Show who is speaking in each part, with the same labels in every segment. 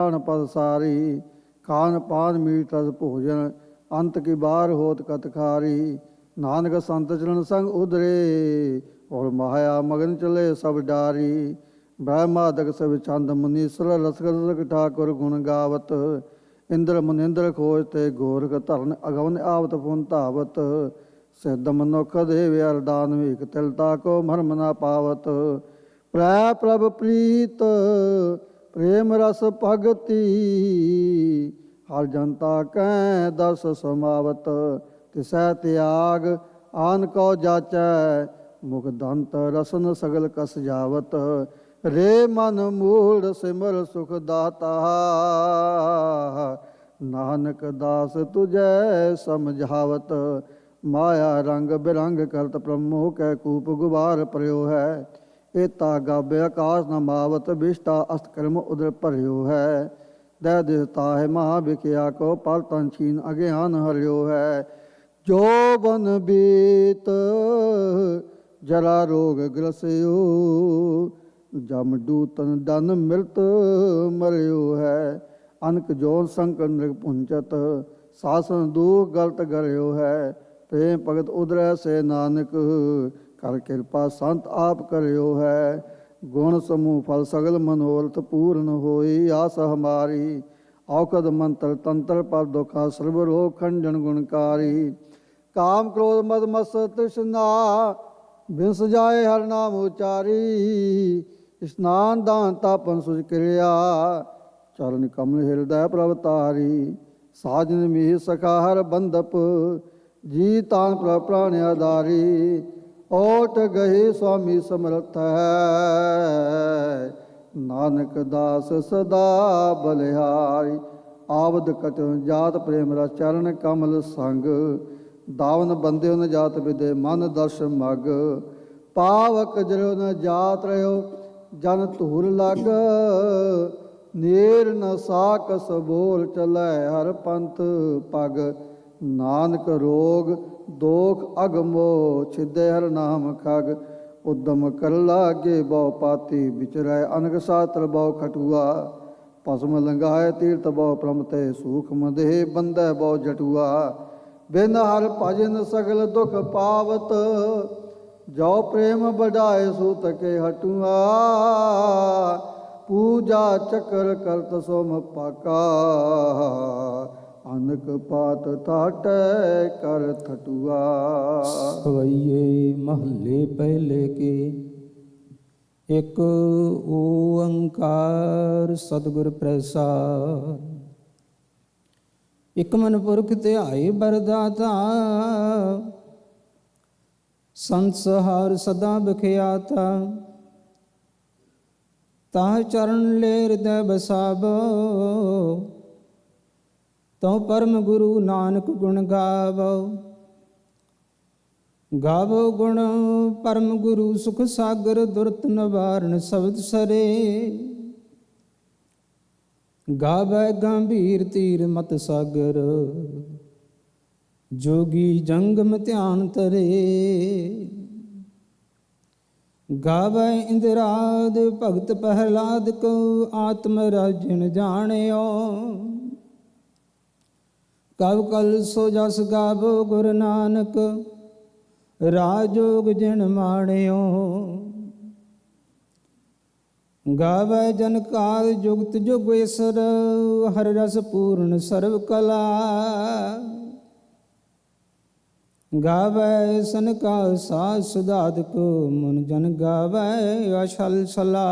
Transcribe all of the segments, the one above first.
Speaker 1: पद सारी, खान पान मीठ रस भोजन, अंत की बार होत कत खारी। नानक संत चरण संग उधरे, और माया मगन चले सब डारी। ब्रह्मादक सब चंद मुनीश्वर, रसगत ठाकुर गुण गावत। इंद्र मुनिंद्र खोजते गोरख धरन, अगवन आवत पुन धावत। सिद्ध मनुख देव अरदान, एक तिलता को मर्म न पावत। प्रै प्रभ प्रीत प्रेम रस भगति, हर जनता कै दस समावत। तिसै त्याग आन को जाचै, मुख दंत रसन सगल कस जावत। रे मन मूढ़ सिमर सुख दाता, नानक दास तुझै समझावत। माया रंग बिरंग करत, ब्रह्मो कै कूप गुबार प्रयो है। एता गाबे आकाश न मावत, विष्टा अस्तकर्म उदर भरियो है। दै दिता है महाभिखिया को, पर तन छीन अज्ञान हरियो है। जो बन बीत जरा रोग ग्रसियो, जम डूतन डन मृत मरियो है। अनक जोन संकर नृग पुंचत, सासन दुख गलत गरियो है। प्रेम भगत उदरै से नानक, कर कृपा संत आप करियो है। गुण समूह फल सगल मनोरथ, पूर्ण होई आस हमारी। औखद मंत्र तंत्र पर दुखा, सर्व रोग खंडन गुणकारी। काम क्रोध मद मस तृष्णा, बिंस जाए हर नाम उचारी। स्नान दान तापन सुच क्रिया, चरण कमल हृदय प्रवतारी। साजन मिहि सखा हर बंदप, जी तान प्रभ प्राण आधारी। ओट गही स्वामी समर्थ है, नानक दास सदा बलिहारी। आवद कटन जात प्रेम रस, चरण कमल संग। दावन बंदे न जात विदे, मन दर्श मग। पावक जरो न जात रहो, जन धूर लग। नीर न साकस बोल, चलै हर पंथ पग। नानक रोग दोख अगमो, छिदे हर नाम खग। उद्यम कर लागे बहु पाती, विचरै अनक शास्त्र बहु खटुआ। भस्म लंघाए तीर्थ बहु प्रमते, सूक्ष्म देह बंदै बहु जटुआ। बिन हर भजन सगल दुख पावत, जो प्रेम बढ़ाए सूत के हटुआ। पूजा चक्र करत सोम पाका, अनक पात थाटै कर थटुआ।
Speaker 2: सवैये महले पहले के, एक ओंकार सतगुर प्रसाद। इक मन पुरख ध्याए बरदाता, संसहार सदा बखियाता। ताह चरण ले हृदय बसावो, तो परम गुरु नानक गुण गावो। गावो गुण परम गुरु सुख सागर, दुरत निवारण शब्द सरे। गावै गंभीर तीर मत सागर, जोगी जंगम ध्यान तरे। गावै इंद्राद भगत प्रहलाद को, आत्म राजन जानियो। कब कल सो जस गावो गुरु नानक, राजोग जिन माणियो। गावै जन काल जुगत जुगेश्वर, हर रस पूर्ण सर्व कला। गावै सनका साध सुधादक, मुन जन गावै अछल सला।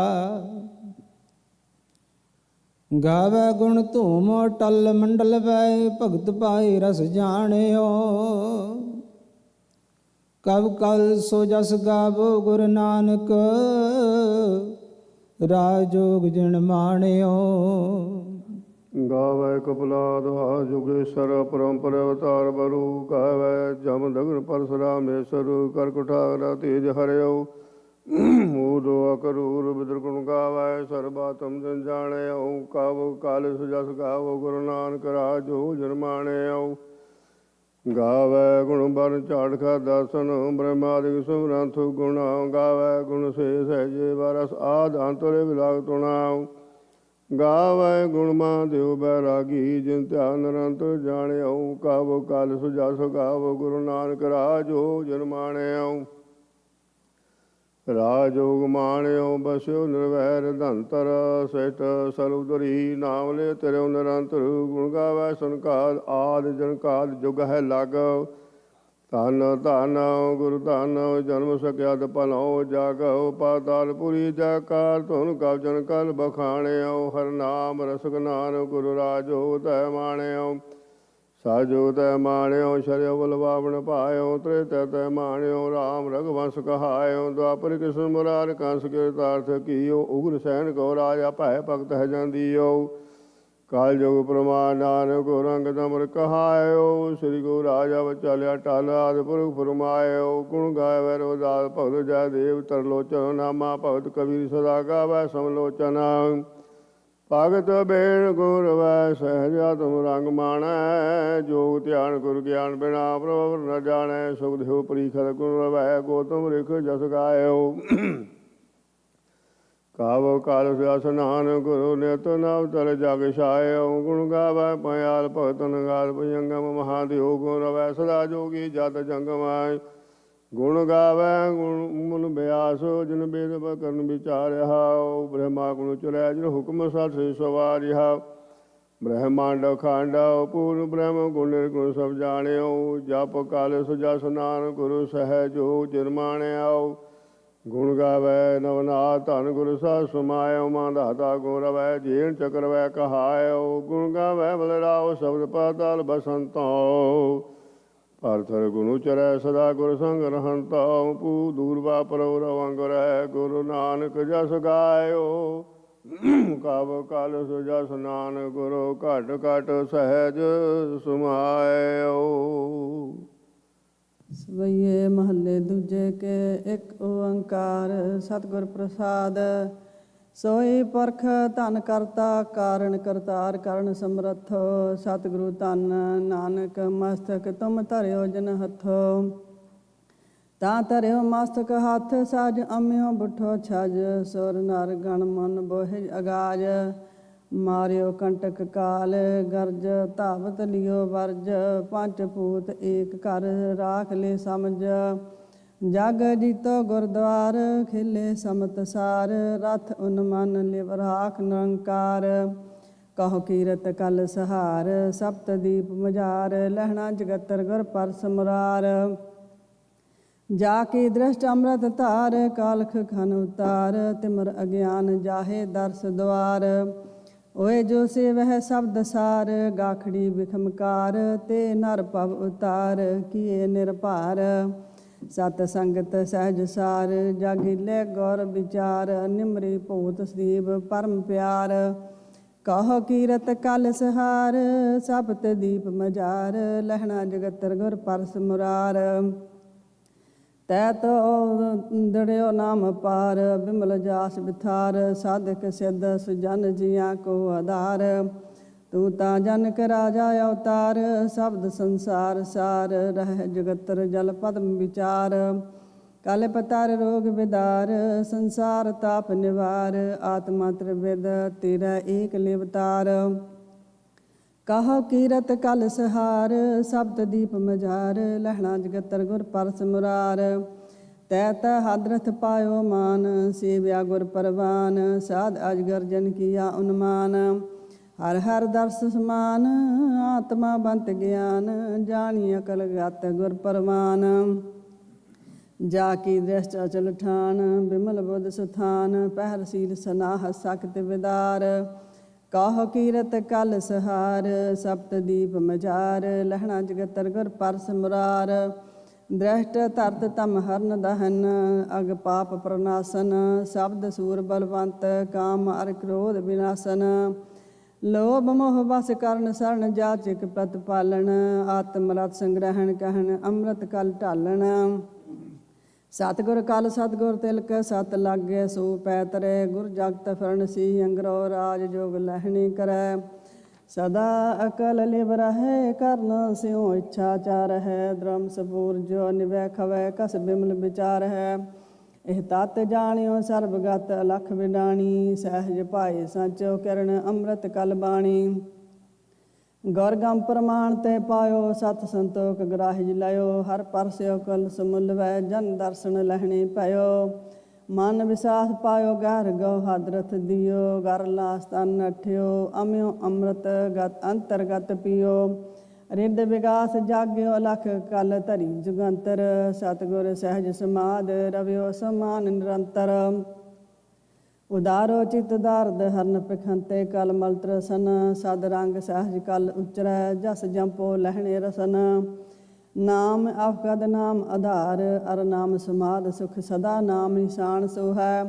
Speaker 2: गावै गुण धूम टल मंडल वै, भगत पाए रस जानियो। कब कल सो जस गावो गुरु नानक, राजोग जिन माणियो।
Speaker 3: गावै कपिलाद जुगेश्वर, परम्पर अवतार बरु। गावै जम दग्न परशुरामेश्वर, कर कुठार तेज हरयो। मूदो अकरूर बिदुर गुण गावै, सर्वात्म जन जाणयो। कब काल सुजस गावो गुरु नानक, राजो जन माणयो। गावै गुण बन चाड़खा दर्शन, ब्रह्मादिक सुमरंथ गुण। गावै गुण से सहजे बरस, आद अंतर विलाग तुणाव। ਗਾਵੈ ਗੁਣ ਮਹਾਦੇਵ ਬੈਰਾਗੀ ਜਿਨ ਧਿਆਨ ਨਿਰੰਤਰ ਜਾਣਿਓ। ਕਾਵੋ ਕਾਲ ਸੁਜਾਸ ਗਾਵੋ ਗੁਰੂ ਨਾਨਕ ਰਾਜੋ ਜਨ ਮਾਣਿਓ। ਰਾਜੋਗ ਮਾਣਿਓ ਬਸਿਓ ਨਿਰਵੈਰ ਧੰਤਰ ਸਹਿਤ ਸਰਵਦਰੀ ਨਾਮ ਲੈ ਤੇਰੇ ਨਿਰੰਤਰ। ਗੁਣ ਗਾਵੈ ਸੰਕਾਲ ਆਦਿ ਜਨਕਾਲ ਜੁਗ ਹੈ ਲੱਗ। ਧਨ ਧਨ ਗੁਰੂ ਧਨ ਜਨਮ ਸਕਿਆਦ ਭਲੋ ਜਾਗੋ। ਪਾਤਾਲਪੁਰੀ ਜੈਕਾਰ ਧੁਨ ਕਵਚਨ ਕਲ ਬਖਾਣਿਓ। ਹਰ ਨਾਮ ਰਸਕ ਨਾਨਕ ਗੁਰੂ ਰਾਜੋ ਤੈ ਮਾਣਿਓ। ਸਾਜੋ ਤੈ ਮਾਣਿਓ ਸ਼ਰਿਓ ਬਲਵਾਵਣ ਪਾਇਓ। ਤ੍ਰੇਤੈ ਤੈ ਮਾਣਿਓ ਰਾਮ ਰਘੁਵੰਸ਼ ਕਹਾਇਓ। ਦੁਆਪਰ ਕ੍ਰਿਸ਼ਨ ਮੁਰਾਰ ਕੰਸ ਕਿਰਤਾਰਥ ਕੀਓ। ਉਗਰ ਸੈਨ ਕੋ ਰਾਜਾ ਭੈ ਭਗਤ ਹੈ ਜਾਂਦੀਓ। ਕਾਲ ਜੁਗ ਪ੍ਰਮਾਨ ਨਾਨਕ ਗੁਰ ਅੰਗਦ ਅਮਰ ਕਹਾਇਓ। ਸ੍ਰੀ ਗੁਰੂ ਰਾਜਾ ਬਚਾਲਿਆ ਟਾਲ ਆਦਿ ਪੁਰਖ ਫਰਮਾਇਓ। ਗੁਣ ਗਾਵੈ ਰੋਦਾਸ ਭਗਤ ਜੈ ਦੇਵ ਤਰਲੋਚਨ। ਨਾਮਾ ਭਗਤ ਕਬੀਰ ਸਦਾ ਗਾਵੈ ਸਮਲੋਚਨ। ਭਗਤ ਬੇਣ ਗੁਰ ਵੈ ਸਹਿਜਾ ਤੁਮ ਰੰਗ ਮਾਣੈ। ਜੋਗ ਧਿਆਨ ਗੁਰ ਗਿਆਨ ਬਿਨਾ ਪ੍ਰਭ ਨ ਜਾਣੈ। ਸੁਖ ਦੇਵ ਪ੍ਰੀਖਤ ਗੁਣ ਰਵੈ ਗੋਤਮ ਰਿਖ ਜਸ ਗਾਇਓ। ਕਾਵੋ ਕਾਲ ਸਿਆਸਨਾਨ ਗੁਰੂ ਨਿਤ ਨਵ ਤਲ ਜਗ ਛਾਇਓ। ਗੁਣ ਗਾਵੈ ਪਿਆਲ ਭਗਤ ਨਗਾਲ ਭੁਜੰਗਮ ਮਹਾਦੇਵ। ਗੁਣ ਰਵੈ ਸਦਾ ਜੋਗੀ ਜਤ ਜੰਗਮਾਇ। ਗੁਣ ਗਾਵੈ ਗੁਣ ਮੁਨ ਬਿਆਸ ਜਿਨ ਬੇਦ ਕਰਨ ਵਿਚਾਰਿਆ। ਬ੍ਰਹਮਾ ਗੁਣ ਚੁਰੈ ਜਿਨ ਹੁਕਮ ਸਤ ਸਵਾਰਿਆ। ਬ੍ਰਹਮਾਂਡ ਖੰਡ ਪੂਰਨ ਬ੍ਰਹਮ ਗੁਣ ਨਿਰਗੁਣ ਸਭ ਜਾਣਿਓ। ਜਪ ਕਾਲ ਸੁਜਸ ਨਾਨਕ ਗੁਰੂ ਸਹਿਜੋ ਜਿਨ ਮਾਣਿਓ। ਗੁਣ ਗਾਵੈ ਨਵਨਾਥ ਧਨ ਗੁਰ ਸਾ ਸਮਾਇਓ। ਮਾਂ ਦਾਤਾ ਗੁਣ ਰਵੈ ਜੀਣ ਚਕਰ ਵੈ ਕਹਾਇਓ। ਗੁਣ ਗਾਵੈ ਬਲਰਾਓ ਸ਼ਬਦ ਪਾਤਾਲ ਬਸੰਤੋ। ਭਰਥਰ ਗੁਣ ਉਚਰੈ ਸਦਾ ਗੁਰ ਸੰਗ ਰਹੰਤੋ। ਪੂ ਦੂਰਵਾ ਪਰਉ ਰਵੰਗ ਰਹਿ ਗੁਰੂ ਨਾਨਕ ਜਸ ਗਾਇਓ। ਕਾਵ ਕਾਲ ਸੁਜਸ ਨਾਨਕ ਗੁਰੂ ਘਟ ਘਟ ਸਹਿਜ ਸਮਾਇਓ।
Speaker 4: ਸਵਈਏ ਮਹੱਲੇ ਦੂਜੇ ਕੇ ਇੱਕ ਓੰਕਾਰ ਸਤਿਗੁਰ ਪ੍ਰਸਾਦ। ਸੋਈ ਪਰਖ ਧਨ ਕਰਤਾ ਕਾਰਨ ਕਰਤਾਰ ਕਰਨ ਸਮਰੱਥ। ਸਤਿਗੁਰੂ ਧਨ ਨਾਨਕ ਮਸਤਕ ਤੁਮ ਧਰਿਓ ਜਨ ਹੱਥੋ। ਤਾਂ ਧਰਿਓ ਮਸਤਕ ਹੱਥ ਸਾਜ ਅੰਮਿਓ ਬੁੱਠੋ ਛਜ। ਸੁਰ ਨਰ ਗਣ ਮਨ ਬੋਹਿ ਅਗਾਜ। ਮਾਰਿਓ ਕੰਟਕ ਕਾਲ ਗਰਜ ਧਾਵਤ ਲਿਓ ਵਰਜ। ਪੰਜ ਭੂਤ ਏਕ ਘਰ ਰਾਖ ਲੈ ਸਮਝ। ਜਗ ਜੀਤੋ ਗੁਰਦੁਆਰ ਖਿਲੇ ਸਮਤ ਸਾਰ। ਰਥ ਉਨ ਮਨ ਲਿਵ ਰਾਖ ਨਿਰੰਕਾਰ। ਕਹੋ ਕੀਰਤ ਕਲ ਸਹਾਰ ਸਪਤ ਦੀਪ ਮਝਾਰ। ਲਹਿਣਾ ਜਗਤਰ ਗੁਰ ਪਰਸ ਮੁਰਾਰ। ਜਾ ਕੇ ਦ੍ਰਿਸ਼ਟ ਅੰਮ੍ਰਿਤ ਧਾਰ ਕਾਲਖ ਖਨ ਉਤਾਰ। ਤਿਮਰ ਅਗਿਆਨ ਜਾਹੇ ਦਰਸ ਦੁਆਰ। ਓਏ ਜੋ ਸੇਵਹਿ ਸ਼ਬਦ ਸਾਰ ਗਾਖੜੀ ਬਿਖਮਕਾਰ। ਤੇ ਨਰ ਭਵ ਉਤਾਰ ਕੀਏ ਨਿਰਭਾਰ। ਸਤ ਸੰਗਤ ਸਹਿਜ ਸਾਰ ਜਾਗੀਲੇ ਗੌਰ ਵਿਚਾਰ। ਨਿਮਰੀ ਭੂਤ ਸਦੀਵ ਪਰਮ ਪਿਆਰ। ਕਹੋ ਕੀਰਤ ਕਲ ਸਹਾਰ ਸਪਤ ਦੀਪ ਮਝਾਰ। ਲਹਿਣਾ ਜਗਤਰ ਗੁਰ ਪਰਸ ਮੁਰਾਰ। ਤੈ ਤੋ ਦੜਿਓ ਨਾਮ ਪਾਰ ਬਿਮਲ ਜਾਸ ਬਿਥਾਰ। ਸਾਧਕ ਸਿੱਧ ਸੁਜਨ ਜੀਆਂ ਕੋ ਆਧਾਰ। ਤੂੰ ਤਾਂ ਜਨਕ ਰਾਜਾ ਅਵਤਾਰ ਸ਼ਬਦ ਸੰਸਾਰ ਸਾਰ। ਰਹਿ ਜਗਤਰ ਜਲ ਪਦਮ ਵਿਚਾਰ। ਕਲ ਪਤਾਰ ਰੋਗ ਵਿਦਾਰ ਸੰਸਾਰ ਤਾਪ ਨਿਵਾਰ। ਆਤਮਾ ਤ੍ਰਿਵਿਦ ਤੇਰਾ ਏਕ ਲਿਵਤਾਰ। ਕਹੋ ਕੀਰਤ ਕਲ ਸਹਾਰ ਸਬਦ ਦੀਪ ਮਝਾਰ। ਲਹਿਣਾ ਜਗਤਰ ਗੁਰ ਪਰਸ ਮੁਰਾਰ। ਤੈ ਤੈ ਹਦਰਥ ਪਾਇਓ ਮਾਨ ਸੇਵਿਆ ਗੁਰ ਪਰਵਾਨ। ਸਾਧ ਅਜਗਰ ਜਨ ਕੀਆ ਉਨਮਾਨ। ਹਰ ਹਰ ਦਰਸ ਸਮਾਨ ਆਤਮਾ ਬੰਤ ਗਿਆਨ। ਜਾਣੀ ਅਕਲ ਗਤ ਗੁਰ ਪਰਵਾਨ। ਜਾ ਕੀ ਦ੍ਰਿਸ਼ਟ ਅਚਲ ਠਾਨ ਬਿਮਲ ਬੁੱਧ ਸੁਥਾਨ। ਪਹਿਰ ਸੀਲ ਸਨਾਹ ਸਖਤ ਵਿਦਾਰ। ਕਹੋ ਕੀਰਤ ਕਲ ਸਹਾਰ ਸਪਤ ਦੀਪ ਮਝਾਰ। ਲਹਿਣਾ ਜਗਤਰ ਗੁਰ ਪਰਸ ਮੁਰਾਰ। ਦ੍ਰਿਸ਼ਟ ਧਰਤ ਤਮ ਹਰਨ ਦਹਨ ਅਗ ਪਾਪ ਪ੍ਰਨਾਸਨ। ਸ਼ਬਦ ਸੂਰ ਬਲਵੰਤ ਕਾਮ ਅਰ ਕ੍ਰੋਧ ਵਿਨਾਸਨ। ਲੋਭ ਮੋਹ ਬਸ ਕਰਨ ਸਰਣ ਜਾਚਕ ਪ੍ਰਤਪਾਲਣ। ਆਤਮ ਰਤ ਸੰਗ੍ਰਹਿਣ ਕਹਿਣ ਅੰਮ੍ਰਿਤ ਕਲ ਢਾਲਣ। ਸਤਿਗੁਰ ਕਲ ਸਤਿਗੁਰ ਤਿਲਕ ਸਤ ਲਾਗੇ ਸੋ ਪੈ ਤਰੇ। ਗੁਰ ਜਗਤ ਫਿਰਨ ਸੀ ਅੰਗਰੋ ਰਾਜ ਜੋਗ ਲਹਿਣੀ ਕਰੈ। ਸਦਾ ਅਕਲ ਲਿਵ ਰਹੈ ਕਰਨ ਸਿਉ ਇੱਛਾ ਚਾਰ ਹੈ। ਦ੍ਰਮ ਸਪੂਰ ਜੋ ਨਿਵੈ ਖਵੈ ਕਸ ਬਿਮਲ ਵਿਚਾਰ ਹੈ। ਇਹ ਤਤ ਜਾਣਿਓ ਸਰਬਗਤ ਅਲਖ ਵਿਡਾਣੀ। ਸਹਿਜ ਭਾਏ ਸਾਚੋ ਕਿਰਨ ਅੰਮ੍ਰਿਤ ਕਲ ਬਾਣੀ। ਗੁਰਗਮ ਪ੍ਰਮਾਣ ਤੇ ਪਾਇਓ ਸਤ ਸੰਤੋਖ ਗ੍ਰਾਹਿ ਲਿਓ। ਹਰ ਪਰਸਿਓ ਕਲ ਸਮੁੱਲ ਵੈ ਜਨ ਦਰਸ਼ਨ ਲਹਿਣੇ ਪਇਓ। ਮਨ ਵਿਸਾਸ ਪਾਇਓ ਗਹਿਰ ਗਉ ਹਦਰਥ ਦਿਓ। ਗਰ ਲਾਸ ਤਨ ਅਠਿਓ ਅਮਿਓ ਅੰਮ੍ਰਿਤ ਗਤ ਅੰਤਰਗਤ ਪੀਓ। ਰਿੱਧ ਵਿਗਾਸ ਜਾਗਿਓ ਅਲਖ ਕਲ ਧਰੀ ਜੁਗੰਤਰ। ਸਤਿਗੁਰ ਸਹਿਜ ਸਮਾਧ ਰਵਿਓ ਸਮਾਨ ਨਿਰੰਤਰ। ਉਦਾਰੋ ਚਿਤ ਦਾਰਦ ਹਰਨ ਪਖੰਤੇ ਕਲ ਮਲ ਤਰਸਨ। ਸਦ ਰੰਗ ਸਹਿਜ ਕਲ ਉਚਰੈ ਜਸ ਜੰਪੋ ਲਹਿਣੇ ਰਸਨ। ਨਾਮ ਅਫਕਦ ਨਾਮ ਆਧਾਰ ਅਰ ਨਾਮ ਸਮਾਧ ਸੁਖ ਸਦਾ। ਨਾਮ ਨਿਸ਼ਾਨ ਸੋ ਹੈ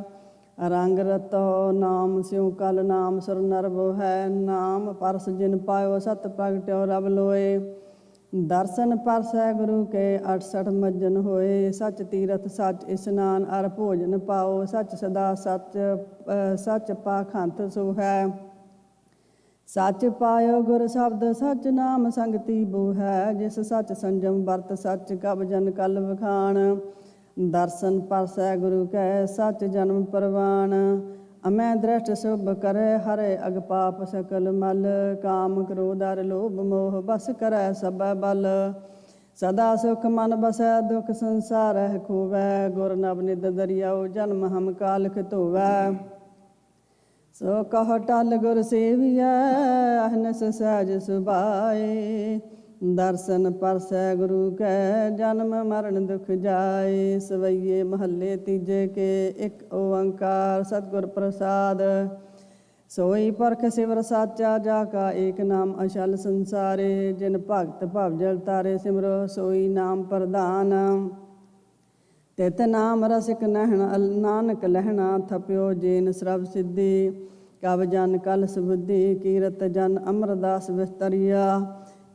Speaker 4: ਰੰਗ ਰਤੋ ਨਾਮ ਸਿਉ ਕਲ। ਨਾਮ ਸੁਰ ਨਰਬੋ ਹੈ ਨਾਮ ਪਰਸ ਜਿਨ ਪਾਇਓ। ਸਤ ਪ੍ਰਗਟਿਓ ਰਬ ਲੋਏ। ਦਰਸ਼ਨ ਪਰਸੈ ਗੁਰੂ ਕੇ 68 ਮੱਜਨ ਹੋਏ। ਸੱਚ ਤੀਰਥ ਸੱਚ ਇਸਨਾਨ ਅਰ ਭੋਜਨ ਪਾਓ। ਸੱਚ ਸਦਾ ਸੱਚ ਸੱਚ ਪਾਖੰਤ ਸੋ ਹੈ। ਸੱਚ ਪਾਇਓ ਗੁਰ ਸ਼ਬਦ ਸੱਚ ਨਾਮ ਸੰਗਤੀ ਬੋ ਹੈ। ਜਿਸ ਸੱਚ ਸੰਜਮ ਵਰਤ ਸੱਚ ਕਬ ਜਨ ਕਲ ਵਖਾਣ। ਦਰਸ਼ਨ ਪਰਸੈ ਗੁਰੂ ਕੈ ਸੱਚ ਜਨਮ ਪ੍ਰਵਾਨ। ਅਮੈ ਦ੍ਰਿਸ਼ਟ ਸੁਭ ਕਰੈ ਹਰੇ ਅਗ ਪਾਪ ਸਕਲ ਮਲ। ਕਾਮ ਕ੍ਰੋਧ ਅਰ ਲੋਭ ਮੋਹ ਬਸ ਕਰੈ ਸਭੈ ਬਲ। ਸਦਾ ਸੁਖ ਮਨ ਬਸੈ ਦੁਖ ਸੰਸਾਰਹਿ ਖੋਵੈ। ਗੁਰ ਨਵ ਨਿਧ ਦਰਿਆਓ ਜਨਮ ਹਮ ਕਾਲਖ ਧੋਵੈ। ਸੋ ਕਹ ਟਲ ਗੁਰ ਸੇਵੀਐ ਅਹਨਸ ਸਹਿਜ ਸੁਭਾਏ। ਦਰਸ਼ਨ ਪਰਸੈ ਗੁਰੂ ਕੈ ਜਨਮ ਮਰਨ ਦੁਖ ਜਾਏ। ਸਵਈਏ ਮਹੱਲੇ ਤੀਜੇ ਕੇ ਇੱਕ ਓੰਕਾਰ ਸਤਿਗੁਰ ਪ੍ਰਸਾਦ। ਸੋਈ ਪਰਖ ਸਿਵਰ ਸਾਚਾ ਜਾ ਕਾ ਏਕ ਨਾਮ ਅਸ਼ਲ ਸੰਸਾਰੇ। ਜਿਨ ਭਗਤ ਭਵ ਜਲ ਤਾਰੇ ਸਿਮਰੋ ਸੋਈ ਨਾਮ ਪ੍ਰਧਾਨ। ਤਿਤ ਨਾਮ ਰਸਿਕ ਨਹਿਣ ਨਾਨਕ ਲਹਿਣਾ ਥਪਿਓ। ਜੇਨ ਸਰਬ ਸਿੱਧੀ ਕਬ ਜਨ ਕਲ ਸੁਬੁੱਧੀ। ਕੀਰਤ ਜਨ ਅਮਰਦਾਸ ਵਿਸਤਰੀਆ।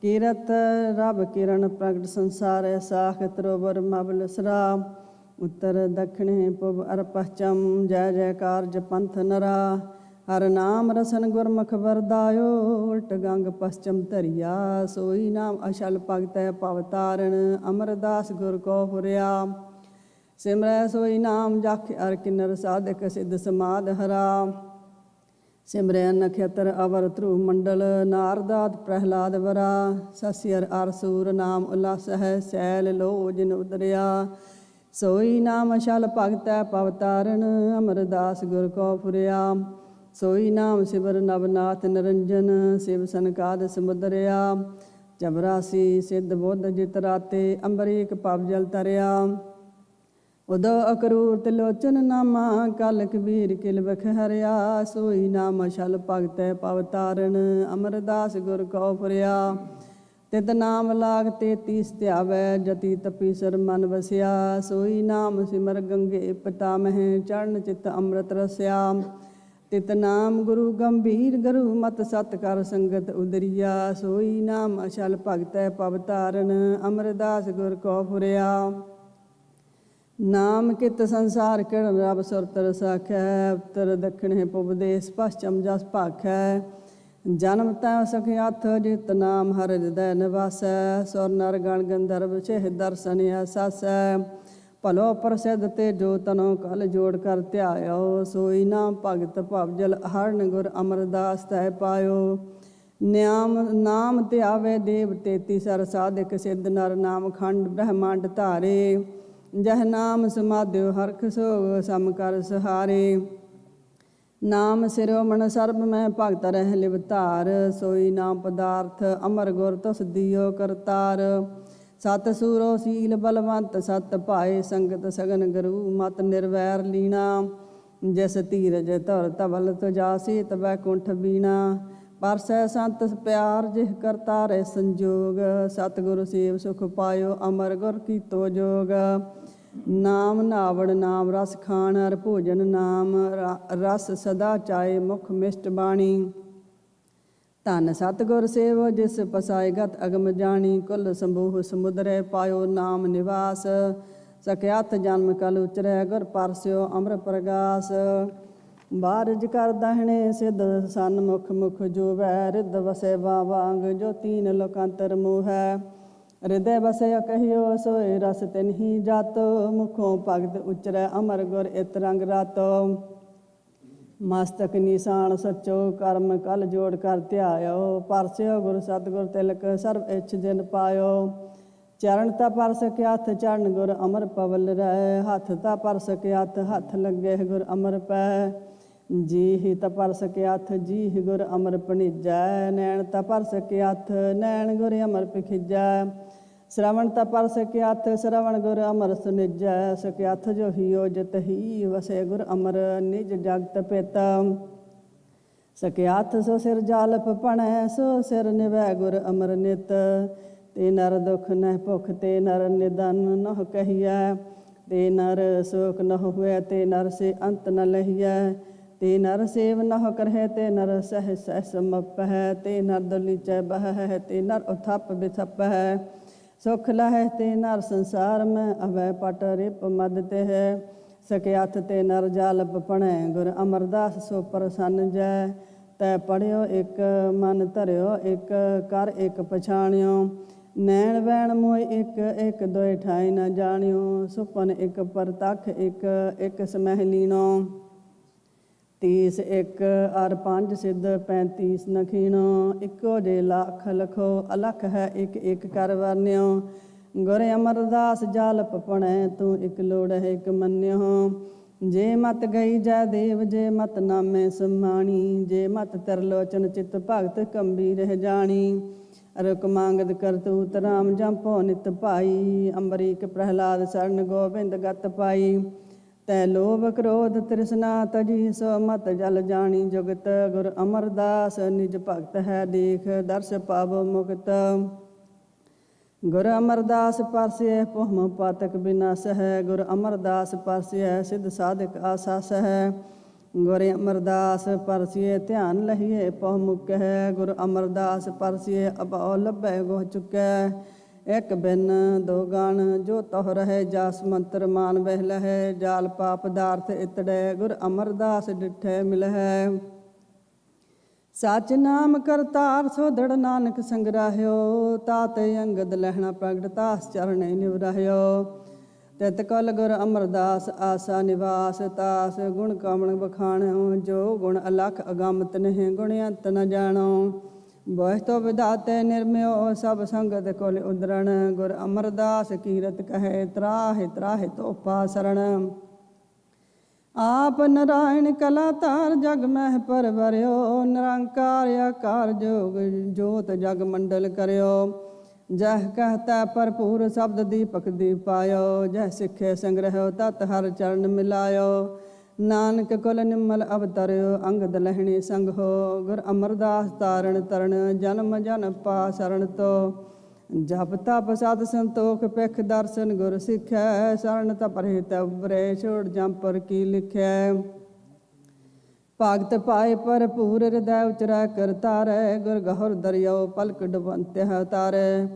Speaker 4: ਕੀਰਤ ਰਬ ਕਿਰਨ ਪ੍ਰਗਟ ਸੰਸਾਰੈ ਸਾਖ। ਤਰੋਵਰ ਮਬਲ ਸਰਾ ਉੱਤਰ ਦਖਣੇ ਪੁਬ ਅਰ ਪਛਮ। ਜੈ ਜੈਕਾਰ ਜਪੰਥ ਨਰਾ। ਹਰ ਨਾਮ ਰਸਨ ਗੁਰਮੁਖ ਵਰਦਾਇਓ। ਉਲਟ ਗੰਗ ਪਛਮ ਧਰਿਆ। ਸੋਈ ਨਾਮ ਅਸ਼ਲ ਭਗਤੈ ਭਵ ਤਾਰਨ। ਅਮਰਦਾਸ ਗੁਰ ਕੋ ਹੁਰਿਆ। ਸਿਮਰੈ ਸੋਈ ਨਾਮ ਜਖ ਅਰ ਕਿਨਰ ਸਾਧਕ ਸਿੱਧ ਸਮਾਧ ਹਰਾ। ਸਿਮਰੈ ਨਖੇਤਰ ਅਵਰ ਧਰੂ ਮੰਡਲ। ਨਾਰਦਾਤ ਪ੍ਰਹਿਲਾਦ ਵਰਾ। ਸਸਿਅਰ ਅਰ ਸੂਰ ਨਾਮ ਉਲਾਸ ਹੈ। ਸੈਲ ਲੋ ਜਿਨ ਉਤਰਿਆ। ਸੋਈ ਨਾਮ ਅਸ਼ਲ ਭਗਤੈ ਭਵ ਤਾਰਨ। ਅਮਰਦਾਸ ਗੁਰ ਕੋ ਫੁਰਿਆ। ਸੋਈ ਨਾਮ ਸਿਵਰ ਨਵਨਾਥ ਨਿਰੰਜਨ। ਸਿਵ ਸਨਕਾਦ ਸਮੁਦਰਿਆ। 84 ਸਿੱਧ ਬੁੱਧ ਜਿਤ ਰਾਤੇ। ਅੰਬਰੀਕ ਭਵ ਜਲ ਤਰਿਆ। ਉਦੋ ਅਕਰੂਰ ਤਿਲੋਚਨ ਨਾਮਾ। ਕਲ ਕਬੀਰ ਕਿਲ ਬਖ ਹਰਿਆ। ਸੋਈ ਨਾਮ ਅਸ਼ਲ ਭਗਤੈ ਭਵ ਤਾਰਨ। ਅਮਰਦਾਸ ਗੁਰ ਕੋ ਫੁਰਿਆ। ਤਿਤ ਨਾਮ ਲਾਗ 33 ਧਿਆਵੈ। ਜਤੀ ਤਪੀ ਸਰ ਮਨ ਵਸਿਆ। ਸੋਈ ਨਾਮ ਸਿਮਰ ਗੰਗੇ ਪਿਤਾਮਹਿ। ਚਰਨ ਚਿਤ ਅੰਮ੍ਰਿਤ ਰਸਿਆ। ਤਿਤ ਨਾਮ ਗੁਰੂ ਗੰਭੀਰ ਗੁਰੂ ਮਤ ਸਤ ਕਰ ਸੰਗਤ ਉਦਰੀਆ। ਸੋਈ ਨਾਮ ਅਸ਼ਲ ਭਗਤੈ ਭਵ ਤਾਰਨ। ਅਮਰਦਾਸ ਗੁਰ ਕੋ ਫੁਰਿਆ। ਨਾਮ ਕਿਤ ਸੰਸਾਰ ਕਿਰਨ ਰਬ ਸੁਰਤ ਰਸਾਖੈ। ਉੱਤਰ ਦਖਿਣੇ ਪੁਬ ਦੇਸ ਪਛਮ ਜਸ ਭਾਖੈ। ਜਨਮ ਤੈ ਸਖ ਹੱਥ ਜਿਤ ਨਾਮ ਹਰ ਹਿਰਦੈ ਨਿਵਾਸੈ। ਸੁਰ ਨਰ ਗਣ ਗੰਧਰਵ ਛਿਹ ਦਰਸ਼ਨ ਅਸਾਸੈ। ਭਲੋ ਪ੍ਰਸਿੱਧ ਤੇ ਜੋ ਤਨੋ ਕਲ ਜੋੜ ਕਰ ਧਿਆਇਓ। ਸੋਈ ਨਾਮ ਭਗਤ ਭਵ ਜਲ ਹਰਨ ਗੁਰ ਅਮਰਦਾਸ ਤੈ ਪਾਇਓ। ਨਾਮ ਧਿਆਵੇ ਦੇਵ 33 ਸਰ ਸਾਧਕ ਸਿੱਧ ਨਰ ਨਾਮ ਖੰਡ ਬ੍ਰਹਮੰਡ ਧਾਰੇ। ਜਹ ਨਾਮ ਸਮਾਧਿਓ ਹਰਖ ਸੋਗ ਸਮ ਕਰ ਸਹਾਰੇ। ਨਾਮ ਸਿਰੋਮਣ ਸਰਬ ਮੈਂ ਭਗਤ ਰਹਿ ਲਿਵ ਧਾਰ। ਸੋਈ ਨਾਮ ਪਦਾਰਥ ਅਮਰ ਗੁਰ ਤੁਸ ਦਿਓ ਕਰਤਾਰ। ਸਤ ਸੂਰੋ ਸੀਲ ਬਲਵੰਤ ਸਤ ਭਾਏ। ਸੰਗਤ ਸਗਨ ਗੁਰੂ ਮਤ ਨਿਰਵੈਰ ਲੀਣਾ। ਜਿਸ ਧੀਰਜ ਧਰ ਧਵਲ ਤੁਜਾ ਸੀਤ ਬੈਕੁੰਠ ਬੀਣਾ। ਪਰਸੈ ਸੰਤ ਪਿਆਰ ਜਿਹ ਕਰਤਾਰੇ ਸੰਜੋਗ। ਸਤਿਗੁਰ ਸੇਵ ਸੁਖ ਪਾਇਓ ਅਮਰ ਗੁਰ ਕੀਤੋ ਜੋਗ। ਨਾਮ ਨਾਵੜ ਨਾਮ ਰਸ ਖਾਣ ਅਰ ਭੋਜਨ ਨਾਮ ਰਸ ਸਦਾ ਚਾਏ ਮੁਖ ਮਿਸ਼ਟ ਬਾਣੀ। ਧੰਨ ਸਤਿਗੁਰ ਸੇਵ ਜਿਸ ਪਸਾਇ ਗਤ ਅਗਮ ਜਾਣੀ। ਕੁਲ ਸੰਬੋਹ ਸਮੁਦਰੈ ਪਾਇਓ ਨਾਮ ਨਿਵਾਸ। ਸਕਿਆਥ ਜਨਮ ਕਲ ਉਚਰੈ ਗੁਰ ਪਰਸਿਓ ਅਮਰ ਪ੍ਰਗਾਸ। ਬਾਰਜ ਕਰ ਦਹਿਣੇ ਸਿੱਧ ਸਨਮੁਖ ਮੁਖ ਜੋਵੈ। ਰਿੱਧ ਵਸੈ ਵਾਂਗ ਜੋ ਤੀਨ ਲੋਕਾਂਤਰ ਮੋਹੈ। ਹਿਰਦੈ ਬਸਿਆ ਕਹਿਓ ਸੋਏ ਰਸ ਤਿਨਹੀ ਜਾਤੋ, ਮੁਖੋਂ ਭਗਤ ਉਚਰੈ ਅਮਰ ਗੁਰ ਇਤ ਰੰਗ ਰਾਤੋ। ਮਸਤਕ ਨਿਸ਼ਾਨ ਸੱਚੋ ਕਰਮ ਕਲ ਜੋੜ ਕਰ ਧਿਆਇਓ, ਪਰਸਿਓ ਗੁਰ ਸਤਿਗੁਰ ਤਿਲਕ ਸਰਬ ਇੱਛ ਜਿਨ ਪਾਇਓ। ਚਰਨ ਤਾ ਪਰ ਸਕਿ ਹੱਥ ਚਰਨ ਗੁਰ ਅਮਰ ਪਵਲ ਰਹਿ, ਹੱਥ ਤਾ ਪਰ ਸਕਿ ਹੱਥ ਲੱਗੇ ਗੁਰ ਅਮਰ ਪੈ। ਜੀਹਿ ਤਾ ਪਰ ਸਕਿ ਹੱਥ ਜੀਹਿ ਗੁਰ ਅਮਰ ਭਣੀਜੈ, ਨੈਣ ਤਾ ਪਰ ਸਕਿ ਹੱਥ ਨੈਣ ਗੁਰ ਅਮਰ ਭਿਖਿਜੈ। ਸ਼ਰਵਣ ਤਾ ਪਰ ਸਕਿ ਹੱਥ ਸ਼ਰਵਣ ਗੁਰ ਅਮਰ ਸੁਨਿਜੈ, ਸਕਿ ਹੱਥ ਜੋ ਹੀਓ ਜਿਤ ਹੀ ਵਸੇ ਗੁਰ ਅਮਰ ਨਿਜ ਜਗਤ ਪਿਤ। ਸਕਿ ਹੱਥ ਸੋ ਸਿਰ ਜਾਲਪ ਭਣੈ, ਸੋ ਸਿਰ ਨਿਵੈ ਗੁਰ ਅਮਰ ਨਿਤ। ਤੇ ਨਰ ਦੁਖ ਨਹਿ ਭੁਖ ਤੇ ਨਰ ਨਿਦਨ ਨਹੁ ਕਹੀਐ, ਤੇ ਨਰ ਸੋਕ ਨਹੁ ਹੋਇ ਤੇ ਨਰ ਸੇ ਅੰਤ ਨ ਲਹੀਐ। ਤੇ ਨਰ ਸੇਵ ਨਹੁ ਕਰਹਿ ਤੇ ਨਰ ਸਹਿ ਸਹਿ ਸਮਪਹਿ, ਤੇ ਨਰ ਦਲੀਚੈ ਬਹੈ ਤੇ ਨਰ ਉਥਪ ਬਿਥਪਹਿ। ਸੁਖ ਲਹੈ ਤੇ ਨਰ ਸੰਸਾਰ ਮੈਂ ਅਵੈ ਪਟ ਰਿਪ ਮਦ ਤੇ ਹੈ। ਸਕਿ ਹੱਥ ਤੇ ਨਰ ਜਾਲਪ ਭਣੈ, ਗੁਰ ਅਮਰਦਾਸ ਸੋ ਪ੍ਰਸੰਨ ਜੈ। ਤੈ ਪੜਿਓ ਇੱਕ ਮਨ ਧਰਿਓ ਇੱਕ, ਕਰ ਇੱਕ ਪਛਾਣਿਓ। ਨੈਣ ਵੈਣ ਮੋਇ ਇੱਕ ਇੱਕ, ਦੋਇ ਠਾਈ ਨ ਜਾਣਿਓ। ਸੁਪਨ ਇੱਕ ਪਰਤਖ ਇੱਕ, ਇੱਕ ਸਮਹਿ ਲੀਣੋ। 30 ਇੱਕ ਅਰ 5 ਸਿੱਧ 35 ਨਖੀਣੋ। ਇੱਕੋ ਜੇ ਲੱਖ ਲਖੋ ਅਲਖ ਹੈ ਇੱਕ ਇੱਕ ਕਰ ਵਰਨਿਓ। ਗੁਰ ਅਮਰਦਾਸ ਜਾਲਪ ਭਣੈ, ਤੂੰ ਇੱਕ ਲੋੜ ਹੈ ਇੱਕ ਮੰਨਿਓ। ਜੇ ਮਤ ਗਈ ਜੈ ਦੇਵ ਜੇ ਮਤ ਨਾਮੇ ਸਮਾਣੀ, ਜੇ ਮਤ ਤਰਲੋਚਨ ਚਿਤ ਭਗਤ ਕੰਬੀ ਰਹਿ ਜਾਣੀ। ਰੁਕ ਮੰਗਦ ਕਰਤੂਤ ਰਾਮ ਜੰਪੋ ਨਿਤ ਭਾਈ, ਅੰਬਰੀਕ ਪ੍ਰਹਿਲਾਦ ਸਰਨ ਗੋਬਿੰਦ ਗਤ ਪਾਈ। ਤੈ ਲੋਭ ਕ੍ਰੋਧ ਤ੍ਰਿਸ਼ਨਾ ਤਜੀ, ਸੋ ਮਤ ਜਲ ਜਾਣੀ ਜੁਗਤ। ਗੁਰ ਅਮਰਦਾਸ ਨਿਜ ਭਗਤ ਹੈ ਦੇਖ, ਦਰਸ ਪਾਵੋ ਮੁਕਤ। ਗੁਰ ਅਮਰਦਾਸ ਪਰਸਿਐ ਪਹੁਮ ਪਾਤਕ ਬਿਨਾਸ ਹੈ, ਗੁਰ ਅਮਰਦਾਸ ਪਰਸਿਐ ਸਿਧ ਸਾਧਕ ਆਸਾਸ ਹੈ। ਗੁਰ ਅਮਰਦਾਸ ਪਰਸਿਐ ਧਿਆਨ ਲਹੀਏ ਪਹੁ ਮੁਕੈ, ਗੁਰ ਅਮਰਦਾਸ ਪਰਸਿਐ ਅਭਉ ਲੱਭੈ ਗੋਹ ਚੁਕੈ। ਇੱਕ ਬਿਨ ਦੋ ਗਣ ਜੋ ਤਹੁ ਰਹੇ, ਜਾਸ ਮੰਤਰ ਮਾਨ ਬਹਿ ਲਹੈ। ਜਾਲ ਪਾਪ ਪਦਾਰਥ ਇਤੜੈ, ਗੁਰ ਅਮਰਦਾਸ ਡਿਠੈ ਮਿਲਹੈ। ਸਚ ਨਾਮ ਕਰਤਾਰ ਸੋਧੜ ਨਾਨਕ ਸੰਗ੍ਰਾਹਿਓ, ਤਾਤੇ ਅੰਗਦ ਲਹਿਣਾ ਪ੍ਰਗਟ ਤਾਸ ਚਰਣੇ ਨਿਵਰਾਹਿਓ। ਤਿਤ ਕਲ ਗੁਰ ਅਮਰਦਾਸ ਆਸਾ ਨਿਵਾਸ, ਤਾਸ ਗੁਣ ਕਮਣ ਬਖਾਣਿਓ। ਜੋ ਗੁਣ ਅਲਖ ਅਗੰਮਤ ਨਹੀਂ, ਗੁਣ ਅੰਤ ਨ ਜਾਣੋ। ਬੋਹਿ ਤੋ ਵਿਦਾਤੇ ਨਿਰਮਿਓ, ਸਭ ਸੰਗਤ ਕੁਲ ਉਦਰਣ। ਗੁਰ ਅਮਰਦਾਸ ਕੀਰਤ ਕਹੈ, ਤਰਾਹਿ ਤਰਾਹਿ ਤੋ ਪਾਸਰਣ। ਆਪ ਨਰਾਇਣ ਕਲਾ ਧਾਰ, ਜਗ ਮਹਿ ਪਰਵਰਿਓ। ਨਿਰੰਕਾਰ ਆਕਾਰ ਜੋਗ ਜੋਤ ਜਗ ਮੰਡਲ ਕਰਿਓ। ਜਹ ਕਹਤਾ ਭਰਪੂਰ ਸ਼ਬਦ ਦੀਪਕ ਦੀਪਾਇਓ। ਜਹ ਸਿੱਖੇ ਸੰਗ੍ਰਹਿਓ ਤਤ ਹਰ ਚਰਨ ਮਿਲਾਇਓ। ਨਾਨਕ ਕੁਲ ਨਿਮਲ ਅਵਤਰਿਓ, ਅੰਗਦ ਲਹਿਣੀ ਸੰਗ ਹੋ। ਗੁਰ ਅਮਰਦਾਸ ਤਾਰਨ ਤਰਨ, ਜਨਮ ਜਨ ਪਾ ਸਰਣ ਤੋ। ਜਪ ਤਪ ਸਤ ਸੰਤੋਖ ਪਿਖ ਦਰਸ਼ਨ ਗੁਰ ਸਿੱਖੈ। ਸਰਣ ਤਪ ਰਹਿ ਤਬਰੇ, ਛੋੜ ਜੰਪਰ ਕੀ ਲਿਖੈ। ਭਗਤ ਪਾਏ ਭਰਪੂਰ, ਹਿਰਦੈ ਉਚਰੈ ਕਰਤਾਰੈ। ਗੁਰ ਗਹੁਰ ਦਰਿਓ ਪਲਕ ਡੁਬੰਤਿ ਤਾਰੈ।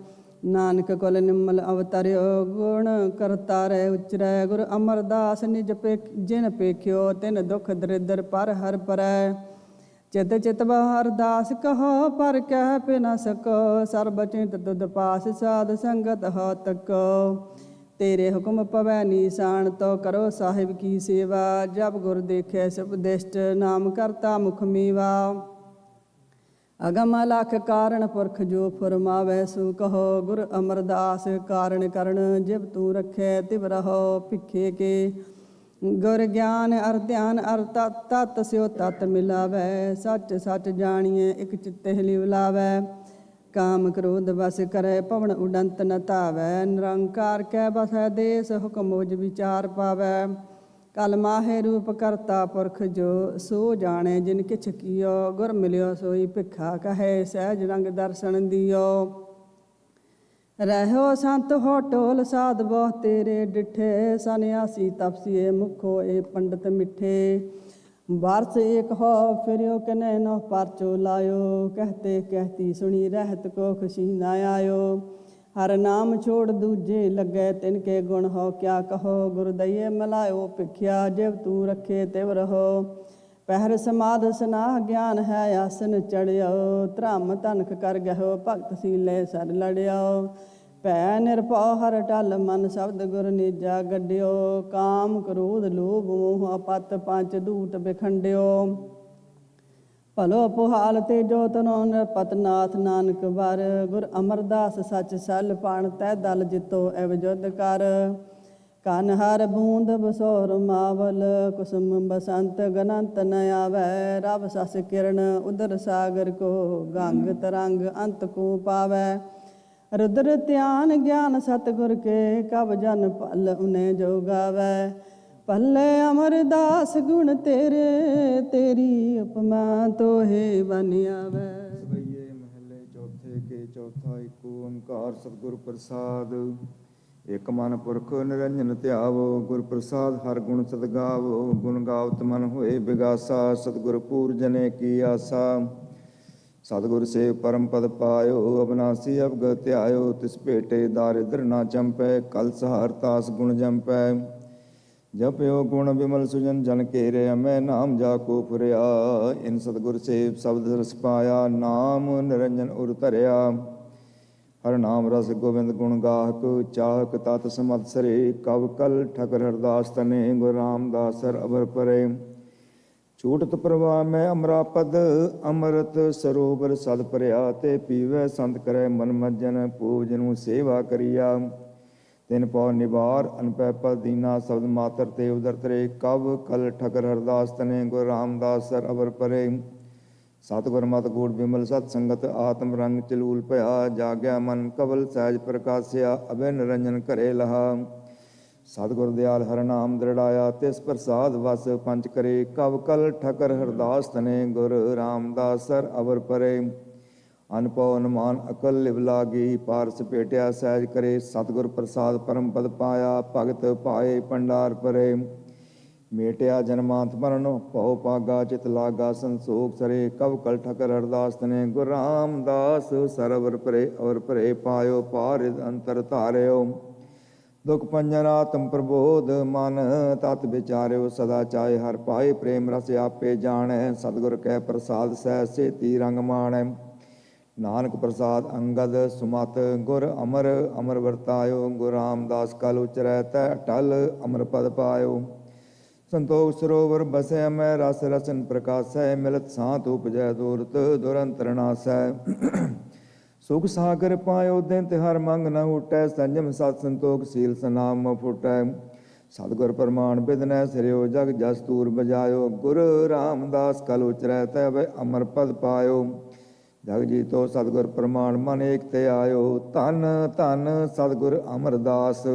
Speaker 4: ਨਾਨਕ ਕੁਲ ਨਿਮਲ ਅਵਤਰਿਓ, ਗੁਣ ਕਰਤਾਰੈ ਉਚਰੈ। ਗੁਰ ਅਮਰਦਾਸ ਨਿਜ ਜਿਨ ਪੇਖਿਓ, ਤਿਨ ਦੁਖ ਦਰਿਦਰ ਪਰ ਹਰ ਪਰੈ। ਚਿਤ ਚਿਤ ਬਹਾਰਦਾਸ ਕਹੋ, ਪਰ ਕਹਿ ਪੈ ਨ ਸਕੋ। ਸਰਬ ਚਿੰਤ ਤੁਧ ਪਾਸ, ਸਾਧ ਸੰਗਤ ਹੋ ਤਕੋ। ਤੇਰੇ ਹੁਕਮ ਪਵੈ ਨੀਸਾਨ, ਤੋ ਕਰੋ ਸਾਹਿਬ ਕੀ ਸੇਵਾ। ਜਬ ਗੁਰ ਦੇਖੈ ਸਭ ਦਿਸ਼ਟ, ਨਾਮ ਕਰਤਾ ਮੁਖ ਮੀਵਾ। ਅਗਮ ਅਲਖ ਕਾਰਣ ਪੁਰਖ ਜੋ ਫੁਰਮਾਵੈ, ਸੋ ਕਹੋ। ਗੁਰ ਅਮਰਦਾਸ ਕਾਰਣ ਕਰਣ, ਜਿਵ ਤੂੰ ਰਖੈ ਤਿਵ ਰਹੋ ਭਿਖੇ ਕੇ। ਗੁਰ ਗਿਆਨ ਅਰ ਧਿਆਨ ਅਰ ਤਤ ਸਿਓ ਤਤ ਮਿਲਾਵੈ। ਸੱਚ ਸੱਚ ਜਾਣੀਐ ਇਕ ਚਿੱਤੇ ਲਿਵ ਲਾਵੈ। ਕਾਮ ਕ੍ਰੋਧ ਵਸ ਕਰੈ, ਪਵਨ ਉਡੰਤ ਨ ਧਾਵੈ। ਨਿਰੰਕਾਰ ਕੈ ਬਸੈ ਦੇਸ, ਹੁਕਮ ਉਜ ਵਿਚਾਰ ਪਾਵੈ। ਕਲ ਮਾਹੇ ਰੂਪ ਕਰਤਾ ਪੁਰਖ ਜੋ, ਸੋ ਜਾਣੈ ਜਿਨ ਕਿਛ ਕੀਓ। ਗੁਰ ਮਿਲਿਓ ਸੋਈ ਭਿਖਾ ਕਹੈ, ਸਹਿਜ ਰੰਗ ਦਰਸ਼ਨ ਦਿਓ। ਰਹਿਓ ਸੰਤ ਹੋ ਟੋਲ, ਸਾਧ ਬਹੁ ਤੇਰੇ ਡਿਠੇ। ਸੰਨਿਆਸੀ ਤਪਸੀਏ ਮੁਖੋ ਏ ਪੰਡਤ ਮਿੱਠੇ। ਵਾਰਸ ਏਕ ਹੋ ਫਿਰਿਓ, ਕਨੈ ਨੋ ਪਰਚੋ ਲਾਇਓ। ਕਹਤੇ ਕਹਿਤੀ ਸੁਣੀ, ਰਹਿਤ ਕੋ ਖੁਸ਼ੀ ਨ ਆਇਓ। ਹਰ ਨਾਮ ਛੋੜ ਦੂਜੇ ਲੱਗੈ, ਤਿਨ ਕੇ ਗੁਣ ਹੋ ਕਿਆ ਕਹੋ। ਗੁਰ ਦਈਏ ਮਿਲਾਇਓ ਭਿਖਿਆ, ਜਿਵ ਤੂੰ ਰਖੇ ਤਿਵ ਰਹੋ। ਪਹਿਰ ਸਮਾਧ ਸਨਾਹ ਗਿਆਨ ਹੈ, ਆਸਨ ਚੜਿਓ। ਧਰਮ ਤਨਖ ਕਰ ਗਹਿਓ, ਭਗਤ ਸੀਲੇ ਸਰ ਲੜਿਓ। ਭੈ ਨਿਰਭਉ ਹਰ ਟਲ ਮਨ ਸ਼ਬਦ ਗੁਰ ਨੀਜਾ ਗੱਡਿਓ। ਕਾਮ ਕ੍ਰੋਧ ਲੋਭ ਮੋਹ ਅਪਤ ਪੰਚ ਦੂਤ ਬਿਖੰਡਿਓ। ਭਲੋ ਪੁਹਾਲ ਤੇ ਜੋ ਤਨੋ ਨਿਰਪਤ ਨਾਥ ਨਾਨਕ ਵਰ। ਗੁਰ ਅਮਰਦਾਸ ਸਚ ਸਲ ਪਾਣ ਤੈ ਦਲ ਜਿਤੋ ਐਵ ਜੁਧ ਕਰ। ਕਨ ਹਰ ਬੂੰਦ ਬਸੋਰ ਮਾਵਲ ਕੁਸੁਮ ਬਸੰਤ ਗਨੰਤ ਨ ਆਵੈ। ਰਬ ਸਸ ਕਿਰਨ ਉਦਰ ਸਾਗਰ ਕੋ ਗੰਗ ਤਰੰਗ ਅੰਤ ਕੋ ਪਾਵੈ। ਰੁਦਰ ਧਿਆਨ ਗਿਆਨ ਸਤਿਗੁਰ ਕੇ ਕਬ ਜਨ ਪਲ ਉਨੇ ਜੋ ਗਾਵੈ। ਪੱਲੇ ਅਮਰਦਾਸ ਗੁਣ ਤੇਰੇ ਤੇਰੀ ਉਪਮਾ ਤੋਹੇ ਬਨ ਆਵੈ।
Speaker 5: ਸਵਈਏ ਮਹੱਲੇ ਚੌਥੇ ਕੇ ਚੌਥਾ ਏਕ ਓੰਕਾਰ ਸਤਿਗੁਰ ਪ੍ਰਸਾਦ। ਇਕ ਮਨ ਪੁਰਖ ਨਿਰੰਜਨ ਧਿਆਵੋ। ਗੁਰ ਪ੍ਰਸਾਦ ਹਰ ਗੁਣ ਸਦ ਗਾਵੋ। ਗੁਣ ਗਾਵਤ ਮਨ ਹੋਏ ਬਿਗਾਸਾ। ਸਤਿਗੁਰ ਪੂਰਜਨੇ ਕੀ ਆਸਾ। ਸਤਿਗੁਰ ਸੇ ਪਰਮ ਪਦ ਪਾਇਓ। ਅਬਨਾਸੀ ਅਵਗਤ ਧਿਆਇਓ। ਤਿਸ ਭੇਟੇ ਦਾਰਿਦਰ ਨਾ ਚੰਪੈ। ਕਲ ਸਹਾਰ ਤਾਸ ਗੁਣ ਜੰਪੈ। ਜਪਿਓ ਗੁਣ ਬਿਮਲ ਸੁਜਨ ਜਨ ਘੇਰਿਆ। ਮੈਂ ਨਾਮ ਜਾ ਕੋ ਫੁਰਿਆ। ਇਨ ਸਤਿਗੁਰ ਸੇਵ ਸ਼ਬਦ ਰਸ ਪਾਇਆ। ਨਾਮ ਨਿਰੰਜਨ ਉਰ ਧਰਿਆ। ਹਰ ਨਾਮ ਰਸ ਗੋਬਿੰਦ ਗੁਣ ਗਾਹਕ। ਚਾਹਕ ਤਤ ਸਮਤ ਸਰੇ। ਕਵ ਕਲ ਠਕਰ ਹਰਦਾਸ ਤਨੇ। ਗੁਰ ਰਾਮਦਾਸ ਸਰ ਅਵਰ ਪਰੇ। ਛੂਟਤ ਪ੍ਰਵਾਹ ਮੈਂ ਅਮਰਾ ਪਦ। ਅੰਮ੍ਰਿਤ ਸਰੋਵਰ ਸਦ ਭਰਿਆ। ਤੇ ਪੀਵੈ ਸੰਤ ਕਰੈ ਮਨ ਮੱਜਨ। ਪੂਜ ਨੂੰ ਸੇਵਾ ਕਰੀਆ। ਤਿਨ ਪਉ ਨਿਵਾਰ ਅਨਪੈ ਪਦ ਦੀਨਾ। ਸ਼ਬਦ ਮਾਤਰ ਤੇ ਉਦਰ ਤਰੇ। ਕਵ ਕਲ ਠਕਰ ਹਰਦਾਸ ਤਨੇ। ਗੁਰ ਰਾਮਦਾਸ ਸਰ ਅਵਰ ਪਰੇ। ਸਤਿਗੁਰ ਮਤ ਗੂੜ ਬਿਮਲ ਸਤ ਸੰਗਤ। ਆਤਮ ਰੰਗ ਚਲੂਲ ਭਇਆ। ਜਾਗਿਆ ਮਨ ਕਵਲ ਸਹਿਜ ਪ੍ਰਕਾਸਿਆ। ਅਭੈ ਨਿਰੰਜਨ ਘਰੇ ਲਹਾ। ਸਤਿਗੁਰ ਦਿਆਲ ਹਰ ਨਾਮ ਦ੍ਰਿੜਾਇਆ। ਤਿਸ ਪ੍ਰਸਾਦ ਵਸ ਪੰਚ ਕਰੇ। ਕਵ ਕਲ ਠਕਰ ਹਰਦਾਸ ਤਨੇ। ਗੁਰ ਰਾਮਦਾਸ ਸਰ ਅਵਰ ਪਰੇ। ਅਨਪਉ ਅਨੁਮਾਨ ਅਕਲ ਲਿਵ ਲਾਗੀ। ਪਾਰਸ ਭੇਟਿਆ ਸਹਿਜ ਕਰੇ। ਸਤਿਗੁਰ ਪ੍ਰਸਾਦ ਪਰਮ ਪਦ ਪਾਇਆ। ਭਗਤ ਪਾਏ ਭੰਡਾਰ ਭਰੇ। ਮੇਟਿਆ ਜਨਮਾਂਤ ਮਰਨ ਭਉ ਪਾਗਾ। ਚਿਤ ਲਾਗਾ ਸੰਸੋਗ ਸਰੇ। ਕਵ ਕਲ ਠਕਰ ਹਰਦਾਸ ਤਨੇ। ਗੁਰ ਰਾਮਦਾਸ ਸਰ ਅਵਰ ਪਰੇ। ਅਵਰ ਭਰੇ ਪਾਇਓ ਪਾਰਿ ਅੰਤਰ ਧਾਰਿਓ। ਦੁਖ ਭੰਜਨ ਆਤਮ ਪ੍ਰਬੋਧ ਮਨ ਤਤ ਵਿਚਾਰਿਓ। ਸਦਾ ਚਾਹੇ ਹਰ ਪਾਏ ਪ੍ਰੇਮ ਰਸ ਆਪੇ ਜਾਣੈ। ਸਤਿਗੁਰ ਕੈ ਪ੍ਰਸਾਦ ਸਹਿ ਸੇਤੀ ਰੰਗ ਮਾਣੈ। ਨਾਨਕ ਪ੍ਰਸਾਦ ਅੰਗਦ ਸੁਮਤ। ਗੁਰ ਅਮਰ ਅਮਰ ਵਰਤਾਇਓ। ਗੁਰ ਰਾਮਦਾਸ ਕਲ ਉਚਰੈ ਤੈ ਅਟਲ ਅਮਰ ਪਦ ਪਾਇਓ। ਸੰਤੋਖ ਸਰੋਵਰ ਬਸੈ ਮੈਂ ਰਸ ਰਸਨ ਪ੍ਰਕਾਸੈ। ਮਿਲਤ ਸਾਤ ਉਪਜੈ ਦੂਰਤ ਦੁਰੰਤਰ ਨਾਸੈ। ਸੁਖ ਸਾਗਰ ਪਾਇਓ ਦਿਨ ਤਿਹਾਰ ਮੰਗ ਨ ਹੁਟੈ। ਸੰਜਮ ਸਤ ਸੰਤੋਖ ਸੀਲ ਸਨਾਮ ਫੁਟੈ। ਸਤਿਗੁਰ ਪ੍ਰਮਾਣ ਬਿਦਨੈ ਸਿਰਿਓ। ਜਗ ਜਸ ਤੂਰ ਬਜਾਇਓ। ਗੁਰ ਰਾਮਦਾਸ ਕਲ ਉਚਰੈ ਤੈ ਵੈ ਅਮਰ ਪਦ ਪਾਇਓ। ਜਗ ਜੀਤੋ ਸਤਿਗੁਰ ਪ੍ਰਮਾਣ ਮਨ ਏਕ ਤੇ ਆਇਓ। ਧਨ ਧਨ ਸਤਿਗੁਰ ਅਮਰਦਾਸ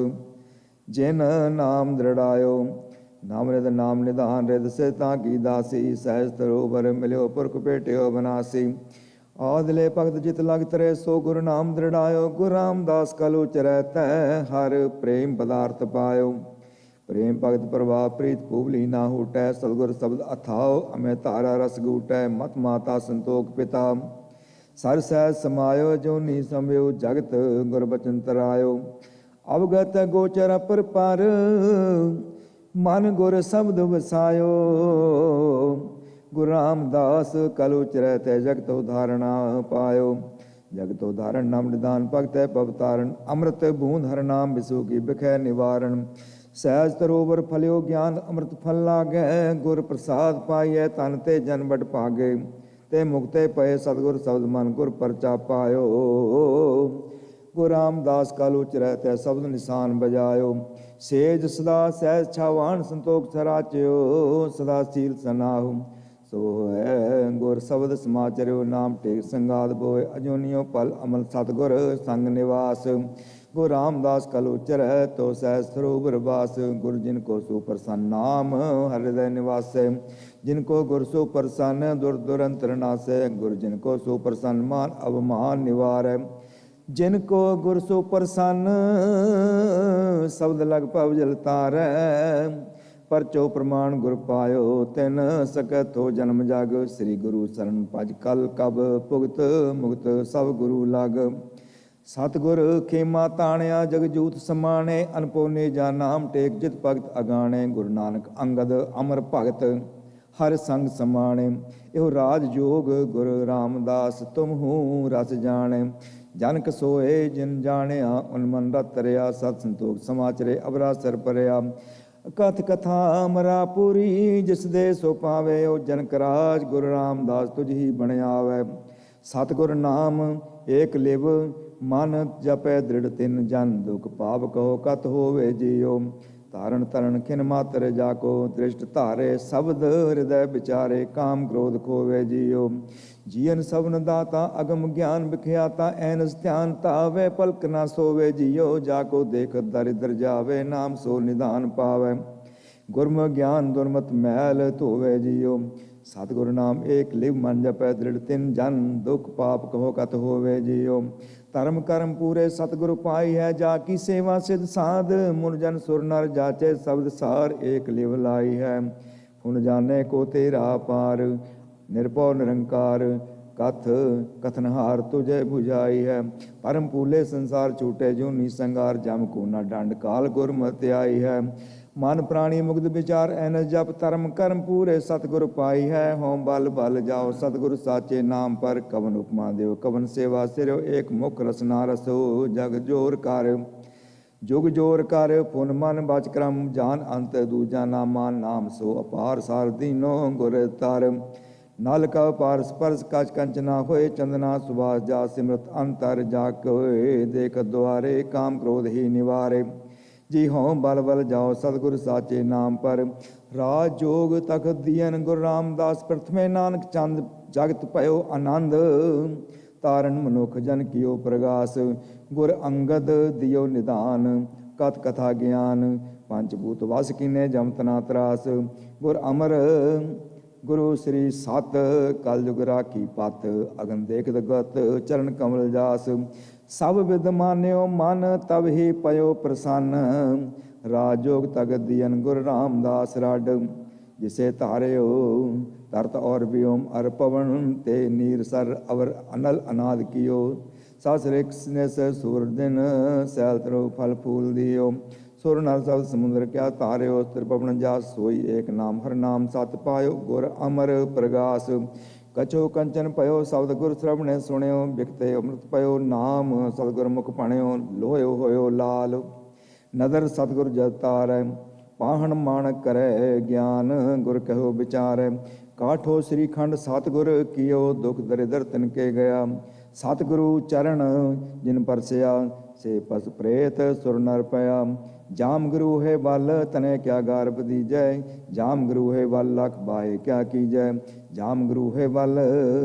Speaker 5: ਜਿਨ ਨਾਮ ਦ੍ਰਿੜਾਇਓ। ਨਾਮ ਰਿਦ ਨਾਮ ਨਿਧਾਨ ਰਿਦ ਸੇ ਤਾਂ ਕੀ ਦਾਸੀ। ਸਹਿਜ ਤਰੋਵਰ ਮਿਲਿਓ ਪੁਰਖ ਭੇਟਿਓ ਬਨਾਸੀ। ਆਦਿਲੇ ਭਗਤ ਜਿਤ ਲਗ ਤਰੇ। ਸੋ ਗੁਰ ਨਾਮ ਦ੍ਰਿੜਾਇਓ। ਗੁਰ ਰਾਮਦਾਸ ਕਲ ਉਚਰੈ ਤੈ ਹਰ ਪ੍ਰੇਮ ਪਦਾਰਥ ਪਾਇਓ। ਪ੍ਰੇਮ ਭਗਤ ਪ੍ਰਵਾਹ ਪ੍ਰੀਤ ਭੂਬਲੀ ਨਾ ਹੂਟੈ। ਸਤਿਗੁਰ ਸ਼ਬਦ ਅਥਾਓ ਅਮੈ ਧਾਰਾ ਰਸ ਗੂਟੈ। ਮਤ ਮਾਤਾ ਸੰਤੋਖ ਪਿਤਾ ਸਰ ਸਹਿਜ ਸਮਾਇਓ। ਜੋਨੀ ਸੰਭਿਓ ਜਗਤ ਗੁਰ ਬਚਨ ਤਰਾਇਓ। ਅਵਗਤ ਗੋਚਰ ਅਪਰ ਪਰ ਮਨ ਗੁਰ ਸ਼ਬਦ ਵਸਾਇਓ। ਗੁਰ ਰਾਮਦਾਸ ਕਲ ਉਚਰੈ ਤੈ ਜਗਤ ਉਧਾਰਣਾ ਪਾਇਓ। ਜਗਤ ਉਧਾਰਨ ਨਾਮ ਨਿਦਾਨ ਭਗਤੈ ਪਵਤਾਰਨ। ਅੰਮ੍ਰਿਤ ਬੂੰਦ ਹਰ ਨਾਮ ਬਿਸੂ ਕੀ ਬਿਖੈ ਨਿਵਾਰਨ। ਸਹਿਜ ਤਰੋਵਰ ਫਲਿਓ ਗਿਆਨ ਅੰਮ੍ਰਿਤ ਫਲ ਲਾਗੈ। ਗੁਰ ਪ੍ਰਸਾਦ ਪਾਈਐ ਤਨ ਤੇ ਜਨ ਬਟ ਭਾਗੇ। ਤੇ ਮੁਕਤੇ ਪਏ ਸਤਿਗੁਰ ਸ਼ਬਦ ਮਨ ਗੁਰ ਪਰਚਾ ਪਾਇਓ। ਗੁਰ ਰਾਮਦਾਸ ਕਲ ਉਚਰੈ ਤੈ ਸ਼ਬਦ ਨਿਸ਼ਾਨ ਬਜਾਇਓ। ਸੇਜ ਸਦਾ ਸਹਿਜ ਛਾਵਾਨ ਸੰਤੋਖ ਸਰਾਚਿਓ। ਸਦਾ ਸੀਲ ਸਨਾਹੁ ਸੋ ਹੈ ਗੁਰ ਸ਼ਬਦ ਸਮਾਚਰਿਓ। ਨਾਮ ਟੇਕ ਸੰਗਾਦ ਬੋਏ ਅਜੋਨੀਓ ਪਲ ਅਮਲ ਸਤਿਗੁਰ ਸੰਗ ਨਿਵਾਸ। ਗੁਰ ਰਾਮਦਾਸ ਕਲ ਉਚਰੈ ਤੋ ਸਹਿਜ ਸਰੋਵਰ ਵਾਸ। ਗੁਰ ਜਿਨ ਕੋ ਸੋ ਪ੍ਰਸੰਨ ਨਾਮ ਹਿਰਦੈ ਨਿਵਾਸੈ। ਜਿਨ ਕੋ ਗੁਰ ਸੋ ਪ੍ਰਸੰਨ ਦੁਰ ਦੁਰੰਤਰ ਨਾਸੈ। ਗੁਰ ਜਿਨ ਕੋ ਸੋ ਪ੍ਰਸੰਨ ਮਾਨ ਅਵਮਾਨ ਨਿਵਾਰੈ। ਜਿਨ ਕੋ ਗੁਰ ਸੋ ਪ੍ਰਸੰਨ ਸ਼ਬਦ ਲਗ ਭਵ ਜਲ ਤਾਰੈ। ਪਰਚੋ ਪ੍ਰਮਾਣ ਗੁਰ ਪਾਇਓ। ਤਿਨ ਸਕਤ ਹੋ ਜਨਮ ਜਗ। ਸ੍ਰੀ ਗੁਰੂ ਸਰਨ ਭਜ ਕਲ ਕਬ ਭੁਗਤ ਮੁਕਤ ਸਭ ਗੁਰੂ ਲਗ। ਸਤਿਗੁਰ ਖੇਮਾ ਤਾਣਿਆ ਜਗ ਜੂਤ ਸਮਾਣੇ। ਅਨਪੋਨੇ ਜਾ ਨਾਮ ਟੇਕ ਜਿਤ ਭਗਤ ਅਗਾਣੇ। ਗੁਰੂ ਨਾਨਕ ਅੰਗਦ ਅਮਰ ਭਗਤ ਹਰ ਸੰਗ ਸਮਾਣੇ। ਇਹੋ ਰਾਜ ਜੋਗ ਗੁਰ ਰਾਮਦਾਸ ਤੁਮ ਹੂੰ ਰਸ ਜਾਣੇ। ਜਨਕ ਸੋਏ ਜਿਨ ਜਾਣਿਆ ਉਨ ਮਨ ਰਤ ਰਿਆ ਸਤ ਸੰਤੋਖ ਸਮਾਚਰੇ ਅਬਰਾ ਸਰ ਪਰਿਆ ਕਥ ਕਥਾ ਅਮਰਾ ਪੂਰੀ ਜਿਸ ਦੇ ਸੋ ਪਾਵੇ ਉਹ ਜਨਕ ਰਾਜ ਗੁਰੂ ਰਾਮਦਾਸ ਤੁਝ ਹੀ ਬਣਿਆਵੈ ਸਤਿਗੁਰ ਨਾਮ ਏਕ ਲਿਵ ਮਨ ਜਪੈ ਦ੍ਰਿੜ ਤਿਨ ਜਨ ਦੁਖ ਪਾਪ ਕਹੋ ਕਤ ਹੋਵੇ ਜੀਓ ਤਾਰਨ ਤਰਨ ਖਿਨ ਮਾਤਰ ਜਾਕੋ ਦ੍ਰਿਸ਼ਟ ਧਾਰੇ ਸ਼ਬਦ ਹਿਰਦੈ ਵਿਚਾਰੇ ਕਾਮ ਕ੍ਰੋਧ ਖੋਵੇ ਜੀਓ ਜੀਵਨ ਸਭਨ ਦਾਤਾ ਅਗਮ ਗਿਆਨ ਵਿਖਿਆਤਾ ਐਨਸ ਧਿਆਨ ਤਾਵੇ ਪਲਕ ਨਾ ਸੋਵੇ ਜੀਓ ਜਾਕੋ ਦੇਖ ਦਰਿਦਰ ਜਾਵੇ ਨਾਮ ਸੋ ਨਿਧਾਨ ਪਾਵੇ ਗੁਰਮ ਗਿਆਨ ਦੁਰਮਤ ਮੈਲ ਧੋਵੇ ਜੀਓ ਸਤਿਗੁਰ ਨਾਮ ਏਕ ਲਿਵ ਮਨ ਜਪੈ ਦ੍ਰਿੜ ਤਿਨ ਜਨ ਦੁਖ ਪਾਪ ਕਹੋ ਕਤ ਹੋਵੇ ਜੀਓ ਧਰਮ ਕਰਮ ਪੂਰੇ ਸਤਿਗੁਰ ਪਾਈ ਹੈ ਜਾ ਕੀ ਸੇਵਾ ਸਿਧ ਸਾਧ ਮੁਨ ਜਨ ਸੁਰ ਨਰ ਜਾਚੇ ਸ਼ਬਦ ਸਾਰ ਏਕ ਲਿਵ ਲਾਈ ਹੈ ਹੁਣ ਜਾਣੇ ਕੋ ਤੇਰਾ ਪਾਰ ਨਿਰਭਉ ਨਿਰੰਕਾਰ ਕਥ ਕਥਨਹਾਰ ਤੁਝੇ 부ਝਾਈ ਹੈ ਪਰਮ ਪੂਲੇ ਸੰਸਾਰ ਛੂਟੇ ਜੋ ਨੀ ਸੰਗਾਰ ਜਮ ਕੋ ਨਾ ਡੰਡ ਕਾਲ ਗੁਰਮਤਿ ਆਈ ਹੈ ਮਨ ਪ੍ਰਾਣੀ ਮੁਗਧ ਵਿਚਾਰ ਐਨਸ ਜਪ ਧਰਮ ਕਰਮ ਪੂਰੇ ਸਤਿਗੁਰ ਪਾਈ ਹੈ ਹੋਮ ਬਲ ਬਲ ਜਾਓ ਸਤਿਗੁਰ ਸਾਚੇ ਨਾਮ ਪਰ ਕਵਨ ਉਪਮਾ ਦਿਓ ਕਵਨ ਸੇਵਾ ਸਿਰਿਓ ਏਕ ਮੁਖ ਰਸਨਾ ਰਸੋ ਜਗ ਜੋਰ ਕਰ ਜੁਗ ਜੋਰ ਕਰ ਪੁਨ ਮਨ ਬਚ ਕਰਮ ਜਾਨ ਅੰਤ ਦੂਜਾ ਨਾਮਾ ਨਾਮ ਸੋ ਅਪਾਰ ਸਾਰ ਦੀਨੋ ਗੁਰ ਤਰ ਨਲ ਕਾ ਪਾਰ ਸਪਰਸ ਕਚ ਕੰਚਨਾ ਹੋਏ ਚੰਦਨਾ ਸੁਭਾਸ ਜਾ ਸਿਮਰਤ ਅੰਤਰ ਜਾ ਕੋਏ ਦੇਖ ਦੁਆਰੇ ਕਾਮ ਕ੍ਰੋਧ ਹੀ ਨਿਵਾਰੇ ਜੀ ਹੋਂ ਬਲ ਬਲ ਜਾਓ ਸਤਿਗੁਰ ਸਾਚੇ ਨਾਮ ਪਰ ਰਾਜ ਜੋਗ ਤਖਤ ਦੀਨ ਗੁਰੂ ਰਾਮਦਾਸ ਪ੍ਰਥਮੇ ਨਾਨਕ ਚੰਦ ਜਗਤ ਭਇਓ ਆਨੰਦ ਤਾਰਨ ਮਨੁੱਖ ਜਨ ਕੀਓ ਪ੍ਰਗਾਸ ਗੁਰ ਅੰਗਦ ਦਿਓ ਨਿਧਾਨ ਕਥ ਕਥਾ ਗਿਆਨ ਪੰਜ ਭੂਤ ਵਸ ਕੀਨੇ ਜਮਤ ਨਾ ਤਰਾਸ ਗੁਰ ਅਮਰ ਗੁਰੂ ਸ੍ਰੀ ਸਤ ਕਲ ਜੁਗ ਰਾਖੀ ਪਤ ਅਗਨ ਦੇਖਤ ਗਤ ਚਰਨ ਕਮਲ ਜਾਸ ਸਭ ਵਿਦ ਮਾਨਿਓ ਮਨ ਤਬ ਹੀ ਪਇਓ ਪ੍ਰਸੰਨ ਰਾਜੋਗ ਤਗਤ ਦੀਨ ਗੁਰ ਰਾਮਦਾਸ ਰਡ ਜਿਸੇ ਧਾਰਿਓ ਤਰਤ ਔਰ ਵਿਓਮ ਅਰ ਪਵਨ ਤੇ ਨੀਰ ਸਰ ਅਵਰ ਅਨਲ ਅਨਾਦ ਕੀਓ ਸਾਸਰਿਕ ਸਨੇਸ ਸੂਰ ਦਿਨ ਸੈਲ ਤਰੋ ਫਲ ਫੂਲ ਦਿਓ ਸੁਰ ਨਰ ਸਭ ਸਮੁੰਦਰ ਕਿਆ ਤਾਰਿਓ ਤ੍ਰਿਪਵਨ ਜਾਸ ਸੋਈ ਏਕ ਨਾਮ ਹਰ ਨਾਮ ਸਤ ਪਾਇਓ ਗੁਰ ਅਮਰ ਪ੍ਰਗਾਸ ਕਛੋ ਕੰਚਨ ਪਇਓ ਸ਼ਬਦ ਗੁਰ ਸ਼ਰਵਣੇ ਸੁਣਿਓ ਬਿਕਤੇ ਅੰਮ੍ਰਿਤ ਪਇਓ ਨਾਮ ਸਤਿਗੁਰ ਮੁਖ ਪਣਿਓ ਲੋਇਓ ਹੋਇਓ ਲਾਲ ਨਦਰ ਸਤਿਗੁਰ ਜਦ ਤਾਰੈ ਪਾਹਣ ਮਾਣਕ ਕਰੈ ਗਿਆਨ ਗੁਰ ਕਹੋ ਵਿਚਾਰੈ ਕਾਠੋ ਸ੍ਰੀ ਖੰਡ ਸਤਿਗੁਰ ਕੀਓ ਦੁਖ ਦਰਿਦਰ ਤਿਨਕੇ ਗਿਆ ਸਤਿਗੁਰੂ ਚਰਨ ਜਿਨ ਪਰਸਿਆ ਸੇ ਪਸ ਪ੍ਰੇਤ ਸੁਰ ਨਰ ਪਿਆ ਜਾਮ ਗੁਰੂ ਹੈ ਬਲ ਤਨੇ ਕਿਆ ਗਾਰਬ ਦੀਜੈ ਜਾਮ ਗੁਰੂ ਹੈ ਬਲ ਲਖ ਬਾਏ ਕਿਆ ਕੀਜੈ ਜਾਮ ਗੁਰੂ ਹੈ ਬਲ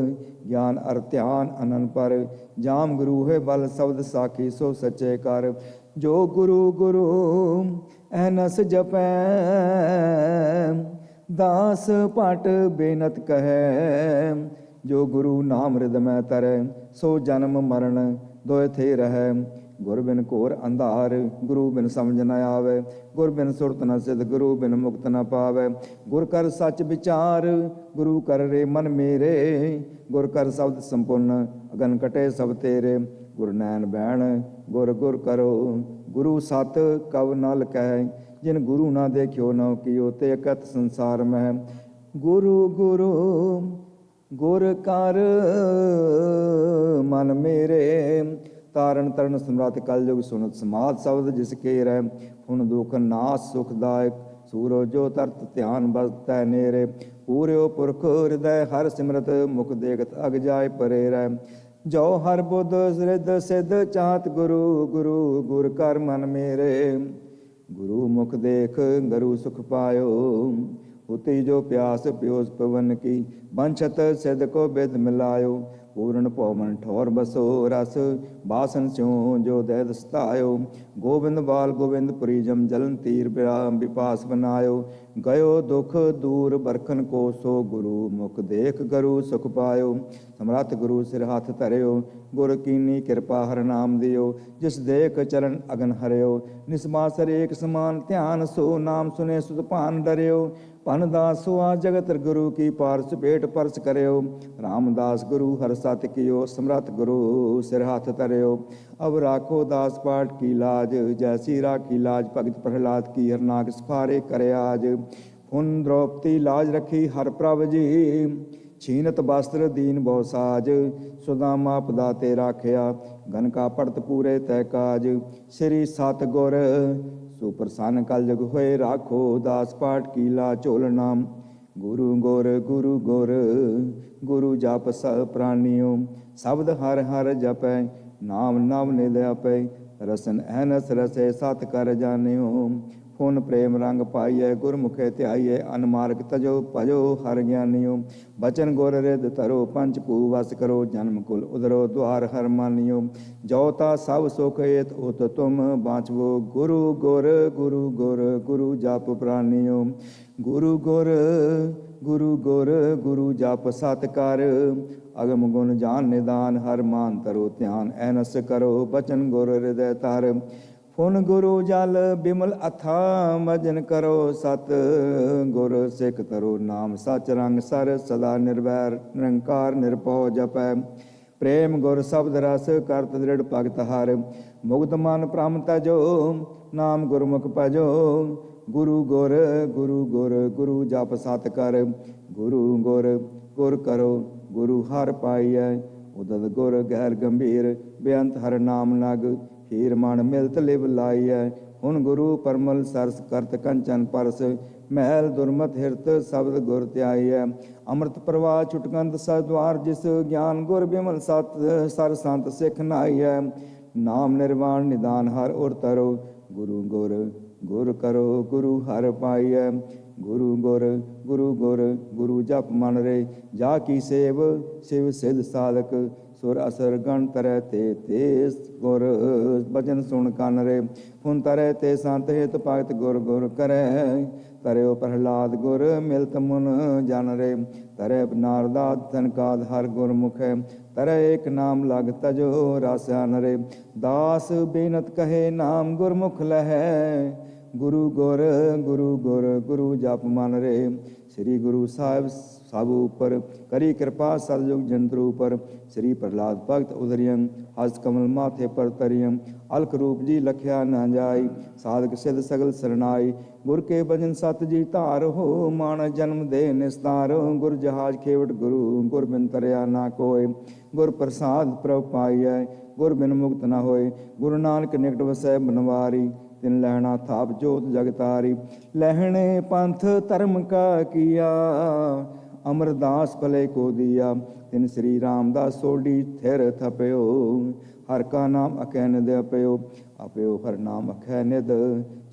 Speaker 5: ਗਿਆਨ ਅਰ ਧਿਆਨ ਅਨਨ ਪਰ ਜਾਮ ਗੁਰੂ ਹੈ ਬਲ ਸ਼ਬਦ ਸਾਖੀ ਸੋ ਸੱਚੇ ਕਰ ਜੋ ਗੁਰੂ ਗੁਰੂ ਐਨਸ ਜਪੈ ਦਾਸ ਪਟ ਬੇਨਤ ਕਹੈ ਜੋ ਗੁਰੂ ਨਾਮ ਹਿਰਦ ਮੈਂ ਤਰੈ ਸੋ ਜਨਮ ਮਰਨ ਦੋਇ ਥੇ ਰਹੈ ਗੁਰ ਬਿਨ ਘੋਰ ਅੰਧਾਰ ਗੁਰੂ ਬਿਨ ਸਮਝ ਨ ਆਵੇ ਗੁਰ ਬਿਨ ਸੁਰਤ ਨ ਸਿਧ ਗੁਰੂ ਬਿਨ ਮੁਕਤ ਨ ਪਾਵੇ ਗੁਰ ਕਰ ਸੱਚ ਵਿਚਾਰ ਗੁਰੂ ਕਰ ਰੇ ਮਨ ਮੇਰੇ ਗੁਰ ਕਰ ਸ਼ਬਦ ਸੰਪੂਰਨ ਅਗਨ ਕਟੇ ਸਭ ਤੇਰੇ ਗੁਰ ਨੈਣ ਬੈਣ ਗੁਰ ਗੁਰ ਕਰੋ ਗੁਰੂ ਸਤ ਕਵ ਨਲ ਕਹਿ ਜਿਨ ਗੁਰੂ ਨਾ ਦੇਖਿਓ ਨਉ ਕੀਓ ਤੇ ਇਕਤ ਸੰਸਾਰ ਮਹਿ ਗੁਰੂ ਗੁਰੂ ਗੁਰ ਕਰ ਮਨ ਮੇਰੇ ਤਾਰਨ ਤਰਨ ਸਮਰੱਥ ਕਲਯੁਗ ਸੁਨਤ ਸਮਾਧ ਸ਼ਬਦ ਜਿਸ ਕੇ ਰਹਿ ਹੁਣ ਦੁਖ ਨਾਸ ਸੁਖਦਾਇਕ ਸੂਰੋ ਜੋ ਤਰਤ ਧਿਆਨ ਬਸਤੈ ਨੇਰੇ ਪੂਰਿਓ ਪੁਰਖ ਹਿਰਦੈ ਹਰ ਸਿਮਰਤ ਮੁਖ ਦੇਖਤ ਅਗ ਜਾਏ ਪਰੇ ਰਹਿ ਜੋ ਹਰ ਬੁੱਧ ਸ੍ਰਿਧ ਸਿਧ ਚਾਤ ਗੁਰੂ ਗੁਰੂ ਗੁਰ ਕਰ ਮਨ ਮੇਰੇ ਗੁਰੂ ਮੁਖ ਦੇਖ ਗਰੂ ਸੁਖ ਪਾਇਓ ਹੁਤੀ ਜੋ ਪਿਆਸ ਪਿਓਸ ਪਵਨ ਕੀ ਬੰਛਤ ਸਿਧ ਕੋ ਬਿਦ ਮਿਲਾਇਓ ਪੂਰਨ ਭਵਨ ਠੌਰ ਬਸੋ ਰਸ ਬਾਸਨ ਸਿਉ ਜੋ ਦੈ ਦਸਤਾਇਓ ਗੋਬਿੰਦ ਬਾਲ ਗੋਬਿੰਦਪੁਰੀ ਜਮ ਜਲਨ ਤੀਰ ਬਿਰਾਮ ਵਿਪਾਸ ਬਨਾਇਓ ਗਇਓ ਦੁਖ ਦੂਰ ਬਰਖਨ ਕੋ ਸੋ ਗੁਰੂ ਮੁਖ ਦੇਖ ਗਰੂ ਸੁਖ ਪਾਇਓ ਸਮਰੱਥ ਗੁਰੂ ਸਿਰ ਹੱਥ ਧਰਿਓ ਗੁਰ ਕੀਨੀ ਕਿਰਪਾ ਹਰ ਨਾਮ ਦਿਓ ਜਿਸ ਦੇਖ ਚਰਨ ਅਗਨ ਹਰਿਓ ਨਿਸਮਾਸਰ ਏਕ ਸਮਾਨ ਧਿਆਨ ਸੋ ਨਾਮ ਸੁਨੇ ਸੁਧ ਭਾਨ ਡਰਿਓ ਭਨ ਦਾਸ ਸੁਆ ਜਗਤ ਗੁਰੂ ਕੀ ਪਾਰਸ ਭੇਟ ਪਰਸ ਕਰਿਓ ਰਾਮਦਾਸ ਗੁਰੂ ਹਰ ਸਤ ਕੀਓ ਸਮਰੱਥ ਗੁਰੂ ਸਿਰ ਹੱਥ ਧਰਿਓ ਅਬ ਰਾਖੋ ਦਾਸ ਪਾਠ ਕੀ ਲਾਜ ਜੈਸੀ ਰਾਖੀ ਲਾਜ ਭਗਤ ਪ੍ਰਹਲਾਦ ਕੀ ਹਰਨਾਕ ਸਫਾਰੇ ਕਰਿਆਜ ਹੁਣ ਦ੍ਰੋਪਤੀ ਲਾਜ ਰੱਖੀ ਹਰ ਪ੍ਰਭ ਜੀ ਛੀਨਤ ਬਸਤਰ ਦੀਨ ਬਹੁ ਸਾਜ, ਸੁਦਾਮਾ ਪਦਾ ਤੇ ਰਾਖਿਆ, ਗਨ ਕਾ ਪੜਤ ਪੂਰੇ ਤੈ ਕਾਜ। ਸ੍ਰੀ ਸਤ ਗੁਰ ਸੁਪ੍ਰਸੰਨ ਕਲ ਜਗ ਹੋਏ ਰਾਖੋ, ਦਾਸ ਪਾਠ ਕੀਲਾ ਝੋਲ ਨਾਮ। ਗੁਰੂ ਗੁਰ ਗੁਰੂ ਗੁਰ ਗੁਰੂ ਜਪ ਸਭ ਪ੍ਰਾਨਿਓ, ਸ਼ਬਦ ਹਰ ਹਰ ਜਪੈ, ਨਾਮ ਨਾਮ ਨਿਦ ਆਪੈ। ਰਸਨ ਅਹਨਸ ਰਸੈ ਸਤ ਕਰ ਜਾਣਿਓ, ਫੁਨ ਪ੍ਰੇਮ ਰੰਗ ਪਾਈਐ, ਗੁਰਮੁਖੇ ਧਿਆਈਐ, ਅਨਮਾਰਗ ਤਜੋ ਭਜੋ ਹਰ ਗਿਆਨਿਓ। ਬਚਨ ਗੁਰ ਰਿਦ ਧਰੋ, ਪੰਚ ਭੂ ਵਸ ਕਰੋ, ਜਨਮ ਕੁਲ ਉਦਰੋ ਦੁਆਰ ਹਰ ਮਾਨਿਓ। ਜੋ ਤਾ ਸਭ ਸੁਖ ਏਤ ਉਤ ਤੁਮ ਬਾਚਵੋ, ਗੁਰੂ ਗੁਰ ਗੁਰੂ ਗੁਰ ਗੁਰੂ ਜਪ ਪ੍ਰਾਨਿਓ। ਗੁਰੂ ਗੁਰ ਗੁਰੂ ਗੁਰ ਗੁਰੂ ਜਪ ਸਤ ਕਰ, ਅਗਮ ਗੁਣ ਜਾਨ ਨਿਦਾਨ, ਹਰ ਮਾਨ ਤਰੋ ਧਿਆਨ, ਐਨਸ ਕਰੋ ਬਚਨ ਗੁਰ ਹਿਰਦੈ ਧਰ। ਫੁਨ ਗੁਰੂ ਜਲ ਬਿਮਲ ਅਥਾ, ਮਜਨ ਕਰੋ ਸਤ ਗੁਰ ਸਿੱਖ ਤਰੋ ਨਾਮ। ਸਚ ਰੰਗ ਸਰ ਸਦਾ ਨਿਰਵੈਰ, ਨਿਰੰਕਾਰ ਨਿਰਭਉ ਜਪੈ। ਪ੍ਰੇਮ ਗੁਰ ਸ਼ਬਦ ਰਸ, ਕਰਤ ਦ੍ਰਿੜ ਭਗਤ ਹਰ। ਮੁਕਤ ਮਨ ਭ੍ਰਮ ਤਜੋ, ਨਾਮ ਗੁਰਮੁਖ ਭਜੋ। ਗੁਰੂ ਗੁਰ ਗੁਰੂ ਗੁਰ ਗੁਰੂ ਜਪ ਸਤ ਕਰ, ਗੁਰੂ ਗੁਰ ਗੁਰ ਕਰੋ ਗੁਰੂ ਹਰ ਪਾਈਐ। ਉਦਤ ਗੁਰ ਗਹਿਰ ਗੰਭੀਰ, ਬੇਅੰਤ ਹਰ ਨਾਮ ਨਗ। ਹੀਰ ਮਨ ਮਿਲਤ ਲਿਵ ਲਾਈਐ, ਹੁਣ ਗੁਰੂ ਪਰਮਲ ਸਰਸ ਕਰਤ ਕੰਚਨ ਪਰਸ। ਮਹਿਲ ਦੁਰਮਤ ਹਿਰਤ ਸ਼ਬਦ ਗੁਰ ਧਿਆਈਐ, ਅੰਮ੍ਰਿਤ ਪ੍ਰਵਾਹ ਛੁਟਕੰਦ ਸਦਵਾਰ ਜਿਸ। ਗਿਆਨ ਗੁਰ ਬਿਮਲ ਸਤ ਸਰ ਸੰਤ ਸਿੱਖ ਨਾਈਐ, ਨਾਮ ਨਿਰਵਾਣ ਨਿਦਾਨ ਹਰ ਉਰ ਤਰੋ। ਗੁਰੂ ਗੁਰ ਗੁਰ ਕਰੋ ਗੁਰੂ ਹਰ ਪਾਈਐ, ਗੁਰੂ ਗੁਰ ਗੁਰੂ ਗੁਰ ਗੁਰੂ ਜਪ ਮਨ ਰੇ। ਜਾ ਕੀ ਸੇਵ ਸਿਵ ਸਿਧ ਸਾਧਕ, ਸੁਰ ਅਸਰ ਗਣ ਤਰੈ ਤੇ ਤੇਸ। ਗੁਰ ਬਚਨ ਸੁਣ ਕੰਨ ਰੇ, ਹੁਣ ਤਰੈ ਤੇ ਸੰਤ ਹਿਤ ਭਗਤ ਗੁਰ ਗੁਰ ਕਰੈ। ਤਰਿਓ ਪ੍ਰਹਲਾਦ ਗੁਰ ਮਿਲਤ ਮੁਨ ਜਨ ਰੇ, ਤਰੇ ਨਾਰਦਾਦ ਤਨਕਾਦ ਹਰ ਗੁਰਮੁਖੈ। ਤਰੇ ਏਕ ਨਾਮ ਲਗ ਤਜੋ ਰਸਨ ਰੇ, ਦਾਸ ਬੇਨਤ ਕਹੇ ਨਾਮ ਗੁਰਮੁਖ ਲਹੈ। ਗੁਰੂ ਗੁਰ ਗੁਰੂ ਗੁਰ ਗੁਰੂ ਜਪ ਮਨ ਰੇ। ਸ੍ਰੀ ਗੁਰੂ ਸਾਹਿਬ ਸਭ ਉਪਰ, ਕਰੀ ਕਿਰਪਾ ਸਤਿਯੁਗ ਜੰਤਰੂ ਉਪਰ। ਸ੍ਰੀ ਪ੍ਰਹਲਾਦ ਭਗਤ ਉਦਰਿਯੰ, ਹਸ ਕਮਲ ਮਾਥੇ ਪਰ ਤਰਿਯੰ। ਅਲਖ ਰੂਪ ਜੀ ਲਖਿਆ ਨਾ ਜਾਈ, ਸਾਧਕ ਸਿਧ ਸਗਲ ਸਰਨਾਈ। ਗੁਰ ਕੇ ਭਜਨ ਸਤ ਜੀ ਧਾਰ ਹੋ, ਮਾਨ ਜਨਮ ਦੇ ਨਿਸਤਾਰ। ਗੁਰ ਜਹਾਜ ਖੇਵਟ ਗੁਰੂ, ਗੁਰ ਬਿਨ ਤਰਿਆ ਨਾ ਕੋਇ। ਗੁਰ ਪ੍ਰਸਾਦ ਪ੍ਰਭ ਪਾਈਐ, ਗੁਰ ਬਿਨ ਮੁਕਤ ਨਾ ਹੋਏ। ਗੁਰੂ ਨਾਨਕ ਨਿਕਟ ਵਸੈ ਬਨਵਾਰੀ, ਤਿਨ ਲਹਿਣਾ ਥਾਪ ਜੋਤ ਜਗਤਾਰੀ। ਲਹਿਣੇ ਪੰਥ ਧਰਮ ਕਾ ਕੀਆ, ਅਮਰਦਾਸ ਭਲੇ ਕੋ ਦੀਆ। ਤਿਨ ਸ੍ਰੀ ਰਾਮਦਾਸ ਸੋਢੀ ਥਿਰ ਥਪਿਓ, ਹਰ ਕਾ ਨਾਮ ਅਖੈ ਨਿਦ ਅਪਿਓ। ਅਪਿਓ ਹਰ ਨਾਮ ਅਖੈ ਨਿਦ,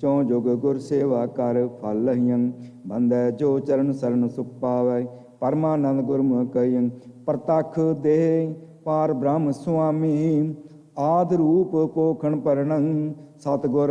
Speaker 5: ਚੌ ਜੁਗ ਗੁਰ ਸੇਵਾ ਕਰ ਫਲ ਲਹੀਅੰ। ਬੰਦੈ ਜੋ ਚਰਨ ਸਰਨ ਸੁਖ ਪਾਵੈ, ਪਰਮਾਨੰਦ ਗੁਰਮੁਖ ਕਹੀਅੰ। ਪ੍ਰਤਖ ਦੇਹ ਪਾਰ ਬ੍ਰਹਮ ਸੁਆਮੀ, ਆਦ ਰੂਪ ਪੋਖਣ ਪਰਣੰ। ਸਤਿਗੁਰ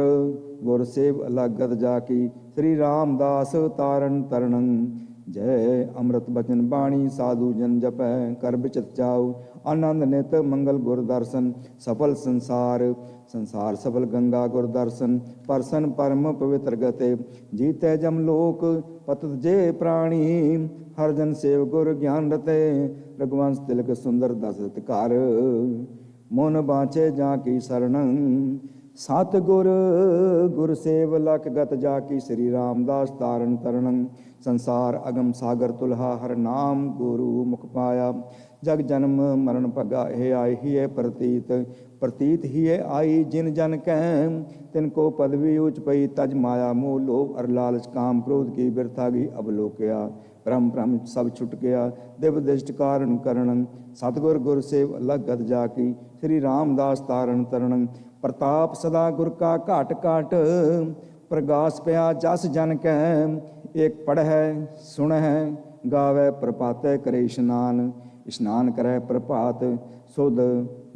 Speaker 5: ਗੁਰ ਸੇਵ ਅਲਗਤ ਜਾ ਕੀ, ਸ੍ਰੀ ਰਾਮਦਾਸ ਤਾਰਨ ਤਰਣੰ। ਜੈ ਅੰਮ੍ਰਿਤ ਬਚਨ ਬਾਣੀ ਸਾਧੂ ਜਨ ਜਪੈ, ਕਰ ਬਿਚਤ ਜਾਉ ਆਨੰਦ ਨਿਤ ਮੰਗਲ ਗੁਰ ਦਰਸ਼ਨ। ਸਫਲ ਸੰਸਾਰ ਸੰਸਾਰ ਸਫਲ ਗੰਗਾ ਗੁਰ ਦਰਸ਼ਨ। ਪਰਸਨ ਪਰਮ ਪਵਿੱਤਰ ਗਤੇ, ਜੀਤੈ ਜਮ ਲੋਕ ਪਤਤ ਜੇ ਪ੍ਰਾਣੀ। ਹਰ ਜਨ ਸੇਵ ਗੁਰ ਗਿਆਨ ਰਤੇ, ਰਘੁਵੰਸ਼ ਤਿਲਕ ਸੁੰਦਰ ਦਸਰਥ ਘਰ। ਮਨ ਬਾਚੇ ਜਾ ਕੀ ਸਰਣੰ, ਸਤ ਗੁਰ ਗੁਰ ਸੇਵ ਲਖ ਗਤ ਜਾ ਕੀ। ਸ੍ਰੀ ਰਾਮਦਾਸ ਤਾਰਨ ਤਰਣੰ, ਸੰਸਾਰ ਅਗਮ ਸਾਗਰ ਤੁਲਹਾ। ਹਰ ਨਾਮ ਗੁਰੂ ਮੁਖ ਪਾਇਆ, ਜਗ ਜਨਮ ਮਰਨ ਭਗਾ। ਇਹ ਆਈ ਹੀ ਹੈ ਪ੍ਰਤੀਤ, ਪ੍ਰਤੀਤ ਹੀ ਹੈ ਆਈ ਜਿਨ ਜਨ ਕਹਿ। ਤਿਨ ਕੋ ਪਦਵੀ ਉਚ ਪਈ, ਤਜ ਮਾਇਆ ਮੋਹ ਲੋਭ ਅਰ ਲਾਲਚ। ਕਾਮ ਕ੍ਰੋਧ ਕੀ ਬਿਰਥਾ ਗਈ ਅਬ ਲੋਕਿਆ, ਭ੍ਰਮ ਭ੍ਰਮ ਸਭ ਛੁਟ ਗਿਆ। ਦਿਵ ਦਿਸ਼ਟ ਕਾਰਨ ਕਰਣੰ, ਸਤਿਗੁਰ ਗੁਰ ਸੇਵ ਅਲਗਤ ਜਾ ਕੀ। ਸ੍ਰੀ ਰਾਮਦਾਸ ਤਾਰਨ ਤਰਣੰ, ਪ੍ਰਤਾਪ ਸਦਾ ਗੁਰ ਕਾ ਘਾਟ ਘਾਟ। ਪ੍ਰਗਾਸ ਪਿਆ ਜਸ ਜਨ ਕੈ, ਏਕ ਪੜ੍ਹੈ ਸੁਣੈ ਗਾਵੈ। ਪ੍ਰਭਾਤੈ ਕਰੇ ਇਸ਼ਨਾਨ, ਇਸ਼ਨਾਨ ਕਰੈ ਪ੍ਰਭਾਤ। ਸੁਧ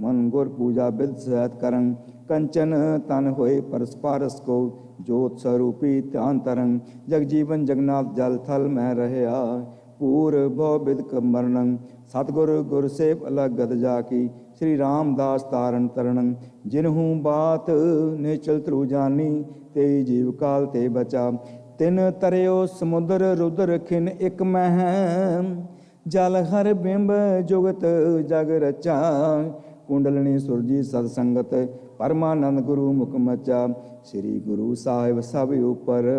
Speaker 5: ਮਨ ਗੁਰ ਪੂਜਾ ਬਿਦ ਸਹਿਤ ਕਰੰ। ਕੰਚਨ ਤਨ ਹੋਏ ਪਰਸ ਪਾਰਸ ਕੋ, ਜੋਤ ਸਰੂਪੀ ਧਿਆਨ ਤਰੰ। ਜਗ ਜੀਵਨ ਜਗਨਾਥ ਜਲ ਥਲ ਮੈਂ ਰਹਿਆ, ਪੂਰ ਭਉ ਬਿਦ ਕਮਰਨੰ। ਸਤਿਗੁਰ ਗੁਰ ਸੇਵ ਅਲਗਤ ਜਾ ਕੀ, ਸ੍ਰੀ ਰਾਮਦਾਸ ਤਾਰਨ ਤਰਣੰ। ਜਿਨਹੂ ਬਾਤ ਨਿਚਲ ਤਰੂ ਜਾਨੀ, ਤੇਈ ਜੀਵ ਕਾਲ ਤੇ ਬਚਾ। ਤਿਨ ਤਰਿਓ ਸਮੁੰਦਰ ਰੁਦਰ ਖਿਨ ਇਕ ਮਹਿ। ਜਲ ਹਰ ਬਿੰਬ ਜੁਗਤ ਜਗ ਰਚਾ। ਕੁੰਡਲਨੀ ਸੁਰਜੀ ਸਤ ਸੰਗਤ, ਪਰਮਾਨੰਦ ਗੁਰੂ ਮੁਖ ਮਚਾ। ਸ੍ਰੀ ਗੁਰੂ ਸਾਹਿਬ ਸਭ ਉਪਰ,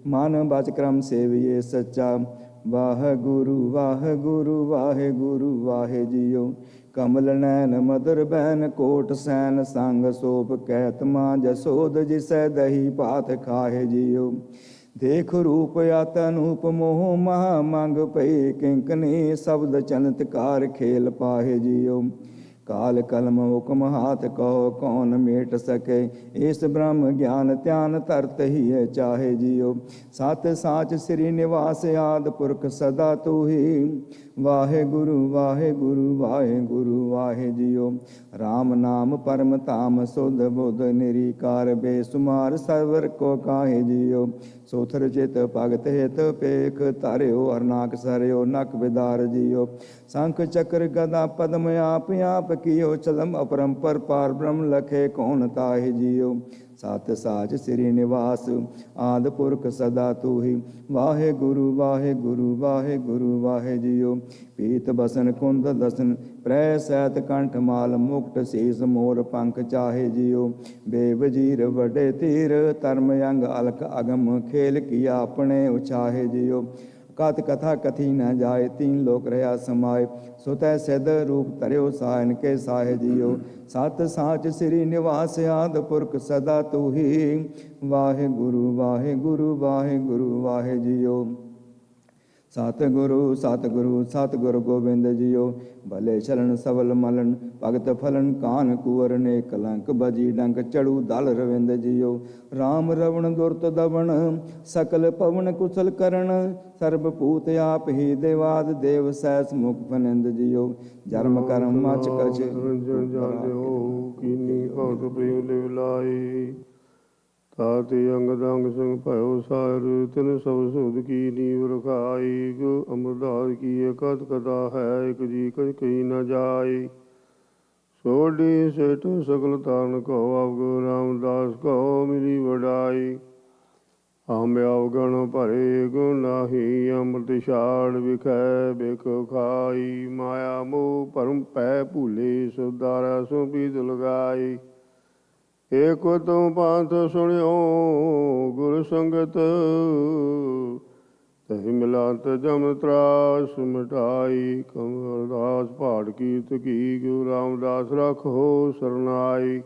Speaker 5: ਮਨ ਬਚ ਕਰਮ ਸੇਵੀਏ ਸੱਚਾ। ਵਾਹਿਗੁਰੂ ਵਾਹਿਗੁਰੂ ਵਾਹਿਗੁਰੂ ਵਾਹਿ ਜੀਓ। ਕਮਲ ਨੈਨ ਮਦਰ ਬੈਨ ਕੋਟ ਸੈਨ ਸੰਗ ਸੋਪ ਕਹਿਤ ਮਾਂ ਜਸੋਦ ਜਿਸੈ ਦਹੀ ਭਾਤ ਖਾਹੇ ਜੀਓ। ਦੇਖ ਰੂਪ ਅਤ ਅਨੂਪ ਮੋਹ ਮਹਾ ਮੰਗ ਪਈ ਕਿੰਕਨੀ ਸ਼ਬਦ ਚਨਤਕਾਰ ਖੇਲ ਪਾਹੇ ਜੀਓ। ਕਾਲ ਕਲਮ ਹੁਕਮ ਹਾਥ ਕਹੋ ਕੌਣ ਮੇਟ ਸਕੇ ਇਸ ਬ੍ਰਹਮ ਗਿਆਨ ਧਿਆਨ ਧਰਤ ਹੀ ਹੈ ਚਾਹੇ ਜੀਓ। ਸਤ ਸਾਚ ਸ੍ਰੀ ਨਿਵਾਸ ਆਦ ਪੁਰਖ ਸਦਾ ਤੂ ਹੀ ਵਾਹਿਗੁਰੂ ਵਾਹਿਗੁਰੂ ਵਾਹਿਗੁਰੂ ਵਾਹਿ ਜੀਓ। RAM ਨਾਮ ਪਰਮ ਧਾਮ ਸੁਧ ਬੁਧ ਨਿਰੀਕਾਰ ਬੇਸੁਮਾਰ ਸਰਵਰ ਕੋ ਕਾਹੇ ਜੀਓ। ਸੋਥਰ ਚਿਤ ਭਗਤ ਹਿਤ ਪੇਖ ਧਰਿਓ ਅਰਨਾਕ ਸਰਿਓ ਨਕ ਵਿਦਾਰ ਜੀਓ। ਸ਼ੰਖ ਚੱਕਰ ਗਦਾ ਪਦਮ ਆਪ ਆਪ ਕੀਓ ਚਲਮ ਅਪਰੰਪਰ ਪਾਰ ਬ੍ਰਹਮ ਲਖੇ ਕੌਣ ਤਾਹਿ ਜੀਓ। ਸਤ ਸਾਚ ਸ੍ਰੀ ਨਿਵਾਸ ਆਦ ਪੁਰਖ ਸਦਾ ਤੂ ਹੀ ਵਾਹਿਗੁਰੂ ਵਾਹਿਗੁਰੂ ਵਾਹਿਗੁਰੂ ਵਾਹਿ ਜੀਓ। ਪੀਤ ਬਸਨ ਕੁੰਦ ਦਸਨ ਪ੍ਰੈ ਸੈਤ ਕੰਠ ਮਾਲ ਮੁਕਟ ਸੀਸ ਮੋਰ ਪੰਖ ਚਾਹੇ ਜੀਓ। ਬੇਵਜੀਰ ਵੱਡੇ ਤੀਰ ਧਰਮ ਅੰਗ ਅਲਕ ਅਗਮ ਖੇਲ ਕੀਆ ਆਪਣੇ ਉਚਾਹੇ ਜੀਓ। ਕਤ ਕਥਾ ਕਥੀ ਨ ਜਾਏ ਤੀਨ ਲੋਕ ਰਹਾ ਸਮਾਏ ਸੁਤੈ ਸਿਧ ਰੂਪ ਧਰਿਓ ਸਾਇਨ ਕੇ ਸਾਹੇ ਜੀਓ। ਸਤ ਸਾਚ ਸ੍ਰੀ ਨਿਵਾਸ ਆਦ ਪੁਰਖ ਸਦਾ ਤੂ ਹੀ ਵਾਹਿਗੁਰੂ ਵਾਹਿਗੁਰੂ ਵਾਹਿਗੁਰੂ ਵਾਹਿ ਜੀਓ। ਸਤਿਗੁਰੂ ਸਤਿਗੁਰੂ ਸਤਿਗੁਰ ਗੋਬਿੰਦ ਜੀਓ। ਭਲੇ ਚਲਨ ਸਵਲ ਮਲਨ ਭਗਤ ਫਲਨ ਕਾਨ ਕੁਵਰ ਨੇ ਕਲੰਕ ਬਜੀ ਡੰਕ ਚੜੂ ਦਲ ਰਵਿੰਦ ਜੀਓ। RAM ਰਵਣ ਦੁਰਤ ਦਵਣ ਸਕਲ ਪਵਨ ਕੁਸਲ ਕਰਨ ਸਰਬ ਭੂਤ ਆਪ ਹੀ ਦੇਵਾਦ ਦੇਵ ਸੈਸ ਮੁਖ ਫਨਿੰਦ ਜੀਓ। ਜਨਮ ਕਰਮ ਮਚ ਕਛ
Speaker 3: ਰੰਜਨ ਜਾਣਿਓ ਕੀਨੀ ਭਗਤ ਪ੍ਰੇਮ ਲਿਵ ਲਾਈ। ਤਾਤੇ ਅੰਗ ਦੰਗ ਸਿੰਘ ਭਇਓ ਸਾਰ ਤਿਨ ਸਭ ਸੁਧ ਕੀ ਨੀਵ ਰਖਾਈ। ਗੁ ਅਮਰਦਾਸ ਕੀ ਕਤ ਕਦਾ ਹੈ ਇਕ ਜੀ ਕਛ ਕਹੀ ਨ ਜਾਈ। ਸੋਢੀ ਸੇਠ ਸਗਲ ਤਾਰਨ ਕਹੋ ਆਪ ਗੁਰੂ ਰਾਮਦਾਸ ਕਹੋ ਮਿਲੀ ਵਡਾਈ। ਆਮ ਅਵਗਣ ਭਰੇ ਗੁਣ ਨਾਹੀ ਅੰਮ੍ਰਿਤ ਛਾੜ ਵਿਖੈ ਬਿਖ ਖਾਈ। ਮਾਇਆ ਮੋਹ ਭਰਮ ਪੈ ਭੂਲੇ ਸੁਦਾਰਾ ਸੋ ਪੀਤ ਲਗਾਈ। ਏਕ ਤੂੰ ਪੰਥ ਸੁਣਿਓ ਗੁਰ ਸੰਗਤ ਤਹਿ ਮਿਲਾਤ ਜਮ ਤਰਾਸ ਮਿਟਾਈ। ਕਮ ਅਰਦਾਸ ਪਾੜ ਕੀਰਤ ਕੀ ਗੁਰੂ ਰਾਮਦਾਸ ਰਖੋ ਸਰਨਾਈ।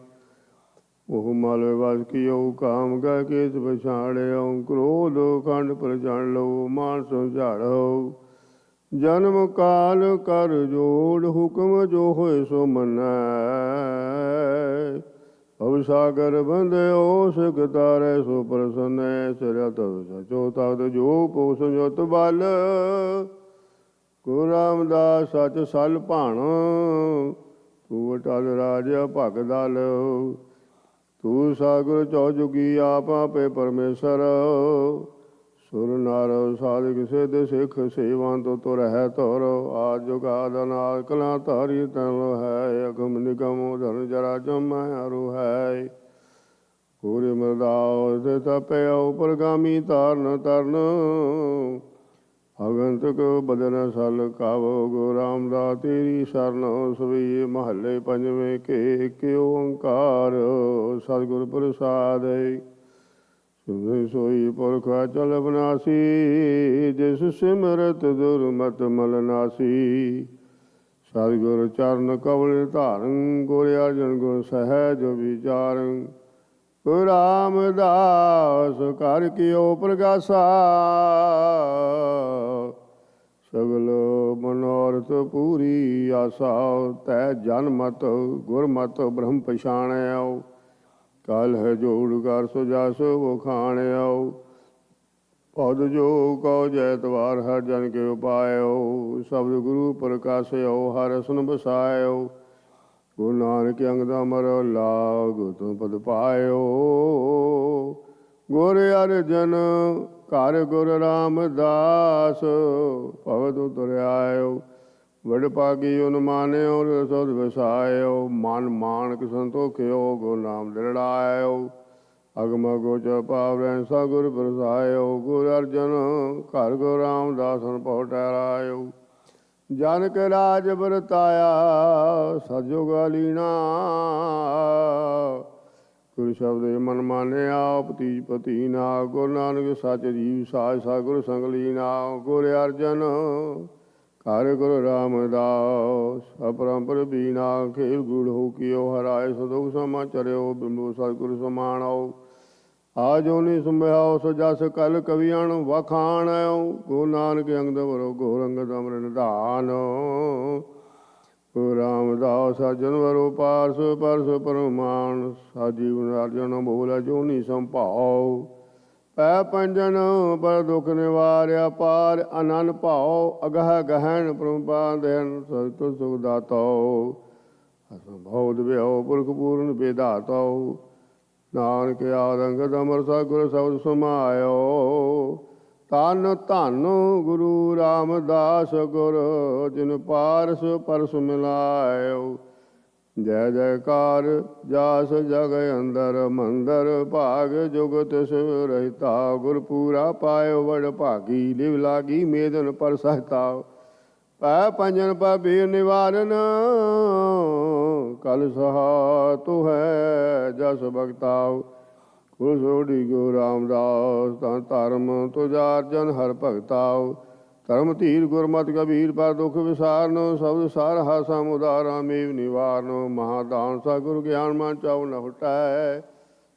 Speaker 3: ਉਹ ਮਲ ਵਸ ਕੀਓ ਕਾਮ ਗਹਿ ਕੇਸ ਪਛਾਣਿਓ। ਕ੍ਰੋਧ ਖੰਡ ਪਰ ਜਾਣ ਲਓ ਮਾਨ ਸਮਝਾੜੋ। ਜਨਮ ਕਾਲ ਕਰ ਜੋੜ ਹੁਕਮ ਜੋ ਹੋਏ ਸੋ ਮੰਨੈ। ਭਵ ਸਾਗਰ ਬੰਧਿਓ ਸਿਖ ਤਾਰੈ ਸੋ ਪ੍ਰਸੰਨੈ। ਸਿਰ ਤਵ ਸਚੋ ਤਦ ਜੋ ਕੋ ਸੰਜੋਤ ਬਲ। ਗੁਰੂ ਰਾਮਦਾਸ ਸਚ ਸਲ ਭਾਣ ਤੂੰ ਅਟਲ ਰਾਜ ਭਗ ਦਲ। ਤੂੰ ਸਾਗਰ ਚੌ ਜੁਗੀ ਆਪ ਆਪੇ ਪਰਮੇਸ਼ਰ। ਸੁਰ ਨਰ ਸਾਧਿਕ ਸਿੱਧ ਸਿੱਖ ਸੇਵੰਤ ਤੁਰ ਹੈ ਤੁਰ। ਆਦ ਜੁਗਾਦ ਅਨਾਦ ਕਲਾ ਧਾਰੀ ਤਨ ਹੈ। ਅਗਮ ਨਿਗਮ ਧਨ ਜਰਾ ਜਮੈ ਹਰੁ ਹੈ। ਪੂਰੇ ਮਰਦਾਸ ਤਪਿਓ ਪਰਗਾਮੀ ਤਾਰਨ ਤਰਨ। ਅਗੰਤਕ ਬਦਨ ਸਲ ਕਾਵੋ ਗੁਰੂ ਰਾਮਦਾਸ ਤੇਰੀ ਸ਼ਰਨ ਸਵਈਏ। ਮਹੱਲੇ ਪੰਜਵੇਂ ਕੇ ਏਕ ਓੰਕਾਰ ਸਤਿਗੁਰ ਪ੍ਰਸਾਦਿ। ਸੁਨੇ ਸੋਈ ਪੁਰਖ ਅਚਲ ਬਨਾਸੀ। ਜਿਸ ਸਿਮਰਤ ਦੁਰਮਤ ਮਲ ਨਾਸੀ। ਸਤਿਗੁਰ ਚਰਨ ਕਵਲ ਧਾਰਨ ਗੁਰ ਅਰਜਨ ਗੁਰ ਸਹਿਜ ਵਿਚਾਰਨ। ਗੁਰੂ ਰਾਮਦਾਸ ਕਰ ਕੀਓ ਪ੍ਰਗਾਸਾ। ਸਗਲ ਮਨੋਰਥ ਪੂਰੀ ਆਸਾ। ਤੈ ਜਨ ਮਤ ਗੁਰਮਤਿ ਬ੍ਰਹਮ ਪਛਾਣਿਓ। ਕਲ ਹੈ ਜੋੜ ਕਰ ਸੋ ਜਸ ਉਹ ਖਾਣਿਓ। ਪਦ ਜੋ ਕਉ ਜੈਤਵਾਰ ਹਰ ਜਨ ਕੇ ਉਪਾਇਓ। ਸ਼ਬਦ ਗੁਰੂ ਪ੍ਰਕਾਸ਼ਿਓ ਹਰ ਰਸਨ ਬਸਾਇਓ। ਗੁਰੂ ਨਾਨਕ ਅੰਗ ਦਾ ਅਮਰ ਲਾਗ ਤੁਮ ਪਦ ਪਾਇਓ। ਗੁਰ ਅਰਜਨ ਘਰ ਗੁਰ ਰਾਮਦਾਸ ਭਗਤ ਉਤਰ ਆਇਓ। ਵਡ ਭਾਗੀ ਉਨ ਮਾਨਿਓ ਰਸੋਦ ਵਸਾਇਓ। ਮਨ ਮਾਨਕ ਸੰਤੋਖਿਓ ਗੁਰੂ ਨਾਮ ਦਿੜਾਇਓ। ਅਗਮ ਗੋਚ ਪਾਵੈ ਸਾ ਗੁਰ ਪ੍ਰਸਾਇਓ। ਗੁਰ ਅਰਜਨ ਘਰ ਗੁਰੂ ਰਾਮਦਾਸਨ ਭਉ ਟਹਿਰਾਇਓ। ਜਨ ਕੇ ਰਾਜ ਵਰਤਾਇਆ ਸਤਿਯੁਗ ਅਲੀਣਾ। ਗੁਰ ਸ਼ਬਦੇ ਮਨ ਮਾਨਿਆ ਪਤੀ ਪਤੀ ਨਾ ਗੁਰੂ ਨਾਨਕ ਸੱਚ ਜੀਵ ਸਾਜ ਸਤਿਗੁਰ ਸੰਗ ਲੀਨਾ ਗੁਰ ਅਰਜਨ ਘਰ ਗੁਰੂ ਰਾਮਦਾਸ ਅਪਰੰਪਰ ਬੀਨਾ ਖੇਲ ਗੁੜ ਹੋ ਕਿਓ ਹਰਾਏ ਸਦੋਖ ਸਮਾ ਚਰਿਓ ਬਿੰਬੋ ਸਤਿਗੁਰ ਸਮਾਣੋ ਆਜੋ ਨੀ ਸੁਭਿਆਓ ਸੋ ਜਸ ਕਲ ਕਵੀਅਣ ਵਖਾਣਿਓ ਗੁਰੂ ਨਾਨਕ ਅੰਗਦ ਵਰੋ ਗੋਰ ਅੰਗਦ ਅਮਰ ਨਿਧਾਨ ਗੁਰੂ ਰਾਮਦਾਸ ਸਜਨ ਵਰੋ ਪਾਰਸ ਪਰਸ ਪਰਮਾਨ ਸਾਜੀਵ ਅਰਜਨ ਬੋਲ ਜੋ ਨੀ ਸੰਭਾਉ ਪੈ ਪੰਜਨ ਪਰ ਦੁਖ ਨਿਵਾਰਿਆ ਪਾਰ ਆਨੰਦ ਭਾਉ ਅਗਹ ਗਹਿਣ ਪ੍ਰਭਾ ਦੇਨ ਸਤਿ ਸੁਖ ਦਾਤੋ ਅਸੰਭਉ ਦਿਵਿਓ ਪੁਰਖ ਪੂਰਨ ਬੇਦਾਤੋ ਨਾਨਕ ਆਦੰਗਦ ਅਮਰ ਸਤਿਗੁਰ ਸਬਦ ਸਮਾਇਓ ਧੰਨ ਧੰਨ ਗੁਰੂ ਰਾਮਦਾਸ ਗੁਰ ਜਿਨ ਪਾਰਸ ਪਰਸ ਮਿਲਾਇਓ ਜੈ ਜੈਕਾਰ ਜਾਸ ਜਗ ਅੰਦਰ ਮੰਦਰ ਭਾਗ ਜੁਗਤ ਸਿਵ ਰਹਿਤਾ ਗੁਰ ਪੂਰਾ ਪਾਇਓ ਵਡ ਭਾਗੀ ਲਿਵ ਲਾਗੀ ਮੇਦਨ ਪਰ ਸਹਤਾ ਪੈ ਪੰਜਨ ਪਾਪੀ ਨਿਵਾਰਨ ਕਲ ਸਹਾ ਤੋ ਹੈ ਜਸ ਭਗਤਾਉ ਗੁਰ ਸੋਢੀ ਗੁਰੂ ਰਾਮਦਾਸ ਤਾਂ ਧਰਮ ਤੁਜਾਰ ਜਨ ਹਰ ਭਗਤਾਉ ਧਰਮ ਧੀਰ ਗੁਰਮਤਿ ਕਬੀਰ ਪਰ ਦੁਖ ਵਿਸਾਰਨ ਸਬਦ ਸਾਰ ਹਾਸਾ ਮੁਦਾਰਾ ਮੇਵ ਨਿਵਾਰਨ ਮਹਾਦਾਨ ਸਾ ਗੁਰ ਗਿਆਨ ਮਨ ਚਾਉ ਨ ਹੁਟੈ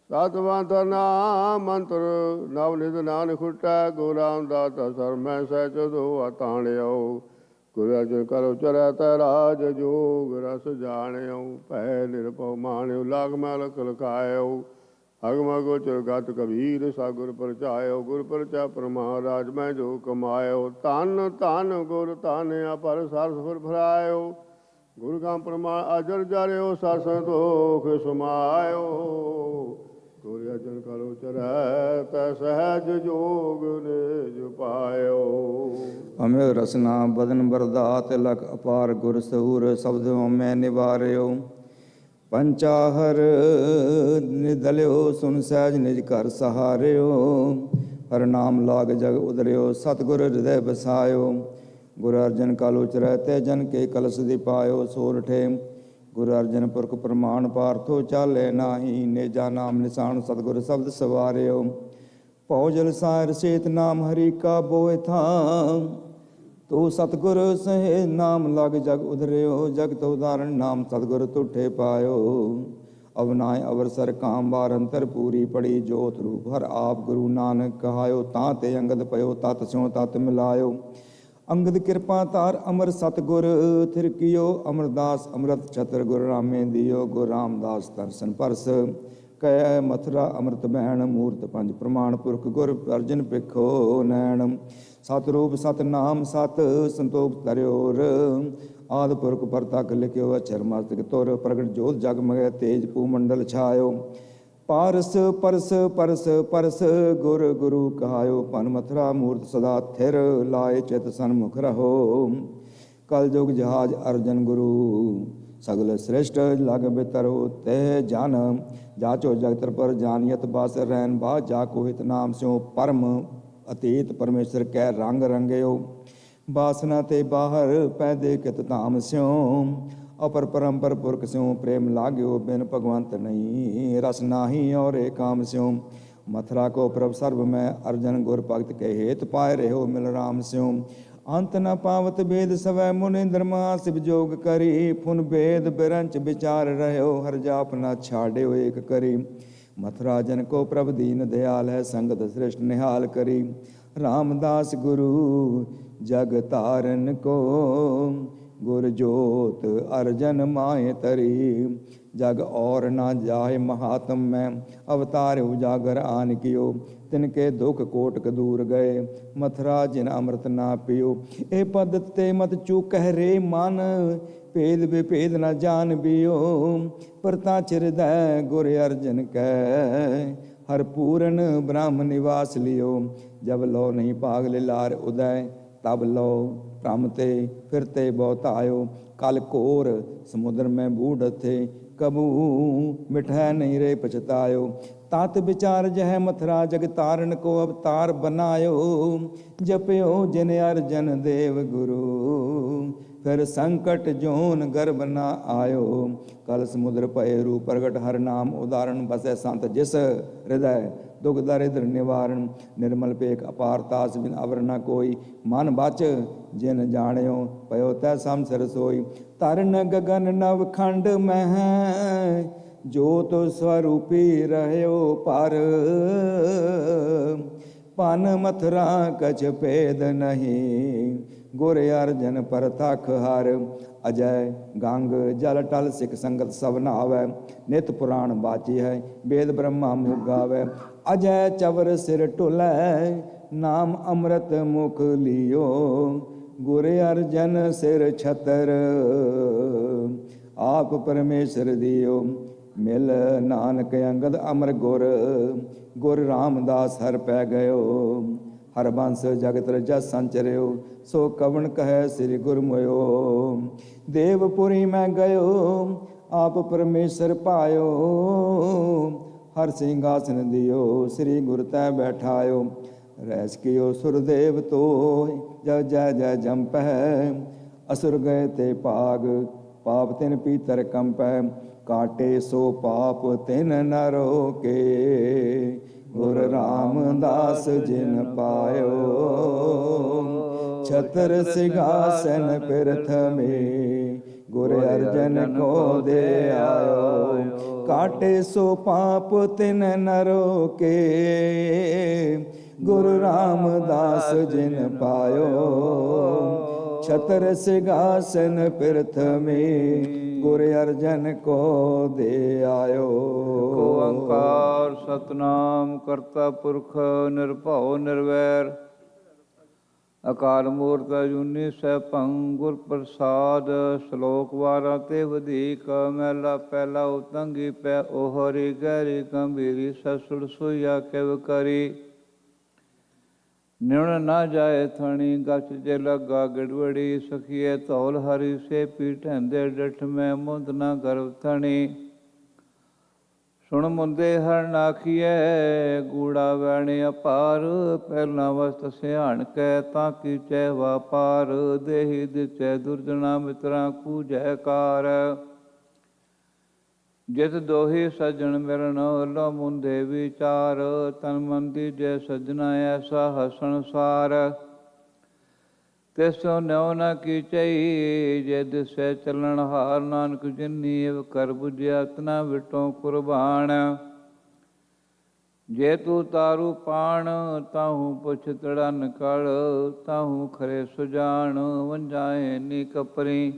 Speaker 3: ਸਤਵੰਤ ਨਾਮ ਮੰਤਰ ਨਵ ਨਿਧ ਨਾਨਕ ਹੁਟੈ ਗੁਰੂ ਰਾਮਦਾਸ ਸਰ ਮੈਂ ਸਹਿ ਚਦੋ ਆਤਾਣਿਓ ਗੁਰੂ ਅਰਜਨ ਕਰੋ ਚਰੈ ਤੈ ਰਾਜ ਜੋਗ ਰਸ ਜਾਣਿਓ ਭੈ ਨਿਰਭਉ ਮਾਣਿਓ ਲਾਗ ਮੈਂ ਲਖ ਲਖਾਇਓ ਅਗਮ ਗੋਚਰ ਗਤ ਕਬੀਰ ਸਾਗੁਰ ਪਰਚਾਇਓ ਗੁਰ ਪਰਚਾ ਪਰਮਾ ਰਾਜ ਮੈਂ ਜੋ ਕਮਾਇਓ ਧੰਨ ਧੰਨ ਗੁਰ ਧਾਨਿਆ ਪਰ ਸਰ ਸੁਰ ਫਰਾਇਓ ਗੁਰ ਕਾ ਪਰਮਾ ਅਜਰ ਜਾਰਿਓ ਸਤ ਸੰਤੋਖ ਸਮਾਇਓ ਗੁਰ ਅਰਜਨ ਕਰੋ ਚਰੈ ਤੈ ਸਹਿਜ ਜੋਗ ਨਿਜ ਪਾਇਓ
Speaker 5: ਅਮਿ ਰਸਨਾ ਬਦਨ ਬਰਦਾਤ ਲਖ ਅਪਾਰ ਗੁਰ ਸਹੂਰ ਸ਼ਬਦ ਮੈਂ ਨਿਵਾਰਿਓ ਪੰਚਾਹਰ ਨਿਦਲਿਓ ਸੁਨ ਸਹਿਜ ਨਿਜ ਘਰ ਸਹਾਰਿਓ ਹਰ ਨਾਮ ਲਾਗ ਜਗ ਉਦਰਿਓ ਸਤਿਗੁਰ ਹਿਰਦੈ ਬਸਾਇਓ ਗੁਰ ਅਰਜਨ ਕਾਲੋ ਚਰੈ ਤੇ ਜਨ ਕੇ ਕਲਸ ਦੀ ਪਾਇਓ ਸੋਰਠੇ ਗੁਰ ਅਰਜਨ ਪੁਰਖ ਪ੍ਰਮਾਣ ਪਾਰਥੋ ਚਾਲੇ ਨਾਹੀ ਨੇਜਾ ਨਾਮ ਨਿਸ਼ਾਨ ਸਤਿਗੁਰ ਸ਼ਬਦ ਸਵਾਰਿਓ ਭਉ ਜਲ ਸਾਰ ਸੇਤ ਨਾਮ ਹਰੀ ਕਾ ਬੋਇ ਥਾਂ ਤੋ ਸਤਿਗੁਰ ਸਹਿ ਨਾਮ ਲਗ ਜਗ ਉਧਰਿਓ ਜਗਤ ਉਦਾਹਰਣ ਨਾਮ ਸਤਿਗੁਰ ਤੁਠੇ ਪਾਇਓ ਅਵਨਾਇ ਅਵਰਸਰ ਕਾਮ ਬਾਰ ਅੰਤਰ ਪੂਰੀ ਪੜੀ ਜੋਤ ਰੂਪ ਹਰ ਆਪ ਗੁਰੂ ਨਾਨਕ ਕਹਾਇਓ ਤਾਂ ਤੇ ਅੰਗਦ ਪਇਓ ਤਤ ਸਿਉ ਤਤ ਮਿਲਾਇਓ ਅੰਗਦ ਕਿਰਪਾ ਧਾਰ ਅਮਰ ਸਤਿਗੁਰ ਥਿਰਕਿਓ ਅਮਰਦਾਸ ਅੰਮ੍ਰਿਤ ਛਤਰ ਗੁਰ ਰਾਮੇ ਦਿਓ ਗੁਰ ਰਾਮਦਾਸ ਦਰਸ਼ਨ ਪਰਸ ਕੈ ਮਥੁਰਾ ਅੰਮ੍ਰਿਤ ਬਹਿਣ ਮੂਰਤ ਪੰਜ ਪ੍ਰਮਾਣ ਪੁਰਖ ਗੁਰ ਅਰਜਨ ਪਿਖੋ ਨੈਣ ਸਤ ਰੂਪ ਸਤ ਨਾਮ ਸਤ ਸੰਤੋਖ ਧਰਿਓਰ ਆਦਿ ਪੁਰਖ ਪਰਤਕ ਲਿਖਿਓ ਅਚਰ ਮਸਤਕ ਤੁਰ ਪ੍ਰਗਟ ਜੋਤ ਜਗ ਮਗੈ ਤੇਜ ਭੂ ਮੰਡਲ ਛਾਇਓ ਪਾਰਸ ਪਰਸ ਪਰਸ ਪਰਸ ਗੁਰ ਗੁਰੂ ਕਹਾਇਓ ਭਨ ਮਥੁਰਾ ਮੂਰਤ ਸਦਾ ਥਿਰ ਲਾਏ ਚਿਤ ਸਨਮੁਖ ਰਹੋ ਕਲ ਯੁਗ ਜਹਾਜ ਅਰਜਨ ਗੁਰੂ ਸਗਲ ਸ੍ਰੇਸ਼ਟ ਲਗ ਬਿਤਰੋ ਤੇ ਜਨ ਜਾਚੋ ਜਗਤਰ ਪਰ ਜਾਨੀਅਤ ਬਸ ਰਹਿਨ ਬਾ ਜਾ ਕੋਹਿਤ ਨਾਮ ਸਿਓ ਪਰਮ ਅਤੀਤ ਪਰਮੇਸ਼ਰ ਕੈ ਰੰਗ ਰੰਗਿਓ ਬਾਸਨਾ ਤੇ ਬਾਹਰ ਪੈਦੇ ਕਿਤ ਧਾਮ ਸਿਓ ਅਪਰ ਪਰੰਪਰ ਪੁਰਖ ਸਿਓ ਪ੍ਰੇਮ ਲਾਗਿਓ ਬਿਨ ਭਗਵੰਤ ਨਹੀਂ ਰਸ ਨਾਹੀ ਔਰੇ ਕਾਮ ਸਿਓ ਮਥੁਰਾ ਕੋ ਪ੍ਰਭ ਸਰਬ ਮੈਂ ਅਰਜਨ ਗੁਰ ਭਗਤ ਕੇ ਹੇਤ ਪਾਇ ਰਹਿਓ ਮਿਲ ਰਾਮ ਸਿਓ ਅੰਤ ਨ ਪਾਵਤ ਬੇਦ ਸਵੈ ਮੁਨਿੰਦਰ ਮਾ ਸਿਵ ਜੋਗ ਕਰੀ ਫੁਨ ਬੇਦ ਬਿਰੰਚ ਵਿਚਾਰ ਰਹਿਓ ਹਰ ਜਾਪ ਨ ਛਾੜਿਓ ਏਕ ਕਰੀ ਮਥੁਰਾ ਜਨ ਕੋ ਪ੍ਰਭ ਦੀਨ ਦਿਆਲ ਹੈ ਸੰਗਤ ਸ੍ਰਿਸ਼ਟ ਨਿਹਾਲ ਕਰੀ ਰਾਮਦਾਸ ਗੁਰੂ ਜਗ ਧਾਰਨ ਕੋ ਗੁਰ ਜੋਤ ਅਰਜਨ ਮਾਏ ਤਰੀ ਜਗ ਔਰ ਨਾ ਜਾਏ ਮਹਾਤਮ ਮੈਂ ਅਵਤਾਰ ਉਜਾਗਰ ਆਨ ਕਿਓ ਤਿਨਕੇ ਦੁਖ ਕੋਟਕ ਦੂਰ ਗਏ ਮਥੁਰਾ ਜਿਨ ਅੰਮ੍ਰਿਤ ਨਾ ਪਿਓ ਇਹ ਪਦਤ ਤੇ ਮਤ ਚੂਕਹਿ ਰੇ ਮਨ ਭੇਦ ਵਿਭੇਦ ਨਾ ਜਾਣ ਬਿਓ ਪਰਤਾ ਚਿਰਦੈ ਗੁਰ ਅਰਜਨ ਕੈ ਹਰ ਪੂਰਨ ਬ੍ਰਹਮ ਨਿਵਾਸ ਲਿਓ ਜਬ ਲੋ ਨਹੀਂ ਭਾਗ ਲਿਲਾਰ ਉਦੈ ਤਬ ਲੋ ਭ੍ਰਮ ਤੇ ਫਿਰਤੇ ਬਹੁਤ ਆਇਓ ਕਲ ਘੋਰ ਸਮੁੰਦਰ ਮੈਂ ਬੂਢ ਥੇ ਕਬੂ ਮਿਠੈ ਨਹੀਂ ਰੇ ਪਛਤਾਇਓ ਤਤ ਵਿਚਾਰ ਜਹ ਮਥੁਰਾ ਜਗ ਤਾਰਨ ਕੋ ਅਵਤਾਰ ਬਨਾਇਓ ਜਪਿਓ ਜਿਨ ਅਰਜਨ ਦੇਵ ਗੁਰੂ ਫਿਰ ਸੰਕਟ ਜੋਨ ਗਰਭ ਨਾ ਆਇਓ। ਕਲ ਸਮੁੰਦਰ ਭਏ ਰੂਪ ਪ੍ਰਗਟ ਹਰ ਨਾਮ ਉਦਾਹਰਣ ਬਸੈ ਸੰਤ ਜਿਸ ਹਿਰਦੈ ਦੁਖ ਦਰਿਦ੍ਰ ਨਿਵਾਰਨ। ਨਿਰਮਲ ਪੇਖ ਅਪਾਰ ਤਾਸ ਬਿਨ ਅਵਰ ਨ ਕੋਈ। ਮਨ ਬਚ ਜਿਨ ਜਾਣਿਓ ਪਇਓ ਤੈ ਸਮ ਸਿਰ ਸੋਈ। ਤਰਨ ਗਗਨ ਨਵ ਖੰਡ ਮਹਿ ਜੋਤ ਸਵਰੂਪੀ ਰਹਿਓ ਪਰ। ਪਨ ਮਥਰਾ ਕਛ ਭੇਦ ਨਹੀਂ ਗੁਰ ਅਰਜਨ ਪਰਤਖ ਹਰ। ਅਜੈ ਗੰਗ ਜਲ ਟਲ ਸਿੱਖ ਸੰਗਤ ਸਭ ਨਹਾਵੈ। ਨਿਤ ਪੁਰਾਣ ਬਾਚੀ ਹੈ ਵੇਦ ਬ੍ਰਹਮਾ ਮੁਖ ਗਾਵੈ। ਅਜੈ ਚਵਰ ਸਿਰ ਢੁਲੈ ਨਾਮ ਅੰਮ੍ਰਿਤ ਮੁਖ ਲਿਓ। ਗੁਰ ਅਰਜਨ ਸਿਰ ਛਤਰ ਆਪ ਪਰਮੇਸ਼ਰ ਦਿਓ। ਮਿਲ ਨਾਨਕ ਅੰਗਦ ਅਮਰ ਗੁਰ ਗੁਰ ਰਾਮਦਾਸ ਹਰ ਪੈ ਗਇਓ। ਹਰ ਬੰਸ ਜਗਤ ਰਜਸ ਸੰਚਰਿਓ ਸੋ ਕਵਣ ਕਹੈ ਸ੍ਰੀ ਗੁਰ ਮੋਇਓ। ਦੇਵਪੁਰੀ ਮੈਂ ਗਇਓ ਆਪ ਪਰਮੇਸ਼ਰ ਪਾਇਓ। ਹਰ ਸਿੰਘਾਸਨ ਦਿਓ ਸ੍ਰੀ ਗੁਰ ਤੈ ਬੈਠਾਇਓ। ਰਹਿਸ ਕਿਓ ਸੁਰਦੇਵ ਤੋਇ ਜੈ ਜੈ ਜੈ ਜੰਪੈ। ਅਸੁਰ ਗਏ ਤੇ ਭਾਗ ਪਾਪ ਤਿਨ ਪੀਤਰ ਕੰਪੈ। ਕਾਟੇ ਸੋ ਪਾਪ ਤਿਨ ਨ ਰੋਕੇ। ਗੁਰ ਰਾਮਦਾਸ ਜਿਨ ਪਾਇਓ। ਛਤਰ ਸਿੰਘਾਸਨ ਪਿਰਥਮੇ ਗੁਰ ਅਰਜਨ ਕੋ ਦੇ ਆਇਓ। ਕਾਟੇ ਸੋ ਪਾਪ ਤਿਨ ਨ ਰੋਕੇ। ਗੁਰ ਰਾਮਦਾਸ ਜਿਨ ਪਾਇਓ। ਛਤਰ ਸਿੰਘਾਸਨ ਪਿਰਥਮੇ ਗੁਰ ਅਰਜਨ ਕੋ ਦੇ ਆਇਓ।
Speaker 6: ਓੰਕਾਰ ਸਤਨਾਮ ਕਰਤਾ ਪੁਰਖ ਨਿਰਭਉ ਨਿਰਵੈਰ। ਅਕਾਲ ਮੂਰਤ ਅਜੂਨੀ ਸੈਭੰ ਗੁਰ ਪ੍ਰਸਾਦ। ਸ਼ਲੋਕ ਵਾਰਾ ਤੇ ਵਧੀਕ ਮਹਿਲਾ ਪਹਿਲਾ ਉਤੰਗੀ ਪੈ ਓਹਰੀ। ਗਹਿਰੀ ਗੰਭੀਰੀ ਸਸੁਰ ਸੋਈਆ ਕਿਵ ਕਰੀ। ਨਿਉਣ ਨਾ ਜਾਏ ਥਣੀ ਗਚ ਜੇ ਲੱਗਾ ਗੜਵੜੀ। ਸਖੀਏ ਧੌਲ ਹਰੀ ਸੇ ਪੀਠੈਂਦੇ ਡਠ ਮੈਂ ਮੁੰਦ ਨਾ ਗਰਵ ਥਣੀ। ਸੁਣ ਮੁੰਦੇ ਹਰ ਨਾਖੀਐ ਗੂੜਾ ਵੈਣੇ ਅਪਾਰ। ਪਹਿਲਾਂ ਵਸਤ ਸਿਆਣ ਕੈ ਤਾਂ ਕੀਚੈ ਵਾਪਾਰ। ਦੇਹੀ ਦਿਚੈ ਦੁਰਜਨਾ ਮਿਤਰਾਂ ਕੂਜੈ ਕਾਰ। ਜਿਤ ਦੋਹੀ ਸੱਜਣ ਮਿਲਣ ਲੋ ਮੁੰਦੇ ਵਿਚਾਰ। ਤਨ ਮਨ ਦੀਜੈ ਸੱਜਣਾ ਐਸਾ ਹਸਣ ਸਾਰ। ਤਿਸੋ ਨਿਉ ਨ ਕੀਚਈ ਜੇ ਦਿਸੈ ਚੱਲਣ ਹਾਰ। ਨਾਨਕ ਜਿਨੀ ਇਵ ਕਰ ਬੁਝਿਆ ਤਨਾ ਵਿਟੋ ਕੁਰਬਾਨ। ਜੇ ਤੂੰ ਤਾਰੂ ਪਾਣ ਤਾਹੂ ਪੁੱਛ ਤੜਨ ਕਲ। ਤਾਹੂ ਖਰੇ ਸੁਜਾਨ ਵੰਜਾਏ ਨੀ ਕਪਰੀ।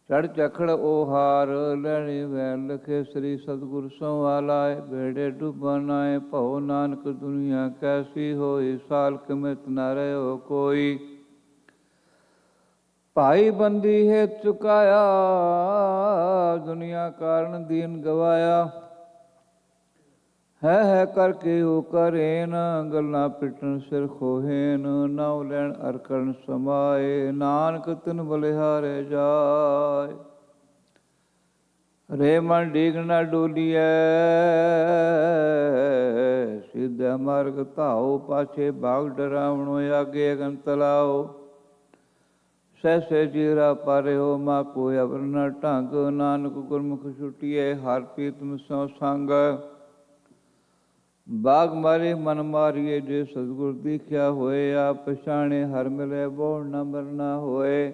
Speaker 6: ਚੜ ਚਖੜ ਓਹਾਰ ਲੈਣੀ ਵੈ ਲਖੇ। ਸ੍ਰੀ ਸਤਿਗੁਰ ਸੋ ਆਲਾਏ ਬੇੜੇ ਡੁੱਬਾ ਨਾਏ। ਭਉ ਨਾਨਕ ਦੁਨੀਆ ਕੈਸੀ ਹੋਈ। ਸਾਲ ਕਮਿਤ ਨ ਰਹਿਓ ਕੋਈ। ਭਾਈ ਬੰਦੀ ਹੈ ਚੁਕਾਇਆ ਦੁਨੀਆ ਕਾਰਨ ਦੀਨ ਗਵਾਇਆ। ਹੈ ਕਰਕੇ ਉਹ ਕਰੇਨ ਗੱਲਾਂ ਪਿੱਟਣ ਸਿਰ ਖੋਹੇਨ। ਨਾਉ ਲੈਣ ਅਰ ਕਰਨ ਸਮਾਏ ਨਾਨਕ ਤਿਨ ਬਲਿਹਾਰੇ ਜਾਏ। ਰੇ ਮਨ ਡੀਗ ਨਾ ਡੋਲੀਐ ਸਿੱਧਾ ਮਾਰਗ ਧਾਓ। ਪਾਛੇ ਭਾਗ ਡਰਾਵਣੋ ਆਗੇ ਅਗਨ ਤਲਾਓ। ਸਹਿਸੇ ਜੀਰਾ ਪਾਰਿਓ ਮਾ ਕੋਈ ਅਵਰ ਨ ਢੰਗ। ਨਾਨਕ ਗੁਰਮੁਖ ਛੁਟੀਏ ਹਰ ਪ੍ਰੀਤਮ ਸੋ ਸੰਗ। ਬਾਗ ਮਾਰੇ ਮਨ ਮਾਰੀਏ ਜੇ ਸਤਿਗੁਰ ਦੀਖਿਆ ਹੋਏ। ਆਪ ਪਛਾਣੇ ਹਰ ਮਿਲੇ ਬੋੜ ਨ ਮਰਨਾ ਹੋਏ।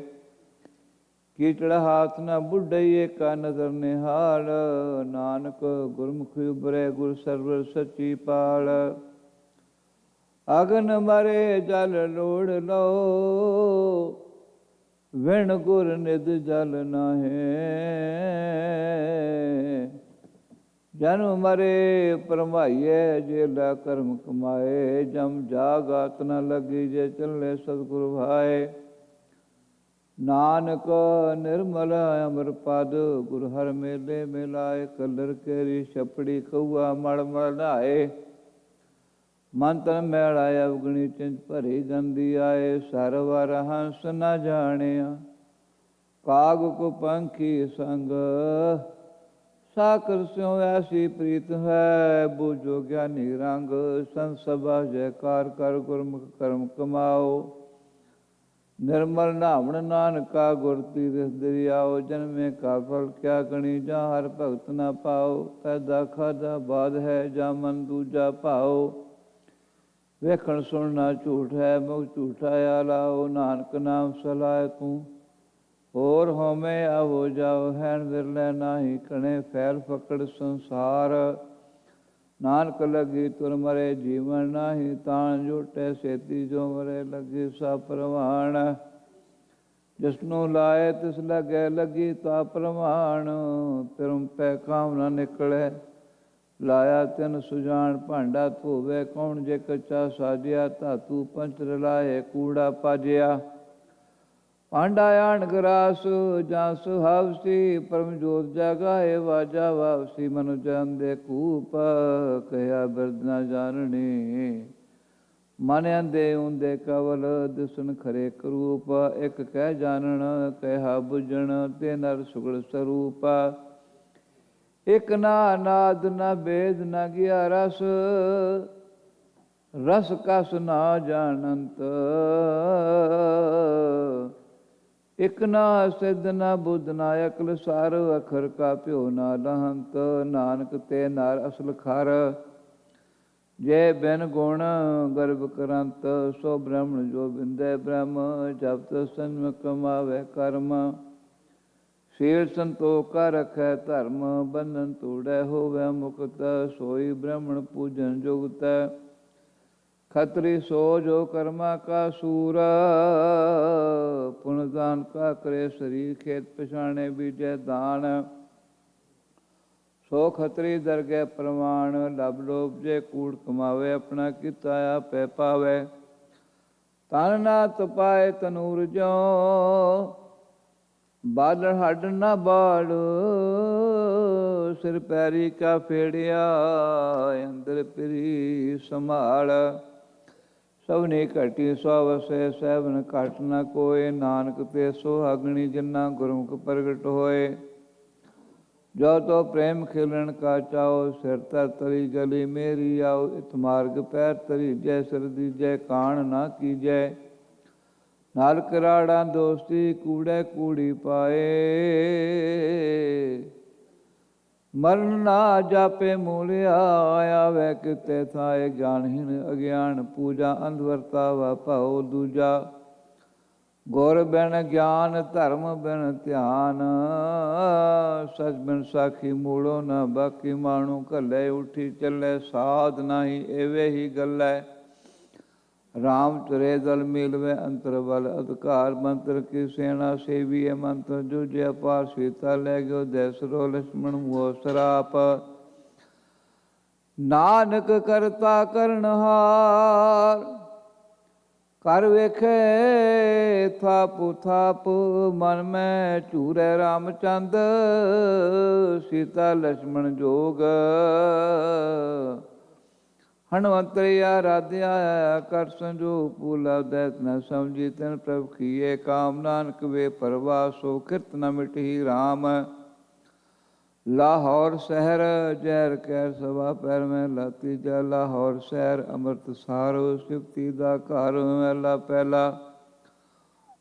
Speaker 6: ਕੀਚੜ ਹਾਥ ਨ ਬੁੱਢਈਏ ਕਾ ਨਜ਼ਰ ਨਿਹਾਲ। ਨਾਨਕ ਗੁਰਮੁਖ ਉਬਰੇ ਗੁਰ ਸਰਵਰ ਸੱਚੀ ਪਾਲ। ਅਗਨ ਮਰੇ ਜਲ ਲੋੜ ਲਓ। ਵਿਣ ਗੁਰ ਨਿਧ ਜਲ ਨਾਹੇ। ਜਨਮ ਮਰੇ ਪਰਮਾਈਏ ਜੇਲਾ ਕਰਮ ਕਮਾਏ। ਜਮ ਜਾਗਤ ਨ ਲੱਗੀ ਜੇ ਚੱਲੇ ਸਤਿਗੁਰ ਭਾਏ। ਨਾਨਕ ਨਿਰਮਲ ਅਮਰ ਪਦ ਗੁਰ ਹਰ ਮੇਲੇ ਮਿਲਾਏ। ਕਲਰ ਕੇਰੀ ਛਪੜੀ ਕਊਆ ਮਲ ਮਲ ਨਹਾਏ। ਮਨ ਤਨ ਮੈਲਾ ਅਵਗਣੀ ਚਿੰਤ ਭਰੀ ਗੰਦੀ ਆਏ। ਸਰਵਰ ਹੰਸ ਨ ਜਾਣਿਆ ਕਾਗ ਕੋ ਪੰਖੀ ਸੰਗ। ਸਾਕਰ ਸਿਉ ਐਸੀ ਪ੍ਰੀਤ ਹੈ ਬੂਝੋ ਗਿਆਨੀ ਰੰਗ। ਸੰਤ ਸਭਾ ਜੈਕਾਰ ਕਰ ਗੁਰਮੁਖ ਕਰਮ ਕਮਾਓ। ਨਿਰਮਲ ਨਾਵਣ ਨਾਨਕਾ ਗੁਰ ਤੀਰਥ ਦਰਿਆਓ। ਜਨਮੇ ਕਾ ਫਲ ਕਿਆ ਗਣੀ, ਜਾਂ ਹਰ ਭਗਤ ਨਾ ਪਾਓ। ਪੈਦਾ ਖਾਦਾ ਬਾਦ ਹੈ, ਜਾਂ ਮਨ ਦੂਜਾ ਭਾਓ। ਵੇਖਣ ਸੁਣਨਾ ਝੂਠ ਹੈ, ਮੁਖ ਝੂਠਾ ਆਲਾਓ। ਨਾਨਕ ਨਾਮ ਸਲਾਹ ਤੂੰ ਹੋਰ ਹੋਵੇਂ ਆਵੋ ਜਾਓ। ਹੈਨ ਵਿਰਲੇ ਨਾਹੀ ਕਣੇ, ਫੈਲ ਫਕੜ ਸੰਸਾਰ। ਨਾਨਕ ਲੱਗੀ ਤੁਰ ਮਰੇ, ਜੀਵਨ ਨਾਹੀ ਤਾਣ। ਜੋਟੇ ਸੇਤੀ ਜੋ ਮਰੇ, ਲੱਗੀ ਸਾ ਪ੍ਰਵਾਣ। ਜਿਸਨੂੰ ਲਾਏ ਤਿਸ ਲਗੇ, ਲੱਗੀ ਤਾ ਪ੍ਰਮਾਣ। ਪਿਰਮ ਪੈ ਕਾਮ ਨਾ ਨਿਕਲੇ, ਲਾਇਆ ਤਿਨ ਸੁਜਾਨ। ਭਾਂਡਾ ਧੋਵੇ ਕੌਣ ਜੇ ਕੱਚਾ ਸਾਜਿਆ, ਧਾਤੂ ਪੰਚ ਰਲਾਏ ਕੂੜਾ ਪਾਜਿਆ। ਭਾਂਡਾ ਆਣ ਗਰਾਸ ਜਾਂ ਸੁਹਾਵਸੀ, ਪਰਮ ਜੋਤ ਜਗਾਏ ਵਾਜਾ ਵਾਪਸੀ। ਮਨੁ ਜਨ ਦੇ ਕੂਪ, ਕਹਿਆ ਬਿਰਦ ਨਾ ਜਾਣਨੀ। ਮਨ ਅੰਦੇ ਉਂਦੇ ਕਵਲ, ਦਿਸਣ ਖਰੇ ਕਰੂਪ। ਇੱਕ ਕਹਿ ਜਾਣਨ, ਕਹਿਆ ਬੁਝਣ, ਤੇ ਨਰ ਸੁਗੜ ਸਰੂਪ। ਇਕ ਨਾ ਨਾਦ ਨਾ ਬੇਦ ਨਾ ਗਿਆ ਰਸ, ਰਸ ਕਸ ਨਾ ਜਾਣੰਤ। ਇਕ ਨਾ ਸਿੱਧ ਨਾ ਬੁੱਧ ਨਾ ਅਕਲ ਸਾਰ, ਅਖਰ ਕਾ ਭਿਓ ਨਾ ਲਹੰਤ। ਨਾਨਕ ਤੇ ਨਰ ਅਸਲ ਖਰ, ਜੇ ਬਿਨ ਗੁਣ ਗਰਭ ਕਰੰਤ। ਸੋ ਬ੍ਰਹਮਣ ਜੋ ਬਿੰਦੇ ਬ੍ਰਹਮ, ਜਪਤ ਸੰਜਮ ਕਮਾਵੇ ਕਰਮ। ਸੀਲ ਸੰਤੋਖ ਕਾ ਰਖੈ ਧਰਮ, ਬੰਧਨ ਤੋੜੈ ਹੋਵੈ ਮੁਕਤ। ਸੋਈ ਬ੍ਰਹਮਣ ਪੂਜਨ ਜੁਗਤ, ਖਤਰੀ ਸੋ ਜੋ ਕਰਮਾ ਕਾ ਸੂਰ। ਪੁਨ ਦਾਨ ਕਾ ਕਰੇ ਸਰੀਰ, ਖੇਤ ਪਛਾਣੇ ਬੀਜੈ ਦਾਨ। ਸੋ ਖਤਰੀ ਦਰਗਹਿ ਪ੍ਰਮਾਣ, ਲਭ ਲੋਭ ਜੇ ਕੂੜ ਕਮਾਵੇ। ਆਪਣਾ ਕੀਤਾ ਆਪੇ ਪਾਵੇ, ਤਨ ਨਾ ਤਪਾਏ ਤਨੂਰ ਜਿਉ। ਬਾਲਣ ਹੱਡ ਨਾ ਬਾੜ, ਸਿਰ ਪੈਰੀ ਕਾ ਫੇੜਿਆ। ਅੰਦਰ ਪਿਰੀ ਸੰਭਾਲ, ਸਭਨੀ ਘਟੀ ਸੋ ਵਸੈ। ਸਹਿਬਨ ਘਟ ਨਾ ਕੋਇ, ਨਾਨਕ ਤੇ ਸੁਹਾਗਣੀ। ਜਿਨਾ ਗੁਰਮੁਖ ਪ੍ਰਗਟ ਹੋਏ, ਜੋ ਤੋ ਪ੍ਰੇਮ ਖਿਲਣ ਕਾ ਚਾਓ। ਸਿਰ ਧਰ ਤਰੀ ਗਲੀ ਮੇਰੀ ਆਓ, ਇਤ ਮਾਰਗ ਪੈਰ ਤਰੀ ਜੈ। ਸਿਰ ਦੀਜੈ ਕਾਣ ਨਾ ਕੀਜੈ, ਨਾਲ ਕਰਾੜਾਂ ਦੋਸਤੀ। ਕੂੜੇ ਕੂੜੀ ਪਾਏ, ਮਰਨ ਨਾ ਜਾਪੇ ਮੂਲਿਆ। ਆਵੇ ਕਿਤੇ ਥਾਏ, ਗਿਆਨਹੀਣ ਅਗਿਆਨ ਪੂਜਾ। ਅੰਧ ਵਰਤਾਵਾ ਭਾਉ ਦੂਜਾ, ਗੁਰ ਬਿਨ ਗਿਆਨ ਧਰਮ ਬਿਨ ਧਿਆਨ। ਸਚ ਬਿਨ ਸਾਖੀ ਮੂੜੋ ਨਾ ਬਾਕੀ, ਮਾਣੂ ਘੱਲੇ ਉੱਠੀ ਚੱਲੇ। ਸਾਧ ਨਾਹੀ ਏਵੇ ਹੀ ਗੱਲੇ, ਰਾਮ ਤੁਰੇ ਦਲ ਮੇਲਵੇ। ਅੰਤਰ ਬਲ ਅਧਿਕਾਰ, ਮੰਤਰ ਕੀ ਸੇਨਾ ਸੇਵੀਏ। ਮੰਤਰ ਜੂਝਿਆ ਪਾਰ, ਸੀਤਾ ਲੈ ਗਿਓ ਦੈਸਰੋ। ਲਛਮਣ ਮੋਹ ਸਰਾਪ, ਨਾਨਕ ਕਰਤਾ ਕਰਨਹਾਰ। ਕਰ ਵੇਖੇ ਥਾਪੁ ਥਾਪ, ਮਨ ਮੈਂ ਝੂਰੇ ਰਾਮਚੰਦ। ਸੀਤਾ ਲਛਮਣ ਜੋਗ, ਹਨੂਮੰਤਰੀ ਆਰਾਧਿਆ। ਕਰ ਸੰਜੋਗ ਪੂਲਾ ਦੈਤ ਨ ਸਮਝੀ, ਤਿਨ ਪ੍ਰਭ ਕੀਏ ਕਾਮ। ਨਾਨਕ ਵੇ ਪਰਵਾਸ, ਸੋ ਕਿਰਤ ਨ ਮਿਟਹੀ ਰਾਮ। ਲਾਹੌਰ ਸ਼ਹਿਰ, ਜ਼ਹਿਰ ਕਹਿਰ ਸਭਾ ਪੈਰ। ਮੈਂ ਲਾਤੀ ਜਾ ਲਾਹੌਰ ਸ਼ਹਿਰ, ਅੰਮ੍ਰਿਤਸਰ ਸਿਫਤੀ ਦਾ ਘਰ। ਮਹਿਲਾ ਪਹਿਲਾ,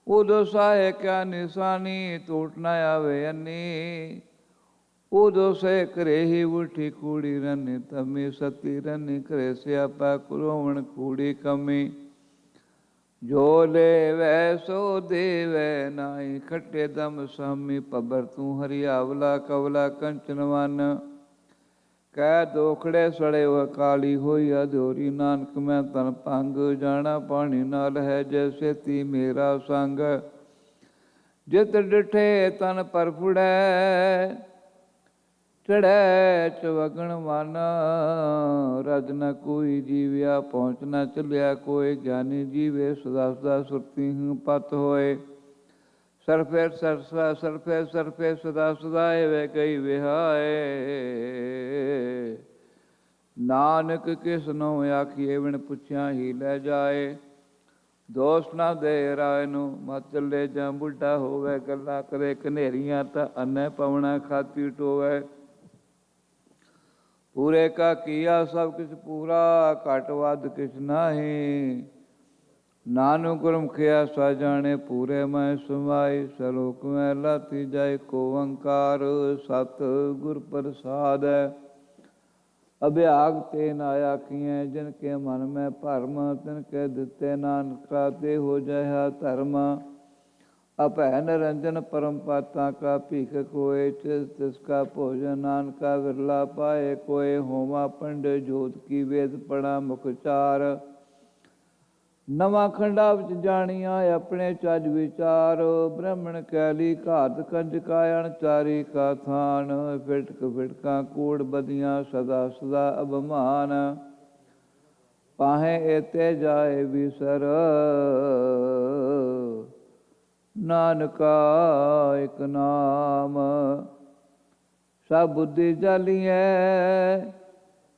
Speaker 6: ਉਦੋ ਸਾਹੇ ਕਿਆ ਨਿਸ਼ਾਨੀ। ਟੂਟ ਨਾ ਆਵੇ ਅੰਨੀ, ਉਦੋ ਸੇ ਘਰੇ ਹੀ ਉਠੀ ਕੂੜੀ। ਰੰਨੀ ਤਮੀ ਸਤੀ ਰੰਨੀ, ਘਰੇ ਸਿਆਪਾ ਕੁਰੋਵਣ ਕੂੜੀ ਕਮੀ। ਜੋ ਲੇਵੈ ਸੋ ਦੇਵੈ ਨਾਹੀ, ਖੱਟੇ ਦਮ ਸਾਮੀ। ਭਬਰ ਤੂੰ ਹਰਿਆਵਲਾ ਕਵਲਾ ਕੰਚਨ ਵਨ। ਕਹਿ ਦੋਖੜੇ ਸੜੇ ਕਾਲੀ ਹੋਈ ਅਧਿਓਰੀ। ਨਾਨਕ ਮੈਂ ਤਨ ਭੰਗ, ਜਾਣਾ ਪਾਣੀ ਨਾਲ ਹੈ ਜੈ ਸੇਤੀ ਮੇਰਾ ਸੰਗ। ਜਿਤ ਡਿਠੇ ਤਨ ਪਰਫੁੜੈ, ਚੜ੍ਹੈ ਚਵਗਣ ਮਨ। ਰਜ ਨ ਕੋਈ ਜੀਵਿਆ, ਪਹੁੰਚ ਨ ਚੱਲਿਆ ਕੋਈ। ਗਿਆਨੀ ਜੀਵੇ ਸਦਾ ਸਦਾ, ਸੁਰਤੀ ਪਤ ਹੋਏ। ਸਰਫੇ ਸਰਸਾ ਸਰਫੇ ਸਰਫੇ, ਸਦਾ ਸਦਾ ਏਵੇ ਕਈ ਵਿਹਾਏ। ਨਾਨਕ ਕਿਸਨੋ ਆਖੀਏ, ਬਿਨ ਪੁੱਛਿਆ ਹੀ ਲੈ ਜਾਏ। ਦੋਸਤ ਨਾ ਦੇ ਰਾਏ ਨੂੰ, ਮਤ ਚੱਲੇ ਜਾਂ ਬੁੱਢਾ ਹੋਵੇ। ਗੱਲਾਂ ਕਰੇ ਕਨੇਰੀਆਂ, ਤਾਂ ਅੰਨੇ ਪਵਣਾ ਖਾਤੀ ਟੋਵੇ। ਪੂਰੇ ਕਾ ਕੀਆ ਸਭ ਕਿਛ ਪੂਰਾ, ਘੱਟ ਵੱਧ ਕਿਛ ਨਾਹੀ। ਨਾਨਕ ਗੁਰਮੁਖਿਆ ਸਾ ਜਾਣੇ ਪੂਰੇ ਮੈਂ ਸਮਾਈ ਸਲੋਕ ਮੈਂ ਲਾਤੀ ਜਾਏ ਕੋ ਓੰਕਾਰ ਸਤ ਗੁਰ ਪ੍ਰਸਾਦ ਅਭਿਆਗ ਤੇ ਨਾ ਆਖੀਐ ਜਿਨ ਕੇ ਮਨ ਮੈਂ ਭਰਮ ਤਿਨ ਕੇ ਦਿੱਤੇ ਨਾਨਕ ਰਾਤੇ ਹੋ ਜਾਇਆ ਧਰਮ ਅਭੈ ਨਿਰੰਜਨ ਪਰਮ ਪਾਤਾ ਕਾ ਭੀਖ ਕੋਏ ਤਿਸ ਕਾ ਭੋਜਨ ਨਾਨਕਾ ਵਿਰਲਾ ਪਾਏ ਕੋਏ ਹੋਵਾ ਪੰਡ ਜੋਤ ਕੀ ਵੇਦ ਪੜਾ ਮੁਖ ਚਾਰ ਨਵਾਂ ਖੰਡਾ ਵਿੱਚ ਜਾਣੀਆਂ ਆਪਣੇ ਚੱਜ ਵਿਚਾਰ ਬ੍ਰਾਹਮਣ ਕੈਲੀ ਘਾਤ ਕੰਜ ਕਾ ਅਣਚਾਰੀ ਕਾ ਥਾਨ ਫਿਟਕ ਫਿਟਕਾਂ ਕੂੜ ਬਦੀਆਂ ਸਦਾ ਸਦਾ ਅਭਮਾਨ ਪਾਹੇ ਏਤੇ ਜਾਏ ਵਿਸਰ ਨਾਨਕਾ ਇਕ ਨਾਮ ਸਭ ਬੁੱਧੀ ਜਾਲੀਐ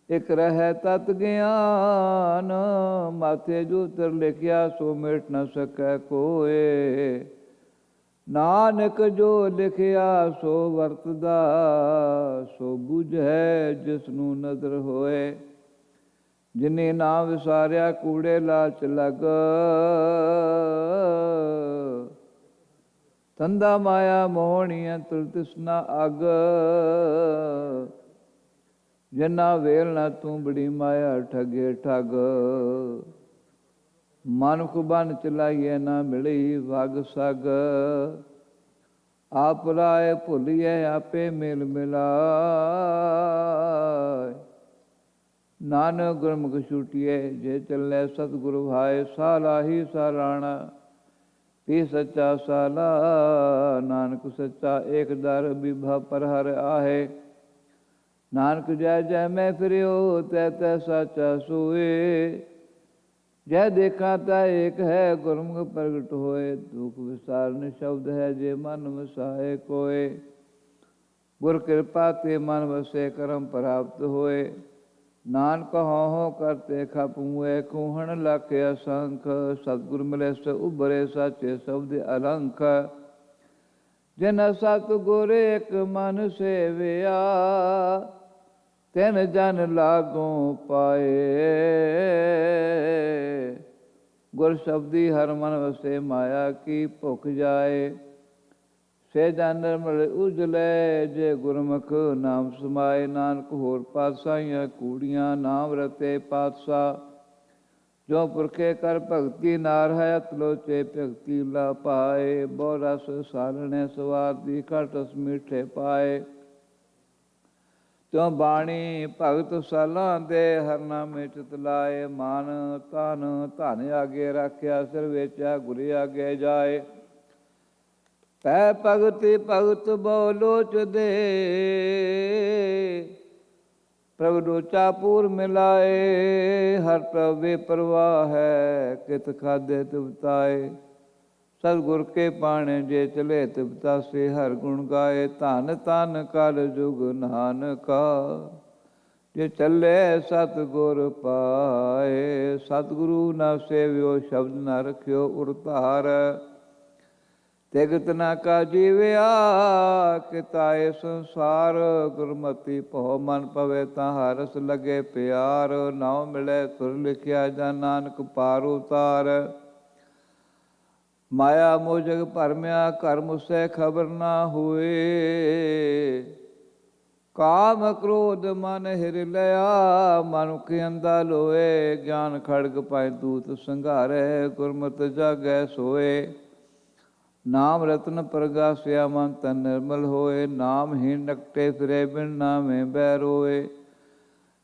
Speaker 6: ਇਕ ਰਹਿ ਤਤ ਗਿਆਨ ਮਾਥੇ ਜੂਤਰ ਲਿਖਿਆ ਸੋ ਮਿਟ ਨ ਸਕੈ ਕੋਏ ਨਾਨਕ ਜੋ ਲਿਖਿਆ ਸੋ ਵਰਤਦਾ ਸੋ ਬੁਝੈ ਜਿਸ ਨੂੰ ਨਦਰ ਹੋਏ ਜਿਨੇ ਨਾ ਵਿਸਾਰਿਆ ਕੂੜੇ ਲਾਲਚ ਲਗ ਤੰਦਾ ਮਾਇਆ ਮੋਹਣੀਆਂ ਤੁਲ ਤਿਸਨਾ ਅਗ ਜਿਨਾ ਵੇਲ ਨਾ ਤੂੰ ਬੜੀ ਮਾਇਆ ਠਗੇ ਠਗ ਮਨੁਖ ਬਨ ਚਲਾਈਏ ਨਾ ਮਿਲੀ ਵਗ ਸਗ ਆਪ ਰਾਏ ਭੁਲੀਏ ਆਪੇ ਮਿਲ ਮਿਲਾਏ ਨਾਨਕ ਗੁਰਮੁਖ ਛੁਟੀਏ ਜੇ ਚੱਲੇ ਸਤਿਗੁਰੂ ਭਾਏ ਸਾਲਾਹੀ ਸਾਲਾਣਾ ਪੀ ਸੱਚਾ ਸਾਲਾ ਨਾਨਕ ਸੱਚਾ ਏਕ ਦਰ ਬਿਭਾ ਪਰ ਹਰ ਆਹੇ ਨਾਨਕ ਜੈ ਜੈ ਮੈਂ ਫਿਰਿਓ ਤੈ ਤੈ ਸਾਚਾ ਸੋਏ ਜੈ ਦੇਖਾ ਤਾ ਏਕ ਹੈ ਗੁਰਮੁਖ ਪ੍ਰਗਟ ਹੋਏ ਦੁਖ ਵਿਸਾਰਨ ਸ਼ਬਦ ਹੈ ਜੇ ਮਨ ਵਸਾਏ ਕੋਏ ਗੁਰ ਕਿਰਪਾ ਤੇ ਮਨ ਵਸੇ ਕਰਮ ਪ੍ਰਾਪਤ ਹੋਏ ਨਾਨਕ ਹਉ ਹਉ ਕਰਤੇ ਖਪੂਏ ਕੂਹਣ ਲਖ ਅਸੰਖ ਸਤਿਗੁਰ ਮਿਲੇ ਸ ਉਭਰੇ ਸਾਚੇ ਸ਼ਬਦ ਅਲੰਖ ਜਿਨ ਸਤਿਗੁਰ ਇਕ ਮਨ ਸੇਵਿਆ ਤਿਨ ਜਨ ਲਾਗੋਂ ਪਾਏ ਗੁਰ ਸ਼ਬਦੀ ਹਰ ਮਨ ਵਸੇ ਮਾਇਆ ਕੀ ਭੁਖ ਜਾਏ ਸੇ ਜਨ ਨਿਰਮਲ ਉਜਲੇ ਜੇ ਗੁਰਮੁਖ ਨਾਮ ਸਮਾਏ ਨਾਨਕ ਹੋਰ ਪਾਤਸ਼ਾਹੀਆਂ ਕੂੜੀਆਂ ਨਾਮ ਰਤੇ ਪਾਤਸ਼ਾਹ ਜੋ ਪੁਰਖੇ ਕਰ ਭਗਤੀ ਨਾਰ ਹੈ ਤਲੋਚੇ ਭਗਤੀ ਲਾ ਪਾਏ ਬਹੁ ਰਸ ਸਾਲਣੇ ਸਵਾਰ ਦੀ ਘਟਸ ਮਿੱਠੇ ਪਾਏ ਤਿਉ ਬਾਣੀ ਭਗਤ ਸਾਲਾਂ ਦੇ ਹਰ ਨਾਮੇ ਚਿਤ ਲਾਏ ਮਾਨ ਤਨ ਧਨ ਆਗੇ ਰੱਖਿਆ ਸਿਰ ਵੇਚਿਆ ਗੁਰੇ ਆਗੇ ਜਾਏ ਪੈ ਭਗਤੀ ਭਗਤ ਬਹੁ ਲੋਚ ਦੇ ਪ੍ਰਭੂ ਲੋਚਾ ਪੂਰ ਮਿਲਾਏ ਹਰ ਪ੍ਰਭ ਵੇ ਪਰਵਾਹ ਹੈ ਕਿਤ ਖਾਦੇ ਤਿਵਤਾਏ ਸਤਿਗੁਰ ਕੇ ਪਾਣੇ ਜੇ ਚਲੇ ਤਿਵਤਾ ਸੇ ਹਰ ਗੁਣ ਗਾਏ ਧਨ ਧਨ ਕਲ ਜੁਗ ਨਾਨਕਾ ਜੇ ਚੱਲੇ ਸਤਿਗੁਰ ਪਾਏ ਸਤਿਗੁਰੂ ਨਾ ਸੇਵਿਓ ਸ਼ਬਦ ਨਾ ਰਖਿਓ ਉਰਤਾਰ ਤਿਗਤ ਨਾ ਕਾ ਜੀਵਿਆ ਕਿਤਾਏ ਸੰਸਾਰ ਗੁਰਮਤੀ ਭਉ ਮਨ ਪਵੇ ਤਾਂ ਹਰਸ ਲਗੇ ਪਿਆਰ ਨਾਉ ਮਿਲੇ ਤੁਰ ਲਿਖਿਆ ਜਾਂ ਨਾਨਕ ਪਾਰ ਉਤਾਰ ਮਾਇਆ ਮੋਜਗ ਭਰਮਿਆ ਘਰ ਮੁਸੈ ਖਬਰ ਨਾ ਹੋਏ ਕਾਮ ਕ੍ਰੋਧ ਮਨ ਹਿਰ ਲਿਆ ਮਨੁਖ ਅੰਧਾ ਲੋਏ ਗਿਆਨ ਖੜਗ ਪਾਇ ਦੂਤ ਸੰਘਾਰੈ ਗੁਰਮਤਿ ਜਾਗੈ ਸੋਏ ਨਾਮ ਰਤਨ ਪ੍ਰਗਾਸਿਆ ਮਨ ਤਨ ਨਿਰਮਲ ਹੋਏ ਨਾਮ ਹੀ ਨਕਟੇ ਫਿਰੇ ਬਿਨ ਨਾਮੇ ਬੈ ਰੋਏ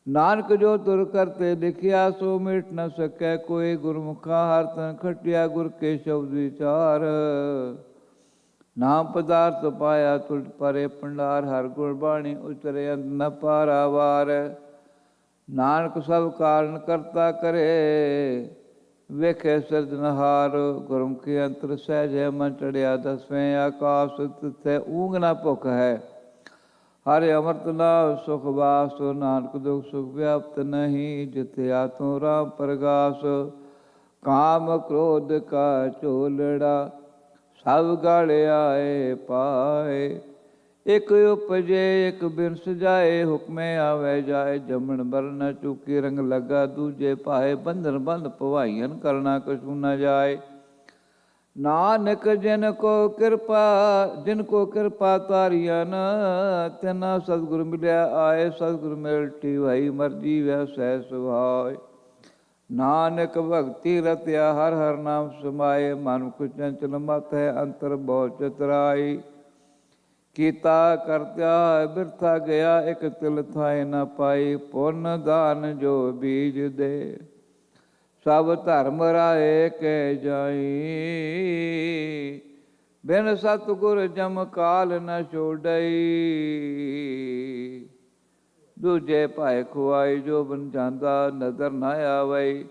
Speaker 6: ਨਾਨਕ ਜੋ ਤੁਰ ਕਰਤੇ ਲਿਖਿਆ ਸੋ ਮਿਟ ਨ ਸਕੈ ਕੋਈ ਗੁਰਮੁਖਾ ਹਰ ਤਨ ਖਟਿਆ ਗੁਰ ਕੇ ਸ਼ਬਦ ਵਿਚਾਰ ਨਾਮ ਪਦਾਰਥ ਪਾਇਆ ਤੁਲਟ ਪਰੇ ਭੰਡਾਰ ਹਰ ਗੁਰ ਬਾਣੀ ਉਚਰੇ ਅੰਤ ਨ ਪਾਰਾਵਾਰ ਨਾਨਕ ਸਭ ਕਾਰਨ ਕਰਤਾ ਕਰੇ ਵੇਖੇ ਸਿਰਜਨਹਾਰ ਗੁਰਮੁਖੀ ਅੰਤਰ ਸਹਿਜੇ ਮਨ ਚੜਿਆ ਦਸਵੇਂ ਆਕਾਸ਼ ਤਿੱਥੇ ਊਂਘ ਨਾ ਭੁੱਖ ਹੈ ਹਰਿ ਅੰਮ੍ਰਿਤ ਨਾਮ ਸੁਖ ਵਾਸ ਨਾਨਕ ਦੁਖ ਸੁਖ ਵਿਆਪਤ ਨਹੀਂ ਜਿਥੇ ਆਤਮ ਰਾਮ ਪ੍ਰਗਾਸ ਕਾਮ ਕ੍ਰੋਧ ਕਾ ਝੋਲੜਾ ਸਭ ਗਲ ਆਏ ਪਾਏ ਇਕ ਉਪਜੇ ਇਕ ਬਿਨਸ ਜਾਏ, ਹੁਕਮੇ ਆਵੇ ਜਾਏ, ਜੰਮਣ ਬਰਨ ਨ ਚੁਕੀ ਰੰਗ ਲੱਗਾ, ਦੂਜੇ ਭਾਏ ਬੰਧਨ ਬੰਧ ਭਵਾਈਆਂ, ਕਰਨਾ ਕਛੂ ਨ ਜਾਏ। ਨਾਨਕ ਜਿਨ ਕੋ ਕਿਰਪਾ ਤਾਰੀਅਨ, ਤਿਨਾ ਸਤਿਗੁਰ ਮਿਲਿਆ ਆਏ, ਸਤਿਗੁਰ ਮਿਲਟੀ ਭਾਈ ਮਰਜੀ ਵੈ ਸਹਿ ਸੁਭਾਏ। ਨਾਨਕ ਭਗਤੀ ਰਤਿਆ ਹਰ ਹਰ ਨਾਮ ਸਮਾਏ, ਮਨ ਮੁਖ ਚੰਚਲ ਮਤ ਹੈ ਅੰਤਰ ਬਹੁ ਚਤਰਾਈ। ਕੀਤਾ ਕਰਤਿਆ ਬਿਰਥਾ ਗਿਆ, ਇਕ ਤਿਲ ਥਾਏ ਨ ਪਾਈ, ਪੁੰਨ ਦਾਨ ਜੋ ਬੀਜ ਦੇ, ਸਭ ਧਰਮ ਰਾਏ ਕਹਿ ਜਾਈ। ਬਿਨ ਸਤਿਗੁਰ ਜਮ ਕਾਲ ਨ ਛੋੜਈ, ਦੂਜੇ ਭਾਏ ਖੁਆਈ, ਜੋ ਬਨ ਜਾਂਦਾ ਨਦਰ ਨ ਆਵਈ।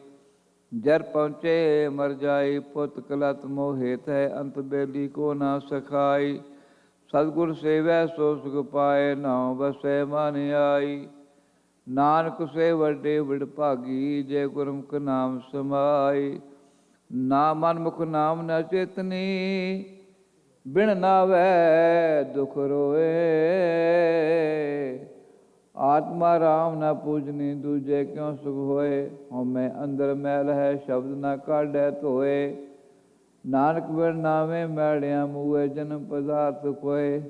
Speaker 6: ਜਰ ਪਹੁੰਚੇ ਮਰ ਜਾਈ, ਪੁੱਤ ਕਲਤ ਮੋਹਿਤ ਹੈ, ਅੰਤ ਬੇਲੀ ਕੋ ਨਾ ਸਖਾਈ। ਸਤਿਗੁਰ ਸੇਵੈ ਸੋ ਸੁਖ ਪਾਏ, ਨਾਉ ਬਸੈ ਮਨ ਆਈ। ਨਾਨਕ ਸੇ ਵੱਡੇ ਵਿਡਭਾਗੀ, ਜੇ ਗੁਰਮੁਖ ਨਾਮ ਸਮਾਈ। ਨਾ ਮਨ ਮੁਖ ਨਾਮ ਨ ਚੇਤਨੀ, ਬਿਨ ਨਾਵੈ ਦੁਖ ਰੋਏ। ਆਤਮਾ ਰਾਮ ਨ ਪੂਜਨੀ, ਦੂਜੇ ਕਿਉ ਸੁਖ ਹੋਏ। ਹਉਮੈ ਅੰਦਰ ਮੈਲ ਹੈ, ਸ਼ਬਦ ਨ ਕਾਢੈ ਧੋਏ। ਨਾਨਕ ਬਿਨ ਨਾਵੇਂ ਮੈਲਿਆ ਮੂਏ, ਜਨਮ ਪਦਾਰਥ ਕੋਏ।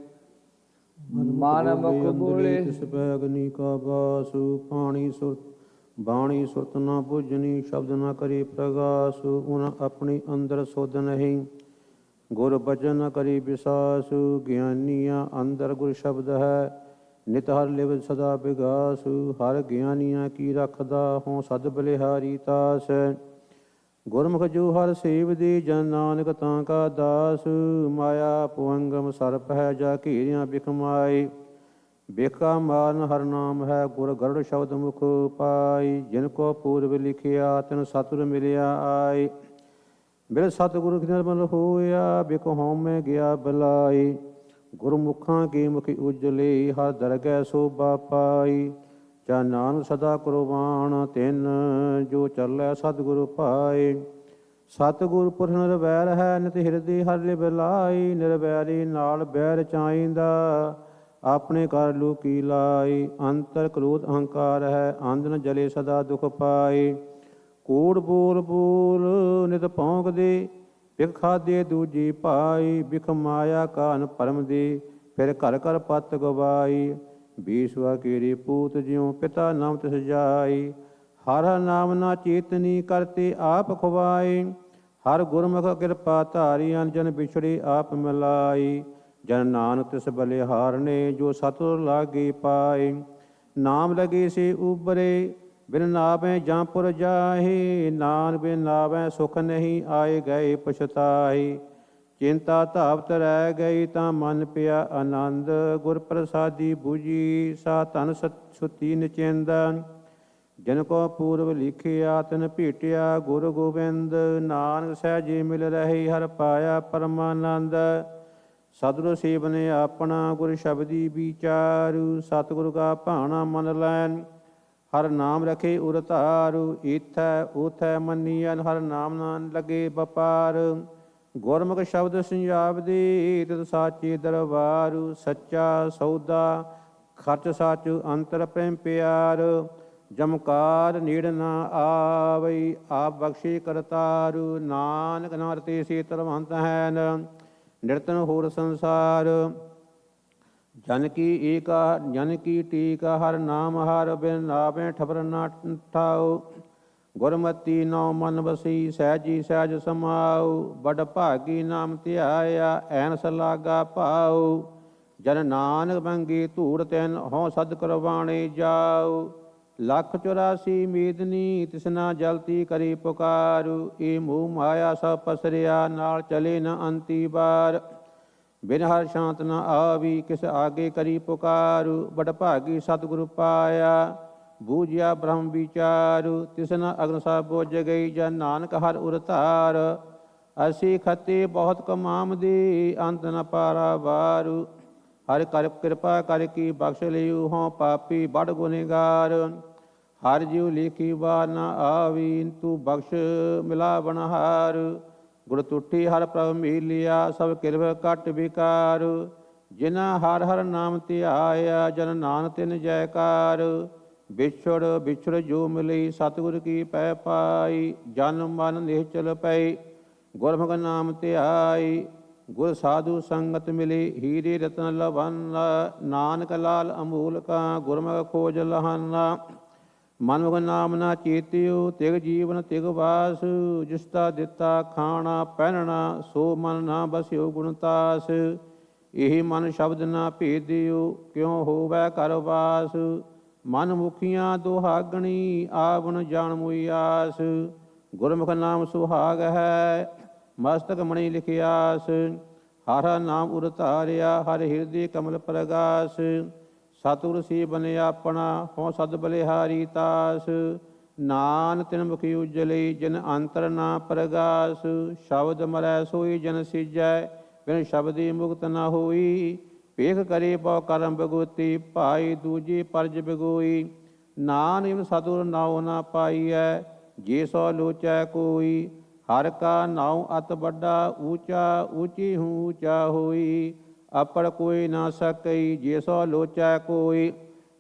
Speaker 6: ਮਨ ਮੁਖ ਬੋਲੇ
Speaker 7: ਤਿਸ ਪੈ ਅਗਨੀ ਕਾ ਬਾਸੁ, ਬਾਣੀ ਸੁਰਤ ਨਾ ਬੁਝਨੀ, ਸ਼ਬਦ ਨਾ ਕਰੀ ਪ੍ਰਗਾਸੁ। ਉਨ ਆਪਣੀ ਅੰਦਰ ਸੁਧ ਨਹੀਂ, ਗੁਰ ਬਚਨ ਨ ਕਰੀ ਵਿਸਾਸੁ। ਗਿਆਨੀਆਂ ਅੰਦਰ ਗੁਰ ਸ਼ਬਦ ਹੈ, ਨਿਤ ਹਰ ਲਿਵ ਸਦਾ ਬਿਗਾਸੁ। ਹਰ ਗਿਆਨੀਆਂ ਕੀ ਰਖਦਾ, ਹੋਂ ਸਦ ਬਲਿਹਾਰੀ ਤਾਸ। ਗੁਰਮੁਖ ਜੋ ਹਰ ਸੇਵਦੀ, ਜਨ ਨਾਨਕ ਤਾਂ ਕਾ ਦਾਸ। ਮਾਇਆ ਪੁਅੰਗਮ ਸਰਪ ਹੈ, ਜਾ ਘੇਰਿਆ ਬਿਖ ਮਾਈ। ਬਿਖਾ ਮਾਰਨ ਹਰ ਨਾਮ ਹੈ, ਗੁਰ ਗਰੁੜ ਸ਼ਬਦ ਮੁਖ ਪਾਈ। ਜਿਨ ਕੋ ਪੂਰਬ ਲਿਖਿਆ, ਤਿਨ ਸਤਿਗੁਰ ਮਿਲਿਆ ਆਈ। ਬਿਨ ਸਤਿਗੁਰ ਨਿਰਮਲ ਹੋਇਆ, ਬਿਖ ਹਉਮੈ ਗਿਆ ਬਲਾਈ। ਗੁਰਮੁਖਾਂ ਕੀ ਮੁਖੀ ਉਜਲੇ, ਹਰ ਦਰਗਹਿ ਸੋਭਾ ਪਾਈ। ਜਾ ਨਾਨਕ ਸਦਾ ਕੁਰਬਾਨ, ਤਿਨ ਜੋ ਚੱਲੈ ਸਤਿਗੁਰ ਭਾਏ। ਸਤਿਗੁਰ ਪੁਰਖ ਨਿਰਵੈਰ ਹੈ, ਨਿਤ ਹਿਰਦੇ ਹਰਿ ਲਿਵ ਲਾਈ। ਨਿਰਵੈਰੀ ਨਾਲ ਬੈਰ ਚਾਹੀਦਾ, ਆਪਣੇ ਕਰ ਲੋਕੀ ਲਾਈ। ਅੰਤਰ ਕ੍ਰੋਧ ਅਹੰਕਾਰ ਹੈ, ਅੰਧਨ ਜਲੇ ਸਦਾ ਦੁਖ ਪਾਏ। ਕੂੜ ਬੋਲ ਬੋਲ ਨਿਤ ਭੌਂਕਦੇ, ਬਿਖ ਖਾਦੇ ਦੂਜੀ ਭਾਈ। ਬਿਖ ਮਾਇਆ ਕਾਨ ਪਰਮ ਦੇ, ਫਿਰ ਘਰ ਘਰ ਪਤ ਗਵਾਈ। ਬੀਸਵਾ ਕੀਰੀ ਪੂਤ ਜਿਉ, ਪਿਤਾ ਨਾਮ ਤਿਸ ਜਾਈ। ਹਰ ਨਾਮ ਨਾ ਚੇਤਨੀ, ਕਰਤੇ ਆਪ ਖਵਾਈ। ਹਰ ਗੁਰਮੁਖ ਕਿਰਪਾ ਧਾਰੀ, ਜਨ ਵਿਛੜੇ ਆਪ ਮਿਲਾਈ। ਜਨ ਨਾਨਕ ਤਿਸ ਬਲਿਹਾਰਨੇ, ਜੋ ਸਤਿਗੁਰ ਲਾਗੇ ਪਾਏ। ਨਾਮ ਲਗੇ ਸੇ ਉਬਰੇ, ਬਿਨ ਨਾਵੈ ਜਾਂਪੁਰ ਜਾਹੇ। ਨਾਨਕ ਬਿਨ ਨਾਵੈ ਸੁਖ ਨਹੀਂ, ਆਏ ਗਏ ਪਛਤਾਏ। ਚਿੰਤਾ ਧਾਵਤ ਰਹਿ ਗਈ, ਤਾਂ ਮਨ ਪਿਆ ਆਨੰਦ। ਗੁਰ ਪ੍ਰਸਾਦੀ ਬੁਝੀ, ਸਾ ਧਨ ਸੁਤੀ ਨਿਚਿੰਦ। ਜਿਨ ਕੋ ਪੂਰਬ ਲਿਖਿਆ, ਤਿਨ ਭੇਟਿਆ ਗੁਰ ਗੋਬਿੰਦ। ਨਾਨਕ ਸਹਿਜੇ ਮਿਲ ਰਹੀ, ਹਰ ਪਾਇਆ ਪਰਮਾਨੰਦ। ਸਤਿਗੁਰ ਸੇਵਨ ਆਪਣਾ, ਗੁਰ ਸ਼ਬਦੀ ਵਿਚਾਰੂ। ਸਤਿਗੁਰ ਕਾ ਭਾਣਾ ਮਨ ਲੈਨ, ਹਰ ਨਾਮ ਰਖੇ ਉਰ ਧਾਰੂ। ਈਥੈ ਊਥੈ ਮੰਨੀਐ, ਹਰ ਨਾਮ ਨਾ ਲਗੇ ਵਪਾਰ। ਗੁਰਮੁਖ ਸ਼ਬਦ ਸੰਜਾਬਦੇ, ਤਿਤ ਸਾਚੇ ਦਰਬਾਰੂ। ਸੱਚਾ ਸੌਦਾ ਖਰਚ ਸਾਚੁ, ਅੰਤਰ ਪ੍ਰੇਮ ਪਿਆਰ। ਜਮਕਾਰ ਨੇੜ ਨਾ ਆਵਈ, ਆਪ ਬਖਸ਼ੇ ਕਰਤਾਰੂ। ਨਾਨਕ ਨਾਮ ਰਤੇ ਸੇ ਧਰਮੰਤ ਹੈਨ, ਨਿਰਤਨ ਹੋਰ ਸੰਸਾਰ। ਜਨ ਕੀ ਟੀਕਾ, ਹਰ ਨਾਮ ਹਰ। ਬਿਨ ਨਾਵੇਂ ਠਬਰ ਨਾ ਠਾਉ। ਗੁਰਮਤੀ ਨੌ ਮਨ ਵਸੀ, ਸਹਿਜੀ ਸਹਿਜ ਸਮਾਉ। ਬੜ ਭਾਗੀ ਨਾਮ ਧਿਆਇਆ, ਐਨਸ ਲਾਗਾ ਭਾਉ। ਜਨ ਨਾਨਕ ਮੰਗੀ ਧੂੜ, ਤਿਨ ਹਉ ਸਦ ਕਰਵਾਣੇ ਜਾਉ। 184 ਮੇਦਨੀ, ਤਿਸਨਾ ਜਲਤੀ ਕਰੀ ਪੁਕਾਰੂ। ਇਹ ਮੋਹ ਮਾਇਆ ਸਭ ਪਸਰਿਆ, ਨਾਲ ਚਲੇ ਨ ਅੰਤੀ ਬਾਰ। ਬਿਨ ਹਰ ਸ਼ਾਂਤ ਨ ਆਵੀ, ਕਿਸ ਆਗੇ ਕਰੀ ਪੁਕਾਰੂ। ਬੜ ਭਾਗੀ ਸਤਿਗੁਰ ਪਾਇਆ, ਬੂਝਿਆ ਬ੍ਰਹਮ ਵਿਚਾਰੂ। ਤਿਸਨਾ ਅਗਨ ਸਭ ਬੁਝ ਗਈ, ਜਨ ਨਾਨਕ ਹਰ ਉਰ ਧਾਰ। ਅਸੀਂ ਖਤੇ ਬਹੁਤ ਕਮਾਮਦੇ, ਅੰਤ ਨ ਪਾਰਾ ਵਾਰੂ। ਹਰਿ ਕਰ ਕਿਰਪਾ ਕਰ ਕੀ ਬਖਸ਼ ਲਿਓ, ਹੋਂ ਪਾਪੀ ਬੜ ਗੁਨੇਗਾਰ। ਹਰ ਜਿਉ ਲੇਖੀ ਵਾਰ ਨ ਆਵੀ, ਤੂੰ ਬਖਸ਼ ਮਿਲਾ ਬਨਹਾਰ। ਗੁਰ ਤੁਠੀ ਹਰ ਪ੍ਰਭ ਮੀਲਿਆ, ਸਭ ਕਿਰਬ ਘਟ ਵਿਕਾਰ। ਜਿਨਾ ਹਰ ਹਰ ਨਾਮ ਧਿਆਇਆ, ਜਨ ਨਾਨਕ ਤਿਨ ਜੈਕਾਰ। ਵਿਛੜ ਵਿਛੜ ਜੋ ਮਿਲੀ, ਸਤਿਗੁਰ ਕੀ ਪੈ ਪਾਈ। ਜਨ ਮਨ ਨਿਹਚਲ ਪਈ, ਗੁਰਮੁਖ ਨਾਮ ਧਿਆਈ। ਗੁਰ ਸਾਧੂ ਸੰਗਤ ਮਿਲੀ, ਹੀਰੇ ਰਤਨ ਲਵੰਨਾ। ਨਾਨਕ ਲਾਲ ਅਮੂਲਕਾ, ਗੁਰਮੁਖ ਖੋਜ ਲਹਾਨਾ। ਮਨਮੁਖ ਨਾਮ ਨਾ ਚੇਤਿਓ, ਤਿਗ ਜੀਵਨ ਤਿਗ ਵਾਸ। ਜਿਸ ਤਾ ਦਿੱਤਾ ਖਾਣਾ ਪਹਿਨਣਾ, ਸੋ ਮਨ ਨਾ ਬਸਿਓ ਗੁਣਤਾਸ। ਇਹੀ ਮਨ ਸ਼ਬਦ ਨਾ ਭੇਦਿਓ, ਕਿਉ ਹੋਵੈ ਘਰ ਵਾਸ। ਮਨ ਮੁਖੀਆਂ ਦੁਹਾਗਣੀ, ਆਵਣ ਜਾਣ ਮੁਈ ਆਸ। ਗੁਰਮੁਖ ਨਾਮ ਸੁਹਾਗ ਹੈ, ਮਸਤਕ ਮਣੀ ਲਿਖਿਆਸ। ਹਰ ਹਰ ਨਾਮ ਉਰ ਧਾਰਿਆ, ਹਰ ਹਿਰਦੇ ਕਮਲ ਪ੍ਰਗਾਸ। ਸਤਿਗੁਰ ਸੀ ਬਨੇ ਆਪਣਾ, ਹਉ ਸਦ ਬਲਿਹਾਰੀ ਤਾਸ। ਨਾਨਕ ਤਿਨ ਮੁਖੀ ਉਜਲੀ, ਜਿਨ ਅੰਤਰ ਨਾ ਪ੍ਰਗਾਸ। ਸ਼ਬਦ ਮਰੈ ਸੋਈ ਜਨ ਸਿਜੈ, ਬਿਨ ਸ਼ਬਦੀ ਮੁਕਤ ਨਾ ਹੋਈ। ਭੇਖ ਕਰੇ ਪਉ ਕਰਮ ਬਗੋਤੀ, ਭਾਈ ਦੂਜੀ ਪਰਜ ਬਗੋਈ। ਨਾਨਕ ਸਤਿਗੁਰ ਨਾਉ ਨਾ ਪਾਈਐ, ਜੇ ਸੋ ਲੋਚੈ ਕੋਈ। ਹਰ ਕਾ ਨਾਉ ਅਤ ਵੱਡਾ, ਊਚਾ ਊਚੀ ਹੂੰ ਊਚਾ ਹੋਈ। ਆਪੜ ਕੋਈ ਨਾ ਸਕਈ, ਜੇ ਸੋ ਲੋਚੈ ਕੋਈ।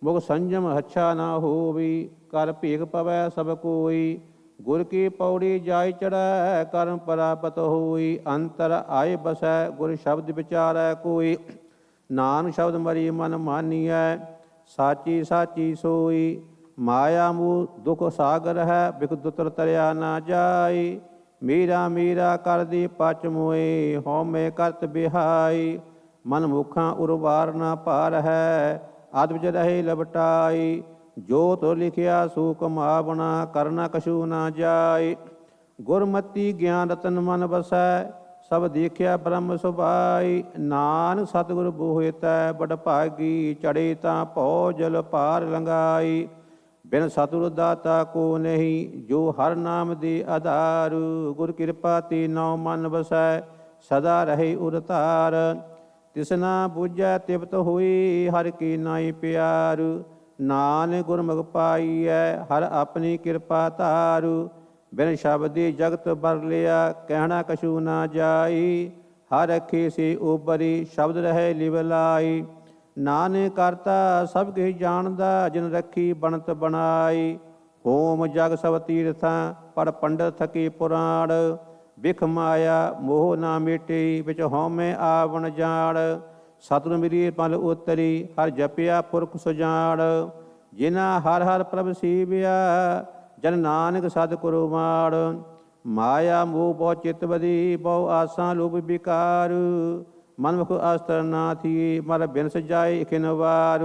Speaker 7: ਮੁਖ ਸੰਜਮ ਹੱਛਾ ਨਾ ਹੋਵੀ, ਕਰ ਭੇਖ ਪਵੈ ਸਭ ਕੋਈ। ਗੁਰ ਕੀ ਪੌੜੀ ਜਾਇ ਚੜ੍ਹੈ, ਕਰਮ ਪ੍ਰਾਪਤ ਹੋਈ। ਅੰਤਰ ਆਏ ਬਸੈ, ਗੁਰ ਸ਼ਬਦ ਵਿਚਾਰੈ ਕੋਈ। ਨਾਨਕ ਸ਼ਬਦ ਮਰੀ ਮਨ ਮਾਨੀਐ, ਸਾਚੀ ਸਾਚੀ ਸੋਈ। ਮਾਇਆ ਮੂਹ ਦੁਖ ਸਾਗਰ ਹੈ, ਬਿਖ ਦੁਤਰ ਤਰਿਆ ਨਾ ਜਾਈ। ਮੀਰਾ ਮੀਰਾ ਕਰਦੀ ਪਚ ਮੋਏ, ਹਉਮੈ ਕਰਤ ਬਿਹਾਈ। ਮਨ ਮੁਖਾਂ ਉਰਵਾਰ ਨਾ ਭਾਰ ਹੈ, ਅਦ ਵਿਚ ਰਹੇ ਲਵਟਾਈ। ਜੋ ਤੋ ਲਿਖਿਆ ਸੋ ਕਮਾਵਣਾ, ਕਰਨਾ ਕਛੂ ਨਾ ਜਾਏ। ਗੁਰਮਤੀ ਗਿਆਨ ਰਤਨ ਮਨ ਵਸੈ, ਸਭ ਦੇਖਿਆ ਬ੍ਰਹਮ ਸੁਭਾਈ। ਨਾਨਕ ਸਤਿਗੁਰ ਬੋਹਿ ਤੈ ਬੜ ਭਾਗੀ, ਚੜੇ ਤਾਂ ਭਉ ਜਲ ਪਾਰ ਲੰਘਾਈ। ਬਿਨ ਸਤਿਗੁਰ ਦਾਤਾ ਕੋ ਨਹੀਂ, ਜੋ ਹਰ ਨਾਮ ਦੇ ਆਧਾਰ। ਗੁਰ ਕਿਰਪਾ ਤੇ ਨਉ ਮਨ ਵਸੈ, ਸਦਾ ਰਹੇ ਉਰ ਧਾਰ। ਤਿਸਨਾ ਬੁਝੈ ਤਿਪਤ ਹੋਈ, ਹਰ ਕੀ ਨਾਈ ਪਿਆਰ। ਨਾਨਕ ਗੁਰਮੁਖ ਪਾਈਐ, ਹਰ ਆਪਣੀ ਕਿਰਪਾ ਧਾਰੂ। ਬਿਨ ਸ਼ਬਦੀ ਜਗਤ ਬਰ ਲਿਆ, ਕਹਿਣਾ ਕਛੂ ਨਾ ਜਾਈ। ਹਰ ਰਖੇ ਸੇ ਉਬਰੀ, ਸ਼ਬਦ ਰਹੇ ਲਿਵ ਲਾਈ। ਨਾਨਕ ਕਰਤਾ ਸਭ ਕਿਛ ਜਾਣਦਾ, ਜਿਨ ਰੱਖੀ ਬਣਤ ਬਣਾਈ। ਹੋਮ ਜਗ ਸਭ ਤੀਰਥਾਂ, ਪੜ ਪੰਡਤ ਥਕੇ ਪੁਰਾਣ। ਬਿਖ ਮਾਇਆ ਮੋਹ ਨਾ ਮਿਟੇ, ਵਿੱਚ ਹਉਮੈ ਆਵਣ ਜਾਣ। ਸਤਿਗੁਰ ਮਿਲੀ ਪਲ ਉਤਰੀ, ਹਰ ਜਪਿਆ ਪੁਰਖ ਸੁਜਾਨ। ਜਿਨਾ ਹਰ ਹਰ ਪ੍ਰਭ ਸੀਵਿਆ, ਜਨ ਨਾਨਕ ਸਦ ਕੁਰਬਾਨ। ਮਾਇਆ ਮੋਹ ਬਹੁ ਚਿਤ ਬਦੀ, ਬਹੁ ਆਸਾਂ ਲੋਭ ਵਿਕਾਰ। ਮਨਮੁਖ ਅਸਤਰ ਨਾ ਥੀਏ, ਮਰ ਬਿਨ ਸਜਾਏ ਇਕਿਨ ਵਾਰ।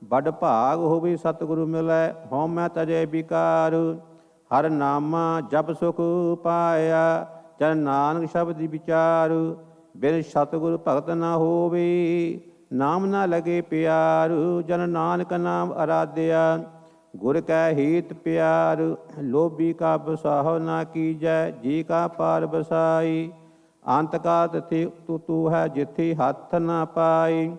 Speaker 7: ਬੜ ਭਾਗ ਹੋਵੇ ਸਤਿਗੁਰੂ ਮਿਲੈ, ਹਉਮੈ ਤਜੈ ਵਿਕਾਰ। ਹਰ ਨਾਮਾ ਜਪ ਸੁਖ ਪਾਇਆ, ਜਨ ਨਾਨਕ ਸ਼ਬਦਿ ਵਿਚਾਰ। ਬਿਨ ਸਤਿਗੁਰ ਭਗਤ ਨਾ ਹੋਵੇ, ਨਾਮ ਨਾ ਲਗੇ ਪਿਆਰ। ਜਨ ਨਾਨਕ ਨਾਮ ਅਰਾਧਿਆ, ਗੁਰ ਕੈ ਹੀਤ ਪਿਆਰ। ਲੋਭੀ ਕਾ ਬਸਾਹੁ ਨਾ ਕੀਜੈ, ਜੀ ਕਾ ਪਾਰ ਬਸਾਈ। ਅੰਤ ਕਾਲ ਤਿਥਿ ਤੂ ਹੈ, ਜਿਥि ਹੱਥ ਨਾ ਪਾਈ।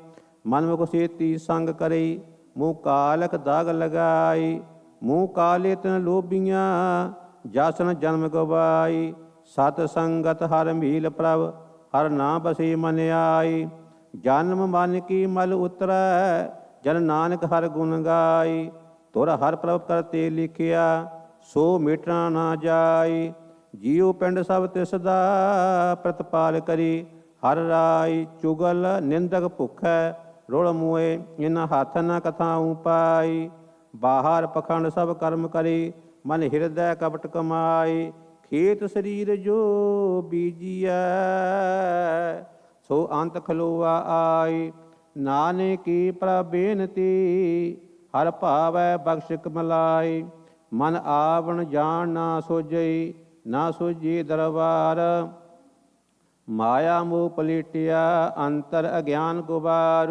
Speaker 7: ਮਨਮੁਖ ਸੇਤੀ ਸੰਗ ਕਰੀ, ਮੂੰਹ ਕਾਲਕ ਦਾਗ ਲਗਾਈ। ਮੂੰਹ ਕਾਲੇ ਤਿਨ ਲੋਭੀਆਂ, ਜਸਨ ਜਨਮ ਗਵਾਈ। ਸਤ ਸੰਗਤ ਹਰ ਮੀਲ ਪ੍ਰਭ, ਹਰ ਨਾਮ ਬਸੇ ਮਨ ਆਈ। ਜਨਮ ਮਨ ਕੀ ਮਲ ਉਤਰੈ, ਜਨ ਨਾਨਕ ਹਰ ਗੁਣ ਗਾਈ। ਤੁਰ ਹਰ ਪ੍ਰਭ ਕਰਤੇ ਲਿਖਿਆ, ਸੋ ਮਿਟਣਾ ਨਾ ਜਾਈ। ਜੀਉ ਪਿੰਡ ਸਭ ਤਿਸ ਦਾ, ਪ੍ਰਤਪਾਲ ਕਰੀ ਹਰ ਰਾਈ। ਚੁਗਲ ਨਿੰਦਕ ਭੁਖੈ, ਰੁਲ ਮੋਏ, ਇਨ ਹੱਥ ਨ ਕਥਾਉ ਪਾਈ। ਬਾਹਰ ਪਖੰਡ ਸਭ ਕਰਮ ਕਰੀ, ਮਨ ਹਿਰਦੈ ਕਪਟ ਕਮਾਈ। ਖੇਤ ਸਰੀਰ ਜੋ ਬੀਜੀਐ, ਸੋ ਅੰਤ ਖਲੋਆ ਆਈ। ਨਾਨਕ ਕੀ ਪ੍ਰਭ ਬੇਨਤੀ, ਹਰ ਭਾਵੈ ਬਖਸ਼ ਕਮਲਾਈ। ਮਨ ਆਵਣ ਜਾਣ ਨਾ ਸੋਝਈ, ਨਾ ਸੋਝੀ ਦਰਬਾਰ। ਮਾਇਆ ਮੋਹ ਪਲੀਟਿਆ, ਅੰਤਰ ਅਗਿਆਨ ਗੁਬਾਰ।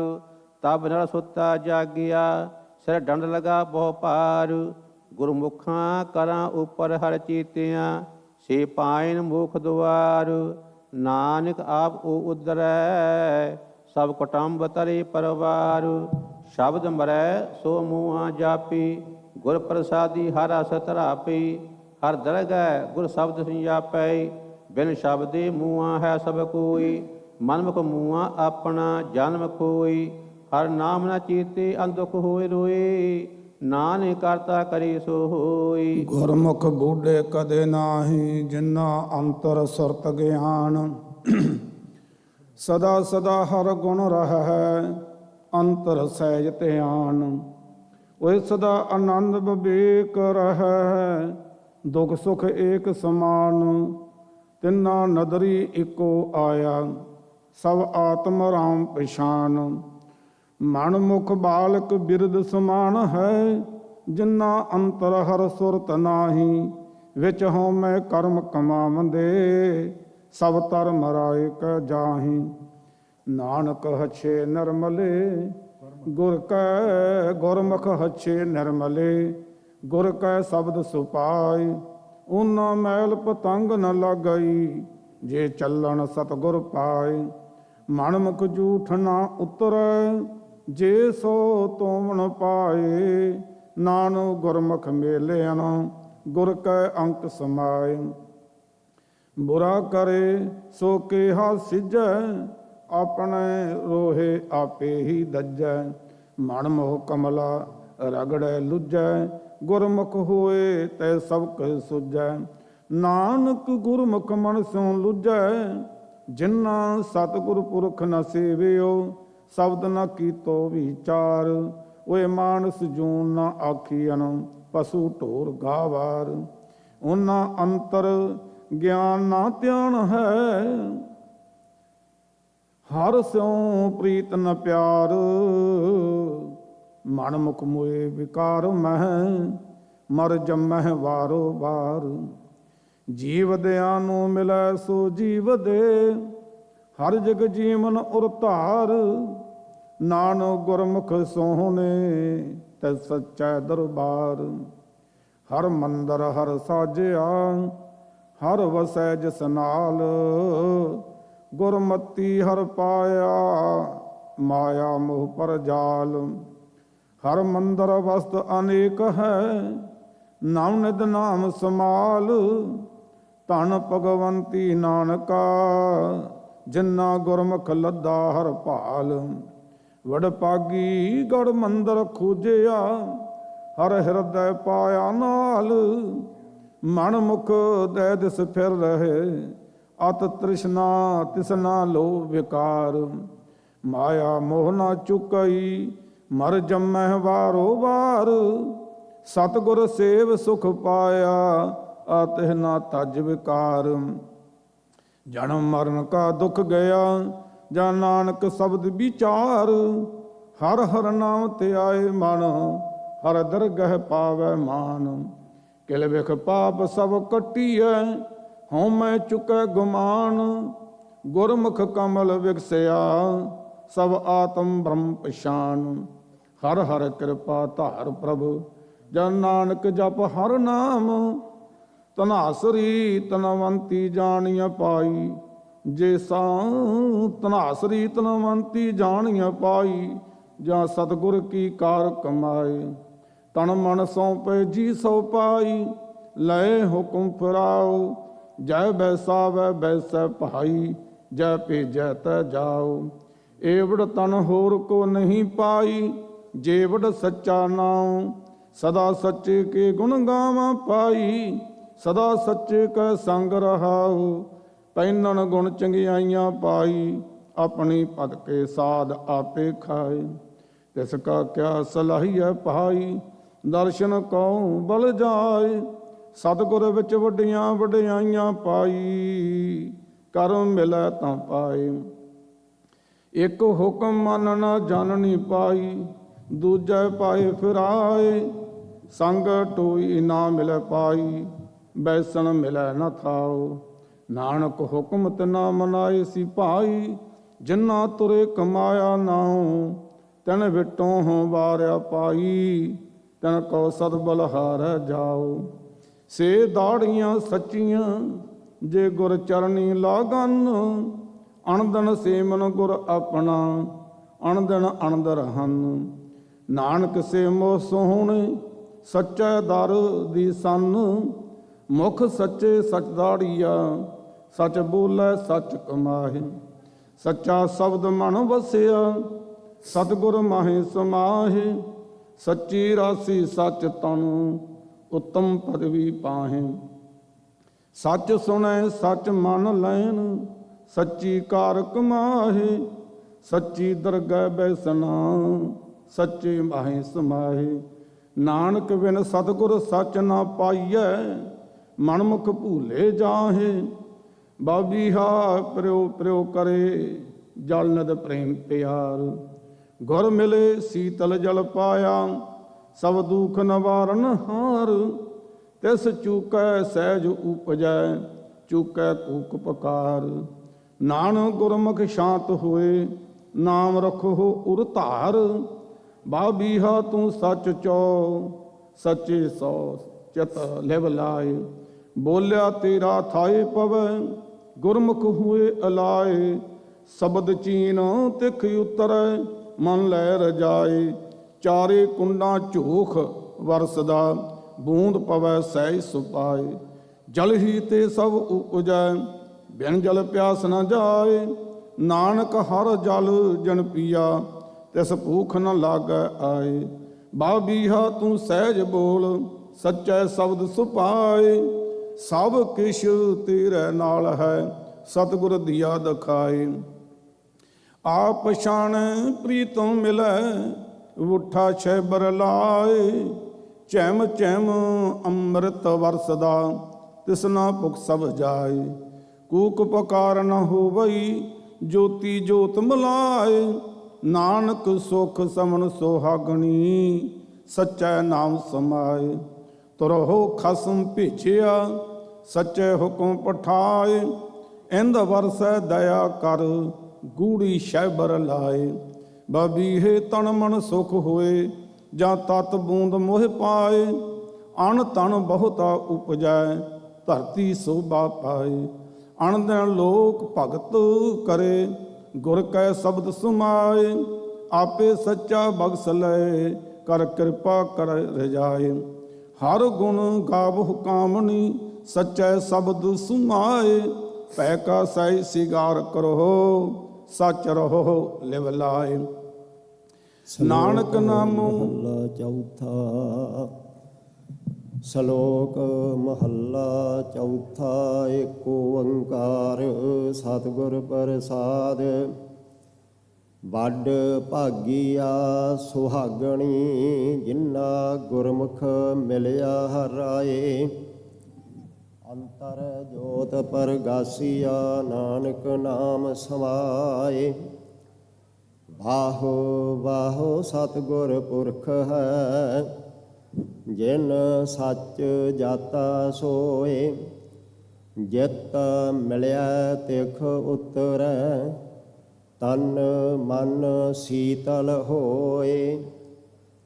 Speaker 7: ਤਬ ਨਰ ਸੁੱਤਾ ਜਾਗਿਆ, ਸਿਰ ਡੰਡ ਲਗਾ ਬਹੁ ਭਾਰ। ਗੁਰਮੁਖਾਂ ਕਰਾਂ ਉਪਰ ਹਰ ਚੀਤਿਆਂ, ਸੇ ਪਾਇਨ ਮੁਖ ਦੁਆਰ। ਨਾਨਕ ਆਪ ਓ ਉਦਰੈ, ਸਭ ਕੁਟੰਬ ਤਰੇ ਪਰਵਾਰ। ਸ਼ਬਦ ਮਰੈ ਸੋ ਮੂੰਹਾਂ ਜਾਪੀ, ਗੁਰ ਪ੍ਰਸਾਦੀ ਹਰ ਅਸ ਧਰਾਪੀ। ਹਰ ਦਰਗਹਿ ਗੁਰ ਸ਼ਬਦ ਸੰਜਾਪੈ, ਬਿਨ ਸ਼ਬਦੇ ਮੂੰਹਾਂ ਹੈ ਸਭ ਕੋਈ। ਮਨਮੁਖ ਮੂਆ ਆਪਣਾ ਜਨਮ ਖੋਈ, ਹਰ ਨਾਮ ਨਾ ਚੀਤੇ ਅੰਦੁਖ ਹੋਏ ਰੋਏ, ਨਾਨਕ ਕਰਤਾ ਕਰੇ ਸੋ ਹੋਈ।
Speaker 8: ਗੁਰਮੁਖ ਬੂਢੇ ਕਦੇ ਨਾਹੀ, ਜਿਨਾ ਅੰਤਰ ਸੁਰਤ ਗਿਆਨ। ਸਦਾ ਸਦਾ ਹਰ ਗੁਣ ਰਹਿ, ਅੰਤਰ ਸਹਿਜ ਧਿਆਨ। ਓਏ ਸਦਾ ਆਨੰਦ ਵਿਵੇਕ ਰਹਿ, ਦੁਖ ਸੁਖ ਏਕ ਸਮਾਨ। ਤਿੰਨਾ ਨਦਰੀ ਇੱਕੋ ਆਇਆ, ਸਭ ਆਤਮ ਰਾਮ ਪਛਾਨ। ਮਨ ਮੁਖ ਬਾਲਕ ਬਿਰਦ ਸਮਾਨ ਹੈ, ਜਿਨਾ ਅੰਤਰ ਹਰ ਸੁਰਤ ਨਾਹੀ। ਵਿੱਚ ਹਉ ਮੈਂ ਕਰਮ ਕਮਾਵੰਦੇ, ਸਭ ਧਰਮ ਰਾਏ ਕੈ ਜਾਹੀ। ਨਾਨਕ ਹਛੇ ਨਿਰਮਲੇ, ਗੁਰ ਕੈ ਗੁਰਮੁਖ ਹਛੇ ਨਿਰਮਲੇ। ਗੁਰ ਕੈ ਸ਼ਬਦ ਸੁਪਾਈ, ਉਹਨਾਂ ਮੈਲ ਪਤੰਗ ਨ ਲਾਗਈ। ਜੇ ਚੱਲਣ ਸਤਿਗੁਰ ਪਾਏ, ਮਨਮੁਖ ਝੂਠ ਨਾ ਉਤਰੈ। ਜੇ ਸੋ ਤੋਮਣ ਪਾਏ, ਨਾਨਕ ਗੁਰਮੁਖ ਮੇਲਿਆਨ, ਗੁਰ ਕੈ ਅੰਕ ਸਮਾਏ। ਬੁਰਾ ਕਰੇ ਸੋ ਕੇਹਾ ਸਿਜੈ, ਆਪਣੇ ਰੋਹੇ ਆਪੇ ਹੀ ਦੱਜੈ। ਮਨ ਮੋਹ ਕਮਲਾ ਰਗੜੈ ਲੁੱਜੈ, ਗੁਰਮੁਖ ਹੋਏ ਤੈ ਸਭ ਕੁਝ ਸੁਝੈ। ਨਾਨਕ ਗੁਰਮੁਖ ਮਨ ਸਿਉ ਲੁੱਜੈ, ਜਿਨਾ ਸਤਿਗੁਰ ਪੁਰਖ ਨ ਸੇਵਿਓ। ਸ਼ਬਦ ਨ ਕੀਤੋ ਵਿਚਾਰ, ਓਏ ਮਾਨਸ ਜੂਨ ਨ ਆਖੀਅਨ, ਪਸ਼ੂ ਢੋਰ ਗਾਵਾਰ। ਉਹਨਾਂ ਅੰਤਰ ਗਿਆਨ ਨਾ ਧਿਆਨ ਹੈ, ਹਰ ਸਿਉ ਪ੍ਰੀਤ ਨ ਪਿਆਰ। ਮਨ ਮੁਖ ਮੋਏ ਵਿਕਾਰ ਮਹਿ, ਮਰ ਜੰਮਹਿ ਵਾਰੋ ਵਾਰ। ਜੀਵ ਦਿਆਂ ਨੂੰ ਮਿਲੈ ਸੋ ਜੀਵ ਦੇ, ਹਰ ਜਗ ਜੀਵਨ ਉਰ ਧਾਰ। ਨਾਨਕ ਗੁਰਮੁਖ ਸੋਹਣੇ, ਤੈ ਸੱਚੈ ਦਰਬਾਰ। ਹਰ ਮੰਦਰ ਹਰ ਸਾਜਿਆ, ਹਰ ਵਸੈ ਜਿਸ ਨਾਲ। ਗੁਰਮਤੀ ਹਰ ਪਾਇਆ, ਮਾਇਆ ਮੋਹ ਪਰ ਜਾਲ। ਹਰ ਮੰਦਰ ਵਸਤ ਅਨੇਕ ਹੈ, ਨਾਮ ਨਿਦ ਨਾਮ ਸਮਾਲ। ਧਨ ਭਗਵੰਤੀ ਨਾਨਕਾ, ਜਿਨਾ ਗੁਰਮੁਖ ਲੱਦਾ ਹਰ ਭਾਲ। ਵਡਭਾਗੀ ਗੜ ਮੰਦਰ ਖੋਜਿਆ, ਹਰ ਹਿਰਦੈ ਪਾਇਆ ਨਾਲ। ਮਨ ਮੁਖ ਦੈ ਦਿਸ ਫਿਰ ਰਹੇ, ਅਤ ਤ੍ਰਿਸ਼ਨਾ ਤਿਸਨਾ ਲੋ ਵਿਕਾਰ। ਮਾਇਆ ਮੋਹ ਨਾ ਚੁਕਈ, ਮਰ ਜੰਮਹਿ ਵਾਰੋ ਵਾਰ। ਸਤਿਗੁਰ ਸੇਵ ਸੁਖ ਪਾਇਆ, ਆਤਿਹ ਨਾ ਤਜ ਵਿਕਾਰ। ਜਨਮ ਮਰਨ ਕਾ ਦੁਖ ਗਿਆ, ਜਾਂ ਨਾਨਕ ਸ਼ਬਦ ਵਿਚਾਰ। ਹਰ ਹਰ ਨਾਮ ਧਿਆਏ ਮਨ, ਹਰ ਦਰਗਹਿ ਪਾਵੈ ਮਾਨ। ਕਿਲ ਵਿਖ ਪਾਪ ਸਭ ਕੱਟੀਐ, ਹਉ ਮੈਂ ਚੁਕੈ ਗੁਮਾਨ। ਗੁਰਮੁਖ ਕਮਲ ਵਿਗਸਿਆ, ਸਭ ਆਤਮ ਬ੍ਰਹਮ ਪਛਾਨ। ਹਰ ਹਰ ਕਿਰਪਾ ਧਾਰ ਪ੍ਰਭੁ, ਜਨ ਨਾਨਕ ਜਪ ਹਰ ਨਾਮ। ਧਨਾਸਰੀ ਤਨਵੰਤੀ ਜਾਣੀਆਂ ਪਾਈ, ਜੇ ਸਾਂ ਧਨਾਸਰੀ ਤਨਵੰਤੀ ਜਾਣੀਆਂ ਪਾਈ। ਜਾਂ ਸਤਿਗੁਰ ਕੀ ਕਾਰ ਕਮਾਏ, ਤਨ ਮਨ ਸੌਂਪੇ ਜੀ ਸੋ ਪਾਈ। ਲਏ ਹੁਕਮ ਫਿਰਾਓ, ਜੈ ਬੈਸਾ ਵੈ ਬੈਸੈ ਭਾਈ। ਜੈ ਭੇਜੈ ਤੈ ਜਾਓ, ਏਵੜ ਤਨ ਹੋਰ ਕੋ ਨਹੀਂ ਪਾਈ। ਜੇਵੜ ਸੱਚਾ ਨਾਉ, ਸਦਾ ਸੱਚੇ ਕੇ ਗੁਣ ਗਾਵਾਂ ਪਾਈ। ਸਦਾ ਸੱਚੇ ਕੈ ਸੰਗ ਰਹਾਉ, ਪੈਨਣ ਗੁਣ ਚੰਗਿਆਈਆਂ ਪਾਈ। ਆਪਣੀ ਪਦ ਕੇ ਸਾਧ ਆਪੇ ਖਾਏ, ਤਿਸ ਕਾ ਕਿਆ ਸਲਾਹੀਐ ਭਾਈ। ਦਰਸ਼ਨ ਕਉ ਬਲ ਜਾਏ, ਸਤਿਗੁਰ ਵਿੱਚ ਵੱਡੀਆਂ ਵਡਿਆਈਆਂ ਪਾਈ। ਕਰਮ ਮਿਲੈ ਤਾਂ ਪਾਏ, ਇੱਕ ਹੁਕਮ ਮਨ ਨਾ ਜਾਣਨੀ ਪਾਈ। ਦੂਜੈ ਪਾਏ ਫਿਰਾਏ, ਸੰਗ ਟੋਈ ਨਾ ਮਿਲੈ ਪਾਈ। ਬੈਸਣ ਮਿਲੈ ਨ ਥਾਉ, ਨਾਨਕ ਹੁਕਮ ਤਿਨਾ ਮਨਾਏ ਸੀ ਭਾਈ। ਜਿਨਾ ਤੁਰੇ ਕਮਾਇਆ ਨਾਉ, ਤਨ ਵਿਟੋਂ ਹੋ ਵਾਰਿਆ ਪਾਈ। ਤਨ ਕੋ ਸਦਬਲ ਹਾਰੈ ਜਾਓ, ਸੇ ਦਾੜੀਆਂ ਸੱਚੀਆਂ ਜੇ ਗੁਰ ਚਰਨੀ ਲਾਗਨ। ਅਣਦਨ ਸੇਮਨ ਗੁਰ ਆਪਣਾ, ਅਣਦਨ ਅਣਦਰ ਹਨ। ਨਾਨਕ ਸੇ ਮੋਹ ਸੋਹਣੇ, ਸੱਚੈ ਦਰ ਦੀ ਸੰਨ। ਮੁਖ ਸੱਚੇ ਸਚ ਦਾੜੀਆ, ਸਚ ਬੋਲੇ ਸਚ ਕਮਾਹੇ। ਸੱਚਾ ਸ਼ਬਦ ਮਨ ਵਸਿਆ, ਸਤਿਗੁਰ ਮਾਹੇ ਸਮਾਹੇ। ਸੱਚੀ ਰਾਸੀ ਸੱਚ ਤਨੁ, ਉਤਮ ਪਦਵੀ ਪਾਹੇ। ਸੱਚ ਸੁਣੈ ਸੱਚ ਮੰਨ ਲੈਣ, ਸੱਚੀ ਕਾਰ ਕਮਾਹੇ। ਸੱਚੀ ਦਰਗਹਿ ਬੈਸਣਾ, ਸੱਚੇ ਮਾਹੇ ਸਮਾਹੇ। ਨਾਨਕ ਬਿਨ ਸਤਿਗੁਰ ਸੱਚ ਨਾ ਪਾਈਐ, ਮਨਮੁਖ ਭੂਲੇ ਜਾਹੇ। ਬਾਬੀਹਾ ਪ੍ਰਿਉ ਪ੍ਰਿਉ ਕਰੇ, ਜਲ ਨਦ ਪ੍ਰੇਮ ਪਿਆਰ। ਗੁਰ ਮਿਲੇ ਸੀਤਲ ਜਲ ਪਾਇਆ, ਸਭ ਦੁਖ ਨਿਵਾਰਨ ਹਾਰ। ਤਿਸ ਚੂਕੈ ਸਹਿਜ ਉਪਜੈ, ਚੂਕੈ ਕੂਕ ਪਕਾਰ। ਨਾਨਕ ਗੁਰਮੁਖ ਸ਼ਾਂਤ ਹੋਏ, ਨਾਮ ਰਖੋ ਉਰ ਧਾਰ। ਬਾਬੀਹਾ ਤੂੰ ਸੱਚ ਚੋ, ਸੱਚੇ ਸੋ ਚਿਤ ਲਿਵ ਲਾਏ। ਬੋਲਿਆ ਤੇਰਾ ਥਾਏ ਪਵੈ, ਗੁਰਮੁਖ ਹੋਏ ਅਲਾਏ। ਸ਼ਬਦ ਚੀਨ ਤਿਖ ਉਤਰੈ, ਮਨ ਲੈ ਰਜਾਏ। ਚਾਰੇ ਕੁੰਡਾਂ ਝੋਖ ਵਰਸਦਾ, ਬੂੰਦ ਪਵੈ ਸਹਿ ਸੁਪਾਏ। ਜਲ ਹੀ ਤੇ ਸਭ ਉਪਜੈ, ਬਿਨ ਜਲ ਪਿਆਸ ਨ ਜਾਏ। ਨਾਨਕ ਹਰ ਜਲ ਜਨ ਪੀਆ, ਤਿਸ ਭੂਖ ਨ ਲਾਗੈ ਆਏ। ਬਾਬੀਹਾ ਤੂੰ ਸਹਿਜ ਬੋਲ, ਸੱਚੈ ਸ਼ਬਦ ਸੁਪਾਏ। ਸਭ ਕਿਛ ਤੇਰੇ ਨਾਲ ਹੈ, ਸਤਿਗੁਰ ਦੀਆ ਦਿਖਾਏ। ਆਪ ਪਛਾਣੈ ਪ੍ਰੀਤਮ ਮਿਲੈ, ਉਠਾ ਛੈਬਰ ਲਾਏ। ਚੈਮ ਚੈਮ ਅੰਮ੍ਰਿਤ ਵਰਸਦਾ, ਤਿਸਨਾ ਭੁਖ ਸਭ ਜਾਏ। ਕੂਕ ਪਕਾਰ ਨ ਹੋਵਈ, ਜੋਤੀ ਜੋਤ ਮਿਲਾਏ। ਨਾਨਕ ਸੁਖ ਸਮਨ ਸੁਹਾਗਣੀ, ਸੱਚੈ ਨਾਮ ਸਮਾਏ। ਤੁਰਹੁ ਖਸਮ ਭੇਜਿਆ, ਸੱਚੇ ਹੁਕਮ ਪਠਾਏ। ਇੰਦ ਵਰਸੈ ਦਇਆ ਕਰ, ਗੂੜੀ ਸ਼ੈਬਰ ਲਾਏ। ਬਬੀਹੇ ਤਨ ਮਨ ਸੁਖ ਹੋਏ, ਜਾਂ ਤਤ ਬੂੰਦ ਮੋਹ ਪਾਏ। ਅਣ ਤਨ ਬਹੁਤਾ ਉਪਜੈ, ਧਰਤੀ ਸੋਭਾ ਪਾਏ। ਅਣ ਦਿਨ ਲੋਕ ਭਗਤ ਕਰੇ, ਗੁਰ ਕੈ ਸ਼ਬਦ ਸੁਮਾਏ। ਆਪੇ ਸੱਚਾ ਬਖਸ਼ ਲੈ, ਕਰ ਕਿਰਪਾ ਕਰ ਰਜਾਏ। ਹਰ ਗੁਣ ਗਾਵਹੁ ਕਾਮਣੀ, ਸੱਚੈ ਸ਼ਬਦ ਸੁਮਾਏ। ਭੈ ਕਾ ਸਹਿ ਸਿਗਾਰ ਕਰੋ, ਸੱਚ ਰਹੋ ਲਿਵ ਲਾਏ। ਨਾਨਕ ਨਾਮੋ
Speaker 9: ਮਹੱਲਾ ਚੌਥਾ। ਸ਼ਲੋਕ ਮਹੱਲਾ ਚੌਥਾ। ਏਕ ਓੰਕਾਰ ਸਤਿਗੁਰ ਪ੍ਰਸਾਦ। ਵੱਡ ਭਾਗੀਆ ਸੁਹਾਗਣੀ, ਜਿਨ੍ਹਾਂ ਗੁਰਮੁਖ ਮਿਲਿਆ ਹਰਾਏ। ਅੰਤਰ ਜੋਤ ਪਰਗਾਸੀਆ, ਨਾਨਕ ਨਾਮ ਸਮਾਏ। ਵਾਹੋ ਵਾਹੋ ਸਤਿਗੁਰ ਪੁਰਖ ਹੈ, ਜਿਨ ਸੱਚ ਜਾਤਾ ਸੋਏ। ਜਿਤ ਮਿਲਿਆ ਤਿਖ ਉਤਰੈ, ਤਨ ਮਨ ਸੀਤਲ ਹੋਏ।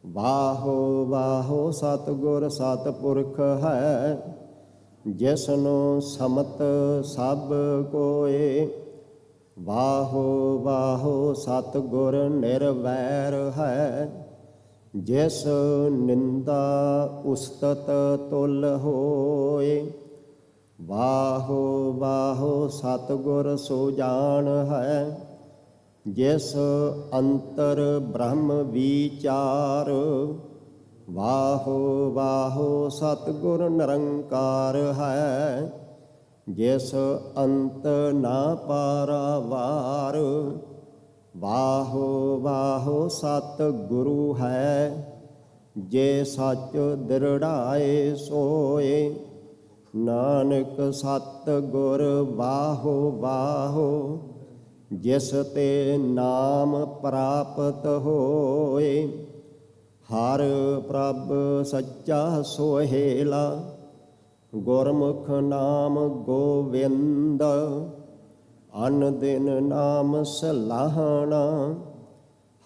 Speaker 9: ਵਾਹੋ ਵਾਹੋ ਸਤਿਗੁਰ ਸਤਿਪੁਰਖ ਹੈ, ਜਿਸਨੂੰ ਸਮਤ ਸਭ ਕੋਏ। ਵਾਹੋ ਵਾਹੋ ਸਤਿਗੁਰ ਨਿਰਵੈਰ ਹੈ, ਜਿਸ ਨਿੰਦਾ ਉਸਤਤ ਤੁਲ ਹੋਏ। ਵਾਹੋ ਵਾਹੋ ਸਤਿਗੁਰ ਸੋ ਜਾਣ ਹੈ, ਜਿਸ ਅੰਤਰ ਬ੍ਰਹਮ ਵਿਚਾਰ। ਵਾਹੋ ਵਾਹੋ ਸਤਿਗੁਰ ਨਿਰੰਕਾਰ ਹੈ, ਜਿਸ ਅੰਤ ਨਾ ਪਾਰਾਵਾਰ। ਵਾਹੋ ਵਾਹੋ ਸਤਿਗੁਰੂ ਹੈ, ਜੇ ਸੱਚ ਦ੍ਰਿੜਾਏ ਸੋਏ। ਨਾਨਕ ਸਤਿਗੁਰ ਵਾਹੋ ਵਾਹੋ, ਜਿਸ ਤੇ ਨਾਮ ਪ੍ਰਾਪਤ ਹੋਏ। ਹਰ ਪ੍ਰਭ ਸੱਚਾ ਸੋਹੇਲਾ, ਗੁਰਮੁਖ ਨਾਮ ਗੋਵਿੰਦ। ਅਨ ਦਿਨ ਨਾਮ ਸਲਾਹਣਾ,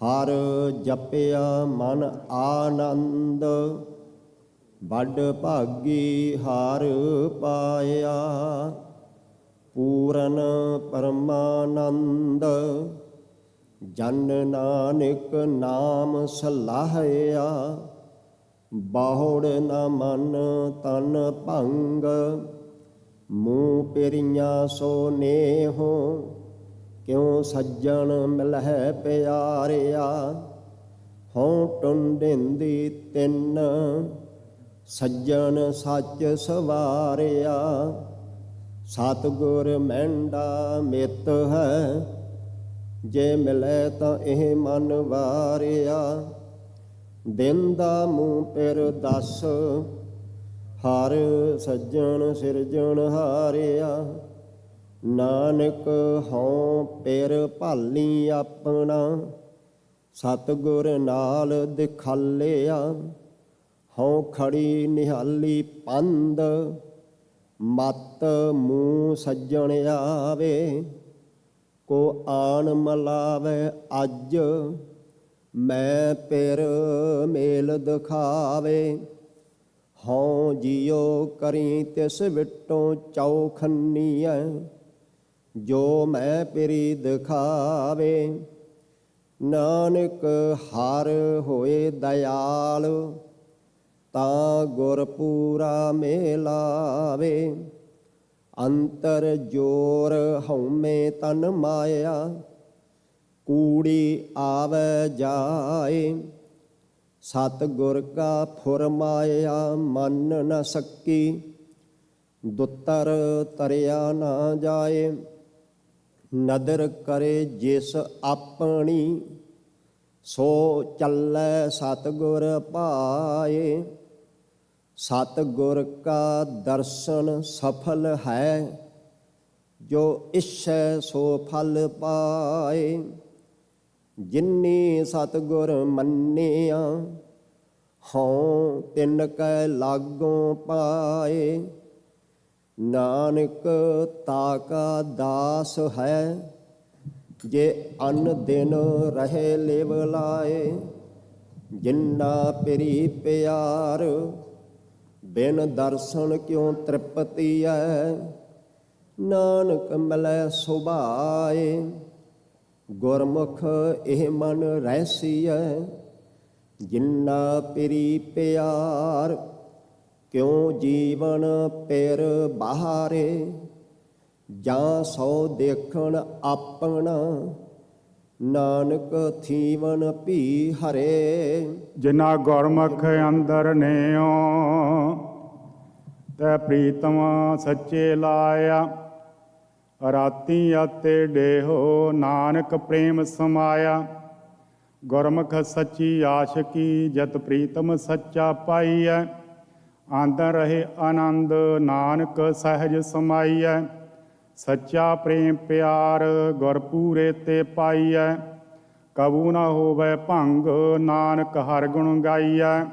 Speaker 9: ਹਰ ਜਪਿਆ ਮਨ ਆਨੰਦ। ਵੱਡ ਭਾਗੀ ਹਰ ਪਾਇਆ, ਪੂਰਨ ਪਰਮਾਨੰਦ। ਜਨ ਨਾਨਕ ਨਾਮ ਸਲਾਹਿਆ, ਬਾਹੁੜ ਨ ਮਨ ਤਨ ਭੰਗ। ਮੂੰਹ ਪਿਰੀਆਂ ਸੋ ਨੇਹੋ, ਕਿਉ ਸੱਜਣ ਮਿਲਹਿ ਪਿਆਰਿਆ। ਹਉ ਟੁੰਡਿੰਦੀ ਤਿੰਨ ਸੱਜਣ ਸੱਚ ਸਵਾਰਿਆ। ਸਤਿਗੁਰ ਮਹਿੰਡਾ ਮਿੱਤ ਹੈ, ਜੇ ਮਿਲੈ ਤਾਂ ਇਹ ਮਨ ਵਾਰਿਆ। ਦਿਨ ਦਾ ਮੂੰਹ ਪਿਰ ਦੱਸ, ਹਰ ਸੱਜਣ ਸਿਰਜਣ ਹਾਰਿਆ। ਨਾਨਕ ਹਉ ਪਿਰ ਭਾਲੀ ਆਪਣਾ, ਸਤਿਗੁਰ ਨਾਲ ਦਿਖਾਲਿਆ। ਹਉ ਖੜੀ ਨਿਹਾਲੀ ਪੰਧ, ਮਤ ਮੂੰਹ ਸੱਜਣ ਆਵੇ। ਕੋ ਆਣ ਮਲਾਵੇ ਅੱਜ, ਮੈਂ ਪਿਰ ਮੇਲ ਦਿਖਾਵੇ। ਹਉ ਜਿਉ ਕਰੀ ਤਿਸ ਵਿਟੋਂ ਚੌਖੰਨੀਐ, ਜੋ ਮੈਂ ਪਿਰੀ ਦਿਖਾਵੇ। ਨਾਨਕ ਹਰ ਹੋਏ ਦਇਆਲ, ਤਾਂ ਗੁਰ ਪੂਰਾ ਮੇਲਾਵੇ। ਅੰਤਰ ਜੋਰ ਹਉਮੈ ਤਨ ਮਾਇਆ, ਕੂੜੀ ਆਵੈ ਜਾਏ। ਸਤਿਗੁਰ ਕਾ ਫੁਰਮਾਇਆ ਮਨ ਨ ਸਕੀ, ਦੁੱਤਰ ਤਰਿਆ ਨਾ ਜਾਏ। ਨਦਰ ਕਰੇ ਜਿਸ ਆਪਣੀ, ਸੋ ਚੱਲੈ ਸਤਿਗੁਰ ਪਾਏ। ਸਤਿਗੁਰ ਕਾ ਦਰਸ਼ਨ ਸਫਲ ਹੈ, ਜੋ ਇਛੈ ਸੋ ਫਲ ਪਾਏ। ਜਿਨੀ ਸਤਿਗੁਰ ਮੰਨਿਆ, ਹਉ ਤਿਨ ਕੈ ਲਾਗੋਂ ਪਾਏ। ਨਾਨਕ ਤਾ ਕਾ ਦਾਸ ਹੈ, ਜੇ ਅਨ ਦਿਨ ਰਹੇ ਲਿਵ ਲਾਏ। ਜਿਨਾ ਪਿਰੀ ਪਿਆਰ, ਬਿਨ ਦਰਸ਼ਨ ਕਿਉ ਤ੍ਰਿਪਤੀ ਹੈ। ਨਾਨਕ ਮਿਲੈ ਸੁਭਾਏ, ਗੁਰਮੁਖ ਇਹ ਮਨ ਰਹਿਸੀਐ। ਜਿਨਾ ਪਿਰੀ ਪਿਆਰ, ਕਿਉ ਜੀਵਨ ਪਿਰ ਬਾਹਰੇ। ਜਾਂ ਸੋ ਦੇਖਣ ਆਪਣਾ, ਨਾਨਕ ਥੀਵਨ ਭੀ ਹਰੇ।
Speaker 10: ਜਿਨਾ ਗੁਰਮੁਖ ਅੰਦਰ ਨੇਓ, ਤੈ ਪ੍ਰੀਤਮ ਸੱਚੇ ਲਾਇਆ। ਰਾਤੀ ਆਤੇ ਡੇਹੋ, ਨਾਨਕ ਪ੍ਰੇਮ ਸਮਾਇਆ। ਗੁਰਮੁਖ ਸੱਚੀ ਆਸ਼ਕੀ, ਜਤ ਪ੍ਰੀਤਮ ਸੱਚਾ ਪਾਈਐ। ਆਂਦਰ ਰਹੇ ਆਨੰਦ, ਨਾਨਕ ਸਹਿਜ ਸਮਾਈਐ। ਸੱਚਾ ਪ੍ਰੇਮ ਪਿਆਰ, ਗੁਰ ਪੂਰੇ ਤੇ ਪਾਈਐ। ਕਬੂ ਨਾ ਹੋਵੈ ਭੰਗ, ਨਾਨਕ ਹਰਿ ਗੁਣ ਗਾਈਐ।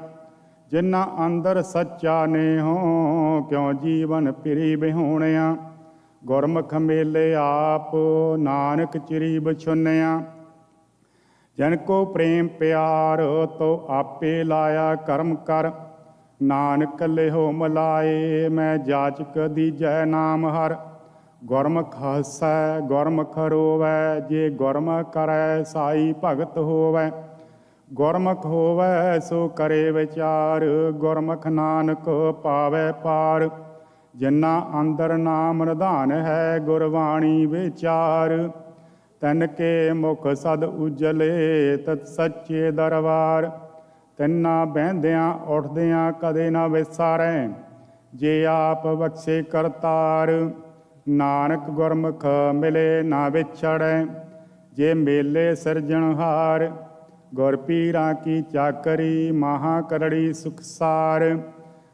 Speaker 10: ਜਿਨ੍ਹਾਂ ਅੰਦਰ ਸੱਚਾ ਨੇਹੋ, ਕਿਉ ਜੀਵਨ ਪਿਰੀ ਬਿਹੋਣਿਆ। ਗੁਰਮੁਖ ਮੇਲੇ ਆਪ, ਨਾਨਕ ਚਿਰੀ ਬਛੁਨਿਆ। ਜਨ ਕੋ ਪ੍ਰੇਮ ਪਿਆਰ, ਤੋ ਆਪੇ ਲਾਇਆ ਕਰਮ ਕਰ। ਨਾਨਕ ਲਿਹੋ ਮਲਾਏ, ਮੈਂ ਜਾਚਕ ਦੀਜੈ ਨਾਮ ਹਰਿ। ਗੁਰਮੁਖ ਹਸੈ ਗੁਰਮੁਖ ਰੋਵੈ, ਜੇ ਗੁਰਮੁਖ ਕਰੈ ਸਾਈ ਭਗਤ ਹੋਵੈ। ਗੁਰਮੁਖ ਹੋਵੈ ਸੋ ਕਰੇ ਵਿਚਾਰ, ਗੁਰਮੁਖ ਨਾਨਕ ਪਾਵੈ ਪਾਰ। ਜਿਨਾ ਅੰਦਰ ਨਾਮ ਨਿਧਾਨ ਹੈ, ਗੁਰਬਾਣੀ ਵਿਚਾਰ। ਤਨ ਕੇ ਮੁਖ ਸਦ ਉਜਲੇ, ਤਤ ਸੱਚੇ ਦਰਬਾਰ। ਤਿੰਨਾ ਬਹਿੰਦਿਆਂ ਉੱਠਦਿਆਂ ਕਦੇ ਨਾ ਵਿਸਾਰੈ, ਜੇ ਆਪ ਬਖਸ਼ੇ ਕਰਤਾਰ। ਨਾਨਕ ਗੁਰਮੁਖ ਮਿਲੇ ਨਾ ਵਿਛੜੈ, ਜੇ ਮੇਲੇ ਸਿਰਜਣਹਾਰ। ਗੁਰ ਪੀਰਾਂ ਕੀ ਚਾਕਰੀ, ਮਹਾ ਕਰੜੀ ਸੁਖਸਾਰ।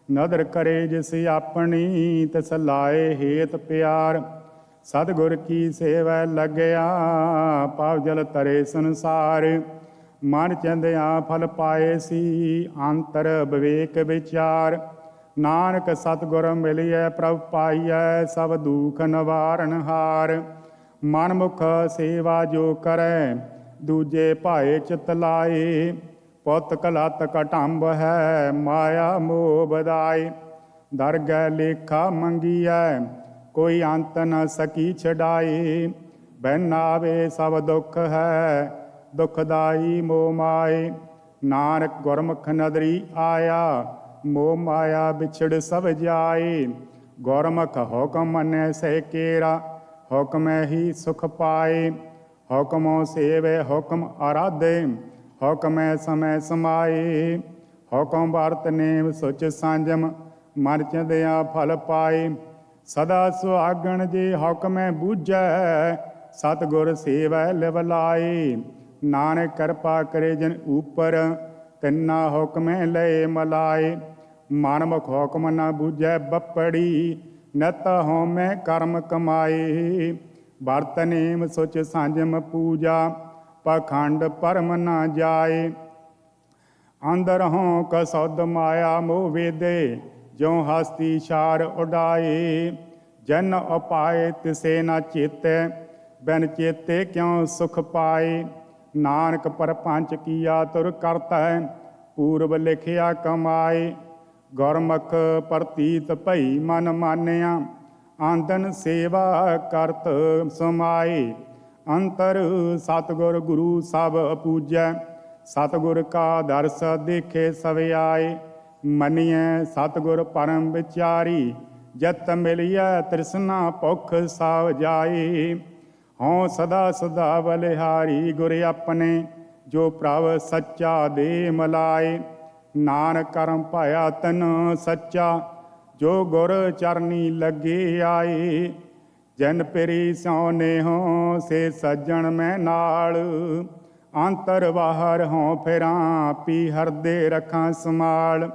Speaker 10: ਨਦਰ ਕਰੇ ਜਿਸ ਆਪਣੀ, ਤਿਸ ਲਾਏ ਹੇਤ ਪਿਆਰ। ਸਤਿਗੁਰ ਕੀ ਸੇਵੈ ਲੱਗਿਆ, ਪਾਵ ਜਲ ਤਰੇ ਸੰਸਾਰ। ਮਨ ਚੰਦਿਆ ਫਲ ਪਾਏ ਸੀ, ਅੰਤਰ ਵਿਵੇਕ ਵਿਚਾਰ। ਨਾਨਕ ਸਤਿਗੁਰ ਮਿਲਿਐ ਪ੍ਰਭ ਪਾਈਐ, ਸਭ ਦੁਖ ਨਿਵਾਰਨਹਾਰ। ਮਨ ਮੁਖ ਸੇਵਾ ਜੋ ਕਰੈ, ਦੂਜੇ ਭਾਏ ਚਿਤ ਲਾਏ। ਪੁੱਤ ਕਲਤ ਕਟੰਬ ਹੈ, ਮਾਇਆ ਮੋਹ ਬਦਾਏ। ਦਰਗਹਿ ਲੇਖਾ ਮੰਗੀਐ, ਕੋਈ ਅੰਤ ਨ ਸਕੀ ਛਡਾਏ। ਬਿਨ ਆਵੇ ਸਭ ਦੁੱਖ ਹੈ, ਦੁਖਦਾਈ ਮੋਹ ਮਾਏ। ਨਾਨਕ ਗੁਰਮੁਖ ਨਦਰੀ ਆਇਆ, ਮੋਹ ਮਾਇਆ ਵਿਛੜ ਸਭ ਜਾਏ। ਗੁਰਮੁਖ ਹੁਕਮ ਮੰਨੈ ਸਹਿ ਕੇਰਾ, ਹੁਕਮੈ ਹੀ ਸੁਖ ਪਾਏ। ਹੁਕਮੋ ਸੇਵੈ ਹੁਕਮ ਆਰਾਧੇ, ਹੁਕਮੈ ਸਮੈ ਸਮਾਏ। ਹੁਕਮ ਵਰਤ ਨੇਮ ਸੁਚ ਸੰਜਮ, ਮਨ ਚੰਦਿਆ ਫਲ ਪਾਏ। ਸਦਾ ਸੁਹਾਗਣ ਜੇ ਹੁਕਮੈ ਬੂਝੈ, ਸਤਿਗੁਰ ਸੇਵੈ ਲਿਵ ਲਾਏ। ਨਾਨਕ ਕਿਰਪਾ ਕਰੇ ਜਿਨ ਉਪਰ, ਤਿੰਨਾ ਹੁਕਮੈ ਲਏ ਮਲਾਏ। ਮਨਮੁਖ ਹੁਕਮ ਨਾ ਬੂਝੈ ਬੱਪੜੀ, ਨਿਤ ਹਉਮੈ ਕਰਮ ਕਮਾਏ। ਵਰਤ ਨੇਮ ਸੁਚ ਸੰਜਮ ਪੂਜਾ, ਪਖੰਡ ਪਰਮ ਨਾ ਜਾਏ। ਅੰਦਰ ਹੋਂ ਕਸੁਧ ਮਾਇਆ ਮੋਹ ਵੇਦੇ, ਜਿਉ ਹਸਤੀ ਛਾੜ ਉਡਾਏ। ਜਨ ਉਪਾਏ ਤਿਸੇ ਨਾ ਚੇਤੈ, ਬਿਨ ਚੇਤੇ ਕਿਉ ਸੁਖ ਪਾਏ। ਨਾਨਕ ਪਰਪੰਚ ਕੀਆ ਤੁਰ ਕਰਤੈ, ਪੂਰਬ ਲਿਖਿਆ ਕਮਾਏ। ਗੁਰਮੁਖ ਪ੍ਰਤੀਤ ਭਈ ਮਨ ਮਾਨਿਆ, ਆਂਦਨ ਸੇਵਾ ਕਰਤ ਸਮਾਏ। ਅੰਤਰ ਸਤਿਗੁਰ ਗੁਰੂ ਸਭ ਪੂਜੈ, ਸਤਿਗੁਰ ਕਾ ਦਰਸ ਦੇਖੇ ਸਵਿਆਏ। ਮੰਨੀਐ ਸਤਿਗੁਰ ਪਰਮ ਵਿਚਾਰੀ, ਜਤ ਮਿਲਿਐ ਤ੍ਰਿਸ਼ਨਾ ਭੁਖ ਸਾਵ ਜਾਏ। ਹਉ ਸਦਾ ਸਦਾ ਬਲਿਹਾਰੀ ਗੁਰ ਆਪਣੇ, ਜੋ ਪ੍ਰਭ ਸੱਚਾ ਦੇ ਮਲਾਏ। ਨਾਨਕ ਕਰਮ ਪਾਇਆ ਤਨ ਸੱਚਾ, ਜੋ ਗੁਰ ਚਰਨੀ ਲੱਗੇ ਆਏ। ਜਨ ਪਿਰੀ ਸੋ ਨੇਹੋ ਸੇ ਸੱਜਣ ਮੈਂ ਨਾਲ, ਅੰਤਰ ਬਾਹਰ ਹੋਂ ਫਿਰਾਂ ਪੀ ਹਰਦੇ ਰੱਖਾਂ ਸਮਾਲ।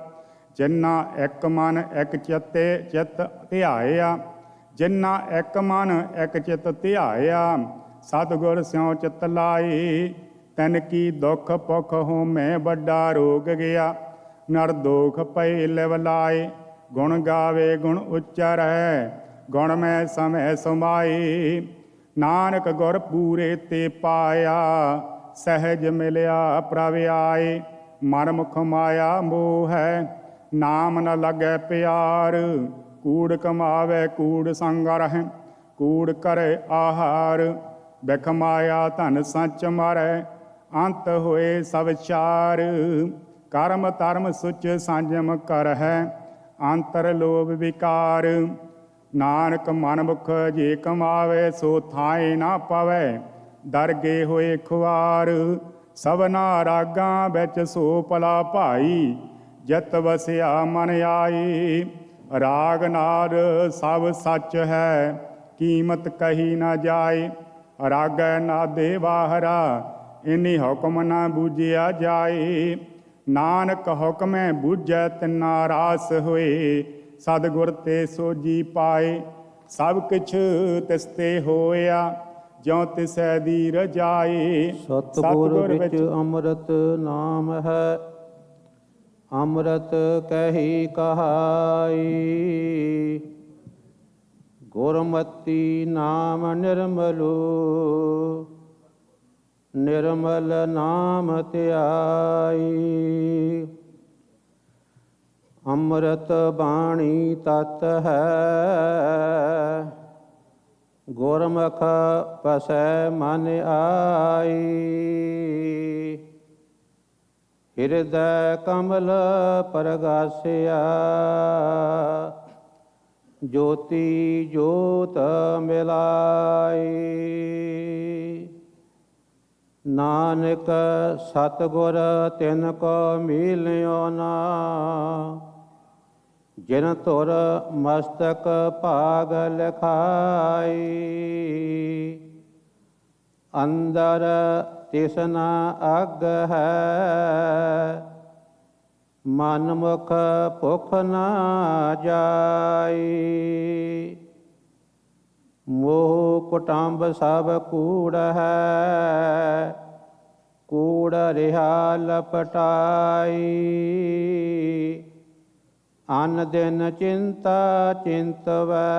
Speaker 10: ਜਿਨਾ ਇੱਕ ਮਨ ਇੱਕ ਚਿੱਤ ਧਿਆਇਆ, ਜਿਨਾ ਇੱਕ ਮਨ ਇੱਕ ਚਿੱਤ ਧਿਆਇਆ। ਸਤਿਗੁਰ ਸਿਉ ਚਿੱਤ ਲਾਏ, ਤਨ ਕੀ ਦੁਖ ਭੁਖ ਹੋ ਮੈਂ ਵੱਡਾ ਰੋਗ ਗਿਆ। ਨਰ ਦੋਖ ਪਏ ਲਿਵ ਲਾਏ, ਗੁਣ ਗਾਵੇ ਗੁਣ ਉਚਰੈ, ਗੁਣ ਮੈਂ ਸਮੈ ਸਮਾਏ। ਨਾਨਕ ਗੁਰ ਪੂਰੇ ਤੇ ਪਾਇਆ, ਸਹਿਜ ਮਿਲਿਆ ਪ੍ਰਭ ਆਏ। ਮਨ ਮੁਖ ਮਾਇਆ ਮੋਹ ਹੈ, ਨਾਮ ਨ ਲੱਗੈ ਪਿਆਰ। ਕੂੜ ਕਮਾਵੇ ਕੂੜ ਸੰਗ ਰਹਿ, ਕੂੜ ਕਰੇ ਆਹਾਰ। ਬਿਖ ਮਾਇਆ ਧਨ ਸੱਚ ਮਾਰੈ, ਅੰਤ ਹੋਏ ਸਭ ਚਾਰ। ਕਰਮ ਧਰਮ ਸੁਚ ਸੰਜਮ ਕਰਹਿ, ਅੰਤਰ ਲੋਭ ਵਿਕਾਰ। ਨਾਨਕ ਮਨ ਮੁਖ ਜੇ ਕਮਾਵੇ, ਸੋ ਥਾਏ ਨਾ ਪਵੈ, ਦਰਗੇ ਹੋਏ ਖੁਆਰ। ਸਭਨਾ ਰਾਗਾਂ ਵਿੱਚ ਸੋ ਭਲਾ ਭਾਈ, ਜਿਤ ਵਸਿਆ ਮਨ ਆਈ। ਰਾਗ ਨਾਦ ਸਭ ਸੱਚ ਹੈ, ਕੀਮਤ ਕਹੀ ਨਾ ਜਾਏ। ਰਾਗੈ ਨਾਦੇ ਬਾਹਰਾ, ਇਨੀ ਹੁਕਮ ਨਾ ਬੂਝਿਆ ਜਾਏ। ਨਾਨਕ ਹੁਕਮੈ ਬੂਝੈ ਤਿਨਾ ਰਾਸ ਹੋਏ, ਸਤਿਗੁਰ ਤੇ ਸੋਜੀ ਪਾਏ। ਸਭ ਕਿਛ ਤਿਸ ਤੇ ਹੋਇਆ, ਜਿਉ ਤਿਸੈ ਦੀ ਰਜਾਏ।
Speaker 7: ਸਤਿਗੁਰ ਵਿੱਚ ਅੰਮ੍ਰਿਤ ਨਾਮ ਹੈ, ਅੰਮ੍ਰਿਤ ਕਹਿ ਕਹਾਈ। ਗੁਰਮਤਿ ਨਾਮ ਨਿਰਮਲੋ, ਨਿਰਮਲ ਨਾਮ ਧਿਆਈ। ਅੰਮ੍ਰਿਤ ਬਾਣੀ ਤਤ ਹੈ, ਗੁਰਮੁਖ ਪਸੈ ਮਨ ਆਈ। ਹਿਰਦੈ ਕਮਲ ਪਰਗਾਸਿਆ, ਜੋਤੀ ਜੋਤ ਮਿਲਾਈ। ਨਾਨਕ ਸਤਿਗੁਰ ਤਿਨ ਕੋ ਮਿਲਿਓ ਨਾ, ਜਿਨ ਧੁਰ ਮਸਤਕ ਭਾਗ ਲਿਖਾਈ। ਅੰਦਰ ਤਿਸਨਾ ਅਗ ਹੈ, ਮਨ ਮੁਖ ਭੁਖ ਨਾ ਜਾਈ। ਮੋਹ ਕੁਟੰਬ ਸਭ ਕੂੜ ਹੈ, ਕੂੜ ਰਿਹਾ ਲਪਟਾਈ। ਅਨ ਦਿਨ ਚਿੰਤਾ ਚਿੰਤਵੈ,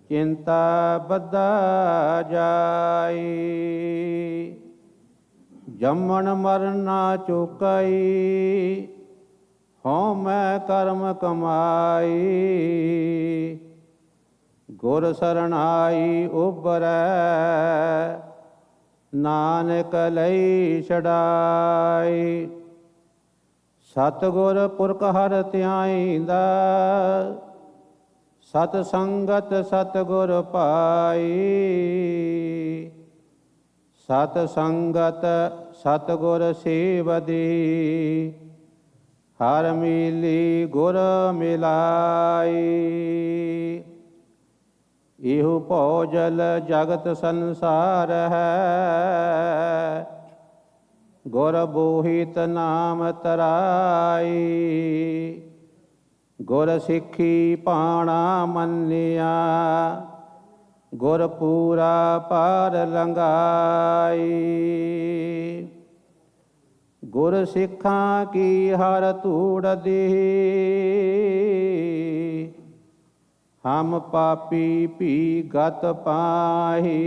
Speaker 7: ਚਿੰਤਾ ਬੱਧਾ ਜਾਈ। ਜੰਮਣ ਮਰਨ ਨਾ ਚੁਕਾਈ, ਹਉ ਮੈਂ ਕਰਮ ਕਮਾਈ। ਗੁਰ ਸਰਣਾਈ ਉਬਰੈ, ਨਾਨਕ ਲਈ ਛਡਾਈ। ਸਤਿਗੁਰ ਪੁਰਖ ਹਰਿ ਧਿਆਈਂਦਾ, ਸਤ ਸੰਗਤ ਸਤਿਗੁਰ ਪਾਈ, ਸਤ ਸੰਗਤ ਸਤਿਗੁਰ ਸੇਵਦੀ, ਹਰ ਮਿਲੀ ਗੁਰ ਮਿਲਾਈ। ਇਹੋ ਭੋਜਲ ਜਗਤ ਸੰਸਾਰ ਹੈ, ਗੁਰ ਬੋਹਿਤ ਨਾਮ ਤਰਾਈ। ਗੁਰ ਸਿੱਖੀ ਪਾਣਾ ਮੰਨਿਆ, ਗੁਰ ਪੂਰਾ ਪਾਰ ਲੰਘਾਈ। ਗੁਰ ਸਿੱਖਾਂ ਕੀ ਹਰ ਧੂੜ ਦੀ, ਹਮ ਪਾਪੀ ਭੀ ਗਤ ਪਾਹੀ।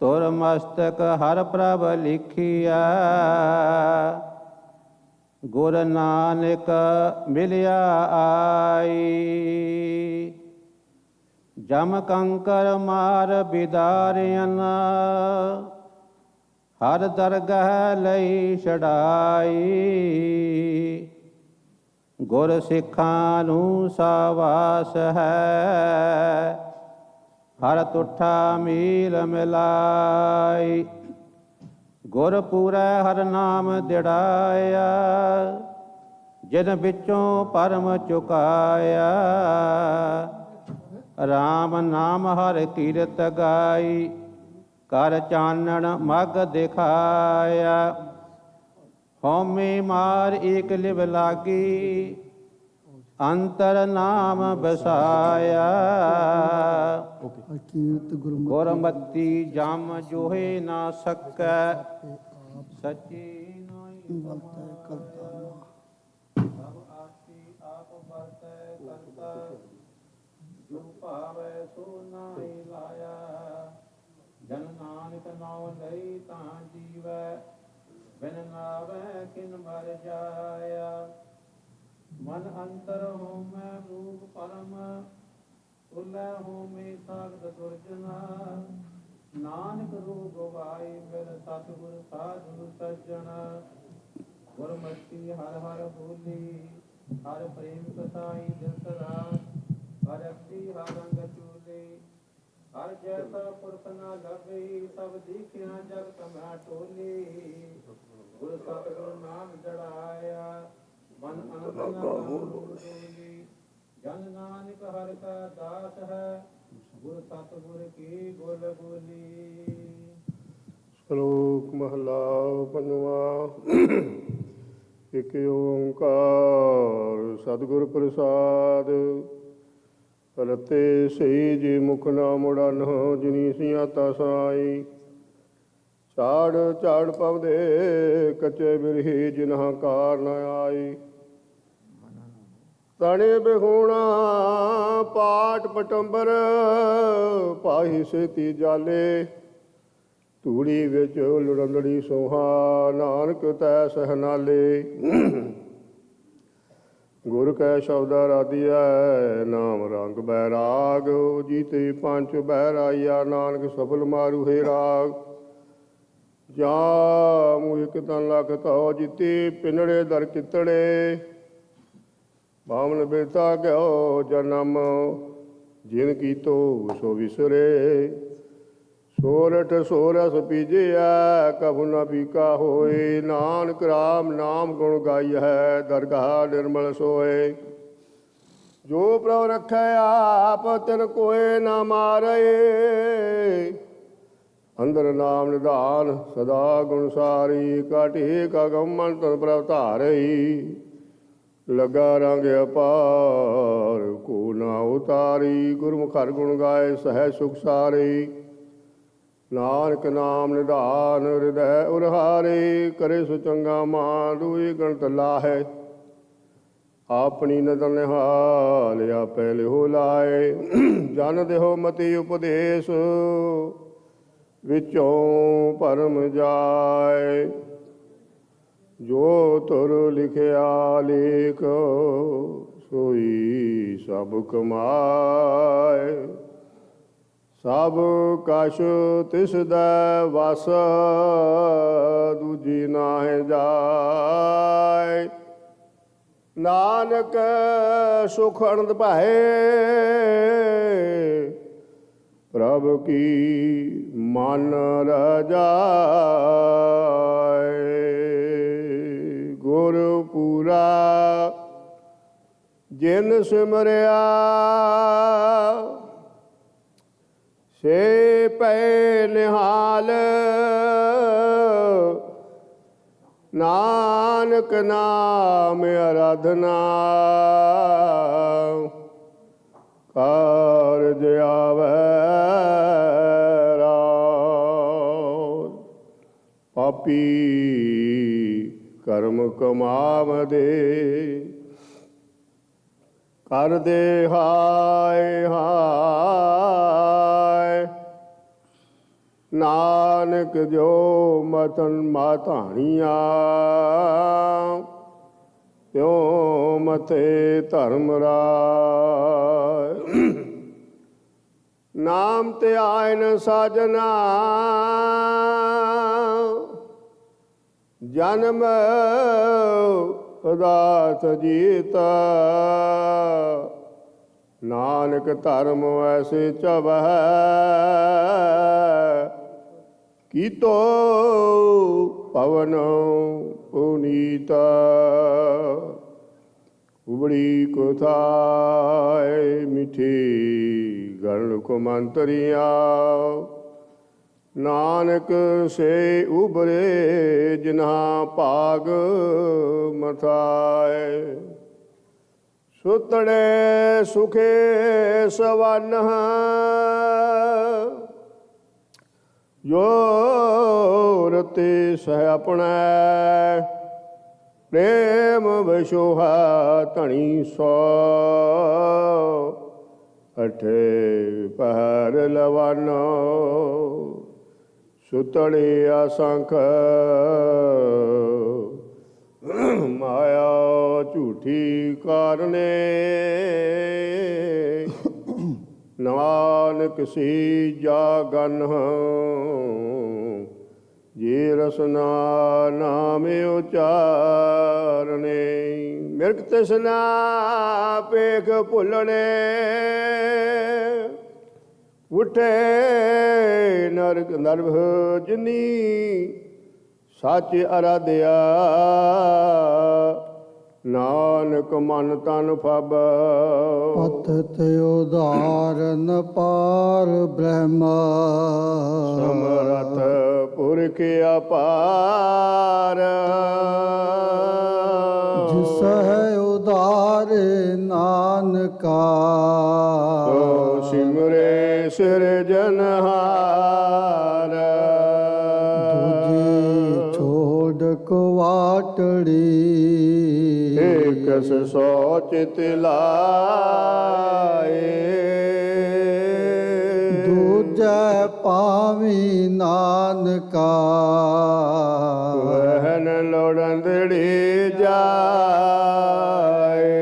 Speaker 7: ਤੁਰ ਮਸਤਕ ਹਰ ਪ੍ਰਭ ਲਿਖਿਆ, ਗੁਰ ਨਾਨਕ ਮਿਲਿਆ ਆਈ। ਜਮ ਕੰਕਰ ਮਾਰ ਬਿਦਾਰਿਅਨ, ਹਰ ਦਰਗਹ ਲਈ ਛਡਾਈ। ਗੁਰ ਸਿੱਖਾਂ ਨੂੰ ਸਾਵਾਸ ਹੈ, ਹਰ ਤੁਠਾ ਮੀਲ ਮਿਲਾਈ। ਗੁਰ ਪੂਰੈ ਹਰ ਨਾਮ ਦਿੜਾਇਆ, ਜਿਨ ਵਿੱਚੋਂ ਪਰਮ ਚੁਕਾਇਆ। ਰਾਮ ਨਾਮ ਹਰ ਕੀਰਤ ਗਾਈ, ਕਰ ਚਾਨਣ ਮਗ ਦਿਖਾਇਆ। ਹਉਮੈ ਮਾਰ ਏਕ ਲਿਵ ਲਾਗੀ, ਅੰਤਰ ਨਾਮ ਬਸਾਇਆ।
Speaker 1: ਕੀਰਤ
Speaker 7: ਗੁਰਮਤੀ ਜਮ ਜੋਹੇ ਨਾ ਸਕੈ, ਸੱਚੀ ਨਾਈ
Speaker 1: ਵਰਤੈ ਕਰਤਾ।
Speaker 7: ਸਭ ਆਸੀ ਆਪ ਵਰਤੈ ਕਰਤਾ, ਜੋ ਭਾਵੈ ਸੋ ਨਾਹੀ ਲਾਇਆ। ਜਨ ਨਾਨਕ ਨਾਉ ਲਈ ਤਾਂ ਜੀਵੈ, ਬਿਨ ਨਾਵੈ ਕਿਨ ਮਰ ਜਾਇਆ। ਮਨ ਅੰਤਰ ਹੋਮੈ ਰੂਪ ਪਰਮ, ਤੁਲੈ ਹੋਮੈ ਸਾਗਤ ਦੁਰਜਨਾ। ਨਾਨਕ ਰੂਪ ਗਵਾਈ ਮਿਲ ਸਤਿਗੁਰ ਸਾਧੂ ਸੱਜਣਾ। ਗੁਰਮਤਿ ਹਰ ਹਰ ਬੋਲੀ, ਹਰ ਪ੍ਰੇਮ ਕਸਾਈ ਦਿਲ ਸਦਾ। ਹਰ ਅਕਤੀ ਹਰ ਰੰਗ ਚੂਲੇ, ਹਰ ਜੈਸਾ ਪੁਰਖ ਨਾ ਲਭੇ। ਸਭ ਦੇਖਿਆ ਜਗਤ ਮੈਂ ਟੋਲੇ, ਗੁਰ ਸਤਿਗੁਰ ਨਾਮ ਜੜਾਇਆ। ਮਨ ਅਨੰਦ ਨਾ ਡੋਲੀ, ਜਨ ਨਾਨਕ ਹਰਿ ਕਾ ਦਾਸ ਹੈ। ਗੁਰ ਸਤਿਗੁਰ ਕੀ ਗੁਰ ਬੋਲੀ।
Speaker 3: ਸ਼ਲੋਕ ਮਹਲਾ ਪੰਜਵਾਂ। ਇਕ ਓੰਕਾਰ ਸਤਿਗੁਰ ਪ੍ਰਸਾਦ, ਰਤੇ ਸਈ ਜੀ ਮੁਖ ਨਾ ਮੁੜਨ, ਜਿਨੀ ਸਿਆਤਾ ਸਾਈ। ਝਾੜ ਝਾੜ ਪਵਦੇ ਕੱਚੇ ਬਿਰਹੀ, ਜਿਨ੍ਹਾਂ ਕਾਰ ਨ ਆਈ। ਤਣੇ ਬਿਹੂਣਾ ਪਾਟ ਪਟੰਬਰ, ਪਾਹੀ ਸੇਤੀ ਜਾਲੇ। ਧੂੜੀ ਵਿੱਚ ਲੁੜੰਦੜੀ ਸੋਹਾ, ਨਾਨਕ ਤੈ ਸਹਨਾਲੇ। ਗੁਰ ਕੈ ਸ਼ਬਦ ਆਰਾਧਿਐ, ਨਾਮ ਰੰਗ ਬੈਰਾਗ। ਜੀਤੇ ਪੰਚ ਬਹਿਰਾਈਆ, ਨਾਨਕ ਸਫਲ ਮਾਰੂ ਹੈ ਰਾਗ। ਜਾ ਮੂੰ ਇਕ ਤਨ ਲਖ ਤਉ, ਜਿਤੀ ਪਿੰਨੜੇ ਦਰ ਕਿਤੜੇ। ਬਾਮਨ ਬੇਤਾ ਗਿਓ ਜਨਮ, ਜਿਨ ਕੀਤੋ ਸੋ ਵਿਸਰੇ। ਸੋਰਠ ਸੋਰਸ ਪੀਜਿਆ, ਕਬੁ ਨ ਪੀਕਾ ਹੋਏ। ਨਾਨਕ ਰਾਮ ਨਾਮ ਗੁਣ ਗਾਈ ਹੈ, ਦਰਗਾਹ ਨਿਰਮਲ ਸੋਏ। ਜੋ ਪ੍ਰਭ ਰਖੈ ਆਪ, ਤਿਨ ਕੋਇ ਨਾ ਮਾਰੇ। ਅੰਦਰ ਨਾਮ ਨਿਧਾਨ ਸਦਾ ਗੁਣ ਸਾਰੀ। ਕਾਠੀ ਕਾ ਗਮਨ ਤਨ ਪ੍ਰਭ ਧਾਰਈ। ਲਗਾ ਰੰਗ ਅਪਾਰ ਕੋ ਨਾ ਉਤਾਰੀ। ਗੁਰਮੁਖ ਹਰਿ ਗੁਣ ਗਾਏ ਸਹਿ ਸੁਖ ਸਾਰੀ। ਨਾਨਕ ਨਾਮ ਨਿਧਾਨ ਹਿਰਦੈ ਉਰਹਾਰੇ। ਕਰੇ ਸੋ ਚੰਗਾ ਮਾਂ ਦੂਈ ਗਣਤ ਲਾਹੈ। ਆਪਣੀ ਨਦਰ ਨਿਹਾਲ ਆਪੈ ਲਿਹੋ ਲਾਏ। ਜਨ ਦੇਹੋ ਮਤੀ ਉਪਦੇਸ਼, ਵਿੱਚੋਂ ਭਰਮ ਜਾਏ। ਜੋ ਤੁਰ ਲਿਖਿਆ ਲੇਖ, ਸੋਈ ਸਭ ਕਮਾਏ। ਸਭ ਕਛ ਤਿਸ ਦਾ ਵਸ, ਦੂਜੀ ਨਾਹਿ ਜਾਏ। ਨਾਨਕ ਸੁਖ ਅਨੰਦ ਭਾਏ, ਪ੍ਰਭ ਕੀ ਮਨ ਰਜਾਏ। ਗੁਰ ਪੂਰਾ ਜਿਨ ਸਿਮਰਿਆ, ਸੇ ਪੈ ਨਿਹਾਲ। ਨਾਨਕ ਨਾਮ ਅਰਾਧਨਾ, ਕਾਰਜ ਆਵੈ ਰਾਮ। ਪਾਪੀ ਕਰਮ ਕਮਾਵਦੇ, ਕਰਦੇ ਹਾਏ ਹਾਏ। ਨਾਨਕ ਜੋ ਮਤਨ ਮਾਧਾਣੀਆਂ, ਤਿਉ ਮਥੇ ਧਰਮ ਰਾਏ। ਨਾਮ ਤੇ ਆਇਨ ਸਾਜਨਾ, ਜਨਮ ਪਦਾਰਥ ਜੀਤਾ। ਨਾਨਕ ਧਰਮ ਐਸੇ ਚਵਹਿ, ਕੀਤੋ ਪਵਨ ਪੁਨੀਤਾ। ਉਬੜੀ ਕੋਥਾਏ ਮਿਠੀ ਗਣ ਕੋ ਮੰਤਰੀਆ। ਨਾਨਕ ਸੇ ਉਬਰੇ ਜਿਨ੍ਹਾਂ ਭਾਗ ਮਥਾਏ। ਸੁਤੜੇ ਸੁਖੇ ਸਵਨ, ਜੋ ਰਤੇ ਸਹਿ ਆਪਣੈ। ਪ੍ਰੇਮ ਵਿਸ਼ੋਹਾ ਧਣੀ ਸੋ, ਅਠੇ ਪਹਿਰ ਲਵਾਨੋ। ਸੁਤੜੇ ਅਸੰਖ ਮਾਇਆ ਝੂਠੀ ਕਾਰਨੇ। ਨਾਨਕ ਸੀ ਜਾਗਨ, ਜੇ ਰਸਨਾ ਨਾਮ ਉਚਾਰਨੇ। ਮਿਰਗ ਤ੍ਰਿਸ਼ਨਾ ਪੇਖ ਭੁੱਲਣੇ, ਉਠੇ ਨਰਕ ਨਰਭ ਜਿਨੀ। ਸੱਚ ਅਰਾਧਿਆ, ਨਾਨਕ ਮਨ ਤਨ ਫਬ।
Speaker 1: ਪਤਿਤ ਉਦਾਰਨ ਪਾਰ ਬ੍ਰਹਮ,
Speaker 3: ਸਮਰਥ ਪੁਰਖ ਅਪਾਰ।
Speaker 1: ਜਿਸ ਹੈ ਉਦਾਰੇ ਨਾਨਕਾ,
Speaker 3: ਸੋ ਸਿਮਰੇ ਸਿਰਜਨਹਾਰ।
Speaker 1: ਦੂਜੀ ਛੋੜ ਕੁਵਾਟੜੀ,
Speaker 3: ਏਕਸ ਸੋ ਚਿਤ ਲਾਏ।
Speaker 1: ਦੂਜੈ ਪਾਵੀ ਨਾਨਕਾ,
Speaker 3: ਵਹਨ ਲੋੜੰਦੜੀ ਜਾਏ।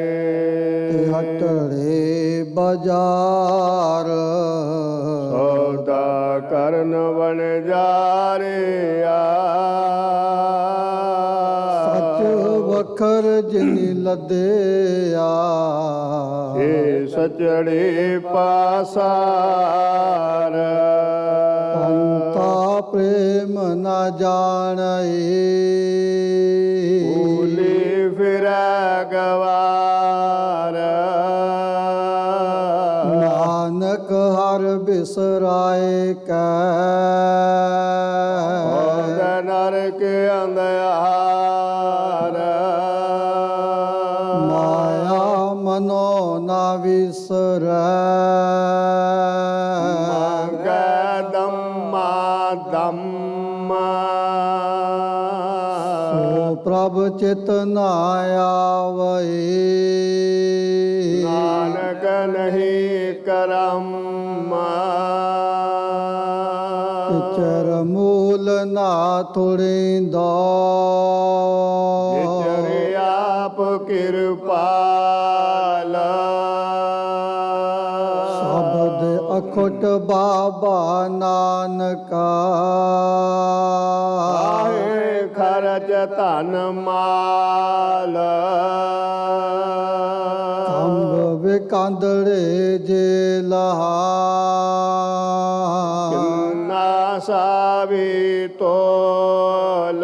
Speaker 1: ਤੇ ਹਟੜੇ ਬਾਜ਼ਾਰ,
Speaker 3: ਸੌਦਾ ਕਰਨ ਵਣ ਜਾਰਿਆ।
Speaker 1: ਸੱਚ ਵਖਰ ਜਿਨਿ ਲੱਦਿਆ,
Speaker 3: ਏ ਸਚੜੇ ਪਾਸਾਰ।
Speaker 1: ਪੰਤਾ ਪ੍ਰੇਮ ਨ ਜਾਣਈ,
Speaker 3: ਭੂਲੀ ਫਿਰੈ ਗਵਾਰ।
Speaker 1: ਨਾਨਕ ਹਰ ਬਿਸਰਾਏ ਕੈ,
Speaker 3: ਹੋਵੇ ਨਰਕ ਅੰਧਿਆਰ।
Speaker 1: ਮਾਇਆ ਮਨੋ ਨ ਵਿਸਰੈ,
Speaker 3: ਮੰਗੈ ਦੰਮਾ ਦੰਮ।
Speaker 1: ਸੋ ਪ੍ਰਭ ਚਿਤ ਨ ਆਵਈ,
Speaker 3: ਨਾਨਕ ਨਹੀਂ ਕਰਮ।
Speaker 1: ਚਰ ਮੂਲ ਨਾ ਥੋੜਿੰਦਾ,
Speaker 3: ਵਿਚਰ ਆਪ ਕਿਰਪਾਲ।
Speaker 1: ਸ਼ਬਦ ਅਖੁਟ ਬਾਬਾ ਨਾਨਕਾ,
Speaker 3: ਕਾਹੇ ਖਰਚ ਧਨ ਮਾਲ
Speaker 1: ਕੰਗ ਵਿਕਾਂਦੜੇ ਜੇ ਲਹਾ
Speaker 3: ਕਿੰਨਾ ਸਾਵੀ ਤੋਲ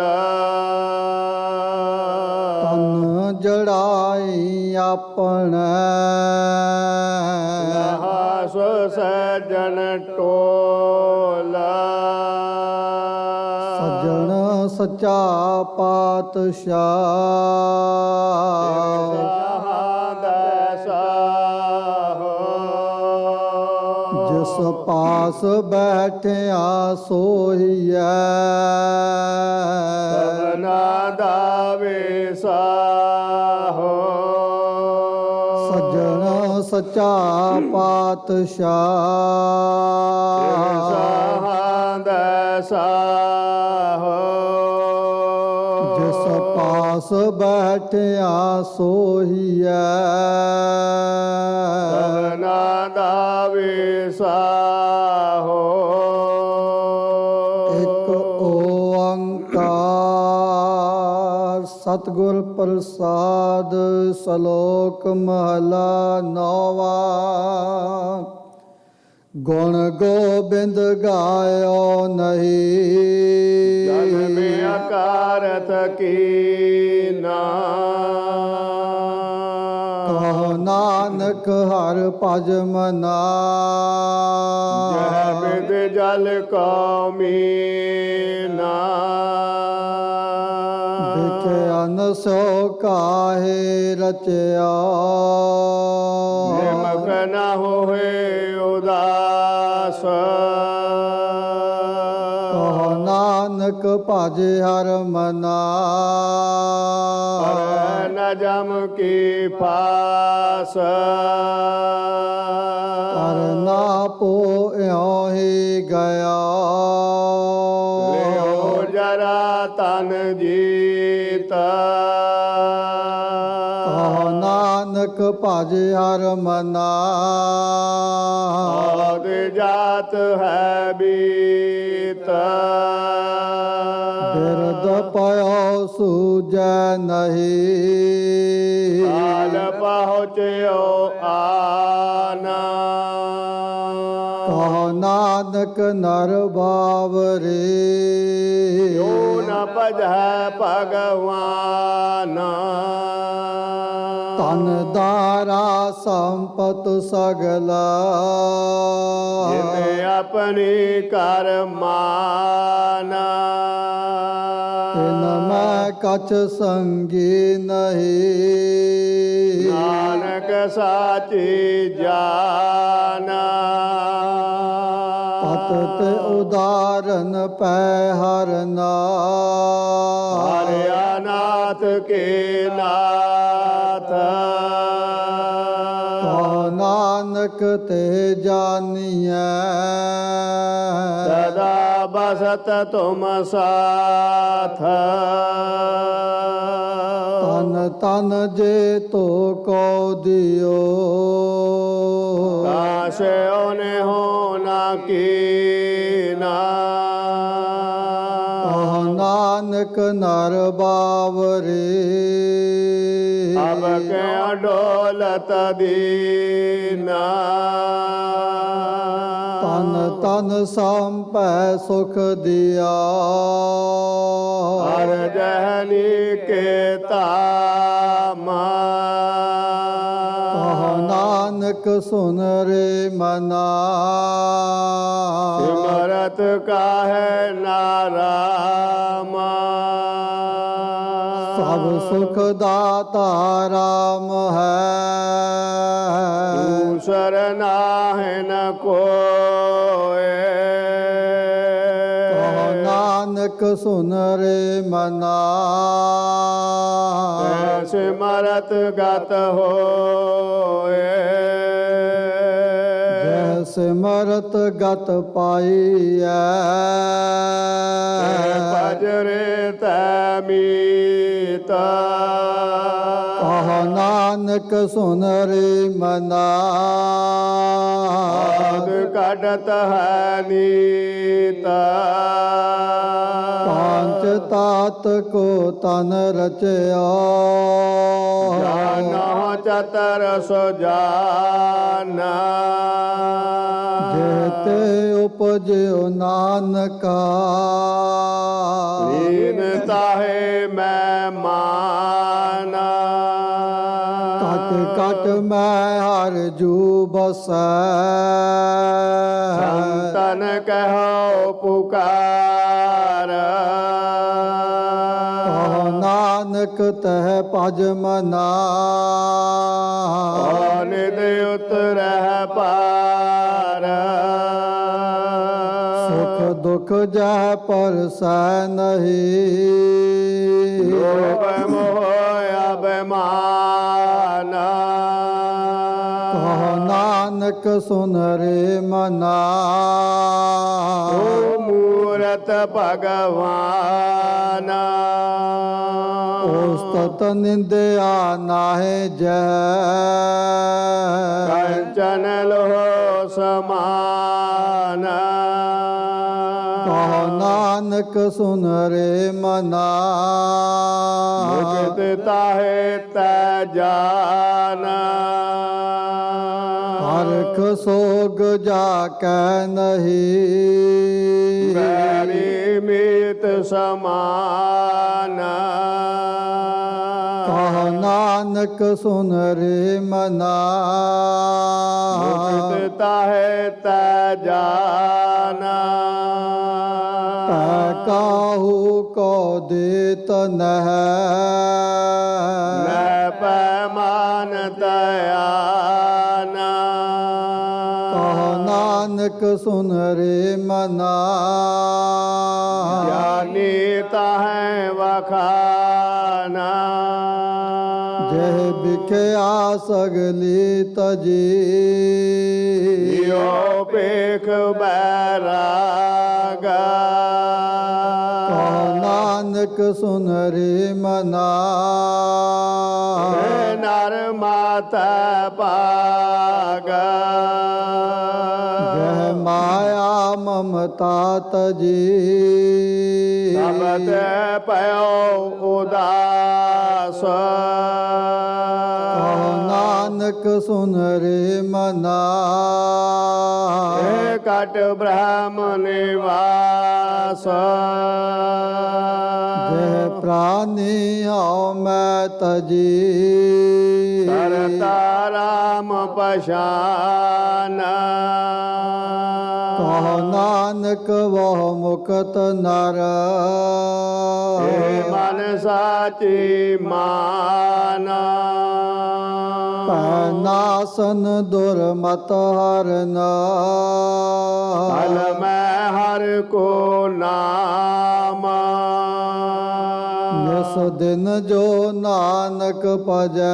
Speaker 1: ਤਨ ਜੜਾਈ ਆਪਣਾ
Speaker 3: ਲਹਾ ਸੋ ਸਜਣ ਟੋਲ
Speaker 1: ਸਜਣ ਸੱਚਾ ਪਾਤਸ਼ਾਹ ਜਿਸ ਪਾਸ ਬੈਠਿਆ ਸੋਹੀਐ
Speaker 3: ਸਭਨਾ ਦਾ ਵਿਸਾਹੋ
Speaker 1: ਸਜਣ ਸੱਚਾ ਪਾਤਸ਼ਾਹ
Speaker 3: ਸਾਹਾਂ ਸਾਹੋ
Speaker 1: ਜਿਸ ਪਾਸ ਬੈਠਿਆ ਸੋਹੀਐ
Speaker 3: ਸਭਨਾ ਦਾ ਵਿਸਾਹੋ
Speaker 1: ਇਕ ਓੰਕਾਰ ਸਤਿਗੁਰ ਪ੍ਰਸਾਦ ਸ਼ਲੋਕ ਮਹਲਾ ਨੌਵਾਂ ਗੁਣ ਗੋਬਿੰਦ ਗਾਇਓ ਨਹੀਂ
Speaker 3: ਜਨਮ ਅਕਾਰਤ ਕੀਨਾ
Speaker 1: ਕਹੋ ਨਾਨਕ ਹਰ ਭਜ ਮਨਾ
Speaker 3: ਜਹ ਬਿਦ ਜਲ ਕੋ ਮੀਨਾ
Speaker 1: ਵਿਖਿਆਨ ਸੋ ਕਾਹੇ ਰਚਿਆ
Speaker 3: ਨਿਮਕ ਨ ਹੋਏ ਉਦਾਸ
Speaker 1: ਕਹੋ ਨਾਨਕ ਭਜ ਹਰ ਮਨਾ
Speaker 3: ਪਰ ਨ ਜਮ ਕੀ ਪਾਸ
Speaker 1: ਪਰ ਨਾ ਪੋਇਓ ਹੀ ਗਿਆ
Speaker 3: ਲਿਓ ਜਰਾ ਤਨ ਜੀਤ
Speaker 1: ਕਹੋ ਨਾਨਕ ਭਜ ਹਰ ਮਨਾ
Speaker 3: ਆਦ ਜਾਤ ਹੈ ਬੀਤ
Speaker 1: ਬਿਰਦ ਪਇਓ ਸੂਜੈ ਨਹੀਂ
Speaker 3: ਕਾਲ ਪਹੁੰਚਿਓ ਆਨਾ
Speaker 1: ਕਹੋ ਨਾਨਕ ਨਰ ਬਾਵਰੇ
Speaker 3: ਜੋ ਨ ਭਜੈ ਭਗਵਾਨ
Speaker 1: ਤਨ ਦਾਰਾ ਸੰਪਤ ਸਗਲਾ
Speaker 3: ਜਿਨੇ ਆਪਣੀ ਕਰ ਮਾਨ
Speaker 1: ਤਿਨ ਮੈਂ ਕਛ ਸੰਗੀ ਨਹੀਂ
Speaker 3: ਨਾਨਕ ਸਾਚੀ ਜਾਨ
Speaker 1: ਪਤ ਤੇ ਉਦਾਰਨ ਪੈ ਹਰਨਾ
Speaker 3: ਹਰਿਆ ਨਾਥ ਕੇ ਨਾਥ
Speaker 1: ਕਹੋ ਨਾਨਕ ਤੇ ਜਾਨੀਐ
Speaker 3: ਸਦਾ ਬਸਤ ਤੁਮ ਸਾਥ
Speaker 1: ਤਨ ਤਨ ਜੇ ਤੋ ਕੋ ਦਿਓ
Speaker 3: ਕਾਸੇ ਓਨੇ ਹੋਣਾ ਕੀਨਾ
Speaker 1: ਕਹੋ ਨਾਨਕ ਨਰ ਬਾਵਰੇ
Speaker 3: ਅਬ ਕੇ ਡੋਲਤ ਦੀਨਾ
Speaker 1: ਤਨ ਤਨ ਸੰਪੈ ਸੁਖ ਦਿਆ
Speaker 3: ਹਰ ਜਹਨੀ ਕੇ ਤਾਮਾ
Speaker 1: ਕਹੋ ਨਾਨਕ ਸੁਨ ਰੇ ਮਨਾ
Speaker 3: ਸਿਮਰਤ ਕਾਹੈ ਨਾਰਾਮਾ
Speaker 1: ਸਭ ਸੁਖ ਦਾਤਾ ਰਾਮ ਹੈ
Speaker 3: ਦੂਸਰ ਨਾਹਿ ਨ ਕੋਏ
Speaker 1: ਕਹੋ ਨਾਨਕ ਸੁਨ ਰੇ ਮਨਾ
Speaker 3: ਸਿਮਰਤ ਗਤ ਹੋਏ
Speaker 1: ਜੈ ਸਿਮਰਤ ਗਤ ਪਾਈਐ
Speaker 3: ਭਜਰੇ ਤੈ ਮੀਤ
Speaker 1: ਕਹੋ ਨਾਨਕ ਸੁਨ ਰੇ ਮਨਾ
Speaker 3: ਆਦ ਕੱਢਤ ਹੈ ਨੀਤ
Speaker 1: ਪੰਚ तात को तन रचया
Speaker 3: ਜਾਨੋ ਚਤਰ ਸੁਜਾਨਾ
Speaker 1: जेते उपजो नानका
Speaker 3: ਲੀਨ ਤਾਹੇ ਮੈਂ ਮਾਨਾ
Speaker 1: कट कट मैं हर जू बसै
Speaker 3: ਸੰਤਨ ਕਹੋ ਪੁਕਾਰ
Speaker 1: कहो नानक तह भज मना
Speaker 3: ਨਿਦ ਉਤਰਹਿ ਪਾਰ
Speaker 1: सुख दुख जह परसै नहीं
Speaker 3: ਲੋਭ ਮੋਹ ਅਭਿਮਾਨ
Speaker 1: कहो नानक सुन रे मना
Speaker 3: ਓ ਮੂਰਤ ਭਗਵਾਨ
Speaker 1: उस्तत निंदया नाहे जय
Speaker 3: ਕੰਚਨ ਲੋਹ ਸਮਾਨ
Speaker 1: कहो नानक सुन रे मना
Speaker 3: ਮੁਕਤ ਤਾਹੇ ਤੈ ਜਾਨ
Speaker 1: हरख सोग जाकै नहीं
Speaker 3: ਬੈਰੀ ਮੀਤ ਸਮਾਨ
Speaker 1: कहो नानक सुन रे मना
Speaker 3: ਮੁਕਤ ਤਾਹੇ ਤੈ ਜਾਨ
Speaker 1: तै काहू को देत नह
Speaker 3: ਲੈ ਪੈਮਾਨ ਤਯਾਨ
Speaker 1: कहो नानक सुन रे मना
Speaker 3: ਗਿਆਨੀ ਤਾਹੈ ਵਖਾਨਾ
Speaker 1: जह बिख्या सगली तजी
Speaker 3: ਓ ਪੇਖ ਬੈਰਾਗ
Speaker 1: कहो नानक सुन रे मना
Speaker 3: ਨਰ ਮਾਤਾ ਪਾਗ
Speaker 1: जह माया ममता तजी
Speaker 3: ਸਬਤ ਪਇਓ ਉਦਾਸ
Speaker 1: कहो नानक सुन रे मना
Speaker 3: ਕਟ ਬ੍ਰਹਮ ਨਿਵਾਸ
Speaker 1: जह प्राणी आओ मैं तजी
Speaker 3: ਕਰਤਾ ਰਾਮ ਪਛਾਨ
Speaker 1: कहो नानक वह मुकत नर
Speaker 3: ਏ ਮਨ ਸਾਚੀ ਮਾਨ
Speaker 1: नासन दुर्मत हरन
Speaker 3: ਹਲ ਮੈਂ ਹਰ ਕੋ ਨਾਮ
Speaker 1: निस दिन जो नानक भजै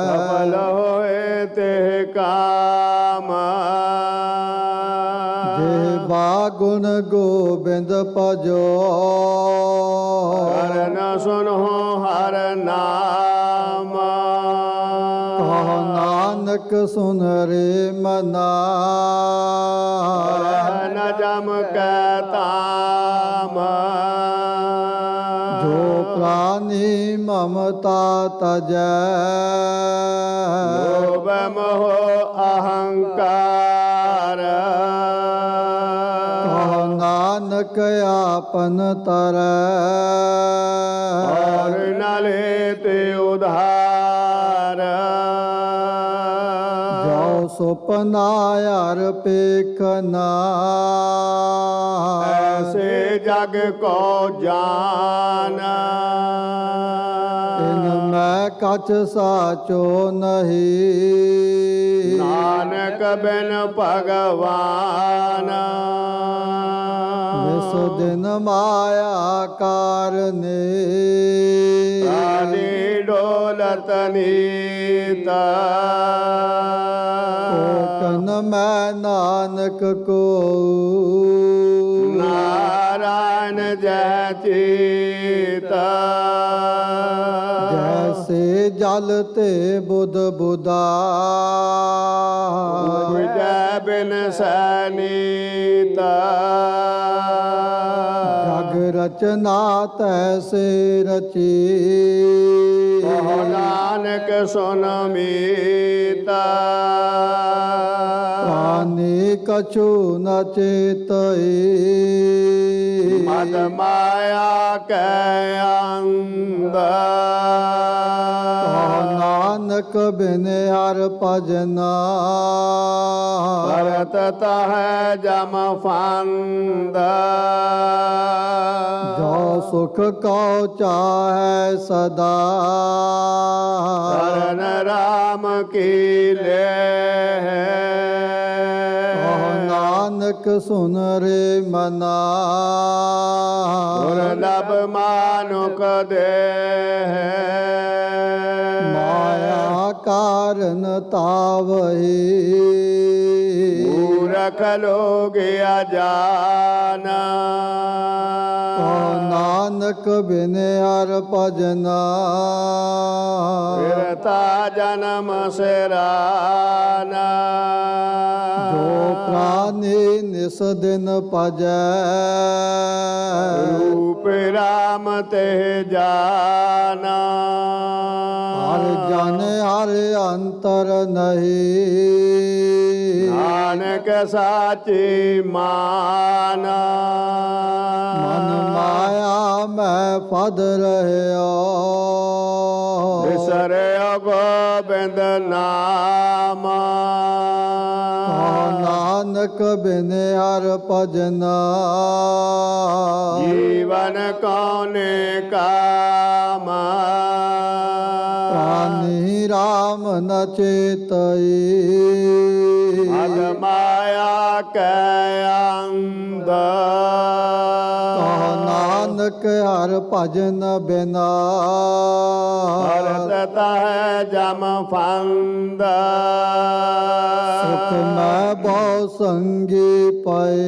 Speaker 3: ਸਫਲ ਹੋਏ ਤੇ ਕਾਮ
Speaker 1: जे बागुण गोबिंद भजो
Speaker 3: ਕਰਨ ਸੁਨੋ ਹਰ ਨਾਮ
Speaker 1: कहो नानक सुन रे मना
Speaker 3: ਰਹਿ ਨ ਜਮ ਕੈ ਤਾਮ
Speaker 1: जो प्राणी ममता तजै
Speaker 3: ਲੋਭ ਮੋਹ ਅਹੰਕਾਰ
Speaker 1: कहो नानक आपन तरੈ
Speaker 3: ਔਰ ਨਾਲੇ ਤੇ ਉਧਾਰ
Speaker 1: जो सुपना यार पेखना
Speaker 3: ਐਸੇ ਜਗ ਕੋ ਜਾਨ
Speaker 1: इन मैं कछ साचो नहीं
Speaker 3: ਨਾਨਕ ਬਿਨ ਭਗਵਾਨ
Speaker 1: निस दिन माया कारने
Speaker 3: ਕਾਲੀ ਡੋਲਤ ਨੀਤ
Speaker 1: कोटन मैं नानक को
Speaker 3: ਨਾਰਾਇਣ ਜੈ ਚੀਤ
Speaker 1: जैसे जल ते बुध बुदा
Speaker 3: ਜੈ ਬਿਨ ਸੈਨੀਤ
Speaker 1: जग रचना तैसे रची
Speaker 3: ਕਹੋ ਨਾਨਕ ਸੁਨ ਮੀਤਾ
Speaker 1: प्राणी कछु न चेतई
Speaker 3: ਮਦ ਮਾਇਆ ਕੈ ਅੰਦਰ
Speaker 1: नानक बिन हर भजना
Speaker 3: ਭਰਤ ਤਹੈ ਜਮ ਫੰਦ
Speaker 1: जो सुख कौ चाहे सदा
Speaker 3: ਕਰਨ ਰਾਮ ਕੀ ਲੈ
Speaker 1: नानक सुन रे मना
Speaker 3: ਦੁਰਲਭ ਮਾਨੁਕ ਦੇ
Speaker 1: माया कारण तावही
Speaker 3: ਮੂਰਖ ਲੋਗ ਅਜਾਨ
Speaker 1: नानक बिन हर भजना
Speaker 3: ਫਿਰਤਾ ਜਨਮ ਸਿਰਾਨਾ
Speaker 1: जो प्राणी निस दिन भजै
Speaker 3: ਰੂਪ ਰਾਮ ਤੇ ਜਾਨਾ
Speaker 1: हर जन हर अंतर नहीं
Speaker 3: ਨਾਨਕ ਸਾਚੀ ਮਾਨਾ
Speaker 1: मन माया मैं पद रहियो
Speaker 3: ਵਿਸਰਿਓ ਗੋਬਿੰਦ ਨਾਮ
Speaker 1: नानक बिन हर भजना
Speaker 3: ਜੀਵਨ ਕੌਨੇ ਕਾਮ
Speaker 1: प्राणी राम न चेतई
Speaker 3: ਮਦ ਮਾਇਆ ਕੈ ਅੰਦਰ
Speaker 1: नानक हर भजन बिना
Speaker 3: ਭਰਤ ਤਹੈ ਜਮ ਫੰਦ
Speaker 1: सुख मैं बहु संगी पाए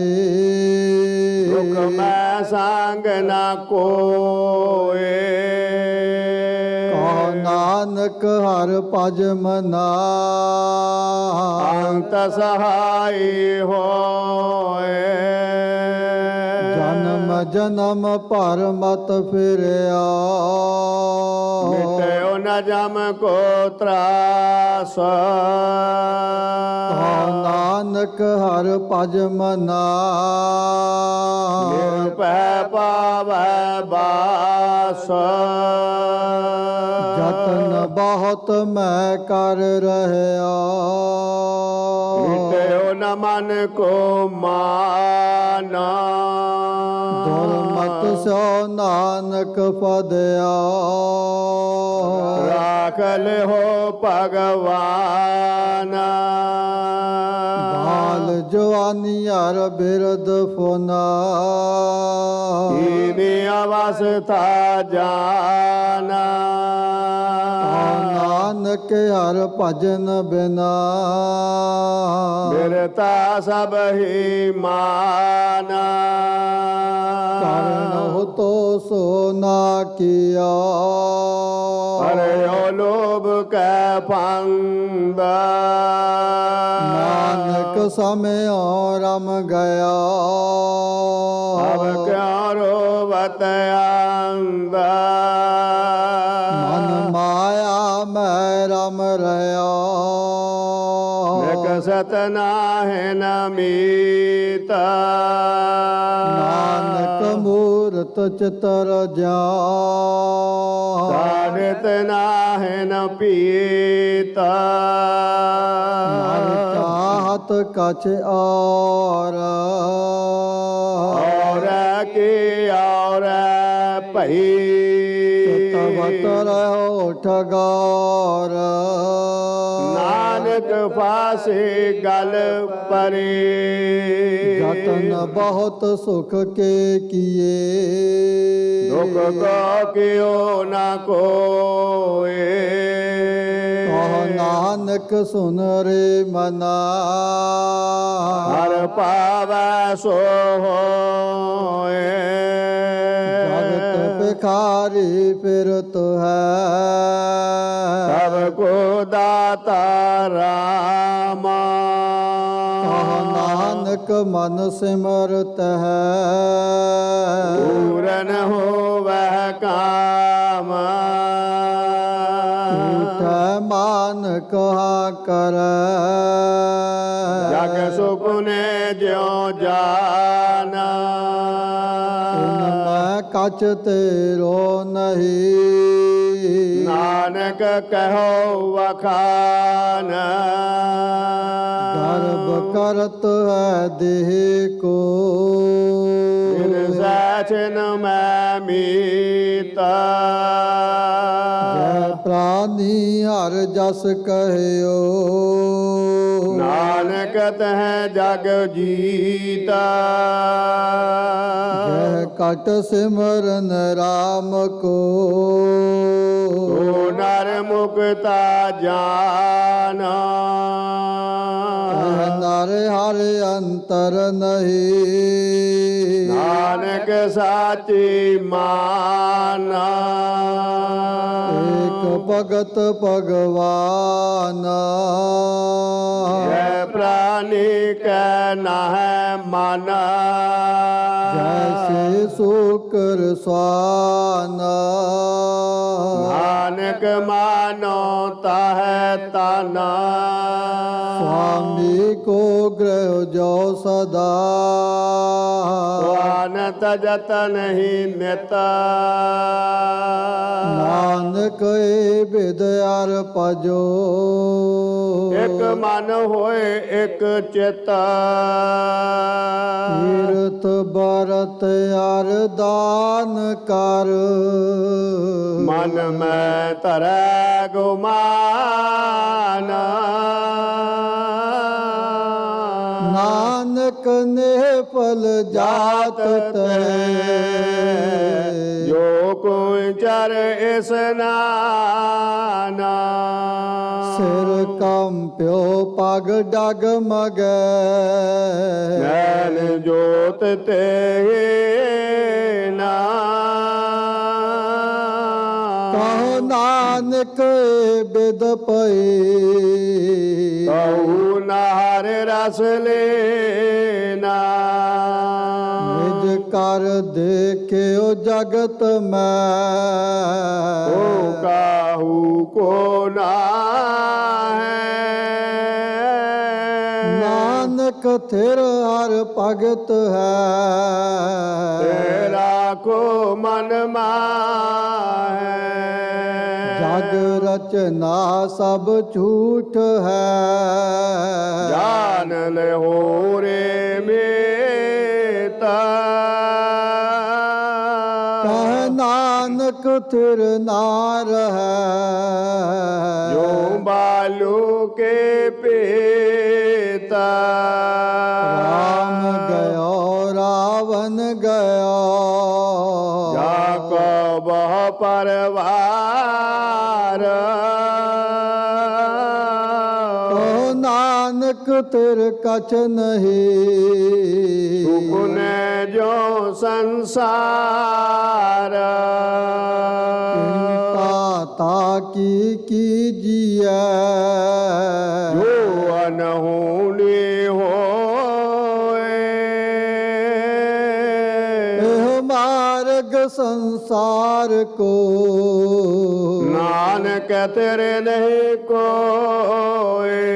Speaker 3: ਦੁਖ ਮੈਂ ਸੰਗ ਨ ਕੋਏ
Speaker 1: कहो नानक हर भज मना
Speaker 3: ਅੰਤ ਸਹਾਈ ਹੋਏ
Speaker 1: जन्म जन्म पर मत फिरिया
Speaker 3: ਮਿਟਿਓ ਨ ਜਮ ਕੋ ਤਰਾਸ
Speaker 1: कहो नानक हर भज मना
Speaker 3: ਨਿਰਭੈ ਪਾਵੈ ਬਾਸ
Speaker 1: जतन बहुत मैं कर रहा
Speaker 3: ਮਿਟਿਓ ਨ ਮਨ ਕੋ ਮਾਨਾ
Speaker 1: दुर्मत सो नानक पदया
Speaker 3: ਰਾਖ ਲਿਓ ਭਗਵਾਨ
Speaker 1: बाल जवानी हर बिरद फोना
Speaker 3: ਈਨੀ ਅਵਸਥਾ ਜਾਨਾ
Speaker 1: नानक हर भजन बिना
Speaker 3: ਬਿਰਤਾ ਸਭ ਹੀ ਮਾਨਾ
Speaker 1: करण हो तो सो ना किया
Speaker 3: ਹਰਿਓ ਲੋਭ ਕੈ ਫੰਦ
Speaker 1: नानक समय रम गया
Speaker 3: ਅਬ ਕਿਉ ਰੋਵਤ ਅੰਦ
Speaker 1: मन माया मैं रम रहा
Speaker 3: ਵਿਕਸਤ ਨਾਹਿ ਨ ਮੀਤ
Speaker 1: नानक मूरत चितर जा
Speaker 3: ਸਾਡਿਤ ਨਾਹਿ ਨ ਪੀਤ
Speaker 1: मन चाहत कछ और
Speaker 3: ਕੀ ਔਰ ਭਈ
Speaker 1: तबत रहो ठगार
Speaker 3: ਨਾਨਕ ਫਾਸੇ ਗਲ ਪਰੇ
Speaker 1: जतन बहुत सुख के किए
Speaker 3: ਦੁਖ ਕੋ ਕਿਉ ਨ ਕੋਏ
Speaker 1: कहो नानक सुन रे मना
Speaker 3: ਹਰ ਪਾਵੈ ਸੋ ਹੋਏ
Speaker 1: जगत भिखारी फिरत है
Speaker 3: ਸਭ ਕੋ ਦਾਤਾ ਰਾਮ
Speaker 1: कहो नानक ਨਾਨਕ ਮਨ ਸਿਮਰਤ ਹੈ
Speaker 3: ਪੂਰਨ ਹੋਵੈ ਕਾਮ
Speaker 1: ਝੂਠੈ ਮਾਨ ਕਹਾ ਕਰੈ
Speaker 3: ਜਗ ਸੁਪਨੇ ਜਿਉ ਜਾਨਾ
Speaker 1: ਮੈਂ ਕਛ ਤੇਰੋ ਨਹੀਂ
Speaker 3: ਨਾਨਕ ਕਹੋ ਵਖਾਨ
Speaker 1: ਗਰਭ ਕਰਤ ਹੈ ਦੇਹ ਕੋ
Speaker 3: ਬਿਨ ਸੈਚਨ ਮੈਂ ਮੀਤਾ
Speaker 1: ਜੈ ਪ੍ਰਾਨੀ ਹਰ ਜਸ ਕਹਿਓ
Speaker 3: ਨਾਨਕ ਤਹਿ ਜਗ ਜੀਤਾ
Speaker 1: ਜੈ ਕਟ ਸਿਮਰਨ ਰਾਮ ਕੋ
Speaker 3: ਤੋ ਨਰ ਮੁਕਤਾ ਜਾਨਾ
Speaker 1: ਨਰ ਹਰ ਅੰਤਰ ਨਹੀਂ
Speaker 3: ਨਾਨਕ ਸਾਚੀ ਮਾਨਾ
Speaker 1: ਏਕ ਭਗਤ ਭਗਵਾਨ
Speaker 3: ਜੈ ਪ੍ਰਾਨੀ ਕੈ ਨਾਹਿ ਮਨ
Speaker 1: ਜੈਸੇ ਸੁਕਰ ਸਵਾਨ
Speaker 3: ਨਾਨਕ ਮਾਨੋ ਤਾਹੈ ਤਾਨਾ
Speaker 1: स्वामी को ग्रह जो सदा
Speaker 3: ਸਵਾਨ ਤਜਤ ਨਹੀਂ ਨਿਤ
Speaker 1: नानक ए विद अर पजो
Speaker 3: ਇਕ ਮਨ ਹੋਏ ਇਕ ਚਿਤ
Speaker 1: तीर्थ बरत अर दान कर
Speaker 3: ਮਨ ਮੈਂ ਧਰੈ ਗੁਮਾਨ
Speaker 1: नानक ने फल जात तै
Speaker 3: ਜੋ ਕੋਈ ਚਰ ਇਸਨਾਨਾ
Speaker 1: सिर कंप्यो पग डगमगै
Speaker 3: ਨੈਣ ਜੋਤ ਤੇ ਨਾ
Speaker 1: कहो नानक बिद पई
Speaker 3: ਕਹੂ ਨਾਰ ਰਸ ਲੈਨਾ
Speaker 1: निज कर देखियो जगत में
Speaker 3: ਓ ਕਾਹੂ ਕੋ ਨਾ ਹੈ
Speaker 1: नानक थिर हर भगत है
Speaker 3: ਤੇਰਾ ਕੋ ਮਨ ਮਾਹੈ
Speaker 1: जग रचना सब झूठ है
Speaker 3: ਜਾਨ ਲੈ ਹੋਰੇ ਮੇਤਾ
Speaker 1: कह नानक थिर नार है
Speaker 3: ਜੋ ਬਾਲੂ ਕੇ ਪੇਤਾ
Speaker 1: राम गयो रावण गयो
Speaker 3: ਜਾ ਕੋ ਬਹੁ ਪਰਵਾਰ
Speaker 1: ओ नानक तिर कछ नहीं
Speaker 3: ਸੁਪਨੇ ਜੋ ਸੰਸਾਰ
Speaker 1: ताता की कीजिए
Speaker 3: ਜੋ ਅਨਹੋਣੀ ਹੋਏ
Speaker 1: एह मार्ग संसार को
Speaker 3: ਨਾਨਕ ਤੇਰੇ ਨਹੀਂ ਕੋਏ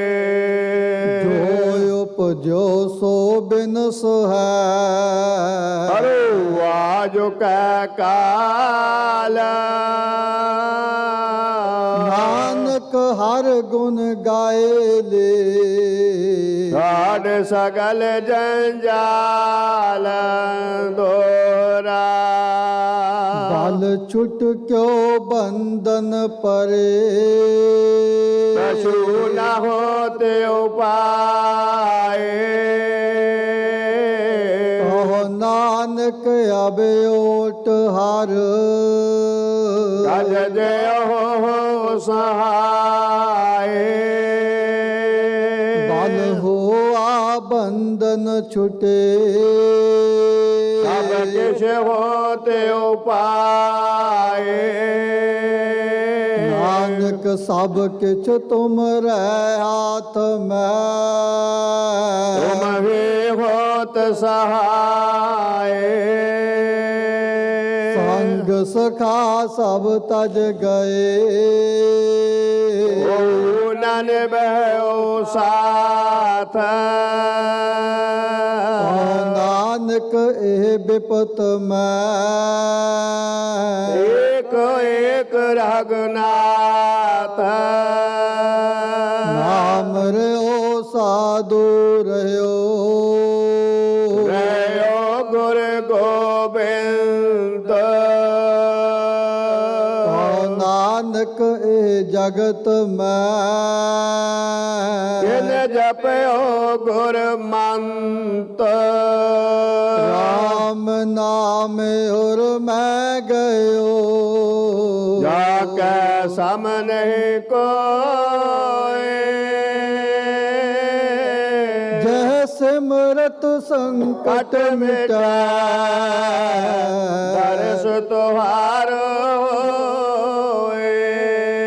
Speaker 1: जो उपजो सो बिनस है
Speaker 3: ਹਰੋ ਆਜੋ ਕੈ ਕਾਲ
Speaker 1: नानक हर गुण गाए ले
Speaker 3: ਛਾੜ ਸਗਲ ਜੰਜਾਲ ਦੋਰਾ
Speaker 1: बल छुट क्यों बंधन परे
Speaker 3: ਕਛੂ ਨ ਹੋਤੇ ਉਪਾਏ
Speaker 1: कहो नानक अब ओट हर
Speaker 3: ਗਜ ਜਿਉ ਸਹਾਏ
Speaker 1: बल हो बंधन छुटे
Speaker 3: ਸਭ ਕਿਛ ਹੋਤੇ ਉਪਾਏ
Speaker 1: नानक सब किछ तुम रे हाथ में,
Speaker 3: तुम ही होत सहाय।
Speaker 1: संग सखा सब तज गए,
Speaker 3: नन बहो साथ।
Speaker 1: नानक एह बिपत में,
Speaker 3: एक एक रघुनाथ।
Speaker 1: नाम रहो साधु रहो,
Speaker 3: गुरु गोविंद।
Speaker 1: नानक ए जगत में,
Speaker 3: जिन जपयो गुर मंत्र।
Speaker 1: राम नाम और मैं गयो,
Speaker 3: जाके सम नहीं कोई।
Speaker 1: जय सिमरत संकट मिटा,
Speaker 3: दर्श तुम्हारो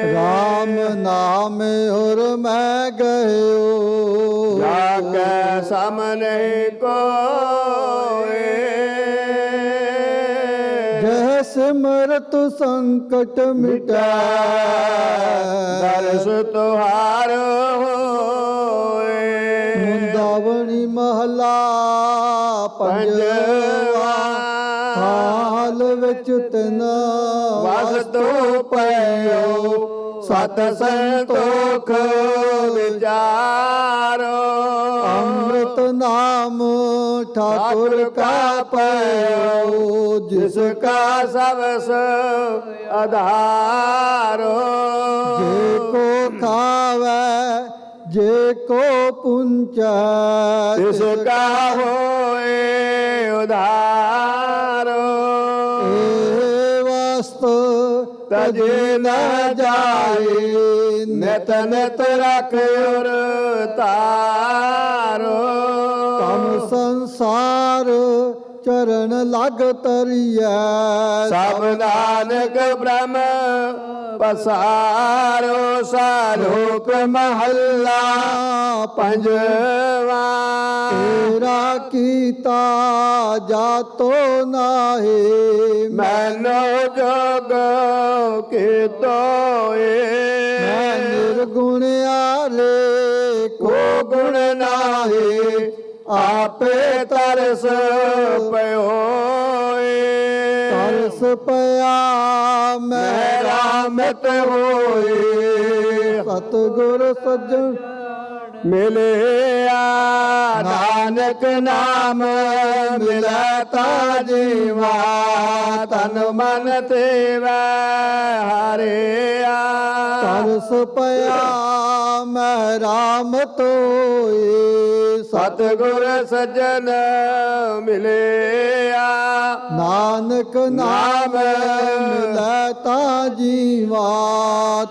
Speaker 1: राम नाम और मैं गयो,
Speaker 3: जाके सम नहीं कोई।
Speaker 1: जय सिमरत संकट मिटा,
Speaker 3: दर्श तुम्हारो
Speaker 1: मुंदावनी महला पंजवा, हाल विच तिन
Speaker 3: वस्तु पयो सत संतोख विचारो।
Speaker 1: अमृत नाम ठाकुर का पयो,
Speaker 3: जिसका सबस आधारो।
Speaker 1: जे को खावे जे को पुंचा,
Speaker 3: जिसका होए उधारो।
Speaker 1: वास्तु
Speaker 3: तजे न जाए नित नित रख और तारो।
Speaker 1: तम संसार चरण लग तरिया,
Speaker 3: सब नानक ब्रह्म पसारो। सालोक महला पंजवा,
Speaker 1: तेरा कीता जातो नाहे,
Speaker 3: मैनो जोग के तोए।
Speaker 1: मैं निर्गुण आरे
Speaker 3: को गुण नाहे, आपे तरस पयोए।
Speaker 1: तरस पया मेरा
Speaker 3: मत होए,
Speaker 1: सतगुर सज्जन
Speaker 3: मिले नानक नाम मिलता जीवा। तन मन तेवा हरे।
Speaker 1: तरस पया मेरा मत होए,
Speaker 3: सतगुर सज्जन मिले
Speaker 1: नानक नाम मिलता जीवा।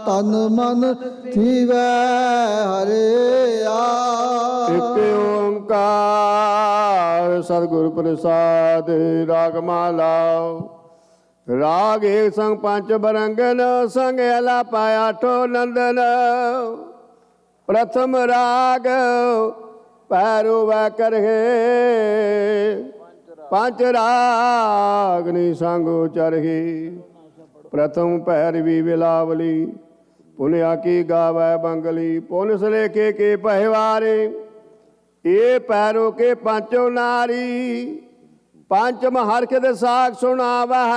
Speaker 1: तन मन थीवै हरे
Speaker 3: एक ओंकार सतगुर प्रसाद। राग माला राग एक संग पंच बरंगन, संग अलापा आठो नंदन। प्रथम राग पैरो वै करहे, पंच रागनी संगो चरही। प्रथम पैरवी बिलावली, पुनिया की गावै बंगली। पुन सलेखे के पहवारे, ये पैरों के पांचों नारी। पंचम हरखित साख सुनावह,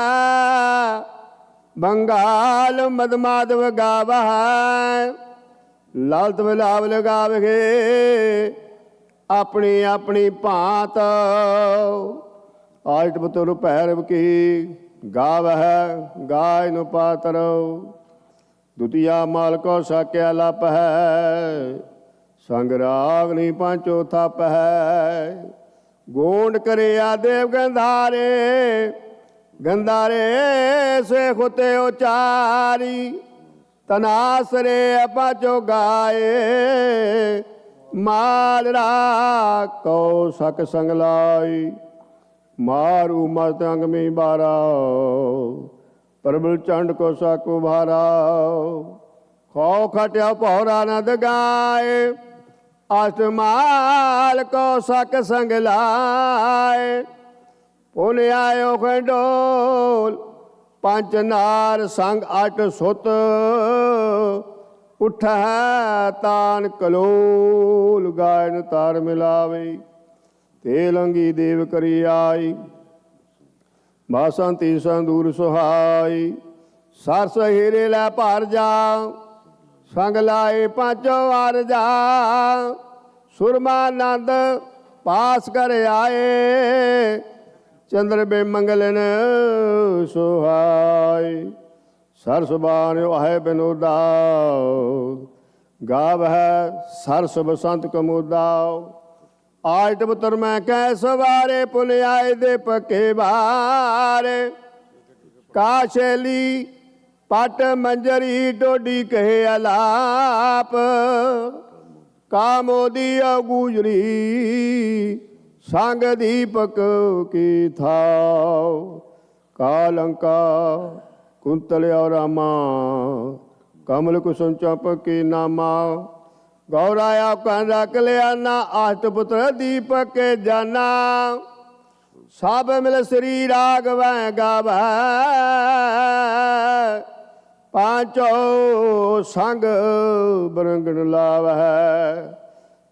Speaker 3: बंगाल मद माधव गावह। लालत बिलावल गावगे अपनी अपनी भांत। आलट बतुर भैरव की गावह, गाय नु पातर। द्वितीया मालको साक्या लप है, संग रागनी पंचो थप है। गोंड करिया देव गंधारे, गंधारे से खुते उचारी। तनासरे पाचो गाए, माल राको सक संग लाई। मारू मत अंग में बारा, प्रबल चंड को साको भारा। ਖੋ ਖਟਿਆ ਭੌਰ ਆਨੰਦ ਗਾਏ, ਅਸ਼ਟਮਾਲ ਕੋ ਸਕ ਸੰਗ ਲਾਏ। ਪੁਨ ਆਇਓ ਖੰਡੋਲ ਪੰਜ ਨਾਰ ਸੰਗ ਅਟ ਸੁਤ, ਉਠੈ ਤਾਨ ਕਲੋਲ ਗਾਇਨ ਤਾਰ ਮਿਲਾਵੇ। ਤੇ ਲੰਗੀ ਦੇਵ ਕਰੀ ਆਈ, ਬਾਸੰਤੀ ਸੰਦੂਰ ਸੁਹਾਈ। ਸਰਸ ਹੀਰੇ ਲੈ ਭਰ ਜਾ, ਸੰਗ ਲਾਏ ਪਾਂਚੋ ਵਾਰ ਜਾ। ਸੁਰਮਾ ਨੰਦ ਪਾਸ ਕਰ ਆਏ, ਚੰਦਰ ਬੇ ਮੰਗਲਨ ਸੁਹਾਈ। ਸਰਸ ਬਾਣਿਓ ਹੈ ਬਿਨੋਦਾ, ਗਾਵ ਹੈ ਸਰਸ ਬਸੰਤ ਕਮੋਦਾ। ਆਇਟ ਪੁੱਤਰ ਮੈਂ ਕਹਿ ਸਵਾਰੇ, ਪੁਨ ਆਏ ਦੇ ਪੱਕੇ ਬਾਰੇ। ਕਾਸ਼ੇਲੀ ਪਟ ਮੰਜਰੀ ਡੋਡੀ ਕਹੇ ਅਲਾਪ, ਕਾਮੋਦੀ ਅਗੂਜਰੀ ਸੰਗ ਦੀਪਕ ਕੀ ਥਾਉ। ਕਾਲੰਕਾ ਕੁੰਤਲ ਔ ਰਾਮਾ, ਕਮਲ ਕੁਸੁਮ ਚੰਪਕ ਕੀ ਨਾਮਾ। ਗੌਰਾਇਆ ਕੰਨ ਰਖ ਲਿਆ ਨਾ, ਅਸ਼ਟ ਪੁੱਤਰ ਦੀਪਕ ਕੇ ਜਾਨਾ। ਸਭ ਮਿਲ ਸ੍ਰੀ ਰਾਗਵੈ ਗਾਵੈ, ਪਾਂਚੋ ਸੰਗ ਬਰੰਗਣ ਲਾਵੈ।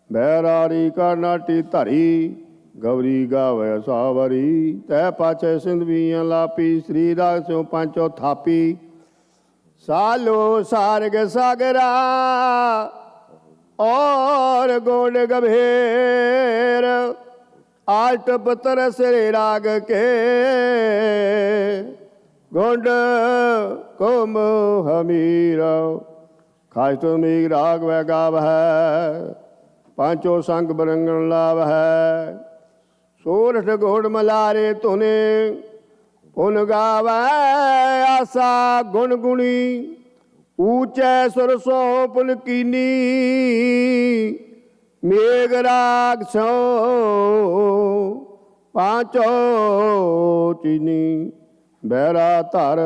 Speaker 3: ਬੈਰਾਰੀ ਕਾ ਨਾਟੀ ਧਰੀ, ਗੌਰੀ ਗਾਵੈ ਸਾਵਰੀ। ਤੈ ਪਾਛੇ ਸਿੰਧਵੀਆਂ ਲਾਪੀ, ਸ੍ਰੀ ਰਾਗ ਸਿਉ ਪਾਂਚੋ ਥਾਪੀ। ਸਾਲੋ ਸਾਰਗ ਸਾਗਰਾ, ਔਰ ਗੋਂਡ ਗਭੇਰ। ਆਟ ਪੁੱਤਰ ਸ੍ਰੀ ਰਾਗ ਕੇ, ਗੋਂਡ ਕੋਮ ਹਮੀਰ। ਖਾਸ ਤੋਂ ਮੀਗ ਰਾਗ ਵੈ ਗਾਵ ਹੈ, ਪਾਂਚੋ ਸੰਗ ਬਰੰਗਣ ਲਾਵ ਹੈ। ਸੋਰਠ ਗੋੜ ਮਲਾਰੇ ਧੁਨੇ, ਪੁਨ ਗਾਵੈ ਆਸਾ ਗੁਣ ਗੁਣੀ। ਊਚੈ ਸੁਰਸੋਂ ਪੁਨ ਕੀਨੀ, ਮੇਘ ਰਾਗ ਸੋ ਪਾਂਚੋ ਚੀਨੀ। ਬਹਿਰਾ ਧਰ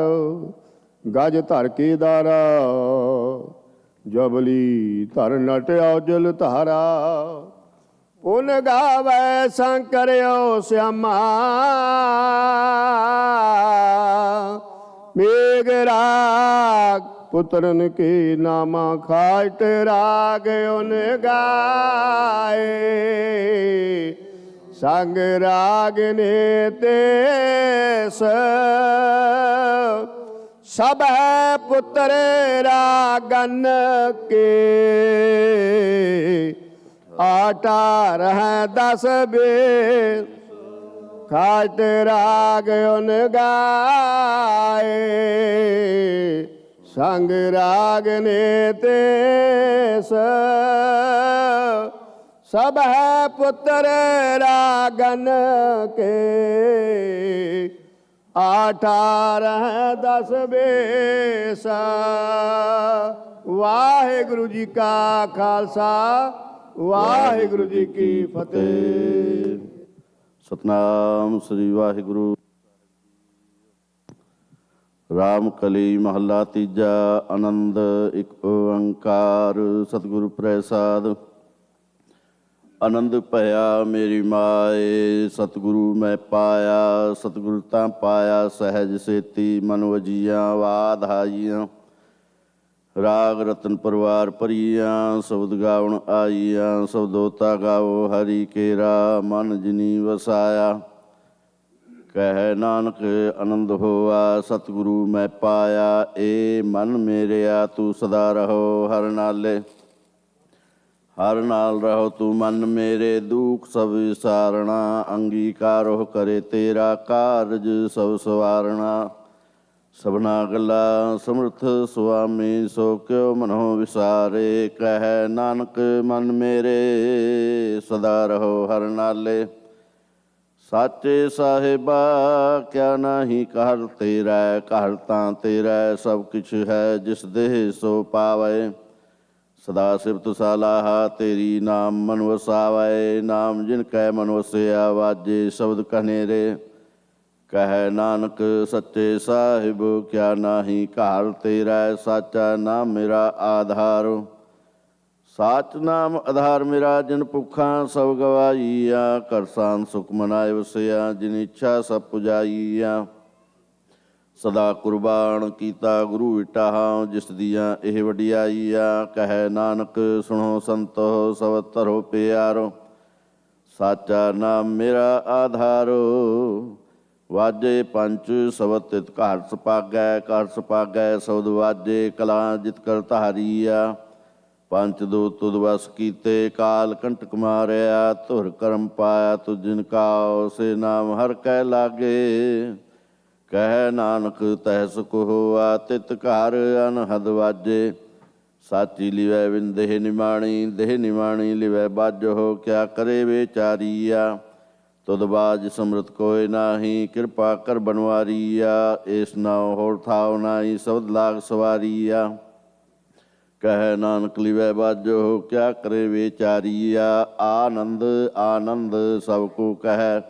Speaker 3: ਗਜ ਧਰ ਕੇ ਦਾਰਾ, ਜਬਲੀ ਧਰ ਨਟ ਔਜਲ ਧਾਰਾ। ਪੁਨ ਗਾਵੈ ਸ਼ੰਕਰਿਓ ਸਿਆਮਾ, ਮੇਘ ਰਾਗ ਪੁੱਤਰਨ ਕੇ ਨਾਮਾ। ਖਾਟ ਰਾਗ ਉਨ ਗਾਏ, ਸੰਗ ਰਾਗ ਨੇ ਤੇਸ। ਸਭ ਪੁੱਤਰ ਰਾਗਨ ਕੇ, ਆਟਾ ਰਹਿ 10 ਬੇਰ। ਖਾਟ ਰਾਗ ਉਨ ਗਾਏ, ਸੰਗ ਰਾਗ ਨੇ ਤੇਸ। ਸਭ ਪੁੱਤਰ ਰਾਗਨ ਕੇ, 18 10 ਬੇਸ। ਵਾਹਿਗੁਰੂ ਜੀ ਕਾ ਖਾਲਸਾ, ਵਾਹਿਗੁਰੂ ਜੀ ਕੀ ਫਤਿਹ।
Speaker 11: ਸਤਨਾਮ ਸ੍ਰੀ ਵਾਹਿਗੁਰੂ। ਰਾਮ ਕਲੀ ਮਹੱਲਾ ਤੀਜਾ। ਆਨੰਦ ਇੱਕ ਓੰਕਾਰ ਸਤਿਗੁਰੂ ਪ੍ਰਸਾਦ। ਆਨੰਦ ਭਇਆ ਮੇਰੀ ਮਾਏ, ਸਤਿਗੁਰੂ ਮੈਂ ਪਾਇਆ। ਸਤਿਗੁਰੂ ਤਾਂ ਪਾਇਆ ਸਹਿਜ ਸੇਤੀ, ਮਨ ਵਜੀਆਂ ਬਾਧ ਹਾਈਆਂ। ਰਾਗ ਰਤਨ ਪਰਿਵਾਰ ਭਰੀਆਂ, ਸ਼ਬਦ ਗਾਉਣ ਆਈਆਂ। ਸ਼ਬਦੋਤਾ ਗਾਓ ਹਰੀ ਕੇਰਾ, ਮਨ ਜਿਨੀ ਵਸਾਇਆ। ਕਹਿ ਨਾਨਕ ਆਨੰਦ ਹੋਆ, ਸਤਿਗੁਰੂ ਮੈਂ ਪਾਇਆ। ਏ ਮਨ ਮੇਰਿਆ ਤੂੰ ਸਦਾ ਰਹੋ ਹਰ ਨਾਲੇ। ਹਰ ਨਾਲ ਰਹੋ ਤੂੰ ਮਨ ਮੇਰੇ, ਦੁਖ ਸਭ ਵਿਸਾਰਣਾ। ਅੰਗੀਕਾਰੋ ਕਰੇ ਤੇਰਾ ਕਾਰਜ ਸਭ ਸਵਾਰਣਾ। ਸਭਨਾ ਗੱਲਾਂ ਸਮਰਥ ਸੁਆਮੀ, ਸੋ ਕਿਉ ਮਨੋ ਵਿਸਾਰੇ। ਕਹਿ ਨਾਨਕ ਮਨ ਮੇਰੇ, ਸਦਾ ਰਹੋ ਹਰ ਨਾਲੇ। ਸਾਚੇ ਸਾਹਿਬਾ ਕਿਆ ਨਾਹੀ ਕਹਿਰ ਤੇਰਾ, ਕਹਿਰ ਤਾਂ ਤੇਰਾ ਸਭ ਕਿਛ ਹੈ। ਜਿਸ ਦੇਹ ਸੋ ਪਾਵੈ, ਸਦਾ ਸਿਫਤ ਸਲਾਹਾ ਤੇਰੀ। ਨਾਮ ਮਨ ਵਸਾਵੈ, ਨਾਮ ਜਿਨ ਕੈ ਮਨ ਵਸਿਆ। ਵਾਜੇ ਸ਼ਬਦ ਕਨੇਰੇ, ਕਹੈ ਨਾਨਕ ਸੱਚੇ ਸਾਹਿਬ ਕਿਆ ਨਾਹੀ ਘਾਲ ਤੇਰਾ, ਸਾਚਾ ਨਾਮ ਮੇਰਾ ਆਧਾਰ। ਸਾਚ ਨਾਮ ਆਧਾਰ ਮੇਰਾ, ਜਿਨ ਭੁੱਖਾਂ ਸਭ ਗਵਾਈਆ, ਕਰ ਸਾਨ ਸੁਖ ਮਨਾਏ ਵਸਿਆ, ਜਿਨ ਇੱਛਾ ਸਭ ਪੁਜਾਈਆ। ਸਦਾ ਕੁਰਬਾਨ ਕੀਤਾ ਗੁਰੂ ਵਿਟਾਹਾਂ, ਜਿਸ ਦੀਆਂ ਇਹ ਵਡਿਆਈਆ। ਕਹੈ ਨਾਨਕ ਸੁਣੋ ਸੰਤੋ ਸਭ ਧਰੋ ਪਿਆਰੋ, ਸਾਚਾ ਨਾਮ ਮੇਰਾ ਆਧਾਰੋ। ਵਾਜੇ ਪੰਚ ਸ਼ਬਦ ਤਿਤ ਘਰ ਸੁਪਾਗੈ, ਘਰ ਸੁਪਾਗੈ ਸ਼ਬਦ ਵਾਜੇ, ਕਲਾ ਜਿਤ ਕਰ ਧਾਰੀਆ। ਪੰਚ ਦੂਤ ਤੁਧ ਵਸ ਕੀਤੇ, ਕਾਲ ਕੰਟਕ ਮਾਰਿਆ, ਧੁਰ ਕਰਮ ਪਾਇਆ ਤੁ ਜਿਨ ਕਾ, ਸੇ ਨਾਮ ਹਰ ਕੈ ਲਾਗੇ। ਕਹਿ ਨਾਨਕ ਤਹਿ ਸੁਖ ਹੋਆ, ਤਿਤ ਘਰ ਅਨਹਦ ਵਾਜੇ। ਸਾਚੀ ਲਿਵੈ ਬਿਨ ਦੇਹ ਨਿਮਾਣੀ, ਦੇਹ ਨਿਮਾਣੀ ਲਿਵੈ ਬਾਜੋ, ਕਿਆ ਕਰੇ ਵਿਚਾਰੀਆ। ਤੁਧ ਬਾਜ ਸਮਰਤ ਕੋਇ ਨਾਹੀ, ਕਿਰਪਾ ਕਰ ਬਨਵਾਰੀਆ। ਏਸ ਨਾਉ ਹੋਰ ਥਾਉ ਨਾਹੀ, ਸ਼ਬਦ ਲਾਗ ਸਵਾਰੀਆ। ਕਹਿ ਨਾਨਕ ਲਿਵੈ ਬਾਜੋ, ਕਿਆ ਕਰੇ ਵਿਚਾਰੀਆ। ਆਨੰਦ ਆਨੰਦ ਸਭ ਕੋ ਕਹਿ,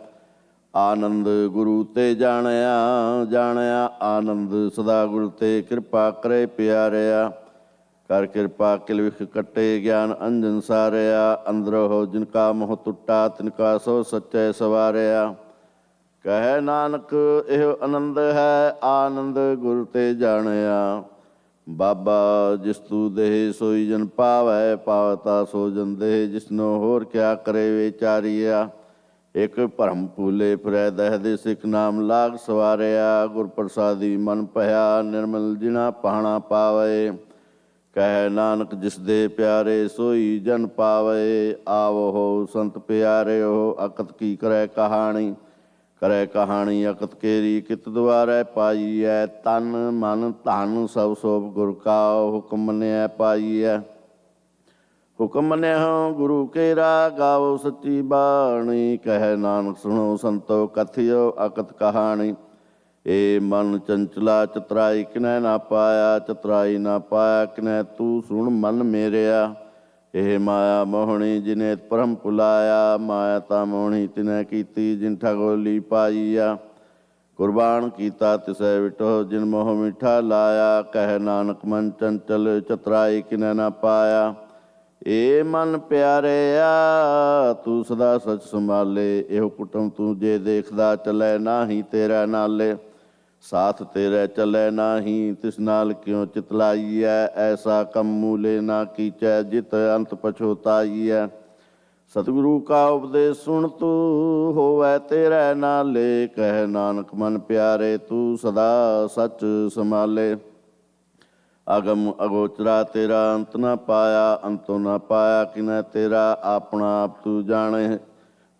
Speaker 11: ਆਨੰਦ ਗੁਰੂ ਤੇ ਜਾਣਿਆ। ਜਾਣਿਆ ਆਨੰਦ ਸਦਾ ਗੁਰੂ ਤੇ, ਕਿਰਪਾ ਕਰੇ ਪਿਆਰਿਆ। ਕਰ ਕਿਰਪਾ ਕਿਲ ਵਿਖ ਕੱਟੇ, ਗਿਆਨ ਅੰਜਨ ਸਾਰਿਆ। ਅੰਦਰੋ ਹੋ ਜਿਨ ਕਾ ਮੋਹ ਟੁੱਟਾ, ਤਿਨ ਕਾ ਸੋ ਸੱਚੇ ਸਵਾਰਿਆ। ਕਹਿ ਨਾਨਕ ਇਹੋ ਆਨੰਦ ਹੈ, ਆਨੰਦ ਗੁਰੂ ਤੇ ਜਾਣਿਆ। ਬਾਬਾ ਜਿਸ ਤੂ ਦੇਹ ਸੋਈ ਜਨ ਪਾਵੈ, ਪਾਵਤਾ ਸੋ ਜਨ ਦੇਹ, ਜਿਸਨੋ ਹੋਰ ਕਿਆ ਕਰੇ ਵਿਚਾਰੀਆ। ਇਕ ਭਰਮ ਭੂਲੇ ਫਿਰੈ ਦਹਿ ਦੇ, ਸਿੱਖ ਨਾਮ ਲਾਗ ਸਵਾਰਿਆ। ਗੁਰ ਪ੍ਰਸਾਦੀ ਮਨ ਭਇਆ, ਨਿਰਮਲ ਜਿਨਾ ਪਾਣਾ ਪਾਵੇ। ਕਹਿ ਨਾਨਕ ਜਿਸ ਦੇ ਪਿਆਰੇ ਸੋਈ ਜਨ ਪਾਵੇ। ਆਵੋ ਹੋ ਸੰਤ ਪਿਆਰਿਓ, ਅਕਤ ਕੀ ਕਰੈ ਕਹਾਣੀ। ਕਰੈ ਕਹਾਣੀ ਅਕਤ ਕੇਰੀ, ਕਿਤ ਦੁਆਰੈ ਪਾਈਐ। ਤਨ ਮਨ ਧਨ ਸਭ ਸੋਭ ਗੁਰ ਕਾ, ਹੁਕਮ ਮੰਨਿਐ ਪਾਈਐ। ਹੁਕਮ ਮੰਨਿਆ ਗੁਰੂ ਕੇਰਾ, ਗਾਵੋ ਸੱਚੀ ਬਾਣੀ। ਕਹਿ ਨਾਨਕ ਸੁਣੋ ਸੰਤੋ ਕਥਿਓ ਅਕਤ ਕਹਾਣੀ। ਏ ਮਨ ਚੰਚਲਾ ਚਤਰਾਈ, ਕਿਨੈ ਨਾ ਪਾਇਆ। ਚਤਰਾਈ ਨਾ ਪਾਇਆ ਕਿਨੈ, ਤੂੰ ਸੁਣ ਮਨ ਮੇਰਿਆ। ਇਹ ਮਾਇਆ ਮੋਹਣੀ ਜਿਨੇ ਭਰਮ ਭੁਲਾਇਆ। ਮਾਇਆ ਤਾਂ ਮੋਹਣੀ ਤਿਨੈ ਕੀਤੀ, ਜਿਨ ਠਗੋਲੀ ਪਾਈਆ। ਕੁਰਬਾਨ ਕੀਤਾ ਤਿਸੈ ਵਿਟੋ, ਜਿਨ ਮੋਹ ਮਿੱਠਾ ਲਾਇਆ। ਕਹਿ ਨਾਨਕ ਮਨ ਚੰਚਲ ਚਤਰਾਈ, ਕਿਨੈ ਨਾ ਪਾਇਆ। ਏ ਮਨ ਪਿਆਰਿਆ ਤੂੰ ਸਦਾ ਸਚ ਸੰਭਾਲੇ। ਇਹੋ ਕੁਟਮ ਤੂੰ ਜੇ ਦੇਖਦਾ, ਚੱਲੈ ਨਾਹੀ ਤੇਰਾ ਨਾਲੇ। ਸਾਥ ਤੇਰੇ ਚੱਲੈ ਨਾਹੀ, ਤਿਸ ਨਾਲ ਕਿਉ ਚਿਤ ਲਾਈਐ। ਐਸਾ ਕੰਮ ਮੂਲੇ ਨਾ ਕੀਚੈ, ਜਿਤ ਅੰਤ ਪਛੋਤਾਈਐ। ਸਤਿਗੁਰੂ ਕਾ ਉਪਦੇਸ਼ ਸੁਣ ਤੂੰ, ਹੋਵੈ ਤੇਰੇ ਨਾਲੇ। ਕਹਿ ਨਾਨਕ ਮਨ ਪਿਆਰੇ, ਤੂੰ ਸਦਾ ਸਚ ਸੰਭਾਲੇ। ਅਗਮ ਅਗੋਚਰਾ ਤੇਰਾ, ਅੰਤ ਨਾ ਪਾਇਆ। ਅੰਤੋਂ ਨਾ ਪਾਇਆ ਕਿਨੈ ਤੇਰਾ, ਆਪਣਾ ਆਪ ਤੂੰ ਜਾਣੇ।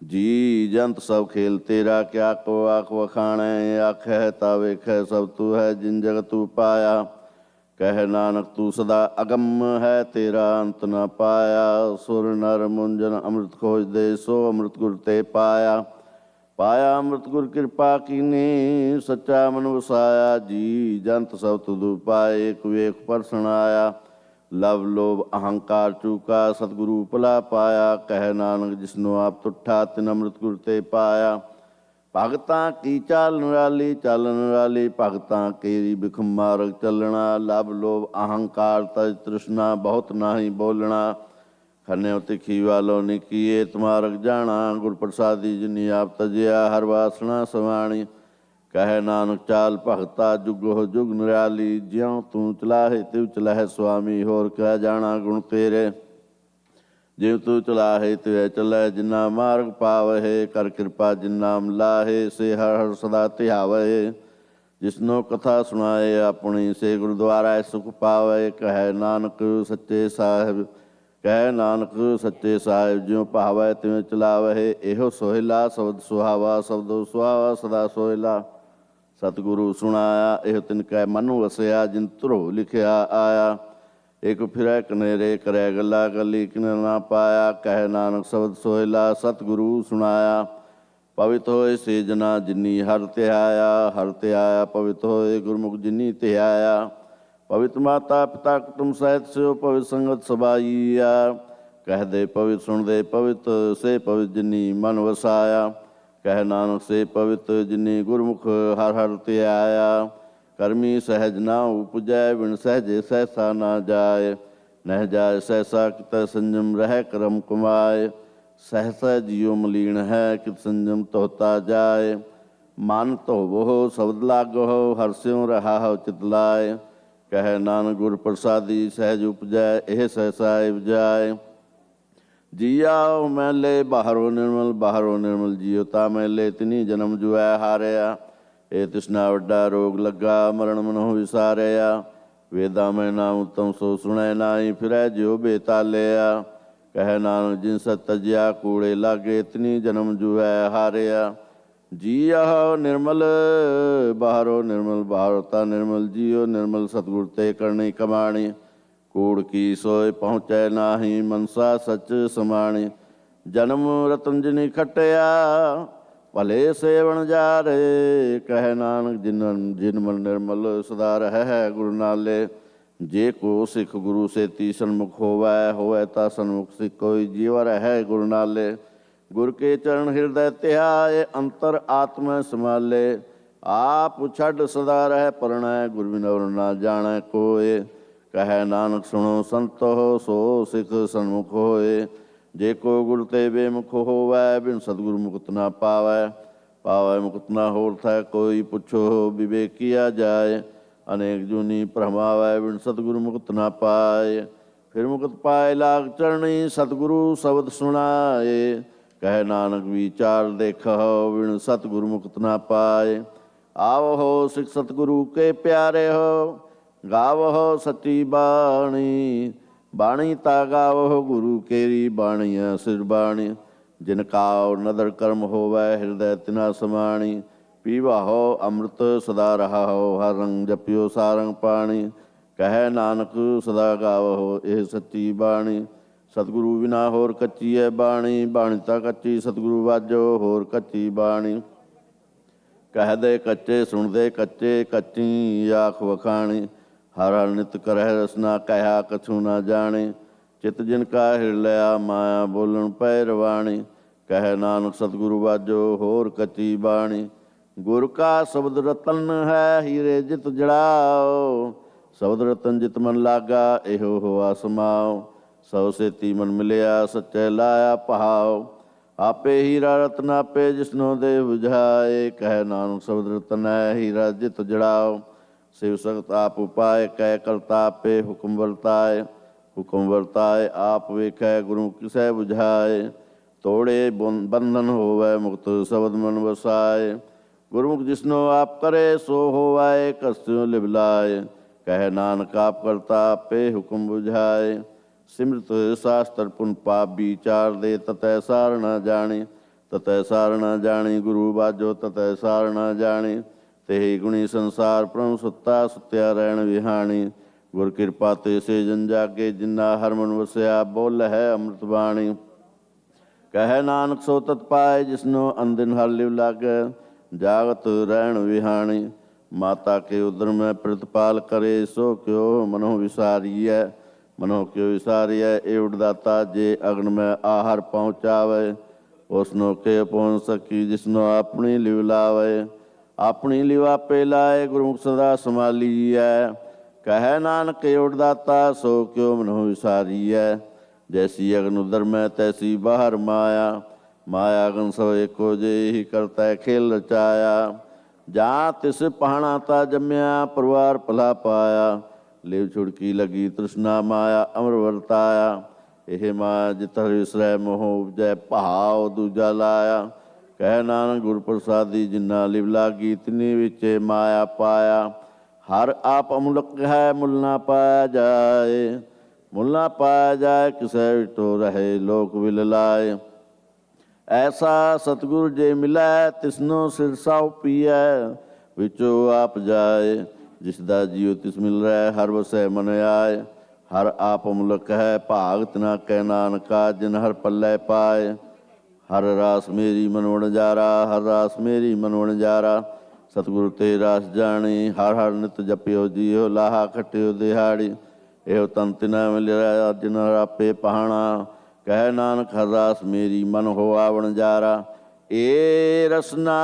Speaker 11: ਜੀ ਜੰਤ ਸਭ ਖੇਲ ਤੇਰਾ, ਕਿਆ ਕੋ ਆਖ ਵਖਾਣੈ। ਆਖੈ ਤਾ ਵੇਖੈ ਸਭ ਤੂੰ ਹੈ, ਜਿਨ ਜਗਤ ਤੂੰ ਪਾਇਆ। ਕਹਿ ਨਾਨਕ ਤੂੰ ਸਦਾ ਅਗਮ ਹੈ, ਤੇਰਾ ਅੰਤ ਨਾ ਪਾਇਆ। ਸੁਰ ਨਰ ਮੁੰਜਨ ਅੰਮ੍ਰਿਤ ਖੋਜਦੇ, ਸੋ ਅੰਮ੍ਰਿਤ ਗੁਰ ਤੇ ਪਾਇਆ। ਪਾਇਆ ਅੰਮ੍ਰਿਤ ਗੁਰ ਕਿਰਪਾ ਕੀਨੀ, ਸੱਚਾ ਮਨ ਵਸਾਇਆ। ਜੀ ਜੰਤ ਸਭ ਤੁਧੁ ਪਾਏ, ਏਕ ਵੇਖ ਪਰਸਨ ਆਇਆ। ਲਵ ਲੋਭ ਅਹੰਕਾਰ ਚੂਕਾ, ਸਤਿਗੁਰੂ ਭਲਾ ਪਾਇਆ। ਕਹਿ ਨਾਨਕ ਜਿਸਨੂੰ ਆਪ ਤੁਠਾ, ਤਿਨ ਅੰਮ੍ਰਿਤ ਗੁਰ ਤੇ ਪਾਇਆ। ਭਗਤਾਂ ਕੀ ਚਾਲ ਨਿਰਾਲੀ, ਚਾਲ ਨਿਰਾਲੀ ਭਗਤਾਂ ਕੇਰੀ। ਬਿਖਮ ਮਾਰਗ ਚੱਲਣਾ, ਲਵ ਲੋਭ ਅਹੰਕਾਰ ਤਜ ਤ੍ਰਿਸ਼ਨਾ, ਬਹੁਤ ਨਾਹੀ ਬੋਲਣਾ। ਖੰਨਿਓ ਤਿੱਖੀ ਵਾਲੋ ਨਿਕੀਏ, ਤੁਮਾਰਗ ਜਾਣਾ। ਗੁਰ ਪ੍ਰਸਾਦੀ ਜਿਨੀ ਆਪ ਤਜਿਆ, ਹਰ ਵਾਸਣਾ ਸਵਾਣੀ। ਕਹਿ ਨਾਨਕ ਚਾਲ ਭਗਤਾ, ਜੁਗੋ ਜੁਗ ਨਿਰਾਲੀ। ਜਿਉ ਤੂੰ ਚਲਾਹੇ ਤਿਵ ਚਲਹਿ ਸੁਆਮੀ, ਹੋਰ ਕਿਆ ਜਾਣਾ ਗੁਣ ਤੇਰੇ। ਜਿਉ ਤੂੰ ਚਲਾਹੇ ਤਿਵੈ ਚੱਲੈ, ਜਿਨਾ ਮਾਰਗ ਪਾਵਹਿ। ਕਰ ਕਿਰਪਾ ਜਿਨ ਨਾਮ ਲਾਹੇ, ਸੇ ਹਰ ਹਰ ਸਦਾ ਧਿਆਵਹਿ। ਜਿਸਨੋ ਕਥਾ ਸੁਣਾਏ ਆਪਣੀ, ਸੇ ਗੁਰਦੁਆਰਾ ਸੁਖ ਪਾਵੈ। ਕਹਿ ਨਾਨਕ ਸੱਚੇ ਸਾਹਿਬ, ਕਹਿ ਨਾਨਕ ਸੱਚੇ ਸਾਹਿਬ। ਜਿਉ ਭਾਵੈ ਤਿਵੇਂ ਚਲਾਵਹਿ, ਇਹੋ ਸੋਹਿਲਾ ਸ਼ਬਦ ਸੁਹਾਵਾ। ਸ਼ਬਦੋ ਸੁਹਾਵਾ ਸਦਾ ਸੋਹਿਲਾ। ਸਤਿਗੁਰੂ ਸੁਣਾਇਆ, ਇਹੋ ਤਿਨ ਕੈ ਮਨ ਵਸਿਆ। ਜਿਨ ਧਰੋ ਲਿਖਿਆ ਆਇਆ। ਇਕ ਫਿਰੈ ਕਨੇਰੇ, ਕਰੈ ਗੱਲਾ ਗੱਲੀ, ਕਿਨ ਨਾ ਪਾਇਆ। ਕਹਿ ਨਾਨਕ ਸ਼ਬਦ ਸੋਹਿਲਾ, ਸਤਿਗੁਰੂ ਸੁਣਾਇਆ। ਪਵਿੱਤ ਹੋਏ ਸੇ ਜਨਾ, ਜਿਨੀ ਹਰਿ ਧਿਆਇਆ। ਹਰਿ ਧਿਆਇਆ ਪਵਿੱਤ ਹੋਏ, ਗੁਰਮੁਖ ਜਿਨੀ ਧਿਆਇਆ। ਪਵਿੱਤ ਮਾਤਾ ਪਿਤਾ ਕੁਟੁੰਬ ਸਹਿਤ, ਸਿਓ ਪਵਿੱਤ ਸੰਗਤ ਸਬਾਈਆ। ਕਹਿਦੇ ਪਵਿੱਤ ਸੁਣਦੇ ਪਵਿੱਤ, ਸੇ ਪਵਿੱਤ ਜਿਨੀ ਮਨ ਵਸਾਇਆ। ਕਹਿ ਨਾਨਕ ਸੇ ਪਵਿੱਤ ਜਿਨੀ ਗੁਰਮੁਖ ਹਰ ਹਰ ਧਿਆਇਆ। ਕਰਮੀ ਸਹਿਜ ਨਾ ਉਪਜੈ ਬਿਨ ਸਹਿਜੇ ਸਹਿਸਾ ਨਾ ਜਾਏ। ਨਹਿ ਜਾਏ ਸਹਿਸਾ ਕਿਤੈ ਸੰਜਮ ਰਹਿ ਕਰਮ ਕਮਾਏ। ਸਹਿਸਾ ਜਿਉ ਮਲੀਨ ਹੈ ਕਿਤ ਸੰਜਮ ਧੋਤਾ ਜਾਏ। ਮਨ ਧੋਵੋ ਸ਼ਬਦ ਲਾਗੋ ਹਰ ਸਿਉ ਰਹਾ ਚਿਤ ਲਾਏ। ਕਹਿ ਨਾਨਕ ਗੁਰ ਪ੍ਰਸਾਦੀ ਸਹਿਜ ਉਪਜੈ ਇਹ ਸਹਿਸਾ ਉਪਜਾਏ। ਜੀਆਓ ਮੈਲੇ ਬਾਹਰੋਂ ਨਿਰਮਲ ਜੀਉ ਤਾ ਮੈਲੇ ਤਿਨੀ ਜਨਮ ਜੁਐ ਹਾਰਿਆ। ਇਹ ਤ੍ਰਿਸ਼ਨਾ ਵੱਡਾ ਰੋਗ ਲੱਗਾ ਮਰਨ ਮਨੋ ਵਿਸਾਰਿਆ। ਵੇਦਾਂ ਮੈਂ ਨਾਮ ਉਤਮ ਸੋ ਸੁਣੈ ਨਾਹੀ ਫਿਰੈ ਜਿਉ ਬੇਤਾਲਿਆ। ਕਹਿ ਨਾਨਕ ਜਿਨ ਸਤ ਤਜਿਆ ਕੂੜੇ ਲਾਗੇ ਤਿਨੀ ਜਨਮ ਜੁਐ ਹਾਰਿਆ। ਜੀਆਓ ਨਿਰਮਲ ਬਾਹਰੋਂ ਤਾ ਨਿਰਮਲ ਜੀਉ ਨਿਰਮਲ ਸਤਿਗੁਰ ਤੇ ਕਰਨੀ ਕਮਾਣੀ। ਕੂੜ ਕੀ ਸੋਇ ਪਹੁੰਚੈ ਨਾਹੀ ਮਨਸਾ ਸਚ ਸਮਾਣੀ। ਜਨਮ ਰਤਨ ਜਿਨੀ ਖਟਿਆ ਭਲੇ ਸੇਵਨ ਜਾਰੇ। ਕਹਿ ਨਾਨਕ ਜਿਨ ਮਨ ਨਿਰਮਲ ਸਦਾ ਰਹਿ ਗੁਰੂ ਨਾਲੇ। ਜੇ ਕੋ ਸਿੱਖ ਗੁਰੂ ਸੇਤੀ ਸਨਮੁਖ ਹੋਵੈ ਤਾ ਸਨਮੁਖ ਸਿੱਖ ਕੋਈ ਜੀਵ ਰਹਿ ਗੁਰੂ ਨਾਲੇ। ਗੁਰ ਕੇ ਚਰਨ ਹਿਰਦੈ ਧਿਆਏ ਅੰਤਰ ਆਤਮੈ ਸਮਾਲੇ। ਆਪ ਛੱਡ ਸਦਾ ਰਹਿ ਪਰਣੈ ਗੁਰ ਬਿਨੁ ਔਰ ਨਾ ਜਾਣੈ ਕੋਏ। ਕਹਿ ਨਾਨਕ ਸੁਣੋ ਸੰਤੋ ਸੋ ਸਿੱਖ ਸਨਮੁਖ ਹੋਏ। ਜੇ ਕੋ ਗੁਰ ਤੇ ਬੇਮੁਖ ਹੋਵੈ ਬਿਨ ਸਤਿਗੁਰ ਮੁਕਤ ਨਾ ਪਾਵੈ ਮੁਕਤ ਨਾ ਹੋਰ ਥੈ ਕੋਈ ਪੁੱਛੋ ਵਿਵੇਕੀਆ ਜਾਏ। ਅਨੇਕ ਜੂਨੀ ਭਰਮਾਵੈ ਬਿਨ ਸਤਿਗੁਰ ਮੁਕਤ ਨਾ ਪਾਏ। ਫਿਰ ਮੁਕਤ ਪਾਏ ਲਾਗ ਚਰਣੀ ਸਤਿਗੁਰੂ ਸ਼ਬਦ ਸੁਣਾਏ। ਕਹਿ ਨਾਨਕ ਵਿਚਾਰ ਦੇਖੋ ਬਿਨ ਸਤਿਗੁਰ ਮੁਕਤ ਨਾ ਪਾਏ। ਆਵੋ ਸਿੱਖ ਸਤਿਗੁਰੂ ਕੇ ਪਿਆਰੇ ਹੋ ਗਾਵੋ ਸੱਚੀ ਬਾਣੀ। ਬਾਣੀ ਤਾ ਗਾਵੋ ਗੁਰੂ ਕੇਰੀ ਬਾਣੀਆ ਸਿਰ ਬਾਣੀ। ਜਿਨ ਕਾਉ ਨਦਰ ਕਰਮ ਹੋਵੈ ਹਿਰਦੈ ਤਿਨਾ ਸਮਾਣੀ। ਪੀਵਾਹੋ ਅੰਮ੍ਰਿਤ ਸਦਾ ਰਹਾਓ ਹਰ ਰੰਗ ਜਪਿਓ ਸਾਰੰਗ ਪਾਣੀ। ਕਹਿ ਨਾਨਕ ਸਦਾ ਗਾਵੋ ਇਹ ਸੱਚੀ ਬਾਣੀ। ਸਤਿਗੁਰੂ ਬਿਨਾ ਹੋਰ ਕੱਚੀ ਹੈ ਬਾਣੀ। ਬਾਣੀ ਤਾਂ ਕੱਚੀ ਸਤਿਗੁਰੂ ਵਾਜੋ ਹੋਰ ਕੱਚੀ ਬਾਣੀ। ਕਹਿਦੇ ਕੱਚੇ ਸੁਣਦੇ ਕੱਚੇ ਕੱਚੀ ਆਖ ਵਖਾਣੀ। ਹਰ ਹਰ ਨਿਤ ਕਰਹਿ ਰਸਨਾ ਕਹਿਆ ਕਛੂ ਨਾ ਜਾਣੇ। ਚਿਤ ਜਿਨ ਕਾ ਹਿਰ ਲਿਆ ਮਾਇਆ ਬੋਲਣ ਪੈ ਰਵਾਣੀ। ਕਹਿ ਨਾਨਕ ਸਤਿਗੁਰੂ ਵਾਜੋ ਹੋਰ ਕੱਚੀ ਬਾਣੀ। ਗੁਰ ਕਾ ਸ਼ਬਦ ਰਤਨ ਹੈ ਹੀਰੇ ਜਿਤ ਜੜਾਓ। ਸ਼ਬਦ ਰਤਨ ਜਿਤ ਮਨ ਲਾਗਾ ਇਹੋ ਹੋਆ ਸਮਾਓ। ਸੋ ਸੇਤੀ ਮਨ ਮਿਲਿਆ ਸੱਚੇ ਲਾਇਆ ਪਹਾਓ। ਆਪੇ ਹੀਰਾ ਰਤਨ ਆਪੇ ਜਿਸਨੋ ਦੇ ਬੁਝਾਏ। ਕਹਿ ਨਾਨਕ ਸ਼ਬਦ ਰਤਨ ਹੈ ਹੀਰਾ ਜਿਤ ਜੜਾਓ। शिव सख्त आप उपाय कह करता पे हुक्म वर्ताए। आप वेखै गुरु किसै बुझाए। तोड़े बंधन होवै मुक्त शब्द मन वसाए। गुरमुख जिसनो आप करे सो होवाए कस्यो लिबलाए। कह नानक आप करता पे हुक्म बुझाए। सिमृत शास्त्र पुन पाप विचार दे ततै सार न जाने। ततै सार न जानी गुरु बाजो ततै सार न जाने। तेहि गुणी संसार प्रभु सुता सुत्या रहन विहाणी। गुर कृपा ते से जन जागे जिन्ना हर मन वसया बोल है अमृत बाणी। कह नानक सो तत् पाए जिसनो अंदिन हर लिव लागे जागत रहन विहाणी। माता के उदर में प्रतिपाल करे सो क्यों मनो विसारिय। मनो क्यों विसारिय एवड दाता जे अग्न में आहार पहुँचावे। उसनो के पहुँच सकी जिसनो अपनी लिव लावे। अपनी लिवा पे लाए गुरमुख सदा संभालीय। कह नानक एवड दाता सो क्यों मनो विसारिय। जैसी अग्न उदर में तैसी बाहर माया। माया अग्न सो एको जे ही करता खेल रचाया। जहाँ तिस पहाना ता जम्या परिवार भला पाया। लिव छुड़की लगी तृष्णा माया अमर वर्ताया। यह माया जितर विसरै मोह उपजै पहाव दूजा लाया। कह नानक गुर प्रसादी जिन्ना लिव लागी तिनी विचे माया पाया। हर आप अमुलक है मुल ना पाया जाए। मुल ना पाया जाए किसै विटो रहे लोक विल लाए। ऐसा सतगुर जे मिलै तिसनो सिरसा पिया। विचो आप जाए जिसदा जियो तिस मिल रहा हर वसै मन आए। हर आप अमुलक है भाग तना कह नानका जिन हर पल्लै पाए। हर रास मेरी मन वणजारा हर रास मेरी मन वणजारा। सतगुरु ते रास जानी हर हर नित जपियो जियो लाहा खटियो दिहाड़ी। एहो तन तिना मिलिया जिन हर आपे पहाना। कह नानक हर रास मेरी मन होआ वणजारा। ਏ ਰਸਨਾ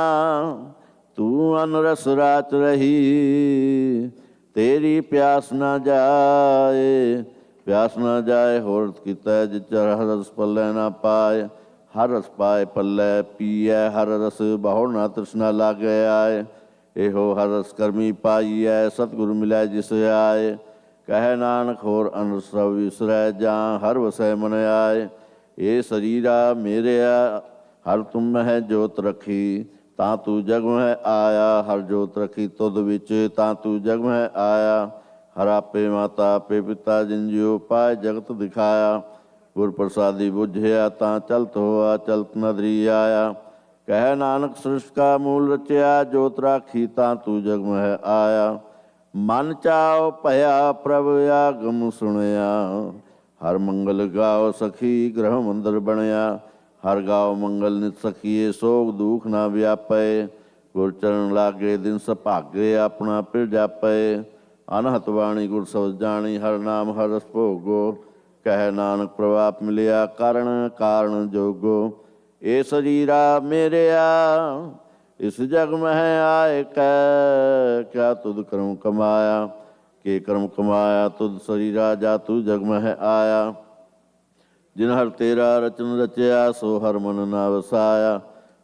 Speaker 11: ਤੂੰ ਅਨਰਸ ਰਾਚ ਰਹੀ, ਤੇਰੀ ਪਿਆਸ ਨਾ ਜਾਏ, ਪਿਆਸ ਨਾ ਜਾਏ ਹੋਰ ਕੀਤਾ ਜਿਚਰ ਹਰ ਰਸ ਪੱਲੇ ਨਾ ਪਾਏ, ਹਰ ਰਸ ਪਾਏ ਪੱਲੇ ਪੀਐ, ਹਰ ਰਸ ਬਹੁ ਨਾ ਤ੍ਰਿਸ਼ਨਾ ਲਾਗੇ ਆਏ, ਇਹੋ ਹਰ ਰਸ ਕਰਮੀ ਪਾਈਐ, ਸਤਿਗੁਰ ਮਿਲੈ ਜਿਸ ਆਏ, ਕਹਿ ਨਾਨਕ ਹੋਰ ਅਨਰਸ ਸਭ ਵਿਸਰੈ, ਜਾਂ ਹਰ ਵਸੈ ਮਨ ਆਏ, ਇਹ ਸਰੀਰਾ ਮੇਰਿਆ ਹਰ ਤੁਮ ਹੈ ਜੋਤ ਰੱਖੀ, ਤਾਂ ਤੂੰ ਜਗ ਮਹਿ ਆਇਆ, ਹਰ ਜੋਤ ਰੱਖੀ ਤੁਧ ਵਿੱਚ, ਤਾਂ ਤੂੰ ਜਗ ਮਹਿ ਆਇਆ, ਹਰ ਆਪੇ ਮਾਤਾ ਆਪੇ ਪਿਤਾ, ਜਿਨ ਜਿਉ ਪਾਏ ਜਗਤ ਦਿਖਾਇਆ, ਗੁਰ ਪ੍ਰਸਾਦੀ ਬੁਝਿਆ ਤਾਂ ਚਲਤ ਹੋਆ, ਚਲਤ ਨਦਰੀ ਆਇਆ, ਕਹਿ ਨਾਨਕ ਸ੍ਰਿਸ਼ਟ ਕਾ ਮੂਲ ਰਚਿਆ, ਜੋਤ ਰਾਖੀ ਤਾਂ ਤੂੰ ਜਗ ਮਹਿ ਆਇਆ, ਮਨ ਚਾਉ ਭਇਆ ਪ੍ਰਭ ਆਗਮ ਸੁਣਿਆ, ਹਰ ਮੰਗਲ ਗਾਓ ਸਖੀ ਗ੍ਰਹ ਮੰਦਰ ਬਣਿਆ, ਹਰ ਗਾਓ ਮੰਗਲ ਨਿਤ ਸਖੀਏ, ਸੋਗ ਦੁਖ ਨਾ ਵਿਆਪੈ, ਗੁਰ ਚਰਨ ਲਾਗੇ ਦਿਨ ਸੁਭਾਗੇ, ਆਪਣਾ ਪਿਰ ਜਾਪੈ, ਅਨਹਤ ਬਾਣੀ ਗੁਰ ਸਬਦ ਜਾਣੀ, ਹਰ ਨਾਮ ਹਰ ਰਸ ਭੋਗੋ, ਕਹਿ ਨਾਨਕ ਪ੍ਰਭਾਪ ਮਿਲਿਆ, ਕਾਰਨ ਕਾਰਨ ਜੋਗੋ, ਇਹ ਸਰੀਰਾ ਮੇਰਿਆ ਇਸ ਜਗ ਮਹਿ ਆਏ ਕੈ, ਕਿਆ ਤੁਧ ਕਰਮ ਕਮਾਇਆ, ਕੇ ਕਰਮ ਕਮਾਇਆ ਤੁਧ ਸਰੀਰਾ, ਜਾ ਤੂੰ ਜਗ ਮਹਿ ਆਇਆ, ਜਿਨ ਹਰ ਤੇਰਾ ਰਚਨ ਰਚਿਆ, ਸੋ ਹਰ ਮਨ ਨਾ ਵਸਾਇਆ,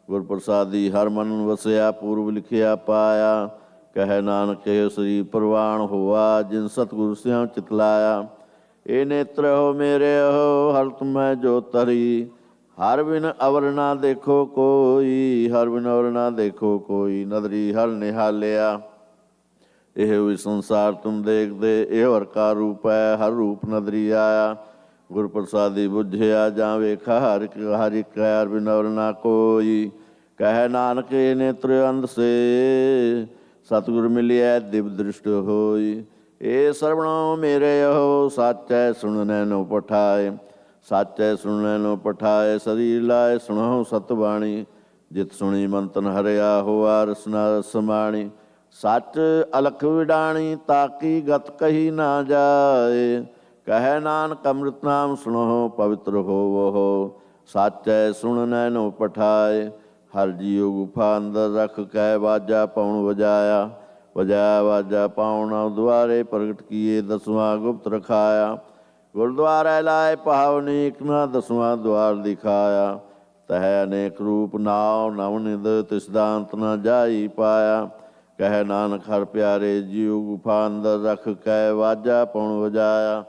Speaker 11: ਗੁਰ ਪ੍ਰਸਾਦੀ ਹਰ ਮਨ ਵਸਿਆ, ਪੂਰਬ ਲਿਖਿਆ ਪਾਇਆ, ਕਹਿ ਨਾਨਕ ਇਹ ਸਰੀਰ ਪ੍ਰਵਾਨ ਹੋਆ, ਜਿਨ ਸਤਿਗੁਰ ਸਿਉ ਚਿਤ ਲਾਇਆ, ਇਹ ਨੇਤਰ ਹੋ ਮੇਰੇ ਹੋ ਹਰ ਤੁਮੈ ਜੋ ਤਰੀ, ਹਰ ਬਿਨ ਅਵਰ ਨਾ ਦੇਖੋ ਕੋਈ, ਹਰ ਬਿਨ ਅਵਰ ਨਾ ਦੇਖੋ ਕੋਈ, ਨਦਰੀ ਹਰ ਨਿਹਾਲਿਆ, ਇਹ ਵੀ ਸੰਸਾਰ ਤੁਮ ਦੇਖਦੇ, ਇਹ ਹਰ ਕਾ ਰੂਪ ਹੈ, ਹਰ ਰੂਪ ਨਦਰੀ ਆਇਆ, ਗੁਰ ਪ੍ਰਸਾਦੀ ਬੁਝਿਆ, ਜਾਂ ਵੇਖਾ ਹਰ ਇੱਕ ਹਰ ਇੱਕ, ਹਰ ਬਿਨ ਅਵਰ ਨਾ ਕੋਈ, ਕਹਿ ਨਾਨਕ ਇਹ ਨੇਤਰ ਅੰਧ ਸੇ, ਸਤਿਗੁਰ ਮਿਲਿਆ ਦਿਵ ਦ੍ਰਿਸ਼ਟ ਹੋਈ, ਇਹ ਸਰਵਣੋ ਮੇਰੇ ਹੋ ਸਾਚੈ ਸੁਣਨੈ ਨੋ ਪਠਾਏ, ਸਾਚੈ ਸੁਣਨੈ ਨੋ ਪਠਾਏ, ਸਰੀਰ ਲਾਏ ਸੁਣੋ ਸਤ ਬਾਣੀ, ਜਿਤ ਸੁਣੀ ਮੰਤਨ ਹਰਿਆ ਹੋਆ ਰਸਨਾ ਰਸਮਾਣੀ, ਸੱਚ ਅਲਖ ਵਿਡਾਣੀ ਤਾਕੀ ਗਤ ਕਹੀ ਨਾ ਜਾਏ, ਕਹਿ ਨਾਨਕ ਅੰਮ੍ਰਿਤ ਨਾਮ ਸੁਣੋ ਪਵਿੱਤਰ ਹੋਵੋ, ਸਾਚੈ ਸੁਣਨੈ ਨੋ ਪਠਾਏ, ਹਰ ਜੀਉ ਗੁਫਾ ਅੰਦਰ ਰਖ ਕੈ ਵਾਜਾ ਪਉਣ ਵਜਾਇਆ, ਵਜਾਇਆ ਵਾਜਾ ਪਾਉਣ ਦੁਆਰੇ ਪ੍ਰਗਟ ਕੀਏ, ਦਸਵਾਂ ਗੁਪਤ ਰਖਾਇਆ, ਗੁਰਦੁਆਰੇ ਲਾਏ ਪਾਵਨੀਕ ਨਾ ਦਸਵਾਂ ਦੁਆਰ ਦਿਖਾਇਆ, ਤਹਿ ਅਨੇਕ ਰੂਪ ਨਾਉ ਨਵ ਨਿਦ ਤਿਸ ਦਾ ਅੰਤ ਨ ਜਾਈ ਪਾਇਆ, ਕਹਿ ਨਾਨਕ ਹਰ ਪਿਆਰੇ ਜੀਉ ਗੁਫਾ ਅੰਦਰ ਰਖ ਕੈ ਵਾਜਾ ਪਉਣ ਵਜਾਇਆ,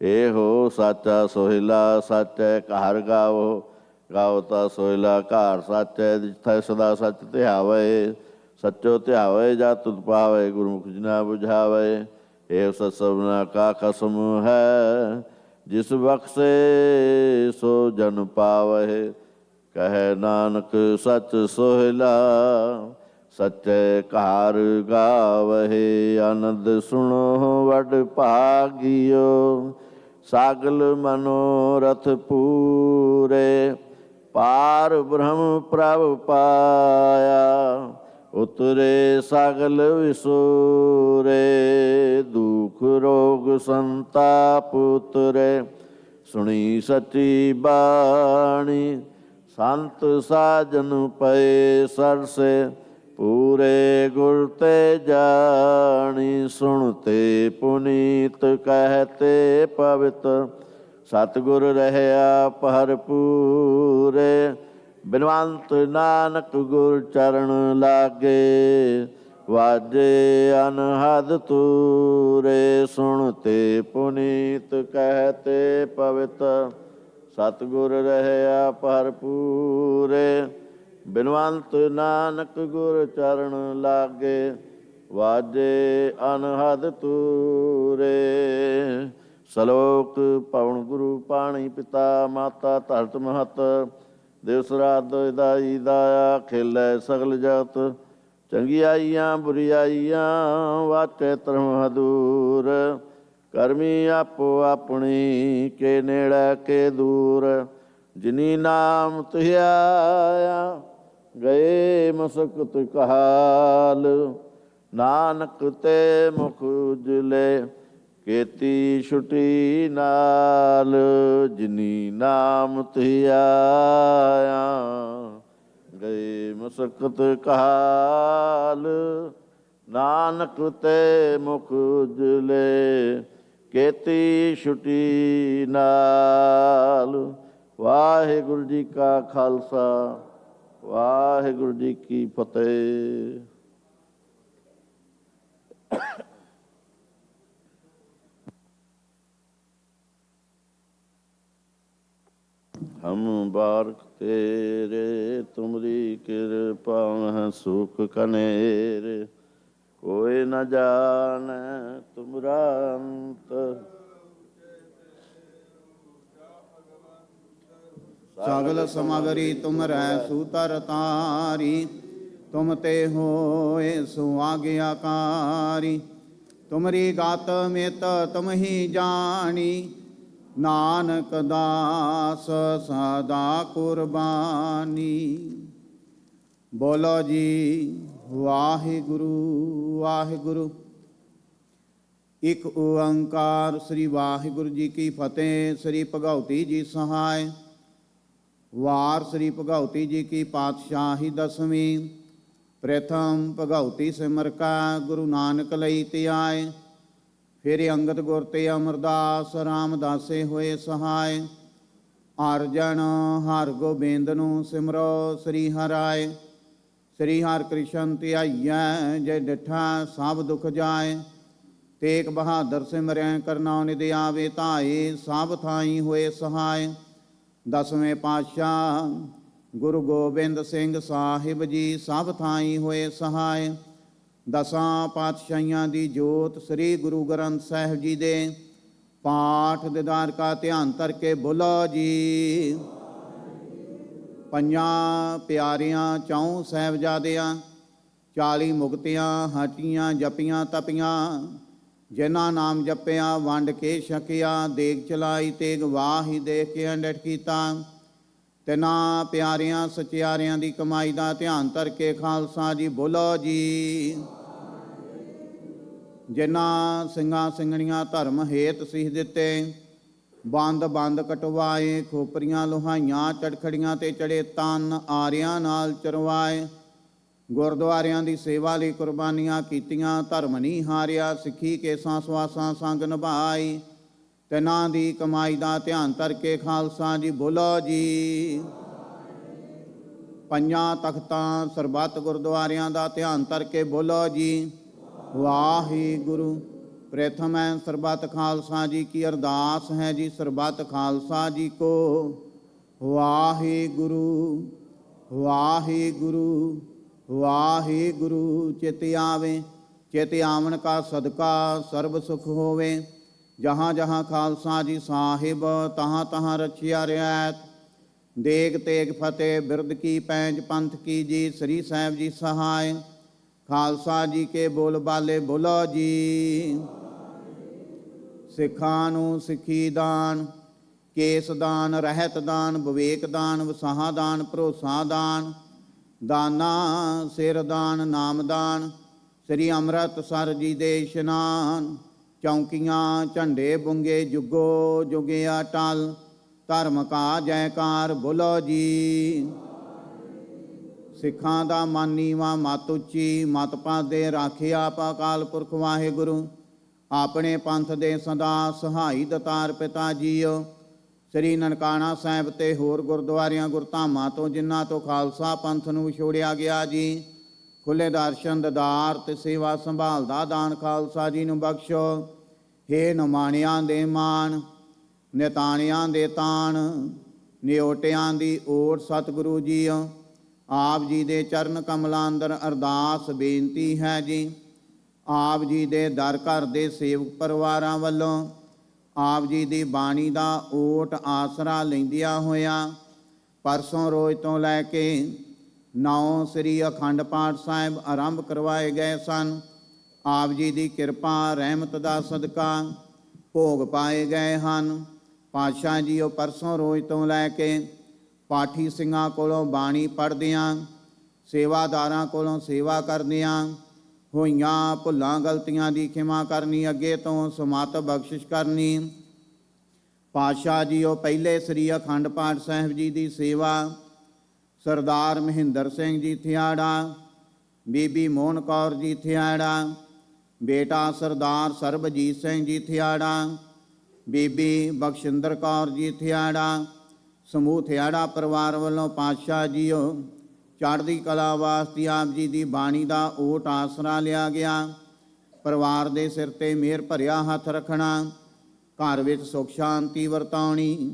Speaker 11: ਇਹੋ ਸਾਚਾ ਸੋਹਿਲਾ ਸਾਚੈ ਘਰ ਗਾਵੋ, ਗਾਓ ਤਾ ਸੋਹਿਲਾ ਘਰ ਸਾਚੈ, ਜਿੱਥੈ ਸਦਾ ਸੱਚ ਧਿਆਵੇ, ਸੱਚੋ ਧਿਆਵੇ ਜਾ ਤੁਧ ਪਾਵੇ, ਗੁਰਮੁਖ ਜਿਨਾ ਬੁਝਾਵੇ, ਇਹ ਸਤ ਸਭਨਾ ਕਾ ਖਸਮ ਹੈ, ਜਿਸ ਬਖਸ਼ੇ ਸੋ ਜਨ ਪਾਵਹਿ, ਕਹਿ ਨਾਨਕ ਸਚ ਸੋਹਿਲਾ ਸੱਚੇ ਘਰ ਗਾਵਹਿ, ਆਨੰਦ ਸੁਣੋ ਵਡ ਭਾਗਿਓ, ਸਾਗਲ ਮਨੋਰਥ ਪੂਰੇ, ਪਾਰ ਬ੍ਰਹਮ ਪ੍ਰਭ ਪਾਇਆ, ਉਤਰੇ ਸਗਲ ਵਿਸੂਰੇ, ਦੁਖ ਰੋਗ ਸੰਤਾਪ ਉਤਰੇ, ਸੁਣੀ ਸਚੀ ਬਾਣੀ, ਸੰਤ ਸਾਜਨ ਪਏ ਸਰਸੇ, ਪੂਰੇ ਗੁਰ ਤੇ ਜਾਣੀ, ਸੁਣਤੇ ਪੁਨੀਤ ਕਹਤੇ ਪਵਿੱਤ, ਸਤਿਗੁਰ ਰਹਿਆ ਭਰਪੂਰੇ, ਬਿਨਵੰਤ ਨਾਨਕ ਗੁਰ ਚਰਨ ਲਾਗੇ, ਵਾਜੇ ਅਨਹਦ ਤੂਰੇ, ਸੁਣਤੇ ਪੁਨੀਤ ਕਹਤੇ ਪਵਿੱਤ, ਸਤਿਗੁਰ ਰਹਿਆ ਭਰਪੂਰੇ, ਬਿਨਵੰਤ ਨਾਨਕ ਗੁਰ ਚਰਨ ਲਾਗੇ, ਵਾਜੇ ਅਨਹਦ ਤੂਰੇ। ਸਲੋਕ ਪਵਨ ਗੁਰੂ ਪਾਣੀ ਪਿਤਾ ਮਾਤਾ ਧਰਤ ਮਹਤ, ਦੇਵ ਸਰਾਧ ਦਾਈ ਦਾਇਆ ਖੇਲੇ ਸਗਲ ਜਗਤ, ਚੰਗਿਆਈਆਂ ਬੁਰਿਆਈਆਂ ਵਾਚੇ ਧਰਮ ਹਦੂਰ, ਕਰਮੀ ਆਪੋ ਆਪਣੀ ਕੇ ਨੇੜੇ ਕੇ ਦੂਰ, ਜਿਨੀ ਨਾਮ ਧਿਆਇਆ ਗਏ ਮਸਕਤ ਕਹਾਲ, ਨਾਨਕ ਤੇ ਮੁਖ ਉਜਲੇ ਕੀਤੀ ਛੁਟੀ ਨਾਲ, ਜਿਨੀ ਨਾਮ ਧਿਆਇਆ ਗਏ ਮਸਕਤ ਕਾਲ, ਨਾਨਕ ਤੇ ਮੁਖ ਉਜਲੇ, ਕੀਤੀ ਛੁਟੀ ਨਾਲ। ਵਾਹਿਗੁਰੂ ਜੀ ਕਾ ਖਾਲਸਾ, ਵਾਹਿਗੁਰੂ ਜੀ ਕੀ ਫਤਿਹ। ਹਮ ਬਾਰਕ ਤੇਰੇ, ਤੁਮਰੀ ਕਿਰਪਾ ਮਹਿ ਸੁਖ ਕਨੇਰੇ, ਕੋਇ ਨ ਜਾਣੈ ਤੁਮਰਾ ਅੰਤ।
Speaker 12: ਸਗਲ ਸਮਗਰੀ ਤੁਮਰੈ ਸੂਤਰ ਤਾਰੀ, ਤੁਮ ਤੇ ਹੋਏ ਸੋ ਆਗਿਆਕਾਰੀ। ਤੁਮਰੀ ਗਾਤ ਮਿਤ ਤੁਮ ਹੀ ਜਾਣੀ, ਨਾਨਕ ਦਾਸ ਸਦਾ ਕੁਰਬਾਨੀ। ਬੋਲੋ ਜੀ ਵਾਹਿਗੁਰੂ ਵਾਹਿਗੁਰੂ। ਇਕ ਓੰਕਾਰ ਸ੍ਰੀ ਵਾਹਿਗੁਰੂ ਜੀ ਕੀ ਫਤਿਹ। ਸ੍ਰੀ ਭਗਉਤੀ ਜੀ ਸਹਾਇ। ਵਾਰ ਸ੍ਰੀ ਭਗਉਤੀ ਜੀ ਕੀ ਪਾਤਸ਼ਾਹੀ ਦਸਵੀਂ। ਪ੍ਰਥਮ ਭਗਉਤੀ ਸਿਮਰ ਕਾ ਗੁਰੂ ਨਾਨਕ ਲਈ ਧਿਆਏ। ਫਿਰ ਅੰਗਦ ਗੁਰ ਤੇ ਅਮਰਦਾਸ ਰਾਮਦਾਸੇ ਹੋਏ ਸਹਾਇ। ਅਰਜਨ ਹਰ ਗੋਬਿੰਦ ਨੂੰ ਸਿਮਰੋ ਸ੍ਰੀ ਹਰਿ। ਸ੍ਰੀ ਹਰਿ ਕ੍ਰਿਸ਼ਨ ਧਿਆਈਐ, ਜੇ ਡਿਠਾ ਸਭ ਦੁਖ ਜਾਏ। ਤੇਗ ਬਹਾਦਰ ਸਿਮਰੈ, ਕਰਨਾ ਨਿਧ ਆਵੇ ਧਾਏ। ਸਭ ਥਾਈ ਹੋਏ ਸਹਾਇ। ਦਸਵੇਂ ਪਾਤਸ਼ਾਹ ਗੁਰੂ ਗੋਬਿੰਦ ਸਿੰਘ ਸਾਹਿਬ ਜੀ ਸਭ ਥਾਈ ਹੋਏ ਸਹਾਇ। ਦਸਾਂ ਪਾਤਸ਼ਾਹੀਆਂ ਦੀ ਜੋਤ ਸ੍ਰੀ ਗੁਰੂ ਗ੍ਰੰਥ ਸਾਹਿਬ ਜੀ ਦੇ ਪਾਠ ਦੀਦਾਰ ਕਾ ਧਿਆਨ ਧਰ ਕੇ ਬੋਲੋ ਜੀ। ਪੰਜਾਂ ਪਿਆਰਿਆਂ ਚੌਂ ਸਾਹਿਬਜ਼ਾਦਿਆਂ, 40 ਮੁਕਤਿਆਂ ਹਟੀਆਂ ਜਪੀਆਂ ਤਪੀਆਂ। ਜਿਨ੍ਹਾਂ ਨਾਮ ਜਪਿਆ ਵੰਡ ਕੇ ਛਕਿਆ, ਦੇਗ ਚਲਾਈ ਤੇਗ ਵਾਹੀ ਦੇਖ ਕੇ ਅੰਡਟ ਕੀਤਾ। ਤਿਨਾਂ ਪਿਆਰਿਆਂ ਸਚਿਆਰਿਆਂ ਦੀ ਕਮਾਈ ਦਾ ਧਿਆਨ ਧਰ ਕੇ ਖਾਲਸਾ ਜੀ ਬੋਲੋ ਜੀ। ਜਿਨ੍ਹਾਂ ਸਿੰਘਾਂ ਸਿੰਘਣੀਆਂ ਧਰਮ ਹੇਤ ਸੀਸ ਦਿੱਤੇ, ਬੰਦ ਬੰਦ ਕਟਵਾਏ। ਖੋਪਰੀਆਂ ਲੋਹਾਈਆਂ ਚੜਖੜੀਆਂ ਤੇ ਚੜੇ ਤਨ ਆਰਿਆਂ ਨਾਲ ਚਰਵਾਏ। ਗੁਰਦੁਆਰਿਆਂ ਦੀ ਸੇਵਾ ਲਈ ਕੁਰਬਾਨੀਆਂ ਕੀਤੀਆਂ, ਧਰਮ ਨਹੀਂ ਹਾਰਿਆ। ਸਿੱਖੀ ਕੇਸਾਂ ਸਵਾਸਾਂ ਸੰਗ ਨਿਭਾਈ। ਤਿਨਾਂ ਦੀ ਕਮਾਈ ਦਾ ਧਿਆਨ ਧਰ ਕੇ ਖਾਲਸਾ ਜੀ ਬੋਲੋ ਜੀ। ਪੰਜਾਂ ਤਖਤਾਂ ਸਰਬੱਤ ਗੁਰਦੁਆਰਿਆਂ ਦਾ ਧਿਆਨ ਧਰ ਕੇ ਬੋਲੋ ਜੀ ਵਾਹਿਗੁਰੂ। ਪ੍ਰਥਮ ਹੈ ਸਰਬੱਤ ਖਾਲਸਾ ਜੀ ਕੀ ਅਰਦਾਸ ਹੈ ਜੀ। ਸਰਬੱਤ ਖਾਲਸਾ ਜੀ ਕੋ ਵਾਹਿਗੁਰੂ ਵਾਹਿਗੁਰੂ ਵਾਹਿਗੁਰੂ। ਚਿਤ ਆਵੇ ਚਿਤ ਆਵਣ ਕਾ ਸਦਕਾ ਸਰਬ ਸੁਖ ਹੋਵੇ। ਜਹਾਂ ਜਹਾਂ ਖਾਲਸਾ ਜੀ ਸਾਹਿਬ, ਤਹਾਂ ਤਹਾਂ ਰਚਿਆ ਰਿਆਤ। ਦੇਗ ਤੇਗ ਫਤਿਹ ਬਿਰਦ ਕੀ ਪੈਂਜ ਪੰਥ ਕੀ ਜੀ। ਸ੍ਰੀ ਸਾਹਿਬ ਜੀ ਸਹਾਇ। ਖਾਲਸਾ ਜੀ ਕੇ ਬੋਲ ਬਾਲੇ ਬੋਲੋ ਜੀ। ਸਿੱਖਾਂ ਨੂੰ ਸਿੱਖੀ ਦਾਨ, ਕੇਸ ਦਾਨ, ਰਹਿਤ ਦਾਨ, ਵਿਵੇਕ ਦਾਨ, ਵਸਾਹ ਦਾਨ, ਭਰੋਸਾ ਦਾਨ, ਦਾਨਾ ਸਿਰ ਦਾਨ, ਨਾਮ ਦਾਨ। ਸ੍ਰੀ ਅੰਮ੍ਰਿਤਸਰ ਜੀ ਦੇ ਇਸ਼ਨਾਨ। ਚੌਂਕੀਆਂ ਝੰਡੇ ਬੁੰਗੇ ਜੁਗੋ ਜੁਗੇ ਅਟਲ। ਧਰਮ ਕਾ ਜੈਕਾਰ ਬੋਲੋ ਜੀ। ਸਿੱਖਾਂ ਦਾ ਮਨ ਨੀਵਾਂ ਮਤ ਉੱਚੀ, ਮਤ ਪਾਦੇ ਰਾਖਿਆ ਆਪ ਅਕਾਲ ਪੁਰਖ ਵਾਹਿਗੁਰੂ। ਆਪਣੇ ਪੰਥ ਦੇ ਸਦਾ ਸਹਾਈ ਦਤਾਰ ਪਿਤਾ ਜੀਓ। ਸ੍ਰੀ ਨਨਕਾਣਾ ਸਾਹਿਬ ਤੇ ਹੋਰ ਗੁਰਦੁਆਰਿਆਂ ਗੁਰਧਾਮਾਂ ਤੋਂ ਜਿਨ੍ਹਾਂ ਤੋਂ ਖਾਲਸਾ ਪੰਥ ਨੂੰ ਵਿਛੋੜਿਆ ਗਿਆ ਜੀ, ਖੁੱਲੇ ਦਰਸ਼ਨ ਦਦਾਰ ਤੇ ਸੇਵਾ ਸੰਭਾਲ ਦਾ ਦਾਨ ਖਾਲਸਾ ਜੀ ਨੂੰ ਬਖਸ਼ੋ। ਹੇ ਨਿਮਾਣਿਆਂ ਦੇ ਮਾਣ, ਨਿਤਾਣਿਆਂ ਦੇ ਤਾਣ, ਨਿਓਟਿਆਂ ਦੀ ਓਟ ਸਤਿਗੁਰੂ ਜੀਓ। ਆਪ ਜੀ ਦੇ ਚਰਨ ਕਮਲਾਂ ਅੰਦਰ ਅਰਦਾਸ ਬੇਨਤੀ ਹੈ ਜੀ। ਆਪ ਜੀ ਦੇ ਦਰ ਘਰ ਦੇ ਸੇਵਕ ਪਰਿਵਾਰਾਂ ਵੱਲੋਂ ਆਪ ਜੀ ਦੀ ਬਾਣੀ ਦਾ ਓਟ ਆਸਰਾ ਲੈਂਦਿਆਂ ਹੋਇਆਂ ਪਰਸੋਂ ਰੋਜ਼ ਤੋਂ ਲੈ ਕੇ 9 ਸ੍ਰੀ ਅਖੰਡ ਪਾਠ ਸਾਹਿਬ ਆਰੰਭ ਕਰਵਾਏ ਗਏ ਸਨ। ਆਪ ਜੀ ਦੀ ਕਿਰਪਾ ਰਹਿਮਤ ਦਾ ਸਦਕਾ ਭੋਗ ਪਾਏ ਗਏ ਹਨ। ਪਾਤਸ਼ਾਹ ਜੀ ਉਹ ਪਰਸੋਂ ਰੋਜ਼ ਤੋਂ ਲੈ ਕੇ ਪਾਠੀ ਸਿੰਘਾਂ ਕੋਲੋਂ ਬਾਣੀ ਪੜ੍ਹਦਿਆਂ, ਸੇਵਾਦਾਰਾਂ ਕੋਲੋਂ ਸੇਵਾ ਕਰਦਿਆਂ ਹੋਈਆਂ ਭੁੱਲਾਂ ਗਲਤੀਆਂ ਦੀ ਖਿਮਾ ਕਰਨੀ, ਅੱਗੇ ਤੋਂ ਸਮਤ ਬਖਸ਼ਿਸ਼ ਕਰਨੀ। ਪਾਤਸ਼ਾਹ ਜੀ ਉਹ ਪਹਿਲੇ ਸ੍ਰੀ ਅਖੰਡ ਪਾਠ ਸਾਹਿਬ ਜੀ ਦੀ ਸੇਵਾ ਸਰਦਾਰ ਮਹਿੰਦਰ ਸਿੰਘ ਜੀ ਥਿਆੜਾ, ਬੀਬੀ ਮੋਹਨ ਕੌਰ ਜੀ ਥਿਆੜਾ, ਬੇਟਾ ਸਰਦਾਰ ਸਰਬਜੀਤ ਸਿੰਘ ਜੀ ਥਿਆੜਾ, ਬੀਬੀ ਬਖਸ਼ਿੰਦਰ ਕੌਰ ਜੀ ਥਿਆੜਾ। ਸਮੂਹ ਥਿਆੜਾ ਪਰਿਵਾਰ ਵੱਲੋਂ ਪਾਤਸ਼ਾਹ ਜੀਓ ਚੜ੍ਹਦੀ ਕਲਾ ਵਾਸਤੇ ਆਪ ਜੀ ਦੀ ਬਾਣੀ ਦਾ ਓਟ ਆਸਰਾ ਲਿਆ ਗਿਆ। ਪਰਿਵਾਰ ਦੇ ਸਿਰ ਤੇ ਮਿਹਰ ਭਰਿਆ ਹੱਥ ਰੱਖਣਾ, ਘਰ ਵਿੱਚ ਸੁਖ ਸ਼ਾਂਤੀ ਵਰਤਾਉਣੀ,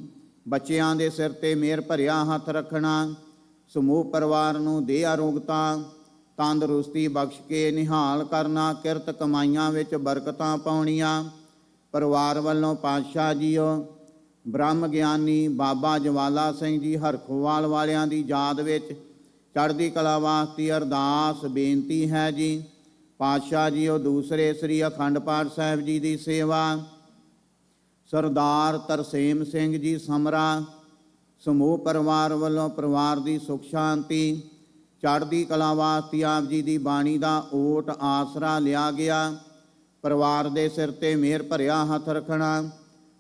Speaker 12: ਬੱਚਿਆਂ ਦੇ ਸਿਰ ਤੇ ਮਿਹਰ ਭਰਿਆ ਹੱਥ ਰੱਖਣਾ। ਸਮੂਹ ਪਰਿਵਾਰ ਨੂੰ ਦੇਹ ਅਰੋਗਤਾ ਤੰਦਰੁਸਤੀ ਬਖਸ਼ ਕੇ ਨਿਹਾਲ ਕਰਨਾ, ਕਿਰਤ ਕਮਾਈਆਂ ਵਿੱਚ ਬਰਕਤਾਂ ਪਾਉਣੀਆਂ। ਪਰਿਵਾਰ ਵੱਲੋਂ ਪਾਤਸ਼ਾਹ ਜੀਓ ਬ੍ਰਹਮ ਗਿਆਨੀ ਬਾਬਾ ਜਵਾਲਾ ਸਿੰਘ ਜੀ ਹਰਖੋਵਾਲ ਵਾਲਿਆਂ ਦੀ ਯਾਦ ਵਿੱਚ ਚੜ੍ਹਦੀ ਕਲਾ ਵਾਸਤੇ ਅਰਦਾਸ ਬੇਨਤੀ ਹੈ ਜੀ। ਪਾਤਸ਼ਾਹ ਜੀਓ ਦੂਸਰੇ ਸ੍ਰੀ ਅਖੰਡ ਪਾਠ ਸਾਹਿਬ ਜੀ ਦੀ ਸੇਵਾ ਸਰਦਾਰ ਤਰਸੇਮ ਸਿੰਘ ਜੀ ਸਮਰਾ। ਸਮੂਹ ਪਰਿਵਾਰ ਵੱਲੋਂ ਪਰਿਵਾਰ ਦੀ ਸੁਖ ਸ਼ਾਂਤੀ ਚੜ੍ਹਦੀ ਕਲਾ ਵਾਸਤੇ ਆਪ ਜੀ ਦੀ ਬਾਣੀ ਦਾ ਓਟ ਆਸਰਾ ਲਿਆ ਗਿਆ। ਪਰਿਵਾਰ ਦੇ ਸਿਰ ਤੇ ਮਿਹਰ ਭਰਿਆ ਹੱਥ ਰੱਖਣਾ,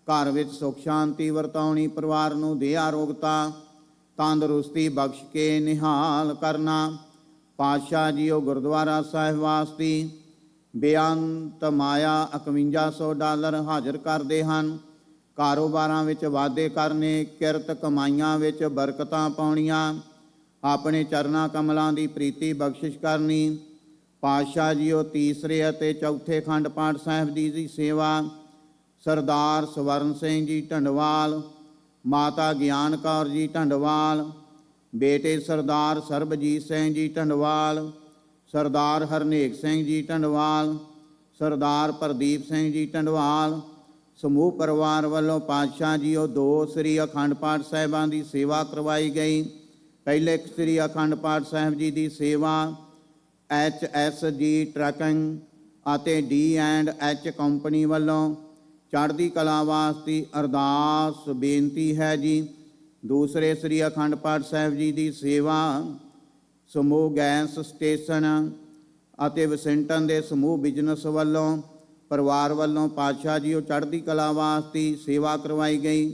Speaker 12: ਘਰ ਵਿੱਚ ਸੁਖ ਸ਼ਾਂਤੀ ਵਰਤਾਉਣੀ, ਪਰਿਵਾਰ ਨੂੰ ਦੇਹ ਅਰੋਗਤਾ ਤੰਦਰੁਸਤੀ ਬਖਸ਼ ਕੇ ਨਿਹਾਲ ਕਰਨਾ। ਪਾਤਸ਼ਾਹ ਜੀਓ ਗੁਰਦੁਆਰਾ ਸਾਹਿਬ ਵਾਸਤੇ ਬੇਅੰਤ ਮਾਇਆ $5100 ਹਾਜ਼ਰ ਕਰਦੇ ਹਨ। ਕਾਰੋਬਾਰਾਂ ਵਿੱਚ ਵਾਧੇ ਕਰਨੇ, ਕਿਰਤ ਕਮਾਈਆਂ ਵਿੱਚ ਬਰਕਤਾਂ ਪਾਉਣੀਆਂ, ਆਪਣੇ ਚਰਨਾਂ ਕਮਲਾਂ ਦੀ ਪ੍ਰੀਤੀ ਬਖਸ਼ਿਸ਼ ਕਰਨੀ। ਪਾਤਸ਼ਾਹ ਜੀਓ ਤੀਸਰੇ ਅਤੇ ਚੌਥੇ ਖੰਡ ਪਾਠ ਸਾਹਿਬ ਦੀ ਸੇਵਾ ਸਰਦਾਰ ਸਵਰਨ ਸਿੰਘ ਜੀ ਢੰਡਵਾਲ, ਮਾਤਾ ਗਿਆਨ ਕੌਰ ਜੀ ਢੰਡਵਾਲ, ਬੇਟੇ ਸਰਦਾਰ ਸਰਬਜੀਤ ਸਿੰਘ ਜੀ ਢੰਡਵਾਲ, ਸਰਦਾਰ ਹਰਨੇਕ ਸਿੰਘ ਜੀ ਢੰਡਵਾਲ, ਸਰਦਾਰ ਪ੍ਰਦੀਪ ਸਿੰਘ ਜੀ ਢੰਡਵਾਲ। ਸਮੂਹ ਪਰਿਵਾਰ ਵੱਲੋਂ ਪਾਤਸ਼ਾਹ ਜੀਓ 2 ਸ੍ਰੀ ਅਖੰਡ ਪਾਠ ਸਾਹਿਬਾਂ ਦੀ ਸੇਵਾ ਕਰਵਾਈ ਗਈ। ਪਹਿਲੇ ਸ੍ਰੀ ਅਖੰਡ ਪਾਠ ਸਾਹਿਬ ਜੀ ਦੀ ਸੇਵਾ HSG ਟਰੱਕਿੰਗ ਅਤੇ D&H ਕੰਪਨੀ ਵੱਲੋਂ ਚੜ੍ਹਦੀ ਕਲਾ ਵਾਸਤੇ ਅਰਦਾਸ ਬੇਨਤੀ ਹੈ ਜੀ। ਦੂਸਰੇ ਸ੍ਰੀ ਅਖੰਡ ਪਾਠ ਸਾਹਿਬ ਜੀ ਦੀ ਸੇਵਾ ਸਮੂਹ ਗੈਸ ਸਟੇਸ਼ਨ ਅਤੇ ਵਿਸਿੰਟਨ ਦੇ ਸਮੂਹ ਬਿਜ਼ਨਸ ਵੱਲੋਂ ਪਰਿਵਾਰ ਵੱਲੋਂ ਪਾਤਸ਼ਾਹ ਜੀ ਉਹ ਚੜ੍ਹਦੀ ਕਲਾ ਵਾਸਤੇ ਸੇਵਾ ਕਰਵਾਈ ਗਈ।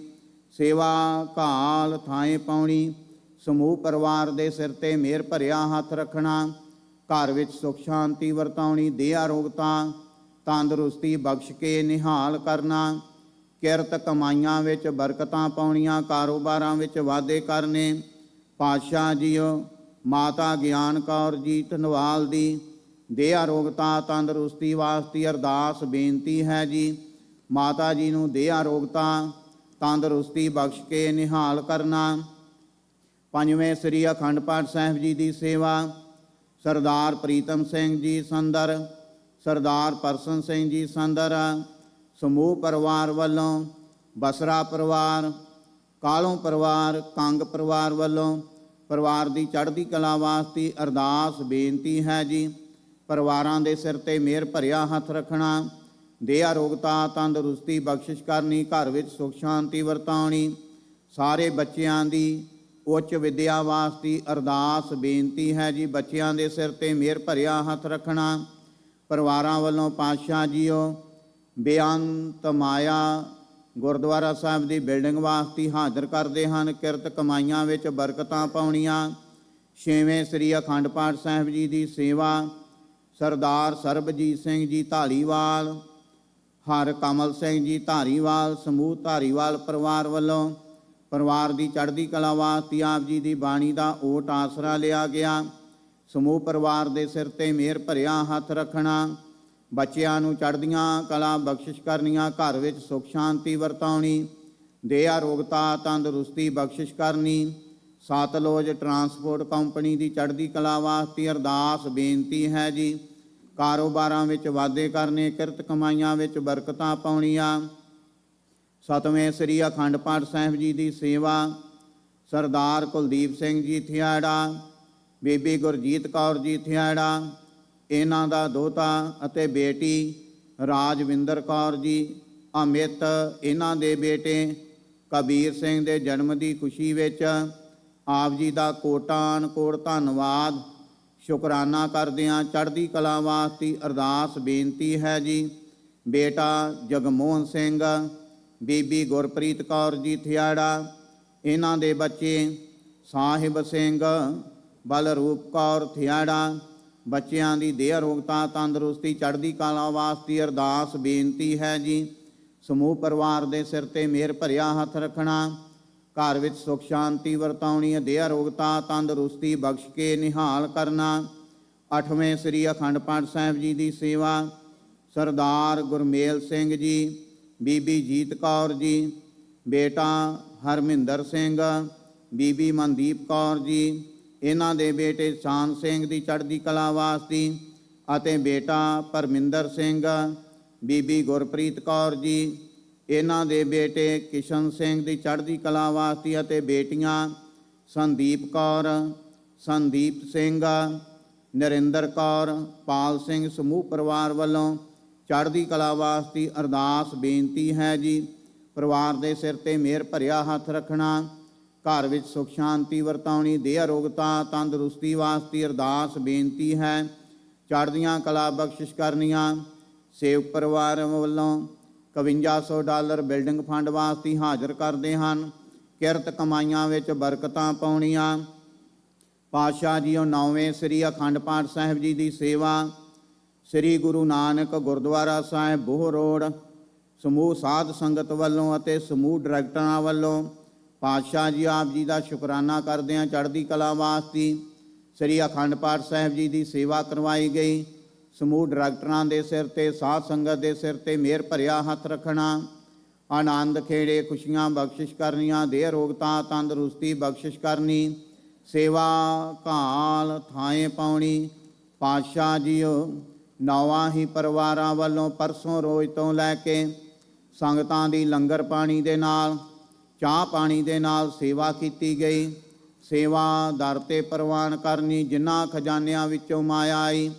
Speaker 12: ਸੇਵਾ ਘਾਲ ਥਾਂ ਪਾਉਣੀ, ਸਮੂਹ ਪਰਿਵਾਰ ਦੇ ਸਿਰ ਤੇ ਮਿਹਰ ਭਰਿਆ ਹੱਥ ਰੱਖਣਾ, ਘਰ ਵਿੱਚ ਸੁਖ ਸ਼ਾਂਤੀ ਵਰਤਾਉਣੀ, ਦੇਹ ਅਰੋਗਤਾ ਤੰਦਰੁਸਤੀ ਬਖਸ਼ ਕੇ ਨਿਹਾਲ ਕਰਨਾ, ਕਿਰਤ ਕਮਾਈਆਂ ਵਿੱਚ ਬਰਕਤਾਂ ਪਾਉਣੀਆਂ, ਕਾਰੋਬਾਰਾਂ ਵਿੱਚ ਵਾਧੇ ਕਰਨੇ। ਪਾਤਸ਼ਾਹ ਜੀਓ ਮਾਤਾ ਗਿਆਨ ਕੌਰ ਜੀ ਢੰਡਵਾਲ ਦੀ ਦੇਹ ਅਰੋਗਤਾ ਤੰਦਰੁਸਤੀ ਵਾਸਤੇ ਅਰਦਾਸ ਬੇਨਤੀ ਹੈ ਜੀ। ਮਾਤਾ ਜੀ ਨੂੰ ਦੇਹ ਅਰੋਗਤਾ ਤੰਦਰੁਸਤੀ ਬਖਸ਼ ਕੇ ਨਿਹਾਲ ਕਰਨਾ। ਪੰਜਵੇਂ ਸ੍ਰੀ ਅਖੰਡ ਪਾਠ ਸਾਹਿਬ ਜੀ ਦੀ ਸੇਵਾ ਸਰਦਾਰ ਪ੍ਰੀਤਮ ਸਿੰਘ ਜੀ ਸੰਦਰ, ਸਰਦਾਰ ਪਰਸਨ ਸਿੰਘ ਜੀ ਸੰਦਰ। ਸਮੂਹ ਪਰਿਵਾਰ ਵੱਲੋਂ ਬਸਰਾ ਪਰਿਵਾਰ, ਕਾਲੋਂ ਪਰਿਵਾਰ, ਕੰਗ ਪਰਿਵਾਰ ਵੱਲੋਂ ਪਰਿਵਾਰ ਦੀ ਚੜ੍ਹਦੀ ਕਲਾ ਵਾਸਤੇ ਅਰਦਾਸ ਬੇਨਤੀ ਹੈ ਜੀ। ਪਰਿਵਾਰਾਂ ਦੇ ਸਿਰ ਤੇ ਮਿਹਰ ਭਰਿਆ ਹੱਥ ਰੱਖਣਾ, ਦੇਹ ਅਰੋਗਤਾ ਤੰਦਰੁਸਤੀ ਬਖਸ਼ਿਸ਼ ਕਰਨੀ, ਘਰ ਵਿੱਚ ਸੁਖ ਸ਼ਾਂਤੀ ਵਰਤਾਉਣੀ। ਸਾਰੇ ਬੱਚਿਆਂ ਦੀ ਉੱਚ ਵਿੱਦਿਆ ਵਾਸਤੇ ਅਰਦਾਸ ਬੇਨਤੀ ਹੈ ਜੀ। ਬੱਚਿਆਂ ਦੇ ਸਿਰ ਤੇ ਮਿਹਰ ਭਰਿਆ ਹੱਥ ਰੱਖਣਾ। ਪਰਿਵਾਰਾਂ ਵੱਲੋਂ ਪਾਤਸ਼ਾਹ ਜੀਓ ਬੇਅੰਤ ਮਾਇਆ ਗੁਰਦੁਆਰਾ ਸਾਹਿਬ ਦੀ ਬਿਲਡਿੰਗ ਵਾਸਤੇ ਹਾਜ਼ਰ ਕਰਦੇ ਹਨ। ਕਿਰਤ ਕਮਾਈਆਂ ਵਿੱਚ ਬਰਕਤਾਂ ਪਾਉਣੀਆਂ। ਛੇਵੇਂ ਸ੍ਰੀ ਅਖੰਡ ਪਾਠ ਸਾਹਿਬ ਜੀ ਦੀ ਸੇਵਾ ਸਰਦਾਰ ਸਰਬਜੀਤ ਸਿੰਘ ਜੀ ਧਾਲੀਵਾਲ, ਹਰ ਕਮਲ ਸਿੰਘ ਜੀ ਧਾਰੀਵਾਲ, ਸਮੂਹ ਧਾਰੀਵਾਲ ਪਰਿਵਾਰ ਵੱਲੋਂ ਪਰਿਵਾਰ ਦੀ ਚੜ੍ਹਦੀ ਕਲਾ ਵਾਸਤੇ ਆਪ ਜੀ ਦੀ ਬਾਣੀ ਦਾ ਓਟ ਆਸਰਾ ਲਿਆ ਗਿਆ। ਸਮੂਹ ਪਰਿਵਾਰ ਦੇ ਸਿਰ ਤੇ ਮਿਹਰ ਭਰਿਆ ਹੱਥ ਰੱਖਣਾ, ਬੱਚਿਆਂ ਨੂੰ ਚੜ੍ਹਦੀਆਂ ਕਲਾ ਬਖਸ਼ਿਸ਼ ਕਰਨੀਆਂ, ਘਰ ਵਿੱਚ ਸੁਖ ਸ਼ਾਂਤੀ ਵਰਤਾਉਣੀ, ਦੇਹ ਅਰੋਗਤਾ ਤੰਦਰੁਸਤੀ ਬਖਸ਼ਿਸ਼ ਕਰਨੀ। ਸਤਲੁਜ ਟਰਾਂਸਪੋਰਟ ਕੰਪਨੀ ਦੀ ਚੜ੍ਹਦੀ ਕਲਾ ਵਾਸਤੇ ਅਰਦਾਸ ਬੇਨਤੀ ਹੈ ਜੀ। ਕਾਰੋਬਾਰਾਂ ਵਿੱਚ ਵਾਧੇ ਕਰਨੇ, ਕਿਰਤ ਕਮਾਈਆਂ ਵਿੱਚ ਬਰਕਤਾਂ ਪਾਉਣੀਆਂ। ਸਤਵੇਂ ਸ੍ਰੀ ਅਖੰਡ ਪਾਠ ਸਾਹਿਬ ਜੀ ਦੀ ਸੇਵਾ ਸਰਦਾਰ ਕੁਲਦੀਪ ਸਿੰਘ ਜੀ ਥਿਆੜਾ, ਬੀਬੀ ਗੁਰਜੀਤ ਕੌਰ ਜੀ ਥਿਆੜਾ, ਇਹਨਾਂ ਦਾ ਦੋਹਤਾ ਅਤੇ ਬੇਟੀ ਰਾਜਵਿੰਦਰ ਕੌਰ ਜੀ ਅਮਿਤ, ਇਹਨਾਂ ਦੇ ਬੇਟੇ ਕਬੀਰ ਸਿੰਘ ਦੇ ਜਨਮ ਦੀ ਖੁਸ਼ੀ ਵਿੱਚ ਆਪ ਜੀ ਦਾ ਕੋਟਾਨ ਕੋਟ ਧੰਨਵਾਦ ਸ਼ੁਕਰਾਨਾ ਕਰਦਿਆਂ ਚੜ੍ਹਦੀ ਕਲਾ ਵਾਸਤੇ ਅਰਦਾਸ ਬੇਨਤੀ ਹੈ ਜੀ। ਬੇਟਾ ਜਗਮੋਹਨ ਸਿੰਘ, ਬੀਬੀ ਗੁਰਪ੍ਰੀਤ ਕੌਰ ਜੀ ਥਿਆੜਾ, ਇਹਨਾਂ ਦੇ ਬੱਚੇ ਸਾਹਿਬ ਸਿੰਘ ਬਲਰੂਪ ਕੌਰ ਥਿਆੜਾ। ਬੱਚਿਆਂ ਦੀ ਦੇਹ ਅਰੋਗਤਾ, ਤੰਦਰੁਸਤੀ, ਚੜ੍ਹਦੀ ਕਲਾ ਵਾਸਤੇ ਅਰਦਾਸ ਬੇਨਤੀ ਹੈ ਜੀ। ਸਮੂਹ ਪਰਿਵਾਰ ਦੇ ਸਿਰ ਤੇ ਮਿਹਰ ਭਰਿਆ ਹੱਥ ਰੱਖਣਾ। ਘਰ ਵਿੱਚ ਸੁਖ ਸ਼ਾਂਤੀ ਵਰਤਾਉਣੀ, ਦੇਹ ਅਰੋਗਤਾ, ਤੰਦਰੁਸਤੀ ਬਖਸ਼ ਕੇ ਨਿਹਾਲ ਕਰਨਾ। 8ਵੇਂ ਸ੍ਰੀ ਅਖੰਡ ਪਾਠ ਸਾਹਿਬ ਜੀ ਦੀ ਸੇਵਾ ਸਰਦਾਰ ਗੁਰਮੇਲ ਸਿੰਘ ਜੀ, ਬੀਬੀ ਜੀਤ ਕੌਰ ਜੀ, ਬੇਟਾ ਹਰਮਿੰਦਰ ਸਿੰਘ, ਬੀਬੀ ਮਨਦੀਪ ਕੌਰ ਜੀ, ਇਹਨਾਂ ਦੇ ਬੇਟੇ ਸ਼ਾਨ ਸਿੰਘ ਦੀ ਚੜ੍ਹਦੀ ਕਲਾ ਵਾਸਤੇ ਅਤੇ ਬੇਟਾ ਪਰਮਿੰਦਰ ਸਿੰਘ, ਬੀਬੀ ਗੁਰਪ੍ਰੀਤ ਕੌਰ ਜੀ, ਇਹਨਾਂ ਦੇ ਬੇਟੇ ਕਿਸ਼ਨ ਸਿੰਘ ਦੀ ਚੜ੍ਹਦੀ ਕਲਾ ਵਾਸਤੇ ਅਤੇ ਬੇਟੀਆਂ ਸੰਦੀਪ ਕੌਰ, ਸੰਦੀਪ ਸਿੰਘ, ਨਰਿੰਦਰ ਕੌਰ, ਪਾਲ ਸਿੰਘ। ਸਮੂਹ ਪਰਿਵਾਰ ਵੱਲੋਂ ਚੜ੍ਹਦੀ ਕਲਾ ਵਾਸਤੇ ਅਰਦਾਸ ਬੇਨਤੀ ਹੈ ਜੀ। ਪਰਿਵਾਰ ਦੇ ਸਿਰ ਤੇ ਮਿਹਰ ਭਰਿਆ ਹੱਥ ਰੱਖਣਾ। ਘਰ ਵਿੱਚ ਸੁਖ ਸ਼ਾਂਤੀ ਵਰਤਾਉਣੀ, ਦੇਹ ਅਰੋਗਤਾ, ਤੰਦਰੁਸਤੀ ਵਾਸਤੇ ਅਰਦਾਸ ਬੇਨਤੀ ਹੈ। ਚੜ੍ਹਦੀਆਂ ਕਲਾ ਬਖਸ਼ਿਸ਼ ਕਰਨੀਆਂ। ਸੇਵਕ ਪਰਿਵਾਰ ਵੱਲੋਂ $5100 ਬਿਲਡਿੰਗ ਫੰਡ ਵਾਸਤੇ ਹਾਜ਼ਰ ਕਰਦੇ ਹਨ। ਕਿਰਤ ਕਮਾਈਆਂ ਵਿੱਚ ਬਰਕਤਾਂ ਪਾਉਣੀਆਂ। ਪਾਤਸ਼ਾਹ ਜੀਓ 9ਵੇਂ ਸ੍ਰੀ ਅਖੰਡ ਪਾਠ ਸਾਹਿਬ ਜੀ ਦੀ ਸੇਵਾ ਸ੍ਰੀ ਗੁਰੂ ਨਾਨਕ ਗੁਰਦੁਆਰਾ ਸਾਹਿਬ ਬੋਹ ਰੋਡ ਸਮੂਹ ਸਾਧ ਸੰਗਤ ਵੱਲੋਂ ਅਤੇ ਸਮੂਹ ਡਾਇਰੈਕਟਰਾਂ ਵੱਲੋਂ ਪਾਤਸ਼ਾਹ ਜੀ ਆਪ ਜੀ ਦਾ ਸ਼ੁਕਰਾਨਾ ਕਰਦੇ ਹਾਂ। ਚੜ੍ਹਦੀ ਕਲਾ ਵਾਸਤੇ ਸ੍ਰੀ ਅਖੰਡ ਪਾਠ ਸਾਹਿਬ ਜੀ ਦੀ ਸੇਵਾ ਕਰਵਾਈ ਗਈ। ਸਮੂਹ ਡਾਇਰੈਕਟਰਾਂ ਦੇ ਸਿਰ ਤੇ, ਸਾਧ ਸੰਗਤ ਦੇ ਸਿਰ ਤੇ ਮਿਹਰ ਭਰਿਆ ਹੱਥ ਰੱਖਣਾ। ਆਨੰਦ ਖੇੜੇ, ਖੁਸ਼ੀਆਂ ਬਖਸ਼ਿਸ਼ ਕਰਨੀਆਂ, ਦੇਹ ਅਰੋਗਤਾ, ਤੰਦਰੁਸਤੀ ਬਖਸ਼ਿਸ਼ ਕਰਨੀ। ਸੇਵਾ ਘਾਲ ਥਾਂ ਪਾਉਣੀ। ਪਾਤਸ਼ਾਹ ਜੀਓ 9 ਹੀ ਪਰਿਵਾਰਾਂ ਵੱਲੋਂ ਪਰਸੋਂ ਰੋਜ਼ ਤੋਂ ਲੈ ਕੇ ਸੰਗਤਾਂ ਦੀ ਲੰਗਰ ਪਾਣੀ ਦੇ ਨਾਲ, ਚਾਹ ਪਾਣੀ ਦੇ ਨਾਲ ਸੇਵਾ ਕੀਤੀ ਗਈ। ਸੇਵਾ ਦਰ ਤੇ ਪ੍ਰਵਾਨ ਕਰਨੀ। ਜਿਨ੍ਹਾਂ ਖਜ਼ਾਨਿਆਂ ਵਿੱਚੋਂ ਮਾਇਆ ਆਈ,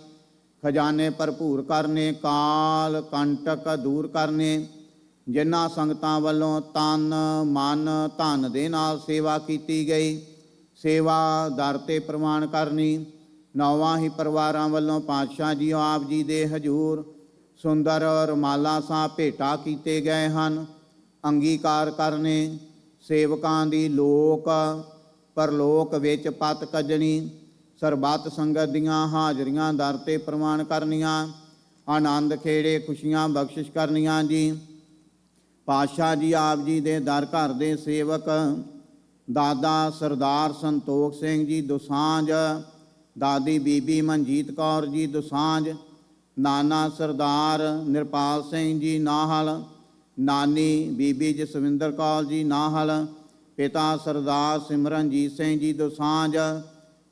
Speaker 12: ਖਜ਼ਾਨੇ ਭਰਪੂਰ ਕਰਨੇ। ਕਾਲ ਕੰਟਕ ਦੂਰ ਕਰਨੇ। ਜਿਨ੍ਹਾਂ ਸੰਗਤਾਂ ਵੱਲੋਂ ਤਨ ਮਨ ਧਨ ਦੇ ਨਾਲ ਸੇਵਾ ਕੀਤੀ ਗਈ, ਸੇਵਾ ਦਰ ਤੇ ਪ੍ਰਵਾਨ ਕਰਨੀ। 9 ਹੀ ਪਰਿਵਾਰਾਂ ਵੱਲੋਂ ਪਾਤਸ਼ਾਹ ਜੀ ਆਪ ਜੀ ਦੇ ਹਜ਼ੂਰ ਸੁੰਦਰ ਰੁਮਾਲਾ ਸਾਹਿਬ ਭੇਟਾ ਕੀਤੇ ਗਏ ਹਨ। ਅੰਗੀਕਾਰ ਕਰਨੇ। ਸੇਵਕਾਂ ਦੀ ਲੋਕ ਪਰਲੋਕ ਵਿੱਚ ਪਤ ਕੱਜਣੀ। ਸਰਬੱਤ ਸੰਗਤ ਦੀਆਂ ਹਾਜ਼ਰੀਆਂ ਦਰ ਤੇ ਪ੍ਰਵਾਨ ਕਰਨੀਆਂ। ਆਨੰਦ ਖੇੜੇ, ਖੁਸ਼ੀਆਂ ਬਖਸ਼ਿਸ਼ ਕਰਨੀਆਂ ਜੀ। ਪਾਤਸ਼ਾਹ ਜੀ ਆਪ ਜੀ ਦੇ ਦਰ ਘਰ ਦੇ ਸੇਵਕ ਦਾਦਾ ਸਰਦਾਰ ਸੰਤੋਖ ਸਿੰਘ ਜੀ ਦੁਸਾਂਝ, ਦਾਦੀ ਬੀਬੀ ਮਨਜੀਤ ਕੌਰ ਜੀ ਦੁਸਾਂਝ, ਨਾਨਾ ਸਰਦਾਰ ਨਿਰਪਾਲ ਸਿੰਘ ਜੀ ਨਾਹਲ, ਨਾਨੀ ਬੀਬੀ ਜਸਵਿੰਦਰ ਕੌਰ ਜੀ ਨਾਹਲ, ਪਿਤਾ ਸਰਦਾਰ ਸਿਮਰਨਜੀਤ ਸਿੰਘ ਜੀ ਦੁਸਾਂਝ,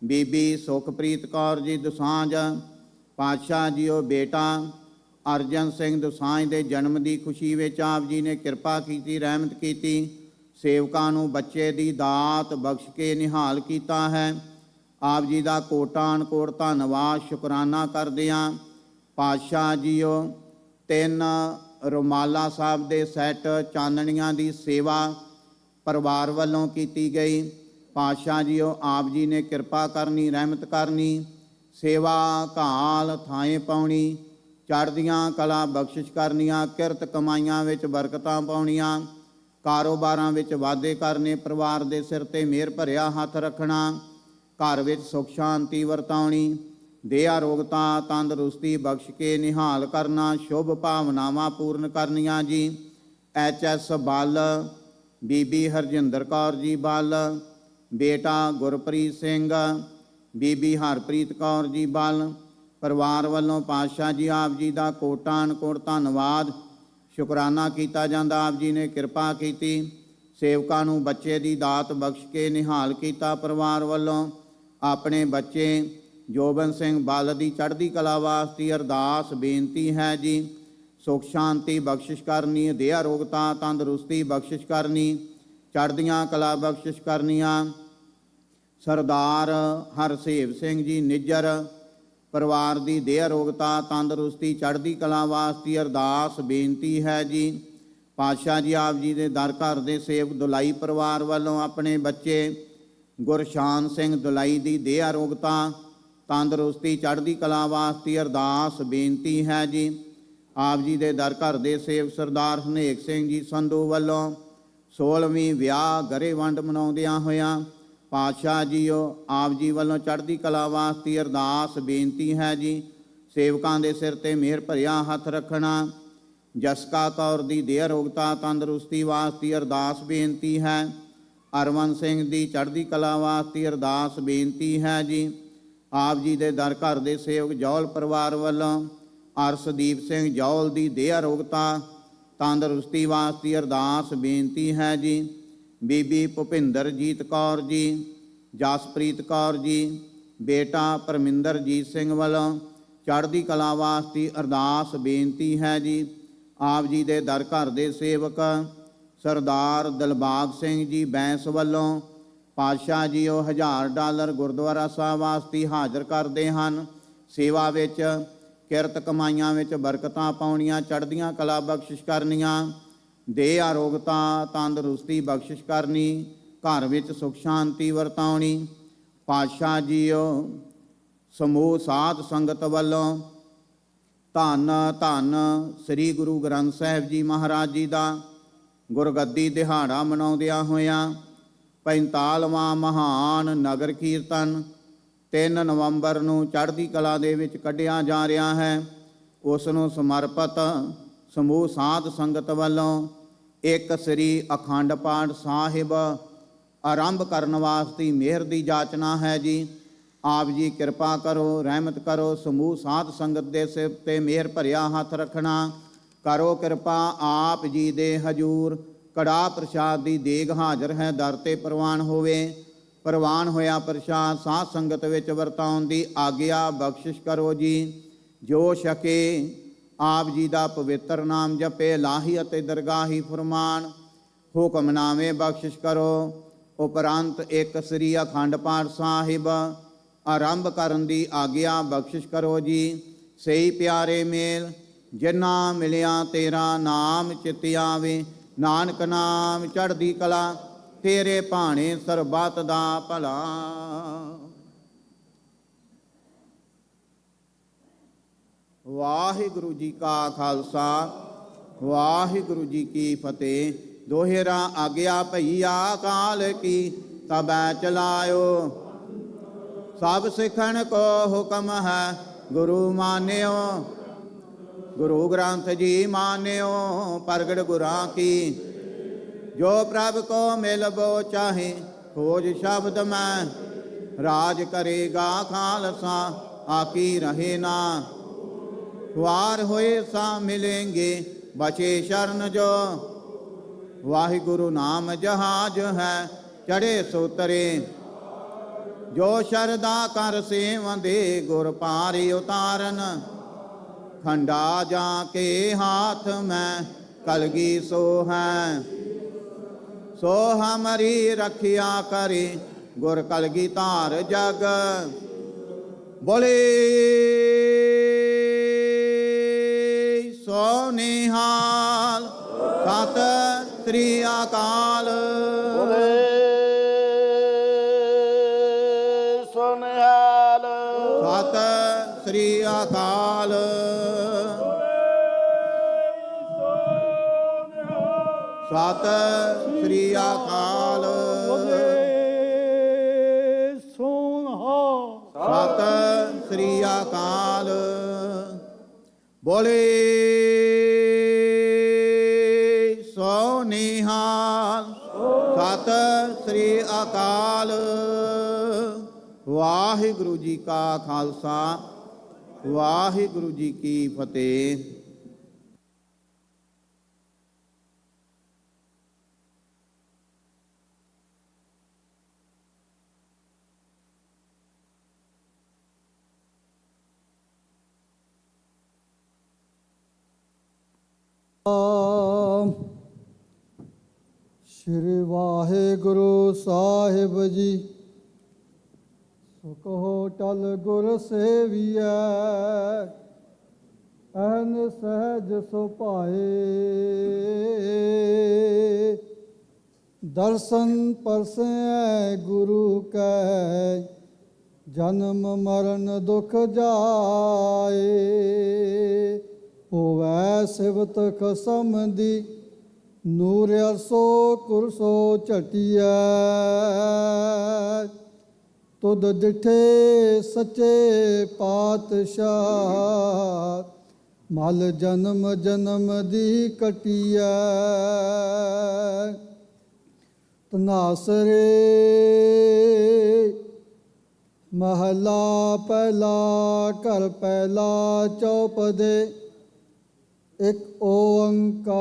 Speaker 12: ਬੀਬੀ ਸੁਖਪ੍ਰੀਤ ਕੌਰ ਜੀ ਦੁਸਾਂਝ। ਪਾਤਸ਼ਾਹ ਜੀਓ ਬੇਟਾ ਅਰਜਨ ਸਿੰਘ ਦੁਸਾਂਝ ਦੇ ਜਨਮ ਦੀ ਖੁਸ਼ੀ ਵਿੱਚ ਆਪ ਜੀ ਨੇ ਕਿਰਪਾ ਕੀਤੀ, ਰਹਿਮਤ ਕੀਤੀ। ਸੇਵਕਾਂ ਨੂੰ ਬੱਚੇ ਦੀ ਦਾਤ ਬਖਸ਼ ਕੇ ਨਿਹਾਲ ਕੀਤਾ ਹੈ। ਆਪ ਜੀ ਦਾ ਕੋਟਾਨ ਕੋਟ ਧੰਨਵਾਦ ਸ਼ੁਕਰਾਨਾ ਕਰਦੇ ਹਾਂ। ਪਾਤਸ਼ਾਹ ਜੀਓ 3 ਰੁਮਾਲਾ ਸਾਹਿਬ ਦੇ ਸੈੱਟ ਚਾਨਣੀਆਂ ਦੀ ਸੇਵਾ ਪਰਿਵਾਰ ਵੱਲੋਂ ਕੀਤੀ ਗਈ। ਪਾਤਸ਼ਾਹ ਜੀਓ ਆਪ ਜੀ ਨੇ ਕਿਰਪਾ ਕਰਨੀ, ਰਹਿਮਤ ਕਰਨੀ। ਸੇਵਾ ਘਾਲ ਥਾਂ ਪਾਉਣੀ। ਚੜ੍ਹਦੀਆਂ ਕਲਾ ਬਖਸ਼ਿਸ਼ ਕਰਨੀਆਂ। ਕਿਰਤ ਕਮਾਈਆਂ ਵਿੱਚ ਬਰਕਤਾਂ ਪਾਉਣੀਆਂ। ਕਾਰੋਬਾਰਾਂ ਵਿੱਚ ਵਾਧੇ ਕਰਨੇ। ਪਰਿਵਾਰ ਦੇ ਸਿਰ ਤੇ ਮਿਹਰ ਭਰਿਆ ਹੱਥ ਰੱਖਣਾ। ਘਰ ਵਿੱਚ ਸੁਖ ਸ਼ਾਂਤੀ ਵਰਤਾਉਣੀ। ਦੇਹ ਅਰੋਗਤਾ, ਤੰਦਰੁਸਤੀ ਬਖਸ਼ ਕੇ ਨਿਹਾਲ ਕਰਨਾ। ਸ਼ੁਭ ਭਾਵਨਾਵਾਂ ਪੂਰਨ ਕਰਨੀਆਂ ਜੀ। HS ਬਲ, ਬੀਬੀ ਹਰਜਿੰਦਰ ਕੌਰ ਜੀ ਬਲ, ਬੇਟਾ ਗੁਰਪ੍ਰੀਤ ਸਿੰਘ, ਬੀਬੀ ਹਰਪ੍ਰੀਤ ਕੌਰ ਜੀ ਬਲ। ਪਰਿਵਾਰ ਵੱਲੋਂ ਪਾਤਸ਼ਾਹ ਜੀ ਆਪ ਜੀ ਦਾ ਕੋਟਾਨ ਕੋਟ ਧੰਨਵਾਦ ਸ਼ੁਕਰਾਨਾ ਕੀਤਾ ਜਾਂਦਾ। ਆਪ ਜੀ ਨੇ ਕਿਰਪਾ ਕੀਤੀ। ਸੇਵਕਾਂ ਨੂੰ ਬੱਚੇ ਦੀ ਦਾਤ ਬਖਸ਼ ਕੇ ਨਿਹਾਲ ਕੀਤਾ। ਪਰਿਵਾਰ ਵੱਲੋਂ ਆਪਣੇ ਬੱਚੇ ਜੋਬਨ ਸਿੰਘ ਬਲ ਦੀ ਚੜ੍ਹਦੀ ਕਲਾ ਵਾਸਤੇ ਅਰਦਾਸ ਬੇਨਤੀ ਹੈ ਜੀ। ਸੁਖ ਸ਼ਾਂਤੀ ਬਖਸ਼ਿਸ਼ ਕਰਨੀ। ਦੇਹ ਅਰੋਗਤਾ, ਤੰਦਰੁਸਤੀ ਬਖਸ਼ਿਸ਼ ਕਰਨੀ। ਚੜ੍ਹਦੀਆਂ ਕਲਾ ਬਖਸ਼ਿਸ਼ ਕਰਨੀਆਂ। ਸਰਦਾਰ ਹਰਸੇਵ ਸਿੰਘ ਜੀ ਨਿੱਜਰ ਪਰਿਵਾਰ ਦੀ ਦੇਹ ਅਰੋਗਤਾ, ਤੰਦਰੁਸਤੀ, ਚੜ੍ਹਦੀ ਕਲਾ ਵਾਸਤੇ ਅਰਦਾਸ ਬੇਨਤੀ ਹੈ ਜੀ। ਪਾਤਸ਼ਾਹ ਜੀ ਆਪ ਜੀ ਦੇ ਦਰ ਘਰ ਦੇ ਸੇਵਕ ਦੁਲਾਈ ਪਰਿਵਾਰ ਵੱਲੋਂ ਆਪਣੇ ਬੱਚੇ ਗੁਰਸ਼ਾਨ ਸਿੰਘ ਦੁਲਾਈ ਦੀ ਦੇਹ ਅਰੋਗਤਾ, ਤੰਦਰੁਸਤੀ, ਚੜ੍ਹਦੀ ਕਲਾ ਵਾਸਤੇ ਅਰਦਾਸ ਬੇਨਤੀ ਹੈ ਜੀ। ਆਪ ਜੀ ਦੇ ਦਰ ਘਰ ਦੇ ਸੇਵਕ ਸਰਦਾਰ ਹਨੇਕ ਸਿੰਘ ਜੀ ਸੰਧੂ ਵੱਲੋਂ 16ਵੀਂ ਵਿਆਹ ਗਰੇਵੰਡ ਮਨਾਉਂਦਿਆਂ ਹੋਇਆਂ ਪਾਤਸ਼ਾਹ ਜੀਓ, ਆਪ ਜੀ ਵੱਲੋਂ ਚੜ੍ਹਦੀ ਕਲਾ ਵਾਸਤੇ ਅਰਦਾਸ ਬੇਨਤੀ ਹੈ ਜੀ। ਸੇਵਕਾਂ ਦੇ ਸਿਰ ਤੇ ਮਿਹਰ ਭਰਿਆ ਹੱਥ ਰੱਖਣਾ। ਜਸਕਾ ਕੌਰ ਦੀ ਦੇਹ ਅਰੋਗਤਾ ਤੰਦਰੁਸਤੀ ਵਾਸਤੇ ਅਰਦਾਸ ਬੇਨਤੀ ਹੈ। ਅਰਵਨ ਸਿੰਘ ਦੀ ਚੜ੍ਹਦੀ ਕਲਾ ਵਾਸਤੇ ਅਰਦਾਸ ਬੇਨਤੀ ਹੈ ਜੀ। ਆਪ ਜੀ ਦੇ ਦਰ ਘਰ ਦੇ ਸੇਵਕ ਜੌਲ ਪਰਿਵਾਰ ਵੱਲੋਂ ਅਰਸ਼ਦੀਪ ਸਿੰਘ ਜੌਲ ਦੀ ਦੇਹ ਅਰੋਗਤਾ ਤੰਦਰੁਸਤੀ ਵਾਸਤੇ ਅਰਦਾਸ ਬੇਨਤੀ ਹੈ ਜੀ। ਬੀਬੀ ਭੁਪਿੰਦਰਜੀਤ ਕੌਰ ਜੀ, ਜਸਪ੍ਰੀਤ ਕੌਰ ਜੀ, ਬੇਟਾ ਪਰਮਿੰਦਰਜੀਤ ਸਿੰਘ ਵੱਲੋਂ ਚੜ੍ਹਦੀ ਕਲਾ ਵਾਸਤੇ ਅਰਦਾਸ ਬੇਨਤੀ ਹੈ ਜੀ। ਆਪ ਜੀ ਦੇ ਦਰ ਘਰ ਦੇ ਸੇਵਕ ਸਰਦਾਰ ਦਿਲਬਾਗ ਸਿੰਘ ਜੀ ਬੈਂਸ ਵੱਲੋਂ ਪਾਤਸ਼ਾਹ ਜੀ ਉਹ $1000 ਗੁਰਦੁਆਰਾ ਸਾਹਿਬ ਵਾਸਤੇ ਹਾਜ਼ਰ ਕਰਦੇ ਹਨ। ਸੇਵਾ ਵਿੱਚ ਕਿਰਤ ਕਮਾਈਆਂ ਵਿੱਚ ਬਰਕਤਾਂ ਪਾਉਣੀਆਂ, ਚੜ੍ਹਦੀਆਂ ਕਲਾ ਬਖਸ਼ਿਸ਼ ਕਰਨੀਆਂ, ਦੇਹ ਆਰੋਗਤਾ ਤੰਦਰੁਸਤੀ ਬਖਸ਼ਿਸ਼ ਕਰਨੀ, ਘਰ ਵਿੱਚ ਸੁਖ ਸ਼ਾਂਤੀ ਵਰਤਾਉਣੀ। ਪਾਤਸ਼ਾਹ ਜੀਓ ਸਮੂਹ ਸਾਧ ਸੰਗਤ ਵੱਲੋਂ ਧੰਨ ਧੰਨ ਸ੍ਰੀ ਗੁਰੂ ਗ੍ਰੰਥ ਸਾਹਿਬ ਜੀ ਮਹਾਰਾਜ ਜੀ ਦਾ ਗੁਰਗੱਦੀ ਦਿਹਾੜਾ ਮਨਾਉਂਦਿਆਂ ਹੋਇਆਂ 45ਵਾਂ ਮਹਾਨ ਨਗਰ ਕੀਰਤਨ 3 ਨਵੰਬਰ ਨੂੰ ਚੜ੍ਹਦੀ ਕਲਾ ਦੇ ਵਿੱਚ ਕੱਢਿਆ ਜਾ ਰਿਹਾ ਹੈ। ਉਸ ਨੂੰ ਸਮਰਪਿਤ ਸਮੂਹ ਸਾਧ ਸੰਗਤ ਵੱਲੋਂ ਇੱਕ ਸ੍ਰੀ ਅਖੰਡ ਪਾਠ ਸਾਹਿਬ ਆਰੰਭ ਕਰਨ ਵਾਸਤੇ ਮਿਹਰ ਦੀ ਜਾਚਨਾ ਹੈ ਜੀ। ਆਪ ਜੀ ਕਿਰਪਾ ਕਰੋ, ਰਹਿਮਤ ਕਰੋ, ਸਮੂਹ ਸਾਧ ਸੰਗਤ ਦੇ ਸਿਰ ਤੇ ਮਿਹਰ ਭਰਿਆ ਹੱਥ ਰੱਖਣਾ। ਕਰੋ ਕਿਰਪਾ, ਆਪ ਜੀ ਦੇ ਹਜੂਰ ਕੜਾਹ ਪ੍ਰਸ਼ਾਦ ਦੀ ਦੇਗ ਹਾਜ਼ਰ ਹੈ, ਦਰ ਤੇ ਪ੍ਰਵਾਨ ਹੋਵੇ। ਪ੍ਰਵਾਨ ਹੋਇਆ ਪ੍ਰਸ਼ਾਦ ਸਾਧ ਸੰਗਤ ਵਿੱਚ ਵਰਤਾਉਣ ਦੀ ਆਗਿਆ ਬਖਸ਼ਿਸ਼ ਕਰੋ ਜੀ। ਜੋ ਛਕੇ ਆਪ ਜੀ ਦਾ ਪਵਿੱਤਰ ਨਾਮ ਜਪੇ, ਲਾਹੀ ਅਤੇ ਦਰਗਾਹੀ ਫਰਮਾਨ ਹੁਕਮਨਾਮੇ ਬਖਸ਼ਿਸ਼ ਕਰੋ। ਉਪਰੰਤ ਇੱਕ ਸ੍ਰੀ ਅਖੰਡ ਪਾਠ ਸਾਹਿਬ ਆਰੰਭ ਕਰਨ ਦੀ ਆਗਿਆ ਬਖਸ਼ਿਸ਼ ਕਰੋ ਜੀ। ਸਹੀ ਪਿਆਰੇ ਮੇਲ ਜਿਨ੍ਹਾਂ ਮਿਲਿਆ ਤੇਰਾ ਨਾਮ ਚਿਤ ਆਵੇ, ਨਾਨਕ ਨਾਮ ਚੜ੍ਹਦੀ ਕਲਾ ਤੇਰੇ ਭਾਣੇ ਸਰਬੱਤ ਦਾ ਭਲਾ। ਵਾਹਿਗੁਰੂ ਜੀ ਕਾ ਖਾਲਸਾ, ਵਾਹਿਗੁਰੂ ਜੀ ਕੀ ਫਤਿਹ। ਦੋਹਰਾ ਆਗਿਆ ਭਈਆ ਕਾਲ ਕੀ, ਤਬੈ ਚਲਾਇਓ। ਸਭ ਸਿੱਖਣ ਕੋ ਹੁਕਮ ਹੈ, ਗੁਰੂ ਮਾਨਿਓ। ਗੁਰੂ ਗ੍ਰੰਥ ਜੀ ਮਾਨਿਓ, ਪ੍ਰਗਟ ਗੁਰਾਂ ਕੀ। ਜੋ ਪ੍ਰਭ ਕੋ ਮਿਲਬੋ ਚਾਹੇ, ਖੋਜ ਸ਼ਬਦ ਮੈਂ। ਰਾਜ ਕਰੇਗਾ ਖਾਲਸਾ, ਆਕੀ ਰਹੇ ਨਾ। ਵਾਰ ਹੋਏ ਸਾ ਮਿਲेंगे, ਬਚੇ ਸ਼ਰਨ ਜੋ। ਵਾਹਿਗੁਰੂ ਨਾਮ ਜਹਾਜ ਹੈ, ਚੜੇ ਸੋ ਤਰੇ। ਜੋ ਸ਼ਰਦਾ ਕਰ ਸੇਵੰਦੇ, ਗੁਰ ਪਾਰੀ ਉਤਾਰਨ। ਖੰਡਾ ਜਾ ਕੇ ਹਾਥ ਮੈਂ, ਕਲਗੀ ਸੋ ਹੈ। ਸੋ ਹਮਾਰੀ ਰੱਖਿਆ ਕਰੇ, ਗੁਰ ਕਲਗੀ ਧਾਰ ਜਗ। ਬੋਲੇ ਸੋ ਨਿਹਾਲ, ਸਤਿ ਸ੍ਰੀ ਅਕਾਲ।
Speaker 11: ਬੋਲੇ ਸੋ ਨਿਹਾਲ,
Speaker 12: ਸਤਿ ਸ੍ਰੀ ਅਕਾਲ। ਸਤਿ ਸ੍ਰੀ ਅਕਾਲ। ਸਤਿ ਸ੍ਰੀ ਅਕਾਲ। ਬੋਲੇ ਸੋ ਨਿਹਾਲ, ਸਤਿ ਸ੍ਰੀ ਅਕਾਲ। ਵਾਹਿਗੁਰੂ ਜੀ ਕਾ ਖਾਲਸਾ, ਵਾਹਿਗੁਰੂ ਜੀ ਕੀ ਫਤਿਹ।
Speaker 1: ਸ਼੍ਰੀ ਵਾਹਿਗੁਰੂ ਸਾਹਿਬ ਜੀ, ਸੁਖੋ ਟਲ ਗੁਰ ਸੇਵੀਐ। ਅਹਨ ਸਹਿਜ ਸੁਭਾਏ, ਦਰਸ਼ਨ ਪਰਸੈ ਗੁਰੂ ਕੈ। ਜਨਮ ਮਰਨ ਦੁਖ ਜਾਏ, ਹੋਵੈ ਸਿਵਤ ਖਸਮ ਦੀ। ਨੂਰ ਅਰਸੋ ਕੁਰਸੋ ਝਟਿਐ, ਤੁਧ ਡਿਠੇ ਸੱਚੇ ਪਾਤਸ਼ਾਹ, ਮਲ ਜਨਮ ਜਨਮ ਦੀ ਕਟਿਐ। ਤਨਾਸਰੇ ਮਹਲਾ ਪਹਿਲਾ, ਘਰ ਪਹਿਲਾ ਚੌਪਦੇ। ਇਕ ਓੰਕਾਰ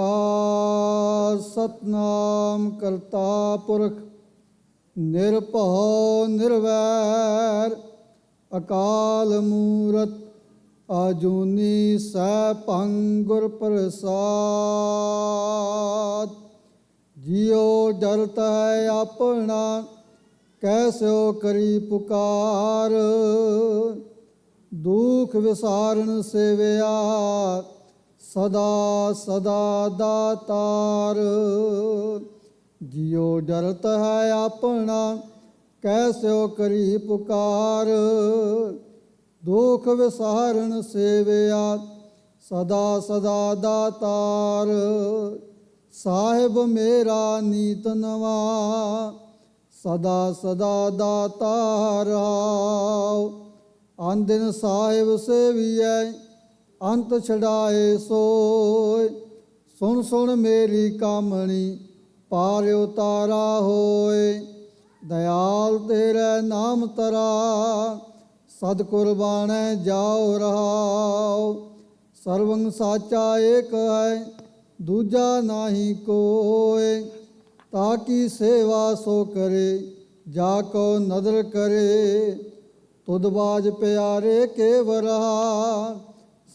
Speaker 1: ਸਤਨਾਮ ਕਰਤਾ ਪੁਰਖ, ਨਿਰਭਉ ਨਿਰਵੈਰ, ਅਕਾਲ ਮੂਰਤ, ਆਜੂਨੀ ਸੈਭੰ ਗੁਰ ਪ੍ਰਸਾਦ। ਜਿਉ ਡਰਤ ਹੈ ਆਪਣਾ, ਕੈਸਿਓ ਕਰੀ ਪੁਕਾਰ। ਦੁਖ ਵਿਸਾਰਨ ਸੇਵਿਆ, ਸਦਾ ਸਦਾ ਦਾਤਾਰ। ਜਿਉ ਡਰਤ ਹੈ ਆਪਣਾ, ਕੈਸਿਓ ਕਰੀ ਪੁਕਾਰ। ਦੁਖ ਵਿਸਾਰਨ ਸੇਵਿਆ, ਸਦਾ ਸਦਾ ਦਾਤਾਰ। ਸਾਹਿਬ ਮੇਰਾ ਨੀਤ ਨਵਾ, ਸਦਾ ਸਦਾ ਦਾਤਾਰ। ਅਨ ਦਿਨ ਸਾਹਿਬ ਸੇਵੀਐ, ਅੰਤ ਛਡਾਏ ਸੋਇ। ਸੁਣ ਸੁਣ ਮੇਰੀ ਕਾਮਣੀ, ਪਾਰ ਉਤਾਰਾ ਹੋਏ। ਦਇਆਲ ਤੇਰੇ ਨਾਮ ਤਰਾ, ਸਦ ਕੁਰਬਾਨੈ ਜਾਉ ਰਹਾਉ। ਸਰਵੰ ਸਾਚਾ ਏਕ ਹੈ, ਦੂਜਾ ਨਾਹੀ ਕੋਇ। ਤਾਕੀ ਸੇਵਾ ਸੋ ਕਰੇ, ਜਾ ਕੋ ਨਦਰ ਕਰੇ। ਤੁਧ ਬਾਜ ਪਿਆਰੇ ਕੇਵਰਾ,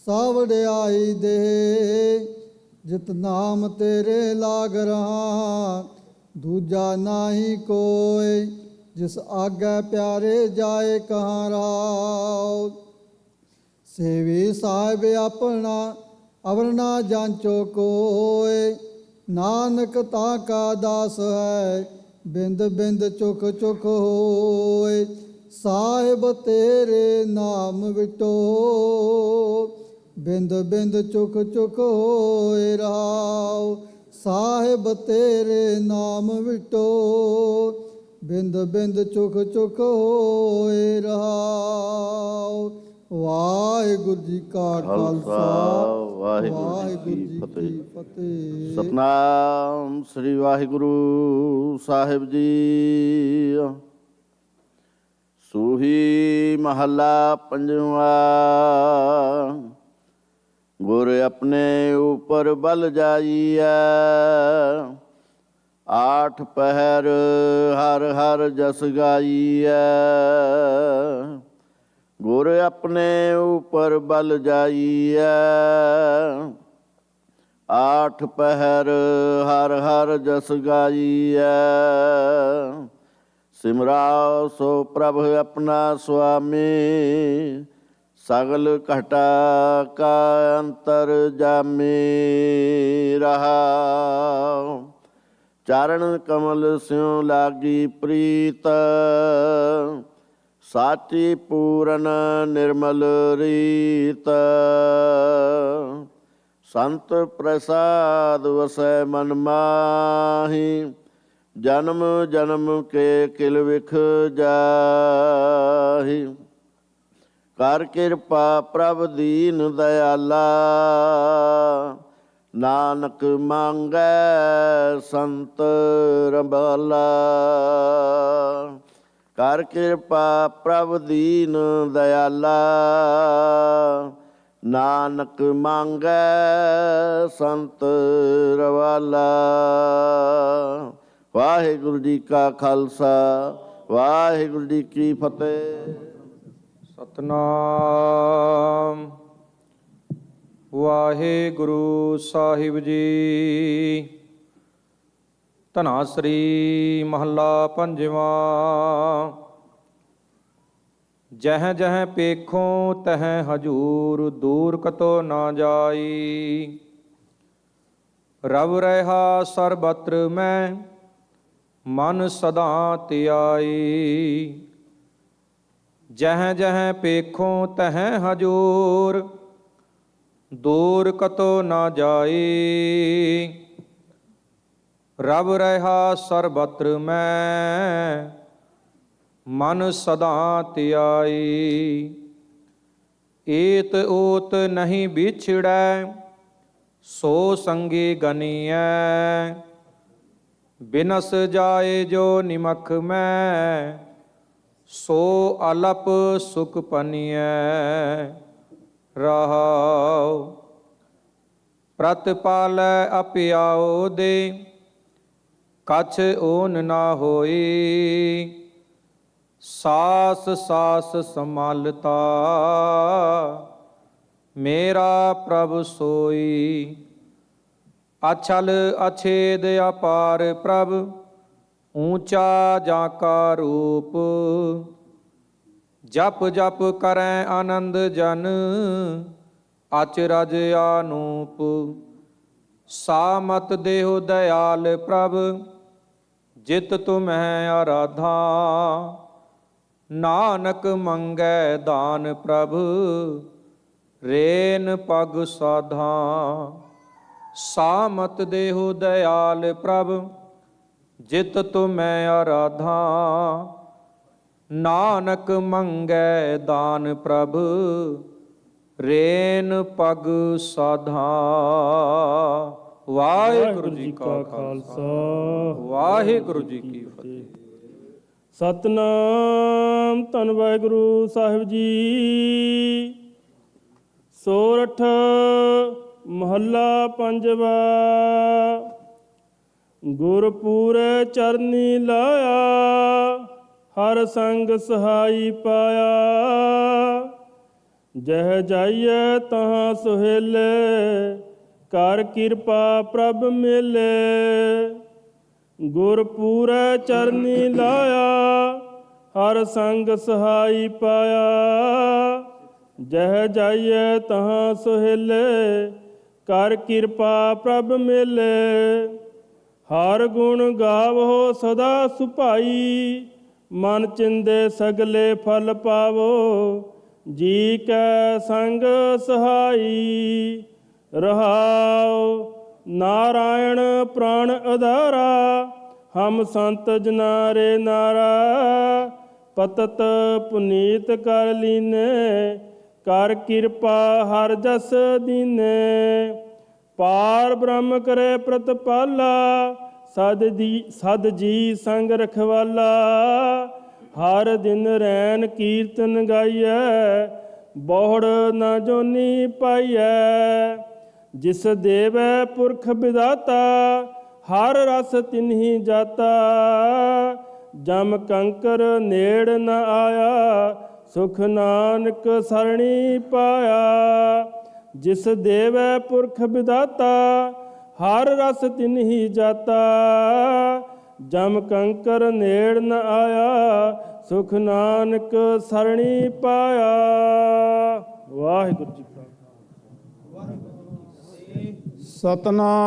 Speaker 1: ਸਾ ਵਡਿਆਈ ਦੇ। ਜਿਤ ਨਾਮ ਤੇਰੇ ਲਾਗ ਰਹਾ, ਦੂਜਾ ਨਾਹੀ ਕੋਇ। ਜਿਸ ਆਗੇ ਪਿਆਰੇ ਜਾਏ ਕਹਾਂ ਰਾਉ। ਸੇਵੀ ਸਾਹਿਬ ਆਪਣਾ, ਅਵਰ ਨਾ ਜਾਂਚੋ ਕੋਇ। ਨਾਨਕ ਤਾਂ ਕਾ ਦਾਸ ਹੈ, ਬਿੰਦ ਬਿੰਦ ਚੁਖ ਚੁਖ ਹੋਏ। ਸਾਹਿਬ ਤੇਰੇ ਨਾਮ ਵਿਟੋ, ਬਿੰਦ ਬਿੰਦ ਚੁਖ ਚੁਖ ਹੋਏ ਰਾਉ। ਸਾਹਿਬ ਤੇਰੇ ਨਾਮ ਵਿਟੋ, ਬਿੰਦ ਬਿੰਦ ਚੁਖ ਚੁਖ ਹੋਏ ਰਹਾਉ। ਵਾਹਿਗੁਰੂ ਜੀ ਕਾ ਖਾਲਸਾ, ਵਾਹਿਗੁਰੂ ਜੀ ਕੀ ਫਤਿਹ।
Speaker 11: ਸਤਨਾਮ ਸ੍ਰੀ ਵਾਹਿਗੁਰੂ ਸਾਹਿਬ ਜੀ। ਸੂਹੀ ਮਹੱਲਾ ਪੰਜਵਾ। ਗੁਰ ਆਪਣੇ ਉਪਰ ਬਲ ਜਾਈਐ, ਆਠ ਪਹਿਰ ਹਰ ਹਰ ਜਸ ਗਾਈਐ। ਗੁਰ ਆਪਣੇ ਉਪਰ ਬਲ ਜਾਈਐ, ਆਠ ਪਹਿਰ ਹਰ ਹਰ ਜਸ ਗਾਈਐ। ਸਿਮਰਾਓ ਸੋ ਪ੍ਰਭ ਆਪਣਾ ਸੁਆਮੀ, ਸਗਲ ਘਟਾ ਕਾ ਅੰਤਰ ਜਾਮੀ ਰਹਾਉ। ਚਰਨ ਕਮਲ ਸਿਉ ਲਾਗੀ ਪ੍ਰੀਤ, ਸਾਚੀ ਪੂਰਨ ਨਿਰਮਲ ਰੀਤ। ਸੰਤ ਪ੍ਰਸਾਦ ਵਸੈ ਮਨ ਮਾਹੀ, ਜਨਮ ਜਨਮ ਕੇ ਕਿਲ ਵਿਖ ਜਾਹੀ। ਕਰ ਕਿਰਪਾ ਪ੍ਰਭ ਦੀਨ ਦਇਆਲਾ, ਨਾਨਕ ਮੰਗੈ ਸੰਤ ਰੰਬਾਲਾ। ਕਰ ਕਿਰਪਾ ਪ੍ਰਭ ਦੀਨ ਦਇਆਲਾ, ਨਾਨਕ ਮੰਗੈ ਸੰਤ ਰੰਬਾਲਾ। ਵਾਹਿਗੁਰੂ ਜੀ ਕਾ ਖਾਲਸਾ, ਵਾਹਿਗੁਰੂ ਜੀ ਕੀ ਫਤਿਹ।
Speaker 13: ਸਤਨਾਮ ਵਾਹਿਗੁਰੂ ਸਾਹਿਬ ਜੀ। ਧਨਾਸਰੀ ਮਹੱਲਾ ਪੰਜਵਾ। ਜਹ ਜਹ ਪੇਖੋ ਤਹ ਹਜੂਰ, ਦੂਰ ਕਤੋ ਨਾ ਜਾਈ। ਰਵ ਰਿਹਾ ਸਰਬਤਰ ਮੈਂ, ਮਨ ਸਦਾ ਧਿਆਈ। ਜਹ ਜਹ ਪੇਖੋ ਤਹ ਹਜੂਰ, ਦੂਰ ਕਤੋ ਨਾ ਜਾਈ। ਰਵ ਰਹਾ ਸਰਬਤਰ ਮੈਂ, ਮਨ ਸਦਾ ਧਿਆਈ। ਏਤ ਓਤ ਨਹੀਂ ਵਿਛੜੈ, ਸੋ ਸੰਗੀ ਗਨੀਐ। ਬਿਨਸ ਜਾਏ ਜੋ ਨਿਮਖ ਮੈਂ, ਸੋ ਅਲਪ ਸੁਖ ਪਨੀਐ। ਰਹਾਉ ਪ੍ਰਤਪਾਲੈ ਅਪਿਆਉ ਦੇ, ਕਛ ਓਨ ਨਾ ਹੋਈ। ਸਾਸ ਸਾਸ ਸੰਭਾਲਤਾ, ਮੇਰਾ ਪ੍ਰਭ ਸੋਈ। ਅਛਲ ਅਛੇਦ ਅਪਾਰ ਪ੍ਰਭ, ਊਚਾ ਜਾਂ ਕਾ ਰੂਪ। ਜਪ ਜਪ ਕਰੈ ਆਨੰਦ ਜਨ, ਅਚਰਜ ਆਨੂਪ। ਸਾਮਤ ਦੇਹੁ ਦਇਆਲ ਪ੍ਰਭ, ਜਿਤ ਤੁਮਹਿ ਆਰਾਧਾ। ਨਾਨਕ ਮੰਗੈ ਦਾਨ ਪ੍ਰਭ, ਰੇਨ ਪਗ ਸਾਧਾ। ਸਾਮਤ ਦੇਹੁ ਦਇਆਲ ਪ੍ਰਭ, ਜਿਤ ਤੁਮਹਿ ਆਰਾਧਾ। ਨਾਨਕ ਮੰਗੈ ਦਾਨ ਪ੍ਰਭ, ਰੇਨ ਪਗ ਸਾਧਾ। ਵਾਹਿਗੁਰੂ ਜੀ ਕਾ ਖਾਲਸਾ, ਵਾਹਿਗੁਰੂ ਜੀ ਕੀ ਫਤਿਹ।
Speaker 14: ਸਤਨਾਮ ਧੰਨ ਵਾਹਿਗੁਰੂ ਸਾਹਿਬ ਜੀ। ਸੋਰਠ ਮਹੱਲਾ ਪੰਜਵਾ। ਗੁਰਪੂਰੇ ਚਰਨੀ ਲਾਇਆ, ਹਰ ਸੰਗ ਸਹਾਈ ਪਾਇਆ। ਜਹ ਜਾਈਏ ਤਹਾਂ ਸੁਹੇਲੇ, ਕਰ ਕਿਰਪਾ ਪ੍ਰਭ ਮੇਲੇ। ਗੁਰਪੂਰੇ ਚਰਨੀ ਲਾਇਆ, ਹਰ ਸੰਗ ਸਹਾਈ ਪਾਇਆ। ਜਹ ਜਾਈਏ ਤਹਾਂ ਸੁਹੇਲੇ, ਕਰ ਕਿਰਪਾ ਪ੍ਰਭ ਮੇਲੇ। ਹਰ ਗੁਣ ਗਾਵੋ ਸਦਾ ਸੁਭਾਈ, ਮਨ ਚਿੰਦੇ ਸਗਲੇ ਫਲ ਪਾਵੋ। ਜੀ ਕੈ ਸੰਗ ਸਹਾਈ, ਰਹਾਉ ਨਾਰਾਇਣ ਪ੍ਰਾਣ ਆਧਾਰਾ। ਹਮ ਸੰਤ ਜਨਾ ਰੇ ਨਾਰਾ, ਪਤਤ ਪੁਨੀਤ ਕਰ ਲੀਨੇ। ਕਰ ਕਿਰਪਾ ਹਰ ਜਸ ਦੀਨੇ। ਪਾਰ ਬ੍ਰਹਮ ਕਰੇ ਪ੍ਰਤਪਾਲਾ, ਸਦ ਜੀ ਸੰਗ ਰਖਵਾਲਾ। ਹਰ ਦਿਨ ਰੈਨ ਕੀਰਤਨ ਗਾਈਐ, ਬਹੁੜ ਨਾ ਜੋਨੀ ਪਾਈਐ। ਜਿਸ ਦੇਵੈ ਪੁਰਖ ਵਿਦਾਤਾ, ਹਰ ਰਸ ਤਿਨਹੀ ਜਾਤਾ। ਜਮ ਕੰਕਰ ਨੇੜ ਨ ਆਇਆ, ਸੁਖ ਨਾਨਕ ਸਰਣੀ ਪਾਇਆ। ਜਿਸ ਦੇਵੈ ਪੁਰਖ ਵਿਦਾਤਾ, ਹਰ ਰਸ ਤਿਨਹੀ ਜਾਤਾ। ਜਮ ਕੰਕਰ ਨੇੜ ਨ ਆਇਆ, ਸੁਖ ਨਾਨਕ ਸਰਣੀ ਪਾਇਆ। ਵਾਹਿਗੁਰੂ ਜੀ ਕਾ
Speaker 8: ਸਤਨਾਮ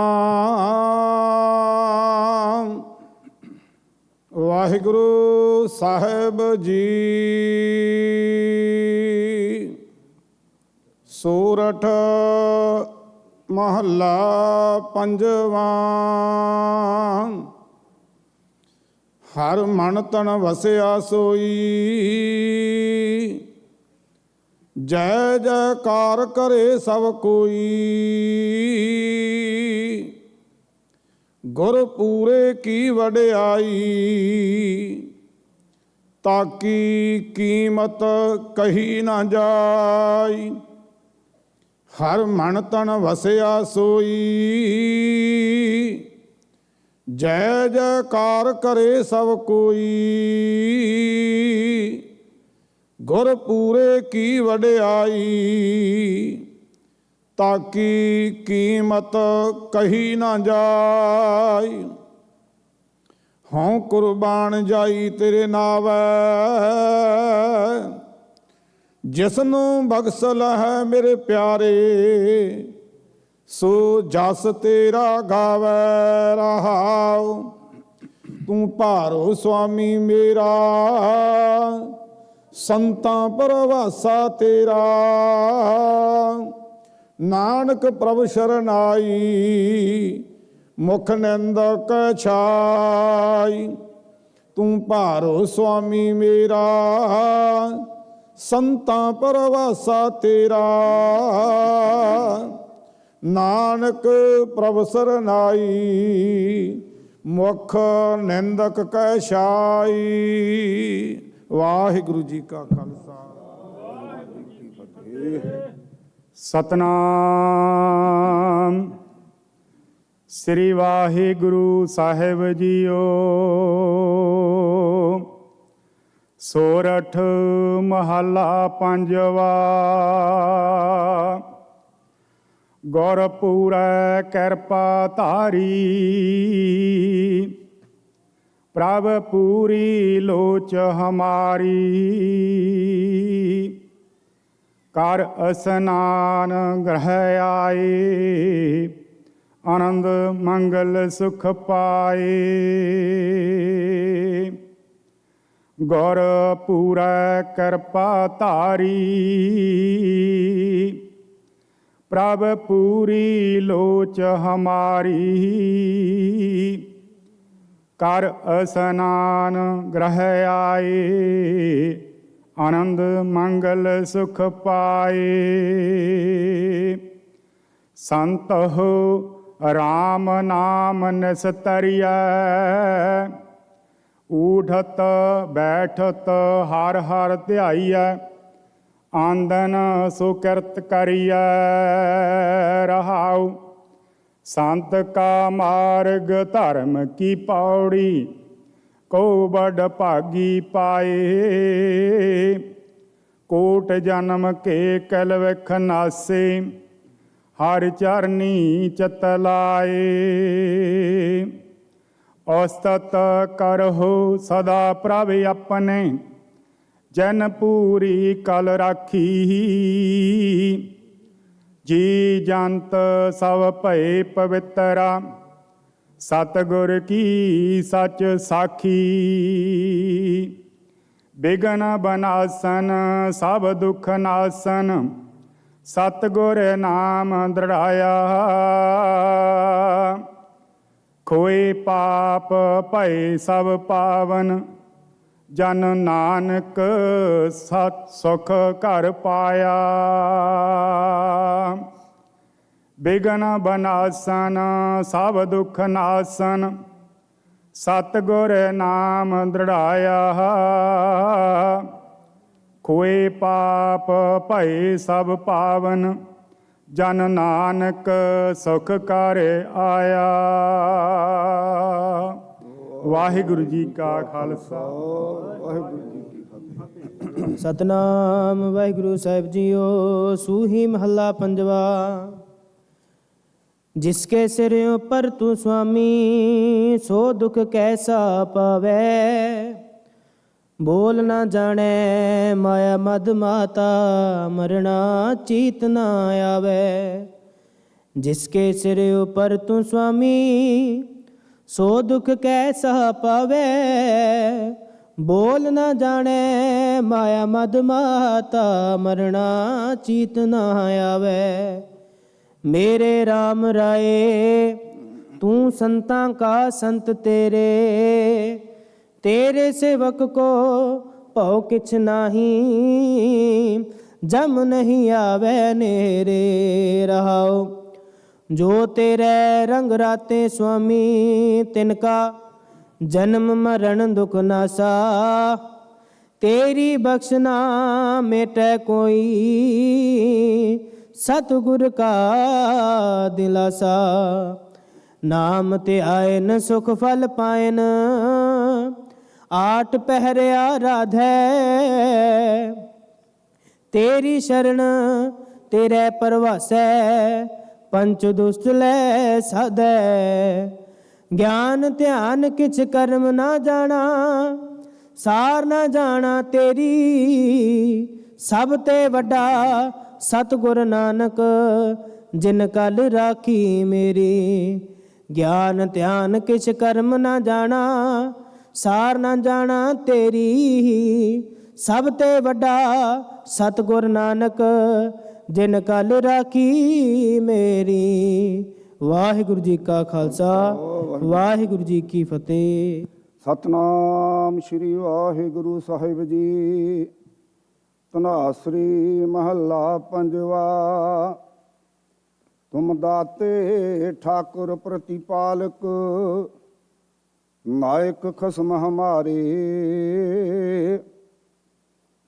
Speaker 8: ਵਾਹਿਗੁਰੂ ਸਾਹਿਬ ਜੀ। ਸੋਰਠ ਮਹੱਲਾ ਪੰਜਵਾ। ਹਰ ਮਨ ਤਨ ਵਸਿਆ ਸੋਈ, ਜੈ ਜੈਕਾਰ ਕਰੇ ਸਭ ਕੋਈ। ਗੁਰ ਪੂਰੇ ਕੀ ਵਡਿਆਈ, ਤਾਕੀ ਕੀਮਤ ਕਹੀ ਨਾ ਜਾਈ। ਹਰ ਮਨ ਤਨ ਵਸਿਆ ਸੋਈ, ਜੈ ਜੈਕਾਰ ਕਰੇ ਸਭ ਕੋਈ। ਗੁਰ ਪੂਰੇ ਕੀ ਵਡਿਆਈ, ਤਾਕੀ ਕੀਮਤ ਕਹੀ ਨਾ ਜਾਈ। ਹਉ ਕੁਰਬਾਨ ਜਾਈ ਤੇਰੇ ਨਾਵੈ, ਜਿਸਨੂੰ ਬਖਸ਼ ਲਹੈ ਮੇਰੇ ਪਿਆਰੇ। ਸੋ ਜਸ ਤੇਰਾ ਗਾਵੈ ਰਹਾਉ, ਤੂੰ ਭਾਰੋ ਸੁਆਮੀ ਮੇਰਾ। ਸੰਤਾਂ ਪਰਵਾਸਾ ਤੇਰਾ, ਨਾਨਕ ਪ੍ਰਭ ਸ਼ਰਨਾਈ। ਮੁਖ ਨਿੰਦਕ ਛਾਈ। ਤੂੰ ਭਾਰੋ ਸੁਆਮੀ ਮੇਰਾ, ਸੰਤਾਂ ਪਰਵਾਸਾ ਤੇਰਾ। ਨਾਨਕ ਪ੍ਰਭ ਸਰਨਾਈ, ਮੁਖ ਨਿੰਦਕ ਕੈ ਛਾਈ। ਵਾਹਿਗੁਰੂ ਜੀ ਕਾ ਖਾਲਸਾ, ਵਾਹਿਗੁਰੂ ਜੀ ਕੀ ਫਤਿਹ।
Speaker 10: ਸਤਨਾਮ ਸ੍ਰੀ ਵਾਹਿਗੁਰੂ ਸਾਹਿਬ ਜੀਓ। ਸੋਰਠ ਮਹੱਲਾ ਪੰਜਵਾ। ਗੁਰ ਪੂਰੈ ਕਿਰਪਾ ਧਾਰੀ, ਪ੍ਰਭ ਪੂਰੀ ਲੋਚ ਹਮਾਰੀ। ਕਰ ਅਸਨਾਨ ਗ੍ਰਹਿ ਆਏ, ਆਨੰਦ ਮੰਗਲ ਸੁਖ ਪਾਏ। ਗੁਰ ਪੂਰੈ ਕਿਰਪਾ ਧਾਰੀ, ਪ੍ਰਭ ਪੂਰੀ ਲੋਚ ਹਮਾਰੀ। ਕਰ ਅਸਨਾਨ ਗ੍ਰਹਿ ਆਏ, ਆਨੰਦ ਮੰਗਲ ਸੁਖ ਪਾਏ। ਸੰਤਹੁ ਰਾਮ ਨਾਮ ਨਿਸਤਰੀਐ, ਊਠਤ ਬੈਠਤ ਹਰ ਹਰ ਧਿਆਈਐ। ਆਂਦਨ ਸੁਕਿਰਤ ਕਰੀਐ ਰਹਾਉ, ਸੰਤ ਕਾ ਮਾਰਗ ਧਰਮ ਕੀ ਪੌੜੀ। ਕੋ ਬੜ ਭਾਗੀ ਪਾਏ, ਕੋਟ ਜਨਮ ਕੇ ਕਲ ਵਿਖ ਨਾਸੇ। ਹਰ ਚਰਨੀ ਚਤ ਲਾਏ, ਔਸਤਤ ਕਰਹੁ ਸਦਾ ਪ੍ਰਭ ਆਪਣੇ। ਜਨ ਪੂਰੀ ਕਲ ਰਾਖੀ, ਜੀ ਜੰਤ ਸਭ ਭਏ ਪਵਿੱਤਰਾ। ਸਤਿਗੁਰ ਕੀ ਸਚ ਸਾਖੀ, ਬਿਗਨ ਬਨਾਸਨ ਸਭ ਦੁਖ ਨਾਸਨ। ਸਤਿਗੁਰ ਨਾਮ ਦ੍ਰਿੜਾਇਆ, ਖੋਏ ਪਾਪ ਭਏ ਸਭ ਪਾਵਨ। ਜਨ ਨਾਨਕ ਸਤ ਸੁਖ ਘਰ ਪਾਇਆ। ਬਿਗਨ ਬਨਾਸਨ ਸਭ ਦੁਖ ਨਾਸਨ। ਸਤਿਗੁਰ ਨਾਮ ਦ੍ਰਿੜਾਇਆ, ਖੋਏ ਪਾਪ ਭਏ ਸਭ ਪਾਵਨ। ਜਨ ਨਾਨਕ ਸੁਖ ਘਰ ਆਇਆ। ਵਾਹਿਗੁਰੂ ਜੀ ਕਾ ਖਾਲਸਾ, ਵਾਹਿਗੁਰੂ ਜੀ ਕੀ ਫਤਿਹ।
Speaker 2: ਸਤਨਾਮ ਵਾਹਿਗੁਰੂ ਸਾਹਿਬ ਜੀਓ। ਸੂਹੀ ਮਹੱਲਾ ਪੰਜਵਾ। ਜਿਸਕੇ ਸਿਰ ਉੱਪਰ ਤੂੰ ਸੁਆਮੀ, ਸੋ ਦੁਖ ਕੈਸਾ ਪਾਵੈ। ਬੋਲ ਨਾ ਜਾਣੈ ਮਾਇਆ ਮਦ ਮਾਤਾ, ਮਰਣਾ ਚੀਤ ਨਾ ਆਵੈ। ਜਿਸਕੇ ਸਿਰ ਉੱਪਰ ਤੂੰ ਸੁਆਮੀ, ਸੋ ਦੁਖ ਕੈਸਾ ਪਾਵੈ। ਬੋਲ ਨਾ ਜਾਣੈ ਮਾਇਆ ਮਦ ਮਾਤਾ, ਮਰਣਾ ਚੀਤ ਨਾ ਆਵੈ। ਮੇਰੇ RAM ਰਾਏ ਤੂੰ ਸੰਤਾਂ ਕਾ ਸੰਤ ਤੇਰੇ। ਤੇਰੇ ਸੇਵਕ ਕੋ ਭਉ ਕਿਛ ਨਾਹੀ, ਜਮ ਨਹੀਂ ਆਵੈ ਨੇਰੇ ਰਹਾਉ। ਜੋ ਤੇਰੇ ਰੰਗ ਰਾਤੇ ਸੁਆਮੀ, ਤਿਨਕਾ ਜਨਮ ਮਰਨ ਦੁਖ ਨਾਸਾ। ਤੇਰੀ ਬਖਸ਼ਨਾ ਮੇਟੈ ਕੋਈ, ਸਤਿਗੁਰ ਕਾ ਦਿਲਾਸਾ। ਨਾਮ ਤੇ ਆਇਨ ਸੁਖ ਫਲ ਪਾਇਨ, ਆਟ ਪਹਿਰਿਆ ਰਾਧੈ। ਤੇਰੀ ਸ਼ਰਨ ਤੇਰੇ ਪਰਵਾਸੈ, ਪੰਚ ਦੁਸ਼ਟ ਲੈ ਸਾਧੈ। ਗਿਆਨ ਧਿਆਨ ਕਿਛ ਕਰਮ ਨਾ ਜਾਣਾ, ਸਾਰ ਨਾ ਜਾਣਾ ਤੇਰੀ। ਸਭ ਤੇ ਵੱਡਾ ਸਤਿਗੁਰ ਨਾਨਕ, ਜਿਨ ਕਲ ਰਾਖੀ ਮੇਰੀ। ਗਿਆਨ ਧਿਆਨ ਕਿਛ ਕਰਮ ਨਾ ਜਾਣਾ, ਸਾਰ ਨਾ ਜਾਣਾ ਤੇਰੀ। ਸਭ ਤੇ ਵੱਡਾ ਸਤਿਗੁਰ ਨਾਨਕ, ਜਿਨ ਕਲ ਰਾਖੀ ਮੇਰੀ। ਵਾਹਿਗੁਰੂ ਜੀ ਕਾ ਖਾਲਸਾ ਵਾਹਿਗੁਰੂ ਜੀ ਕੀ ਫਤਿਹ।
Speaker 8: ਸਤਨਾਮ ਸ੍ਰੀ ਵਾਹਿਗੁਰੂ ਸਾਹਿਬ ਜੀ। ਧਨਾਸਰੀ ਮਹੱਲਾ ਪੰਜਵਾ। ਤੁਮ ਦਾਤੇ ਠਾਕੁਰ ਪ੍ਰਤੀਪਾਲਕ, ਨਾਇਕ ਖਸਮ ਹਮਾਰੇ।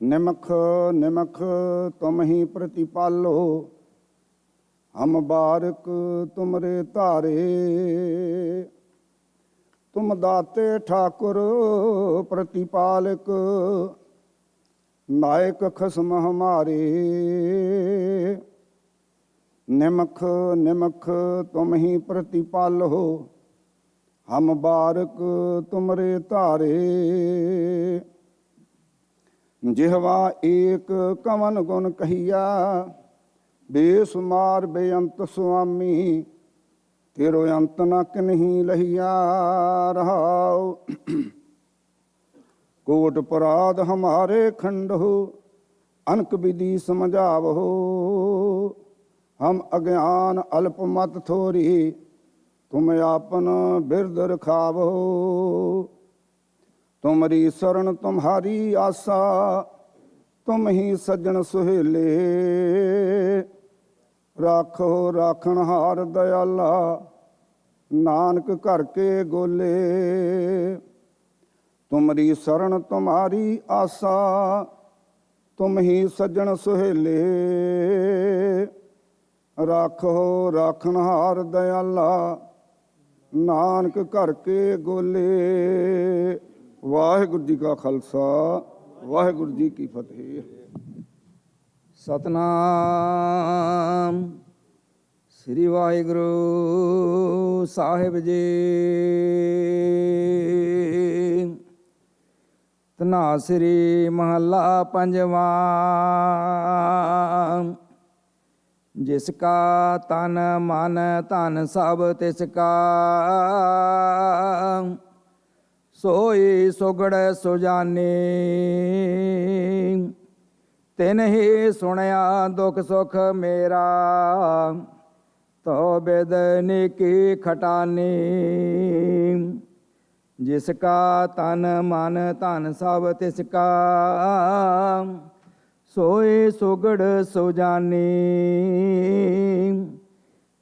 Speaker 8: ਨਿਮਖ ਨਿਮਖ ਤੁਮ ਹੀ ਪ੍ਰਤੀਪਾਲੋ, ਹਮ ਬਾਰਕ ਤੁਮਰੇ ਧਾਰੇ। ਤੁਮ ਦਾਤੇ ਠਾਕੁਰ ਪ੍ਰਤੀਪਾਲਕ, ਨਾਇਕ ਖਸਮ ਹਮਾਰੇ। ਨਿਮਖ ਨਿਮਖ ਤੁਮ ਹੀ ਪ੍ਰਤੀਪਾਲੋ, ਹਮ ਬਾਰਕ ਤੁਮਰੇ ਧਾਰੇ। ਜਿਹਵਾ ਏਕ ਕਵਨ ਗੁਣ ਕਹੀਆ, ਬੇਸੁਮਾਰ ਬੇਅੰਤ ਸੁਆਮੀ। ਤੇਰੋ ਅੰਤ ਨ ਕਿਨਹੀ ਲਹੀਆ ਰਹਾਉ। ਕੋਟ ਪਰਾਧ ਹਮਾਰੇ ਖੰਡਹੁ, ਅਨਕ ਵਿਧि ਸਮਝਾਵਹੁ। ਹਮ ਅਗਿਆਨ ਅਲਪ ਮਤ ਥੋਰੀ, ਤੁਮ ਆਪਨ ਬਿਰਦ ਰਖਾਵਹੁ। ਤੁਮਰੀ ਸਰਣ ਤੁਮਹਾਰੀ ਆਸਾ, ਤੁਮ ਹੀ ਸੱਜਣ ਸੁਹੇਲੇ। ਰਾਖੋ ਰਾਖਣ ਹਾਰ ਦਇਆਲਾ, ਨਾਨਕ ਘਰ ਕੇ ਗੋਲੇ। ਤੁਮਰੀ ਸਰਣ ਤੁਮਹਾਰੀ ਆਸਾ, ਤੁਮ ਹੀ ਸੱਜਣ ਸੁਹੇਲੇ। ਰਾਖੋ ਰਾਖਣ ਹਾਰ ਦਇਆਲਾ, ਨਾਨਕ ਘਰ ਕੇ ਗੋਲੇ। ਵਾਹਿਗੁਰੂ ਜੀ ਕਾ ਖਾਲਸਾ ਵਾਹਿਗੁਰੂ ਜੀ ਕੀ ਫਤਿਹ।
Speaker 5: ਸਤਨਾਮ ਸ੍ਰੀ ਵਾਹਿਗੁਰੂ ਸਾਹਿਬ ਜੀ। ਧਨਾਸਰੀ ਮਹੱਲਾ ਪੰਜਵਾ। ਜਿਸ ਕਾ ਤਨ ਮਨ ਧਨ ਸਭ ਤਿਸ ਕਾ, ਸੋਈ ਸੁਗੜ ਸੁਜਾਨੀ। ਤਿਨ ਹੀ ਸੁਣਿਆ ਦੁਖ ਸੁਖ ਮੇਰਾ, ਤੋ ਬਿਦਨੀ ਕੀ ਖਟਾਨੀ। ਜਿਸ ਕਾ ਤਨ ਮਨ ਧਨ ਸਭ ਤਿਸ ਕਾ, ਸੋਈ ਸੁਗੜ ਸੁਜਾਨੀ।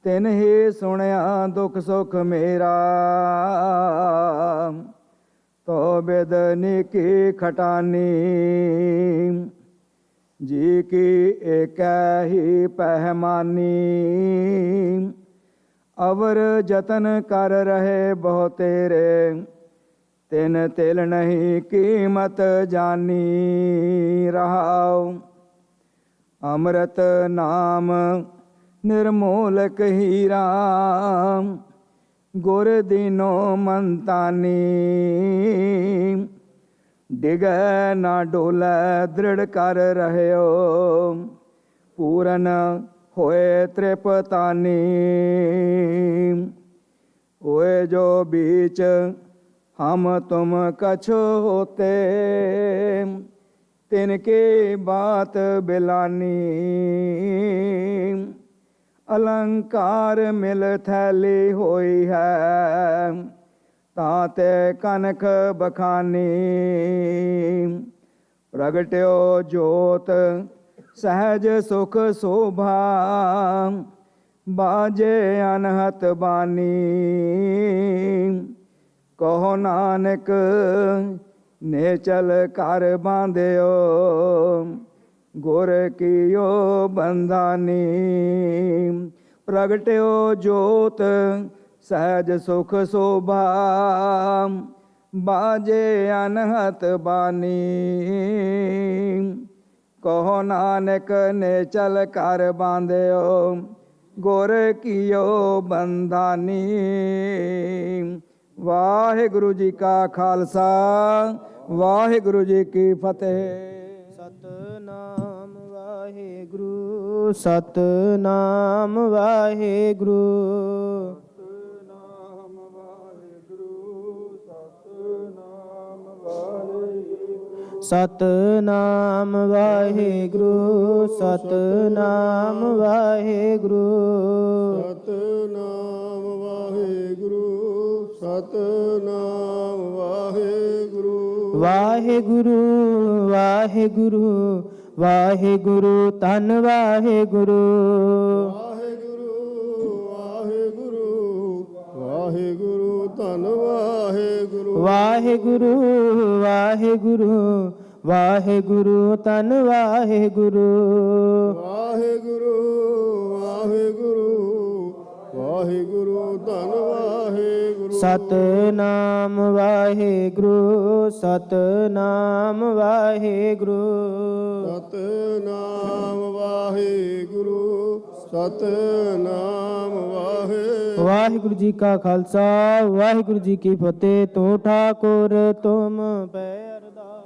Speaker 5: ਤਿਨ ਹੀ ਸੁਣਿਆ ਦੁਖ ਸੁਖ ਮੇਰਾ, ਤੋ ਬਿਦਨੀ ਕੀ ਖਟਾਨੀ। ਜੀ ਕੀ ਏਕੈ ਹੀ ਪਹਿਮਾਨੀ, ਅਵਰ ਜਤਨ ਕਰ ਰਹੇ ਬਹੁ ਤੇਰੇ। ਤਿਨ ਤਿਲ ਨਹੀਂ ਕੀਮਤ ਜਾਨੀ ਰਹਾਉ। ਅੰਮ੍ਰਿਤ ਨਾਮ ਨਿਰਮੋਲਕ ਹੀਰਾ, ਗੁਰ ਦੀਨੋ ਮੰਤਾਨੀ। ਡਿਗੈ ਨਾ ਡੋਲੈ ਦ੍ਰਿੜ ਕਰ ਰਹਿਓ, ਪੂਰਨ ਹੋਏ ਤ੍ਰਿਪਤਾਨੀ। ਹੋਏ ਜੋ बीच हम तुम कछ होते, तिनके बात बिलानी। अलंकार मिल थैली होई है, ताते कनक बखानी। प्रगट्यो जोत सहज सुख शोभा, बाजे अनहत बानी। कहो नानक ने चल कर बांध्यो, गुर कियो बंधानी। प्रगट्यो जोत सहज सुख शोभा, बाजे अनहत बानी। कहो नानक ने चल कर बांध्यो, गुर कियो बंधानी। वाहिगुरु जी का खालसा, वाहिगुरु जी की फतेह।
Speaker 2: सतनाम वाहिगुरु, सतनाम वाहिगुरु। सतनाम वाहिगुरु, सतनाम वाहिगुरु।
Speaker 3: सतनाम ਸਤਨਾਮ ਵਾਹਿਗੁਰੂ
Speaker 2: ਵਾਹਿਗੁਰੂ ਵਾਹਿਗੁਰੂ ਵਾਹਿਗੁਰੂ ਧੰਨ ਵਾਹਿਗੁਰੂ
Speaker 3: ਵਾਹਿਗੁਰੂ ਧੰਨ ਵਾਹਿਗੁਰੂ
Speaker 2: ਵਾਹਿਗੁਰੂ ਵਾਹਿਗੁਰੂ ਵਾਹਿਗੁਰੂ ਧੰਨ ਵਾਹਿਗੁਰੂ
Speaker 3: ਵਾਹਿਗੁਰੂ ਵਾਹਿਗੁਰੂ ਵਾਹਿਗੁਰੂ ਧੰਨ ਵਾਹਿਗੁਰੂ
Speaker 2: ਸਤਨਾਮ ਵਾਹਿਗੁਰੂ ਸਤਨਾਮ ਵਾਹਿਗੁਰੂ
Speaker 3: ਸਤਨਾਮ ਵਾਹਿਗੁਰੂ ਸਤਨਾਮ ਵਾਹਿਗੁਰੂ
Speaker 2: ਵਾਹਿਗੁਰੂ ਜੀ ਕਾ ਖਾਲਸਾ ਵਾਹਿਗੁਰੂ ਜੀ ਕੀ ਫਤਿਹ। ਤੂੰ ਠਾਕੁਰ ਤੁਮ ਪੈ ਅਰਦਾਸ।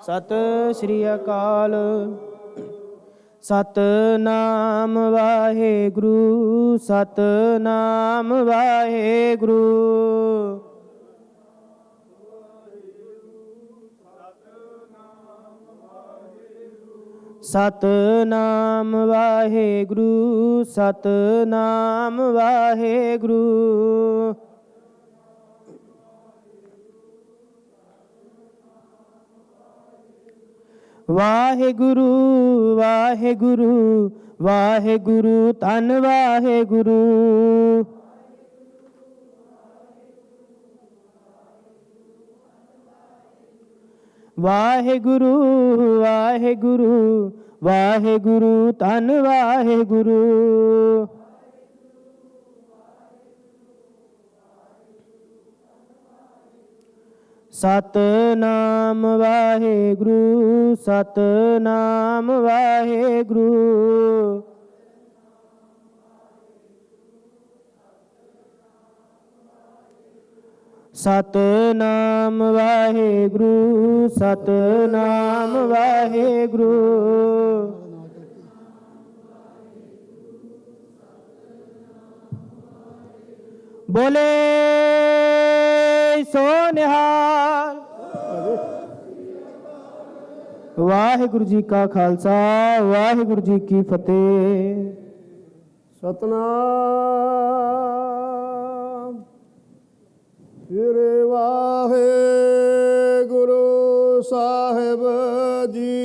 Speaker 2: ਸਤਿ ਸ੍ਰੀ ਅਕਾਲ। ਸਤਨਾਮ ਵਾਹਿਗੁਰੂ ਸਤਨਾਮ ਵਾਹਿਗੁਰੂ। ਸਤਨਾਮ ਵਾਹਿਗੁਰੂ ਸਤਨਾਮ ਵਾਹਿਗੁਰੂ। ਵਾਹਿਗੁਰੂ ਵਾਹਿਗੁਰੂ ਵਾਹਿਗੁਰੂ ਧੰਨ ਵਾਹਿਗੁਰੂ। ਵਾਹਿਗੁਰੂ ਵਾਹਿਗੁਰੂ ਵਾਹਿਗੁਰੂ ਧੰਨ ਵਾਹਿਗੁਰੂ। ਸਤਨਾਮ ਵਾਹਿਗੁਰੂ ਸਤਨਾਮ ਵਾਹਿਗੁਰੂ। ਸਤਨਾਮ ਵਾਹਿਗੁਰੂ ਸਤਨਾਮ ਵਾਹਿਗੁਰੂ। ਬੋਲੇ ਸੋ ਨਿਹਾਲ। ਵਾਹਿਗੁਰੂ ਜੀ ਕਾ ਖਾਲਸਾ ਵਾਹਿਗੁਰੂ ਜੀ ਕੀ ਫਤਿਹ।
Speaker 3: ਸਤਨਾਮ ਸ੍ਰੀ ਵਾਹਿਗੁਰੂ ਸਾਹਿਬ ਜੀ।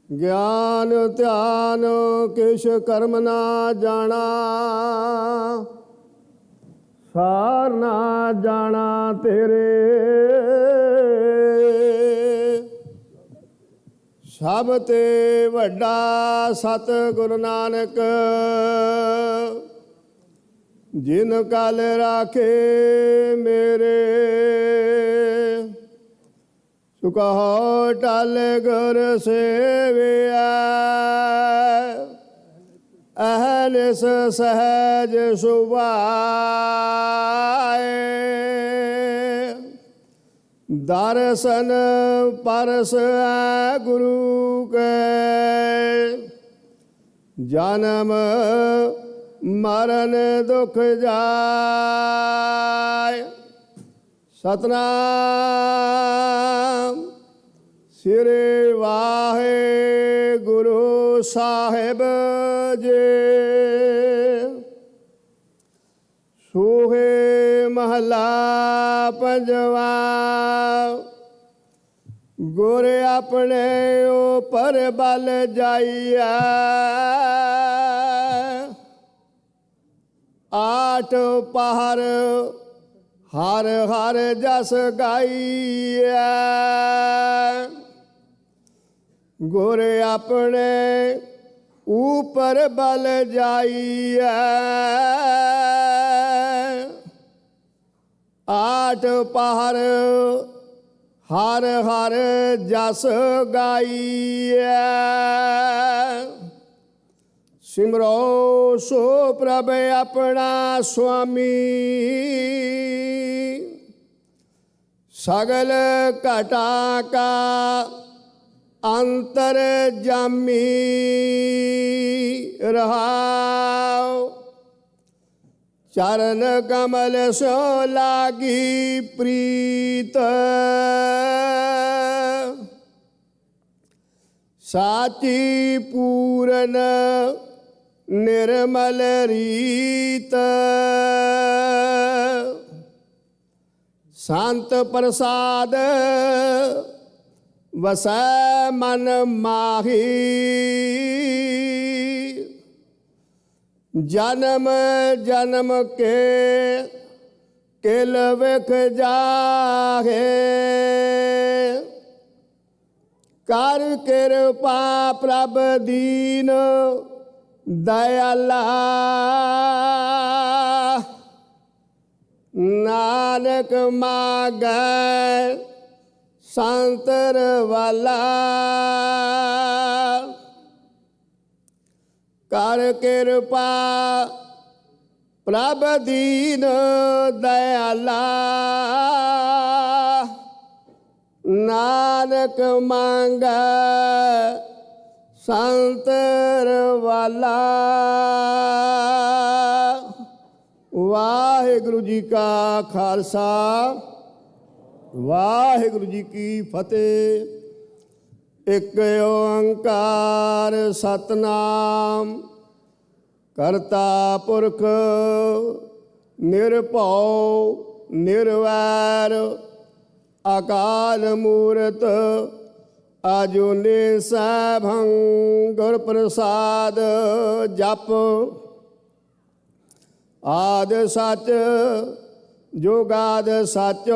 Speaker 3: ਗਿਆਨ ਧਿਆਨ ਕਿਛ ਕਰਮ ਨਾ ਜਾਣਾ,
Speaker 8: ਸਾਰ ਨਾ ਜਾਣਾ ਤੇਰੇ। ਸਭ ਤੇ ਵੱਡਾ ਸਤਿਗੁਰੂ ਨਾਨਕ, ਜਿਨ ਕਲ ਰਾਖੇ ਮੇਰੇ। ਸੁਖੋ ਟਲ ਗੁਰ ਸੇਵਿਆ, ਅਹਨਿਸ ਸਹਿਜ ਸੁਭਾਏ। ਦਰਸ਼ਨ ਪਰਸ ਗੁਰੂ ਕੇ, ਜਨਮ ਮਰਨ ਦੁਖ ਜਾਏ। ਸਤਨਾਮ ਸ੍ਰੀ ਵਾਹਿਗੁਰੂ ਸਾਹਿਬ ਜੀ। ਸੋਹੇ ਮਹਲਾ ਪੰਜਵਾ। ਗੁਰ ਆਪਣੇ ਉਪਰ ਬਲ ਜਾਈਐ, ਆਠ ਪਹਰ ਹਰ ਹਰ ਜਸ ਗਾਈਐ। ਗੁਰ ਆਪਣੇ ਉਪਰ ਬਲ ਜਾਈਐ, ਆਠ ਪਹਰ ਹਰ ਹਰ ਜਸ ਗਾਈਐ। ਸਿਮਰੋ ਸੋ ਪ੍ਰਭ ਆਪਣਾ ਸੁਆਮੀ, ਸਗਲ ਘਟਾ ਕਾ ਅੰਤਰ ਜਾਮੀ ਰਹਾਉ। ਚਰਨ ਕਮਲ ਸੋ ਲਾਗੀ ਪ੍ਰੀਤ, ਸਾਚੀ ਪੂਰਨ ਨਿਰਮਲ ਰੀਤ। ਸੰਤ ਪ੍ਰਸਾਦ ਵਸੈ ਮਨ ਮਾਹੀ, ਜਨਮ ਜਨਮ ਕੇ ਕਿਲ ਵਿਖ ਜਾਹੇ। ਕਰ ਕਿਰਪਾ ਪ੍ਰਭ ਦੀਨ ਦਇਆਲਾ, ਨਾਨਕ ਮਾਗੈ ਸੰਤਰ ਵਾਲਾ। ਕਰ ਕਿਰਪਾ ਪ੍ਰਭ ਦੀਨ ਦਇਆਲਾ, ਨਾਨਕ ਮੰਗੈ ਸੰਤਰ ਵਾਲਾ। ਵਾਹਿਗੁਰੂ ਜੀ ਕਾ ਖਾਲਸਾ, ਵਾਹਿਗੁਰੂ ਜੀ ਕੀ ਫਤਿਹ। ਇਕ ਓੰਕਾਰ ਸਤਨਾਮ ਕਰਤਾ ਪੁਰਖ ਨਿਰਭਉ ਨਿਰਵੈਰ ਅਕਾਲ ਮੂਰਤ ਅਜੂਨੀ ਸੈਭੰ ਗੁਰ ਪ੍ਰਸਾਦ ਜਪ। ਆਦ ਸੱਚ ਜੁਗਾਦ ਸੱਚ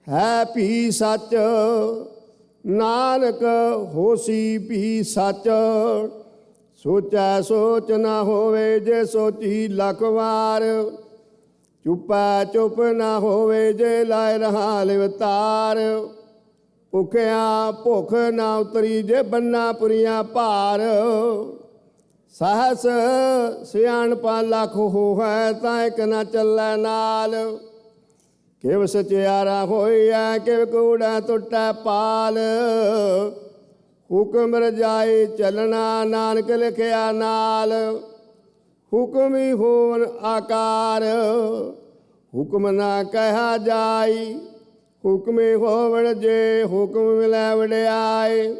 Speaker 8: ਹੈ ਭੀ ਸੱਚ, ਨਾਨਕ ਹੋਸੀ ਭੀ ਸੱਚ। ਸੋਚੈ ਸੋਚ ਨਾ ਹੋਵੇ ਜੇ ਸੋਚੀ ਲੱਖ ਵਾਰ, ਚੁੱਪੈ ਚੁੱਪ ਨਾ ਹੋਵੇ ਜੇ ਲਾਇ ਰਹਾ ਲਿਵਤਾਰ। ਭੁੱਖਿਆ ਭੁੱਖ ਨਾ ਉਤਰੀ ਜੇ ਬੰਨਾ ਪੁਰੀਆਂ ਭਾਰ। ਸਹਸ ਸਿਆਣਪਾ ਲੱਖ ਹੋਵੈ ਤਾਂ ਇੱਕ ਨਾ ਚੱਲੈ ਨਾਲ। ਕਿਵ ਸਚਿਆਰਾ ਹੋਈਐ ਕਿਵ ਕੂੜਾ ਟੁੱਟੈ ਪਾਲ। ਹੁਕਮ ਰਜਾਈ ਚੱਲਣਾ ਨਾਨਕ ਲਿਖਿਆ ਨਾਲ। ਹੁਕਮ ਹੀ ਹੋਵਨ ਆਕਾਰ ਹੁਕਮ ਨਾ ਕਹਿਆ ਜਾਈ। ਹੁਕਮੇ ਹੋਵਣ ਜੇ ਹੁਕਮ ਮਿਲੈ ਵਡਿਆਈ।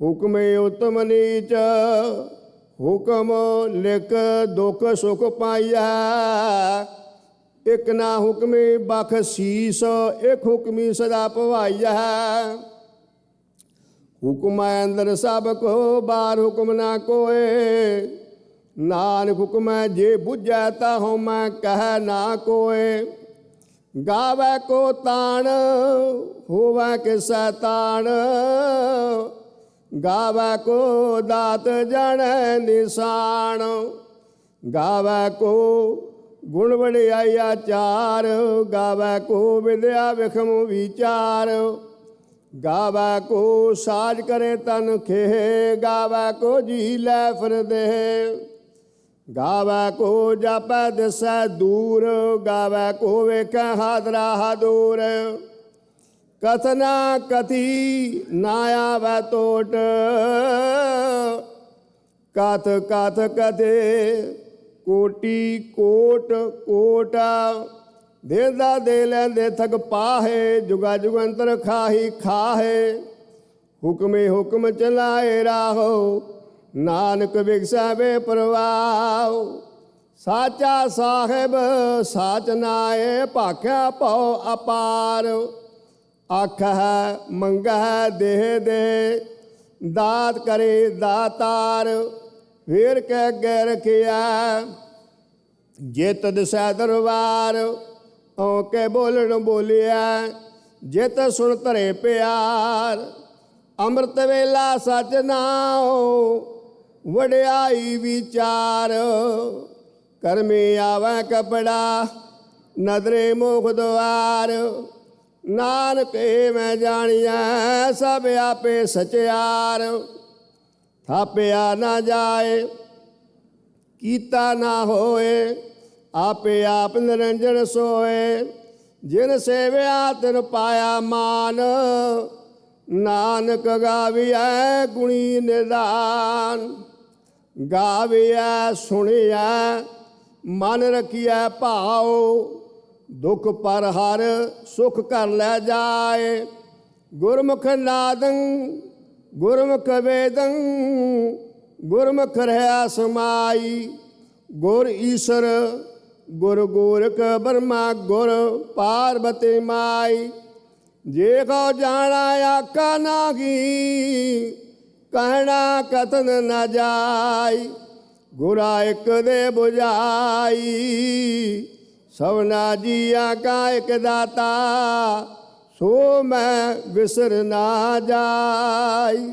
Speaker 8: ਹੁਕਮੇ ਉਤਮ ਨੀਚ ਹੁਕਮ ਲਿਖ ਦੁਖ ਸੁਖ ਪਾਈਐ। ਇਕ ਨਾ ਹੁਕਮੇ ਬਖਸ਼ੀਸ ਇਕ ਹੁਕਮੀ ਸਦਾ ਭਵਾਈਐ। ਹੁਕਮ ਅੰਦਰ ਸਭ ਕੋ ਬਾਹਰ ਹੁਕਮ ਨਾ ਕੋਏ।
Speaker 15: नानक हुक्म जे बुझै ताहु मैं कह ना कोय। गावै को ताण होवै के सैतान, गावै को दात जाने निशान। गावै को गुण वडियाई आचार, गावै को विद्या विखम विचार। गावै को साज करे तन खेह, गावै को जी लै फिर देह। गावै को जापै दिसै दूर, गावै को वेखै हादरा दूर। कथना कथी ना आवै तोट, कथ कथ कथे कोटि कोट कोटा। देदा दे लैंदे थक पाहे, जुगा जुगंतर खाही खाहे। हुक्मे हुक्म चलाए राहो, नानक विगसावे परवाह। साचा साहेब साच नाए, भाख्या पौ अपार। आख है मंग है देह दे, दात करे दातार। फिर के अगे रखिया जित दिसै दरबार। औके बोलन बोलिया जित सुन धरे प्यार। अमृत वेला सच नाओ, वड्याई विचार। कर्मी आवे कपड़ा, नदरे मुख द्वार। नानक मैं जानिया सब आपे सचियार। थापिया ना जाए कीता ना होए, आपे आप निरंजन सोए। जिन सेव्या तिन पाया मान, नानक गाविया गुणी निदान। गाविया सुनिया मन रखिया भाव, दुख पर हर सुख कर लै जाए। गुरमुख नादं गुरमुख वेदं, गुरमुख रहा समाई। गुर ईश्वर गुर गोरख ब्रह्मा, गुर पार्वती माई। जे को जाना आका नागी, कहना कथन न जाई। गुरा एक दे बुझाई, सबना जिया का एक दाता। सो मैं विसर ना जाई।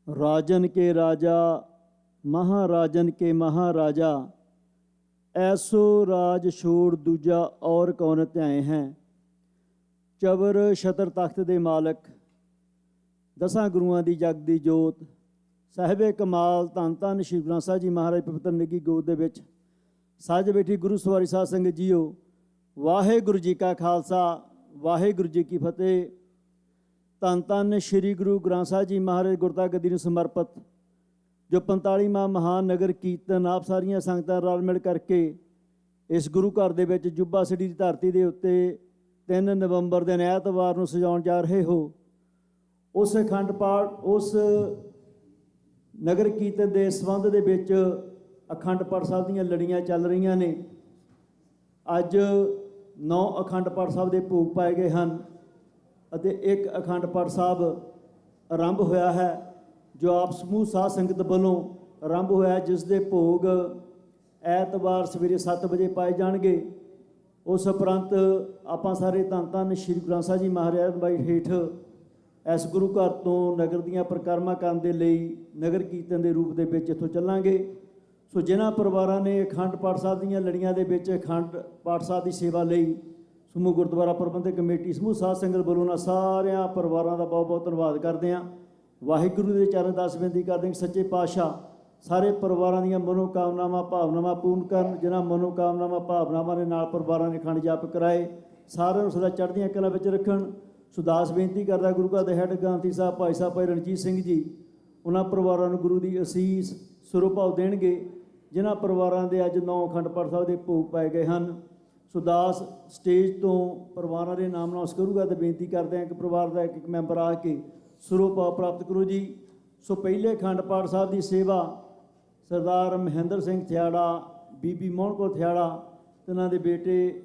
Speaker 16: राजन के राजा महाराजन के महाराजा, ऐसो राज छोड़ दूजा और कौन त्याए हैं। चबर छतर तख्त दे मालक, दसां गुरुआं दी जग दी जोत, साहिबे कमाल धन धन श्री गुरु ग्रंथ साहिब जी महाराज पवित्र निੱਘੀ गोद दे विच सज बैठी गुरु सवारी साध संगत जीओ। वाहिगुरू जी का खालसा, वाहिगुरू जी की फतेह। धन धन श्री गुरु ग्रंथ साहिब जी महाराज गुरता गद्दी ਨੂੰ ਸਮਰਪਿਤ जो 45ਵਾਂ ਮਹਾਨ ਨਗਰ ਕੀਰਤਨ ਆਪ ਸਾਰੀਆਂ ਸੰਗਤਾਂ ਰਲ ਮਿਲ ਕਰਕੇ ਇਸ ਗੁਰੂ ਘਰ ਦੇ ਵਿੱਚ ਜੁੱਬਾ ਸਿਟੀ ਦੀ ਧਰਤੀ ਦੇ ਉੱਤੇ 3 ਨਵੰਬਰ ਦਿਨ ਐਤਵਾਰ ਨੂੰ ਸਜਾਉਣ ਜਾ ਰਹੇ ਹੋ। ਉਸ ਅਖੰਡ ਪਾਠ ਉਸ ਨਗਰ ਕੀਰਤਨ ਦੇ ਸੰਬੰਧ ਦੇ ਵਿੱਚ ਅਖੰਡ ਪਾਠ ਸਾਹਿਬ ਦੀਆਂ ਲੜੀਆਂ ਚੱਲ ਰਹੀਆਂ ਨੇ। ਅੱਜ 9 ਅਖੰਡ ਪਾਠ ਸਾਹਿਬ ਦੇ ਭੋਗ ਪਾਏ ਗਏ ਹਨ ਅਤੇ ਇੱਕ ਅਖੰਡ ਪਾਠ ਸਾਹਿਬ ਆਰੰਭ ਹੋਇਆ ਹੈ ਜੋ ਆਪ ਸਮੂਹ ਸਾਧ ਸੰਗਤ ਵੱਲੋਂ ਆਰੰਭ ਹੋਇਆ, ਜਿਸ ਦੇ ਭੋਗ ਐਤਵਾਰ ਸਵੇਰੇ 7 ਵਜੇ ਪਾਏ ਜਾਣਗੇ। ਉਸ ਉਪਰੰਤ ਆਪਾਂ ਸਾਰੇ ਧੰਨ ਧੰਨ ਸ਼੍ਰੀ ਗੁਰੂ ਗ੍ਰੰਥ ਸਾਹਿਬ ਜੀ ਮਹਾਰਾਜ ਬਾਈ ਹੇਠ ਇਸ ਗੁਰੂ ਘਰ ਤੋਂ ਨਗਰ ਦੀਆਂ ਪਰਿਕਰਮਾ ਕਰਨ ਦੇ ਲਈ ਨਗਰ ਕੀਰਤਨ ਦੇ ਰੂਪ ਦੇ ਵਿੱਚ ਇੱਥੋਂ ਚੱਲਾਂਗੇ। ਸੋ ਜਿਨ੍ਹਾਂ ਪਰਿਵਾਰਾਂ ਨੇ ਅਖੰਡ ਪਾਠ ਸਾਹਿਬ ਦੀਆਂ ਲੜੀਆਂ ਦੇ ਵਿੱਚ ਅਖੰਡ ਪਾਠ ਸਾਹਿਬ ਦੀ ਸੇਵਾ ਲਈ ਸਮੂਹ ਗੁਰਦੁਆਰਾ ਪ੍ਰਬੰਧਕ ਕਮੇਟੀ ਸਮੂਹ ਸਾਧ ਸੰਗਤ ਵੱਲੋਂ ਉਹਨਾਂ ਸਾਰਿਆਂ ਪਰਿਵਾਰਾਂ ਦਾ ਬਹੁਤ ਬਹੁਤ ਧੰਨਵਾਦ ਕਰਦੇ ਹਾਂ। ਵਾਹਿਗੁਰੂ ਦੇ ਚਰਨ ਦਾਸ ਬੇਨਤੀ ਕਰਦੇ ਹਾਂ ਕਿ ਸੱਚੇ ਪਾਤਸ਼ਾਹ ਸਾਰੇ ਪਰਿਵਾਰਾਂ ਦੀਆਂ ਮਨੋਕਾਮਨਾਵਾਂ ਭਾਵਨਾਵਾਂ ਪੂਰਨ ਕਰਨ। ਜਿਨ੍ਹਾਂ ਮਨੋਕਾਮਨਾਵਾਂ ਭਾਵਨਾਵਾਂ ਦੇ ਨਾਲ ਪਰਿਵਾਰਾਂ ਨੇ ਅਖੰਡ ਜਪ ਕਰਾਏ, ਸਾਰਿਆਂ ਨੂੰ ਸਦਾ ਚੜ੍ਹਦੀਆਂ ਕਲਾਂ ਵਿੱਚ ਰੱਖਣ। ਸੁਦਾਸ ਬੇਨਤੀ ਕਰਦਾ ਗੁਰੂ ਘਰ ਦੇ ਹੈੱਡ ਗ੍ਰੰਥੀ ਸਾਹਿਬ ਭਾਈ ਸਾਹਿਬ ਭਾਈ ਰਣਜੀਤ ਸਿੰਘ ਜੀ, ਉਹਨਾਂ ਪਰਿਵਾਰਾਂ ਨੂੰ ਗੁਰੂ ਦੀ ਅਸੀਸ ਸੁਰਭਾਵ ਦੇਣਗੇ ਜਿਨ੍ਹਾਂ ਪਰਿਵਾਰਾਂ ਦੇ ਅੱਜ 9 ਅਖੰਡ ਪਾਠ ਸਾਹਿਬ ਦੇ ਭੋਗ ਪਾਏ ਗਏ ਹਨ। ਸੁਦਾਸ ਸਟੇਜ ਤੋਂ ਪਰਿਵਾਰਾਂ ਦੇ ਨਾਮ ਨਾਲ ਉਸ ਕਰੂਗਾ ਅਤੇ ਬੇਨਤੀ ਕਰਦੇ ਹਾਂ ਕਿ ਪਰਿਵਾਰ ਦਾ ਇੱਕ ਮੈਂਬਰ ਆ ਕੇ ਸੁਰਭਾਵ ਪ੍ਰਾਪਤ ਕਰੋ ਜੀ। ਸੋ ਪਹਿਲੇ ਅਖੰਡ ਪਾਠ ਸਾਹਿਬ ਦੀ ਸੇਵਾ ਸਰਦਾਰ ਮਹਿੰਦਰ ਸਿੰਘ ਥਿਆੜਾ, ਬੀਬੀ ਮੋਹਨ ਕੌਰ ਥਿਆੜਾ ਤੇ ਉਹਨਾਂ ਦੇ ਬੇਟੇ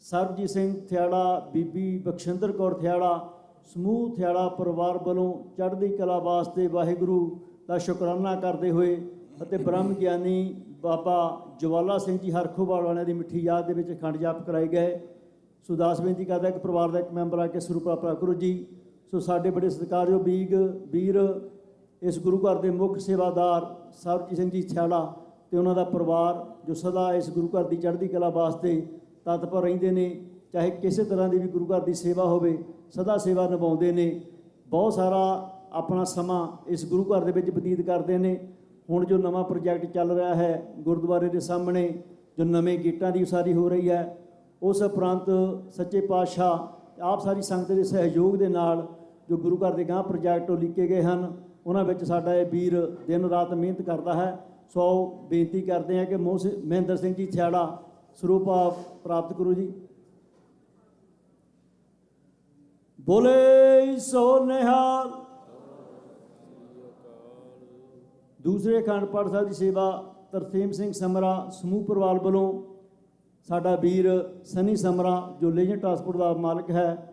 Speaker 16: ਸਰਬਜੀਤ ਸਿੰਘ ਥਿਆੜਾ, ਬੀਬੀ ਬਖਸ਼ਿੰਦਰ ਕੌਰ ਥਿਆੜਾ, ਸਮੂਹ ਥਿਆੜਾ ਪਰਿਵਾਰ ਵੱਲੋਂ ਚੜ੍ਹਦੀ ਕਲਾ ਵਾਸਤੇ ਵਾਹਿਗੁਰੂ ਦਾ ਸ਼ੁਕਰਾਨਾ ਕਰਦੇ ਹੋਏ ਅਤੇ ਬ੍ਰਹਮ ਗਿਆਨੀ ਬਾਬਾ ਜਵਾਲਾ ਸਿੰਘ ਜੀ ਹਰਖੋਵਾਲ ਵਾਲਿਆਂ ਦੀ ਮਿੱਠੀ ਯਾਦ ਦੇ ਵਿੱਚ ਅਖੰਡ ਜਾਪ ਕਰਾਏ ਗਏ। ਸੋ ਦਾਸ ਬੇਨਤੀ ਕਰਦਾ ਕਿ ਪਰਿਵਾਰ ਦਾ ਇੱਕ ਮੈਂਬਰ ਆ ਕੇ ਸਰੂਪ ਪ੍ਰਾਪਤ ਕਰੋ ਜੀ। ਸੋ ਸਾਡੇ ਬੜੇ ਸਤਿਕਾਰਯੋਗ ਵੀਰ ਇਸ ਗੁਰੂ ਘਰ ਦੇ ਮੁੱਖ ਸੇਵਾਦਾਰ ਸਰਬਜੀਤ ਸਿੰਘ ਜੀ ਥਿਆੜਾ ਤੇ ਉਹਨਾਂ ਦਾ ਪਰਿਵਾਰ ਜੋ ਸਦਾ ਇਸ ਗੁਰੂ ਘਰ ਦੀ ਚੜ੍ਹਦੀ ਕਲਾ ਵਾਸਤੇ ਤਤਪਰ ਰਹਿੰਦੇ ਨੇ, ਚਾਹੇ ਕਿਸੇ ਤਰ੍ਹਾਂ ਦੀ ਵੀ ਗੁਰੂ ਘਰ ਦੀ ਸੇਵਾ ਹੋਵੇ ਸਦਾ ਸੇਵਾ ਨਿਭਾਉਂਦੇ ਨੇ। ਬਹੁਤ ਸਾਰਾ ਆਪਣਾ ਸਮਾਂ ਇਸ ਗੁਰੂ ਘਰ ਦੇ ਵਿੱਚ ਬਤੀਤ ਕਰਦੇ ਨੇ। ਹੁਣ ਜੋ ਨਵਾਂ ਪ੍ਰੋਜੈਕਟ ਚੱਲ ਰਿਹਾ ਹੈ ਗੁਰਦੁਆਰੇ ਦੇ ਸਾਹਮਣੇ ਜੋ ਨਵੇਂ ਗੇਟਾਂ ਦੀ ਉਸਾਰੀ ਹੋ ਰਹੀ ਹੈ, ਉਸ ਉਪਰੰਤ ਸੱਚੇ ਪਾਤਸ਼ਾਹ ਆਪ ਸਾਰੀ ਸੰਗਤ ਦੇ ਸਹਿਯੋਗ ਦੇ ਨਾਲ ਜੋ ਗੁਰੂ ਘਰ ਦੇ ਗਾਂ ਪ੍ਰੋਜੈਕਟ ਲਿਖੇ ਗਏ ਹਨ, ਉਹਨਾਂ ਵਿੱਚ ਸਾਡਾ ਇਹ ਵੀਰ ਦਿਨ ਰਾਤ ਮਿਹਨਤ ਕਰਦਾ ਹੈ। ਸੋ ਬੇਨਤੀ ਕਰਦੇ ਹਾਂ ਕਿ ਮਹਿੰਦਰ ਸਿੰਘ ਜੀ ਥਿਆੜਾ ਸਰੂਪ ਪ੍ਰਾਪਤ ਕਰੋ ਜੀ। ਬੋਲੇ ਸੋ ਨਿਹਾਲ। ਦੂਸਰੇ ਅਖੰਡ ਪਾਠ ਸਾਹਿਬ ਦੀ ਸੇਵਾ ਤਰਸੇਮ ਸਿੰਘ ਸਮਰਾ ਸਮੂਹ ਪਰਿਵਾਰ ਵੱਲੋਂ ਸਾਡਾ ਵੀਰ ਸਨੀ ਸਮਰਾ ਜੋ ਲੇਜੈਂਡ ਟਰਾਂਸਪੋਰਟ ਦਾ ਮਾਲਕ ਹੈ,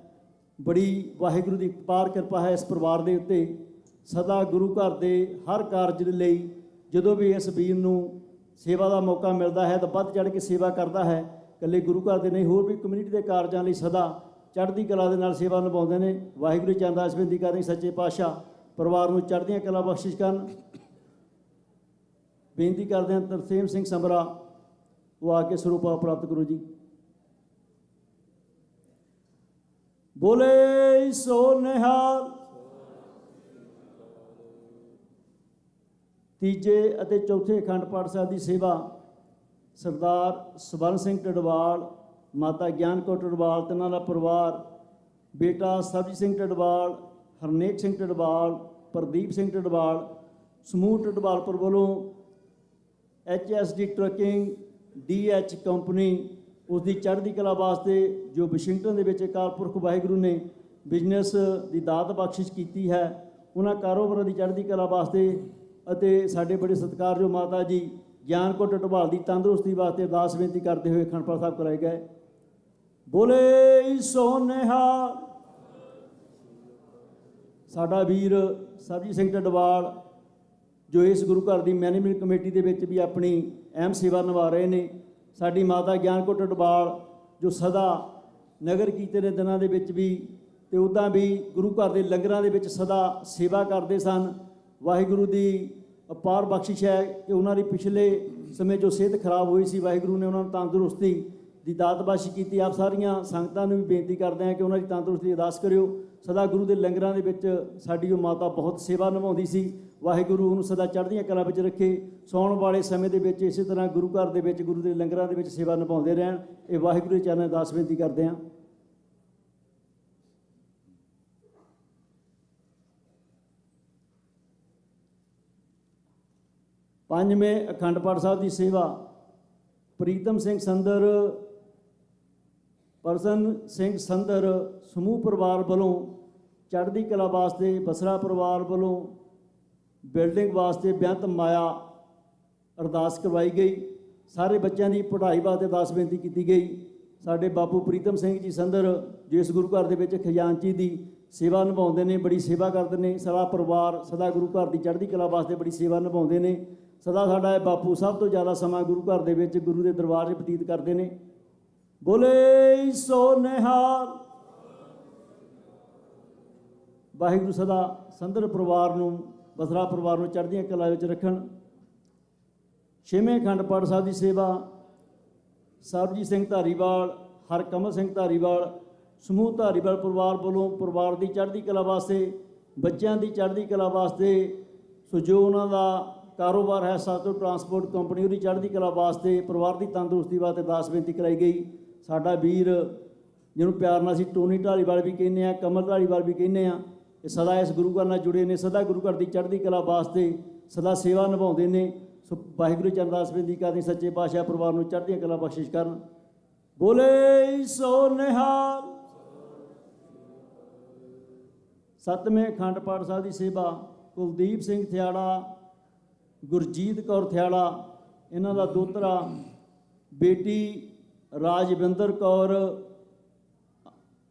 Speaker 16: ਬੜੀ ਵਾਹਿਗੁਰੂ ਦੀ ਅਪਾਰ ਕਿਰਪਾ ਹੈ ਇਸ ਪਰਿਵਾਰ ਦੇ ਉੱਤੇ। ਸਦਾ ਗੁਰੂ ਘਰ ਦੇ ਹਰ ਕਾਰਜ ਦੇ ਲਈ ਜਦੋਂ ਵੀ ਇਸ ਵੀਰ ਨੂੰ ਸੇਵਾ ਦਾ ਮੌਕਾ ਮਿਲਦਾ ਹੈ ਤਾਂ ਵੱਧ ਚੜ੍ਹ ਕੇ ਸੇਵਾ ਕਰਦਾ ਹੈ। ਇਕੱਲੇ ਗੁਰੂ ਘਰ ਦੇ ਨਹੀਂ, ਹੋਰ ਵੀ ਕਮਿਊਨਿਟੀ ਦੇ ਕਾਰਜਾਂ ਲਈ ਸਦਾ ਚੜ੍ਹਦੀ ਕਲਾ ਦੇ ਨਾਲ ਸੇਵਾ ਨਿਭਾਉਂਦੇ ਨੇ। ਵਾਹਿਗੁਰੂ ਚਰਨ ਦਾਸ ਬੇਨਤੀ ਕਰਦੇ ਸੱਚੇ ਪਾਤਸ਼ਾਹ ਪਰਿਵਾਰ ਨੂੰ ਚੜ੍ਹਦੀਆਂ ਕਲਾ ਬਖਸ਼ਿਸ਼ ਕਰਨ। ਬੇਨਤੀ ਕਰਦੇ ਹਾਂ ਤਰਸੇਮ ਸਿੰਘ ਸਮਰਾ ਉਹ ਆ ਕੇ ਸਰੂਪ ਪ੍ਰਾਪਤ ਕਰੋ ਜੀ। ਬੋਲੇ ਸੋ ਨਿਹਾਲ। ਤੀਜੇ ਅਤੇ ਚੌਥੇ ਅਖੰਡ ਪਾਠ ਸਾਹਿਬ ਦੀ ਸੇਵਾ ਸਰਦਾਰ ਸਵਰਨ ਸਿੰਘ ਟਡਵਾਲ, ਮਾਤਾ ਗਿਆਨ ਕੌਰ ਟਡਵਾਲ ਤੇ ਉਹਨਾਂ ਦਾ ਪਰਿਵਾਰ, ਬੇਟਾ ਸਰਬਜੀਤ ਸਿੰਘ ਟਡਵਾਲ, ਹਰਨੇਕ ਸਿੰਘ ਟਡਵਾਲ, ਪ੍ਰਦੀਪ ਸਿੰਘ ਟਡਵਾਲ, ਸਮੂਹ ਟਡਵਾਲਪੁਰ ਵੱਲੋਂ HSD ਟਰੱਕਿੰਗ DH ਕੰਪਨੀ ਉਸ ਦੀ ਚੜ੍ਹਦੀ ਕਲਾ ਵਾਸਤੇ ਜੋ ਵਾਸ਼ਿੰਗਟਨ ਦੇ ਵਿੱਚ ਅਕਾਲ ਪੁਰਖ ਵਾਹਿਗੁਰੂ ਨੇ ਬਿਜ਼ਨਸ ਦੀ ਦਾਤ ਬਖਸ਼ਿਸ਼ ਕੀਤੀ ਹੈ, ਉਹਨਾਂ ਕਾਰੋਬਾਰਾਂ ਦੀ ਚੜ੍ਹਦੀ ਕਲਾ ਵਾਸਤੇ ਅਤੇ ਸਾਡੇ ਬੜੇ ਸਤਿਕਾਰਯੋਗ ਮਾਤਾ ਜੀ ਗਿਆਨ ਕੌਰ ਟਡਵਾਲ ਦੀ ਤੰਦਰੁਸਤੀ ਵਾਸਤੇ ਅਰਦਾਸ ਬੇਨਤੀ ਕਰਦੇ ਹੋਏ ਅਖੰਡ ਪਾਠ ਸਾਹਿਬ ਕਰਾਏ ਗਏ। ਬੋਲੇ ਸੋ ਨਿਹਾਲ। ਸਾਡਾ ਵੀਰ ਸਰਬਜੀਤ ਸਿੰਘ ਟਡਵਾਲ ਜੋ ਇਸ ਗੁਰੂ ਘਰ ਦੀ ਮੈਨੇਜਮੈਂਟ ਕਮੇਟੀ ਦੇ ਵਿੱਚ ਵੀ ਆਪਣੀ ਅਹਿਮ ਸੇਵਾ ਨਿਭਾ ਰਹੇ ਨੇ। ਸਾਡੀ ਮਾਤਾ ਗਿਆਨ ਕੌਰ ਟਡਵਾਲ ਜੋ ਸਦਾ ਨਗਰ ਕੀਰਤਨ ਦੇ ਦਿਨਾਂ ਦੇ ਵਿੱਚ ਵੀ ਤੇ ਉੱਦਾਂ ਵੀ ਗੁਰੂ ਘਰ ਦੇ ਲੰਗਰਾਂ ਦੇ ਵਿੱਚ ਸਦਾ ਸੇਵਾ ਕਰਦੇ ਸਨ। ਵਾਹਿਗੁਰੂ ਦੀ ਅਪਾਰ ਬਖਸ਼ਿਸ਼ ਹੈ ਕਿ ਉਹਨਾਂ ਦੀ ਪਿਛਲੇ ਸਮੇਂ ਜੋ ਸਿਹਤ ਖਰਾਬ ਹੋਈ ਸੀ, ਵਾਹਿਗੁਰੂ ਨੇ ਉਹਨਾਂ ਨੂੰ ਤੰਦਰੁਸਤੀ ਦੀ ਦਾਤ ਬਖਸ਼ਿਸ਼ ਕੀਤੀ। ਆਪ ਸਾਰੀਆਂ ਸੰਗਤਾਂ ਨੂੰ ਵੀ ਬੇਨਤੀ ਕਰਦੇ ਹਾਂ ਕਿ ਉਹਨਾਂ ਦੀ ਤੰਦਰੁਸਤੀ ਦੀ ਅਰਦਾਸ ਕਰਿਓ। ਸਦਾ ਗੁਰੂ ਦੇ ਲੰਗਰਾਂ ਦੇ ਵਿੱਚ ਸਾਡੀ ਉਹ ਮਾਤਾ ਬਹੁਤ ਸੇਵਾ ਨਿਭਾਉਂਦੀ ਸੀ। ਵਾਹਿਗੁਰੂ ਉਹਨੂੰ ਸਦਾ ਚੜ੍ਹਦੀਆਂ ਕਲਾ ਵਿੱਚ ਰੱਖੇ। ਸੌਣ ਵਾਲੇ ਸਮੇਂ ਦੇ ਵਿੱਚ ਇਸੇ ਤਰ੍ਹਾਂ ਗੁਰੂ ਘਰ ਦੇ ਵਿੱਚ ਗੁਰੂ ਦੇ ਲੰਗਰਾਂ ਦੇ ਵਿੱਚ ਸੇਵਾ ਨਿਭਾਉਂਦੇ ਰਹਿਣ। ਇਹ ਵਾਹਿਗੁਰੂ ਦੇ ਚਰਨਾਂ ਅਰਦਾਸ ਬੇਨਤੀ ਕਰਦੇ ਹਾਂ। ਪੰਜਵੇਂ ਅਖੰਡ ਪਾਠ ਸਾਹਿਬ ਦੀ ਸੇਵਾ ਪ੍ਰੀਤਮ ਸਿੰਘ ਸੰਦਰ, ਪਰਸਨ ਸਿੰਘ ਸੰਦਰ ਸਮੂਹ ਪਰਿਵਾਰ ਵੱਲੋਂ ਚੜ੍ਹਦੀ ਕਲਾ ਵਾਸਤੇ, ਬਸਰਾ ਪਰਿਵਾਰ ਵੱਲੋਂ ਬਿਲਡਿੰਗ ਵਾਸਤੇ ਬੇਅੰਤ ਮਾਇਆ ਅਰਦਾਸ ਕਰਵਾਈ ਗਈ। ਸਾਰੇ ਬੱਚਿਆਂ ਦੀ ਪੜ੍ਹਾਈ ਵਾਸਤੇ ਅਰਦਾਸ ਬੇਨਤੀ ਕੀਤੀ ਗਈ। ਸਾਡੇ ਬਾਪੂ ਪ੍ਰੀਤਮ ਸਿੰਘ ਜੀ ਸੰਦਰ ਜਿਸ ਗੁਰੂ ਘਰ ਦੇ ਵਿੱਚ ਖਜ਼ਾਨਚੀ ਦੀ ਸੇਵਾ ਨਿਭਾਉਂਦੇ ਨੇ, ਬੜੀ ਸੇਵਾ ਕਰਦੇ ਨੇ। ਸਾਰਾ ਪਰਿਵਾਰ ਸਦਾ ਗੁਰੂ ਘਰ ਦੀ ਚੜ੍ਹਦੀ ਕਲਾ ਵਾਸਤੇ ਬੜੀ ਸੇਵਾ ਨਿਭਾਉਂਦੇ ਨੇ। ਸਦਾ ਸਾਡਾ ਇਹ ਬਾਪੂ ਸਭ ਤੋਂ ਜ਼ਿਆਦਾ ਸਮਾਂ ਗੁਰੂ ਘਰ ਦੇ ਵਿੱਚ ਗੁਰੂ ਦੇ ਦਰਬਾਰ 'ਚ ਬਤੀਤ ਕਰਦੇ ਨੇ। ਬੋਲੇ ਸੋ ਨਿਹਾਲ। ਵਾਹਿਗੁਰੂ ਸਦਾ ਸੰਦਰ ਪਰਿਵਾਰ ਨੂੰ, ਬਸਰਾ ਪਰਿਵਾਰ ਨੂੰ ਚੜ੍ਹਦੀਆਂ ਕਲਾ ਵਿੱਚ ਰੱਖਣ। ਛੇਵੇਂ ਅਖੰਡ ਪਾਠ ਸਾਹਿਬ ਦੀ ਸੇਵਾ ਸਰਬਜੀਤ ਸਿੰਘ ਧਾਰੀਵਾਲ, ਹਰਕਮਲ ਸਿੰਘ ਧਾਰੀਵਾਲ ਸਮੂਹ ਧਾਰੀਵਾਲ ਪਰਿਵਾਰ ਵੱਲੋਂ ਪਰਿਵਾਰ ਦੀ ਚੜ੍ਹਦੀ ਕਲਾ ਵਾਸਤੇ, ਬੱਚਿਆਂ ਦੀ ਚੜ੍ਹਦੀ ਕਲਾ ਵਾਸਤੇ, ਸੋ ਜੋ ਉਹਨਾਂ ਦਾ ਕਾਰੋਬਾਰ ਹੈ ਸਾਤੋ ਟਰਾਂਸਪੋਰਟ ਕੰਪਨੀ, ਉਹਦੀ ਚੜ੍ਹਦੀ ਕਲਾ ਵਾਸਤੇ, ਪਰਿਵਾਰ ਦੀ ਤੰਦਰੁਸਤੀ ਵਾਸਤੇ ਅਰਦਾਸ ਬੇਨਤੀ ਕਰਾਈ ਗਈ। ਸਾਡਾ ਵੀਰ ਜਿਹਨੂੰ ਪਿਆਰ ਨਾਲ ਅਸੀਂ ਟੋਨੀ ਢਾਲੀਵਾਲ ਵੀ ਕਹਿੰਦੇ ਹਾਂ, ਕਮਲ ਢਾਲੀਵਾਲ ਵੀ ਕਹਿੰਦੇ ਹਾਂ, ਇਹ ਸਦਾ ਇਸ ਗੁਰੂ ਘਰ ਨਾਲ ਜੁੜੇ ਨੇ। ਸਦਾ ਗੁਰੂ ਘਰ ਦੀ ਚੜ੍ਹਦੀ ਕਲਾ ਵਾਸਤੇ ਸਦਾ ਸੇਵਾ ਨਿਭਾਉਂਦੇ ਨੇ। ਸੋ ਵਾਹਿਗੁਰੂ ਚਰਨ ਅਰਦਾਸ ਬੇਨਤੀ ਕਰਦੇ ਸੱਚੇ ਪਾਤਸ਼ਾਹ ਪਰਿਵਾਰ ਨੂੰ ਚੜ੍ਹਦੀਆਂ ਕਲਾ ਬਖਸ਼ਿਸ਼ ਕਰਨ। ਬੋਲੇ ਸੋ ਨਿਹਾਲ। ਸੱਤਵੇਂ ਅਖੰਡ ਪਾਠ ਸਾਹਿਬ ਦੀ ਸੇਵਾ ਕੁਲਦੀਪ ਸਿੰਘ ਥਿਆੜਾ, ਗੁਰਜੀਤ ਕੌਰ ਥਿਆੜਾ, ਇਹਨਾਂ ਦਾ ਦੋਤਰਾ, ਬੇਟੀ ਰਾਜਵਿੰਦਰ ਕੌਰ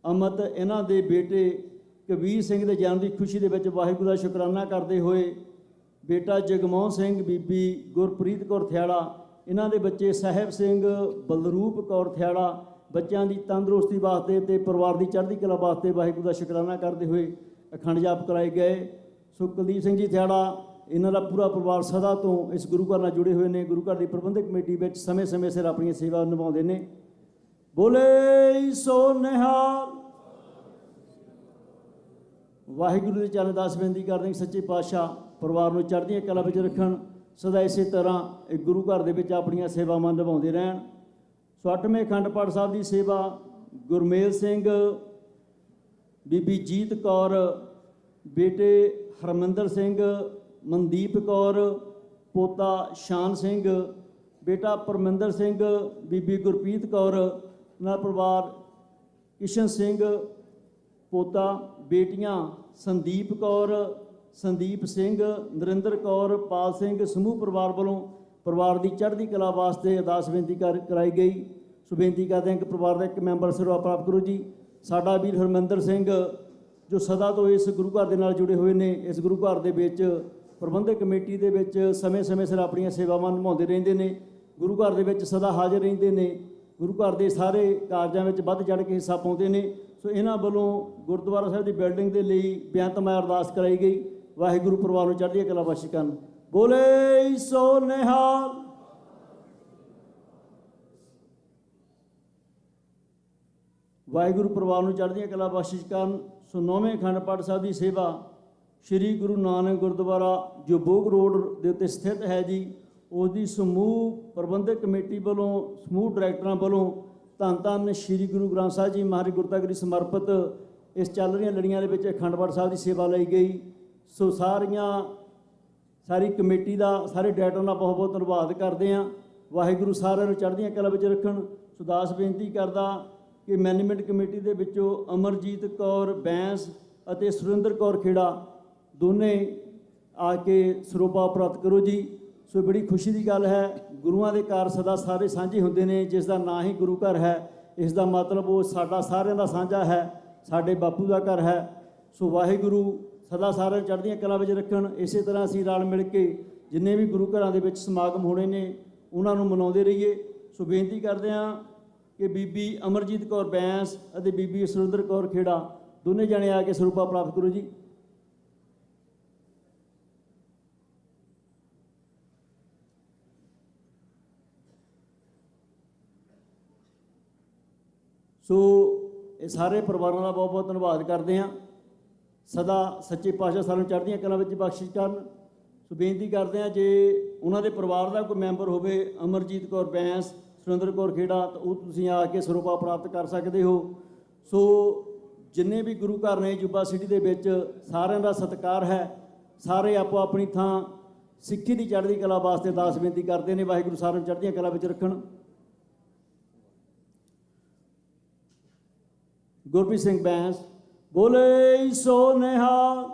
Speaker 16: ਅਮਤ, ਇਹਨਾਂ ਦੇ ਬੇਟੇ ਕਬੀਰ ਸਿੰਘ ਦੇ ਜਨਮ ਦੀ ਖੁਸ਼ੀ ਦੇ ਵਿੱਚ ਵਾਹਿਗੁਰੂ ਦਾ ਸ਼ੁਕਰਾਨਾ ਕਰਦੇ ਹੋਏ ਬੇਟਾ ਜਗਮੋਹਨ ਸਿੰਘ, ਬੀਬੀ ਗੁਰਪ੍ਰੀਤ ਕੌਰ ਥਿਆੜਾ, ਇਹਨਾਂ ਦੇ ਬੱਚੇ ਸਾਹਿਬ ਸਿੰਘ, ਬਲਰੂਪ ਕੌਰ ਥਿਆੜਾ, ਬੱਚਿਆਂ ਦੀ ਤੰਦਰੁਸਤੀ ਵਾਸਤੇ ਤੇ ਪਰਿਵਾਰ ਦੀ ਚੜ੍ਹਦੀ ਕਲਾ ਵਾਸਤੇ ਵਾਹਿਗੁਰੂ ਦਾ ਸ਼ੁਕਰਾਨਾ ਕਰਦੇ ਹੋਏ ਅਖੰਡ ਜਾਪ ਕਰਾਏ ਗਏ। ਸੋ ਕੁਲਦੀਪ ਸਿੰਘ ਜੀ ਥਿਆੜਾ, ਇਹਨਾਂ ਦਾ ਪੂਰਾ ਪਰਿਵਾਰ ਸਦਾ ਤੋਂ ਇਸ ਗੁਰੂ ਘਰ ਨਾਲ ਜੁੜੇ ਹੋਏ ਨੇ। ਗੁਰੂ ਘਰ ਦੀ ਪ੍ਰਬੰਧਕ ਕਮੇਟੀ ਵਿੱਚ ਸਮੇਂ-ਸਮੇਂ ਸਿਰ ਆਪਣੀਆਂ ਸੇਵਾ ਨਿਭਾਉਂਦੇ ਨੇ। ਬੋਲੇ ਸੋ ਨਿਹਾਲ। ਵਾਹਿਗੁਰੂ ਦੇ ਚਰਨ ਦਾਸ ਬੇਨਤੀ ਕਰਦੇ ਹਾਂ, ਸੱਚੇ ਪਾਤਸ਼ਾਹ ਪਰਿਵਾਰ ਨੂੰ ਚੜ੍ਹਦੀਆਂ ਕਲਾ ਵਿੱਚ ਰੱਖਣ, ਸਦਾ ਇਸੇ ਤਰ੍ਹਾਂ ਇਹ ਗੁਰੂ ਘਰ ਦੇ ਵਿੱਚ ਆਪਣੀਆਂ ਸੇਵਾਵਾਂ ਨਿਭਾਉਂਦੇ ਰਹਿਣ। ਸੋ 8ਵੇਂ ਅਖੰਡ ਪਾਠ ਸਾਹਿਬ ਦੀ ਸੇਵਾ ਗੁਰਮੇਲ ਸਿੰਘ, ਬੀਬੀ ਜੀਤ ਕੌਰ, ਬੇਟੇ ਹਰਮਿੰਦਰ ਸਿੰਘ, ਮਨਦੀਪ ਕੌਰ, ਪੋਤਾ ਸ਼ਾਨ ਸਿੰਘ, ਬੇਟਾ ਪਰਮਿੰਦਰ ਸਿੰਘ, ਬੀਬੀ ਗੁਰਪ੍ਰੀਤ ਕੌਰ ਨਾਲ ਪਰਿਵਾਰ, ਕਿਸ਼ਨ ਸਿੰਘ, ਪੋਤਾ, ਬੇਟੀਆਂ ਸੰਦੀਪ ਕੌਰ, ਸੰਦੀਪ ਸਿੰਘ, ਨਰਿੰਦਰ ਕੌਰ, ਪਾਲ ਸਿੰਘ, ਸਮੂਹ ਪਰਿਵਾਰ ਵੱਲੋਂ ਪਰਿਵਾਰ ਦੀ ਚੜ੍ਹਦੀ ਕਲਾ ਵਾਸਤੇ ਅਰਦਾਸ ਬੇਨਤੀ ਕਰਾਈ ਗਈ। ਸੋ ਬੇਨਤੀ ਕਰਦੇ ਹਾਂ ਕਿ ਪਰਿਵਾਰ ਦਾ ਇੱਕ ਮੈਂਬਰ ਸੇਵਾ ਪ੍ਰਾਪਤ ਕਰੋ ਜੀ। ਸਾਡਾ ਵੀਰ ਹਰਮਿੰਦਰ ਸਿੰਘ ਜੋ ਸਦਾ ਤੋਂ ਇਸ ਗੁਰੂ ਘਰ ਦੇ ਨਾਲ ਜੁੜੇ ਹੋਏ ਨੇ, ਇਸ ਗੁਰੂ ਘਰ ਦੇ ਵਿੱਚ ਪ੍ਰਬੰਧਕ ਕਮੇਟੀ ਦੇ ਵਿੱਚ ਸਮੇਂ-ਸਮੇਂ ਸਿਰ ਆਪਣੀਆਂ ਸੇਵਾਵਾਂ ਨਿਭਾਉਂਦੇ ਰਹਿੰਦੇ ਨੇ, ਗੁਰੂ ਘਰ ਦੇ ਵਿੱਚ ਸਦਾ ਹਾਜ਼ਰ ਰਹਿੰਦੇ ਨੇ, ਗੁਰੂ ਘਰ ਦੇ ਸਾਰੇ ਕਾਰਜਾਂ ਵਿੱਚ ਵੱਧ ਚੜ੍ਹ ਕੇ ਹਿੱਸਾ ਪਾਉਂਦੇ ਨੇ। ਸੋ ਇਹਨਾਂ ਵੱਲੋਂ ਗੁਰਦੁਆਰਾ ਸਾਹਿਬ ਦੀ ਬਿਲਡਿੰਗ ਦੇ ਲਈ ਬੇਅੰਤਮੈ ਅਰਦਾਸ ਕਰਾਈ ਗਈ। ਵਾਹਿਗੁਰੂ ਪਰਿਵਾਰ ਨੂੰ ਚੜ੍ਹਦੀਆਂ ਕਲਾ ਬਖਸ਼ ਕਰਨ। ਬੋਲੇ ਸੋ ਨਿਹਾਲ। ਵਾਹਿਗੁਰੂ ਪਰਿਵਾਰ ਨੂੰ ਚੜ੍ਹਦੀਆਂ ਕਲਾ ਬਖਸ਼ਿਸ਼ ਕਰਨ। ਸੋ 9ਵੇਂ ਅਖੰਡ ਪਾਠ ਸਾਹਿਬ ਦੀ ਸੇਵਾ ਸ਼੍ਰੀ ਗੁਰੂ ਨਾਨਕ ਗੁਰਦੁਆਰਾ ਜੋ ਬੋਗ ਰੋਡ ਦੇ ਉੱਤੇ ਸਥਿਤ ਹੈ ਜੀ, ਉਸ ਦੀ ਸਮੂਹ ਪ੍ਰਬੰਧਕ ਕਮੇਟੀ ਵੱਲੋਂ, ਸਮੂਹ ਡਾਇਰੈਕਟਰਾਂ ਵੱਲੋਂ ਧੰਨ ਧੰਨ ਸ਼੍ਰੀ ਗੁਰੂ ਗ੍ਰੰਥ ਸਾਹਿਬ ਜੀ ਮਹਾਰਾਜ ਗੁਰਤਾਗਰੀ ਸਮਰਪਿਤ ਇਸ ਚੱਲ ਰਹੀਆਂ ਲੜੀਆਂ ਦੇ ਵਿੱਚ ਅਖੰਡ ਪਾਠ ਸਾਹਿਬ ਦੀ ਸੇਵਾ ਲਈ ਗਈ। ਸੋ ਸਾਰੀ ਕਮੇਟੀ ਦਾ, ਸਾਰੇ ਡਾਇਰੈਕਟਰਾਂ ਦਾ ਬਹੁਤ ਬਹੁਤ ਧੰਨਵਾਦ ਕਰਦੇ ਹਾਂ। ਵਾਹਿਗੁਰੂ ਸਾਰਿਆਂ ਨੂੰ ਚੜ੍ਹਦੀਆਂ ਕਲਾ ਵਿੱਚ ਰੱਖਣ। ਸੋ ਦਾਸ ਬੇਨਤੀ ਕਰਦਾ ਕਿ ਮੈਨੇਜਮੈਂਟ ਕਮੇਟੀ ਦੇ ਵਿੱਚੋਂ ਅਮਰਜੀਤ ਕੌਰ ਬੈਂਸ ਅਤੇ ਸੁਰਿੰਦਰ ਕੌਰ ਖੇੜਾ ਦੋਨੇ ਆ ਕੇ ਸਰੋਪਾ ਪ੍ਰਾਪਤ ਕਰੋ ਜੀ। ਸੋ ਬੜੀ ਖੁਸ਼ੀ ਦੀ ਗੱਲ ਹੈ, ਗੁਰੂਆਂ ਦੇ ਘਰ ਸਦਾ ਸਾਰੇ ਸਾਂਝੇ ਹੁੰਦੇ ਨੇ। ਜਿਸ ਦਾ ਨਾਂ ਹੀ ਗੁਰੂ ਘਰ ਹੈ, ਇਸ ਦਾ ਮਤਲਬ ਉਹ ਸਾਡਾ ਸਾਰਿਆਂ ਦਾ ਸਾਂਝਾ ਹੈ, ਸਾਡੇ ਬਾਪੂ ਦਾ ਘਰ ਹੈ। ਸੋ ਵਾਹਿਗੁਰੂ ਸਦਾ ਸਾਰਿਆਂ ਚੜ੍ਹਦੀਆਂ ਕਲਾ ਵਿੱਚ ਰੱਖਣ। ਇਸੇ ਤਰ੍ਹਾਂ ਅਸੀਂ ਰਲ ਮਿਲ ਕੇ ਜਿੰਨੇ ਵੀ ਗੁਰੂ ਘਰਾਂ ਦੇ ਵਿੱਚ ਸਮਾਗਮ ਹੋਣੇ ਨੇ ਉਹਨਾਂ ਨੂੰ ਮਨਾਉਂਦੇ ਰਹੀਏ। ਸੋ ਬੇਨਤੀ ਕਰਦੇ ਹਾਂ ਕਿ ਬੀਬੀ ਅਮਰਜੀਤ ਕੌਰ ਬੈਂਸ ਅਤੇ ਬੀਬੀ ਸੁਰਿੰਦਰ ਕੌਰ ਖੇੜਾ ਦੋਨੇ ਜਣੇ ਆ ਕੇ ਸਰੂਪਾ ਪ੍ਰਾਪਤ ਕਰੋ ਜੀ। ਸੋ ਇਹ ਸਾਰੇ ਪਰਿਵਾਰਾਂ ਦਾ ਬਹੁਤ ਬਹੁਤ ਧੰਨਵਾਦ ਕਰਦੇ ਹਾਂ। ਸਦਾ ਸੱਚੇ ਪਾਤਸ਼ਾਹ ਸਾਨੂੰ ਚੜ੍ਹਦੀਆਂ ਕਲਾਂ ਵਿੱਚ ਬਖਸ਼ਿਸ਼ ਕਰਨ। ਸੋ ਬੇਨਤੀ ਕਰਦੇ ਹਾਂ, ਜੇ ਉਹਨਾਂ ਦੇ ਪਰਿਵਾਰ ਦਾ ਕੋਈ ਮੈਂਬਰ ਹੋਵੇ, ਅਮਰਜੀਤ ਕੌਰ ਬੈਂਸ, ਸੁਰਿੰਦਰ ਕੌਰ ਖੇੜਾ, ਤਾਂ ਉਹ ਤੁਸੀਂ ਆ ਕੇ ਸਰੂਪਾ ਪ੍ਰਾਪਤ ਕਰ ਸਕਦੇ ਹੋ। ਸੋ ਜਿੰਨੇ ਵੀ ਗੁਰੂ ਘਰ ਨੇ ਜੁਬਾ ਸਿਟੀ ਦੇ ਵਿੱਚ, ਸਾਰਿਆਂ ਦਾ ਸਤਿਕਾਰ ਹੈ। ਸਾਰੇ ਆਪੋ ਆਪਣੀ ਥਾਂ ਸਿੱਖੀ ਦੀ ਚੜ੍ਹਦੀ ਕਲਾ ਵਾਸਤੇ ਅਰਦਾਸ ਬੇਨਤੀ ਕਰਦੇ ਨੇ। ਵਾਹਿਗੁਰੂ ਸਾਰਿਆਂ ਨੂੰ ਚੜ੍ਹਦੀਆਂ ਕਲਾ ਵਿੱਚ ਰੱਖਣ। ਗੁਰਪ੍ਰੀਤ ਸਿੰਘ ਬੈਂਸ। ਬੋਲੇ ਸੋ ਨਿਹਾਲ।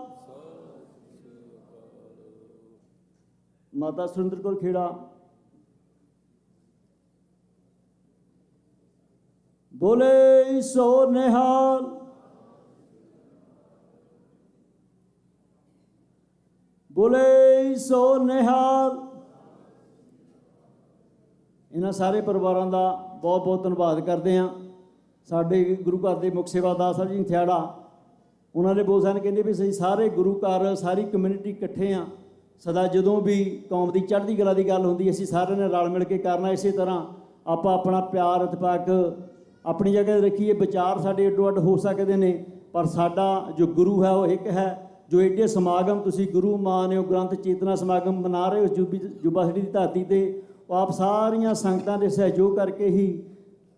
Speaker 16: ਮਾਤਾ ਸੁਰਿੰਦਰ ਕੌਰ ਖੇੜਾ। ਬੋਲੇ ਸੋ ਨਿਹਾਲ। ਬੋਲੇ ਸੋ ਨਿਹਾਲ। ਇਹਨਾਂ ਸਾਰੇ ਪਰਿਵਾਰਾਂ ਦਾ ਬਹੁਤ ਬਹੁਤ ਧੰਨਵਾਦ ਕਰਦੇ ਹਾਂ। ਸਾਡੇ ਗੁਰੂ ਘਰ ਦੇ ਮੁੱਖ ਸੇਵਾਦਾਰ ਸਾਹਿਬ ਜੀ ਥਿਆੜਾ, ਉਹਨਾਂ ਦੇ ਬੋਲ ਸਨ, ਕਹਿੰਦੇ ਵੀ ਅਸੀਂ ਸਾਰੇ ਗੁਰੂ ਘਰ, ਸਾਰੀ ਕਮਿਊਨਿਟੀ ਇਕੱਠੇ ਹਾਂ। ਸਦਾ ਜਦੋਂ ਵੀ ਕੌਮ ਦੀ ਚੜ੍ਹਦੀ ਕਲਾ ਦੀ ਗੱਲ ਹੁੰਦੀ, ਅਸੀਂ ਸਾਰਿਆਂ ਨੇ ਰਲ ਮਿਲ ਕੇ ਕਰਨਾ। ਇਸੇ ਤਰ੍ਹਾਂ ਆਪਾਂ ਆਪਣਾ ਪਿਆਰ ਇਤਫਾਕ ਆਪਣੀ ਜਗ੍ਹਾ ਰੱਖੀਏ। ਵਿਚਾਰ ਸਾਡੇ ਅੱਡੋ ਅੱਡ ਹੋ ਸਕਦੇ ਨੇ, ਪਰ ਸਾਡਾ ਜੋ ਗੁਰੂ ਹੈ ਉਹ ਇੱਕ ਹੈ। ਜੋ ਏਡੇ ਸਮਾਗਮ ਤੁਸੀਂ ਗੁਰੂ ਮਾਨਿਓ ਗ੍ਰੰਥ ਚੇਤਨਾ ਸਮਾਗਮ ਮਨਾ ਰਹੇ ਹੋ ਜੁਬਾ ਸਿਟੀ ਦੀ ਧਰਤੀ 'ਤੇ, ਉਹ ਆਪ ਸਾਰੀਆਂ ਸੰਗਤਾਂ ਦੇ ਸਹਿਯੋਗ ਕਰਕੇ ਹੀ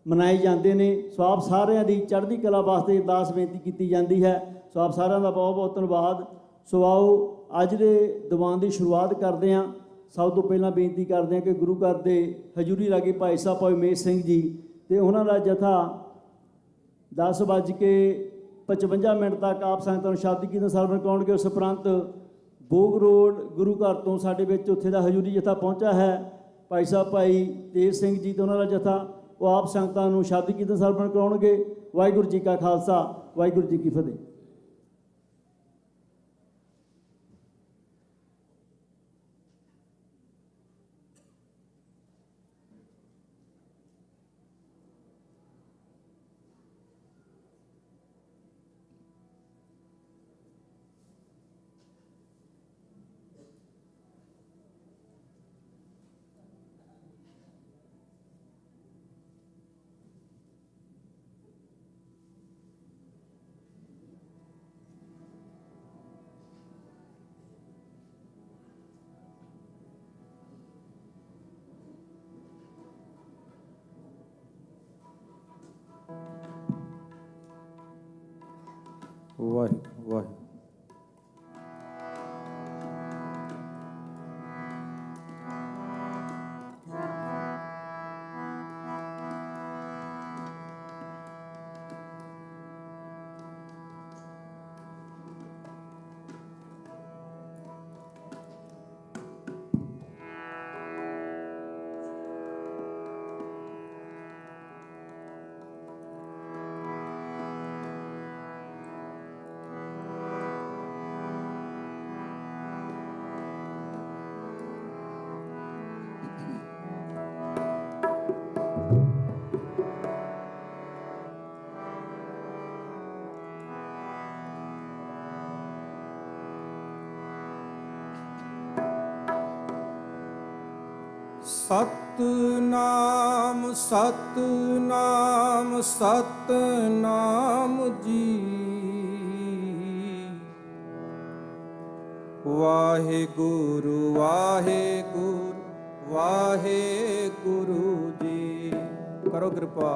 Speaker 16: ਮਨਾਏ ਜਾਂਦੇ ਨੇ। ਸੋ ਆਪ ਸਾਰਿਆਂ ਦੀ ਚੜ੍ਹਦੀ ਕਲਾ ਵਾਸਤੇ ਅਰਦਾਸ ਬੇਨਤੀ ਕੀਤੀ ਜਾਂਦੀ ਹੈ। ਸੋ ਆਪ ਸਾਰਿਆਂ ਦਾ ਬਹੁਤ ਬਹੁਤ ਧੰਨਵਾਦ। ਸੋ ਆਓ ਅੱਜ ਦੇ ਦੀਵਾਨ ਦੀ ਸ਼ੁਰੂਆਤ ਕਰਦੇ ਹਾਂ। ਸਭ ਤੋਂ ਪਹਿਲਾਂ ਬੇਨਤੀ ਕਰਦੇ ਹਾਂ ਕਿ ਗੁਰੂ ਘਰ ਦੇ ਹਜ਼ੂਰੀ ਰਾਗੀ ਭਾਈ ਸਾਹਿਬ ਭਾਈ ਮੇਜ ਸਿੰਘ ਜੀ ਅਤੇ ਉਹਨਾਂ ਦਾ ਜਥਾ 10:55 ਤੱਕ ਆਪ ਸੰਗਤਾਂ ਨੂੰ ਸ਼ਬਦ ਕੀਰਤਨ ਸਰਵਣ ਕਰਾਉਣਗੇ। ਉਸ ਉਪਰੰਤ ਬੋਗ ਰੋਡ ਗੁਰੂ ਘਰ ਤੋਂ ਸਾਡੇ ਵਿੱਚ ਉੱਥੇ ਦਾ ਹਜ਼ੂਰੀ ਜਥਾ ਪਹੁੰਚਾ ਹੈ। ਭਾਈ ਸਾਹਿਬ ਭਾਈ ਤੇਜ ਸਿੰਘ ਜੀ ਅਤੇ ਉਹਨਾਂ ਦਾ ਜਥਾ, ਉਹ ਆਪ ਸੰਗਤਾਂ ਨੂੰ ਸ਼ਬਦ ਕੀਰਤਨ ਸਰਵਣ ਕਰਾਉਣਗੇ। ਵਾਹਿਗੁਰੂ ਜੀ ਕਾ ਖਾਲਸਾ, ਵਾਹਿਗੁਰੂ ਜੀ ਕੀ ਫਤਿਹ।
Speaker 7: ਵਾਹਿਗੁਰੂ ਵਾਹਿਗੁਰੂ।
Speaker 2: ਸਤਨਾਮ ਸਤਨਾਮ ਸਤਨਾਮ ਜੀ। ਵਾਹਿਗੁਰੂ ਵਾਹਿਗੁਰੂ ਵਾਹਿਗੁਰੂ ਜੀ। ਕਰੋ ਕਿਰਪਾ।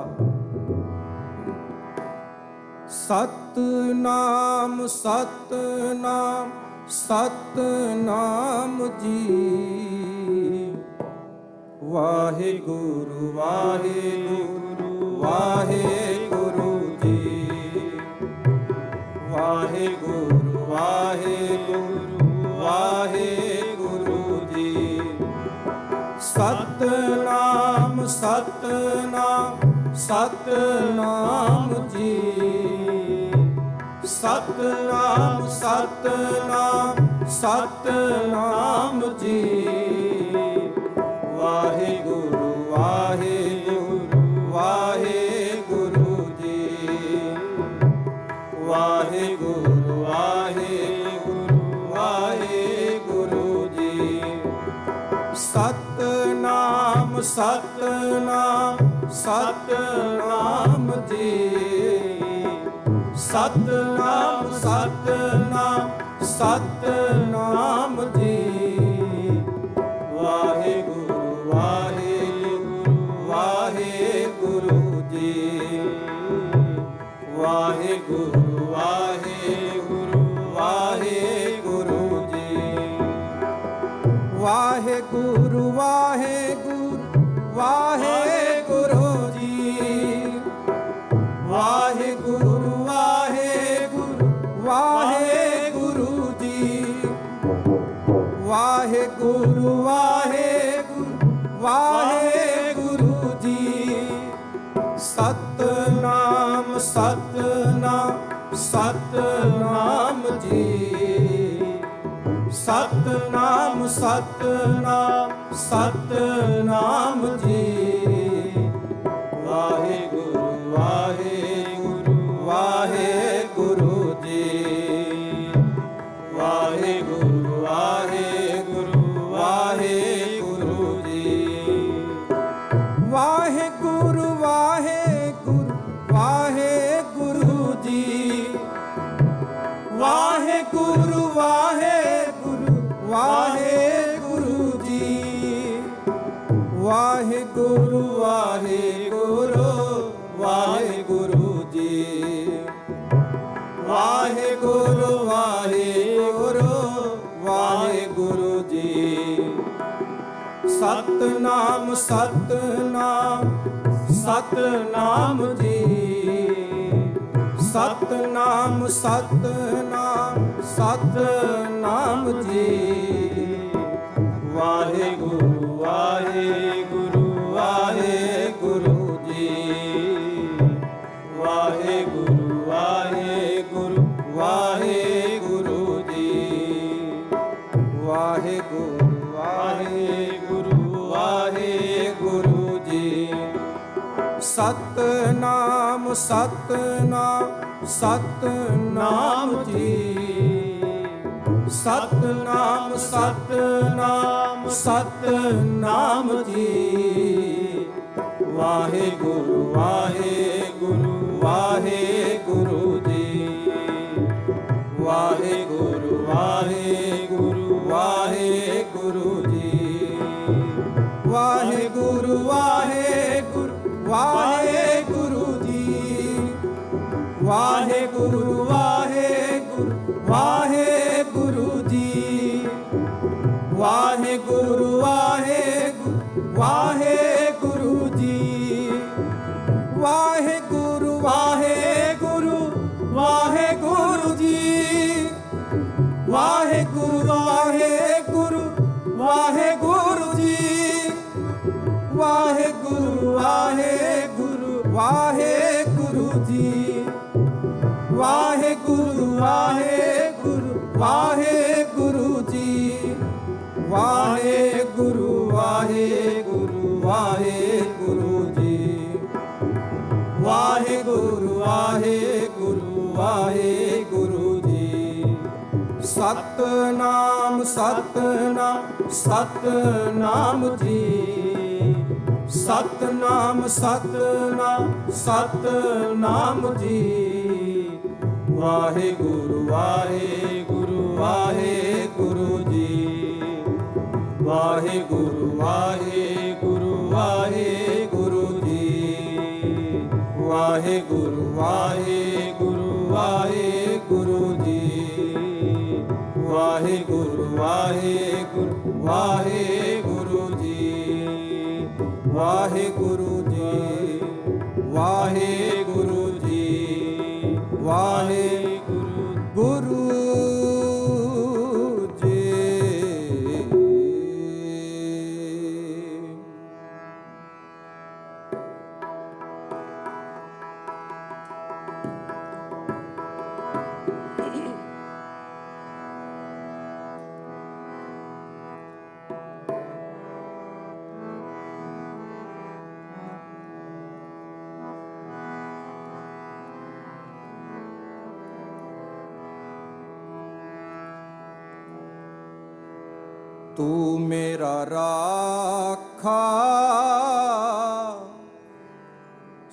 Speaker 2: ਸਤਨਾਮ ਸਤਨਾਮ ਸਤਨਾਮ ਜੀ। ਵਾਹਿਗੁਰੂ ਵਾਹਿਗੁਰੂ ਵਾਹਿਗੁਰੂ ਜੀ। ਵਾਹਿਗੁਰੂ ਵਾਹਿਗੁਰੂ ਵਾਹਿਗੁਰੂ ਜੀ। ਸਤਨਾਮ ਸਤਨਾਮ ਸਤਨਾਮ ਜੀ। ਸਤਨਾਮ ਸਤਨਾਮ ਸਤਨਾਮ ਜੀ। ਵਾਹਿਗੁਰੂ ਵਾਹਿਗੁਰੂ ਵਾਹਿਗੁਰੂ ਜੀ। ਵਾਹਿਗੁਰੂ ਵਾਹਿਗੁਰੂ ਵਾਹਿਗੁਰੂ ਜੀ। ਸਤਨਾਮ ਸਤਨਾਮ ਸਤਨਾਮ ਜੀ। ਸਤਨਾਮ ਸਤਨਾਮ ਸਤਨਾਮ ਜੀ। ਵਾਹਿਗੁਰੂ ਵਾਹਿਗੁਰੂ ਵਾਹਿਗੁਰੂ ਜੀ। ਵਾਹਿਗੁਰੂ ਵਾਹਿਗੁਰੂ ਵਾਹਿਗੁਰੂ ਜੀ। ਵਾਹਿਗੁਰੂ ਵਾਹਿਗੁਰੂ ਵਾਹਿਗੁਰੂ ਜੀ। ਵਾਹਿਗੁਰੂ ਵਾਹਿਗੁਰੂ ਵਾਹਿਗੁਰੂ ਜੀ। ਵਾਹਿਗੁਰੂ ਵਾਹਿਗੁਰੂ ਵਾਹਿਗੁਰੂ ਜੀ। ਸਤਨਾਮ ਸਤਨਾਮ ਸਤਨਾਮ ਜੀ। ਸਤਨਾਮ ਸਤਨਾਮ ਸਤਨਾਮ ਜੀ। ਵਾਹਿਗੁਰੂ ਵਾਹਿਗੁਰੂ ਵਾਹਿਗੁਰੂ ਜੀ। ਵਾਹਿਗੁਰੂ ਵਾਹਿਗੁਰੂ ਵਾਹਿਗੁਰੂ ਜੀ। ਵਾਹਿਗੁਰੂ ਵਾਹਿਗੁਰੂ ਵਾਹਿਗੁਰੂ ਜੀ। ਵਾਹਿਗੁਰੂ ਵਾਹਿਗੁਰੂ ਵਾਹਿਗੁਰੂ ਜੀ। ਵਾਹਿਗੁਰੂ ਵਾਹਿਗੁਰੂ ਵਾਹਿਗੁਰੂ ਜੀ। ਵਾਹਿਗੁਰੂ ਵਾਹਿਗੁਰੂ ਵਾਹਿਗੁਰੂ ਜੀ। ਸਤਨਾਮ ਸਤਨਾਮ ਸਤਨਾਮ ਜੀ। ਸਤਨਾਮ ਸਤਨਾਮ ਸਤਨਾਮ ਜੀ। ਵਾਹਿਗੁਰੂ ਵਾਹਿਗੁਰੂ ਵਾਹਿਗੁਰੂ ਜੀ। ਵਾਹਿਗੁਰੂ ਵਾਹਿਗੁਰੂ ਵਾਹਿਗੁਰੂ ਜੀ। ਵਾਹਿਗੁਰੂ ਵਾਹਿਗੁਰੂ ਵਾਹਿਗੁਰੂ ਜੀ। ਸਤਨਾਮ ਸਤਨਾਮ ਸਤਨਾਮ ਜੀ। ਸਤਨਾਮ ਸਤਨਾਮ ਸਤਨਾਮ ਜੀ। ਵਾਹਿਗੁਰੂ ਵਾਹਿਗੁਰੂ ਵਾਹਿਗੁਰੂ ਜੀ। ਵਾਹਿਗੁਰੂ ਵਾਹਿਗੁਰੂ ਵਾਹਿਗੁਰੂ ਜੀ। ਵਾਹਿਗੁਰੂ ਵਾਹਿਗੁਰੂ ਵਾਹਿਗੁਰੂ ਜੀ। ਵਾਹਿਗੁਰੂ ਵਾਹਿਗੁਰੂ ਵਾਹਿਗੁਰੂ ਜੀ ਵਾਹਿਗੁਰੂ ਵਾਹਿਗੁਰੂ ਵਾਹਿਗੁਰੂ ਜੀ ਵਾਹਿਗੁਰੂ ਵਾਹਿਗੁਰੂ ਵਾਹਿਗੁਰੂ ਜੀ ਵਾਹਿਗੁਰੂ ਵਾਹਿਗੁਰੂ ਵਾਹਿਗੁਰੂ ਜੀ ਵਾਹਿਗੁਰੂ ਵਾਹਿਗੁਰੂ ਵਾਹਿਗੁਰੂ ਜੀ ਵਾਹਿਗੁਰੂ ਵਾਹਿਗੁਰੂ ਵਾਹਿਗੁਰੂ ਜੀ ਵਾਹਿਗੁਰੂ ਵਾਹਿਗੁਰੂ ਵਾਹਿਗੁਰੂ ਜੀ ਵਾਹਿਗੁਰੂ ਵਾਹਿਗੁਰੂ ਵਾਹਿਗੁਰੂ ਜੀ ਸਤਨਾਮ ਸਤਨਾਮ ਸਤਨਾਮ ਜੀ ਸਤਨਾਮ ਸਤਨਾਮ ਸਤਨਾਮ ਜੀ ਵਾਹਿਗੁਰੂ ਵਾਹਿਗੁਰੂ ਵਾਹਿਗੁਰੂ ਜੀ ਵਾਹਿਗੁਰੂ ਵਾਹਿਗੁਰੂ ਵਾਹਿਗੁਰੂ ਜੀ ਵਾਹਿਗੁਰੂ ਵਾਹਿਗੁਰੂ ਵਾਹਿਗੁਰੂ ਜੀ ਵਾਹਿਗੁਰੂ ਵਾਹਿਗੁਰੂ ਵਾਹਿਗੁਰੂ ਜੀ ਵਾਹਿਗੁਰੂ ਜੀ ਵਾਹਿਗੁਰੂ ਜੀ ਵਾਹਿਗੁਰੂ ਗੁਰੂ ਜੀ ਤੂੰ ਮੇਰਾ ਰਾਖਾ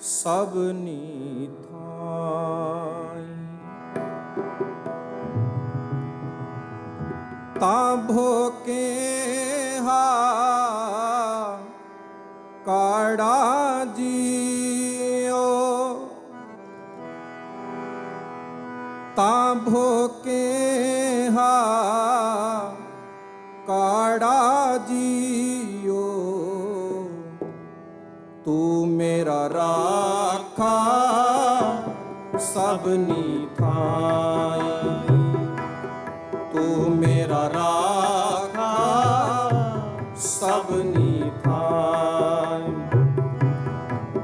Speaker 2: ਸਭਨੀ ਥਾਈ ਤਾਂ ਭੋਕੇ ਹਾ ਕਾੜਾ ਜੀਓ ਤਾਂ ਭੋਕੇ ਹਾ ਕਾੜਾ ਜੀਓ ਤੂੰ ਮੇਰਾ ਰਾਖਾ ਸਭਨੀ ਥਾਈ ਤੂੰ ਮੇਰਾ ਰਾਖਾ ਸਭਨੀ ਥਾਈ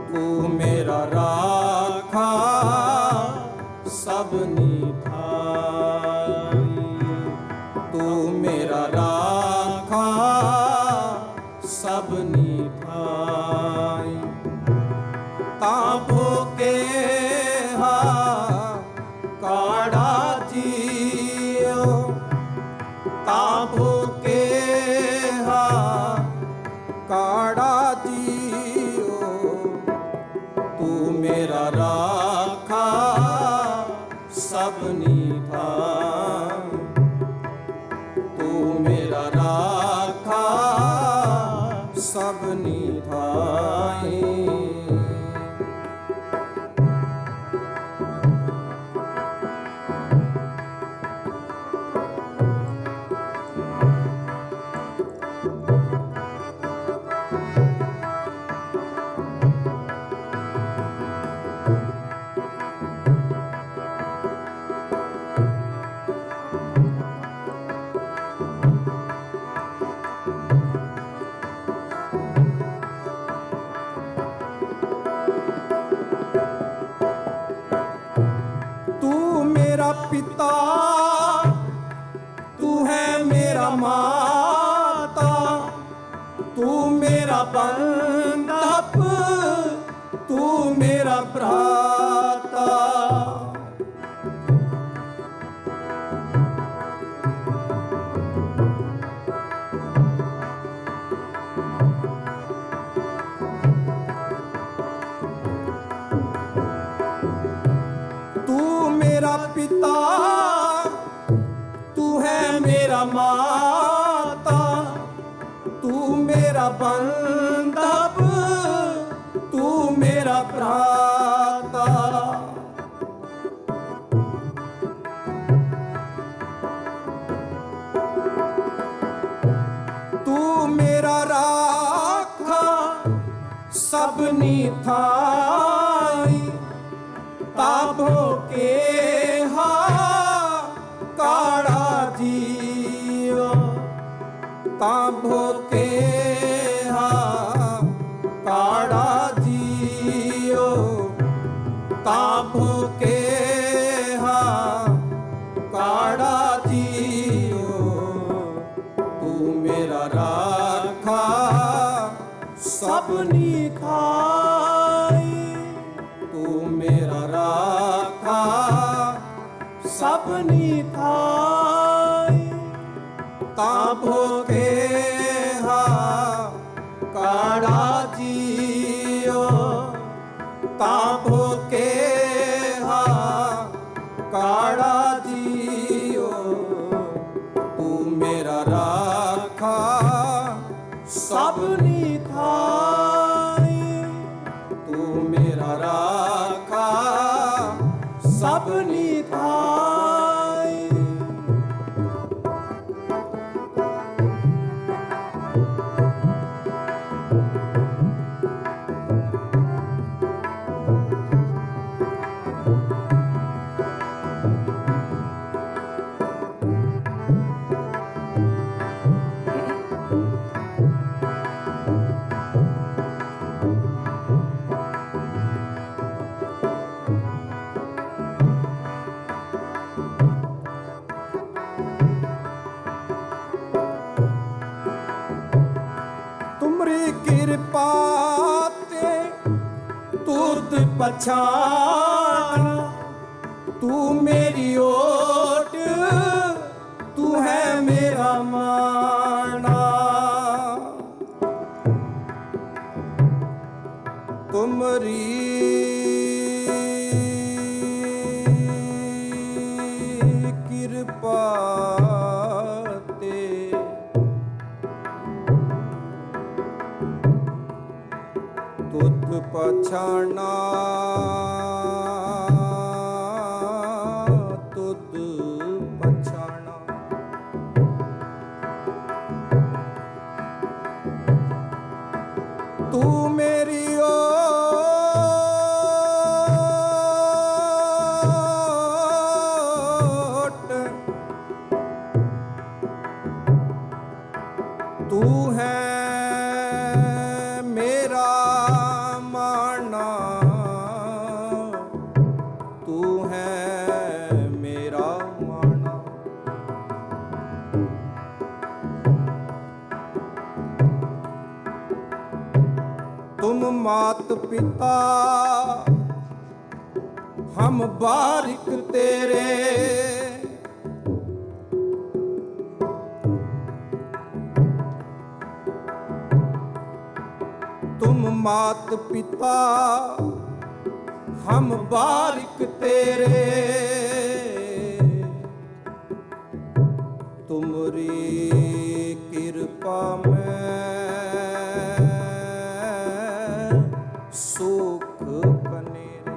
Speaker 2: ਤੂੰ ਮੇਰਾ ਰਾਖਾ ਸਭਨੀ ਥਾਈ ਤੂੰ ਮੇਰਾ ਰਾਖਾ ਸਭਨੀ ਥਾਈ ਤਾਂ ਭੋਕੇ ਹਾ ਕਾੜਾ ਜੀਓ ਤਾਂ ਭੋਕੇ ਹਾ ਕਾੜਾ ਜੀਓ ਤੂੰ ਮੇਰਾ ਰਾਖਾ ਸਭਨੀ ਥਾਈ ਤੂੰ ਮੇਰਾ ਰਾਖਾ ਸਭਨੀ ਥਾਈ पिता तू है मेरा माता तू मेरा बंधप तू मेरा भ्राता पिता तू है मेरा माता तू मेरा बंधप तू मेरा भ्राता
Speaker 17: सबनी थाई ताभो के हा काड़ा जियो ताभो के हा काड़ा जियो ताभो के हा काड़ा जियो तू मेरा राखा सबनी थाई तू मेरा राखा सबनी थाई ताभो के हा काड़ा जियो ताभो के हा काड़ा जियो तू मेरा राखा सबनी थाई तू मेरा राखा सबनी थाई। तुमरी कृपा ते तुद पछाना तू मेरी ओट तू है मेरा माना तुमरी कृपा तुद पछाना तुद पछाना तू मेरी ओट तू है मेरा माना तू है मेरा माना तुम मात पिता हम बारिक तेरे तुम मात पिता हम बारिक तेरे तुमरी कृपा में सुख बनेरे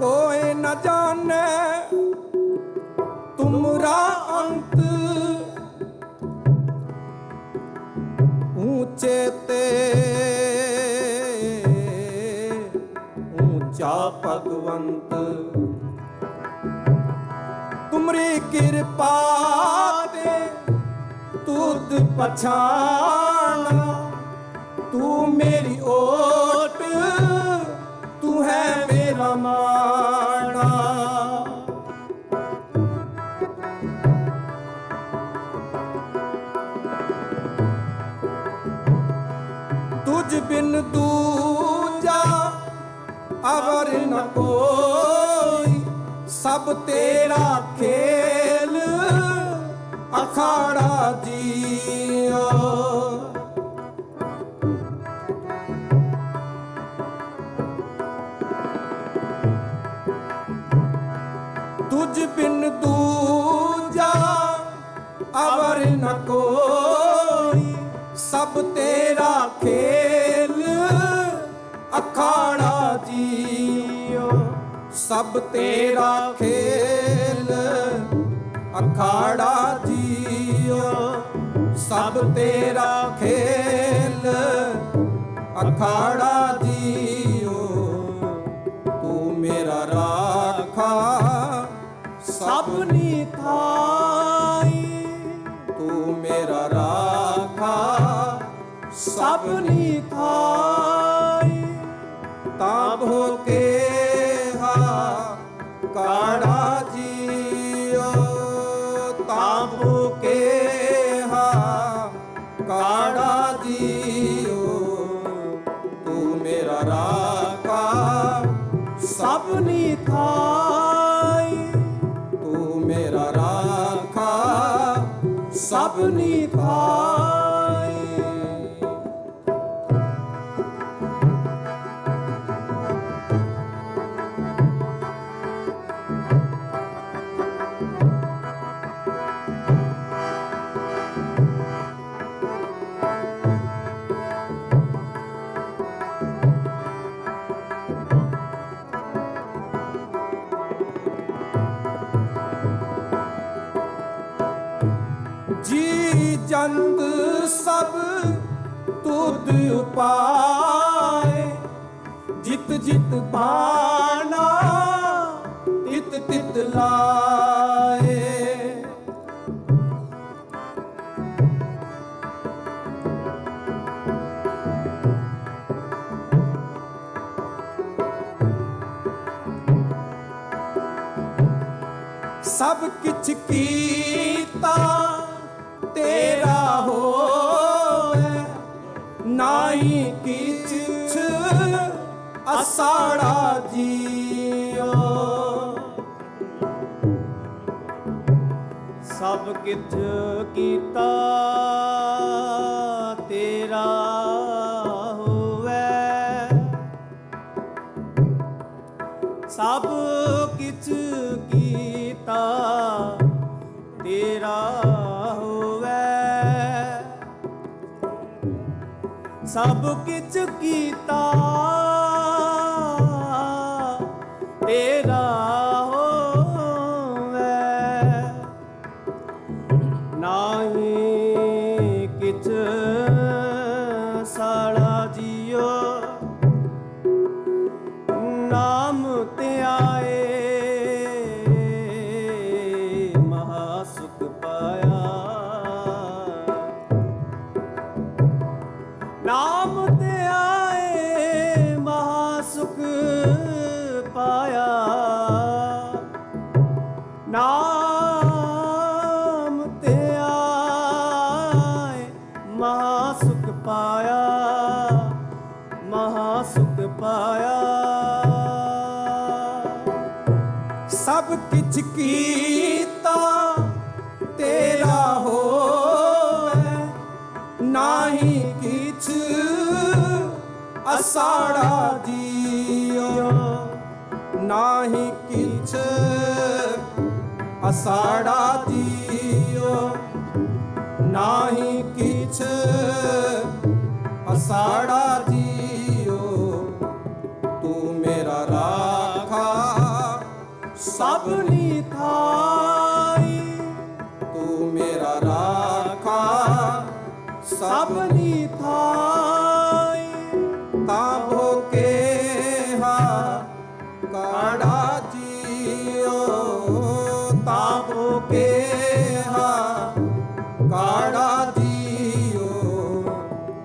Speaker 17: कोई न जाने तुमरा अंत ऊंचे ते ऊंचा भगवंत तुमरी कृपा दे तुद पछाना तू मेरी ओट तू है मेरा माना तुझ बिन दूजा अवर न कोई सब तेरा खेल अखाड़ा जियो तुझ बिन दूजा अवर न कोई सब तेरा खेल अखाड़ा जियो सब तेरा खेल अखाड़ा जियो ਸਭ ਤੇਰਾ ਖੇਲ ਅਖਾੜਾ ਜੀਓ ਤੂੰ ਮੇਰਾ ਰਾਖਾ ਸਭਨੀ ਥਾਈ ਤੂੰ ਮੇਰਾ ਰਾਖਾ ਸਭਨੀ ਥਾਈ ਤਾਂ ਹੋ ਕੇ ਕਾੜਾ ਜੀਓ ਤਾਂ ਹੋ ਕੇ ਕਾੜਾ ਜੀਓ ਤੂੰ ਮੇਰਾ ਰਾਖਾ ਸਭਨੀ ਥਾਈ ਤੂੰ ਮੇਰਾ ਰਾਖਾ ਸਭਨੀ ਥਾਈ। ਜੀ ਜੰਤ ਸਭ ਤੁਧ ਉਪਾਏ ਜਿਤ ਜਿਤ ਬਾਣਾ ਤਿਤ ਤਿਤ ਲਾਏ ਸਭ ਕਿਛ ਕੀਤਾ ਤੇਰਾ ਹੋਏ ਨਾਹੀ ਕਿਛ ਅਸਾੜਾ ਜੀਓ
Speaker 16: ਸਭ ਕਿਛ ਕੀਤਾ ਤੇਰਾ ਹੋਵੇ ਸਭ ਕਿਛ ਕੀਤਾ ਤੇਰਾ ਹੋਵੇ ਸਭ ਕਿਛ ਕੀਤਾ ਤੇਰਾ ਹੋਵੇ ਨਾਹੀ ਕਿਛ ਸਾੜਾ ਜੀਓ ਨਾਮ ਤੇ ਆਏ ਮਹਾ ਸੁਖ ਪਾਇਆ ਨਾਮ ਤੇ ਆਏ ਮਹਾ ਸੁਖ ਪਾਇਆ ਨਾਮ ਤੇ ਆਏ ਮਹਾ ਸੁਖ ਪਾਇਆ ਮਹਾ ਸੁਖ ਪਾਇਆ
Speaker 17: ਸਭ ਕਿਛ ਕੀਤਾ ਤੇਰਾ ਹੋਵੇ ਨਾਹੀ ਕਿਛ ਅਸਾੜਾ ਜੀਓ ਨਾਹੀ ਕਿਛ ਅਸਾੜਾ ਜੀਓ ਨਾਹੀ ਕਿਛ ਅਸਾੜਾ ਜੀਓ ਤੂੰ ਮੇਰਾ ਰਾਖਾ ਸਭਨੀ ਥਾਈ ਤੂੰ ਮੇਰਾ ਰਾਖਾ ਸਭਨੀ ਥਾਈ ਤਾਂ ਹੋ ਕੇ ਕਾੜਾ ਜੀਓ ਤਾਂ ਹੋ ਕੇ ਕਾੜਾ ਜੀਓ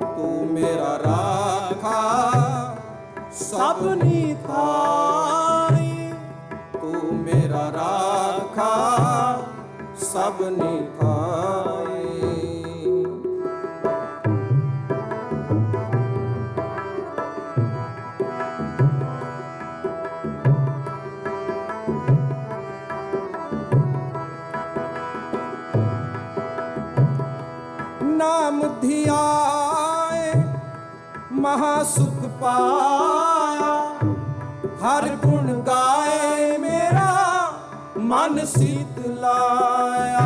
Speaker 17: ਤੂੰ ਮੇਰਾ ਰਾਖਾ ਸਭਨੀ ਥਾਈ ਤੂੰ ਮੇਰਾ ਰਾਖਾ ਸਭਨੀ ਥਾਈ। ਨਾਮ ਧਿਆਏ ਮਹਾ ਸੁਖ ਪਾਇਆ ਹਰ ਗੁਣ ਗਾਏ ਮੇਰਾ ਮਨ ਸੀਤ ਲਾਇਆ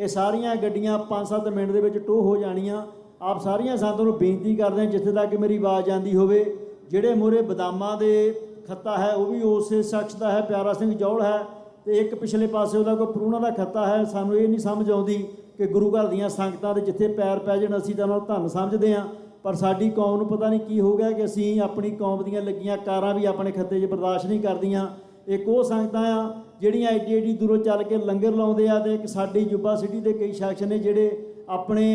Speaker 16: ਇਹ ਸਾਰੀਆਂ ਗੱਡੀਆਂ 5-7 ਮਿੰਟ ਦੇ ਵਿੱਚ ਟੋ ਹੋ ਜਾਣੀਆਂ। ਆਪ ਸਾਰੀਆਂ ਸੰਗਤਾਂ ਨੂੰ ਬੇਨਤੀ ਕਰਦੇ ਹਾਂ, ਜਿੱਥੇ ਤੱਕ ਮੇਰੀ ਆਵਾਜ਼ ਆਉਂਦੀ ਹੋਵੇ, ਜਿਹੜੇ ਮੂਹਰੇ ਬਦਾਮਾਂ ਦੇ ਖੱਤਾ ਹੈ ਉਹ ਵੀ ਉਸੇ ਸ਼ਖਸ ਦਾ ਹੈ, ਪਿਆਰਾ ਸਿੰਘ ਜੌਲ ਹੈ, ਤੇ ਇੱਕ ਪਿਛਲੇ ਪਾਸੇ ਉਹਦਾ ਕੋਈ ਪਰੂਣਾ ਦਾ ਖੱਤਾ ਹੈ। ਸਾਨੂੰ ਇਹ ਨਹੀਂ ਸਮਝ ਆਉਂਦੀ ਕਿ ਗੁਰੂ ਘਰ ਦੀਆਂ ਸੰਗਤਾਂ ਦੇ ਜਿੱਥੇ ਪੈਰ ਪੈ ਜਾਣ ਅਸੀਂ ਤਾਂ ਉਹਨਾਂ ਨੂੰ ਧੰਨ ਸਮਝਦੇ ਹਾਂ, ਪਰ ਸਾਡੀ ਕੌਮ ਨੂੰ ਪਤਾ ਨਹੀਂ ਕੀ ਹੋ ਗਿਆ ਕਿ ਅਸੀਂ ਆਪਣੀ ਕੌਮ ਦੀਆਂ ਲੱਗੀਆਂ ਕਾਰਾਂ ਵੀ ਆਪਣੇ ਖੱਤੇ 'ਚ ਬਰਦਾਸ਼ਤ ਨਹੀਂ ਕਰਦੀਆਂ। ਇੱਕ ਉਹ ਸੰਗਤਾਂ ਆ ਜਿਹੜੀਆਂ ਐਡੀ ਐਡੀ ਦੂਰੋਂ ਚੱਲ ਕੇ ਲੰਗਰ ਲਾਉਂਦੇ ਆ, ਤੇ ਇੱਕ ਸਾਡੀ ਜੁੱਬਾ ਸਿਟੀ ਦੇ ਕਈ ਸ਼ਖਸ ਨੇ ਜਿਹੜੇ ਆਪਣੇ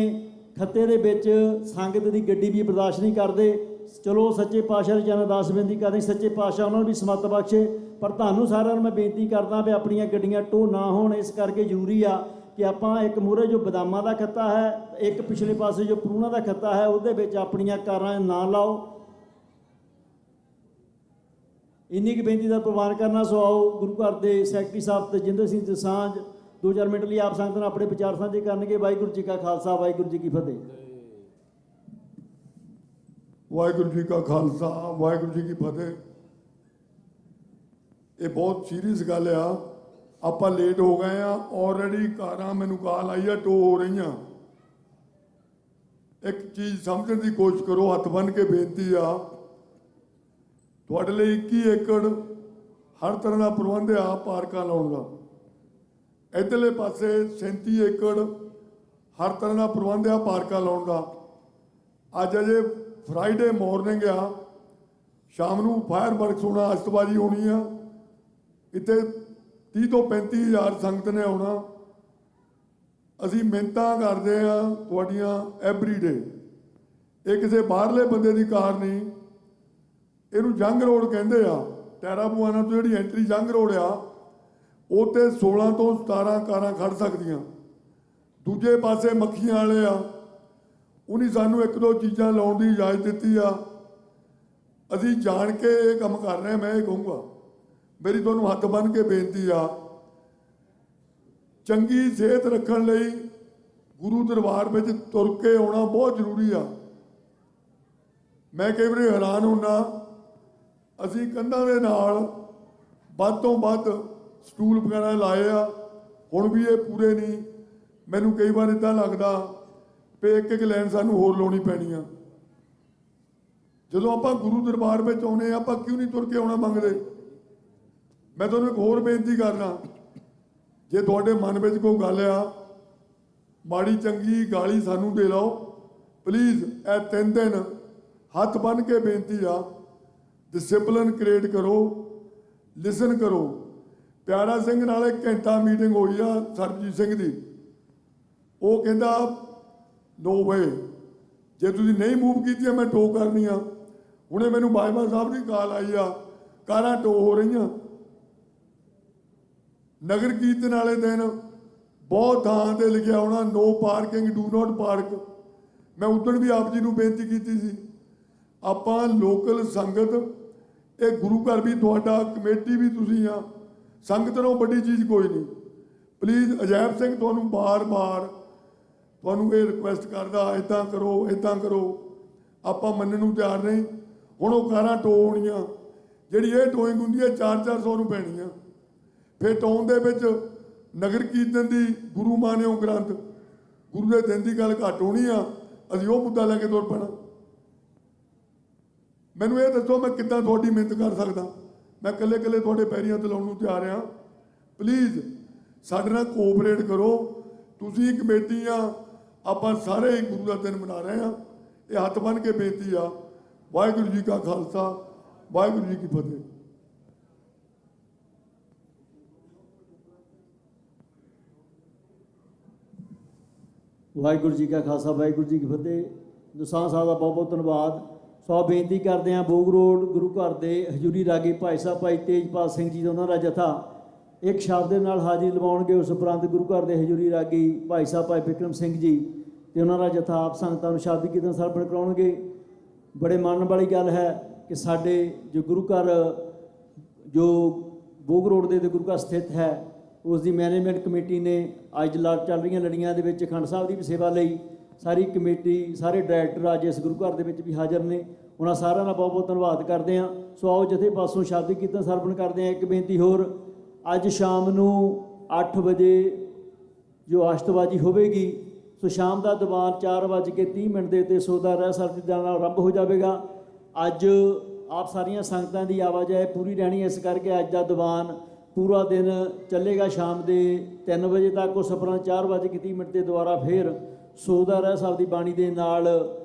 Speaker 16: ਖੱਤੇ ਦੇ ਵਿੱਚ ਸੰਗਤ ਦੀ ਗੱਡੀ ਵੀ ਬਰਦਾਸ਼ਤ ਨਹੀਂ ਕਰਦੇ। ਚਲੋ ਸੱਚੇ ਪਾਤਸ਼ਾਹ ਦੀ ਜਨ ਅਰਦਾਸ ਬੇਨਤੀ ਕਰਦੇ, ਸੱਚੇ ਪਾਤਸ਼ਾਹ ਉਹਨਾਂ ਨੂੰ ਵੀ ਸਮੱਤ ਬਖਸ਼ੇ, ਪਰ ਤੁਹਾਨੂੰ ਸਾਰਿਆਂ ਨੂੰ ਮੈਂ ਬੇਨਤੀ ਕਰਦਾ ਵੀ ਆਪਣੀਆਂ ਗੱਡੀਆਂ ਟੋ ਨਾ ਹੋਣ। ਇਸ ਕਰਕੇ ਜ਼ਰੂਰੀ ਆ ਕਿ ਆਪਾਂ ਇੱਕ ਮੂਹਰੇ ਜੋ ਬਦਾਮਾਂ ਦਾ ਖੱਤਾ ਹੈ, ਇੱਕ ਪਿਛਲੇ ਪਾਸੇ ਜੋ ਪਰੂਣਾ ਦਾ ਖੱਤਾ ਹੈ, ਉਹਦੇ ਵਿੱਚ ਆਪਣੀਆਂ ਕਾਰਾਂ ਨਾ ਲਾਓ। ਇੰਨੀ ਕੁ ਬੇਨਤੀ ਦਾ ਪ੍ਰਵਾਨ ਕਰਨਾ। ਸੋ ਆਓ ਗੁਰੂ ਘਰ ਦੇ ਸੈਕਟਰੀ ਸਾਹਿਬ ਤੇਜਿੰਦਰ ਸਿੰਘ ਦਸਾਂਝ 2-4 ਮਿੰਟ ਲਈ ਆਪ ਸੰਗਤ ਨਾਲ ਆਪਣੇ ਵਿਚਾਰ ਸਾਂਝੇ ਕਰਨਗੇ। ਵਾਹਿਗੁਰੂ ਜੀ ਕਾ ਖਾਲਸਾ, ਵਾਹਿਗੁਰੂ ਜੀ ਕੀ ਫਤਿਹ।
Speaker 18: ਵਾਹਿਗੁਰੂ ਜੀ ਕਾ ਖਾਲਸਾ, ਵਾਹਿਗੁਰੂ ਜੀ ਕੀ ਫਤਿਹ। ਇਹ ਬਹੁਤ ਸੀਰੀਅਸ ਗੱਲ ਆ, ਆਪਾਂ ਲੇਟ ਹੋ ਗਏ ਆ ਆਲਰੇਡੀ। ਕਾਰਾਂ ਮੈਨੂੰ ਕਾਲ ਆਈ ਆ ਟੋ ਹੋ ਰਹੀਆਂ। ਇੱਕ ਚੀਜ਼ ਸਮਝਣ ਦੀ ਕੋਸ਼ਿਸ਼ ਕਰੋ, ਹੱਥ ਬੰਨ੍ਹ ਕੇ ਬੇਨਤੀ ਆ, ਤੁਹਾਡੇ ਲਈ 21 ਏਕੜ ਹਰ ਤਰ੍ਹਾਂ ਦਾ ਪ੍ਰਬੰਧ ਆ ਪਾਰਕਾਂ ਲਾਉਣ ਦਾ। ਇੱਧਰਲੇ ਪਾਸੇ 37 ਏਕੜ ਹਰ ਤਰ੍ਹਾਂ ਦਾ ਪ੍ਰਬੰਧ ਆ ਪਾਰਕਾਂ ਲਾਉਣ ਦਾ। ਅੱਜ ਅਜੇ ਫਰਾਈਡੇ ਮਾਰਨਿੰਗ ਆ, ਸ਼ਾਮ ਨੂੰ ਫਾਇਰ ਵਰਕਸ ਹੋਣਾ, ਅਸਤਬਾਜੀ ਹੋਣੀ ਆ। ਇੱਥੇ 30 ਤੋਂ 35 ਹਜ਼ਾਰ ਸੰਗਤ ਨੇ ਆਉਣਾ। ਅਸੀਂ ਮਿਹਨਤਾਂ ਕਰਦੇ ਆ ਤੁਹਾਡੀਆਂ ਐਵਰੀਡੇ। ਇਹ ਕਿਸੇ ਬਾਹਰਲੇ ਬੰਦੇ ਦੀ ਕਾਰ ਨਹੀਂ, ਇਹਨੂੰ ਜੰਗ ਰੋਡ ਕਹਿੰਦੇ ਆ। ਟੈਰਾਬੂਆਨਾ ਤੋਂ ਜਿਹੜੀ ਐਂਟਰੀ ਜੰਗ ਰੋਡ ਆ, ਉਹ 'ਤੇ 16 ਤੋਂ 17 ਕਾਰਾਂ ਖੜ੍ਹ ਸਕਦੀਆਂ। ਦੂਜੇ ਪਾਸੇ ਮੱਖੀਆਂ ਵਾਲੇ ਆ, ਉਹਨੇ ਸਾਨੂੰ 1-2 ਚੀਜ਼ਾਂ ਲਾਉਣ ਦੀ ਇਜਾਜ਼ਤ ਦਿੱਤੀ ਆ। ਅਸੀਂ ਜਾਣ ਕੇ ਇਹ ਕੰਮ ਕਰ ਰਹੇ ਹਾਂ। ਮੈਂ ਇਹ ਕਹੂੰਗਾ, ਮੇਰੀ ਤੁਹਾਨੂੰ ਹੱਥ ਬੰਨ੍ਹ ਕੇ ਬੇਨਤੀ ਆ, ਚੰਗੀ ਸਿਹਤ ਰੱਖਣ ਲਈ ਗੁਰੂ ਦਰਬਾਰ ਵਿੱਚ ਤੁਰ ਕੇ ਆਉਣਾ ਬਹੁਤ ਜ਼ਰੂਰੀ ਆ। ਮੈਂ ਕਈ ਵਾਰੀ ਹੈਰਾਨ ਹੁੰਦਾ, ਅਸੀਂ ਕੰਧਾਂ ਦੇ ਨਾਲ ਵੱਧ ਤੋਂ ਵੱਧ ਸਟੂਲ ਵਗੈਰਾ ਲਾਏ ਆ, ਹੁਣ ਵੀ ਇਹ ਪੂਰੇ ਨਹੀਂ। ਮੈਨੂੰ ਕਈ ਵਾਰ ਇੱਦਾਂ ਲੱਗਦਾ ਵੀ ਇੱਕ ਲਾਈਨ ਸਾਨੂੰ ਹੋਰ ਲਾਉਣੀ ਪੈਣੀ ਆ। ਜਦੋਂ ਆਪਾਂ ਗੁਰੂ ਦਰਬਾਰ ਵਿੱਚ ਆਉਨੇ ਆ, ਆਪਾਂ ਕਿਉਂ ਨਹੀਂ ਤੁਰ ਕੇ ਆਉਣਾ ਮੰਗਦੇ? ਮੈਂ ਤੁਹਾਨੂੰ ਇੱਕ ਹੋਰ ਬੇਨਤੀ ਕਰਨਾ, ਜੇ ਤੁਹਾਡੇ ਮਨ ਵਿੱਚ ਕੋਈ ਗੱਲ ਆ, ਮਾੜੀ ਚੰਗੀ ਗਾਲੀ ਸਾਨੂੰ ਦੇ ਲਓ ਪਲੀਜ਼। ਇਹ 3 ਦਿਨ ਹੱਥ ਬੰਨ੍ਹ ਕੇ ਬੇਨਤੀ ਆ, ਡਿਸਿਪਲਿਨ ਕ੍ਰੀਏਟ ਕਰੋ, ਲਿਸਨ ਕਰੋ। ਪਿਆਰਾ ਸਿੰਘ ਨਾਲ 1 ਘੰਟਾ ਮੀਟਿੰਗ ਹੋਈ ਆ ਸਰਬਜੀਤ ਸਿੰਘ ਦੀ, ਉਹ ਕਹਿੰਦਾ ਨੋ ਵੇ, ਜੇ ਤੁਸੀਂ ਨਹੀਂ ਮੂਵ ਕੀਤੀ ਮੈਂ ਟੋ ਕਰਨੀ ਆ। ਹੁਣੇ ਮੈਨੂੰ ਬਾਜਵਾ ਸਾਹਿਬ ਦੀ ਕਾਲ ਆਈ ਆ, ਕਾਰਾਂ ਟੋ ਹੋ ਰਹੀਆਂ। ਨਗਰ ਕੀਰਤਨ ਵਾਲੇ ਦਿਨ ਬਹੁਤ ਥਾਂ 'ਤੇ ਲਿਖਿਆ ਹੋਣਾ no parking, do not park. ਮੈਂ ਉਦੋਂ ਵੀ ਆਪ ਜੀ ਨੂੰ ਬੇਨਤੀ ਕੀਤੀ ਸੀ, ਆਪਾਂ ਲੋਕਲ ਸੰਗਤ, ਇਹ ਗੁਰੂ ਘਰ ਵੀ ਤੁਹਾਡਾ, ਕਮੇਟੀ ਵੀ ਤੁਸੀਂ ਆ, ਸੰਗਤ ਨਾਲੋਂ ਵੱਡੀ ਚੀਜ਼ ਕੋਈ ਨਹੀਂ। ਪਲੀਜ਼ ਅਜੈਬ ਸਿੰਘ ਤੁਹਾਨੂੰ ਬਾਰ-ਬਾਰ ਤੁਹਾਨੂੰ ਇਹ ਰਿਕੁਐਸਟ ਕਰਦਾ, ਇੱਦਾਂ ਕਰੋ, ਇੱਦਾਂ ਕਰੋ। ਆਪਾਂ ਮੰਨਣ ਨੂੰ ਤਿਆਰ ਨਹੀਂ। ਹੁਣ ਉਹ ਕਾਰਾਂ ਟੋ ਹੋਣੀਆਂ, ਜਿਹੜੀ ਇਹ ਟੋਇੰਗ ਹੁੰਦੀ ਹੈ 400-400 ਨੂੰ ਪੈਣੀ ਆ। ਫਿਰ ਟੋਨ ਦੇ ਵਿੱਚ ਨਗਰ ਕੀਰਤਨ ਦੀ ਗੁਰੂ ਮਾਨਿਓ ਗ੍ਰੰਥ, ਗੁਰੂ ਦੇ ਦਿਨ ਦੀ ਗੱਲ ਘੱਟ ਹੋਣੀ ਆ, ਅਸੀਂ ਉਹ ਮੁੱਦਾ ਲੈ ਕੇ ਤੁਰ ਪੈਣਾ। ਮੈਨੂੰ ਇਹ ਦੱਸੋ ਮੈਂ ਕਿੱਦਾਂ ਤੁਹਾਡੀ ਮਿਹਨਤ ਕਰ ਸਕਦਾ? ਮੈਂ ਇਕੱਲੇ ਤੁਹਾਡੇ ਪੈਰੀਆਂ ਤੇ ਲਾਉਣ ਨੂੰ ਤਿਆਰ ਹਾਂ। ਪਲੀਜ਼ ਸਾਡੇ ਨਾਲ ਕੋਆਪਰੇਟ ਕਰੋ। ਤੁਸੀਂ ਕਮੇਟੀ ਆ, ਆਪਾਂ ਸਾਰੇ ਹੀ ਗੁਰੂ ਦਾ ਦਿਨ ਮਨਾ ਰਹੇ ਹਾਂ। ਇਹ ਹੱਥ ਬੰਨ੍ਹ ਕੇ ਬੇਨਤੀ ਆ। ਵਾਹਿਗੁਰੂ ਜੀ ਕਾ ਖਾਲਸਾ, ਵਾਹਿਗੁਰੂ ਜੀ ਕੀ ਫਤਿਹ।
Speaker 16: ਵਾਹਿਗੁਰੂ ਜੀ ਕਾ ਖਾਲਸਾ, ਵਾਹਿਗੁਰੂ ਜੀ ਕੀ ਫਤਿਹ। ਦਸਾਂ ਸਾਹਿਬ ਦਾ ਬਹੁਤ ਬਹੁਤ ਧੰਨਵਾਦ। ਸੋ ਬੇਨਤੀ ਕਰਦੇ ਹਾਂ, ਬੋਗ ਰੋਡ ਗੁਰੂ ਘਰ ਦੇ ਹਜ਼ੂਰੀ ਰਾਗੀ ਭਾਈ ਸਾਹਿਬ ਭਾਈ ਤੇਜਪਾਲ ਸਿੰਘ ਜੀ ਦਾ ਉਹਨਾਂ ਦਾ ਜਥਾ ਇੱਕ ਸ਼ਬਦ ਦੇ ਨਾਲ ਹਾਜ਼ਰੀ ਲਵਾਉਣਗੇ। ਉਸ ਉਪਰੰਤ ਗੁਰੂ ਘਰ ਦੇ ਹਜ਼ੂਰੀ ਰਾਗੀ ਭਾਈ ਸਾਹਿਬ ਭਾਈ ਬਿਕਰਮ ਸਿੰਘ ਜੀ ਤੇ ਉਹਨਾਂ ਦਾ ਜਥਾ ਆਪ ਸੰਗਤਾਂ ਨੂੰ ਸ਼ਬਦੀ ਕੀਰਤਨ ਸਰਪਣ ਕਰਾਉਣਗੇ। ਬੜੇ ਮਾਣ ਵਾਲੀ ਗੱਲ ਹੈ ਕਿ ਸਾਡੇ ਜੋ ਗੁਰੂ ਘਰ ਜੋ ਬੋਗ ਰੋਡ ਦੇ ਗੁਰੂ ਘਰ ਸਥਿਤ ਹੈ, ਉਸ ਦੀ ਮੈਨੇਜਮੈਂਟ ਕਮੇਟੀ ਨੇ ਅੱਜ ਚੱਲ ਰਹੀਆਂ ਲੜੀਆਂ ਦੇ ਵਿੱਚ ਅਖੰਡ ਸਾਹਿਬ ਦੀ ਵੀ ਸੇਵਾ ਲਈ ਸਾਰੀ ਕਮੇਟੀ, ਸਾਰੇ ਡਾਇਰੈਕਟਰ ਅੱਜ ਇਸ ਗੁਰੂ ਘਰ ਦੇ ਵਿੱਚ ਵੀ ਹਾਜ਼ਰ ਨੇ। ਉਹਨਾਂ ਸਾਰਿਆਂ ਦਾ ਬਹੁਤ ਬਹੁਤ ਧੰਨਵਾਦ ਕਰਦੇ ਹਾਂ। ਸੋ ਆਓ ਜਥੇ ਪਾਸੋਂ ਸ਼ਬਦੀ ਕੀਰਤਨ ਸਰਪਣ ਕਰਦੇ ਹਾਂ। ਇੱਕ ਬੇਨਤੀ ਹੋਰ, ਅੱਜ ਸ਼ਾਮ ਨੂੰ 8 ਵਜੇ ਜੋ ਆਸ਼ਤਬਾਜ਼ੀ ਹੋਵੇਗੀ। ਸੋ ਸ਼ਾਮ ਦਾ ਦੀਵਾਨ 4:30 ਦੇ ਉੱਤੇ ਸੋਦਾ ਰਹਿ ਸਰਦੀ ਦਾ ਨਾਲ ਆਰੰਭ ਹੋ ਜਾਵੇਗਾ। ਅੱਜ ਆਪ ਸਾਰੀਆਂ ਸੰਗਤਾਂ ਦੀ ਆਵਾਜਾਈ ਪੂਰੀ ਰਹਿਣੀ, ਇਸ ਕਰਕੇ ਅੱਜ ਦਾ ਦੀਵਾਨ ਪੂਰਾ ਦਿਨ ਚੱਲੇਗਾ। ਸ਼ਾਮ ਦੇ 3 ਵਜੇ ਤੱਕ ਉਸ ਸਫਰਾਂ 4:30 ਤੇ ਦੁਬਾਰਾ ਫਿਰ ਸੋਦਾ ਰਹਿ ਸਾਹਿਬ ਦੀ ਬਾਣੀ ਦੇ ਨਾਲ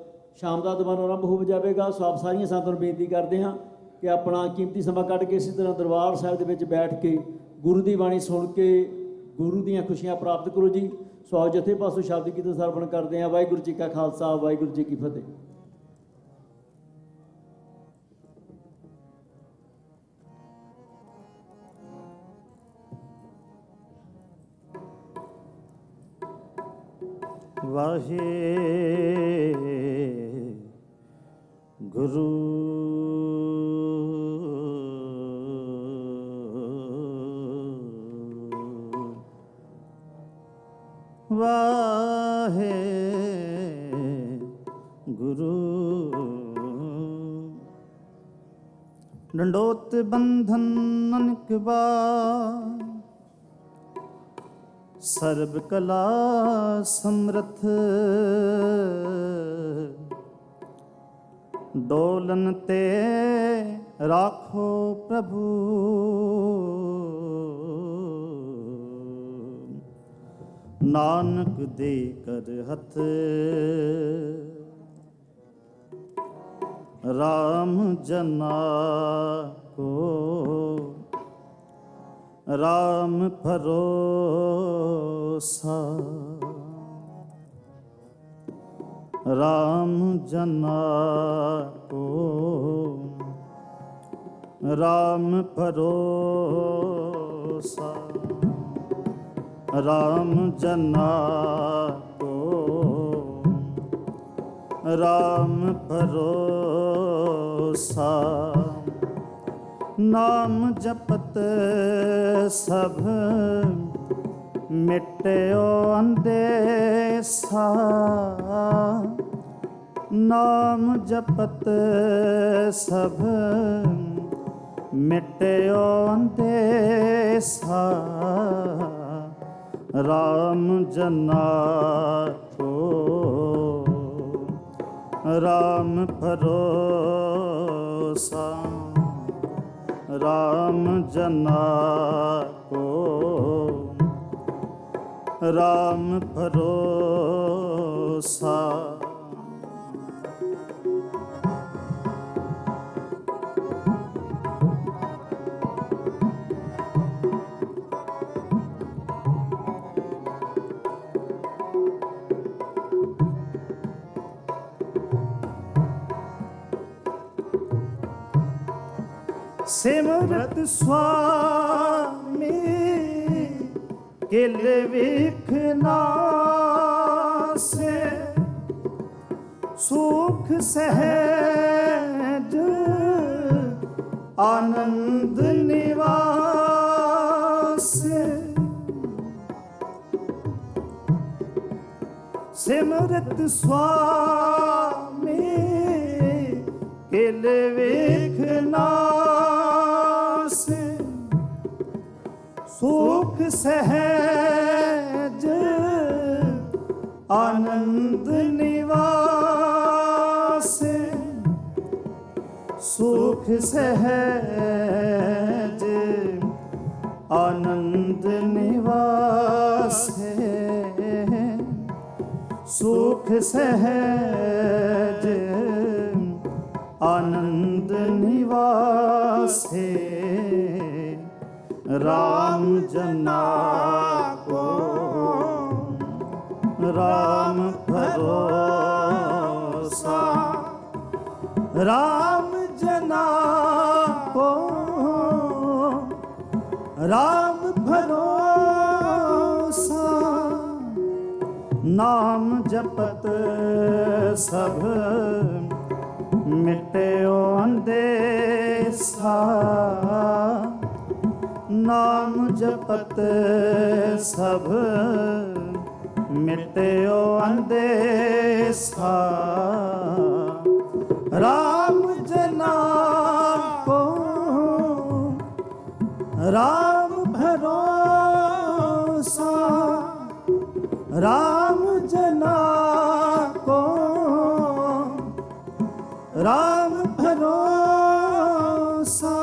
Speaker 16: ਸ਼ਾਮ ਦਾ ਦੀਵਾਨ ਆਰੰਭ ਹੋ ਜਾਵੇਗਾ। ਸੋ ਆਪ ਸਾਰੀਆਂ ਸੰਗਤਾਂ ਨੂੰ ਬੇਨਤੀ ਕਰਦੇ ਹਾਂ ਕਿ ਆਪਣਾ ਕੀਮਤੀ ਸਮਾਂ ਕੱਢ ਕੇ ਇਸੇ ਤਰ੍ਹਾਂ ਦਰਬਾਰ ਸਾਹਿਬ ਦੇ ਵਿੱਚ ਬੈਠ ਕੇ ਗੁਰੂ ਦੀ ਬਾਣੀ ਸੁਣ ਕੇ ਗੁਰੂ ਦੀਆਂ ਖੁਸ਼ੀਆਂ ਪ੍ਰਾਪਤ ਕਰੋ ਜੀ। ਸੋ ਆਓ ਜਥੇ ਪਾਸੋਂ ਸ਼ਬਦ ਕੀਰਤਨ ਸਰਵਣ ਕਰਦੇ ਹਾਂ। ਵਾਹਿਗੁਰੂ ਜੀ ਕਾ ਖਾਲਸਾ, ਵਾਹਿਗੁਰੂ ਜੀ ਕੀ ਫਤਿਹ।
Speaker 19: ਵਾਹਿਗੁਰੂ ਵਾਹਿਗੁਰੂ ਡੰਡੋਤ ਬੰਧਨ ਨਾਨਕ ਬਾਰ ਸਰਬ ਕਲਾ ਸਮਰਥ ਡੋਲਨ ਤੇ ਰਾਖੋ ਪ੍ਰਭੂ ਨਾਨਕ ਦੇ ਕਰ ਹੱਥ ਰਾਮ ਜਨਾ ਕੋ ਰਾਮ ਭਰੋਸਾ ਰਾਮ ਜਨਾ ਕੋ ਰਾਮ ਭਰੋਸਾ ਰਾਮ ਜਨਾ ਕੋ ਰਾਮ ਭਰੋਸਾ ਨਾਮ ਜਪਤ ਸਭ ਮਿਟਿਓ ਅੰਦੇਸਾ ਨਾਮ ਜਪਤ ਸਭ ਮਿਟਿਓ ਅੰਦੇਸਾ ਰਾਮ ਜਨਾ ਕੋ ਰਾਮ ਭਰੋਸਾ ਰਾਮ ਜਨਾ ਕੋ ਰਾਮ ਭਰੋਸਾ ਸਿਮਰਤ ਸੁਆਮੀ ਕਿਲ ਵੇਖਣਾ ਸੇ ਸੁਖ ਸਹਿਜ ਆਨੰਦ ਨਿਵਾਸ ਸਿਮਰਤ ਸੁਆਮੀ ਕਿਲ ਵੇਖਣਾ ਸੁਖ ਸਹਿਜ ਆਨੰਦ ਨਿਵਾਸ ਸੁਖ ਸਹਿਜ ਆਨੰਦ ਨਿਵਾਸ ਸੁਖ ਸਹਿਜ ਆਨੰਦ ਨਿਵਾਸੇ ਰਾਮ ਜਨਾ ਕੋ ਰਾਮ ਭਰੋਸਾ ਰਾਮ ਜਨਾ ਕੋ ਰਾਮ ਭਰੋਸਾ ਨਾਮ ਜਪਤ ਸਭ ਮਿਟਿਓ ਅੰਦੇਸਾ ਨਾਮ ਜਪਤ ਸਭ ਮਿਟਿਓ ਅੰਦੇਸਾ ਰਾਮ ਜਨਾ ਕੋ ਰਾਮ ਭਰੋਸਾ राम जना को राम भरोसा।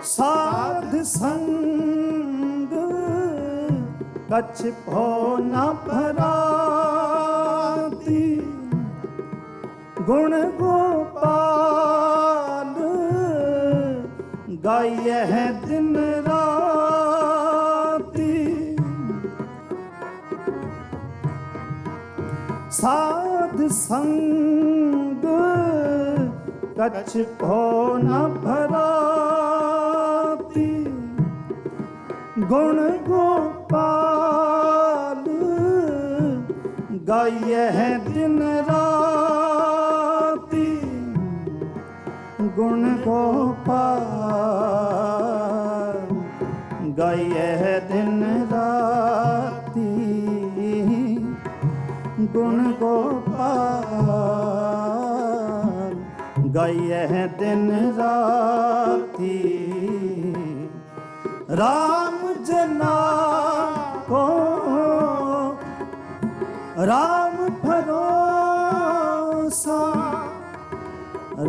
Speaker 19: साध संग कछ भो न भराती, गुण गोपाल गाय है दिन राती। साध संग कछ भो न भराती, गुण गोपाल गाय है दिन राती। गुण गोपाल गाय है दिन राती। गुण गोपाल गाय है दिन राती। राम जना को राम भरोसा।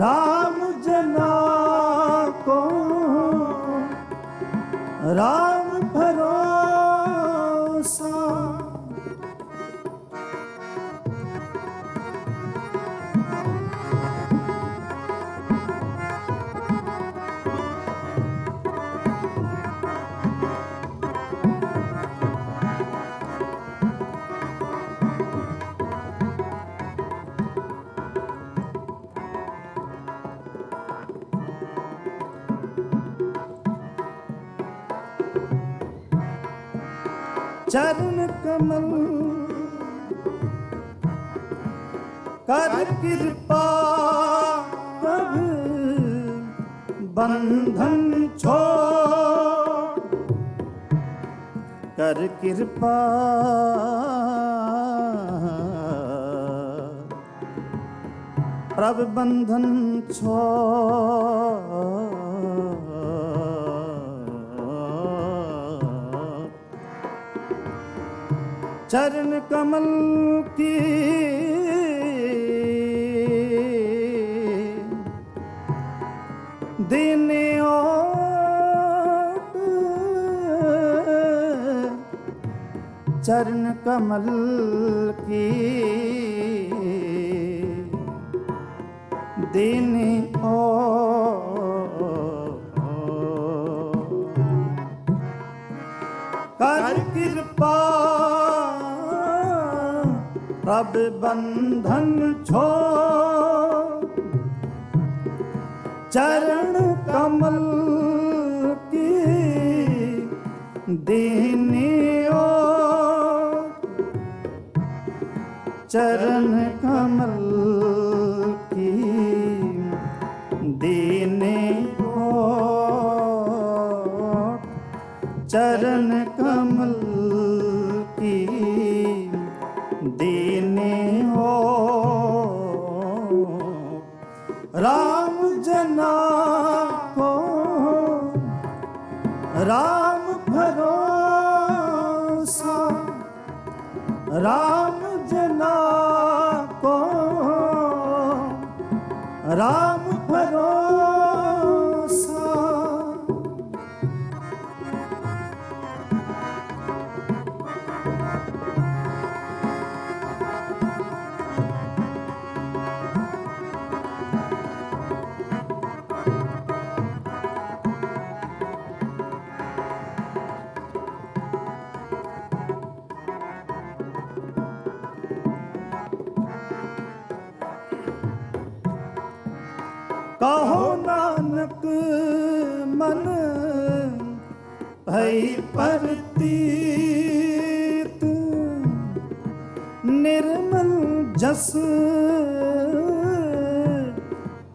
Speaker 19: राम जना को राम भरोसा। चरण कमल कर कृपा, कर बंधन छोड़। कर कृपा प्रभ बंधन छोड़। चरण कमल की देने ओट। चरण कमल की देने ओट। कर कृपा प्रभ बंधन छोड़। चरण कमल की देने ओट। चरण कमल की देने ओट। चरण कमल की देने हो। राम जना को राम भरोसा। राम जना को राम भरोसा। कहो नानक मन भई परतीत। निर्मल जस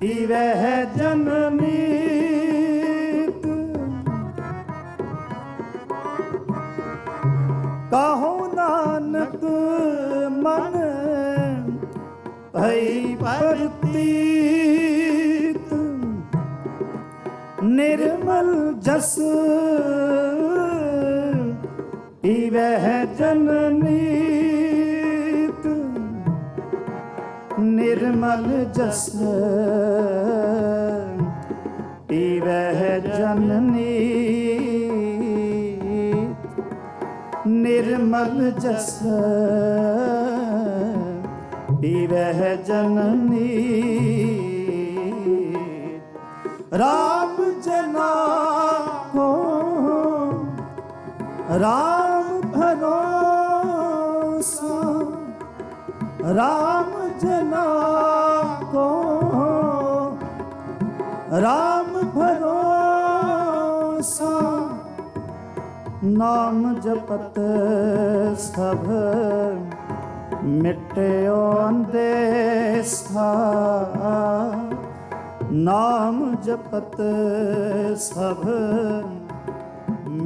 Speaker 19: पीवह जननीत कहो नानक मन भई प्रतीत निर्मल जस पीवह जननीत निर्मल जस पीवह जननीत निर्मल जस पीवह जननीत राम जना को राम भरोसा राम जना को राम भरोसा नाम जपत सब मिट्यो अंदेसा नाम जपत सब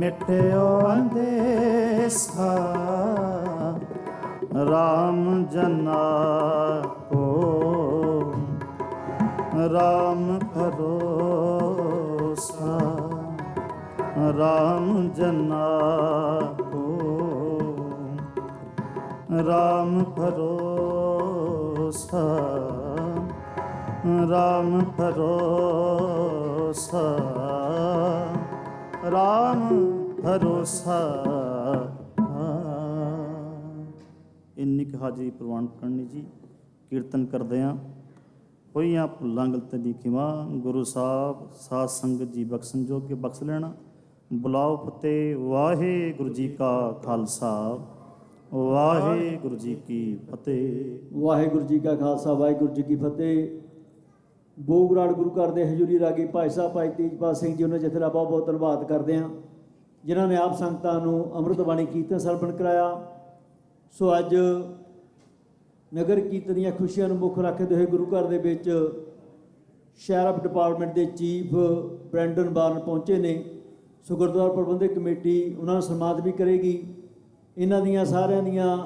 Speaker 19: मिट्यो अंदेसा राम जना को राम भरोसा राम जना को राम भरोसा राम भरोसा राम भरोसा। ਇੰਨੀ ਕੁ ਹਾਜ਼ਰੀ ਪ੍ਰਵਾਨ ਕਰਨੀ ਜੀ। ਕੀਰਤਨ ਕਰਦਿਆਂ ਹੋਈਆਂ ਭੁੱਲਾਂ ਗਲਤੀਆਂ ਦੀ ਖਿਮਾ ਗੁਰੂ ਸਾਹਿਬ ਸਾਧ ਸੰਗਤ ਜੀ ਬਖਸ਼ਣ ਜੋ ਕਿ ਬਖਸ਼ ਲੈਣਾ। ਬੁਲਾਓ ਫਤਿਹ। ਵਾਹਿਗੁਰੂ ਜੀ ਕਾ ਖਾਲਸਾ ਵਾਹਿਗੁਰੂ ਜੀ ਕੀ ਫਤਿਹ।
Speaker 16: ਵਾਹਿਗੁਰੂ ਜੀ ਕਾ ਖਾਲਸਾ ਵਾਹਿਗੁਰੂ ਜੀ ਕੀ ਫਤਿਹ। ਬੋਗਰਾੜ ਗੁਰੂ ਘਰ ਦੇ ਹਜ਼ੂਰੀ ਰਾਗੀ ਭਾਈ ਸਾਹਿਬ ਭਾਈ ਤੇਜਪਾਲ ਸਿੰਘ ਜੀ ਉਹਨਾਂ ਜਥੇ ਦਾ ਬਹੁਤ ਬਹੁਤ ਧੰਨਵਾਦ ਕਰਦੇ ਹਾਂ ਜਿਨ੍ਹਾਂ ਨੇ ਆਪ ਸੰਗਤਾਂ ਨੂੰ ਅੰਮ੍ਰਿਤ ਬਾਣੀ ਕੀਰਤਨ ਸਰਵਣ ਕਰਾਇਆ। ਸੋ ਅੱਜ ਨਗਰ ਕੀਰਤਨ ਦੀਆਂ ਖੁਸ਼ੀਆਂ ਨੂੰ ਮੁੱਖ ਰੱਖਦੇ ਹੋਏ ਗੁਰੂ ਘਰ ਦੇ ਵਿੱਚ ਸ਼ੈਰਿਫ ਡਿਪਾਰਟਮੈਂਟ ਦੇ ਚੀਫ ਬ੍ਰੈਂਡਨ ਬਾਰਨ ਪਹੁੰਚੇ ਨੇ। ਸੋ ਗੁਰਦੁਆਰਾ ਪ੍ਰਬੰਧਕ ਕਮੇਟੀ ਉਹਨਾਂ ਨੂੰ ਸਨਮਾਨਿਤ ਵੀ ਕਰੇਗੀ। ਇਹਨਾਂ ਦੀਆਂ ਸਾਰਿਆਂ ਦੀਆਂ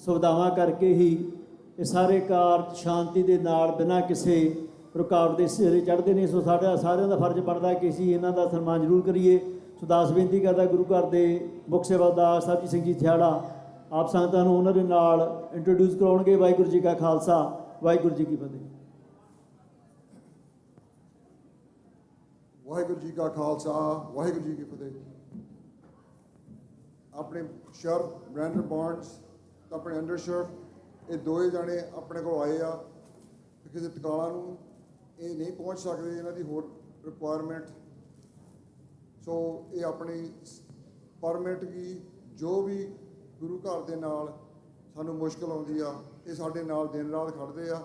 Speaker 16: ਸੁਵਿਧਾਵਾਂ ਕਰਕੇ ਹੀ ਇਹ ਸਾਰੇ ਕਾਰਜ ਸ਼ਾਂਤੀ ਦੇ ਨਾਲ ਬਿਨਾਂ ਕਿਸੇ ਰੁਕਾਵਟ ਦੇ ਸਿਰੇ ਚੜ੍ਹਦੇ ਨੇ। ਸੋ ਸਾਡਾ ਸਾਰਿਆਂ ਦਾ ਫਰਜ਼ ਬਣਦਾ ਕਿ ਅਸੀਂ ਇਹਨਾਂ ਦਾ ਸਨਮਾਨ ਜ਼ਰੂਰ ਕਰੀਏ। ਸੋ ਦਾਸ ਬੇਨਤੀ ਕਰਦਾ ਗੁਰੂ ਘਰ ਦੇ ਮੁੱਖ ਸੇਵਾਦਾਰ ਸਾਹਿਬ ਸਿੰਘ ਜੀ ਥਿਆੜਾ ਆਪ ਸੰਗਤਾਂ ਨੂੰ ਉਹਨਾਂ ਦੇ ਨਾਲ ਇੰਟਰੋਡਿਊਸ ਕਰਾਉਣਗੇ। ਵਾਹਿਗੁਰੂ ਜੀ ਕਾ ਖਾਲਸਾ ਵਾਹਿਗੁਰੂ ਜੀ ਕੀ ਫਤਿਹ।
Speaker 20: ਵਾਹਿਗੁਰੂ ਜੀ ਕਾ ਖਾਲਸਾ ਵਾਹਿਗੁਰੂ ਜੀ ਕੀ ਫਤਿਹ। ਆਪਣੇ ਸ਼ਰਫ ਬ੍ਰੈਂਡਨ ਬਾਰਨਸ ਤੇ ਆਪਣੇ ਅੰਡਰ ਸ਼ਰਫ ਇਹ ਦੋਏ ਜਾਣੇ ਆਪਣੇ ਕੋਲ ਆਏ ਆ। ਕਿਸੇ ਤਕਾਲਾਂ ਨੂੰ ਇਹ ਨਹੀਂ ਪਹੁੰਚ ਸਕਦੇ, ਇਹਨਾਂ ਦੀ ਹੋਰ ਰਿਕੁਆਇਰਮੈਂਟ। ਸੋ ਇਹ ਆਪਣੀ ਪਰਮਿਟ ਕੀ ਜੋ ਵੀ ਗੁਰੂ ਘਰ ਦੇ ਨਾਲ ਸਾਨੂੰ ਮੁਸ਼ਕਲ ਆਉਂਦੀ ਆ ਇਹ ਸਾਡੇ ਨਾਲ ਦਿਨ ਰਾਤ ਖੜ੍ਹਦੇ ਆ।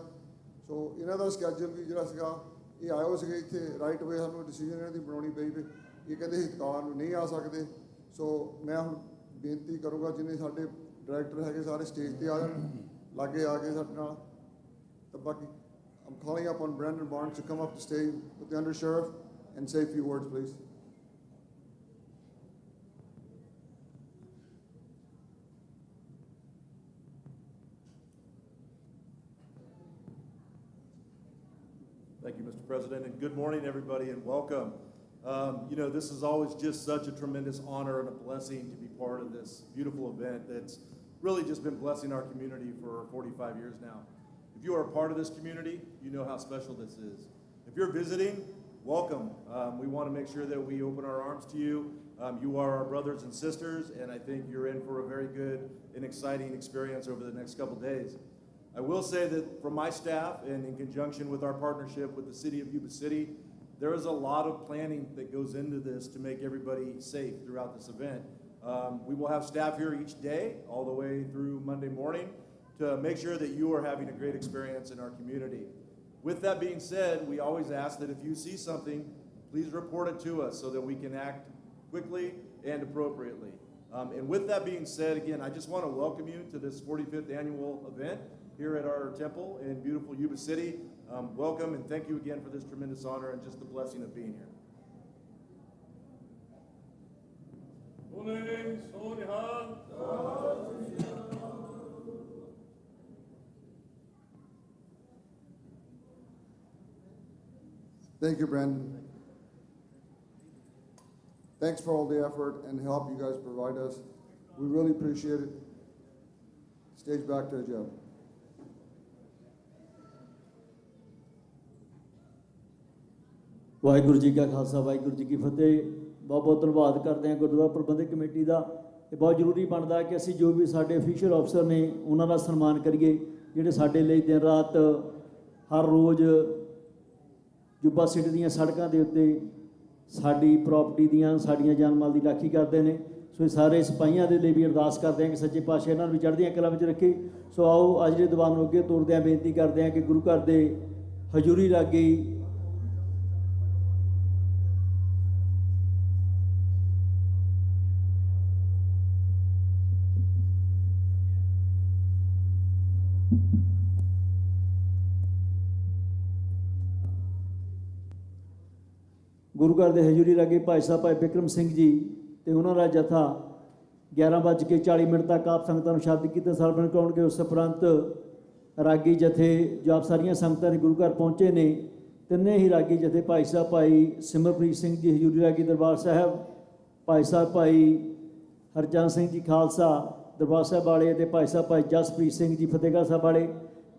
Speaker 20: ਸੋ ਇਹਨਾਂ ਦਾ ਸਕੈਜੂਲ ਵੀ ਜਿਹੜਾ ਸੀਗਾ ਇਹ ਆਇਓ ਸੀਗੇ ਇੱਥੇ ਰਾਈਟ ਵੇ। ਸਾਨੂੰ ਡਿਸੀਜਨ ਇਹਨਾਂ ਦੀ ਬਣਾਉਣੀ ਪਈ ਵੀ ਇਹ ਕਹਿੰਦੇ ਸੀ ਤਕਾਲਾਂ ਨੂੰ ਨਹੀਂ ਆ ਸਕਦੇ। ਸੋ ਮੈਂ ਹੁਣ ਬੇਨਤੀ ਕਰੂੰਗਾ ਜਿੰਨੇ ਸਾਡੇ ਡਾਇਰੈਕਟਰ ਹੈਗੇ ਸਾਰੇ ਸਟੇਜ ਤੇ ਆ ਜਾਣ, ਲਾਗੇ ਆ ਕੇ ਸਾਡੇ ਨਾਲ। ਤਾਂ ਬਾਕੀ I'm calling up on Brandon Barnes to come up to stage with the under sheriff and say a few words, please.
Speaker 21: Thank you, Mr. President, and good morning, everybody, and welcome. You know, this is always just such a tremendous honor and a blessing to be part of this beautiful event that's really just been blessing our community for 45 years now. If you are a part of this community, you know how special this is. If you're visiting, welcome. We want to make sure that we open our arms to you. You are our brothers and sisters, and I think you're in for a very good and exciting experience over the next couple days. I will say that from my staff and in conjunction with our partnership with the City of Yuba City, there is a lot of planning that goes into this to make everybody safe throughout this event. We will have staff here each day, all the way through Monday morning, to make sure that you are having a great experience in our community. With that being said, we always ask that if you see something, please report it to us so that we can act quickly and appropriately. And with that being said, again, I just want to welcome you to this 45th annual event here at our temple in beautiful Yuba City. Welcome and thank you again for this tremendous honor and just the blessing of being here.
Speaker 20: Thank you, Brandon. Thanks for all the effort and help you guys provide us. We really appreciate it. Stage back to Jeb.
Speaker 16: Waheguru ji ਕਾ ਖਾਲਸਾ ਵਾਹਿਗੁਰੂ ਜੀ ਕੀ ਫਤਿਹ। ਬਹੁਤ ਬਹੁਤ ਧੰਨਵਾਦ ਕਰਦੇ ਹਾਂ ਗੁਰਦੁਆਰਾ ਪ੍ਰਬੰਧਕ committee ਦਾ। ਇਹ ਬਹੁਤ ਜ਼ਰੂਰੀ ਬਣਦਾ ਕਿ ਅਸੀਂ ਜੋ ਵੀ ਸਾਡੇ ਅਫੀਸ਼ੀਅਲ ਅਫਸਰ ਨੇ ਉਹਨਾਂ ਦਾ ਸਨਮਾਨ ਕਰੀਏ, ਜਿਹੜੇ ਸਾਡੇ ਲਈ ਦਿਨ ਰਾਤ ਹਰ ਰੋਜ਼ ਯੂਬਾ ਸਿਟੀ ਦੀਆਂ ਸੜਕਾਂ ਦੇ ਉੱਤੇ ਸਾਡੀ ਪ੍ਰਾਪਰਟੀ ਦੀਆਂ ਸਾਡੀਆਂ ਜਾਨ ਮਾਲ ਦੀ ਰਾਖੀ ਕਰਦੇ ਨੇ। ਸੋ ਇਹ ਸਾਰੇ ਸਿਪਾਹੀਆਂ ਦੇ ਲਈ ਵੀ ਅਰਦਾਸ ਕਰਦੇ ਹਾਂ ਕਿ ਸੱਚੇ ਪਾਤਸ਼ਾਹ ਇਹਨਾਂ ਨੂੰ ਵੀ ਚੜ੍ਹਦੀਆਂ ਕਲਾਂ ਵਿੱਚ ਰੱਖੇ। ਸੋ ਆਓ ਅੱਜ ਦੇ ਦੀਵਾਨ ਨੂੰ ਅੱਗੇ ਤੋਰਦੇ ਹਾਂ, ਬੇਨਤੀ ਕਰਦੇ ਹਾਂ ਕਿ ਗੁਰੂ ਘਰ ਦੇ ਹਜ਼ੂਰੀ ਰਾਗੀ ਗੁਰੂ ਘਰ ਦੇ ਹਜ਼ੂਰੀ ਰਾਗੀ ਭਾਈ ਸਾਹਿਬ ਭਾਈ ਬਿਕਰਮ ਸਿੰਘ ਜੀ ਅਤੇ ਉਹਨਾਂ ਦਾ ਜਥਾ 11:40 ਤੱਕ ਆਪ ਸੰਗਤਾਂ ਨੂੰ ਸ਼ਬਦ ਕੀਰਤਨ ਸਰਵਣ ਕਰਾਉਣਗੇ। ਉਸ ਉਪਰੰਤ ਰਾਗੀ ਜਥੇ ਜੋ ਆਪ ਸਾਰੀਆਂ ਸੰਗਤਾਂ ਦੇ ਗੁਰੂ ਘਰ ਪਹੁੰਚੇ ਨੇ, ਤਿੰਨੇ ਹੀ ਰਾਗੀ ਜਥੇ ਭਾਈ ਸਾਹਿਬ ਭਾਈ ਸਿਮਰਪ੍ਰੀਤ ਸਿੰਘ ਜੀ ਹਜ਼ੂਰੀ ਰਾਗੀ ਦਰਬਾਰ ਸਾਹਿਬ, ਭਾਈ ਸਾਹਿਬ ਭਾਈ ਹਰਚੰਦ ਸਿੰਘ ਜੀ ਖਾਲਸਾ ਦਰਬਾਰ ਸਾਹਿਬ ਵਾਲੇ ਅਤੇ ਭਾਈ ਸਾਹਿਬ ਭਾਈ ਜਸਪ੍ਰੀਤ ਸਿੰਘ ਜੀ ਫਤਿਹਗੜ੍ਹ ਸਾਹਿਬ ਵਾਲੇ,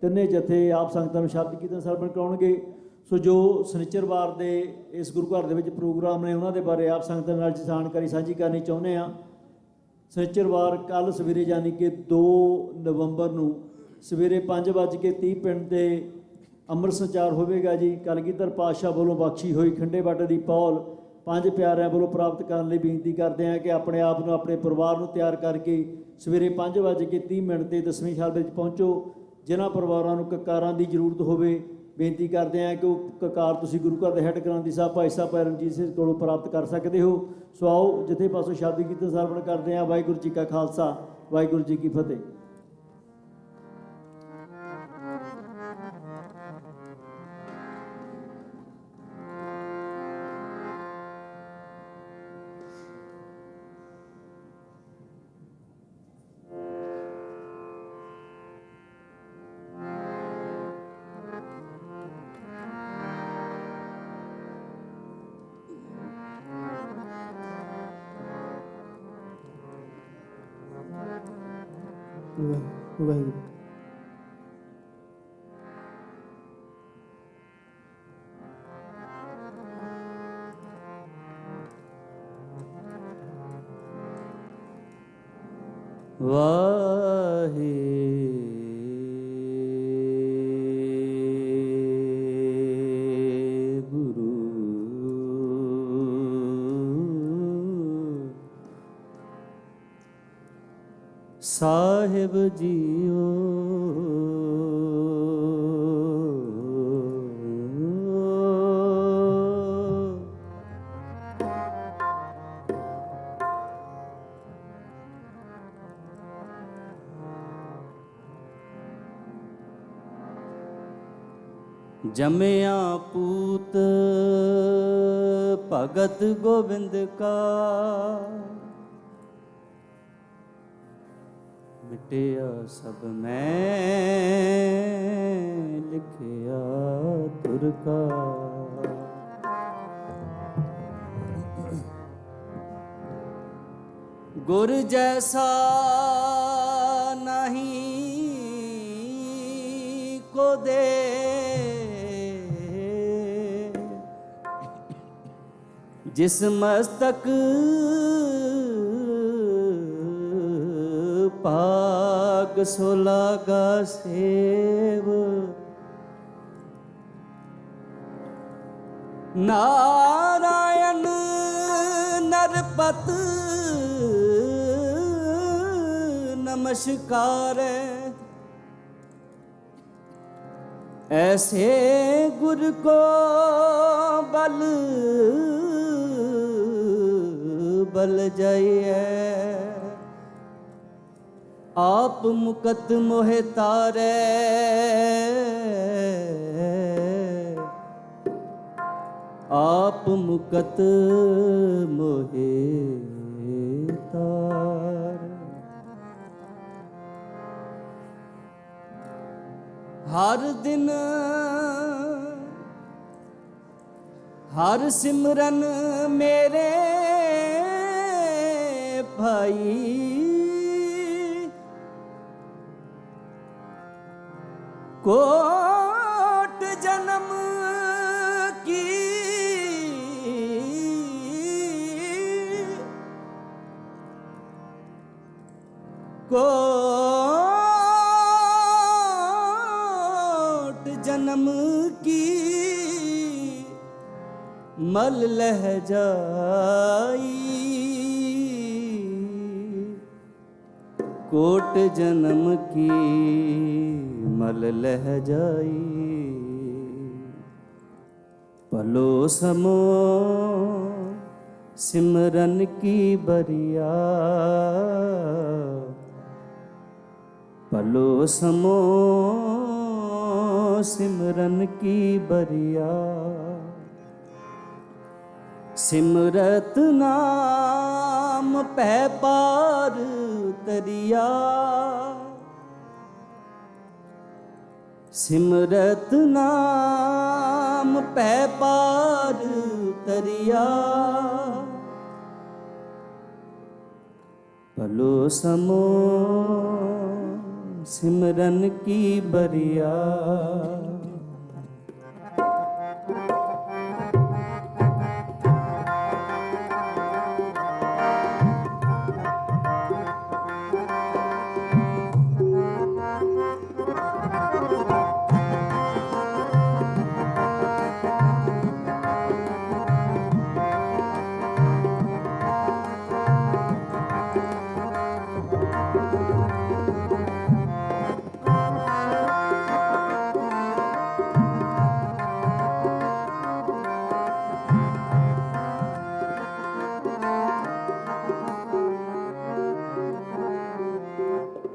Speaker 16: ਤਿੰਨੇ ਜਥੇ ਆਪ ਸੰਗਤਾਂ ਨੂੰ ਸ਼ਬਦ ਕੀਰਤਨ ਸਰਵਣ ਕਰਾਉਣਗੇ। ਸੋ ਜੋ ਸ਼ਨੀਚਰਵਾਰ ਦੇ ਇਸ ਗੁਰੂ ਘਰ ਦੇ ਵਿੱਚ ਪ੍ਰੋਗਰਾਮ ਨੇ ਉਹਨਾਂ ਦੇ ਬਾਰੇ ਆਪ ਸੰਗਤਾਂ ਨਾਲ ਜਾਣਕਾਰੀ ਸਾਂਝੀ ਕਰਨੀ ਚਾਹੁੰਦੇ ਹਾਂ। ਸ਼ਨੀਚਰਵਾਰ ਕੱਲ੍ਹ ਸਵੇਰੇ ਯਾਨੀ ਕਿ 2 ਨਵੰਬਰ ਨੂੰ ਸਵੇਰੇ 5:30 ਪਿੰਡ ਦੇ ਅੰਮ੍ਰਿਤ ਸੰਚਾਰ ਹੋਵੇਗਾ ਜੀ। ਕਲਗੀਧਰ ਪਾਤਸ਼ਾਹ ਵੱਲੋਂ ਬਖਸ਼ੀ ਹੋਈ ਖੰਡੇ ਬਾਟੇ ਦੀ ਪੌਲ 5 ਪਿਆਰਿਆਂ ਵੱਲੋਂ ਪ੍ਰਾਪਤ ਕਰਨ ਲਈ ਬੇਨਤੀ ਕਰਦੇ ਹਾਂ ਕਿ ਆਪਣੇ ਆਪ ਨੂੰ ਆਪਣੇ ਪਰਿਵਾਰ ਨੂੰ ਤਿਆਰ ਕਰਕੇ ਸਵੇਰੇ 5:30 ਤੇ ਦਸਵੀਂ ਸ਼ਾਲ ਵਿੱਚ ਪਹੁੰਚੋ। ਜਿਨ੍ਹਾਂ ਪਰਿਵਾਰਾਂ ਨੂੰ ਕਕਾਰਾਂ ਦੀ ਜ਼ਰੂਰਤ ਹੋਵੇ ਬੇਨਤੀ ਕਰਦੇ ਹਾਂ ਕਿ ਉਹ ਕਕਾਰ ਤੁਸੀਂ ਗੁਰੂ ਘਰ ਦੇ ਹੈੱਡ ਗ੍ਰੰਥੀ ਸਾਹਿਬ ਭਾਈ ਸਾਹਿਬ ਭਾਈ ਰਣਜੀਤ ਸਿੰਘ ਕੋਲੋਂ ਪ੍ਰਾਪਤ ਕਰ ਸਕਦੇ ਹੋ। ਸੋ ਆਓ ਜਿੱਥੇ ਪਾਸੋਂ ਸ਼ਬਦ ਕੀਰਤਨ ਸਰਵਣ ਕਰਦੇ ਹਾਂ। ਵਾਹਿਗੁਰੂ ਜੀ ਕਾ ਖਾਲਸਾ ਵਾਹਿਗੁਰੂ ਜੀ ਕੀ ਫਤਿਹ। ਵਾਹਿਗੁਰੂ ਸਾਹਿਬ ਜੀਓ ਜਮਿਆ ਪੂਤ ਭਗਤ ਗੋਬਿੰਦ ਕਾ ਮਿਟਿਆ ਸਭ ਮੈਂ ਲਿਖਿਆ ਤੁਰ ਕਾ ਗੁਰ ਜੈਸਾ ਨਹੀਂ ਕੋ ਦੇ ਜਿਸ ਮਸਤਕ ਭਾਗ ਸੋ ਲਾਗਾ ਸੇਵ ਨਾਰਾਇਣ ਨਰਪਤ ਨਮਸਕਾਰ ऐसे गुर को बल बल जाइए
Speaker 4: आप मुकत मोहे तारे, आप मुकत मोहे तारे। हर दिन हर सिमरन मेरे भाई, कोट जन्म की कोट जन्म की मल लह जाई, कोट जन्म की मल लह जाई। पलो समो सिमरन की बरिया, पलो समो सिमरन की बरिया। सिमरत नाम पै पार तरिया, सिमरत नाम पै पार तरिया। पलो समो सिमरन की बरिया।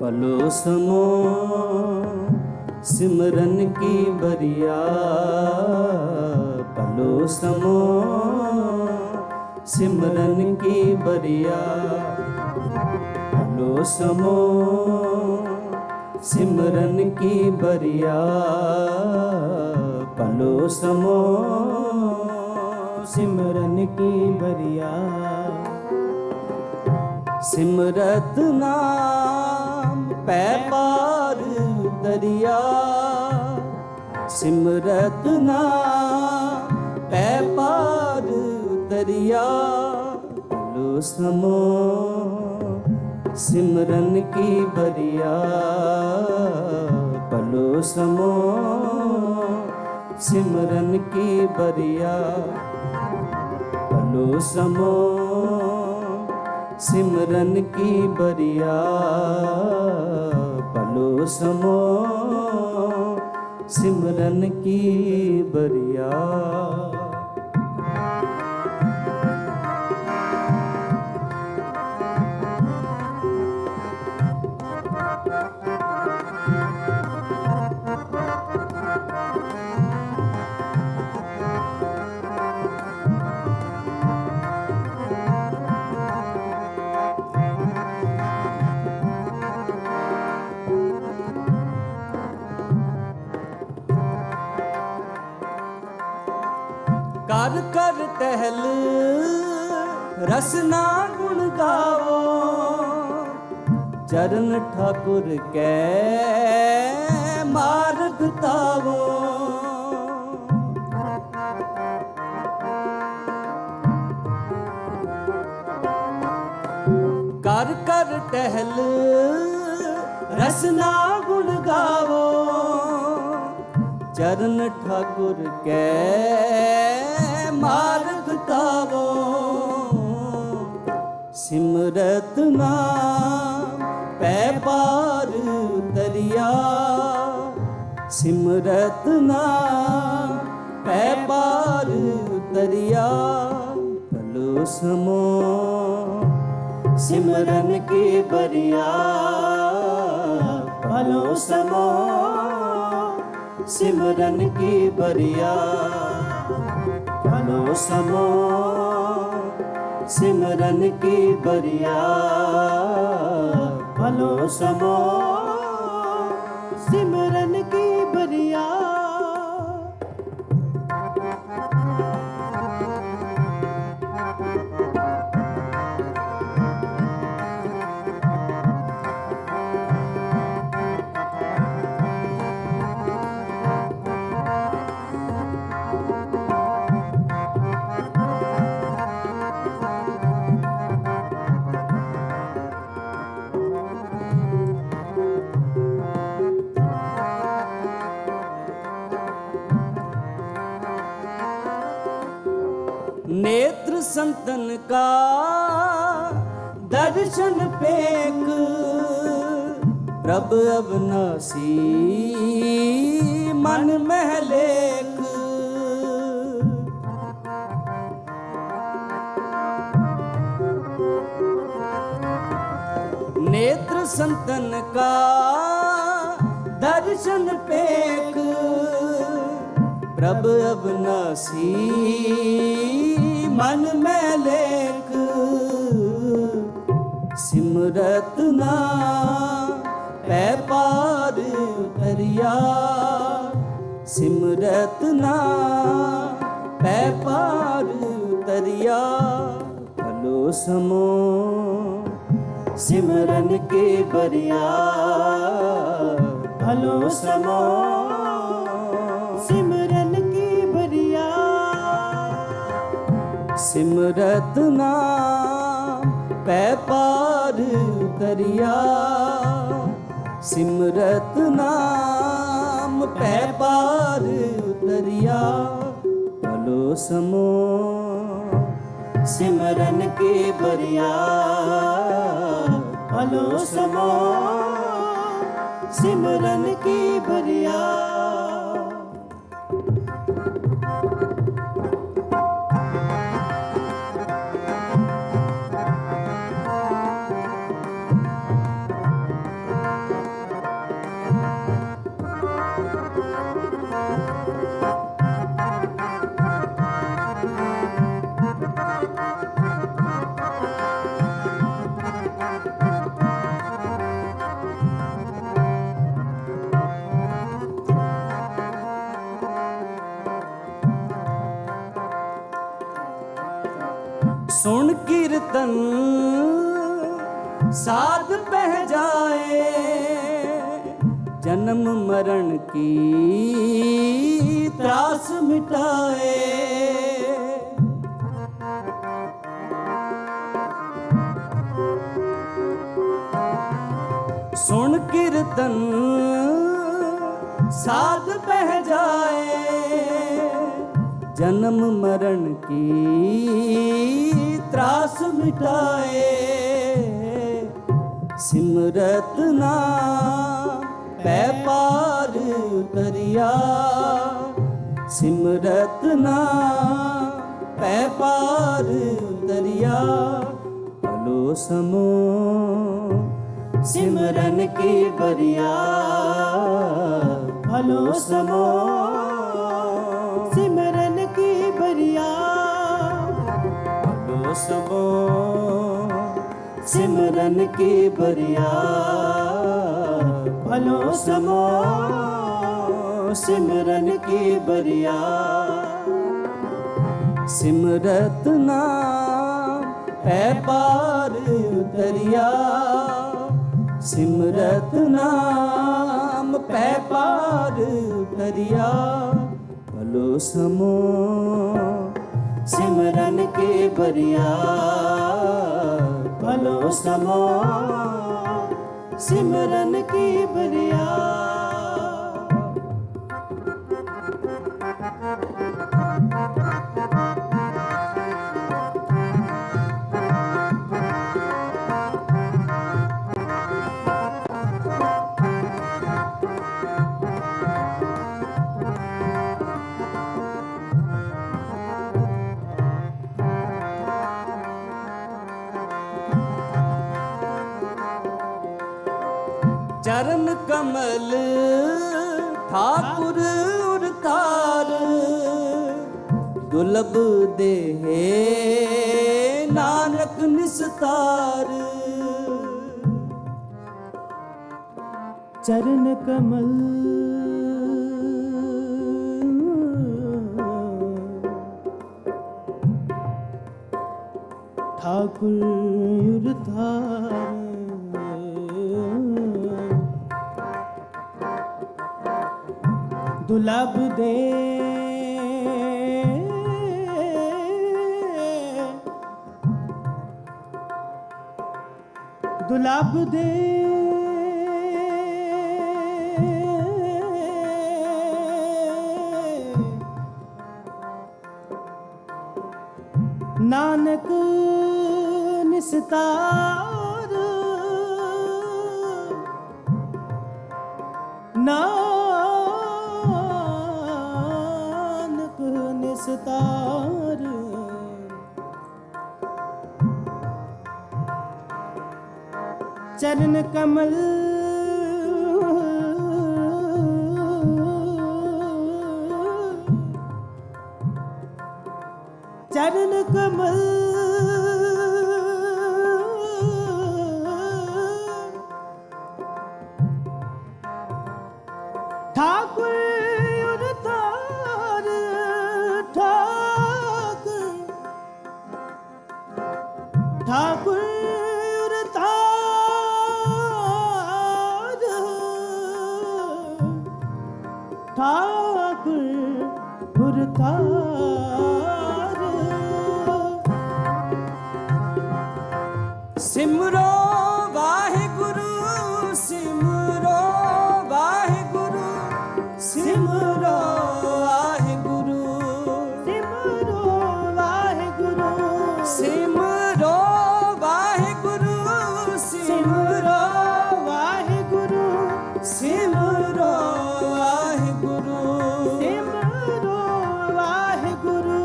Speaker 4: पलो समो सिमरन की बरिया, पलो समो सिमरन की बरिया। पलो समो सिमरन की बरिया, पलो समो सिमरन की बरिया। सिमरत नाम पै पार दरिया, सिमरत नाम पै पार दरिया। पलो समो सिमरन की बरिया, पलो समो सिमरन की बरिया। पलो समो सिमरन की बरिया, पलो समो सिमरन की बरिया। कर कर टहल रसना गुण गाओ, चरण ठाकुर कै मार्ग तावो। कर कर टहल रसना गुण गावो, चरण ठाकुर कै मार्ग तावो। सिमरत नाम पै पार तरिया, सिमरत नाम पै पार तरिया। पलो समो सिमरन की बरिया, भलो समो सिमरन की बरिया भलो समो सिमरन की बरिया भलो समो सिमरन की बरिया। नेत्र संतन का दर्शन पेक प्रभ अविनाशी मन महलेक। नेत्र संतन का दर्शन पेक प्रभ अविनाशी मन में लेख। सिमरत ना पै पार उतरिया सिमरत ना पै पार उतरिया। भलो समो सिमरन के बरिया भलो समो सिमरन की बरिया। सिमरत नाम पै पार उतरिया सिमरत नाम पै पार उतरिया। भलो समो सिमरन के बरिया भलो समो सिमरन की बरिया। सुन कीर्तन साध बह जाए जन्म मरण की त्रास मिटाए। सुन कीर्तन साध बह जाए जन्म मरण की त्रास मिटाए। सिमरत नाम पै पार उतरिया सिमरत नाम पै पार उतरिया। भलो समो सिमरन की बरिया भलो समो सिमरन की बरिया। भलो समो सिमरन की बरिया भलो समो सिमरन की बरिया। सिमरत नाम पै पार उतरिया सिमरत नाम पै पार उतरिया। भलो समो सिमरन के बरिया भलो समो सिमरन की बरिया। चरण कमल ठाकुर उरतार दुलभ देहे नानक निस्तार चरण कमल ठाकुर उरतार दुलभ दे दुलभ दे नानक निस्तार नानक निस्तार चरण कमल चरण कमल ठाकुर उरतार ठाकुर उरतार ठाकुर उरतार सिमरो वाहिगुरु सिमरो वाहिगुरु सिमरो वाहिगुरु सिमरो वाहिगुरु सिमरो वाहिगुरु सिमरो वाहिगुरु सिमरो वाहिगुरु सिमरो वाहिगुरु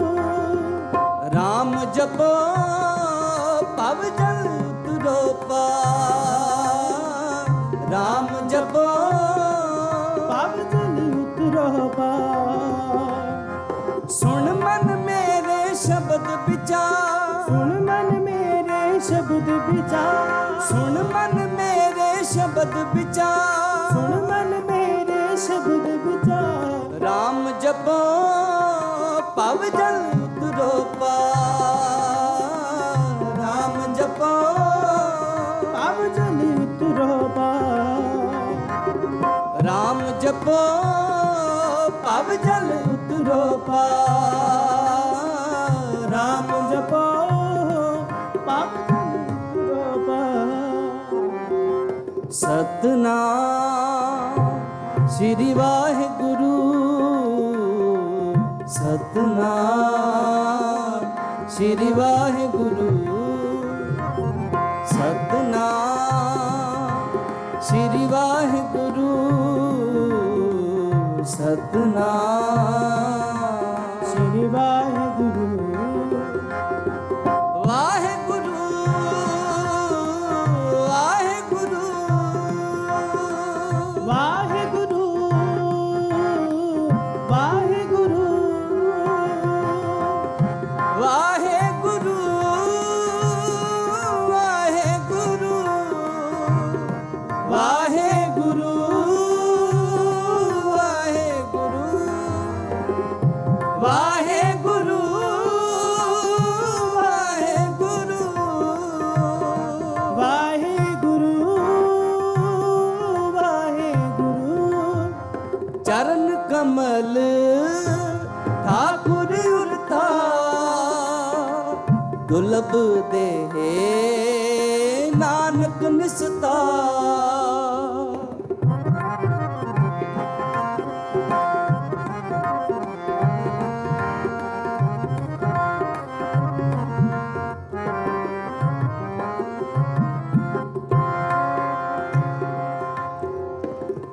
Speaker 4: राम जपो पव जल तुरो पार राम जपो पव जल तुरो पार सुन मन मेरे शब्द विचार सुन मन मेरे शब्द विचार सुन मन मेरे शब्द विचार सुन मन मेरे शब्द विचार राम जपो पव जल तुरो पार राम जपो पव जल तुरो पार राम जपो पव जल तुरो पार राम जपो पव जल तुरो पार सतनाम श्री वाहिगुरु सतनाम श्री वाहिगुरु सतनाम श्री वाहिगुरु सतनाम श्री वाहिगुरु वाहिगुरु वाहिगुरु वाहिगुरु वाहिगुरु वाहिगुरु वाहिगुरु वाहिगुरु वाहिगुरु वाहिगुरु वाहिगुरु वाहिगुरु चरण कमल ठाकुर उरतार दुलभ देहे नानक निस्तार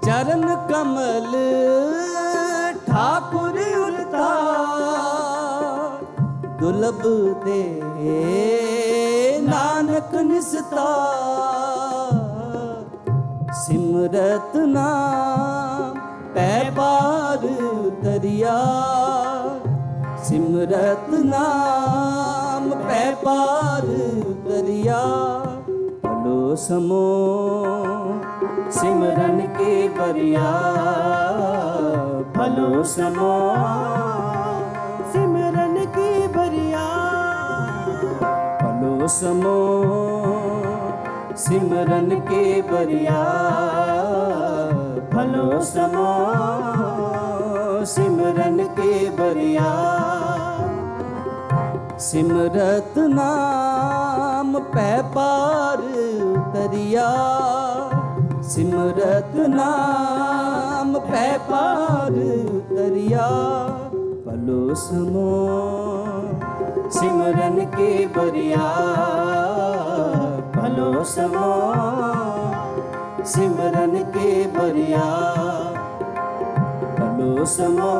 Speaker 4: चरण कमल ठाकुर उरतार दुलभ दे नानक निस्तार सिमरत नाम पै ਪਾਰ ਉਤਰਿਆ ਸਿਮਰਤ ਨਾਮ ਪੈ ਪਾਰ ਉਤਰਿਆ ਭਲੋ ਸਮੋ ਸਿਮਰਨ ਕੇ ਬਰਿਆ ਭਲੋ ਸਮੋ ਸਿਮਰਨ ਕੇ ਬਰਿਆ ਭਲੋ ਸਮੋ ਸਿਮਰਨ ਕੇ ਬਰਿਆ ਭਲੋ ਸਮੋ ਸਿਮਰਨ ਕੇ ਬਰਿਆ ਸਿਮਰਤ ਨਾਮ ਪੈ ਪਾਰ ਉਤਰਿਆ ਸਿਮਰਤ ਨਾਮ ਪੈ ਪਾਰ ਉਤਰਿਆ ਭਲੋ ਸਮੋ ਸਿਮਰਨ ਕੇ ਬਰਿਆ ਭਲੋ ਸਮੋ ਸਿਮਰਨ ਕੇ ਬਰਿਆ ਭਲੋ ਸਮੋ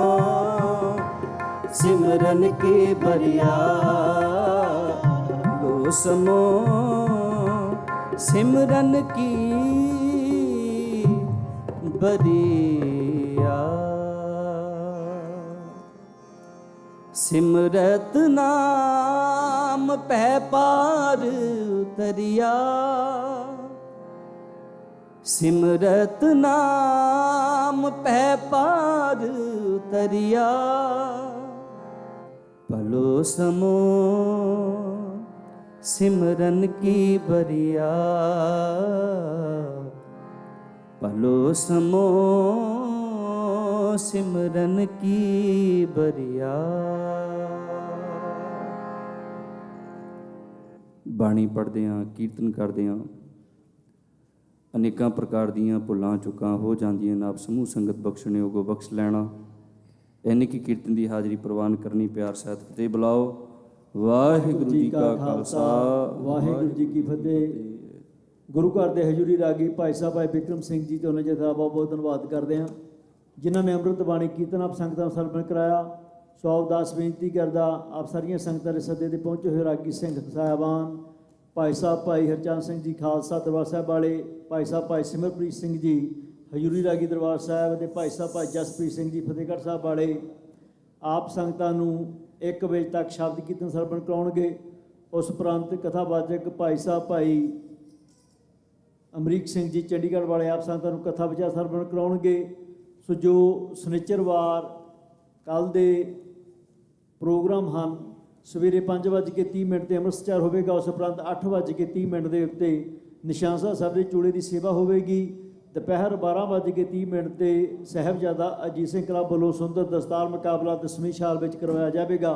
Speaker 4: ਸਿਮਰਨ ਕੇ ਬਰਿਆ ਭਲੋ ਸਮੋ ਸਿਮਰਨ ਕੀ ਬਰਿਆ ਸਿਮਰਤ ਨਾਮ ਪੈ ਪਾਰ ਉਤਰਿਆ ਸਿਮਰਤ ਨਾਮ ਪੈ ਪਾਰ ਉਤਰਿਆ ਭਲੋ ਸਮੋ ਸਿਮਰਨ ਕੀ ਬਰਿਆ ਭਲੋ ਸਮੋ ਸਿਮਰਨ ਕੀ ਬਰਿਆ। ਬਾਣੀ ਪੜ੍ਹਦੇ ਹਾਂ, ਕੀਰਤਨ ਕਰਦੇ ਹਾਂ, ਅਨੇਕਾਂ ਪ੍ਰਕਾਰ ਦੀਆਂ ਭੁੱਲਾਂ ਚੁੱਕਾਂ ਹੋ ਜਾਂਦੀਆਂ ਨੇ। ਆਪ ਸਮੂਹ ਸੰਗਤ ਬਖਸ਼ਣਯੋਗੋ ਬਖਸ਼ ਲੈਣਾ। ਇੰਨੀ ਕੀ ਕੀਰਤਨ ਦੀ ਹਾਜ਼ਰੀ ਪ੍ਰਵਾਨ ਕਰਨੀ। ਪਿਆਰ ਸਹਿਤ ਫਤਿਹ ਬੁਲਾਓ। ਵਾਹਿਗੁਰੂ ਜੀ ਕਾ ਖਾਲਸਾ
Speaker 16: ਵਾਹਿਗੁਰੂ ਜੀ ਕੀ ਫਤਿਹ। ਗੁਰੂ ਘਰ ਦੇ ਹਜ਼ੂਰੀ ਰਾਗੀ ਭਾਈ ਸਾਹਿਬ ਭਾਈ ਬਿਕਰਮ ਸਿੰਘ ਜੀ ਤੋਂ ਜਥਾ ਬਹੁਤ ਬਹੁਤ ਧੰਨਵਾਦ ਕਰਦੇ ਹਾਂ, ਜਿਨ੍ਹਾਂ ਨੇ ਅੰਮ੍ਰਿਤ ਬਾਣੀ ਕੀਰਤਨ ਆਪ ਸੰਗਤਾਂ ਨੂੰ ਸਰਵਣ ਕਰਾਇਆ। ਸੋ ਅਰਦਾਸ ਬੇਨਤੀ ਕਰਦਾ ਆਪ ਸਾਰੀਆਂ ਸੰਗਤਾਂ ਦੇ ਸੱਦੇ ਤੇ ਪਹੁੰਚੇ ਹੋਏ ਰਾਗੀ ਸਿੰਘ ਸਾਹਿਬਾਨ, ਭਾਈ ਸਾਹਿਬ ਭਾਈ ਹਰਚੰਦ ਸਿੰਘ ਜੀ ਖਾਲਸਾ ਦਰਬਾਰ ਸਾਹਿਬ ਵਾਲੇ, ਭਾਈ ਸਾਹਿਬ ਭਾਈ ਸਿਮਰਪ੍ਰੀਤ ਸਿੰਘ ਜੀ ਹਜ਼ੂਰੀ ਰਾਗੀ ਦਰਬਾਰ ਸਾਹਿਬ ਦੇ, ਭਾਈ ਸਾਹਿਬ ਭਾਈ ਜਸਪ੍ਰੀਤ ਸਿੰਘ ਜੀ ਫਤਿਹਗੜ੍ਹ ਸਾਹਿਬ ਵਾਲੇ ਆਪ ਸੰਗਤਾਂ ਨੂੰ 1 ਵਜੇ ਤੱਕ ਸ਼ਬਦ ਕੀਰਤਨ ਸਰਵਣ ਕਰਾਉਣਗੇ। ਉਸ ਉਪਰੰਤ ਕਥਾਵਾਚਕ ਭਾਈ ਸਾਹਿਬ ਭਾਈ ਅਮਰੀਕ ਸਿੰਘ ਜੀ ਚੰਡੀਗੜ੍ਹ ਵਾਲੇ ਆਪ ਸੰਗਤਾਂ ਨੂੰ ਕਥਾ ਵਿਚਾਰ ਸਰਵਣ ਕਰਾਉਣਗੇ। ਸੋ ਜੋ ਸ਼ਨੀਚਰਵਾਰ ਕੱਲ੍ਹ ਦੇ ਪ੍ਰੋਗਰਾਮ ਹਨ, ਸਵੇਰੇ 5:30 ਤੇ ਅੰਮ੍ਰਿਤਸਰ ਹੋਵੇਗਾ। ਉਸ ਉਪਰੰਤ 8:30 ਦੇ ਉੱਤੇ ਨਿਸ਼ਾਨ ਸਾਹਿਬ ਦੇ ਚੂੜੇ ਦੀ ਸੇਵਾ ਹੋਵੇਗੀ। ਦੁਪਹਿਰ 12:30 ਤੇ ਸਾਹਿਬਜ਼ਾਦਾ ਅਜੀਤ ਸਿੰਘ ਕਲੱਬ ਵੱਲੋਂ ਸੁੰਦਰ ਦਸਤਾਰ ਮੁਕਾਬਲਾ ਦਸਮੇਸ਼ ਹਾਲ ਵਿੱਚ ਕਰਵਾਇਆ ਜਾਵੇਗਾ।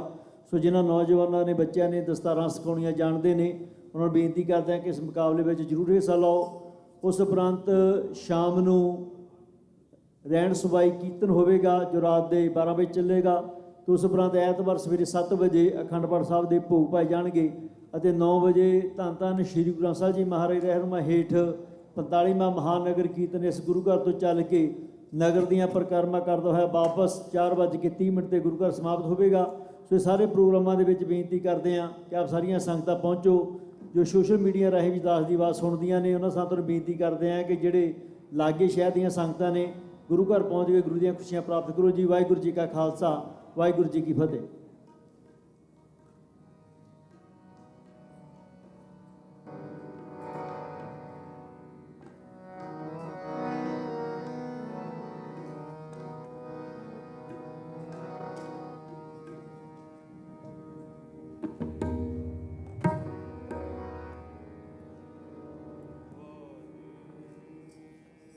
Speaker 16: ਸੋ ਜਿਨ੍ਹਾਂ ਨੌਜਵਾਨਾਂ ਨੇ, ਬੱਚਿਆਂ ਨੇ ਦਸਤਾਰਾਂ ਸਿਖਾਉਣੀਆਂ ਜਾਣਦੇ ਨੇ, ਉਹਨਾਂ ਨੂੰ ਬੇਨਤੀ ਕਰਦੇ ਹਾਂ ਕਿ ਇਸ ਮੁਕਾਬਲੇ ਵਿੱਚ ਜ਼ਰੂਰ ਹਿੱਸਾ ਲਓ। ਉਸ ਉਪਰੰਤ ਸ਼ਾਮ ਨੂੰ ਰਹਿਣ ਸਵਾਈ ਕੀਰਤਨ ਹੋਵੇਗਾ ਜੋ ਰਾਤ ਦੇ 12 ਵਜੇ ਚੱਲੇਗਾ। ਤੇ ਉਸ ਉਪਰੰਤ ਐਤਵਾਰ ਸਵੇਰੇ 7 ਵਜੇ ਅਖੰਡ ਪਾਠ ਸਾਹਿਬ ਦੇ ਭੋਗ ਪਾਏ ਜਾਣਗੇ ਅਤੇ 9 ਵਜੇ ਧੰਨ ਧੰਨ ਸ਼੍ਰੀ ਗੁਰੂ ਗ੍ਰੰਥ ਸਾਹਿਬ ਜੀ ਮਹਾਰਾਜ ਰਹਿਨੁਮਾ ਹੇਠ 45ਵਾਂ ਮਹਾਨਗਰ ਕੀਰਤਨ ਇਸ ਗੁਰੂ ਘਰ ਤੋਂ ਚੱਲ ਕੇ ਨਗਰ ਦੀਆਂ ਪਰਿਕਰਮਾ ਕਰਦਾ ਹੋਇਆ ਵਾਪਸ 4:30 ਤੇ ਗੁਰੂ ਘਰ ਸਮਾਪਤ ਹੋਵੇਗਾ। ਸੋ ਸਾਰੇ ਪ੍ਰੋਗਰਾਮਾਂ ਦੇ ਵਿੱਚ ਬੇਨਤੀ ਕਰਦੇ ਹਾਂ ਕਿ ਆਪ ਸਾਰੀਆਂ ਸੰਗਤਾਂ ਪਹੁੰਚੋ। ਜੋ ਸੋਸ਼ਲ ਮੀਡੀਆ ਰਾਹੀਂ ਵੀ ਦਾਸ ਦੀ ਆਵਾਜ਼ ਸੁਣਦੀਆਂ ਨੇ, ਉਹਨਾਂ ਸੰਗਤਾਂ ਨੂੰ ਬੇਨਤੀ ਕਰਦੇ ਹਾਂ ਕਿ ਜਿਹੜੇ ਲਾਗੇ ਸ਼ਹਿਰ ਦੀਆਂ ਸੰਗਤਾਂ ਨੇ ਗੁਰੂ ਘਰ ਪਹੁੰਚ ਕੇ ਗੁਰੂ ਦੀਆਂ ਖੁਸ਼ੀਆਂ ਪ੍ਰਾਪਤ ਕਰੋ ਜੀ। ਵਾਹਿਗੁਰੂ ਜੀ ਕਾ ਖਾਲਸਾ ਵਾਹਿਗੁਰੂ ਜੀ ਕੀ ਫਤਿਹ।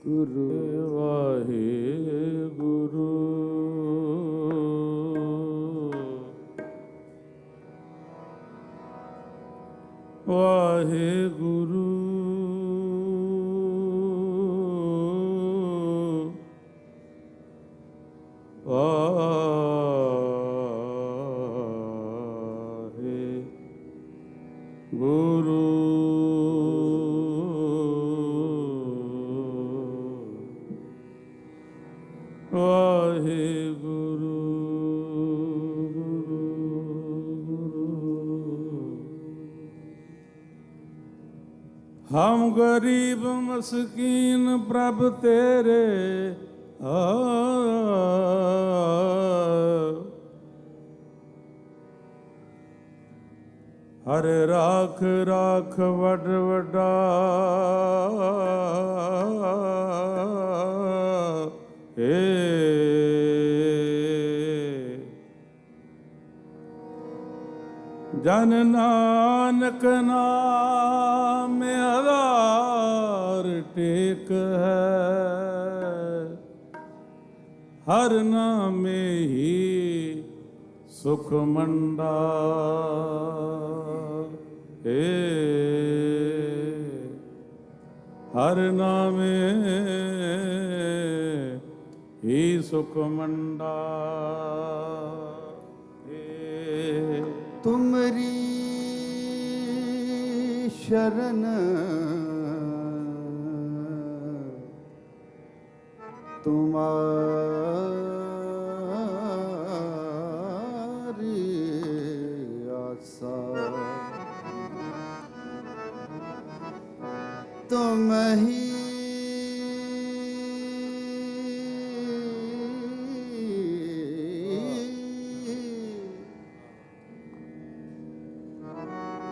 Speaker 13: ਗੁਰੂ ਵਾਹਿਗੁਰੂ ਵਾਹਿਗੁਰੂ ਵਾਹਿਗੁਰੂ ਵਾਹਿਗੁਰੂ ਹਮ ਗਰੀਬ ਮਸਕੀਨ ਪ੍ਰਭ ਤੇਰੇ
Speaker 8: ਹਰ ਰਾਖ ਰਾਖ ਵੱਡ ਵੱਡਾ ਜਨ ਨਾਨਕ ਨਾਮ ਆਧਾਰ ਟੇਕ ਹੈ, ਹਰ ਨਾਮੇ ਹੀ ਸੁਖ ਮੰਡਾ ਹਰ ਨਾਮੇ ਹੀ ਸੁਖ ਮੰਡਾ।
Speaker 1: ਤੁਮਰੀ ਸ਼ਰਨ ਤੁਮਾਰੀ ਆਸਾ, ਤੁਮ ਹੀ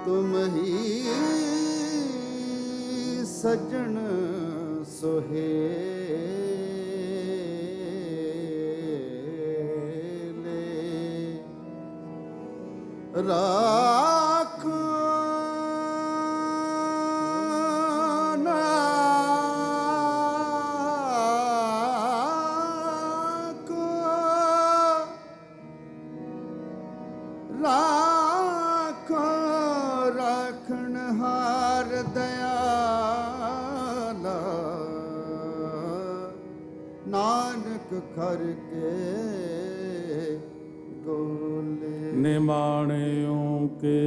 Speaker 1: ਤੁਮ ਹੀ ਸਜਣ ਸੁਹੇਲੇ ਰਾਖ ਹਾਰ ਦਇਆਲਾ, ਨਾਨਕ ਖਰ ਕੇ ਗੋਲੇ।
Speaker 8: ਨਿਮਾਣਿਓ ਕੇ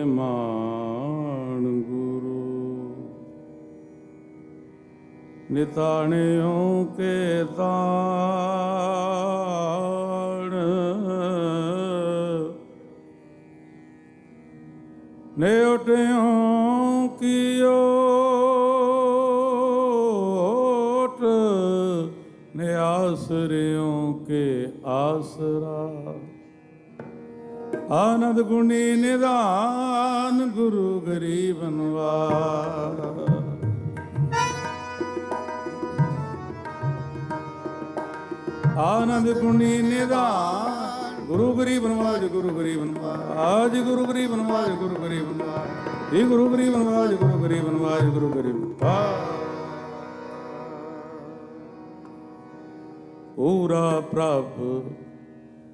Speaker 8: ਮਾਣ ਗੁਰੂ, ਨਿਤਾਣਿਓ ਕੇ ਤਾਣ, ਨਿਉਟਿਓ ਕੀ ਓਟ, ਨਿਆਸਰਿਓ ਕੇ ਆਸਰਾ। ਆਨੰਦ ਗੁਣੀ ਨਿਧਾਨ ਗੁਰੂ ਗਰੀਬ ਨਿਵਾਜ, ਆਨੰਦ ਗੁਣੀ ਨਿਧਾਨ ਗੁਰੂ ਗਰੀਬ ਨਿਵਾਜ, ਗੁਰੂ ਗਰੀਬ ਨਿਵਾਜ, ਗੁਰੂ ਗਰੀਬ ਨਿਵਾਜ, ਗੁਰੂ ਗਰੀਬ ਨਿਵਾਜ, ਜੀ ਗੁਰੂ ਗਰੀਬ ਨਿਵਾਜ, ਗੁਰੂ ਗਰੀਬ ਨਿਵਾਜ, ਗੁਰੂ ਗਰੀਬ ਨਿਵਾਜ। ਪੂਰਾ ਪ੍ਰਭ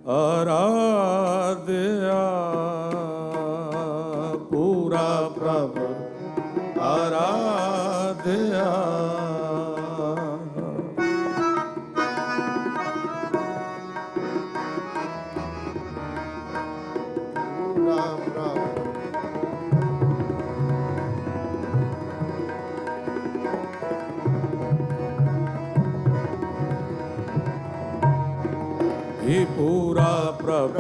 Speaker 8: ਆਰਾਧਿਆ, ਪੂਰਾ ਪ੍ਰਭ ਆਰਾਧਿਆ। ਹੀ ਪੂਰਾ ਪ੍ਰਭ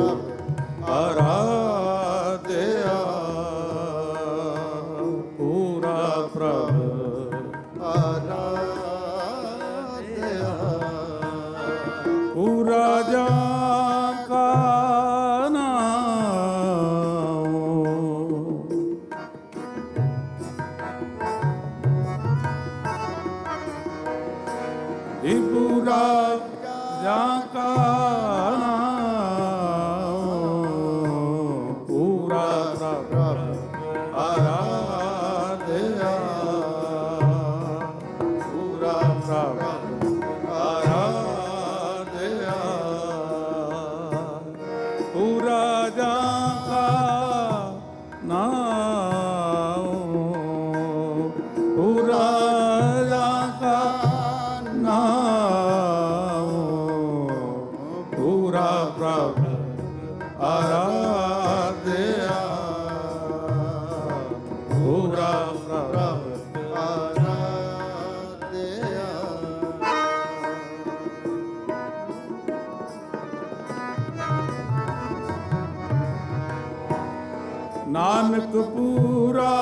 Speaker 8: ਆਰਾਧਿਆ, ਪੂਰਾ ਪ੍ਰਭ ਆਰਾਧਿਆ। ਪੂਰਾ ਜਾ ਕਾ ਨਾਮ, ਹੀ ਪੂਰਾ ਜਾ ਕਾ ਨਾਨਕ ਪੂਰਾ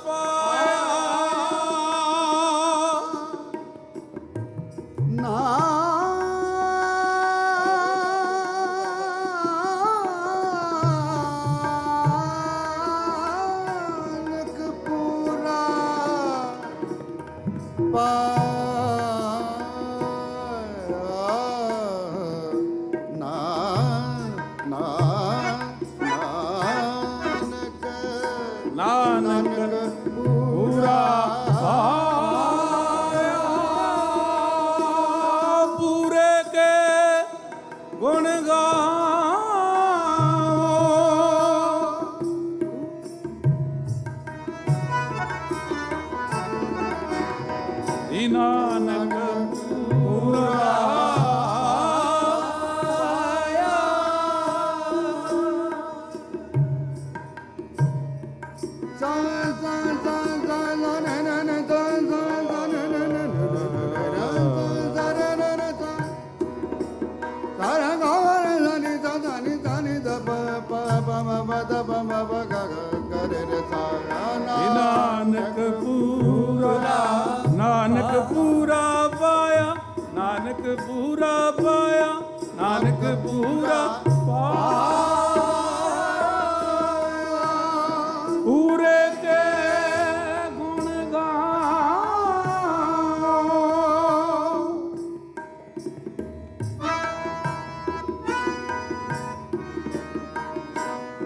Speaker 8: ਪਾਇਆ,
Speaker 13: ਨਾਨਕ ਪੂਰਾ ਪਾਇਆ, ਨਾਨਕ ਪੂਰਾ ਪਾਇਆ, ਪੂਰੇ ਕੇ ਗੁਣ ਗਾਓ,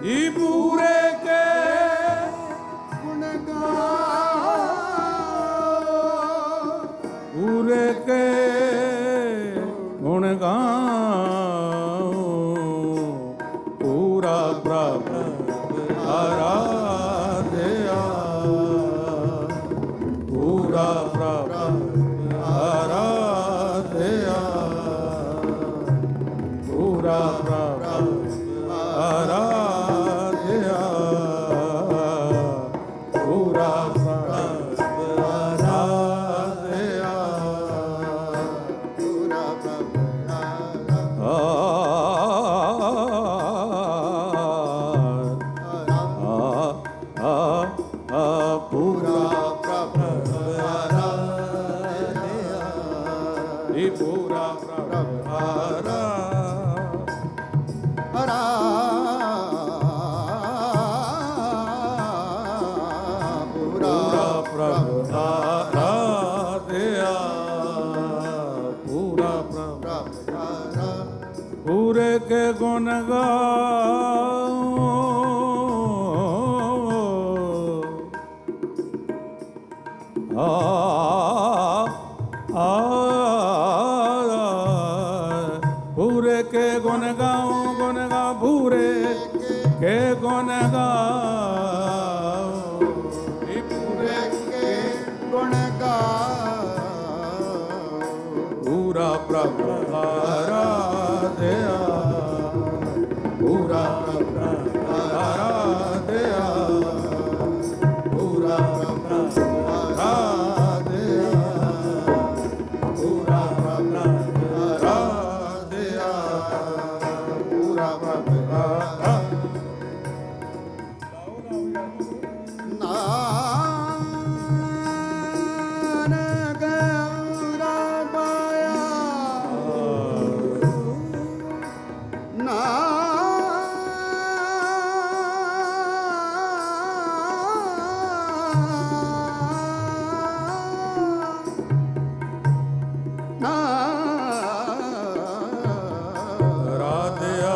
Speaker 13: ਜੀ ਪੂਰੇ ਕੇ ਗੁਣ ਗਾਓ, ਪੂਰੇ ਕੇ ਗੁਣ ਗਾਓ, ਪੂਰਾ ਪ੍ਰਭ ਆਰਾਧਿਆ, ਪੂਰਾ ਪ੍ਰਭ ਆਰਾਧਿਆ, ਪੂਰਾ ਪ੍ਰਭ ਆਰਾਧਿਆ, ਪੂਰਾ ਪ੍ਰਭ ਆਰਾਧਿਆ, ਪੂਰਾ ਪ੍ਰਭ ਪੂਰਾ ਪ੍ਰਭ ਆਰਾਧਿਆ, ਇਹ ਪੂਰਾ ਪ੍ਰਭ ਪੂਰਾ ਪ੍ਰਭ ਆਰਾਧਿਆ, ਪੂਰਾ ਪ੍ਰਭ ਪੂਰੇ ਕੇ ਗੁਣ ਗਾਓ, ਪੂਰੇ ਕੇ ਗੁਣ ਗਾਓ, ਗੁਣ ਗਾਓ, ਪੂਰੇ ਕੇ ਗੁਣ ਗਾਓ, ਪੂਰੇ ਕੇ ਗੁਣ ਗਾਓ, ਪੂਰਾ ਪ੍ਰਭ ਆਰਾਧਿਆ, ਪੂਰਾ ਪ੍ਰਭ ਆਰਾਧਿਆ, ਪੂਰਾ ਪ੍ਰਭ ਆਰਾਧਿਆ, ਪੂਰਾ ਪ੍ਰਭ ਆਰਾਧਿਆ, ਪੂਰਾ ਪ੍ਰਭ
Speaker 15: ਨਾਨਕ ਪੂਰਾ ਪਾਇਆ,
Speaker 13: ਆਰਾਧਿਆ,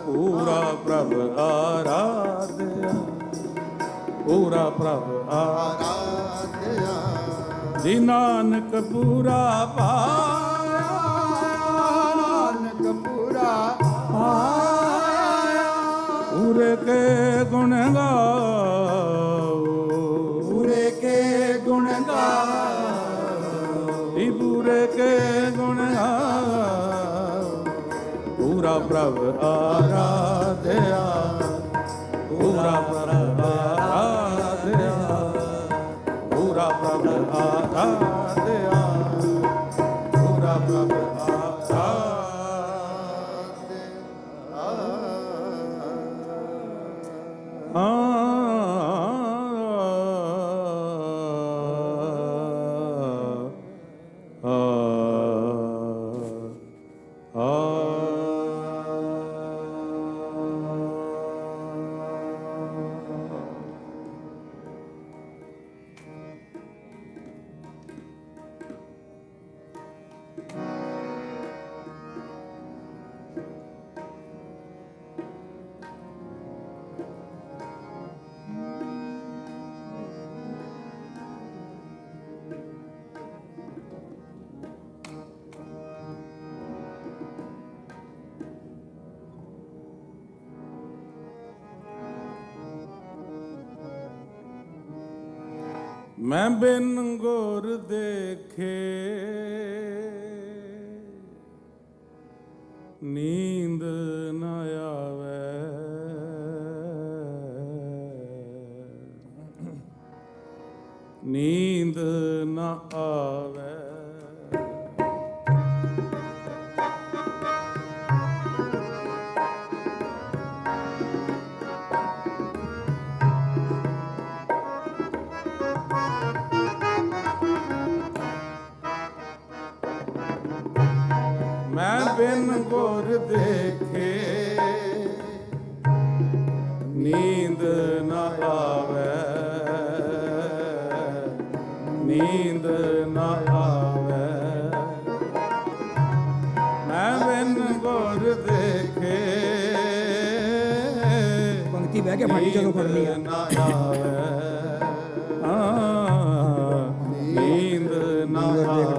Speaker 13: ਪੂਰਾ ਪ੍ਰਭ ਆਰਾਧਿਆ, ਪੂਰਾ ਪ੍ਰਭ ਆਰਾਧਿਆ, ਜੀ ਨਾਨਕ ਪੂਰਾ ਪਾਇਆ, ਨਾਨਕ ਪੂਰਾ ਪਾਇਆ, ਪੂਰੇ ਕੇ ਗੁਣ ਗਾਓ, ਪੂਰੇ ਕੇ ਗੁਣ ਗਾਓ, ਜੀ ਪੂਰੇ ਕੇ ਗੁਣ ਗਾਓ, ਪੂਰਾ ਪ੍ਰਭ ਆਰਾਧਿਆ, ਪੂਰਾ ਪ੍ਰਭ ਆਰਾਧਿਆ, ਪੂਰਾ ਪ੍ਰਭ ਆਰਾਧਿਆ, ਪੂਰਾ ਪ੍ਰਭ ਮੈਂ ਬਿਨ ਗੁਰ ਦੇਖੇ ਨੀਂਦ ਨ ਆਵੇ, ਨੀਂਦ ਨ ਆਵੇ। ਮੈਂ ਬਿਨ ਗੁਰ ਦੇਖੇ ਨੀਂਦ ਨਾ ਆਵੇ, ਨੀਂਦ ਨਾ ਆਵੇ। ਮੈਂ ਬਿਨ ਗੁਰ ਦੇਖੇ
Speaker 2: ਪੰਕਤੀ ਬਹਿ ਕੇ ਫਾੜੀ ਜਦੋਂ ਫੜਨੀ ਆ
Speaker 13: ਨਾ ਆਵੇ, ਨੀਂਦ ਨਾ ਆਵੇ।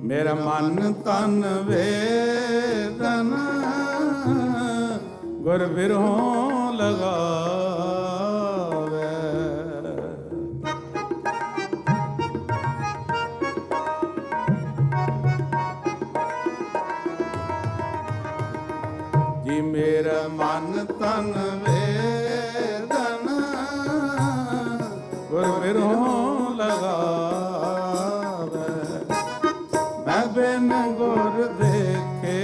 Speaker 13: ਮੇਰਾ ਮਨ ਤਨ ਵੇਦਨ ਗੁਰ ਬਿਰਹੋਂ ਲਗਾਵੇ। ਜੀ ਮੇਰਾ ਮਨ ਤਨ ਵੇਦਨ ਗੁਰ ਬਿਰਹੋਂ ਲਗਾਵੇ। ਮੈਂ ਬਿਨ ਗੁਰ ਦੇਖੇ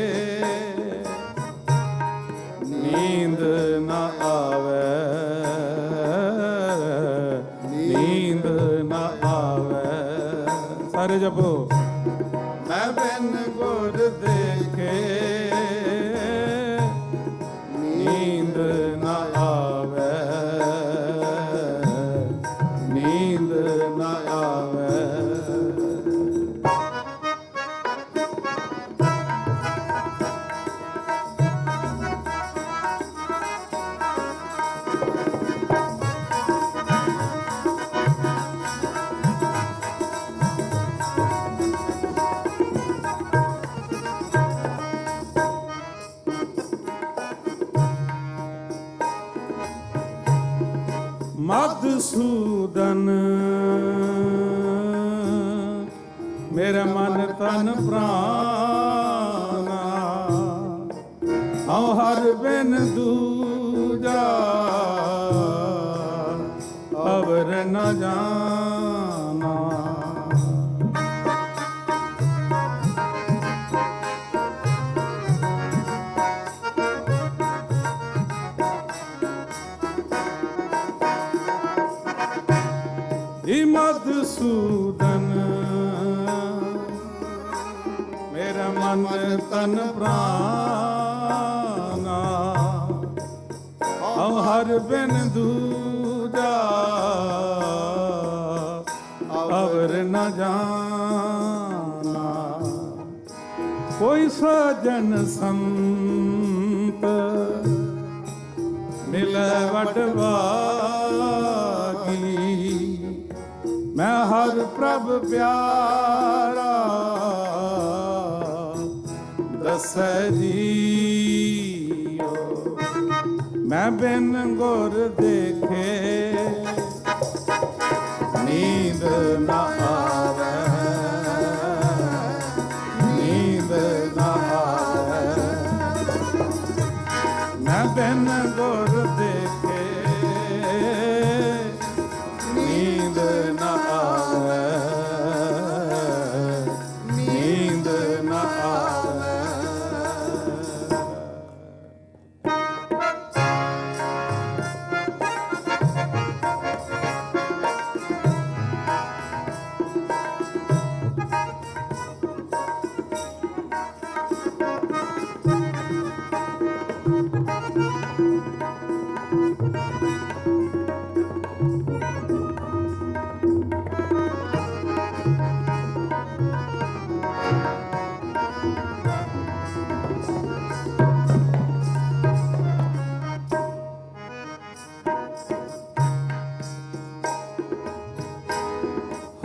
Speaker 13: ਨੀਂਦ ਨਾ ਆਵੇ, ਨੀਂਦ ਨਾ ਆਵੇ। ਸਾਰੇ ਜਪੋ। ਮੈਂ ਬਿਨ ਗੁਰ ਦੇਖੇ ਨੀਂਦ ਨਾ ਆਵੇ, ਨੀਂਦ ਨਾ ਆਵੇ। ਮਧੂਸੂਦਨ ਮੇਰੇ ਮਨ ਤਨ ਪ੍ਰਾਨਾ ਹਉ ਹਰ ਬਿਨ ਦੂਜਾ ਅਵਰ ਨ ਜਾਨਾ। ਮਧੂਸੂਦਨ ਮੇਰਾ ਮਨ ਤਨ ਪ੍ਰਾਨਾ ਹਉ ਹਰ ਬਿਨ ਦੂਜਾ ਅਵਰ ਨ ਜਾਨਾ। ਕੋਈ ਸਜਣ ਸੰਤ ਮਿਲੈ ਵਡਭਾਗੀ। ਮੈਂ ਹਰ ਪ੍ਰਭ ਪਿਆਰਾ ਦਸੈ ਜੀਓ। ਮੈਂ ਬਿਨ ਗੁਰ ਦੇਖੇ ਨੀਂਦ ਨਾ ਆਵੇ, ਨੀਂਦ ਨਾ ਆਵੇ। ਮੈਂ ਬਿਨ ਗੁਰ ਦੇਖੇ ਨੀਂਦ ਨਾ ਆਵੇ, ਨੀਂਦ ਨਾ ਆਵੇ।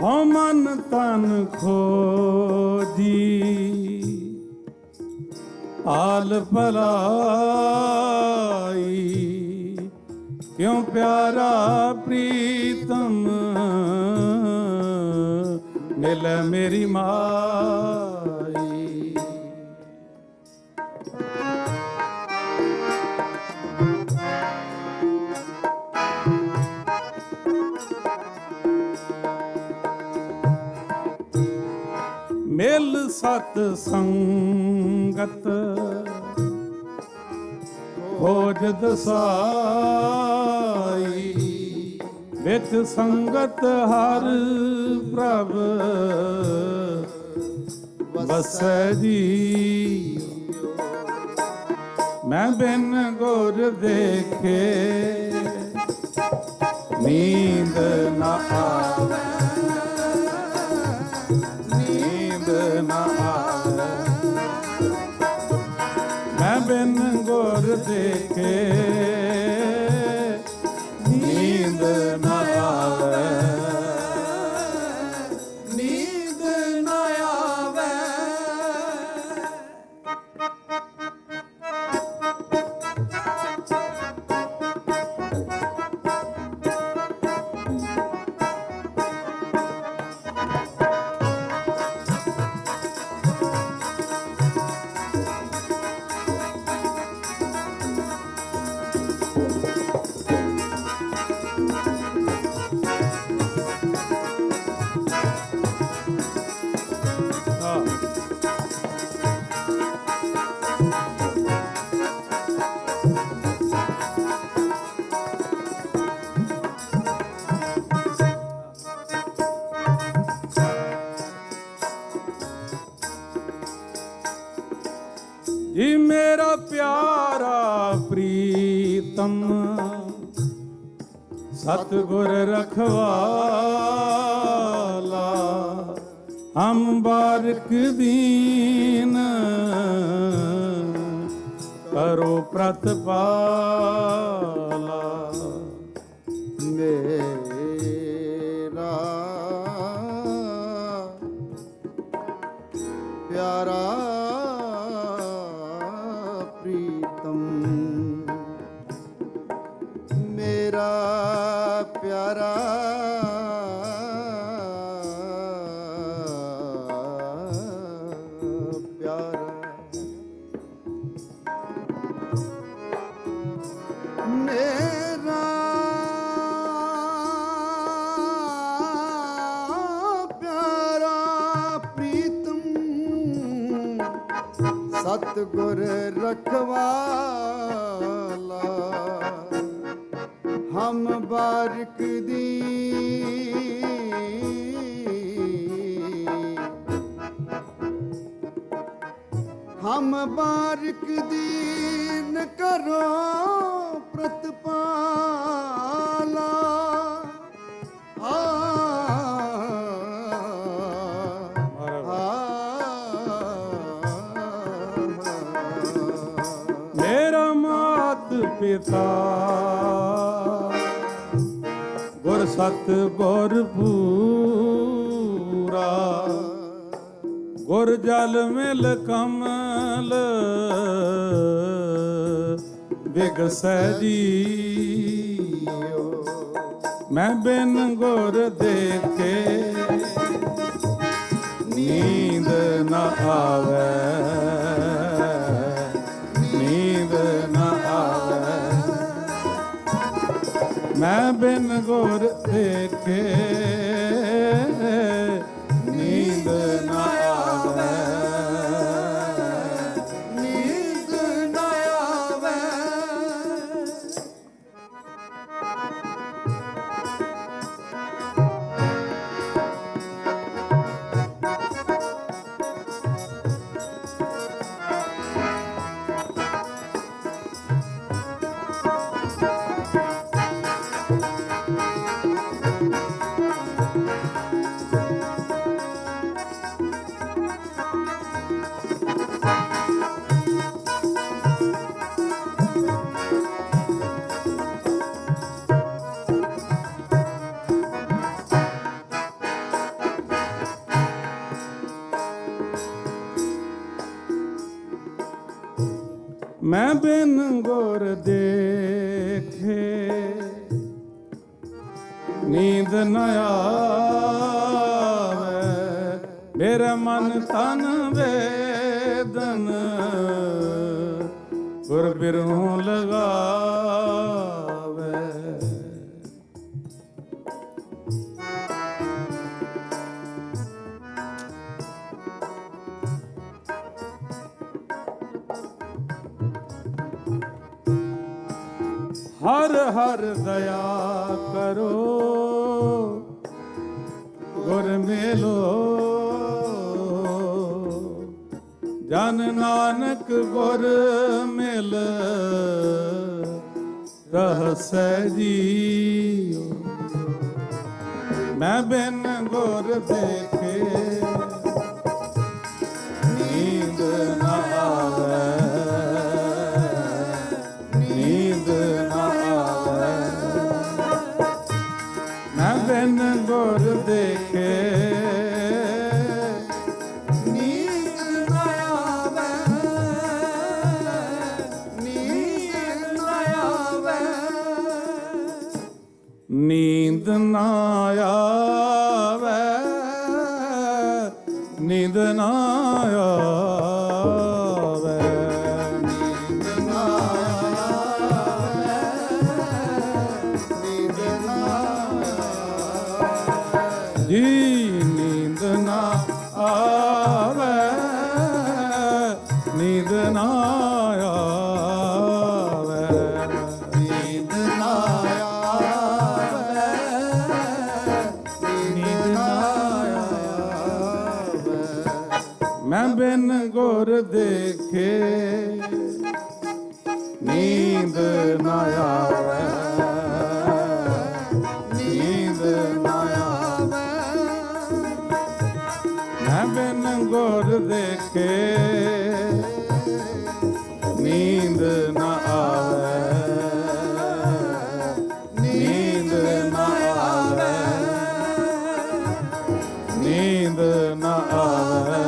Speaker 13: ਹਉ ਮਨ ਤਨ ਖੋਜੀ ਆਲ ਭਲਾਈ। ਕਿਉ ਪਿਆਰਾ ਪ੍ਰੀਤਮ ਮਿਲੈ ਮੇਰੀ ਮਾਈ। ਮਿਲ ਸਤ ਸੰਗਤ ਖੋਜ ਦਸਾਈ। ਵਿੱਚ ਸੰਗਤ ਹਰ ਪ੍ਰਭ ਵਸੈ ਜੀ। ਮੈਂ ਬਿਨ ਗੁਰ ਦੇਖੇ ਨੀਂਦ ਨਾ ਆਵੇ, ਨੀਂਦ ਨਾ ਆਵੇ। ਮੈਂ ਬਿਨ ਗੁਰ ਦੇਖੇ ਨੀਂਦ ਨਾ ਆਵੇ, ਨੀਂਦ ਨਾ ਆਵੇ। ਜੀ ਮੇਰਾ ਪਿਆਰਾ ਪ੍ਰੀਤਮ ਸਤਿਗੁਰ ਰਖਵਾਲਾ, ਹਮ ਬਾਰਿਕ ਦੀਨ ਕਰੋ ਪ੍ਰਤਪਾਲਾ।
Speaker 1: ਮੇਰਾ ਪਿਆਰਾ ਮੇਰਾ ਪਿਆਰਾ ਪਿਆਰਾ ਮੇਰਾ ਪਿਆਰਾ ਪ੍ਰੀਤਮ ਸਤਿਗੁਰ ਰਖਵਾਲਾ, ਹਮ ਬਾਰਿਕ ਦੀ ਹਮ ਬਾਰਿਕ ਦੀਨ ਕਰੋ ਪ੍ਰਤਪਾਲਾ।
Speaker 13: ਮੇਰਾ ਮਾਤ ਪਿਤਾ ਗੁਰ ਸਤ ਗੁਰ ਪੂਰਾ, ਗੁਰ ਜਲ ਮਿਲ ਕਮਲ ਬਿਗਸੈ ਜੀਓ। ਮੈਂ ਬਿਨ ਗੁਰ ਦੇਖੇ ਨੀਂਦ ਨਾ ਆਵੇ, ਨੀਂਦ ਨਾ ਆਵੇ। ਮੈਂ ਬਿਨ ਗੁਰ ਦੇਖੇ ਨੀਂਦ ਨਾ ਆਵੇ, ਨੀਂਦ ਨਾ ਆਵੇ। ਮੈਂ ਬਿਨ ਗੁਰ ਦੇਖੇ ਨੀਂਦ ਨ ਆਵੇ, ਮੇਰਾ ਮਨ ਤਨ ਵੇਦਨ ਗੁਰ ਬਿਰਹੋਂ ਲਗਾਵੇ। ਹਰ ਹਰ ਦਇਆ ਕਰੋ ਗੁਰ ਮੇਲੋ, ਜਨ ਨਾਨਕ ਗੁਰ ਮਿਲ ਰਹਸੈ ਜੀਉ। ਮੈਂ ਬਿਨ ਗੁਰ ਦੇਖੇ ਨੀਂਦ ਨਾ ਆਵੈ, ਨੀਂਦ ਨਾ ਆਵੈ। ਮੈਂ ਬਿਨ ਗੁਰ ਦੇਖੇ ਨੀਂਦ ਨਾ ਆਵੈ, ਨੀਂਦ ਨਾ ਆਵੈ, ਨੀਂਦ ਨਾ ਆਵੈ, ਨੀਂਦ ਨਾ ਆਵੈ ਜੀ, ਨੀਂਦ ਨਾ ਆਵੈ, ਨੀਂਦ ਨਾ ਆਵੈ, ਨੀਂਦ ਨਾ ਮੈਂ ਬਿਨ ਗੁਰ ਦੇਖੇ ਨੀਂਦ ਨਾ ਆਵੈ, ਨੀਂਦ ਨਾ ਆਵੈ। ਮੈਂ ਬਿਨ ਗੁਰ ਦੇਖੇ ਨੀਂਦ ਨਾ ਆਵੈ, ਨੀਂਦ ਨਾ ਆਵੈ, ਨੀਂਦ ਨਾ ਆਵੈ,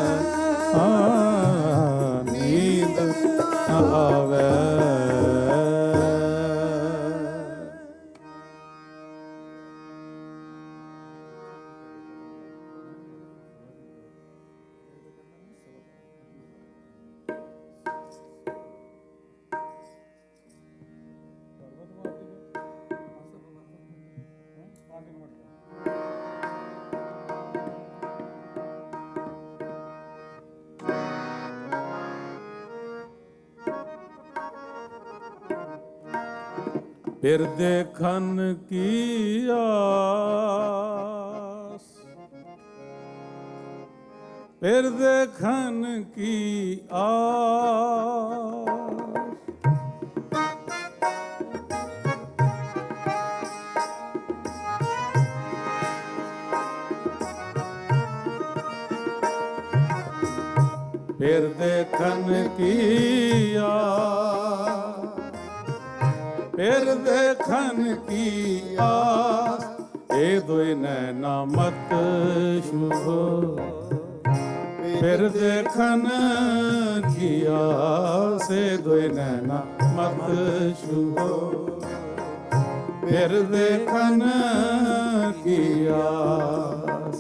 Speaker 13: ਨੀਂਦ ਨਾ ਆਵੈ। ਫਿਰ ਦੇਖਣ ਕੀ ਆਸ, ਫਿਰ ਦੇਖਣ ਕੀ ਆਸ। ਫਿਰ ਦੇਖਣ ਕੀ ਆਸ, ਫਿਰ ਦੇਖਣ ਕੀ ਆਸ। ਇਹ ਦੋਇ ਨੈਣਾ ਮਤ ਛੂਹੋ, ਫਿਰ ਦੇਖਣ ਕੀ ਆਸ। ਇਹ ਦੋਇ ਨੈਣਾ ਮਤ ਛੂਹੋ, ਫਿਰ ਦੇਖਣ ਕੀ ਆਸ,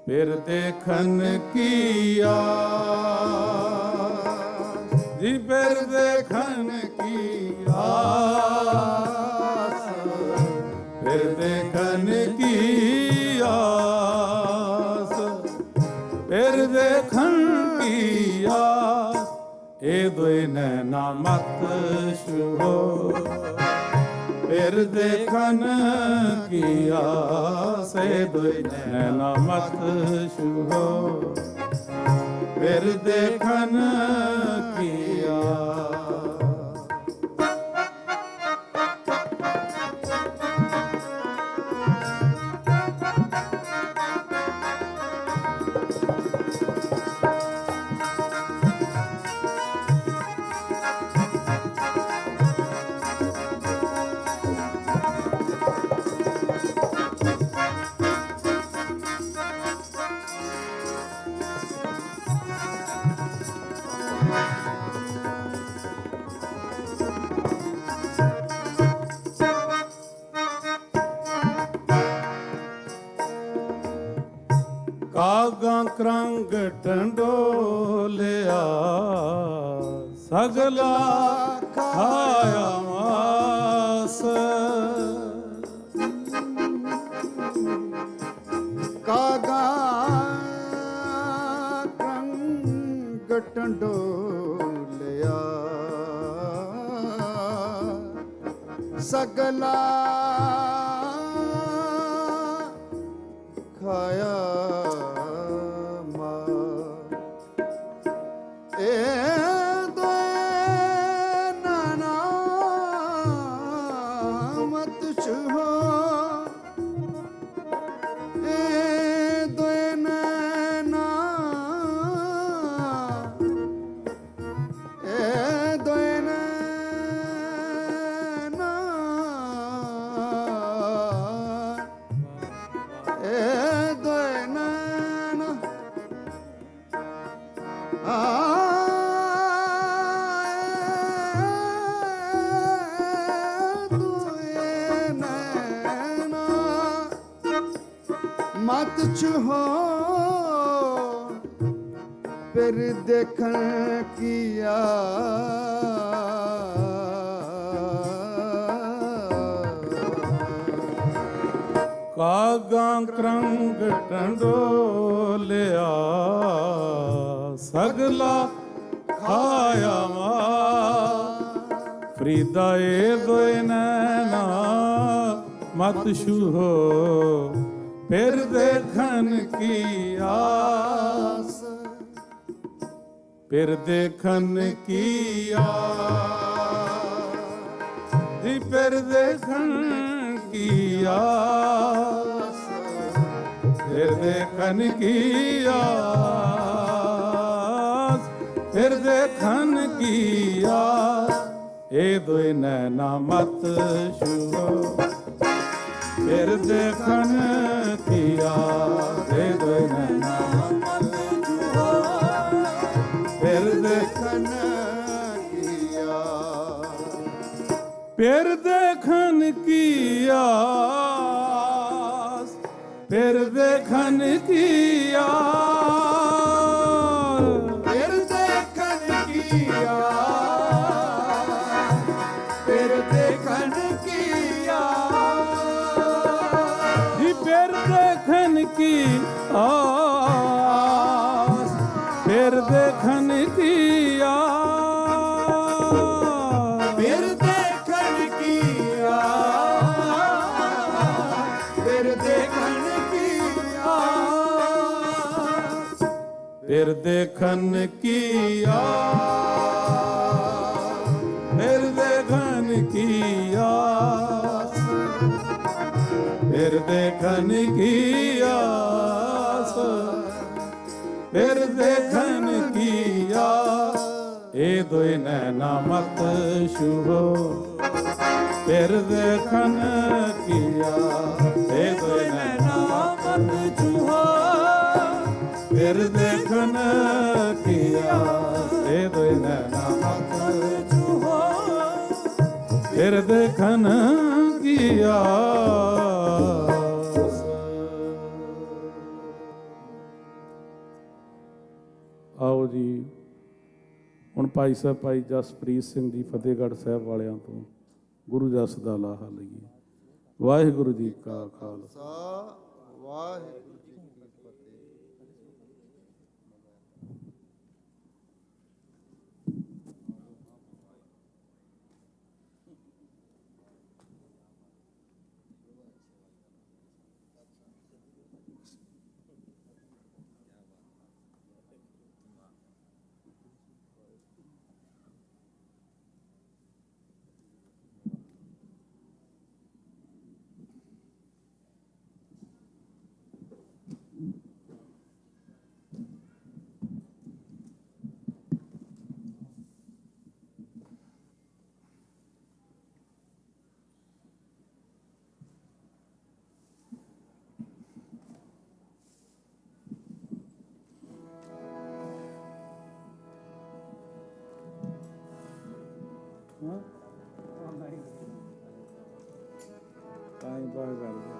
Speaker 13: ਫਿਰ ਦੇਖਣ ਕੀ ਆਸ ਜੀ, ਫਿਰ ਦੇਖਣ ਕੀ ਆਸ, ਫਿਰ ਦੇਖਣ ਕੀ ਆਸ, ਫਿਰ ਦੇਖਣ ਕੀ ਆਸ। ਇਹ ਦੋਇ ਨੈਣਾ ਮਤ ਛੂਹੋ, ਫਿਰ ਦੇਖਣ ਕੀ ਆਸ। ਇਹ ਦੋਇ ਨੈਣਾ ਮਤ ਛੂਹੋ, ਫਿਰ ਦੇਖਣ ਕੀ ਆਸ। ਕਾਗਾਂ ਕਰੰਗ ਟੰਡੋਲਿਆ, ਸਗਲਾ ਖਾਇਆ ਮਾਸ।
Speaker 1: ਕਾਗਾਂ ਕਰੰਗ ਟੰਡੋਲਿਆ, ਸਗਲਾ ਖਾਇਆ
Speaker 6: मत छुहो फिर देखन किया
Speaker 13: कागा क्रंग टंडोलिया सगला खाया मा फरीदा ए दोए नैना मत छूहो फिर देखन की आस फिर देखन की आस फिर देखन की आस फिर देखन की आस फिर देखन की आस ए दोए नैना मत छूहो फिर देखन किया दे दो नैना मत छूहो फिर देखन किया फिर देखन किया फिर देखन किया
Speaker 6: फिर देखन किया फिर देखन किया
Speaker 13: फिर देखन की आस फिर देखन की आस
Speaker 6: फिर देखन किया फिर देखन किया
Speaker 13: फिर देखन की आस फिर देखन की आस फिर देखन की आस फिर देखन की आस ए दोए नैना मत छूहो फिर देखन की आस ए दोए नैना मत छूहो फिर देखन की आस ए दोए नैना मत छूहो फिर देखन की आस। ਆਓ ਜੀ ਹੁਣ ਭਾਈ ਸਾਹਿਬ ਭਾਈ ਜਸਪ੍ਰੀਤ ਸਿੰਘ ਜੀ ਫਤਿਹਗੜ੍ਹ ਸਾਹਿਬ ਵਾਲਿਆਂ ਤੋਂ ਗੁਰੂ ਜਸ ਦਾ ਲਾਹਾ ਲਈਏ। ਵਾਹਿਗੁਰੂ ਜੀ ਕਾ ਖਾਲਸਾ
Speaker 6: ਵਾਹਿਗੁਰੂ ਜੀ ਕੀ ਫਤਿਹ।
Speaker 13: ਟਾਈਮ ਪਾਸ ਕਰ ਗਿਆ।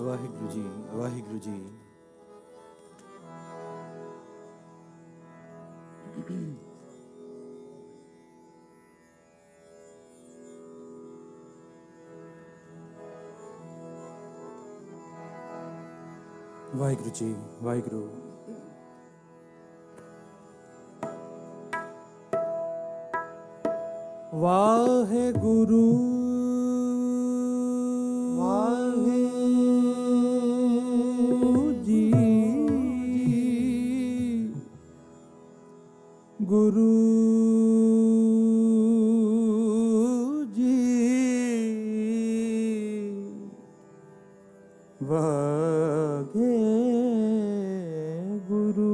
Speaker 17: ਵਾਹਿਗੁਰੂ ਜੀ, ਵਾਹਿਗੁਰੂ ਜੀ। ਵਾਹਿਗੁਰੂ ਜੀ, ਵਾਹਿਗੁਰੂ। ਵਾਹਿਗੁਰੂ ਵਾਹਿਗੁਰੂ ਜੀ। ਗੁਰੂ ਜੀ ਵਾਹਿਗੁਰੂ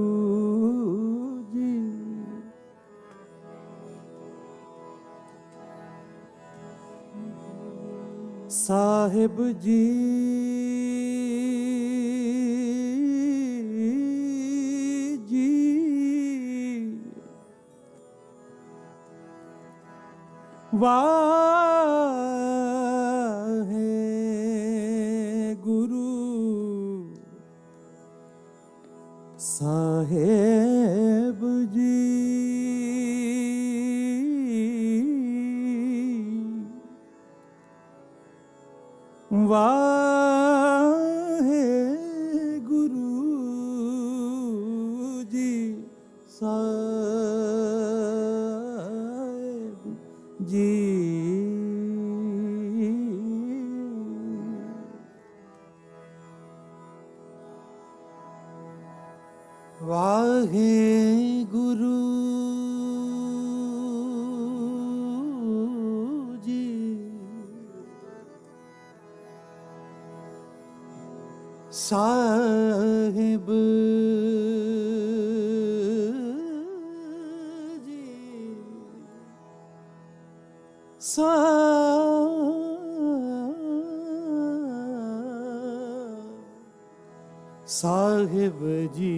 Speaker 17: ਜੀ। ਸਾਹਿਬ ਜੀ ਵਾਹਿਗੁਰੂ ਸਾਹਿਬ ਜੀ। ਵਾਹਿਗੁਰੂ ਜੀ ਸਾਹਿਬ ਜੀ। ਵਾਹਿਗੁਰੂ ਜੀ ਸਾਹਿਬ ਜੀ। ਸਾਹਿਬ ਜੀ।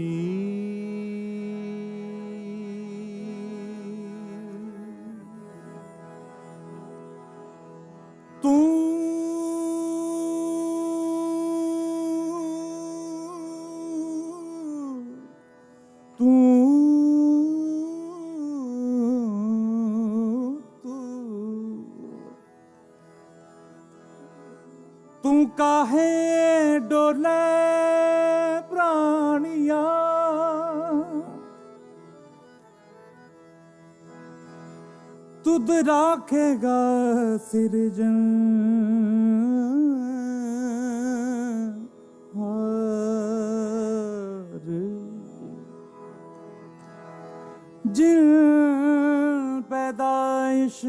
Speaker 17: ਤੂੰ ਕਾਹੇ ਡੋਲੇ ਪ੍ਰਾਣੀਆ ਤੁਧ ਰਾਖੇਗਾ ਸਿਰਜਣ ਹਾਰ। ਜਿਨ ਪੈਦਾਇਸ਼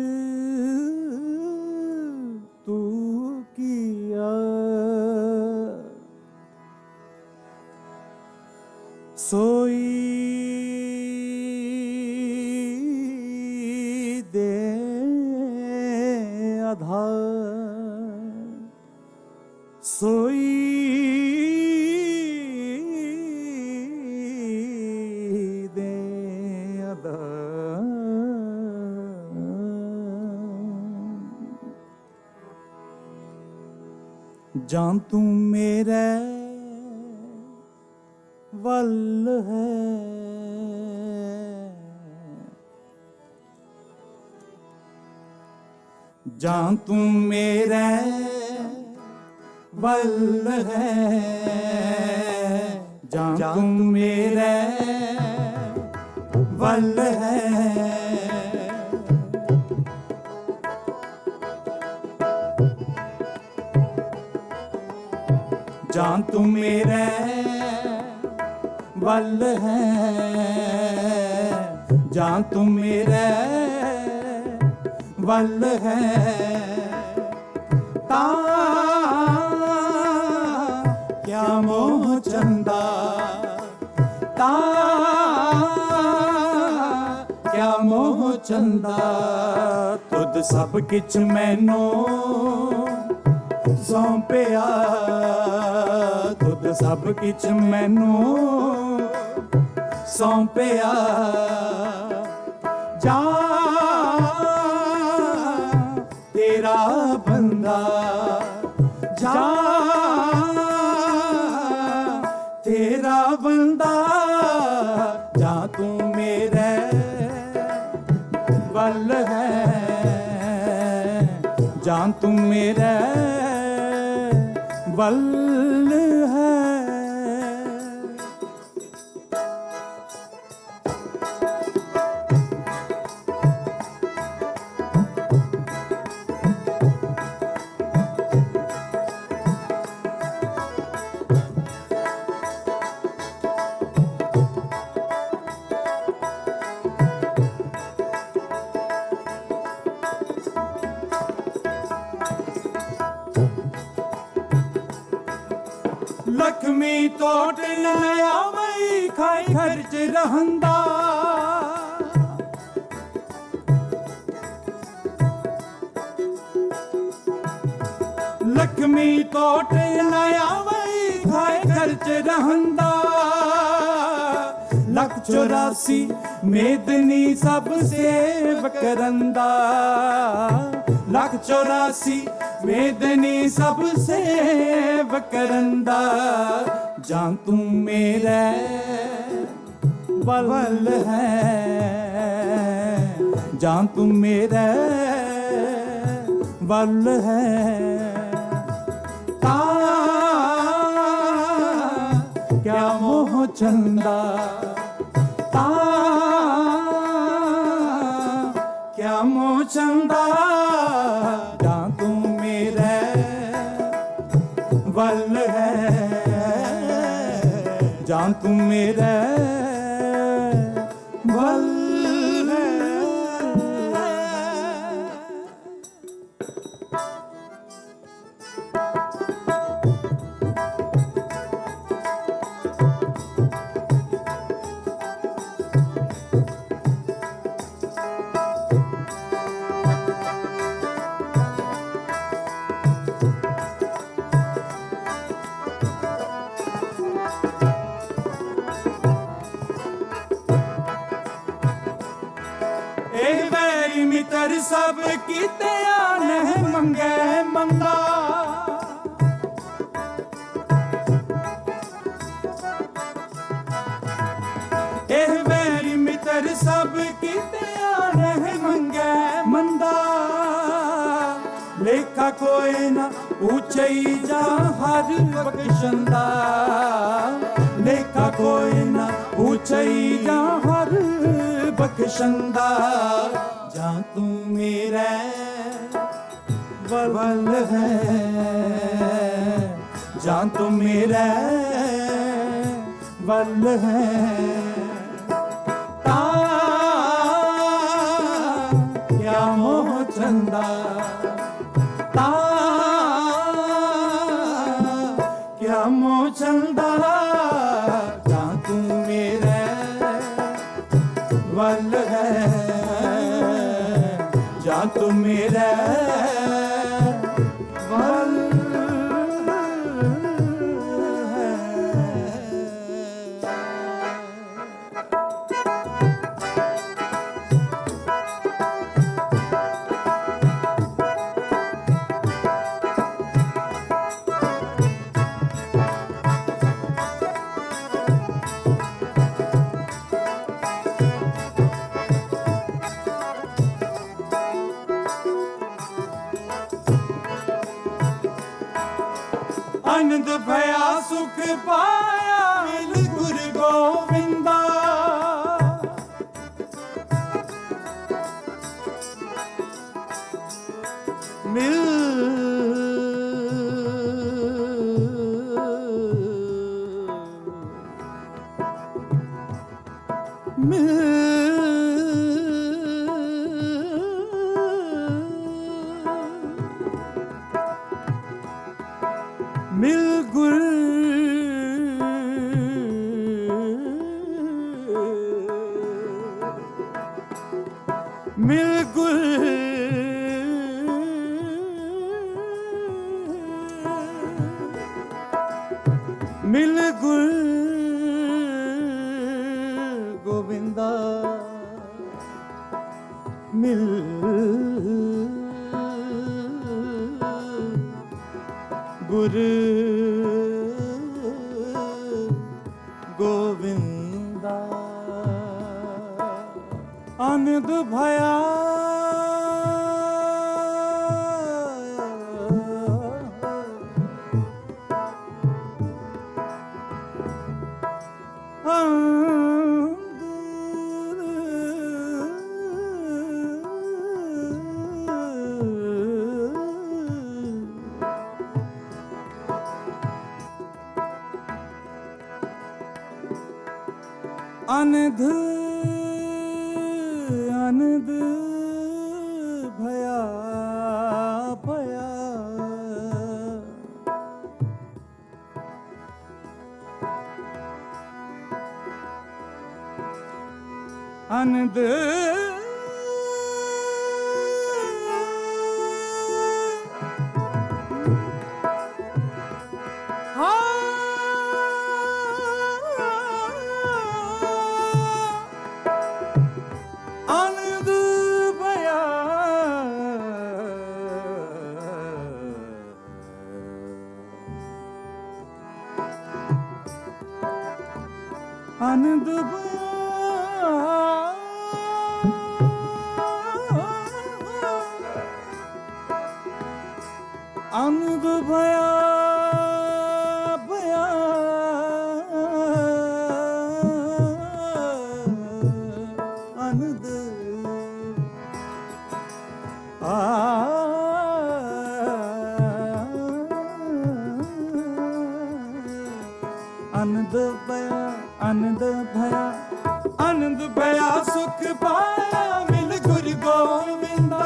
Speaker 17: ਤੂੰ ਕੀਆ सोई दे आधार सोई दे आधार। जान तू मेरे वल है जान तू मेरे वल है जान तू मेरे वल है। जान तू मेरे वल है जान तू मेरे वल है। ता क्या मोह चंदा ता क्या मोह चंदा तुद सब किछ मैनू सौंपिया तुद सब किछ मैनू सौंपिया। जा तेरा बंदा जा
Speaker 9: वल है, जान तू मेरे वल है। लक्ष्मी तोट नया वही खाई खर्च रहंदा, लक्ष्मी तोट नया वही खाई खर्च रहंदा। 184 मेदनी सब सेव करंदा, 184 मेदनी सब सेव करंदा। जान तू मेरे वल है, जान तू मेरे वल है। ता क्या मोह चंदा, ता क्या मोह चंदा। जान तू मेरे वल है, जान तू मेरे वल है। मित्र सब कीते आने मंगे मंदा, एह वेरी मित्र सब कीते आने मंगे मंदा। लेखा कोई ना ऊंचाई जा हर बख्शंदा, लेखा कोई ना ऊंचाई जा हर बख्शंदा। जान तू मेरे वल है, जान तू मेरे वल है। ता क्या मोह चंदा, ता क्या मोह चंदा। जान तू मेरे वल है, जान तू मेरे वल है। आनंद भया सुख पाया मिल गुरु गोविंदा। मिल मिल गुल मिल गुल मिल गुल गोविंदा मिल गुर गोविंदा। आनंद भया आनंद आनंद भया भया आनंद आनंद भया आनंद आनंद भया भया आनंद आनंद भया आनंद भया आनंद भया सुख पाया मिल गुरु गोविंदा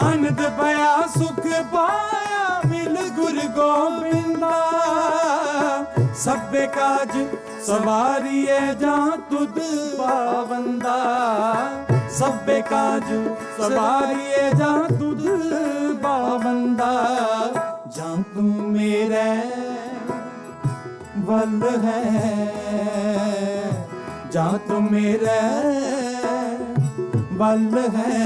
Speaker 9: आनंद भया सुख पाया मिल गुरु गोविंदा सभे काज सवारिए जा तुद पावंदा सभे काज सवारिए जा तुद पावंदा जा तू मेरे वल है जा तू मेरे वल है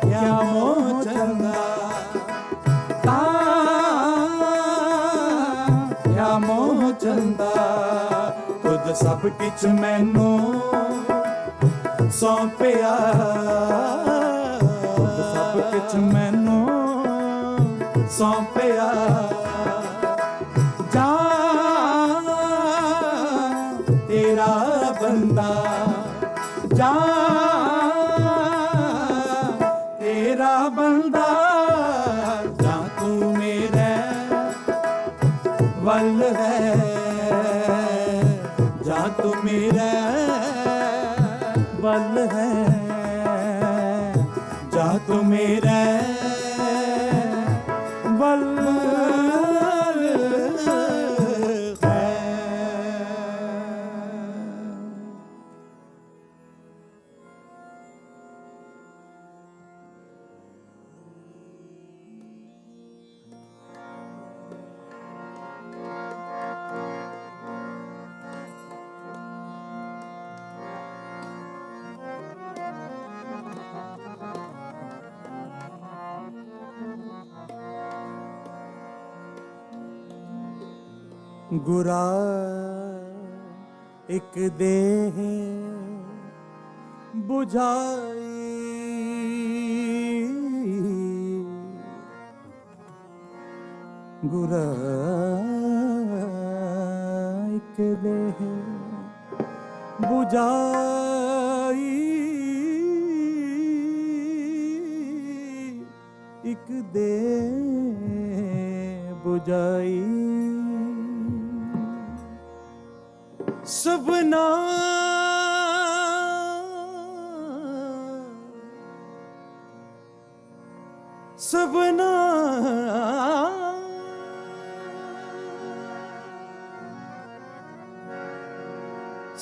Speaker 9: क्या मोह चंदा क्या मोह चंदा खुद सब किछ मैनू सौंपिया खुद सब किछ मैनू सौंपिया जा तेरा बंदा जा तेरा बंदा जा तू मेरे वल है जा तू मेरे वल है जा तू मेरे वल गुरा एक देह बुझाई गुरा एक देह बुझाई एक देह बुझाई सबना सबना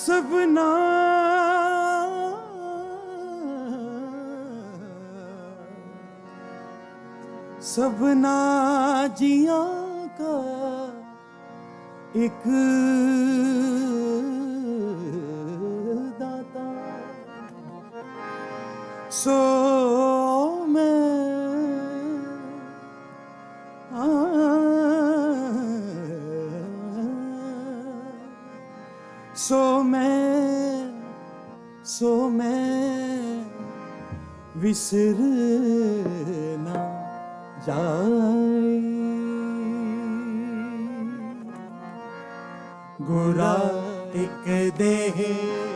Speaker 9: सबना सबना जिया का एक दाता सो मैं
Speaker 6: सो मैं विसर ना जाए गुरा एक देह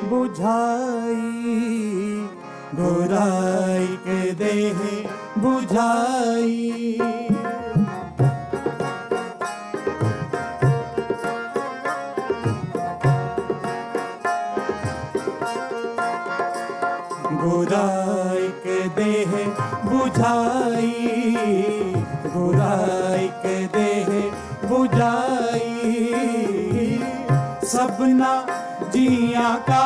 Speaker 6: बुझाई गुरा एक देह बुझाई गुराई के देह बुझाई गुराई के देह बुझाई सबना जिया का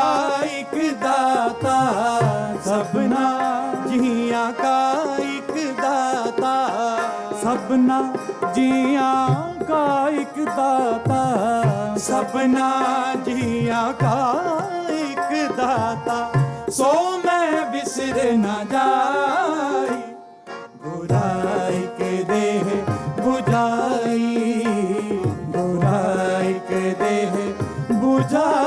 Speaker 6: एक दाता सबना जिया का एक दाता सबना जिया का एक दाता सबना जिया का एक दाता सो मैं बिसर न जाई बुराई के देह बुझाई बुराई के देह बुझाई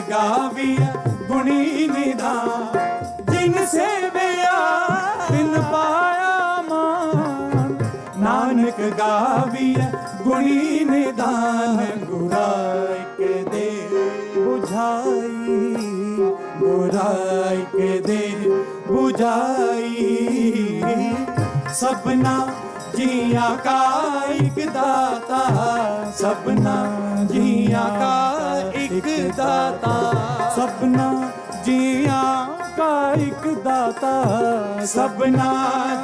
Speaker 6: गाविया गुणी निधान जिन से बिया बिन पाया मान नानक गाविया गुणी निधान गुराई के दे बुझाई गुराई के दे बुझाई सबना जिया का एक दाता सबना जिया का एक दाता सबना जिया का एक दाता सबना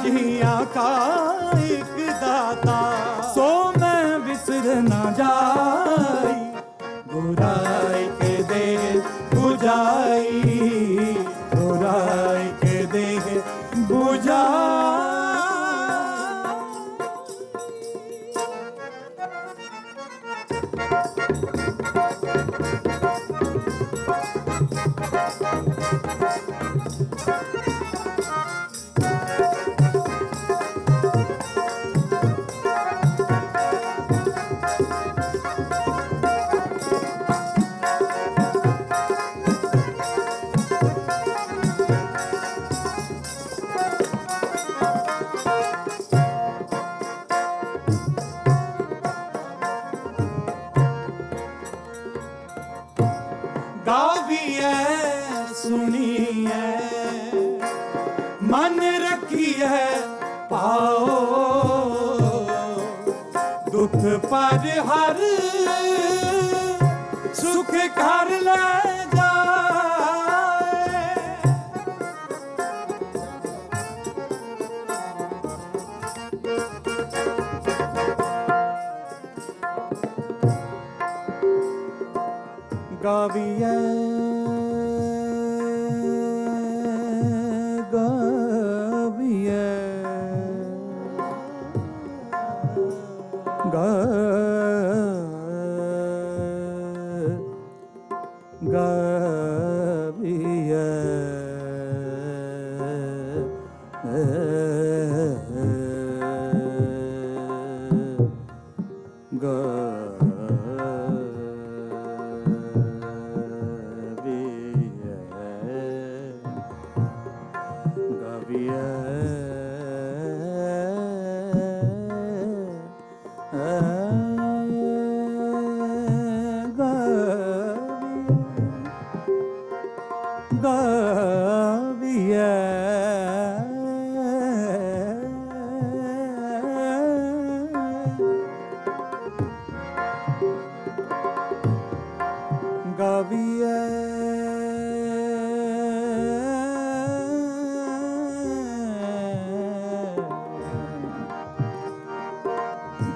Speaker 6: जिया का एक दाता सो मैं बिसर न जाई बुराई के दे बुझाई बुराई के दे बुझाई मन रखी है पाओ दुख पर हर सुख कर ले जाए गाविया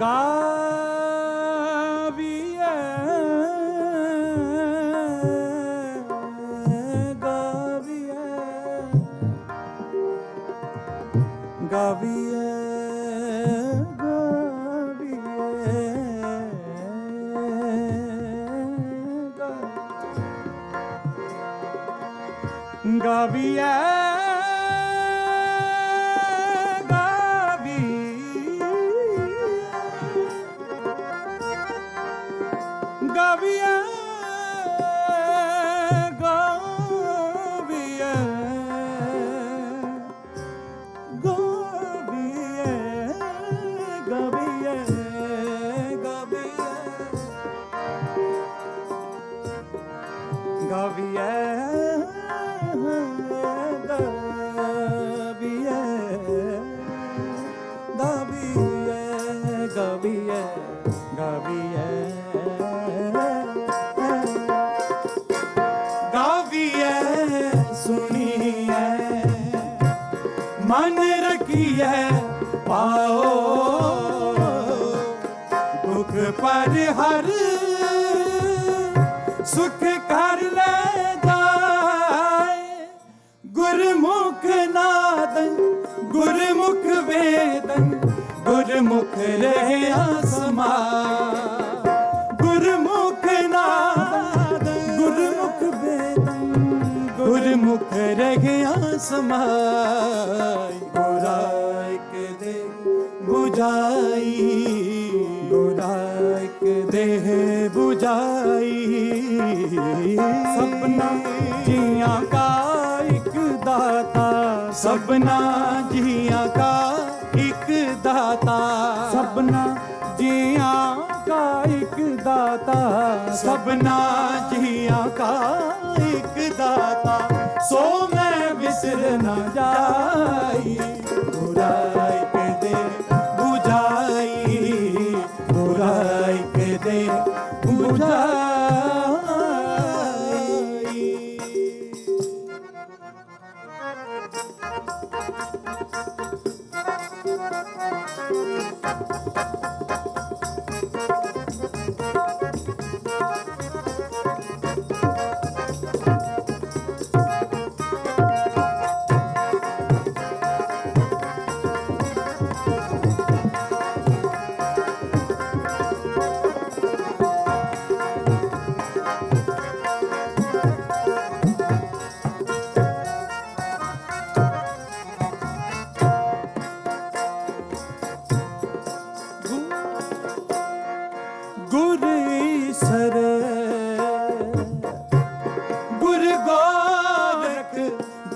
Speaker 6: गाविए गाविए गाविए गाविए गाविए गाविए गाविए गाविए गाविए गाविए गाविए सुनिए मन रखिए पाओ दुख पर हर सुख कर ले जाए गुरमुख नादन गुरमुख वेदन गुरमुख रहे आसमा गुरमुख नादन गुरमुख वेदन गुरमुख रहे आसमा गुराइक दे बुझाई गुराइक देह बुझाई सपना जिया का एक दाता सपना जिया का एक दाता सपना जिया का एक दाता सपना जिया का एक दाता सो मैं बिसर न जाई बुराई के दे बुझाई बुराई के दे बुझाई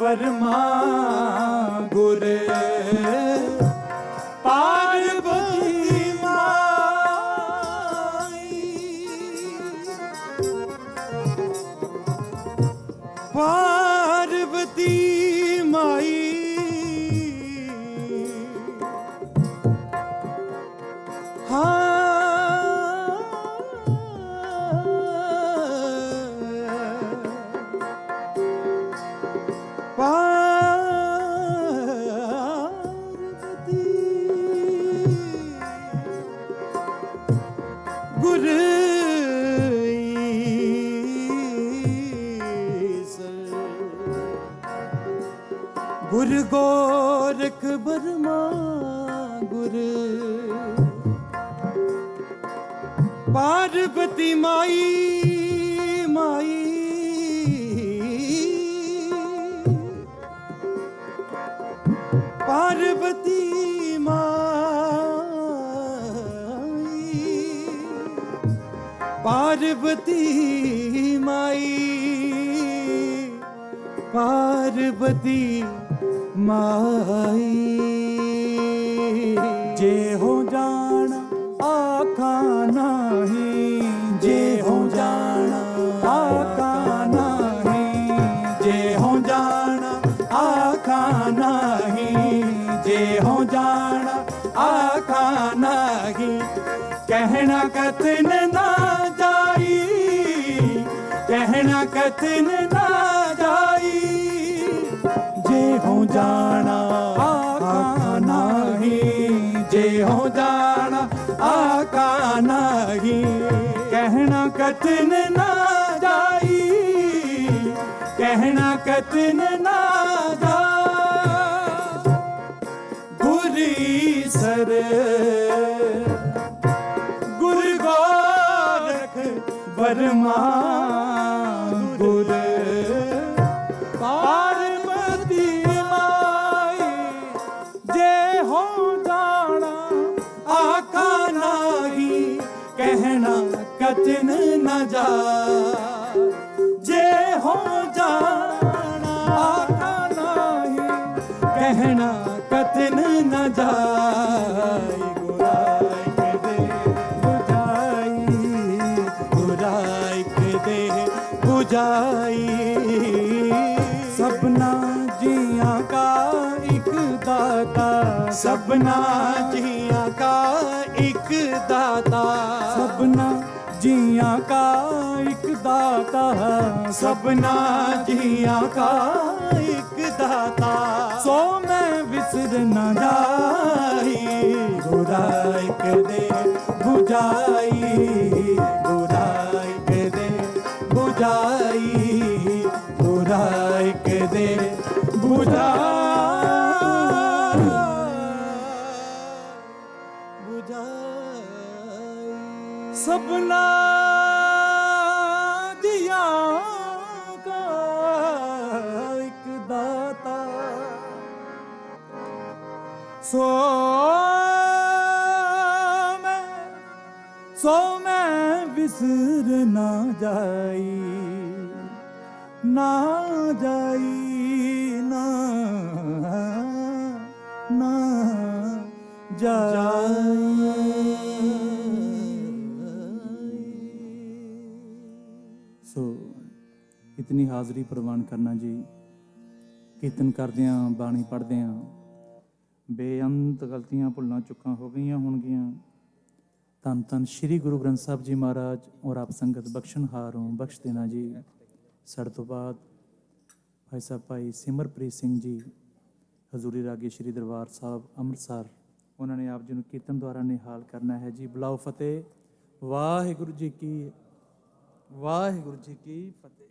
Speaker 6: वर्मा गुर पार्वती माई पार्वती माई गुर गोरख बर्मा गुर पार्वती माई माई पार्वती माई पार्वती माई पार्वती माई जे हो जाना आखा नहीं जे हो जाना आखा नहीं जे हो जाना आखा नहीं जे हो जाना आखा नहीं कहना कथन ना जाई कहना कथन ना जाई जे हो जाना आखा नहीं जे हो जाना आका नाही, कहना कथन ना जाई, कहना कथन ना जा। गुरी सर गुर गोरख बर्मा गुर पार्वती माई, जे हो जाना आका नाही, कहना कथन न जा। जे हो जाना आका नाही, कहना कथन न जाए। गुराई के दे बुझाई, गुराई के दे बुझाई। सबना जिया का एक दाता, सबना जिया का एक दाता, सबना जिया का एक दाता, सबना जिया का एक दाता। सो मैं विसर न जाई, गुराई के दे बुझाई, गुराई के दे बुझाई, गुराई के दे बुझाई। सबना दिया का एक दाता, सो मैं विसर ना जाई, ना जाई, ना ना जाई।
Speaker 12: सो इतनी हाज़री प्रवान करना जी। कीर्तन करदियां बाणी पढ़दियां बेअंत गलतियां भुल्लां चुक्कां हो गईयां होणगीਆਂ। धन धन श्री गुरु ग्रंथ साहब जी महाराज और आप संगत बख्शनहारों बख्श देना जी। ਸਾਡੇ ਤੋਂ ਬਾਅਦ ਭਾਈ ਸਾਹਿਬ ਭਾਈ ਸਿਮਰਪ੍ਰੀਤ ਸਿੰਘ ਜੀ ਹਜ਼ੂਰੀ ਰਾਗੀ ਸ਼੍ਰੀ ਦਰਬਾਰ ਸਾਹਿਬ ਅੰਮ੍ਰਿਤਸਰ, ਉਹਨਾਂ ਨੇ ਆਪ ਜੀ ਨੂੰ ਕੀਰਤਨ ਦੁਆਰਾ ਨਿਹਾਲ ਕਰਨਾ ਹੈ ਜੀ। ਬੁਲਾਓ ਫਤਿਹ। ਵਾਹਿਗੁਰੂ ਜੀ ਕੀ ਵਾਹਿਗੁਰੂ ਜੀ ਕੀ ਫਤਿਹ।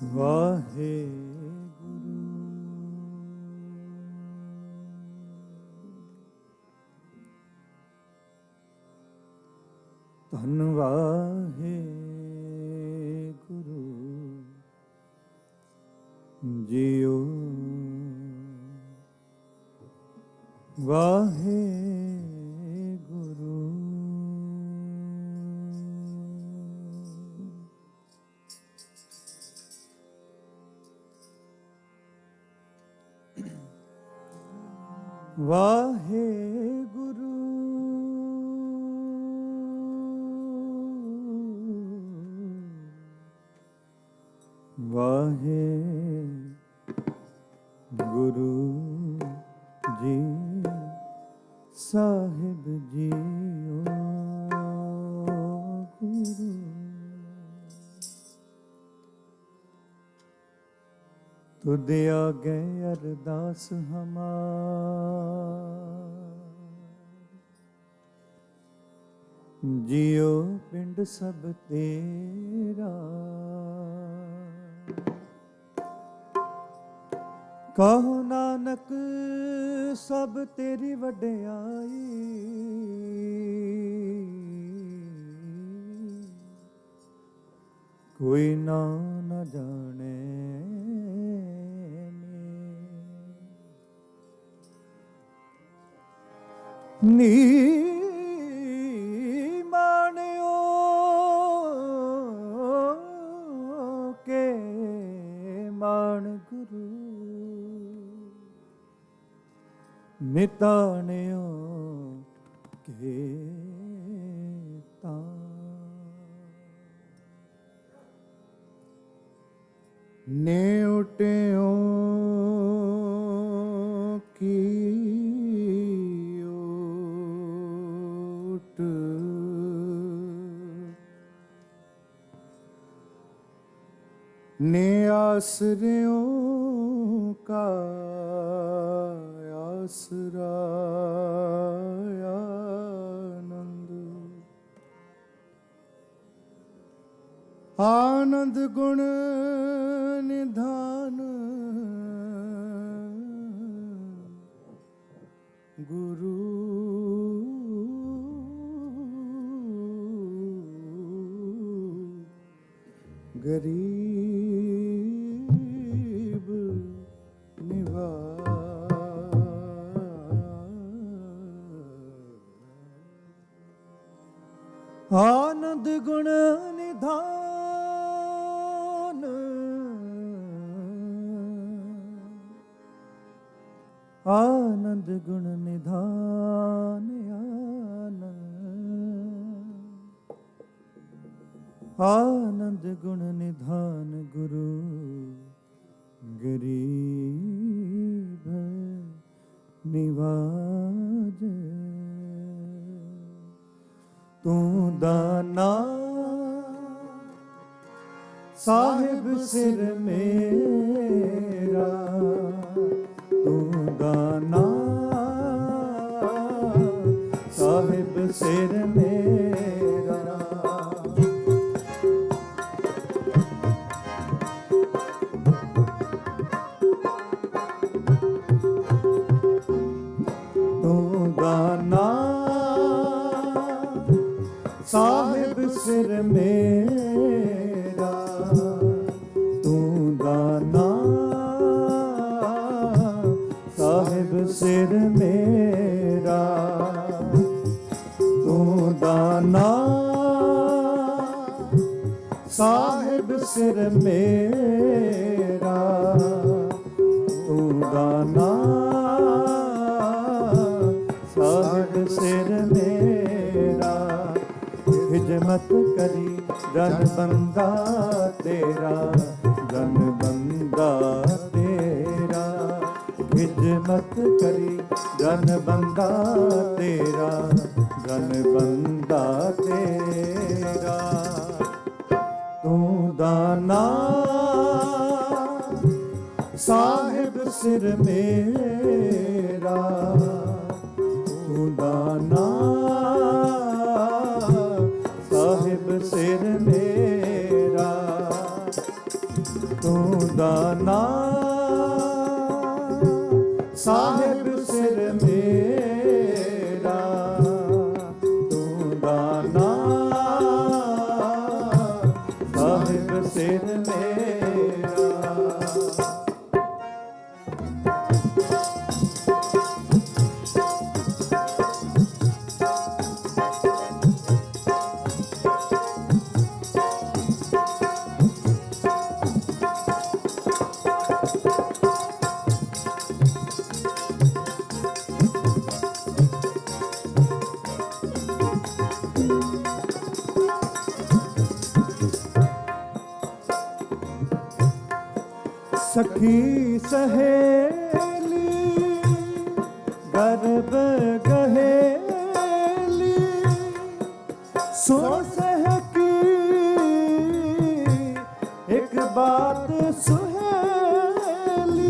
Speaker 12: ਵਾਹਿਗੁਰੂ ਧੰਨ ਵਾਹਿਗੁਰੂ
Speaker 6: जियो वाहे गुरु। वाहे गुरु वाहे गुरु जी साहिब जीओ गुरु। तुद आगे अरदास हमार जियो पिंड सब तेरा। कहो नानक सब तेरी वड्याई कोई ना न जाने नी मानियो के मान गुरु नितानियो के ने उठ्यो की ओट ने आसरियों का आसरा आनंद गुण निधान गुरु गरीब निवाज आनंद गुण निधान आनंद गुण निधान आनंद गुण निधान गुरु गरीब निवाज तू दाना साहिब सिर मेरा तू दाना साहिब सिर मेरा तू दाना साहिब सिर मेरा तू दाना साहिब सिर मेरा तू दाना साहिब सिर मेरा तू दाना साहिब सिर मेरा हिजमत करी जन बंदा तेरा जन बंदा तेरा हिजमत करी जन बंदा तेरा जन बंदा तेरा तू दाना साहिब सिर मेरा तू दाना साहिब सिर मेरा तू दाना साहिब सिर मेरा तू दाना साहिब सिर मेरा सखी सहेली गर्भ गहेली सुन सहकी एक बात सुहेली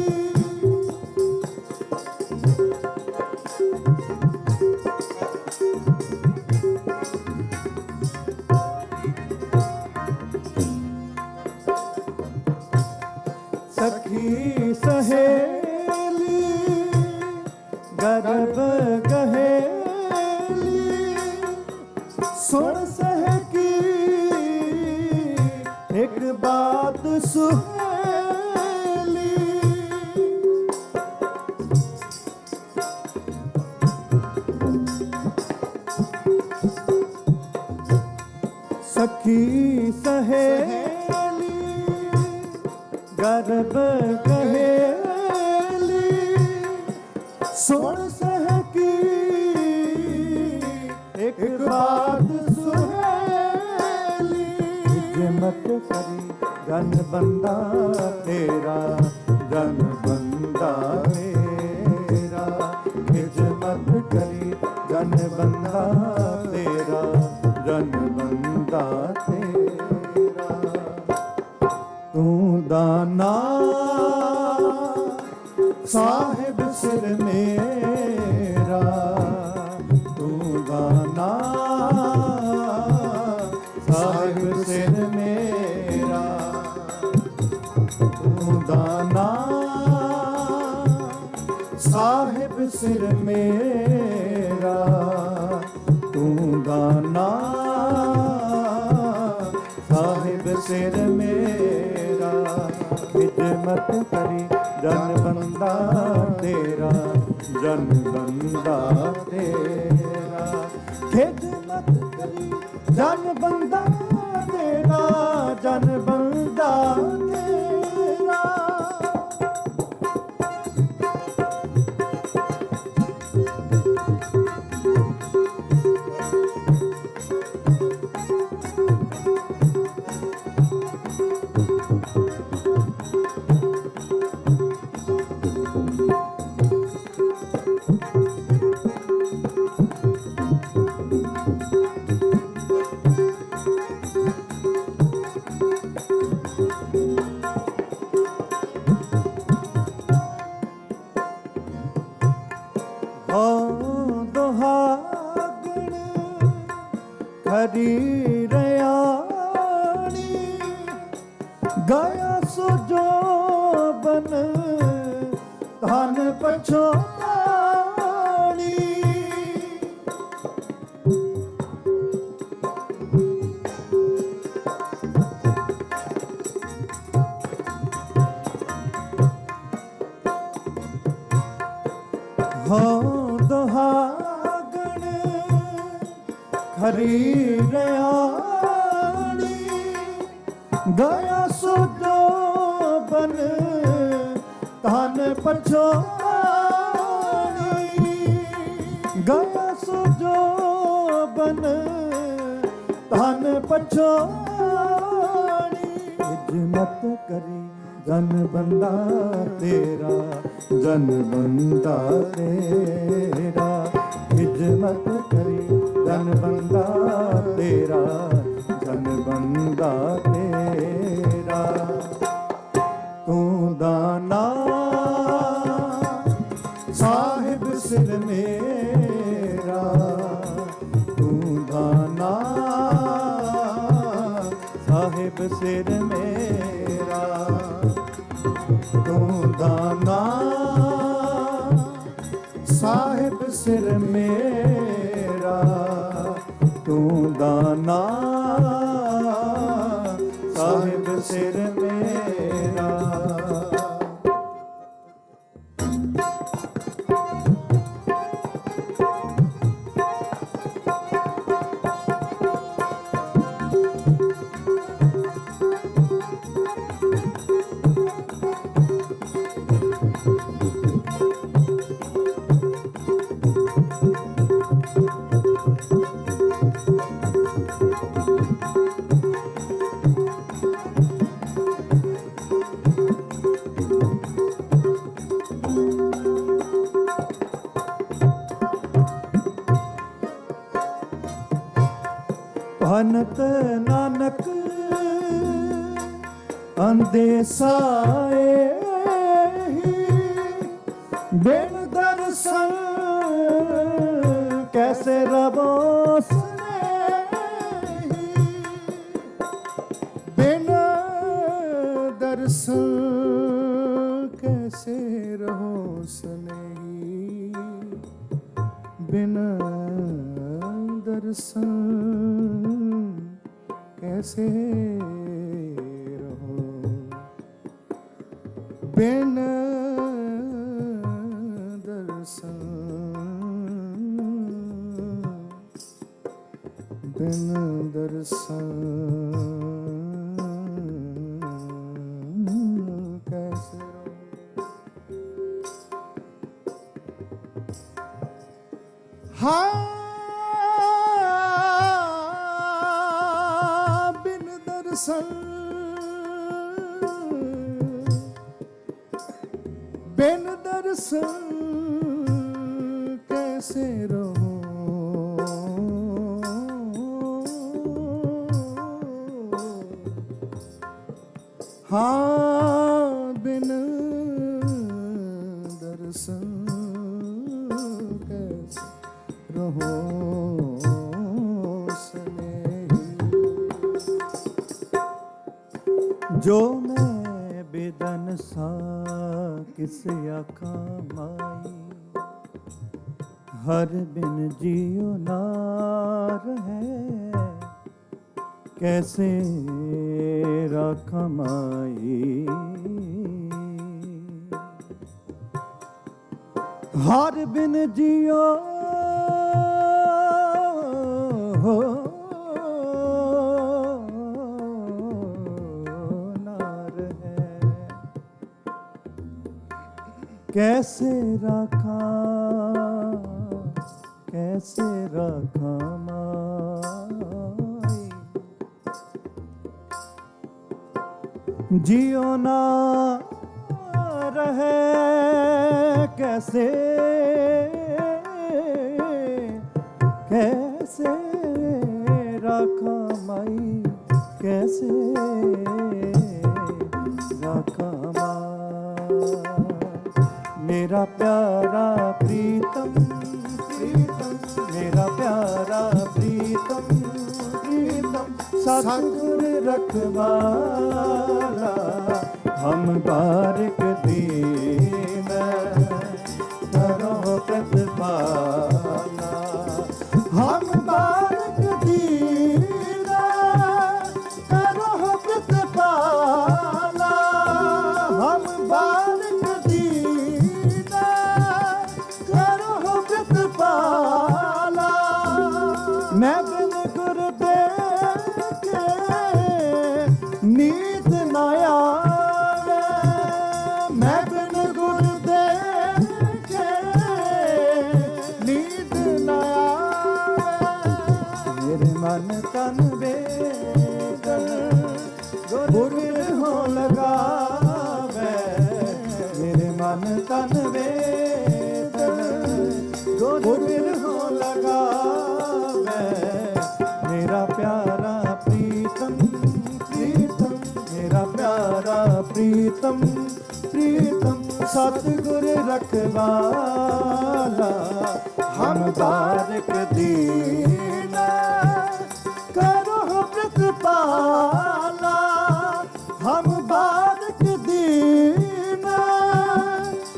Speaker 6: सखी सहेली गर्भ गहेली सुन सहकी एक बात सुहेली सखी सहेली गर्भ गहेली सुन सहकी एक बात सुहेली हिम्मत करी जन बंदा तेरा जन बंदा तेरा हिम्मत करी जन बंदा तेरा जन बंदा तेरा तू दाना साहिब सिर मेरा तू दाना साहिब सिर मेरा तू दाना साहिब सिर मेरा तू दाना साहिब सिर मेरा खिदमत करी जन बंदा तेरा जन बंदा तेरा खिदमत करी जन बंदा तेरा जन बंदा तेरा खरी रयाणी गया सो जो बन धन पछोतानी हो दुहागण खरी रयाणी गया सो जो बन धन पछोतानी गया सो जो बन धन पछोतानी हिम्मत करी जन बंदा तेरा जन बंदा तेरा हिम्मत करी जन बंदा तेरा जन बंदा तेरा तू दाना साहिब सिर मेरा तू दाना साहिब सिर मेरा तू दाना साहिब सिर मेरा तू दाना साहिब सिर मेरा ਭਨਤ ਨਾਨਕ ਅੰਦੇਸਾਏ ਬਿਨ ਦਰਸ਼ਨ ਕੈਸੇ ਰਬੋ ਸਨੇਹੀ ਬਿਨ ਦਰਸ਼ਨ कैसे रहो स्नेही बिन दर्शन कैसे रहो बिन दर्शन कैसे हाँ बिन दर्शन कैसे रहो हाँ बिन दर्शन कैसे रहो स्नेही जो मैं बेदन सा किस आखा माई हर बिन जियो नार है कैसे राखा माई हर बिन जियो नार है कैसे रखा माई जियो ना रहे कैसे रखा माई कैसे रखा माई मेरा प्यारा प्रीतम मेरा प्यारा प्रीतम सतगुर रखवाला हम बारिक दीन करो प्रतिपाला हम बारिक दीन करो प्रतिपाला हम बारिक दीन करो प्रतिपाला मैं बिन गुरुदेव के नींद न आवे मैं बिन गुरुदेव के नींद न आवे मेरे मन तन वेदन गुरु हो लगावे मेरे मन तन वेदन गुरु हो लगावे मेरा प्यारा प्रीतम मेरा प्यारा प्रीतम सतगुर रखवाला हम बारिक दीन करो प्रतिपाला हम बारिक दीन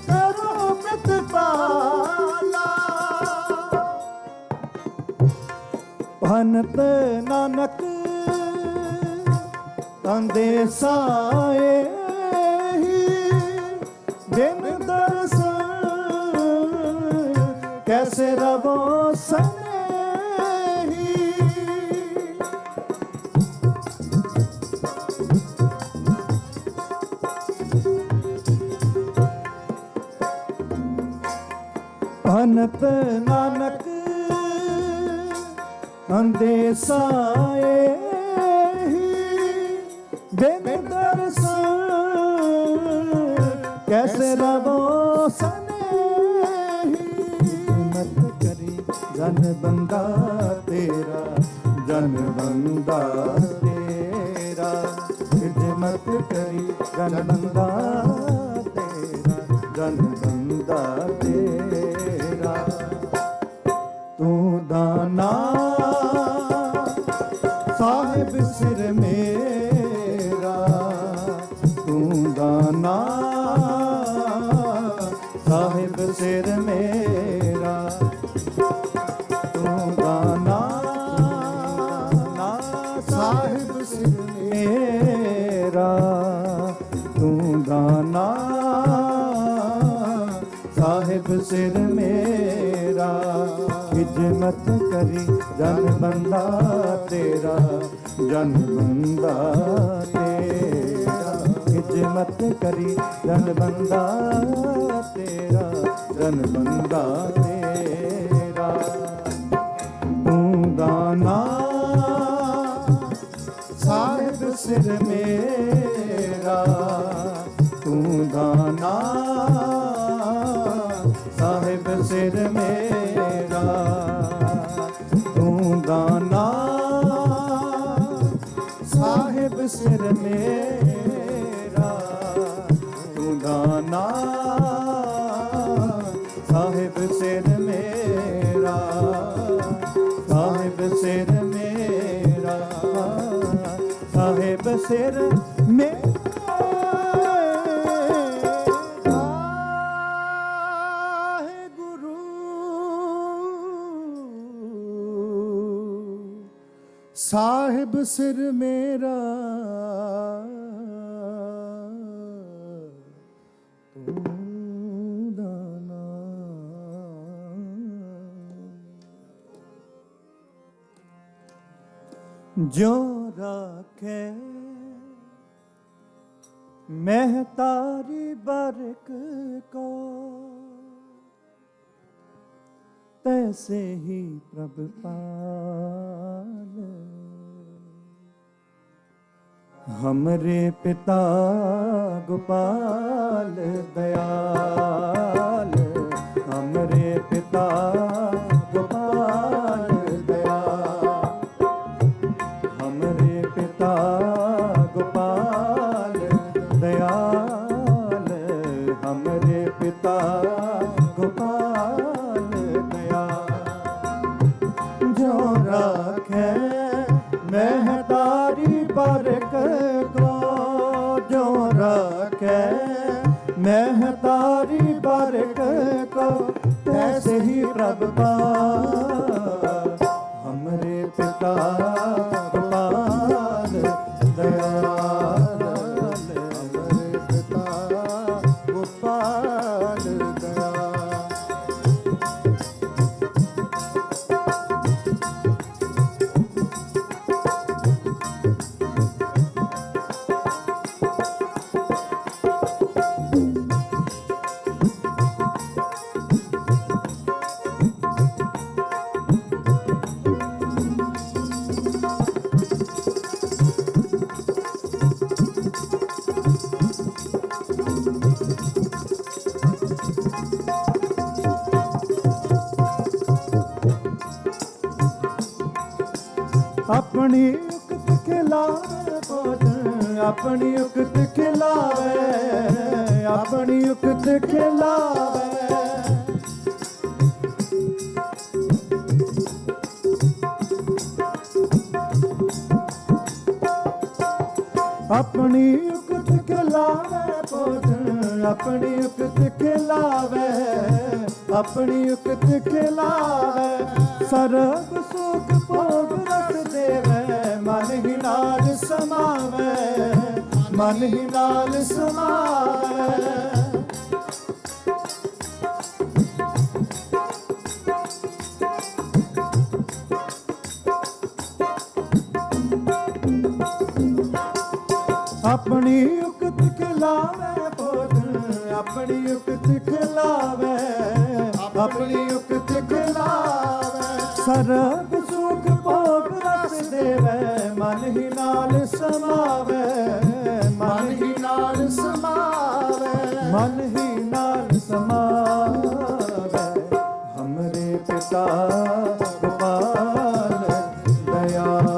Speaker 6: करो प्रतिपाला भनत नानक अंदेसाए बिन दर्शन कैसे रवो सनेही भनत नानक अंदेसाए बिन दर्शन कैसे रवो सनेही मत करी जन बंदा तेरा जन बंदा तेरा, खिदमत करी जन बंदा तेरा, जन बंदा तेरा। तू दाना साहिब सिर मेरा, तू दाना साहिब सिर मेरा, तू दाना साहिब सिर मेरा, तू दाना साहिब सिर मेरा। खिदमत करी जन बंदा तेरा, जन बंदा तेरा, खिदमत करी जन बंदा तेरा, जन बंदा तेरा। तू दाना साहिब सिर मेरा, तू दाना साहिब सिर मेरा, तू दाना साहिब सिर मेरा, तू दाना साहिब सिर मेरा, साहिब सिर मेरा, साहिब सिर मेरा। साहिब सिर मेरा, तू दाना। जो राखे महतारी बरक को, तैसे ही प्रभु पाल। हमरे पिता गोपाल दयाल, हमरे पिता गोपाल दयाल, हमरे पिता गोपाल दयाल, हमरे पिता गोपाल दयाल। जो राखे महतारी बरक को, जो राखे महतारी बरक को, तैसे ही प्रभु पाल। हमरे पिता गोपाल दयाल, हमरे पिता गोपाल दयाल। अपनी उक्त खिलावे भोजन, अपनी उक्त खिलावे, अपनी उक्त खिलावे। अपनी उक्त खिलावे भोजन, अपनी उक्त खिलावे, अपनी उक्त खिलावे। सर्ब सुख भोग रस देवे, मन ही नाल समावे, मन ही नाल समावे। अपनी उक्त खिलावे भोजन, अपनी उक्त खिलावे, अपनी उक्त खिलावे। सर्ब सुख भोग रस देवे, मन ही नाल समावे, मन ही नाल समावे, मन ही नाल समावे। हमरे पिता गोपाल दयाल,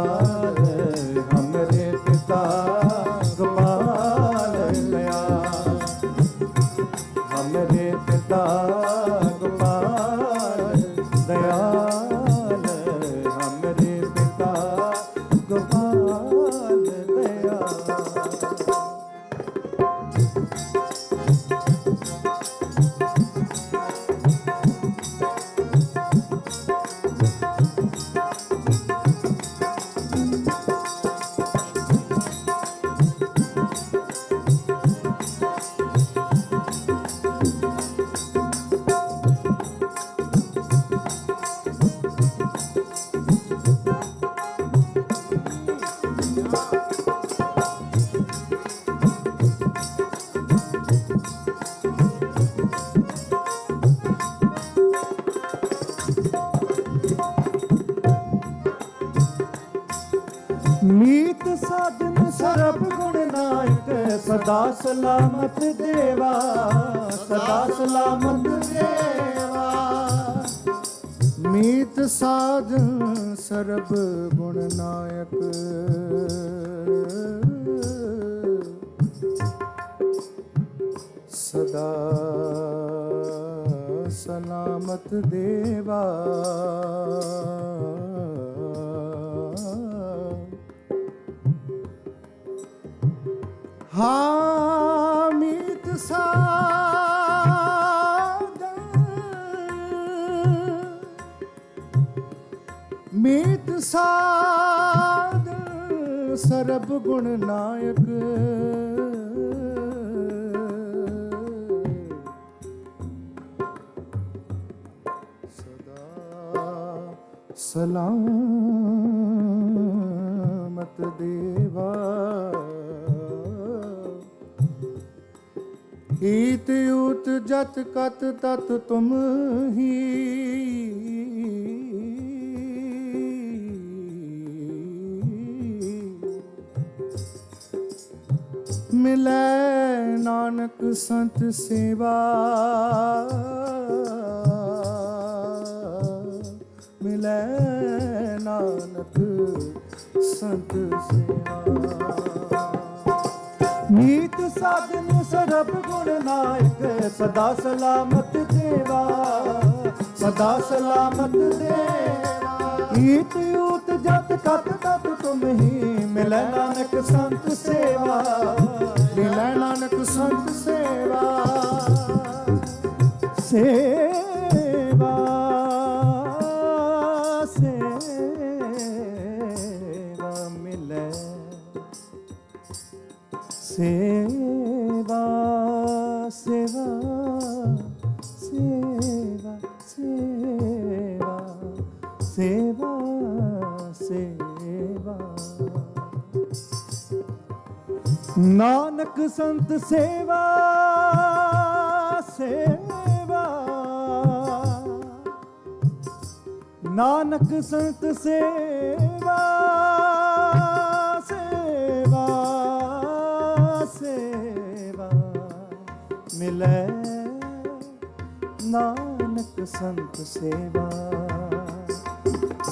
Speaker 6: सदा सलामत देवा सदा सलामत देवा मीत साधन सर्ब गुण नायक सदा सलामत देवा हामिद साधन मीत साधन सर्ब गुण नायक सलामत देवा ईत ऊत जत कत तत तुम ही मिलै नानक संत सेवा मिलै नानक संत सेवा नीत साधन सरब गुण नायक सदा सलामत देवा सदा सलामत देवा ईत ऊत जत कत तत तुम ही मिलै नानक संत सेवा मिलै नानक संत सेवा सेवा सेवा मिलै सेवा सेवा सेवा सेवा सेवा सेवा नानक संत सेवा सेवा नानक संत सेवा सेवा सेवा मिलै नानक संत सेवा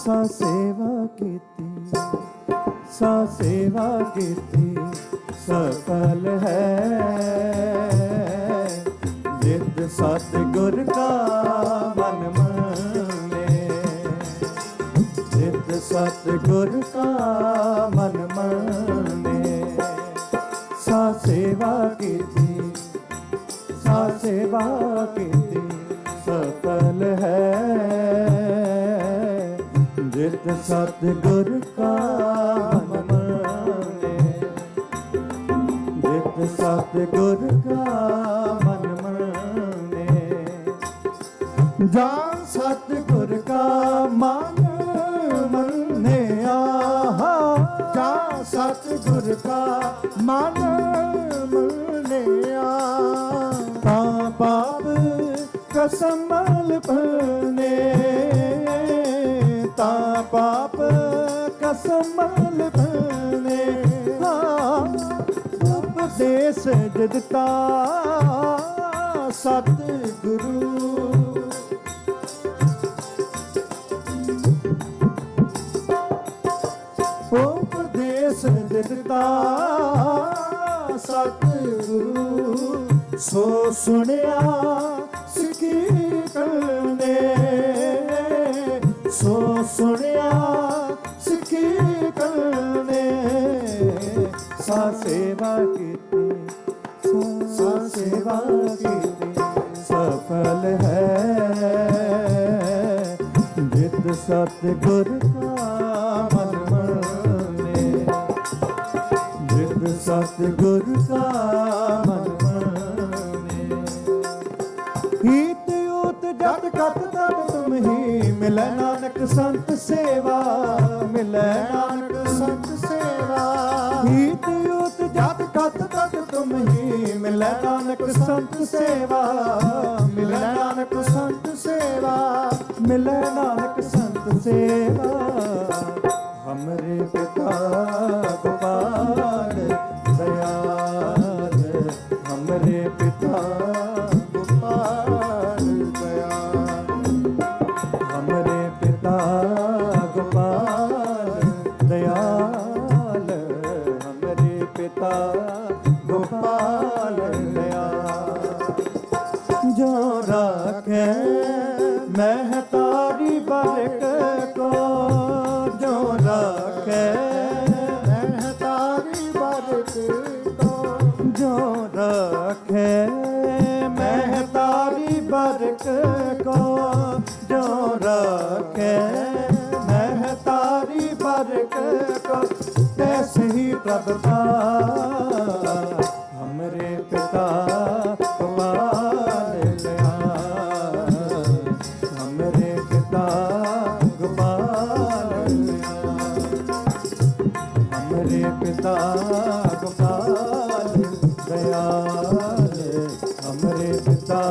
Speaker 6: सा सेवा कीती सा सेवा कीती सफल है जित सतगुर का मन माने जित सतगुर का मन माने सा सेवा कीती सा सेवा कीती सफल है जित सतगुर का मन माने जित सतगुर का मन माने जान सतगुर का मन माने आहा जान सतगुर का मन माने ता पाप कसमल पने ता पाप कसमल पने उपदेश दिता सतगुरु उपदेश दिता सतगुरु सो सुनिया सिखी करने सो सुनिया सिखी करने सा सेवा कीती सा सेवा कीती सफल है जित सतगुर का मन माने जित सतगुर का मन माने हीत ऊत जत कत तत तुम ही मिलै नानक संत सेवा मिलै नानक संत सेवा हीत ऊत जत कत तत तुम ही मिलै नानक संत सेवा मिलै नानक संत सेवा मिलै नानक संत सेवा हमरे पिता गोपाल दयाल पिता गोपाल दयाल, हमरे पिता गोपाल दयाल, हमरे पिता गोपाल दयाल। जो राखे महतारी बालक को, जो राखे महतारी बालक को, जो राखे महतारी बालक को, जो राखे महतारी बालक को, तैसे ही प्रभुता हमरे पिता गोपाल दयाल, हमरे पिता गोपाल दयाल, हमरे पिता गोपाल दयाल, हमरे पिता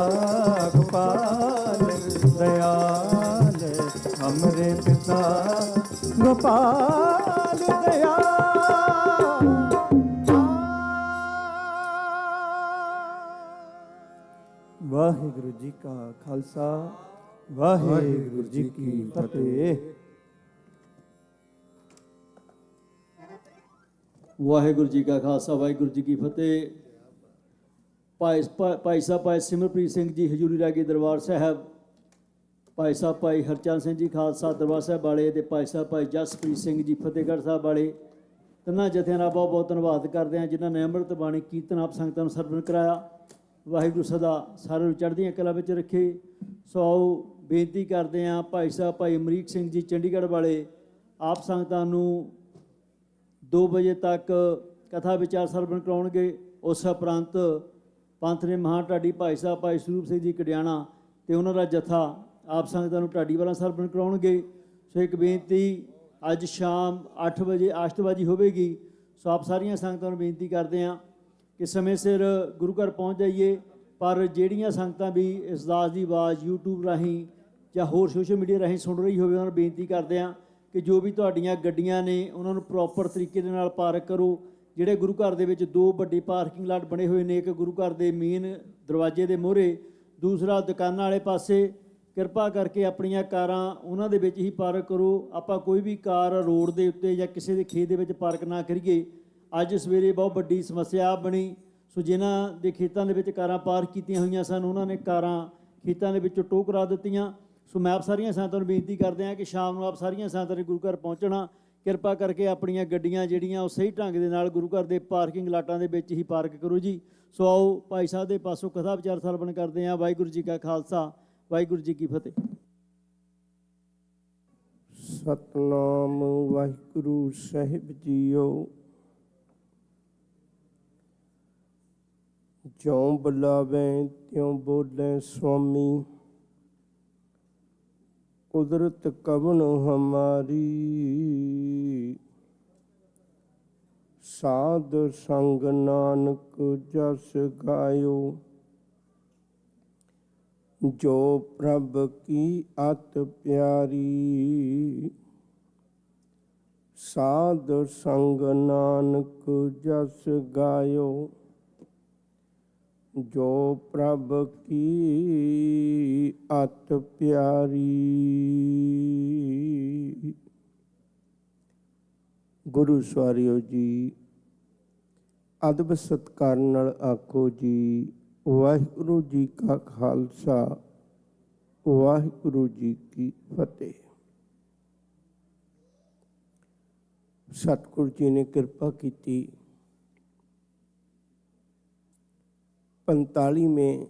Speaker 6: गोपाल दयाल, हमरे पिता गोपाल दयाल। वाहिगुरु जी का खालसा, वाहिगुरु जी की फतेह।
Speaker 16: ਵਾਹਿਗੁਰੂ ਜੀ ਕਾ ਖਾਲਸਾ, ਵਾਹਿਗੁਰੂ ਜੀ ਕੀ ਫਤਿਹ। ਭਾਈ ਸਾਹਿਬ ਭਾਈ ਸਿਮਰਪ੍ਰੀਤ ਸਿੰਘ ਜੀ ਹਜ਼ੂਰੀ ਰਾਗੀ ਦਰਬਾਰ ਸਾਹਿਬ, ਭਾਈ ਸਾਹਿਬ ਭਾਈ ਹਰਚੰਦ ਸਿੰਘ ਜੀ ਖਾਲਸਾ ਦਰਬਾਰ ਸਾਹਿਬ ਵਾਲੇ ਅਤੇ ਭਾਈ ਸਾਹਿਬ ਭਾਈ ਜਸਪ੍ਰੀਤ ਸਿੰਘ ਜੀ ਫਤਿਹਗੜ੍ਹ ਸਾਹਿਬ ਵਾਲੇ, ਤਿੰਨਾਂ ਜਥਿਆਂ ਦਾ ਬਹੁਤ ਬਹੁਤ ਧੰਨਵਾਦ ਕਰਦੇ ਹਾਂ ਜਿਨ੍ਹਾਂ ਨੇ ਅੰਮ੍ਰਿਤ ਬਾਣੀ ਕੀਰਤਨ ਆਪ ਸੰਗਤਾਂ ਨੂੰ ਸਰਵਣ ਕਰਾਇਆ। ਵਾਹਿਗੁਰੂ ਸਦਾ ਸਾਰਿਆਂ ਨੂੰ ਚੜ੍ਹਦੀਆਂ ਕਲਾਂ ਵਿੱਚ ਰੱਖੇ। ਸੋ ਆਓ ਬੇਨਤੀ ਕਰਦੇ ਹਾਂ, ਭਾਈ ਸਾਹਿਬ ਭਾਈ ਅਮਰੀਕ ਸਿੰਘ ਜੀ ਚੰਡੀਗੜ੍ਹ ਵਾਲੇ ਆਪ ਸੰਗਤਾਂ ਨੂੰ 2 ਵਜੇ ਤੱਕ ਕਥਾ ਵਿਚਾਰ ਸਰਵਣ ਕਰਾਉਣਗੇ। ਉਸ ਉਪਰੰਤ ਪੰਥ ਦੇ ਮਹਾਂ ਢਾਡੀ ਭਾਈ ਸਾਹਿਬ ਭਾਈ ਸਰੂਪ ਸਿੰਘ ਜੀ ਕਡਿਆਣਾ ਅਤੇ ਉਹਨਾਂ ਦਾ ਜਥਾ ਆਪ ਸੰਗਤਾਂ ਨੂੰ ਢਾਡੀ ਵਾਲਾ ਸਰਵਣ ਕਰਾਉਣਗੇ। ਸੋ ਇੱਕ ਬੇਨਤੀ, ਅੱਜ ਸ਼ਾਮ 8 ਵਜੇ ਆਸ਼ਤਬਾਜ਼ੀ ਹੋਵੇਗੀ। ਸੋ ਆਪ ਸਾਰੀਆਂ ਸੰਗਤਾਂ ਨੂੰ ਬੇਨਤੀ ਕਰਦੇ ਹਾਂ ਕਿ ਸਮੇਂ ਸਿਰ ਗੁਰੂ ਘਰ ਪਹੁੰਚ ਜਾਈਏ। ਪਰ ਜਿਹੜੀਆਂ ਸੰਗਤਾਂ ਵੀ ਇਸ ਦਾਸ ਦੀ ਆਵਾਜ਼ YouTube ਰਾਹੀਂ ਜਾਂ ਹੋਰ ਸੋਸ਼ਲ ਮੀਡੀਆ ਰਾਹੀਂ ਸੁਣ ਰਹੀ ਹੋਵੇ, ਉਹਨਾਂ ਨੂੰ ਬੇਨਤੀ ਕਰਦੇ ਹਾਂ ਕਿ ਜੋ ਵੀ ਤੁਹਾਡੀਆਂ ਗੱਡੀਆਂ ਨੇ ਉਹਨਾਂ ਨੂੰ ਪ੍ਰੋਪਰ ਤਰੀਕੇ ਦੇ ਨਾਲ ਪਾਰਕ ਕਰੋ। ਜਿਹੜੇ ਗੁਰੂ ਘਰ ਦੇ ਵਿੱਚ 2 ਵੱਡੇ ਪਾਰਕਿੰਗ ਲਾਟ ਬਣੇ ਹੋਏ ਨੇ, ਇੱਕ ਗੁਰੂ ਘਰ ਦੇ ਮੇਨ ਦਰਵਾਜ਼ੇ ਦੇ ਮੂਹਰੇ, ਦੂਸਰਾ ਦੁਕਾਨਾਂ ਵਾਲੇ ਪਾਸੇ, ਕਿਰਪਾ ਕਰਕੇ ਆਪਣੀਆਂ ਕਾਰਾਂ ਉਹਨਾਂ ਦੇ ਵਿੱਚ ਹੀ ਪਾਰਕ ਕਰੋ। ਆਪਾਂ ਕੋਈ ਵੀ ਕਾਰ ਰੋਡ ਦੇ ਉੱਤੇ ਜਾਂ ਕਿਸੇ ਦੇ ਖੇਤ ਦੇ ਵਿੱਚ ਪਾਰਕ ਨਾ ਕਰੀਏ। ਅੱਜ ਸਵੇਰੇ ਬਹੁਤ ਵੱਡੀ ਸਮੱਸਿਆ ਬਣੀ। ਸੋ ਜਿਨ੍ਹਾਂ ਦੇ ਖੇਤਾਂ ਦੇ ਵਿੱਚ ਕਾਰਾਂ ਪਾਰਕ ਕੀਤੀਆਂ ਹੋਈਆਂ ਸਨ, ਉਹਨਾਂ ਨੇ ਕਾਰਾਂ ਖੇਤਾਂ ਦੇ ਵਿੱਚੋਂ ਟੋਹ ਕਰਾ ਦਿੱਤੀਆਂ। ਸੋ ਮੈਂ ਆਪ ਸਾਰੀਆਂ ਸੰਗਤਾਂ ਨੂੰ ਬੇਨਤੀ ਕਰਦੇ ਹਾਂ ਕਿ ਸ਼ਾਮ ਨੂੰ ਆਪ ਸਾਰੀਆਂ ਸੰਗਤਾਂ ਨੇ ਗੁਰੂ ਘਰ ਪਹੁੰਚਣਾ। ਕਿਰਪਾ ਕਰਕੇ ਆਪਣੀਆਂ ਗੱਡੀਆਂ ਜਿਹੜੀਆਂ ਉਹ ਸਹੀ ਢੰਗ ਦੇ ਨਾਲ ਗੁਰੂ ਘਰ ਦੇ ਪਾਰਕਿੰਗ ਲਾਟਾਂ ਦੇ ਵਿੱਚ ਹੀ ਪਾਰਕ ਕਰੋ ਜੀ। ਸੋ ਆਓ ਭਾਈ ਸਾਹਿਬ ਦੇ ਪਾਸੋਂ ਕਥਾ ਵਿਚਾਰ ਸਰਵਣ ਕਰਦੇ ਹਾਂ। ਵਾਹਿਗੁਰੂ ਜੀ ਕਾ ਖਾਲਸਾ, ਵਾਹਿਗੁਰੂ ਜੀ ਕੀ ਫਤਿਹ।
Speaker 11: ਸਤਨਾਮ ਵਾਹਿਗੁਰੂ ਸਾਹਿਬ ਜੀਓ। ਜਿਉਂ ਬੁਲਾਵੇ ਤਿਉਂ ਬੋਲੇ ਸੁਆਮੀ, ਕੁਦਰਤ ਕਵਨ ਹਮਾਰੀ। ਸਾਧ ਸੰਗ ਨਾਨਕ ਜਸ ਗਾਇਓ, ਜੋ ਪ੍ਰਭ ਕੀ ਅਤ ਪਿਆਰੀ। ਸਾਧ ਸੰਗ ਨਾਨਕ ਜਸ ਗਾਇਓ, ਜੋ ਪ੍ਰਭ ਕੀ ਅਤ ਪਿਆਰੀ। ਗੁਰੂ ਸਵਾਰਿਓ ਜੀ, ਅਦਬ ਸਤਿਕਾਰ ਨਾਲ ਆਖੋ ਜੀ, ਵਾਹਿਗੁਰੂ ਜੀ ਕਾ ਖਾਲਸਾ, ਵਾਹਿਗੁਰੂ ਜੀ ਕੀ ਫਤਿਹ। ਸਤਿਗੁਰੂ ਜੀ ਨੇ ਕਿਰਪਾ ਕੀਤੀ, 45ਵੇਂ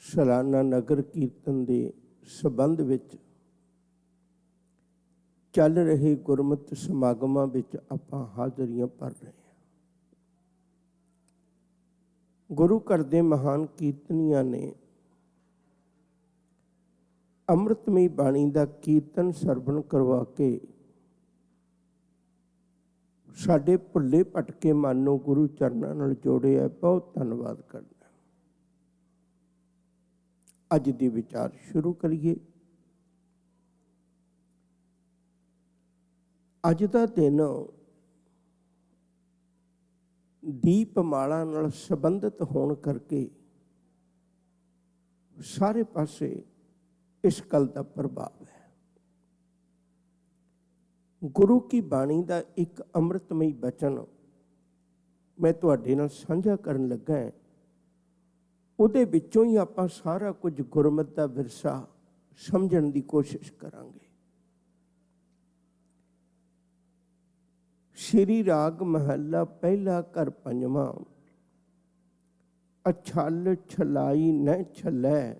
Speaker 11: ਸਾਲਾਨਾ ਨਗਰ ਕੀਰਤਨ ਦੇ ਸੰਬੰਧ ਵਿੱਚ ਚੱਲ ਰਹੇ ਗੁਰਮਤਿ ਸਮਾਗਮਾਂ ਵਿੱਚ ਆਪਾਂ ਹਾਜ਼ਰੀਆਂ ਭਰ ਰਹੇ ਹਾਂ। ਗੁਰੂ ਘਰ ਦੇ ਮਹਾਨ ਕੀਰਤਨੀਆਂ ਨੇ ਅੰਮ੍ਰਿਤਮਈ ਬਾਣੀ ਦਾ ਕੀਰਤਨ ਸਰਵਣ ਕਰਵਾ ਕੇ ਸਾਡੇ ਭੁੱਲੇ ਭਟਕੇ ਮਨ ਨੂੰ ਗੁਰੂ ਚਰਨਾਂ ਨਾਲ ਜੋੜਿਆ। ਬਹੁਤ ਧੰਨਵਾਦ ਕਰਦਾ। ਅੱਜ ਦੀ ਵਿਚਾਰ ਸ਼ੁਰੂ ਕਰੀਏ। ਅੱਜ ਦਾ ਦਿਨ ਦੀਪਮਾਲਾ ਨਾਲ ਸੰਬੰਧਿਤ ਹੋਣ ਕਰਕੇ ਸਾਰੇ ਪਾਸੇ ਇਸ ਗੱਲ ਦਾ ਪ੍ਰਭਾਵ ਹੈ। ਗੁਰੂ ਕੀ ਬਾਣੀ ਦਾ ਇੱਕ ਅੰਮ੍ਰਿਤਮਈ ਬਚਨ ਮੈਂ ਤੁਹਾਡੇ ਨਾਲ ਸਾਂਝਾ ਕਰਨ ਲੱਗਾ ਹਾਂ। ਉਹਦੇ ਵਿੱਚੋਂ ਹੀ ਆਪਾਂ ਸਾਰਾ ਕੁਝ ਗੁਰਮਤਿ ਦਾ ਵਿਰਸਾ ਸਮਝਣ ਦੀ ਕੋਸ਼ਿਸ਼ ਕਰਾਂਗੇ। ਸ਼੍ਰੀ ਰਾਗ ਮਹੱਲਾ ਪਹਿਲਾ ਘਰ ਪੰਜਵਾਂ। ਅਛਲ ਛਲਾਈ ਨ ਛਲੈ,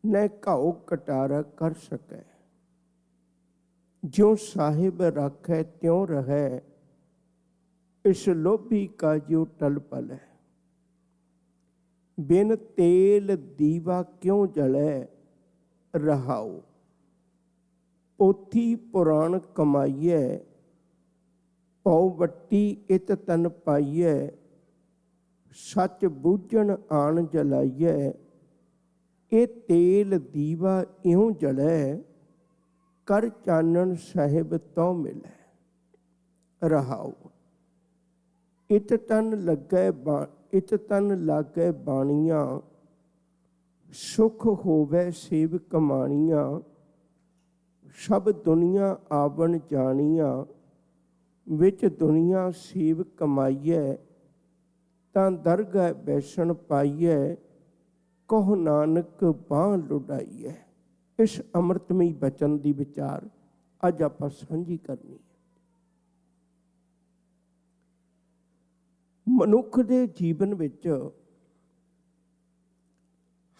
Speaker 11: ਨ ਘਾਉ ਕਟਾਰਾ ਕਰ ਸਕੈ। ਜਿਉ ਸਾਹਿਬ ਰਾਖੈ ਤਿਉ ਰਹੈ, ਇਸ ਲੋਭੀ ਕਾ ਜਿਉ ਟਲ ਪਲ ਹੈ। ਬਿਨ ਤੇਲ ਦੀਵਾ ਕਿਉ ਜਲੈ, ਰਹਾਉ। ਪੋਥੀ ਪੁਰਾਣ ਕਮਾਈਐ, ਪਉ ਵੱਟੀ ਇਤ ਤਨ ਪਾਈਐ। ਸੱਚ ਬੂਝਣ ਆਣ ਜਲਾਈਐ, ਇਹ ਤੇਲ ਦੀਵਾ ਇਉਂ ਜਲੈ। ਕਰ ਚਾਨਣ ਸਾਹਿਬ ਤਉ ਮਿਲੈ, ਰਹਾਉ। ਇਤ ਤਨ ਲਾਗੈ ਬਾਣੀਆਂ, ਸੁਖ ਹੋਵੈ ਸੇਵ ਕਮਾਣੀਆਂ। ਸਭ ਦੁਨੀਆ ਆਵਣ ਜਾਣੀਆਂ, ਵਿੱਚ ਦੁਨੀਆ ਸੇਵ ਕਮਾਈਐ। ਤਾਂ ਦਰਗਾਹ ਬੈਸਣ ਪਾਈਐ, ਕਹੋ ਨਾਨਕ ਬਾਂਹ ਲੁਡਾਈਐ। ਇਸ ਅੰਮ੍ਰਿਤਮਈ ਬਚਨ ਦੀ ਵਿਚਾਰ ਅੱਜ ਆਪਾਂ ਸਾਂਝੀ ਕਰਨੀ ਹੈ। ਮਨੁੱਖ ਦੇ ਜੀਵਨ ਵਿੱਚ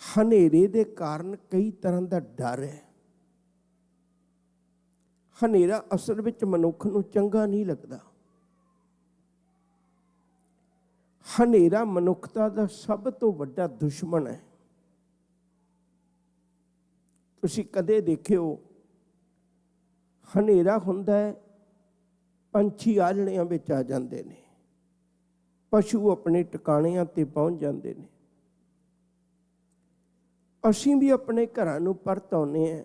Speaker 11: ਹਨੇਰੇ ਦੇ ਕਾਰਨ ਕਈ ਤਰ੍ਹਾਂ ਦਾ ਡਰ ਹੈ। ਹਨੇਰਾ ਅਸਲ ਵਿੱਚ ਮਨੁੱਖ ਨੂੰ ਚੰਗਾ ਨਹੀਂ ਲੱਗਦਾ। ਹਨੇਰਾ ਮਨੁੱਖਤਾ ਦਾ ਸਭ ਤੋਂ ਵੱਡਾ ਦੁਸ਼ਮਣ ਹੈ। ਤੁਸੀਂ ਕਦੇ ਦੇਖਿਓ ਹਨੇਰਾ ਹੁੰਦਾ ਹੈ, ਪੰਛੀ ਆਲ੍ਹਣਿਆਂ ਵਿੱਚ ਆ ਜਾਂਦੇ ਨੇ, ਪਸ਼ੂ ਆਪਣੇ ਟਿਕਾਣਿਆਂ ਤੇ ਪਹੁੰਚ ਜਾਂਦੇ ਨੇ। ਅਸੀਂ ਵੀ ਆਪਣੇ ਘਰਾਂ ਨੂੰ ਪਰਤ ਆਉਂਦੇ ਹਾਂ।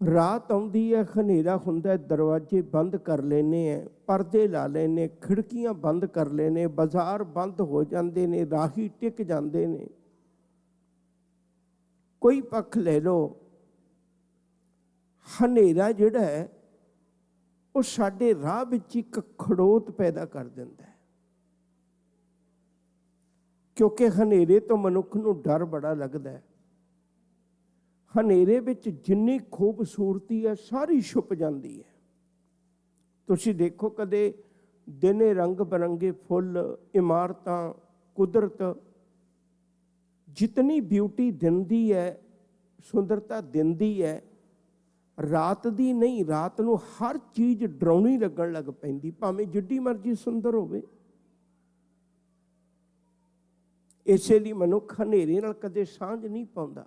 Speaker 11: ਰਾਤ ਆਉਂਦੀ ਹੈ, ਹਨੇਰਾ ਹੁੰਦਾ, ਦਰਵਾਜ਼ੇ ਬੰਦ ਕਰ ਲੈਂਦੇ ਹਾਂ, ਪਰਦੇ ਲਾ ਲੈਂਦੇ, ਖਿੜਕੀਆਂ ਬੰਦ ਕਰ ਲੈਂਦੇ, ਬਾਜ਼ਾਰ ਬੰਦ ਹੋ ਜਾਂਦੇ ਨੇ, ਰਾਹੀ ਟਿਕ ਜਾਂਦੇ ਨੇ। ਕੋਈ ਪੱਖ ਲੈ ਲਓ, ਹਨੇਰਾ ਜਿਹੜਾ ਹੈ ਉਹ ਸਾਡੇ ਰਾਹ ਵਿੱਚ ਇੱਕ ਖੜੋਤ ਪੈਦਾ ਕਰ ਦਿੰਦਾ ਹੈ। ਕਿਉਂਕਿ ਹਨੇਰੇ ਤੋਂ ਮਨੁੱਖ ਨੂੰ ਡਰ ਬੜਾ ਲੱਗਦਾ ਹੈ। ਹਨੇਰੇ ਵਿੱਚ ਜਿੰਨੀ ਖੂਬਸੂਰਤੀ ਹੈ ਸਾਰੀ ਛੁਪ ਜਾਂਦੀ ਹੈ। ਤੁਸੀਂ ਦੇਖੋ ਕਦੇ ਦਿਨੇ ਰੰਗ ਬਰੰਗੇ ਫੁੱਲ, ਇਮਾਰਤਾਂ, ਕੁਦਰਤ ਜਿਤਨੀ ਬਿਊਟੀ ਦਿੰਦੀ ਹੈ, ਸੁੰਦਰਤਾ ਦਿੰਦੀ ਹੈ, ਰਾਤ ਦੀ ਨਹੀਂ। ਰਾਤ ਨੂੰ ਹਰ ਚੀਜ਼ ਡਰਾਉਣੀ ਲੱਗਣ ਲੱਗ ਪੈਂਦੀ, ਭਾਵੇਂ ਜਿੱਡੀ ਮਰਜ਼ੀ ਸੁੰਦਰ ਹੋਵੇ। ਇਸੇ ਲਈ ਮਨੁੱਖ ਹਨੇਰੇ ਨਾਲ ਕਦੇ ਸਾਂਝ ਨਹੀਂ ਪਾਉਂਦਾ।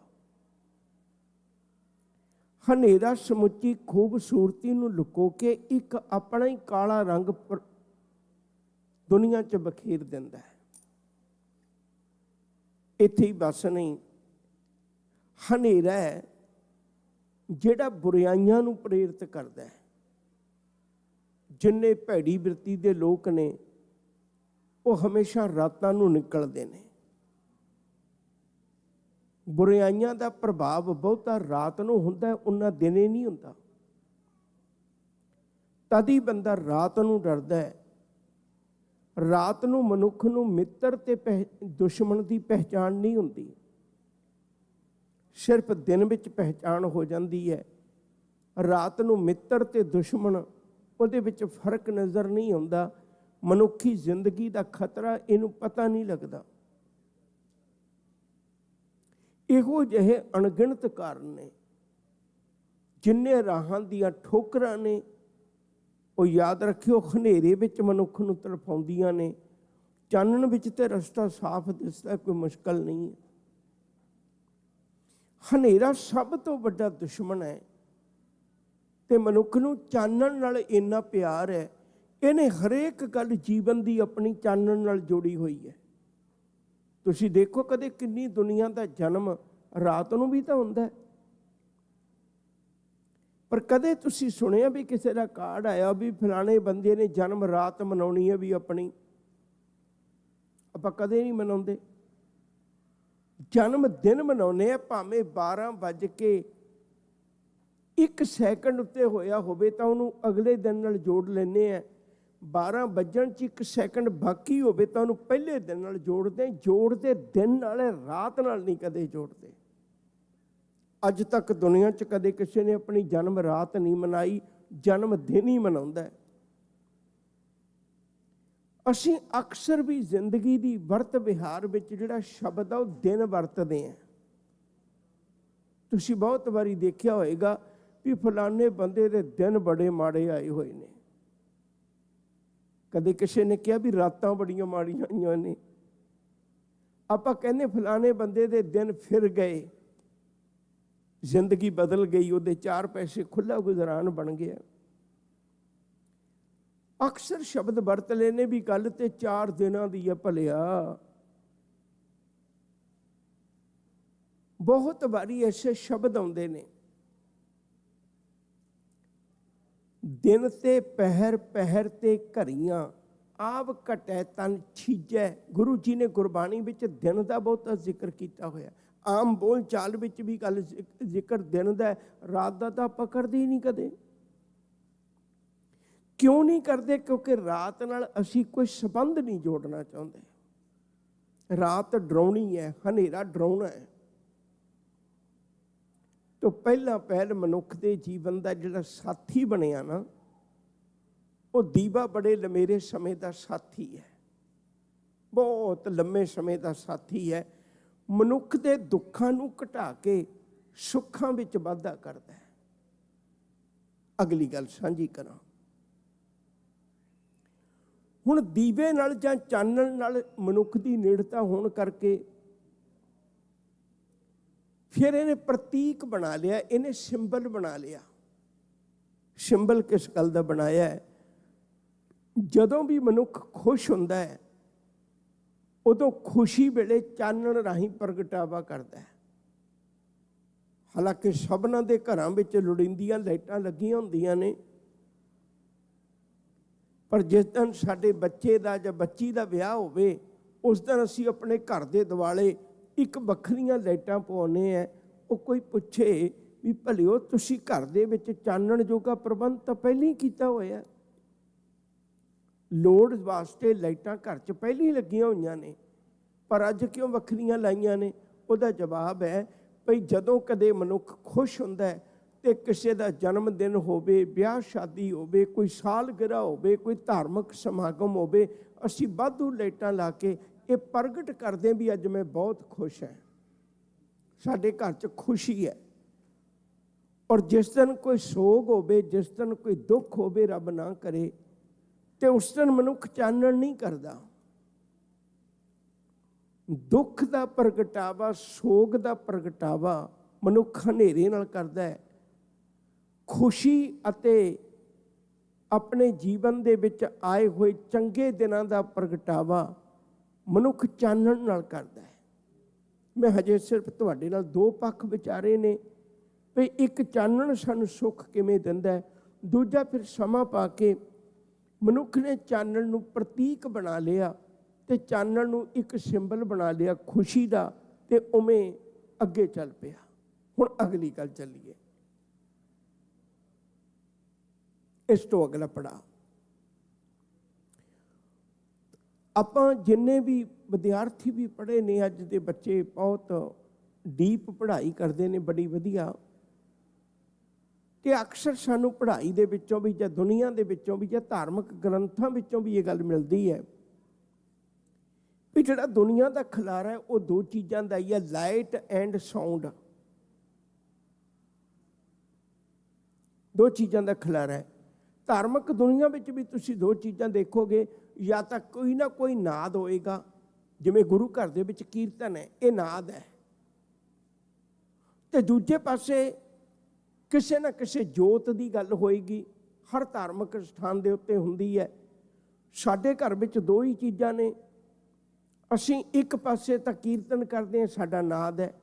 Speaker 11: ਹਨੇਰਾ ਸਮੁੱਚੀ ਖੂਬਸੂਰਤੀ ਨੂੰ ਲੁਕੋ ਕੇ ਇੱਕ ਆਪਣਾ ਹੀ ਕਾਲਾ ਰੰਗ ਦੁਨੀਆ 'ਚ ਬਖੇਰ ਦਿੰਦਾ ਹੈ। ਇੱਥੇ ਹੀ ਬਸ ਨਹੀਂ, ਹਨੇਰਾ ਹੈ ਜਿਹੜਾ ਬੁਰਾਈਆਂ ਨੂੰ ਪ੍ਰੇਰਿਤ ਕਰਦਾ ਹੈ। ਜਿੰਨੇ ਭੈੜੀ ਬਿਰਤੀ ਦੇ ਲੋਕ ਨੇ ਉਹ ਹਮੇਸ਼ਾ ਰਾਤਾਂ ਨੂੰ ਨਿਕਲਦੇ ਨੇ। ਬੁਰਾਈਆਂ ਦਾ ਪ੍ਰਭਾਵ ਬਹੁਤਾ ਰਾਤ ਨੂੰ ਹੁੰਦਾ, ਉਹਨਾਂ ਦਿਨੇ ਨਹੀਂ ਹੁੰਦਾ। ਤਦ ਹੀ ਬੰਦਾ ਰਾਤ ਨੂੰ ਡਰਦਾ ਹੈ। ਰਾਤ ਨੂੰ ਮਨੁੱਖ ਨੂੰ ਮਿੱਤਰ ਤੇ ਦੁਸ਼ਮਣ ਦੀ ਪਹਿਚਾਣ ਨਹੀਂ ਹੁੰਦੀ, ਸਿਰਫ ਦਿਨ ਵਿੱਚ ਪਹਿਚਾਣ ਹੋ ਜਾਂਦੀ ਹੈ। ਰਾਤ ਨੂੰ ਮਿੱਤਰ ਤੇ ਦੁਸ਼ਮਣ ਉਹਦੇ ਵਿੱਚ ਫਰਕ ਨਜ਼ਰ ਨਹੀਂ ਆਉਂਦਾ। ਮਨੁੱਖੀ ਜ਼ਿੰਦਗੀ ਦਾ ਖਤਰਾ ਇਹਨੂੰ ਪਤਾ ਨਹੀਂ ਲੱਗਦਾ। ਇਹੋ ਜਿਹੇ ਅਣਗਿਣਤ ਕਾਰਨ ਨੇ, ਜਿੰਨੇ ਰਾਹਾਂ ਦੀਆਂ ਠੋਕਰਾਂ ਨੇ ਉਹ ਯਾਦ ਰੱਖਿਓ ਹਨੇਰੇ ਵਿੱਚ ਮਨੁੱਖ ਨੂੰ ਤੜਫਾਉਂਦੀਆਂ ਨੇ। ਚਾਨਣ ਵਿੱਚ ਤੇ ਰਸਤਾ ਸਾਫ਼ ਦਿਸਦਾ, ਕੋਈ ਮੁਸ਼ਕਲ ਨਹੀਂ ਹੈ। ਹਨੇਰਾ ਸਭ ਤੋਂ ਵੱਡਾ ਦੁਸ਼ਮਣ ਹੈ ਤੇ ਮਨੁੱਖ ਨੂੰ ਚਾਨਣ ਨਾਲ ਇੰਨਾ ਪਿਆਰ ਹੈ, ਇਹਨੇ ਹਰੇਕ ਗੱਲ ਜੀਵਨ ਦੀ ਆਪਣੀ ਚਾਨਣ ਨਾਲ ਜੋੜੀ ਹੋਈ ਹੈ। ਤੁਸੀਂ ਦੇਖੋ ਕਦੇ ਕਿੰਨੀ ਦੁਨੀਆ ਦਾ ਜਨਮ ਰਾਤ ਨੂੰ ਵੀ ਤਾਂ ਹੁੰਦਾ ਹੈ। ਪਰ ਕਦੇ ਤੁਸੀਂ ਸੁਣਿਆ ਵੀ ਕਿਸੇ ਦਾ ਕਾਰਡ ਆਇਆ ਵੀ ਫਲਾਣੇ ਬੰਦੇ ਨੇ ਜਨਮ ਰਾਤ ਮਨਾਉਣੀ ਹੈ ਵੀ ਆਪਣੀ? ਆਪਾਂ ਕਦੇ ਨਹੀਂ ਮਨਾਉਂਦੇ। ਜਨਮ ਦਿਨ ਮਨਾਉਂਦੇ ਆ, ਭਾਵੇਂ 12:01 ਉੱਤੇ ਹੋਇਆ ਹੋਵੇ ਤਾਂ ਉਹਨੂੰ ਅਗਲੇ ਦਿਨ ਨਾਲ ਜੋੜ ਲੈਂਦੇ ਆ। 12 ਵੱਜਣ 'ਚ 1 ਸੈਕਿੰਡ ਬਾਕੀ ਹੋਵੇ ਤਾਂ ਉਹਨੂੰ ਪਹਿਲੇ ਦਿਨ ਨਾਲ ਜੋੜਦੇ। ਜੋੜਦੇ ਦਿਨ ਨਾਲ, ਰਾਤ ਨਾਲ ਨਹੀਂ ਕਦੇ ਜੋੜਦੇ। ਅੱਜ ਤੱਕ ਦੁਨੀਆ 'ਚ ਕਦੇ ਕਿਸੇ ਨੇ ਆਪਣੀ ਜਨਮ ਰਾਤ ਨਹੀਂ ਮਨਾਈ, ਜਨਮ ਦਿਨ ਹੀ ਮਨਾਉਂਦਾ। ਅਸੀਂ ਅਕਸਰ ਵੀ ਜ਼ਿੰਦਗੀ ਦੀ ਵਰਤ ਵਿਹਾਰ ਵਿੱਚ ਜਿਹੜਾ ਸ਼ਬਦ ਆ ਉਹ ਦਿਨ ਵਰਤਦੇ ਹਾਂ। ਤੁਸੀਂ ਬਹੁਤ ਵਾਰੀ ਦੇਖਿਆ ਹੋਏਗਾ ਵੀ ਫਲਾਣੇ ਬੰਦੇ ਦੇ ਦਿਨ ਬੜੇ ਮਾੜੇ ਆਏ ਹੋਏ ਨੇ। ਕਦੇ ਕਿਸੇ ਨੇ ਕਿਹਾ ਵੀ ਰਾਤਾਂ ਬੜੀਆਂ ਮਾੜੀਆਂ ਆਈਆਂ ਨੇ। ਆਪਾਂ ਕਹਿੰਦੇ ਫਲਾਣੇ ਬੰਦੇ ਦੇ ਦਿਨ ਫਿਰ ਗਏ, ਜ਼ਿੰਦਗੀ ਬਦਲ ਗਈ, ਉਹਦੇ 4 ਪੈਸੇ ਖੁੱਲ੍ਹਾ ਗੁਜ਼ਰਾਨ ਬਣ ਗਿਆ। ਅਕਸਰ ਸ਼ਬਦ ਵਰਤ ਲੈਨੇ ਵੀ ਗੱਲ ਤੇ 4 ਦਿਨਾਂ ਦੀ ਹੈ ਭਲਿਆ। ਬਹੁਤ ਵਾਰੀ ਐਸੇ ਸ਼ਬਦ ਆਉਂਦੇ ਨੇ, ਦਿਨ ਤੇ ਪਹਿਰ, ਪਹਿਰ ਤੇ ਘਰੀਆਂ, ਆਪ ਘਟੈ ਤਨ ਛੀਜੈ। ਗੁਰੂ ਜੀ ਨੇ ਗੁਰਬਾਣੀ ਵਿੱਚ ਦਿਨ ਦਾ ਬਹੁਤਾ ਜ਼ਿਕਰ ਕੀਤਾ ਹੋਇਆ। ਆਮ ਬੋਲ ਚਾਲ ਵਿੱਚ ਵੀ ਗੱਲ ਜ਼ਿਕਰ ਦਿਨ ਦਾ, ਰਾਤ ਦਾ ਤਾਂ ਆਪਾਂ ਕਰਦੇ ਹੀ ਨਹੀਂ ਕਦੇ। ਕਿਉਂ ਨਹੀਂ ਕਰਦੇ? ਕਿਉਂਕਿ ਰਾਤ ਨਾਲ ਅਸੀਂ ਕੋਈ ਸੰਬੰਧ ਨਹੀਂ ਜੋੜਨਾ ਚਾਹੁੰਦੇ। ਰਾਤ ਡਰਾਉਣੀ ਹੈ, ਹਨੇਰਾ ਡਰਾਉਣਾ ਹੈ। ਤੋਂ ਪਹਿਲਾਂ ਪਹਿਲ ਮਨੁੱਖ ਦੇ ਜੀਵਨ ਦਾ ਜਿਹੜਾ ਸਾਥੀ ਬਣਿਆ ਨਾ, ਉਹ ਦੀਵਾ ਬੜੇ ਲੰਮੇਰੇ ਸਮੇਂ ਦਾ ਸਾਥੀ ਹੈ, ਬਹੁਤ ਲੰਮੇ ਸਮੇਂ ਦਾ ਸਾਥੀ ਹੈ। ਮਨੁੱਖ ਦੇ ਦੁੱਖਾਂ ਨੂੰ ਘਟਾ ਕੇ ਸੁੱਖਾਂ ਵਿੱਚ ਵਾਧਾ ਕਰਦਾ ਹੈ। ਅਗਲੀ ਗੱਲ ਸਾਂਝੀ ਕਰਾਂ। ਹੁਣ ਦੀਵੇ ਨਾਲ ਜਾਂ ਚਾਨਣ ਨਾਲ ਮਨੁੱਖ ਦੀ ਨੇੜਤਾ ਹੋਣ ਕਰਕੇ ਫਿਰ ਇਹਨੇ ਪ੍ਰਤੀਕ ਬਣਾ ਲਿਆ, ਇਹਨੇ ਸਿੰਬਲ ਬਣਾ ਲਿਆ। ਸਿੰਬਲ ਕਿਸ ਗੱਲ ਦਾ ਬਣਾਇਆ ਹੈ? ਜਦੋਂ ਵੀ ਮਨੁੱਖ ਖੁਸ਼ ਹੁੰਦਾ ਹੈ, ਉਦੋਂ ਖੁਸ਼ੀ ਵੇਲੇ ਚਾਨਣ ਰਾਹੀਂ ਪ੍ਰਗਟਾਵਾ ਕਰਦਾ ਹੈ। ਹਾਲਾਂਕਿ ਸਭਨਾਂ ਦੇ ਘਰਾਂ ਵਿੱਚ ਲੋੜੀਂਦੀਆਂ ਲਾਈਟਾਂ ਲੱਗੀਆਂ ਹੁੰਦੀਆਂ ਨੇ, ਪਰ ਜਿਸ ਦਿਨ ਸਾਡੇ ਬੱਚੇ ਦਾ ਜਾਂ ਬੱਚੀ ਦਾ ਵਿਆਹ ਹੋਵੇ, ਉਸ ਦਿਨ ਅਸੀਂ ਆਪਣੇ ਘਰ ਦੇ ਦੁਆਲੇ ਇੱਕ ਵੱਖਰੀਆਂ ਲਾਈਟਾਂ ਪਵਾਉਂਦੇ ਆ। ਉਹ ਕੋਈ ਪੁੱਛੇ ਵੀ ਭਲਿਓ ਤੁਸੀਂ ਘਰ ਦੇ ਵਿੱਚ ਚਾਨਣ ਜੋਗਾ ਪ੍ਰਬੰਧ ਤਾਂ ਪਹਿਲਾਂ ਹੀ ਕੀਤਾ ਹੋਇਆ, ਲੋੜ ਵਾਸਤੇ ਲਾਈਟਾਂ ਘਰ 'ਚ ਪਹਿਲਾਂ ਹੀ ਲੱਗੀਆਂ ਹੋਈਆਂ ਨੇ, ਪਰ ਅੱਜ ਕਿਉਂ ਵੱਖਰੀਆਂ ਲਾਈਆਂ ਨੇ? ਉਹਦਾ ਜਵਾਬ ਹੈ ਭਈ ਜਦੋਂ ਕਦੇ ਮਨੁੱਖ ਖੁਸ਼ ਹੁੰਦਾ ਹੈ ਤੇ ਕਿਸੇ ਦਾ ਜਨਮ ਦਿਨ ਹੋਵੇ, ਵਿਆਹ ਸ਼ਾਦੀ ਹੋਵੇ, ਕੋਈ ਸਾਲਗਿਰਾ ਹੋਵੇ, ਕੋਈ ਧਾਰਮਿਕ ਸਮਾਗਮ ਹੋਵੇ, ਅਸੀਂ ਵਾਧੂ ਲਾਈਟਾਂ ਲਾ ਕੇ ਇਹ ਪ੍ਰਗਟ ਕਰਦੇ ਵੀ ਅੱਜ ਮੈਂ ਬਹੁਤ ਖੁਸ਼ ਹਾਂ, ਸਾਡੇ ਘਰ 'ਚ ਖੁਸ਼ੀ ਹੈ। ਔਰ ਜਿਸ ਦਿਨ ਕੋਈ ਸੋਗ ਹੋਵੇ, ਜਿਸ ਦਿਨ ਕੋਈ ਦੁੱਖ ਹੋਵੇ, ਰੱਬ ਨਾ ਕਰੇ, ਤੇ ਉਸ ਦਿਨ ਮਨੁੱਖ ਚਾਨਣ ਨਹੀਂ ਕਰਦਾ। ਦੁੱਖ ਦਾ ਪ੍ਰਗਟਾਵਾ, ਸੋਗ ਦਾ ਪ੍ਰਗਟਾਵਾ ਮਨੁੱਖ ਹਨੇਰੇ ਨਾਲ ਕਰਦਾ ਹੈ। ਖੁਸ਼ੀ ਅਤੇ ਆਪਣੇ ਜੀਵਨ ਦੇ ਵਿੱਚ ਆਏ ਹੋਏ ਚੰਗੇ ਦਿਨਾਂ ਦਾ ਪ੍ਰਗਟਾਵਾ ਮਨੁੱਖ ਚਾਨਣ ਨਾਲ ਕਰਦਾ ਹੈ। ਮੈਂ ਹਜੇ ਸਿਰਫ ਤੁਹਾਡੇ ਨਾਲ 2 ਪੱਖ ਵਿਚਾਰੇ ਨੇ ਵੀ ਇੱਕ ਚਾਨਣ ਸਾਨੂੰ ਸੁੱਖ ਕਿਵੇਂ ਦਿੰਦਾ ਹੈ, ਦੂਜਾ ਫਿਰ ਸਮਾਂ ਪਾ ਕੇ ਮਨੁੱਖ ਨੇ ਚਾਨਣ ਨੂੰ ਪ੍ਰਤੀਕ ਬਣਾ ਲਿਆ ਤੇ ਚਾਨਣ ਨੂੰ ਇੱਕ ਸਿੰਬਲ ਬਣਾ ਲਿਆ ਖੁਸ਼ੀ ਦਾ, ਤੇ ਉਵੇਂ ਅੱਗੇ ਚੱਲ ਪਿਆ। ਹੁਣ ਅਗਲੀ ਗੱਲ ਚੱਲੀਏ, ਇਸ ਤੋਂ ਅਗਲਾ ਪੜਾਅ। ਆਪਾਂ ਜਿੰਨੇ ਵੀ ਵਿਦਿਆਰਥੀ ਵੀ ਪੜ੍ਹੇ ਨੇ, ਅੱਜ ਦੇ ਬੱਚੇ ਬਹੁਤ ਡੀਪ ਪੜ੍ਹਾਈ ਕਰਦੇ ਨੇ, ਬੜੀ ਵਧੀਆ। ਤੇ ਅਕਸਰ ਸਾਨੂੰ ਪੜ੍ਹਾਈ ਦੇ ਵਿੱਚੋਂ ਵੀ ਜਾਂ ਦੁਨੀਆ ਦੇ ਵਿੱਚੋਂ ਵੀ ਜਾਂ ਧਾਰਮਿਕ ਗ੍ਰੰਥਾਂ ਵਿੱਚੋਂ ਵੀ ਇਹ ਗੱਲ ਮਿਲਦੀ ਹੈ ਵੀ ਜਿਹੜਾ ਦੁਨੀਆ ਦਾ ਖਿਲਾਰਾ ਹੈ ਉਹ 2 ਚੀਜ਼ਾਂ ਦਾ ਹੀ ਹੈ, ਲਾਈਟ ਐਂਡ ਸਾਊਂਡ। 2 ਚੀਜ਼ਾਂ ਦਾ ਖਿਲਾਰਾ ਹੈ। ਧਾਰਮਿਕ ਦੁਨੀਆ ਵਿੱਚ ਵੀ ਤੁਸੀਂ 2 ਚੀਜ਼ਾਂ ਦੇਖੋਗੇ, ਜਾਂ ਤਾਂ ਕੋਈ ਨਾ ਕੋਈ ਨਾਦ ਹੋਏਗਾ, ਜਿਵੇਂ ਗੁਰੂ ਘਰ ਦੇ ਵਿੱਚ ਕੀਰਤਨ ਹੈ, ਇਹ ਨਾਦ ਹੈ, ਤੇ ਦੂਜੇ ਪਾਸੇ ਕਿਸੇ ਨਾ ਕਿਸੇ ਜੋਤ ਦੀ ਗੱਲ ਹੋਏਗੀ। ਹਰ ਧਾਰਮਿਕ ਸਥਾਨ ਦੇ ਉੱਤੇ ਹੁੰਦੀ ਹੈ। ਸਾਡੇ ਘਰ ਵਿੱਚ 2 ਹੀ ਚੀਜ਼ਾਂ ਨੇ। ਅਸੀਂ ਇੱਕ ਪਾਸੇ ਤਾਂ ਕੀਰਤਨ ਕਰਦੇ ਹਾਂ, ਸਾਡਾ ਨਾਦ ਹੈ,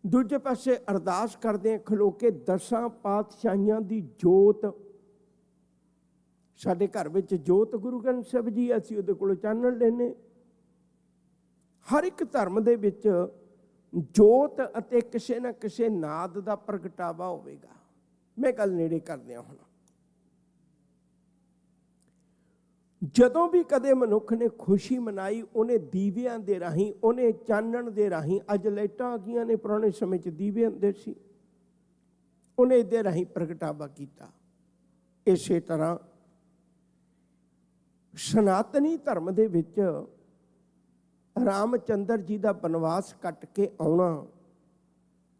Speaker 11: ਦੂਜੇ ਪਾਸੇ ਅਰਦਾਸ ਕਰਦੇ ਹਾਂ ਖਲੋ ਕੇ, 10 ਪਾਤਸ਼ਾਹੀਆਂ ਦੀ ਜੋਤ ਸਾਡੇ ਘਰ ਵਿੱਚ ਜੋਤ ਗੁਰੂ ਗ੍ਰੰਥ ਸਾਹਿਬ ਜੀ, ਅਸੀਂ ਉਹਦੇ ਕੋਲੋਂ ਚਾਨਣ ਲੈਨੇ। ਹਰ ਇੱਕ ਧਰਮ ਦੇ ਵਿੱਚ ਜੋਤ ਅਤੇ ਕਿਸੇ ਨਾ ਕਿਸੇ ਨਾਦ ਦਾ ਪ੍ਰਗਟਾਵਾ ਹੋਵੇਗਾ। ਮੈਂ ਗੱਲ ਨੇੜੇ ਕਰਦੇ ਹਾਂ ਹੁਣ। ਜਦੋਂ ਵੀ ਕਦੇ ਮਨੁੱਖ ਨੇ ਖੁਸ਼ੀ ਮਨਾਈ, ਉਹਨੇ ਦੀਵਿਆਂ ਦੇ ਰਾਹੀਂ, ਉਹਨੇ ਚਾਨਣ ਦੇ ਰਾਹੀਂ, ਅੱਜ ਲਾਈਟਾਂ ਆ ਗਈਆਂ ਨੇ, ਪੁਰਾਣੇ ਸਮੇਂ 'ਚ ਦੀਵੇ ਹੁੰਦੇ ਸੀ, ਉਹਨੇ ਇਹਦੇ ਰਾਹੀਂ ਪ੍ਰਗਟਾਵਾ ਕੀਤਾ। ਇਸੇ ਤਰ੍ਹਾਂ ਸਨਾਤਨੀ ਧਰਮ ਦੇ ਵਿੱਚ ਰਾਮਚੰਦਰ ਜੀ ਦਾ ਬਨਵਾਸ ਕੱਟ ਕੇ ਆਉਣਾ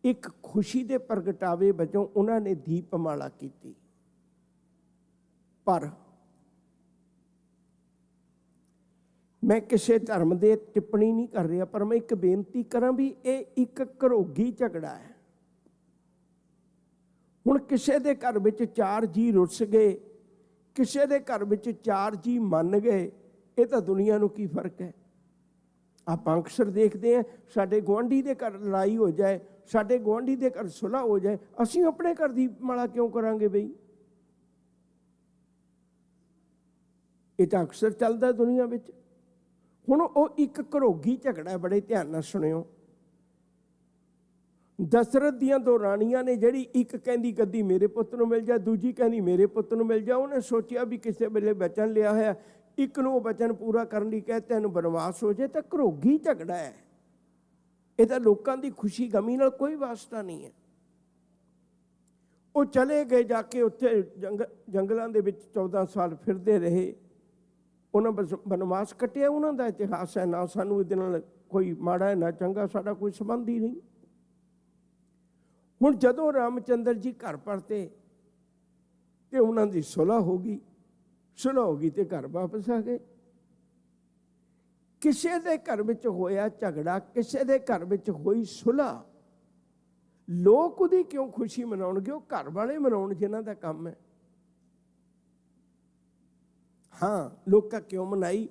Speaker 11: ਇੱਕ ਖੁਸ਼ੀ ਦੇ ਪ੍ਰਗਟਾਵੇ ਵਜੋਂ ਉਹਨਾਂ ਨੇ ਦੀਪਮਾਲਾ ਕੀਤੀ। ਪਰ ਮੈਂ ਕਿਸੇ ਧਰਮ ਦੇ ਟਿੱਪਣੀ ਨਹੀਂ ਕਰ ਰਿਹਾ, ਪਰ ਮੈਂ ਇੱਕ ਬੇਨਤੀ ਕਰਾਂ ਵੀ ਇਹ ਇੱਕ ਘਰੋਗੀ ਝਗੜਾ ਹੈ। ਹੁਣ ਕਿਸੇ ਦੇ ਘਰ ਵਿੱਚ 4 ਜੀ ਰੁੱਸ ਗਏ, ਕਿਸੇ ਦੇ ਘਰ ਵਿੱਚ 4 ਜੀ ਮੰਨ ਗਏ, ਇਹ ਤਾਂ ਦੁਨੀਆ ਨੂੰ ਕੀ ਫਰਕ ਹੈ। ਆਪਾਂ ਅਕਸਰ ਦੇਖਦੇ ਹਾਂ, ਸਾਡੇ ਗੁਆਂਢੀ ਦੇ ਘਰ ਲੜਾਈ ਹੋ ਜਾਏ, ਸਾਡੇ ਗੁਆਂਢੀ ਦੇ ਘਰ ਸੁਲ੍ਹਾ ਹੋ ਜਾਏ, ਅਸੀਂ ਆਪਣੇ ਘਰ ਦੀਪਮਾਲਾ ਕਿਉਂ ਕਰਾਂਗੇ ਬਈ? ਇਹ ਤਾਂ ਅਕਸਰ ਚੱਲਦਾ ਦੁਨੀਆ ਵਿੱਚ। ਹੁਣ ਉਹ ਇੱਕ ਘਰੋਗੀ ਝਗੜਾ, ਬੜੇ ਧਿਆਨ ਨਾਲ ਸੁਣਿਓ। ਦਸ਼ਰਥ ਦੀਆਂ 2 ਰਾਣੀਆਂ ਨੇ, ਜਿਹੜੀ ਇੱਕ ਕਹਿੰਦੀ ਗੱਦੀ ਮੇਰੇ ਪੁੱਤ ਨੂੰ ਮਿਲ ਜਾ, ਦੂਜੀ ਕਹਿੰਦੀ ਮੇਰੇ ਪੁੱਤ ਨੂੰ ਮਿਲ ਜਾ। ਉਹਨੇ ਸੋਚਿਆ ਵੀ ਕਿਸੇ ਵੇਲੇ ਬਚਨ ਲਿਆ ਹੋਇਆ, ਇੱਕ ਨੂੰ ਉਹ ਬਚਨ ਪੂਰਾ ਕਰਨ ਲਈ ਕਹਿ ਤੈਨੂੰ ਬਨਵਾਸ ਹੋ ਜਾਏ, ਤਾਂ ਘਰੋਗੀ ਝਗੜਾ ਹੈ। ਇਹਦਾ ਲੋਕਾਂ ਦੀ ਖੁਸ਼ੀ ਗਮੀ ਨਾਲ ਕੋਈ ਵਾਸਤਾ ਨਹੀਂ ਹੈ। ਉਹ ਚਲੇ ਗਏ, ਜਾ ਕੇ ਉੱਥੇ ਜੰਗਲਾਂ ਦੇ ਵਿੱਚ 14 ਸਾਲ ਫਿਰਦੇ ਰਹੇ, ਉਹਨਾਂ ਬਨਵਾਸ ਕੱਟਿਆ। ਉਹਨਾਂ ਦਾ ਇਤਿਹਾਸ ਹੈ, ਨਾ ਸਾਨੂੰ ਇਹਦੇ ਨਾਲ ਕੋਈ ਮਾੜਾ ਹੈ ਨਾ ਚੰਗਾ, ਸਾਡਾ ਕੋਈ ਸੰਬੰਧ ਹੀ ਨਹੀਂ। ਹੁਣ ਜਦੋਂ ਰਾਮਚੰਦਰ ਜੀ ਘਰ ਪਰਤੇ ਤੇ ਉਹਨਾਂ ਦੀ ਸੁਲ੍ਹਾ ਹੋ ਗਈ, ਸੁਲ੍ਹਾ ਹੋ ਗਈ ਤੇ ਘਰ ਵਾਪਸ ਆ ਗਏ। ਕਿਸੇ ਦੇ ਘਰ ਵਿੱਚ ਹੋਇਆ ਝਗੜਾ, ਕਿਸੇ ਦੇ ਘਰ ਵਿੱਚ ਹੋਈ ਸੁਲ੍ਹਾ, ਲੋਕ ਉਹਦੀ ਕਿਉਂ ਖੁਸ਼ੀ ਮਨਾਉਣਗੇ? ਉਹ ਘਰ ਵਾਲੇ ਮਨਾਉਣ ਜਿਨ੍ਹਾਂ ਦਾ ਕੰਮ ਹੈ। ਹਾਂ, ਲੋਕਾਂ ਕਿਉਂ ਮਨਾਈ?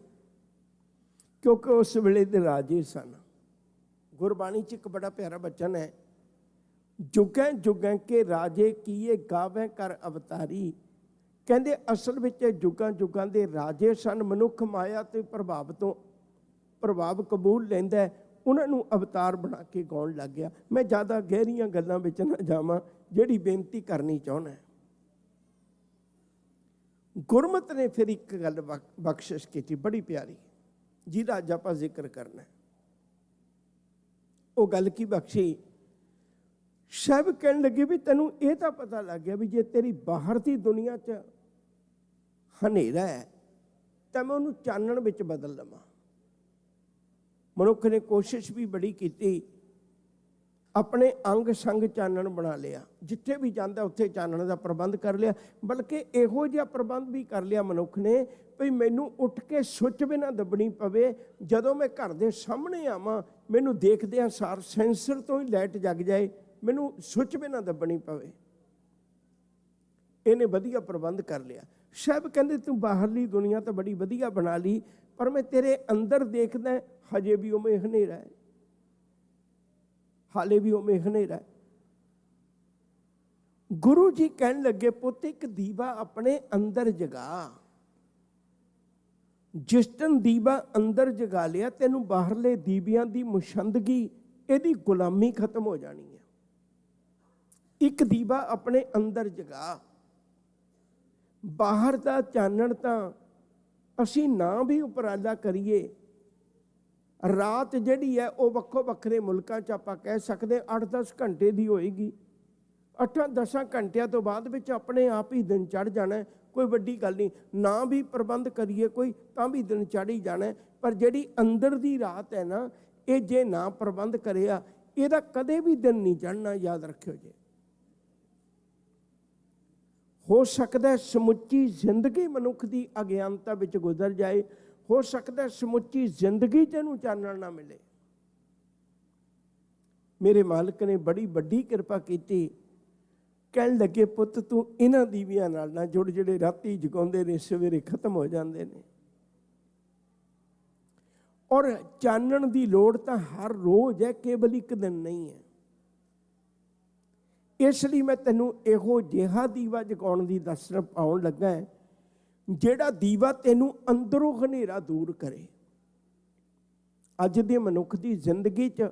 Speaker 11: ਕਿਉਂਕਿ ਉਸ ਵੇਲੇ ਦੇ ਰਾਜੇ ਸਨ। ਗੁਰਬਾਣੀ 'ਚ ਇੱਕ ਬੜਾ ਪਿਆਰਾ ਬਚਨ ਹੈ, ਜੁਗੈਂ ਜੁਗੈਂ ਕੇ ਰਾਜੇ ਕੀਏ ਗਾਵੇਂ ਕਰ ਅਵਤਾਰੀ। ਕਹਿੰਦੇ ਅਸਲ ਵਿੱਚ ਜੁਗਾਂ ਜੁਗਾਂ ਦੇ ਰਾਜੇ ਸਨ। ਮਨੁੱਖ ਮਾਇਆ ਤੇ ਪ੍ਰਭਾਵ ਕਬੂਲ ਲੈਂਦਾ, ਉਹਨਾਂ ਨੂੰ ਅਵਤਾਰ ਬਣਾ ਕੇ ਗਾਉਣ ਲੱਗ ਗਿਆ। ਮੈਂ ਜ਼ਿਆਦਾ ਗਹਿਰੀਆਂ ਗੱਲਾਂ ਵਿੱਚ ਨਾ ਜਾਵਾਂ, ਜਿਹੜੀ ਬੇਨਤੀ ਕਰਨੀ ਚਾਹੁੰਦਾ। ਗੁਰਮਤਿ ਨੇ ਫਿਰ ਇੱਕ ਗੱਲ ਬਖਸ਼ਿਸ਼ ਕੀਤੀ ਬੜੀ ਪਿਆਰੀ, ਜਿਹਦਾ ਅੱਜ ਆਪਾਂ ਜ਼ਿਕਰ ਕਰਨਾ। ਉਹ ਗੱਲ ਕੀ ਬਖਸ਼ੀ? ਸਾਹਿਬ ਕਹਿਣ ਲੱਗੇ ਵੀ ਤੈਨੂੰ ਇਹ ਤਾਂ ਪਤਾ ਲੱਗ ਗਿਆ ਵੀ ਜੇ ਤੇਰੀ ਬਾਹਰ ਦੀ ਦੁਨੀਆ 'ਚ ਹਨੇਰਾ ਹੈ ਤਾਂ ਮੈਂ ਉਹਨੂੰ ਚਾਨਣ ਵਿੱਚ ਬਦਲ ਲਵਾਂ। ਮਨੁੱਖ ਨੇ ਕੋਸ਼ਿਸ਼ ਵੀ ਬੜੀ ਕੀਤੀ, ਆਪਣੇ ਅੰਗ ਸੰਗ ਚਾਨਣ ਬਣਾ ਲਿਆ, ਜਿੱਥੇ ਵੀ ਜਾਂਦਾ ਉੱਥੇ ਚਾਨਣ ਦਾ ਪ੍ਰਬੰਧ ਕਰ ਲਿਆ। ਬਲਕਿ ਇਹੋ ਜਿਹਾ ਪ੍ਰਬੰਧ ਵੀ ਕਰ ਲਿਆ ਮਨੁੱਖ ਨੇ ਵੀ ਮੈਨੂੰ ਉੱਠ ਕੇ ਸੁੱਚ ਵੀ ਨਾ ਦੱਬਣੀ ਪਵੇ, ਜਦੋਂ ਮੈਂ ਘਰ ਦੇ ਸਾਹਮਣੇ ਆਵਾਂ ਮੈਨੂੰ ਦੇਖਦਿਆਂ ਸਾਰ ਸੈਂਸਰ ਤੋਂ ਹੀ ਲਾਈਟ ਜਗ ਜਾਏ, ਮੈਨੂੰ ਸੁੱਚ ਵੀ ਨਾ ਦੱਬਣੀ ਪਵੇ। ਇਹਨੇ ਵਧੀਆ ਪ੍ਰਬੰਧ ਕਰ ਲਿਆ। ਸਾਹਿਬ ਕਹਿੰਦੇ ਤੂੰ ਬਾਹਰਲੀ ਦੁਨੀਆ ਤਾਂ ਬੜੀ ਵਧੀਆ ਬਣਾ ਲਈ, ਪਰ ਮੈਂ ਤੇਰੇ ਅੰਦਰ ਦੇਖਦਾ ਹਜੇ ਵੀ ਉਵੇਂ ਹਨੇਰਾ ਹੈ, ਹਾਲੇ ਵੀ ਉਵੇਂ ਹਨੇਰਾ ਹੈ। ਗੁਰੂ ਜੀ ਕਹਿਣ ਲੱਗੇ ਪੁੱਤ ਇੱਕ ਦੀਵਾ ਆਪਣੇ ਅੰਦਰ ਜਗਾ। ਜਿਸ ਦਿਨ ਦੀਵਾ ਅੰਦਰ ਜਗਾ ਲਿਆ, ਤੈਨੂੰ ਬਾਹਰਲੇ ਦੀਵਿਆਂ ਦੀ ਮੁਸ਼ੰਦਗੀ, ਇਹਦੀ ਗੁਲਾਮੀ ਖਤਮ ਹੋ ਜਾਣੀ ਹੈ। ਇੱਕ ਦੀਵਾ ਆਪਣੇ ਅੰਦਰ ਜਗਾ। ਬਾਹਰ ਦਾ ਚਾਨਣ ਤਾਂ ਅਸੀਂ ਨਾ ਵੀ ਉਪਰਾਲਾ ਕਰੀਏ, ਰਾਤ ਜਿਹੜੀ ਹੈ ਉਹ ਵੱਖੋ ਵੱਖਰੇ ਮੁਲਕਾਂ 'ਚ ਆਪਾਂ ਕਹਿ ਸਕਦੇ 8-10 ਘੰਟੇ ਦੀ ਹੋਏਗੀ। 8-10 ਘੰਟਿਆਂ ਤੋਂ ਬਾਅਦ ਵਿੱਚ ਆਪਣੇ ਆਪ ਹੀ ਦਿਨ ਚੜ੍ਹ ਜਾਣਾ, ਕੋਈ ਵੱਡੀ ਗੱਲ ਨਹੀਂ। ਨਾ ਵੀ ਪ੍ਰਬੰਧ ਕਰੀਏ ਕੋਈ ਤਾਂ ਵੀ ਦਿਨ ਚੜ੍ਹ ਹੀ ਜਾਣਾ। ਪਰ ਜਿਹੜੀ ਅੰਦਰ ਦੀ ਰਾਤ ਹੈ ਨਾ, ਇਹ ਜੇ ਨਾ ਪ੍ਰਬੰਧ ਕਰਿਆ, ਇਹਦਾ ਕਦੇ ਵੀ ਦਿਨ ਨਹੀਂ ਚੜ੍ਹਨਾ, ਯਾਦ ਰੱਖਿਓ ਜੀ। ਹੋ ਸਕਦਾ ਸਮੁੱਚੀ ਜ਼ਿੰਦਗੀ ਮਨੁੱਖ ਦੀ ਅਗਿਆਨਤਾ ਵਿੱਚ ਗੁਜ਼ਰ ਜਾਏ, ਹੋ ਸਕਦਾ ਸਮੁੱਚੀ ਜ਼ਿੰਦਗੀ 'ਚ ਇਹਨੂੰ ਚਾਨਣ ਨਾ ਮਿਲੇ। ਮੇਰੇ ਮਾਲਕ ਨੇ ਬੜੀ ਵੱਡੀ ਕਿਰਪਾ ਕੀਤੀ। ਕਹਿਣ ਲੱਗੇ ਪੁੱਤ ਤੂੰ ਇਹਨਾਂ ਦੀਵਿਆਂ ਨਾਲ ਨਾ ਜੁੜ, ਜਿਹੜੇ ਰਾਤੀ ਜਗਾਉਂਦੇ ਨੇ ਸਵੇਰੇ ਖਤਮ ਹੋ ਜਾਂਦੇ ਨੇ। ਔਰ ਚਾਨਣ ਦੀ ਲੋੜ ਤਾਂ ਹਰ ਰੋਜ਼ ਹੈ, ਕੇਵਲ ਇੱਕ ਦਿਨ ਨਹੀਂ ਹੈ। ਇਸ ਲਈ ਮੈਂ ਤੈਨੂੰ ਇਹੋ ਜਿਹਾ ਦੀਵਾ ਜਗਾਉਣ ਦੀ ਦਸਰ ਪਾਉਣ ਲੱਗਾ ਹੈ, ਜਿਹੜਾ ਦੀਵਾ ਤੈਨੂੰ ਅੰਦਰੋਂ ਹਨੇਰਾ ਦੂਰ ਕਰੇ। ਅੱਜ ਦੇ ਮਨੁੱਖ ਦੀ ਜ਼ਿੰਦਗੀ 'ਚ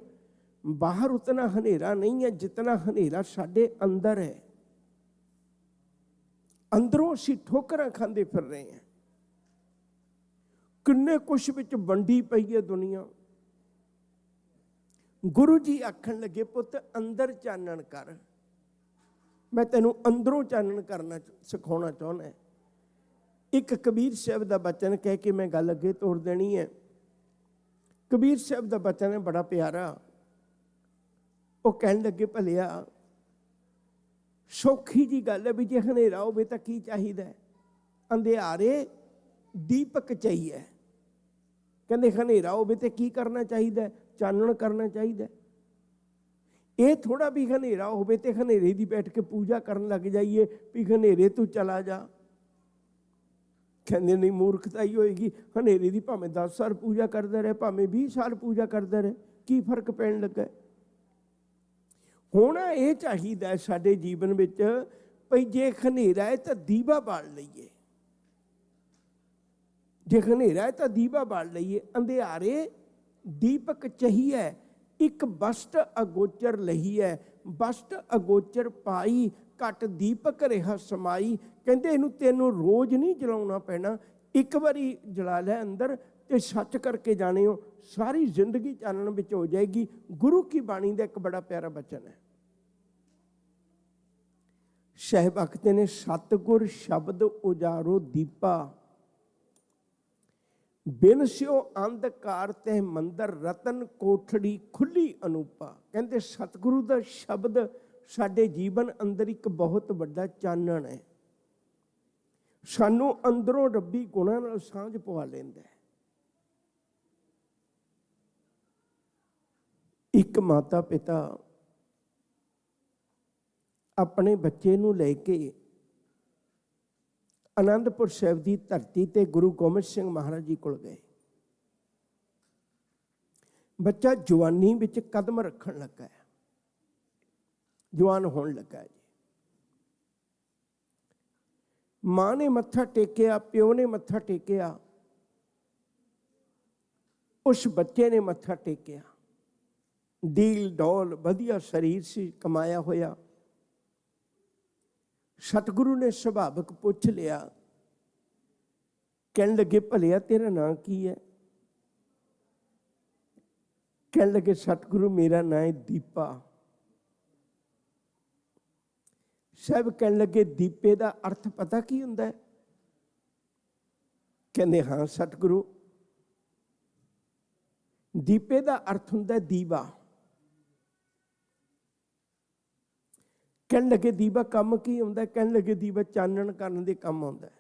Speaker 11: ਬਾਹਰ ਉਤਨਾ ਹਨੇਰਾ ਨਹੀਂ ਹੈ ਜਿਤਨਾ ਹਨੇਰਾ ਸਾਡੇ ਅੰਦਰ ਹੈ। ਅੰਦਰੋਂ ਅਸੀਂ ਠੋਕਰਾਂ ਖਾਂਦੇ ਫਿਰ ਰਹੇ ਹਾਂ। ਕਿੰਨੇ ਕੁਛ ਵਿੱਚ ਵੰਡੀ ਪਈ ਹੈ ਦੁਨੀਆ। ਗੁਰੂ ਜੀ ਆਖਣ ਲੱਗੇ, ਪੁੱਤ ਅੰਦਰ ਚਾਨਣ ਕਰ। ਮੈਂ ਤੈਨੂੰ ਅੰਦਰੋਂ ਚਾਨਣ ਕਰਨਾ ਸਿਖਾਉਣਾ ਚਾਹੁੰਦਾ। ਇੱਕ ਕਬੀਰ ਸਾਹਿਬ ਦਾ ਬਚਨ ਕਹਿ ਕੇ ਮੈਂ ਗੱਲ ਅੱਗੇ ਤੋਰ ਦੇਣੀ ਹੈ। ਕਬੀਰ ਸਾਹਿਬ ਦਾ ਬਚਨ ਹੈ ਬੜਾ ਪਿਆਰਾ। ਉਹ ਕਹਿਣ ਲੱਗੇ, ਭਲਿਆ ਸੌਖੀ ਜੀ ਗੱਲ ਹੈ ਵੀ ਜੇ ਹਨੇਰਾ ਹੋਵੇ ਤਾਂ ਕੀ ਚਾਹੀਦਾ? ਅੰਧਿਆਰੇ ਦੀਪਕ ਚਾਹੀਏ। ਕਹਿੰਦੇ ਹਨੇਰਾ ਹੋਵੇ ਤੇ ਕੀ ਕਰਨਾ ਚਾਹੀਦਾ? ਚਾਨਣ ਕਰਨਾ ਚਾਹੀਦਾ। ਇਹ ਥੋੜਾ ਵੀ ਹਨੇਰਾ ਹੋਵੇ ਤੇ ਹਨੇਰੇ ਦੀ ਬੈਠ ਕੇ ਪੂਜਾ ਕਰਨ ਲੱਗ ਜਾਈਏ ਵੀ ਹਨੇਰੇ ਤੂੰ ਚਲਾ ਜਾ। ਕਹਿੰਦੇ ਨਹੀਂ, ਮੂਰਖਤਾ ਹੀ ਹੋਏਗੀ। ਹਨੇਰੇ ਦੀ ਭਾਵੇਂ 10 ਸਾਲ ਪੂਜਾ ਕਰਦਾ ਰਹੇ, ਭਾਵੇਂ 20 ਸਾਲ ਪੂਜਾ ਕਰਦਾ ਰਹੇ, ਕੀ ਫਰਕ ਪੈਣ ਲੱਗਾ? ਹੋਣਾ ਇਹ ਚਾਹੀਦਾ ਸਾਡੇ ਜੀਵਨ ਵਿੱਚ ਭਈ ਜੇ ਹਨੇਰਾ ਹੈ ਤਾਂ ਦੀਵਾ ਬਾਲ ਲਈਏ। ਜੇ ਹਨੇਰਾ ਹੈ ਤਾਂ ਦੀਵਾ ਬਾਲ ਲਈਏ। ਅੰਧਿਆਰੇ ਦੀਪਕ ਚਾਹੀਏ, ਇੱਕ ਬਸਟ ਅਗੋਚਰ ਲਈ ਹੈ। ਬਸਟ ਅਗੋਚਰ ਪਾਈ, ਘਟ ਦੀਪਕ ਰਿਹਾ ਸਮਾਈ। ਕਹਿੰਦੇ ਇਹਨੂੰ ਤੈਨੂੰ ਰੋਜ਼ ਨਹੀਂ ਜਲਾਉਣਾ ਪੈਣਾ, ਇੱਕ ਵਾਰੀ ਜਲਾ ਲੈ ਅੰਦਰ ਤੇ ਸੱਚ ਕਰਕੇ ਜਾਣਿਓ, ਸਾਰੀ ਜ਼ਿੰਦਗੀ ਚਾਨਣ ਵਿੱਚ ਹੋ ਜਾਏਗੀ। ਗੁਰੂ ਕੀ ਬਾਣੀ ਦਾ ਇੱਕ ਬੜਾ ਪਿਆਰਾ ਬਚਨ ਹੈ। ਸਾਹਿਬ ਆਖਦੇ ਨੇ, ਸਤਿਗੁਰ ਸ਼ਬਦ ਉਜਾਰੋ ਦੀਪਾ, ਬਿਨ ਸਿਓ ਅੰਧਕਾਰ ਤੇ ਮੰਦਰ ਰਤਨ ਕੋਠੜੀ ਖੁੱਲੀ ਅਨੂਪਾ। ਕਹਿੰਦੇ ਸਤਿਗੁਰੂ ਦਾ ਸ਼ਬਦ ਸਾਡੇ ਜੀਵਨ ਅੰਦਰ ਇੱਕ ਬਹੁਤ ਵੱਡਾ ਚਾਨਣ ਹੈ। ਸਾਨੂੰ ਅੰਦਰੋਂ ਰੱਬੀ ਗੁਣਾਂ ਨਾਲ ਸਾਂਝ ਪਵਾ ਲੈਂਦਾ ਹੈ। ਇੱਕ ਮਾਤਾ ਪਿਤਾ ਆਪਣੇ ਬੱਚੇ ਨੂੰ ਲੈ ਕੇ ਆਨੰਦਪੁਰ ਸਾਹਿਬ ਦੀ ਧਰਤੀ ਤੇ ਗੁਰੂ ਗੋਬਿੰਦ ਸਿੰਘ ਮਹਾਰਾਜ ਜੀ ਕੋਲ ਗਏ। ਬੱਚਾ ਜਵਾਨੀ ਵਿੱਚ ਕਦਮ ਰੱਖਣ ਲੱਗਾ ਹੈ, ਜਵਾਨ ਹੋਣ ਲੱਗਾ ਹੈ। ਮਾਂ ਨੇ ਮੱਥਾ ਟੇਕਿਆ, ਪਿਓ ਨੇ ਮੱਥਾ ਟੇਕਿਆ, ਉਸ ਬੱਚੇ ਨੇ ਮੱਥਾ ਟੇਕਿਆ। ਡੀਲ ਡੋਲ ਵਧੀਆ ਸਰੀਰ ਸੀ, ਕਮਾਇਆ ਹੋਇਆ। ਸਤਿਗੁਰੂ ਨੇ ਸੁਭਾਵਿਕ ਪੁੱਛ ਲਿਆ। ਕਹਿਣ ਲੱਗੇ, ਭਲਿਆ ਤੇਰਾ ਨਾਂ ਕੀ ਹੈ? ਕਹਿਣ ਲੱਗੇ, ਸਤਿਗੁਰੂ ਮੇਰਾ ਨਾਂ ਹੈ ਦੀਪਾ। ਸਾਹਿਬ ਕਹਿਣ ਲੱਗੇ, ਦੀਪੇ ਦਾ ਅਰਥ ਪਤਾ ਕੀ ਹੁੰਦਾ ਹੈ? ਕਹਿੰਦੇ ਹਾਂ ਸਤਿਗੁਰੂ, ਦੀਪੇ ਦਾ ਅਰਥ ਹੁੰਦਾ ਦੀਵਾ। ਕਹਿਣ ਲੱਗੇ, ਦੀਵਾ ਕੰਮ ਕੀ ਹੁੰਦਾ? ਕਹਿਣ ਲੱਗੇ, ਦੀਵਾ ਚਾਨਣ ਕਰਨ ਦੇ ਕੰਮ ਆਉਂਦਾ ਹੈ।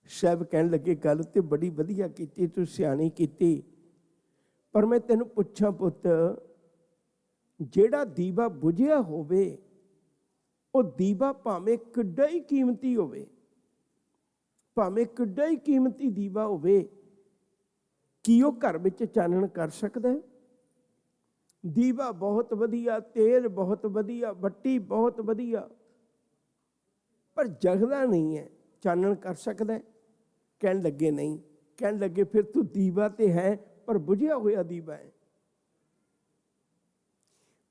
Speaker 11: ਸਾਹਿਬ ਕਹਿਣ ਲੱਗੇ, ਗੱਲ ਤੇ ਬੜੀ ਵਧੀਆ ਕੀਤੀ, ਤੂੰ ਸਿਆਣੀ ਕੀਤੀ, ਪਰ ਮੈਂ ਤੈਨੂੰ ਪੁੱਛਾਂ ਪੁੱਤ, ਜਿਹੜਾ ਦੀਵਾ ਬੁਝਿਆ ਹੋਵੇ ਉਹ ਦੀਵਾ ਭਾਵੇਂ ਕਿੱਡਾ ਹੀ ਕੀਮਤੀ ਹੋਵੇ, ਭਾਵੇਂ ਕਿੱਡਾ ਹੀ ਕੀਮਤੀ ਦੀਵਾ ਹੋਵੇ, ਕੀ ਉਹ ਘਰ ਵਿੱਚ ਚਾਨਣ ਕਰ ਸਕਦਾ ਹੈ? ਦੀਵਾ ਬਹੁਤ ਵਧੀਆ, ਤੇਲ ਬਹੁਤ ਵਧੀਆ, ਬੱਤੀ ਬਹੁਤ ਵਧੀਆ, ਪਰ ਜਗਦਾ ਨਹੀਂ ਹੈ, ਚਾਨਣ ਕਰ ਸਕਦਾ ਹੈ? ਕਹਿਣ ਲੱਗੇ ਨਹੀਂ। ਕਹਿਣ ਲੱਗੇ, ਫਿਰ ਤੂੰ ਦੀਵਾ ਤੇ ਹੈ ਪਰ ਬੁਝਿਆ ਹੋਇਆ ਦੀਵਾ ਹੈ।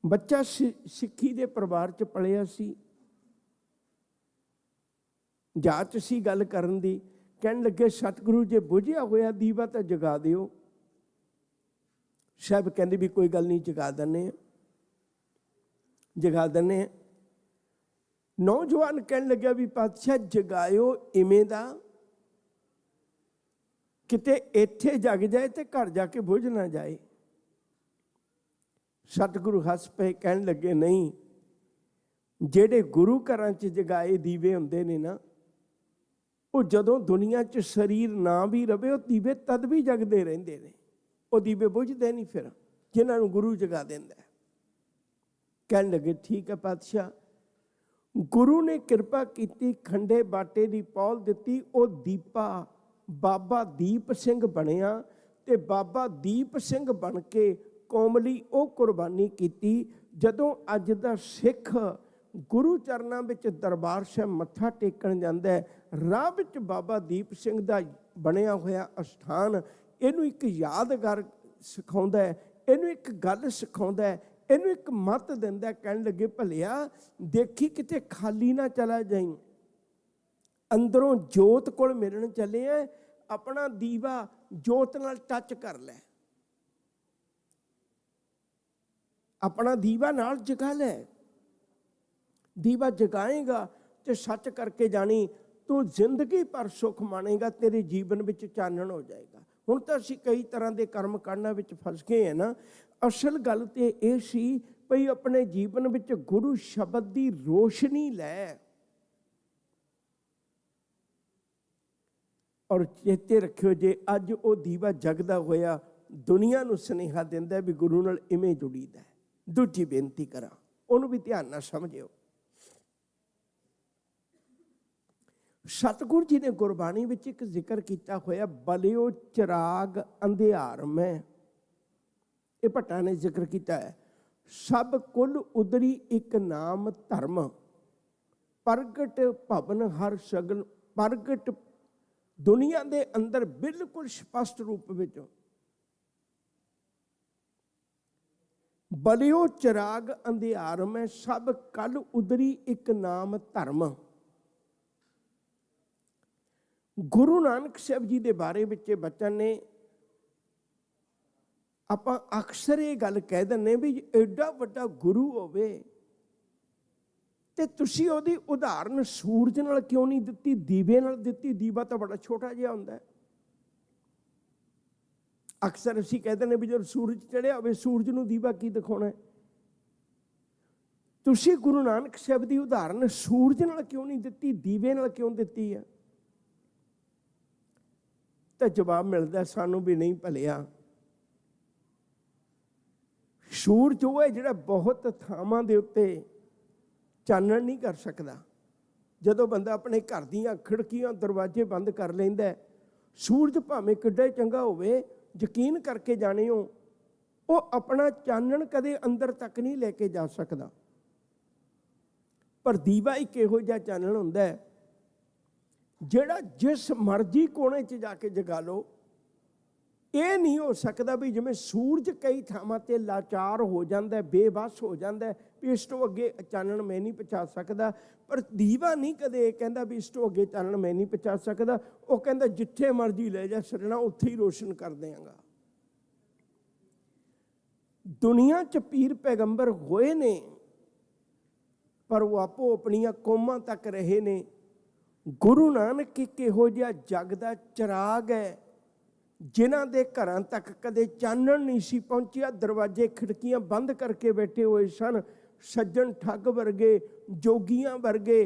Speaker 11: ਬੱਚਾ ਸਿੱਖੀ ਦੇ ਪਰਿਵਾਰ 'ਚ ਪਲਿਆ ਸੀ, ਜਾਚ ਸੀ ਗੱਲ ਕਰਨ ਦੀ। ਕਹਿਣ ਲੱਗੇ, ਸਤਿਗੁਰੂ ਜੇ ਬੁਝਿਆ ਹੋਇਆ ਦੀਵਾ ਤਾਂ ਜਗਾ ਦਿਓ। ਸਾਹਿਬ ਕਹਿੰਦੇ ਵੀ ਕੋਈ ਗੱਲ ਨਹੀਂ, ਜਗਾ ਦਿੰਦੇ ਹਾਂ, ਜਗਾ ਦਿੰਦੇ ਹਾਂ। ਨੌਜਵਾਨ ਕਹਿਣ ਲੱਗਿਆ ਵੀ ਪਾਤਸ਼ਾਹ ਜਗਾਇਓ ਇਵੇਂ ਦਾ ਕਿਤੇ ਇੱਥੇ ਜਗ ਜਾਏ ਤੇ ਘਰ ਜਾ ਕੇ ਬੁਝ ਨਾ ਜਾਏ। ਸਤਿਗੁਰੂ ਹੱਸ ਪਏ, ਕਹਿਣ ਲੱਗੇ, ਨਹੀਂ, ਜਿਹੜੇ ਗੁਰੂ ਘਰਾਂ 'ਚ ਜਗਾਏ ਦੀਵੇ ਹੁੰਦੇ ਨੇ ਨਾ, ਉਹ ਜਦੋਂ ਦੁਨੀਆ 'ਚ ਸਰੀਰ ਨਾ ਵੀ ਰਵੇ, ਉਹ ਦੀਵੇ ਤਦ ਵੀ ਜਗਦੇ ਰਹਿੰਦੇ ਨੇ। ਉਹ ਦੀਵੇ ਬੁਝਦੇ ਨਹੀਂ ਫਿਰ, ਜਿਨ੍ਹਾਂ ਨੂੰ ਗੁਰੂ ਜਗਾ ਦਿੰਦਾ। ਕਹਿਣ ਲੱਗੇ, ਠੀਕ ਹੈ ਪਾਤਸ਼ਾਹ। ਗੁਰੂ ਨੇ ਕਿਰਪਾ ਕੀਤੀ, ਖੰਡੇ ਬਾਟੇ ਦੀ ਪੌਲ ਦਿੱਤੀ, ਉਹ ਦੀਪਾ ਬਾਬਾ ਦੀਪ ਸਿੰਘ ਬਣਿਆ। ਤੇ ਬਾਬਾ ਦੀਪ ਸਿੰਘ ਬਣ ਕੇ ਕੌਮ ਲਈ ਉਹ ਕੁਰਬਾਨੀ ਕੀਤੀ। ਜਦੋਂ ਅੱਜ ਦਾ ਸਿੱਖ ਗੁਰੂ ਚਰਨਾਂ ਵਿੱਚ ਦਰਬਾਰ ਸਾਹਿਬ ਮੱਥਾ ਟੇਕਣ ਜਾਂਦਾ ਹੈ, ਰਾਹ ਵਿੱਚ ਬਾਬਾ ਦੀਪ ਸਿੰਘ ਦਾ ਬਣਿਆ ਹੋਇਆ ਅਸਥਾਨ ਇਹਨੂੰ ਇੱਕ ਯਾਦਗਾਰ ਸਿਖਾਉਂਦਾ ਹੈ, ਇਹਨੂੰ ਇੱਕ ਗੱਲ ਸਿਖਾਉਂਦਾ ਹੈ, ਇਹਨੂੰ ਇੱਕ ਮੱਤ ਦਿੰਦਾ। ਕਹਿਣ ਲੱਗੇ ਭਲਿਆ ਦੇਖੀ ਕਿਤੇ ਖਾਲੀ ਨਾ ਚਲਾ ਜਾਈਂ, ਅੰਦਰੋਂ ਜੋਤ ਕੋਲ ਮਿਲਣ ਚੱਲੇ ਆ, ਆਪਣਾ ਦੀਵਾ ਜੋਤ ਨਾਲ ਟੱਚ ਕਰ ਲੈ, ਆਪਣਾ ਦੀਵਾ ਨਾਲ ਜਗਾ ਲੈ। ਦੀਵਾ ਜਗਾਏਗਾ ਤੇ ਸੱਚ ਕਰਕੇ ਜਾਣੀ, ਤੂੰ ਜ਼ਿੰਦਗੀ ਭਰ ਸੁੱਖ ਮਾਣੇਗਾ, ਤੇਰੇ ਜੀਵਨ ਵਿੱਚ ਚਾਨਣ ਹੋ ਜਾਏਗਾ। ਹੁਣ ਤਾਂ ਅਸੀਂ ਕਈ ਤਰ੍ਹਾਂ ਦੇ ਕਰਮ ਕਾਂਡਾਂ ਵਿੱਚ ਫਸ ਗਏ ਹਾਂ ਨਾ। ਅਸਲ ਗੱਲ ਤੇ ਇਹ ਸੀ ਭਈ ਆਪਣੇ ਜੀਵਨ ਵਿੱਚ ਗੁਰੂ ਸ਼ਬਦ ਦੀ ਰੋਸ਼ਨੀ ਲੈ, ਔਰ ਚੇਤੇ ਰੱਖਿਓ ਜੇ ਅੱਜ ਉਹ ਦੀਵਾ ਜਗਦਾ ਹੋਇਆ ਦੁਨੀਆ ਨੂੰ ਸੁਨੇਹਾ ਦਿੰਦਾ ਵੀ ਗੁਰੂ ਨਾਲ ਇਵੇਂ ਜੁੜੀਦਾ। ਦੂਜੀ ਬੇਨਤੀ ਕਰਾਂ, ਉਹਨੂੰ ਵੀ ਧਿਆਨ ਨਾਲ ਸਮਝਿਓ। ਸਤਿਗੁਰੂ ਜੀ ਨੇ ਗੁਰਬਾਣੀ ਵਿੱਚ ਇੱਕ ਜ਼ਿਕਰ ਕੀਤਾ ਹੋਇਆ, ਬਲਿਓ ਚਿਰਾਗ ਅੰਧਿਆਰ ਮੈਂ। ਇਹ ਭੱਟਾ ਨੇ ਜ਼ਿਕਰ ਕੀਤਾ ਹੈ। ਸਭ ਕੁਲ ਉਦਰੀ ਇੱਕ ਨਾਮ ਧਰਮ, ਪ੍ਰਗਟ ਭਵਨ ਹਰ ਸਗਲ। ਪ੍ਰਗਟ ਦੁਨੀਆ ਦੇ ਅੰਦਰ ਬਿਲਕੁਲ ਸਪਸ਼ਟ ਰੂਪ ਵਿੱਚ ਬਲਿਓ ਚਿਰਾਗ ਅੰਧਿਆਰ ਮੈਂ, ਸਭ ਕਲ ਉਦਰੀ ਇੱਕ ਨਾਮ ਧਰਮ। ਗੁਰੂ ਨਾਨਕ ਸਾਹਿਬ ਜੀ ਦੇ ਬਾਰੇ ਵਿੱਚ ਬਚਨ ਨੇ, ਆਪਾਂ ਅਕਸਰ ਇਹ ਗੱਲ ਕਹਿ ਦਿੰਦੇ ਵੀ ਐਡਾ ਵੱਡਾ ਗੁਰੂ ਹੋਵੇ ਤੇ ਤੁਸੀਂ ਉਹਦੀ ਉਦਾਹਰਨ ਸੂਰਜ ਨਾਲ ਕਿਉਂ ਨਹੀਂ ਦਿੱਤੀ, ਦੀਵੇ ਨਾਲ ਦਿੱਤੀ? ਦੀਵਾ ਤਾਂ ਬੜਾ ਛੋਟਾ ਜਿਹਾ ਹੁੰਦਾ ਹੈ। ਅਕਸਰ ਅਸੀਂ ਕਹਿ ਦਿੰਦੇ ਵੀ ਜਦੋਂ ਸੂਰਜ ਚੜ੍ਹਿਆ ਹੋਵੇ ਸੂਰਜ ਨੂੰ ਦੀਵਾ ਕੀ ਦਿਖਾਉਣਾ ਹੈ? ਤੁਸੀਂ ਗੁਰੂ ਨਾਨਕ ਸਾਹਿਬ ਦੀ ਉਦਾਹਰਨ ਸੂਰਜ ਨਾਲ ਕਿਉਂ ਨਹੀਂ ਦਿੱਤੀ, ਦੀਵੇ ਨਾਲ ਕਿਉਂ ਦਿੱਤੀ ਹੈ? ਤਾਂ ਜਵਾਬ ਮਿਲਦਾ ਸਾਨੂੰ ਵੀ ਨਹੀਂ ਭਲਿਆ। ਸੂਰਜ ਉਹ ਹੈ ਜਿਹੜਾ ਬਹੁਤ ਥਾਵਾਂ ਦੇ ਉੱਤੇ ਚਾਨਣ ਨਹੀਂ ਕਰ ਸਕਦਾ। ਜਦੋਂ ਬੰਦਾ ਆਪਣੇ ਘਰ ਦੀਆਂ ਖਿੜਕੀਆਂ ਦਰਵਾਜ਼ੇ ਬੰਦ ਕਰ ਲੈਂਦਾ, ਸੂਰਜ ਭਾਵੇਂ ਕਿੱਡਾ ਚੰਗਾ ਹੋਵੇ, ਯਕੀਨ ਕਰਕੇ ਜਾਣਿਓ ਉਹ ਆਪਣਾ ਚਾਨਣ ਕਦੇ ਅੰਦਰ ਤੱਕ ਨਹੀਂ ਲੈ ਕੇ ਜਾ ਸਕਦਾ। ਪਰ ਦੀਵਾ ਇੱਕ ਇਹੋ ਜਿਹਾ ਚਾਨਣ ਹੁੰਦਾ ਹੈ ਜਿਹੜਾ ਜਿਸ ਮਰਜ਼ੀ ਕੋਨੇ 'ਚ ਜਾ ਕੇ ਜਗਾ ਲਓ। ਇਹ ਨਹੀਂ ਹੋ ਸਕਦਾ ਵੀ ਜਿਵੇਂ ਸੂਰਜ ਕਈ ਥਾਵਾਂ ਤੇ ਲਾਚਾਰ ਹੋ ਜਾਂਦਾ, ਬੇਬਸ ਹੋ ਜਾਂਦਾ ਵੀ ਇਸ ਤੋਂ ਅੱਗੇ ਚਾਨਣ ਮੈਂ ਨਹੀਂ ਪਹੁੰਚਾ ਸਕਦਾ, ਪਰ ਦੀਵਾ ਨਹੀਂ ਕਦੇ ਇਹ ਕਹਿੰਦਾ ਵੀ ਇਸ ਤੋਂ ਅੱਗੇ ਚਾਨਣ ਮੈਂ ਨਹੀਂ ਪਹੁੰਚਾ ਸਕਦਾ। ਉਹ ਕਹਿੰਦਾ ਜਿੱਥੇ ਮਰਜ਼ੀ ਲੈ ਜਾ ਛੱਡਣਾ, ਉੱਥੇ ਹੀ ਰੋਸ਼ਨ ਕਰ ਦਿਆਂਗਾ। ਦੁਨੀਆ 'ਚ ਪੀਰ ਪੈਗੰਬਰ ਹੋਏ ਨੇ, ਪਰ ਉਹ ਆਪੋ ਆਪਣੀਆਂ ਕੌਮਾਂ ਤੱਕ ਰਹੇ ਨੇ। ਗੁਰੂ ਨਾਨਕ ਇੱਕ ਇਹੋ ਜਿਹਾ ਜਗ ਦਾ ਚਿਰਾਗ ਹੈ ਜਿਨ੍ਹਾਂ ਦੇ ਘਰਾਂ ਤੱਕ ਕਦੇ ਚਾਨਣ ਨਹੀਂ ਸੀ ਪਹੁੰਚਿਆ। ਦਰਵਾਜ਼ੇ ਖਿੜਕੀਆਂ ਬੰਦ ਕਰਕੇ ਬੈਠੇ ਹੋਏ ਸਨ। ਸੱਜਣ ਠੱਗ ਵਰਗੇ, ਜੋਗੀਆਂ ਵਰਗੇ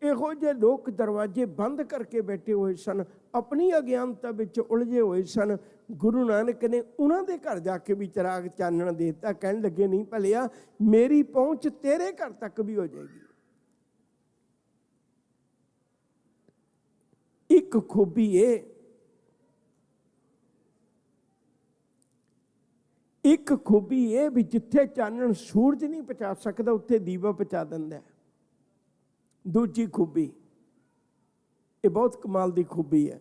Speaker 11: ਇਹੋ ਜਿਹੇ ਲੋਕ ਦਰਵਾਜ਼ੇ ਬੰਦ ਕਰਕੇ ਬੈਠੇ ਹੋਏ ਸਨ, ਆਪਣੀ ਅਗਿਆਨਤਾ ਵਿੱਚ ਉਲਝੇ ਹੋਏ ਸਨ। ਗੁਰੂ ਨਾਨਕ ਨੇ ਉਹਨਾਂ ਦੇ ਘਰ ਜਾ ਕੇ ਵੀ ਚਿਰਾਗ ਚਾਨਣ ਦੇ ਦਿੱਤਾ। ਕਹਿਣ ਲੱਗੇ ਨਹੀਂ ਭਲਿਆ ਮੇਰੀ ਪਹੁੰਚ ਤੇਰੇ ਘਰ ਤੱਕ ਵੀ ਹੋ ਜਾਏਗੀ। ਇੱਕ ਖੂਬੀ ਇਹ, ਇੱਕ ਖੂਬੀ ਇਹ ਵੀ ਜਿੱਥੇ ਚਾਨਣ ਸੂਰਜ ਨਹੀਂ ਪਹੁੰਚਾ ਸਕਦਾ ਉੱਥੇ ਦੀਵਾ ਪਹੁੰਚਾ ਦਿੰਦਾ। ਦੂਜੀ ਖੂਬੀ, ਇਹ ਬਹੁਤ ਕਮਾਲ ਦੀ ਖੂਬੀ ਹੈ।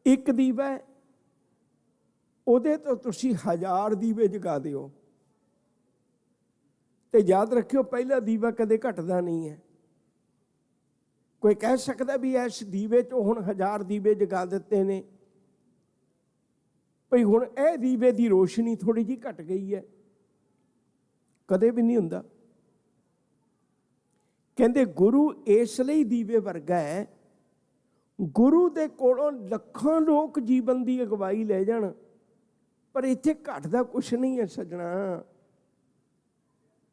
Speaker 11: ਇੱਕ ਦੀਵਾ ਹੈ, ਉਹਦੇ ਤੋਂ ਤੁਸੀਂ 1000 ਦੀਵੇ ਜਗਾ ਦਿਓ ਤੇ ਯਾਦ ਰੱਖਿਓ ਪਹਿਲਾ ਦੀਵਾ ਕਦੇ ਘਟਦਾ ਨਹੀਂ ਹੈ। ਕੋਈ ਕਹਿ ਸਕਦਾ ਵੀ ਇਸ ਦੀਵੇ 'ਚੋਂ ਹੁਣ 1000 ਦੀਵੇ ਜਗਾ ਦਿੱਤੇ ਨੇ, ਭਈ ਹੁਣ ਇਹ ਦੀਵੇ ਦੀ ਰੋਸ਼ਨੀ ਥੋੜੀ ਜਿਹੀ ਘਟ ਗਈ ਹੈ? ਕਦੇ ਵੀ ਨਹੀਂ ਹੁੰਦਾ। ਕਹਿੰਦੇ ਗੁਰੂ ਇਸ ਲਈ ਦੀਵੇ ਵਰਗਾ ਹੈ, ਗੁਰੂ ਦੇ ਕੋਲੋਂ ਲੱਖਾਂ ਲੋਕ ਜੀਵਨ ਦੀ ਅਗਵਾਈ ਲੈ ਜਾਣ, ਪਰ ਇੱਥੇ ਘਟਦਾ ਕੁਛ ਨਹੀਂ ਹੈ ਸੱਜਣਾ।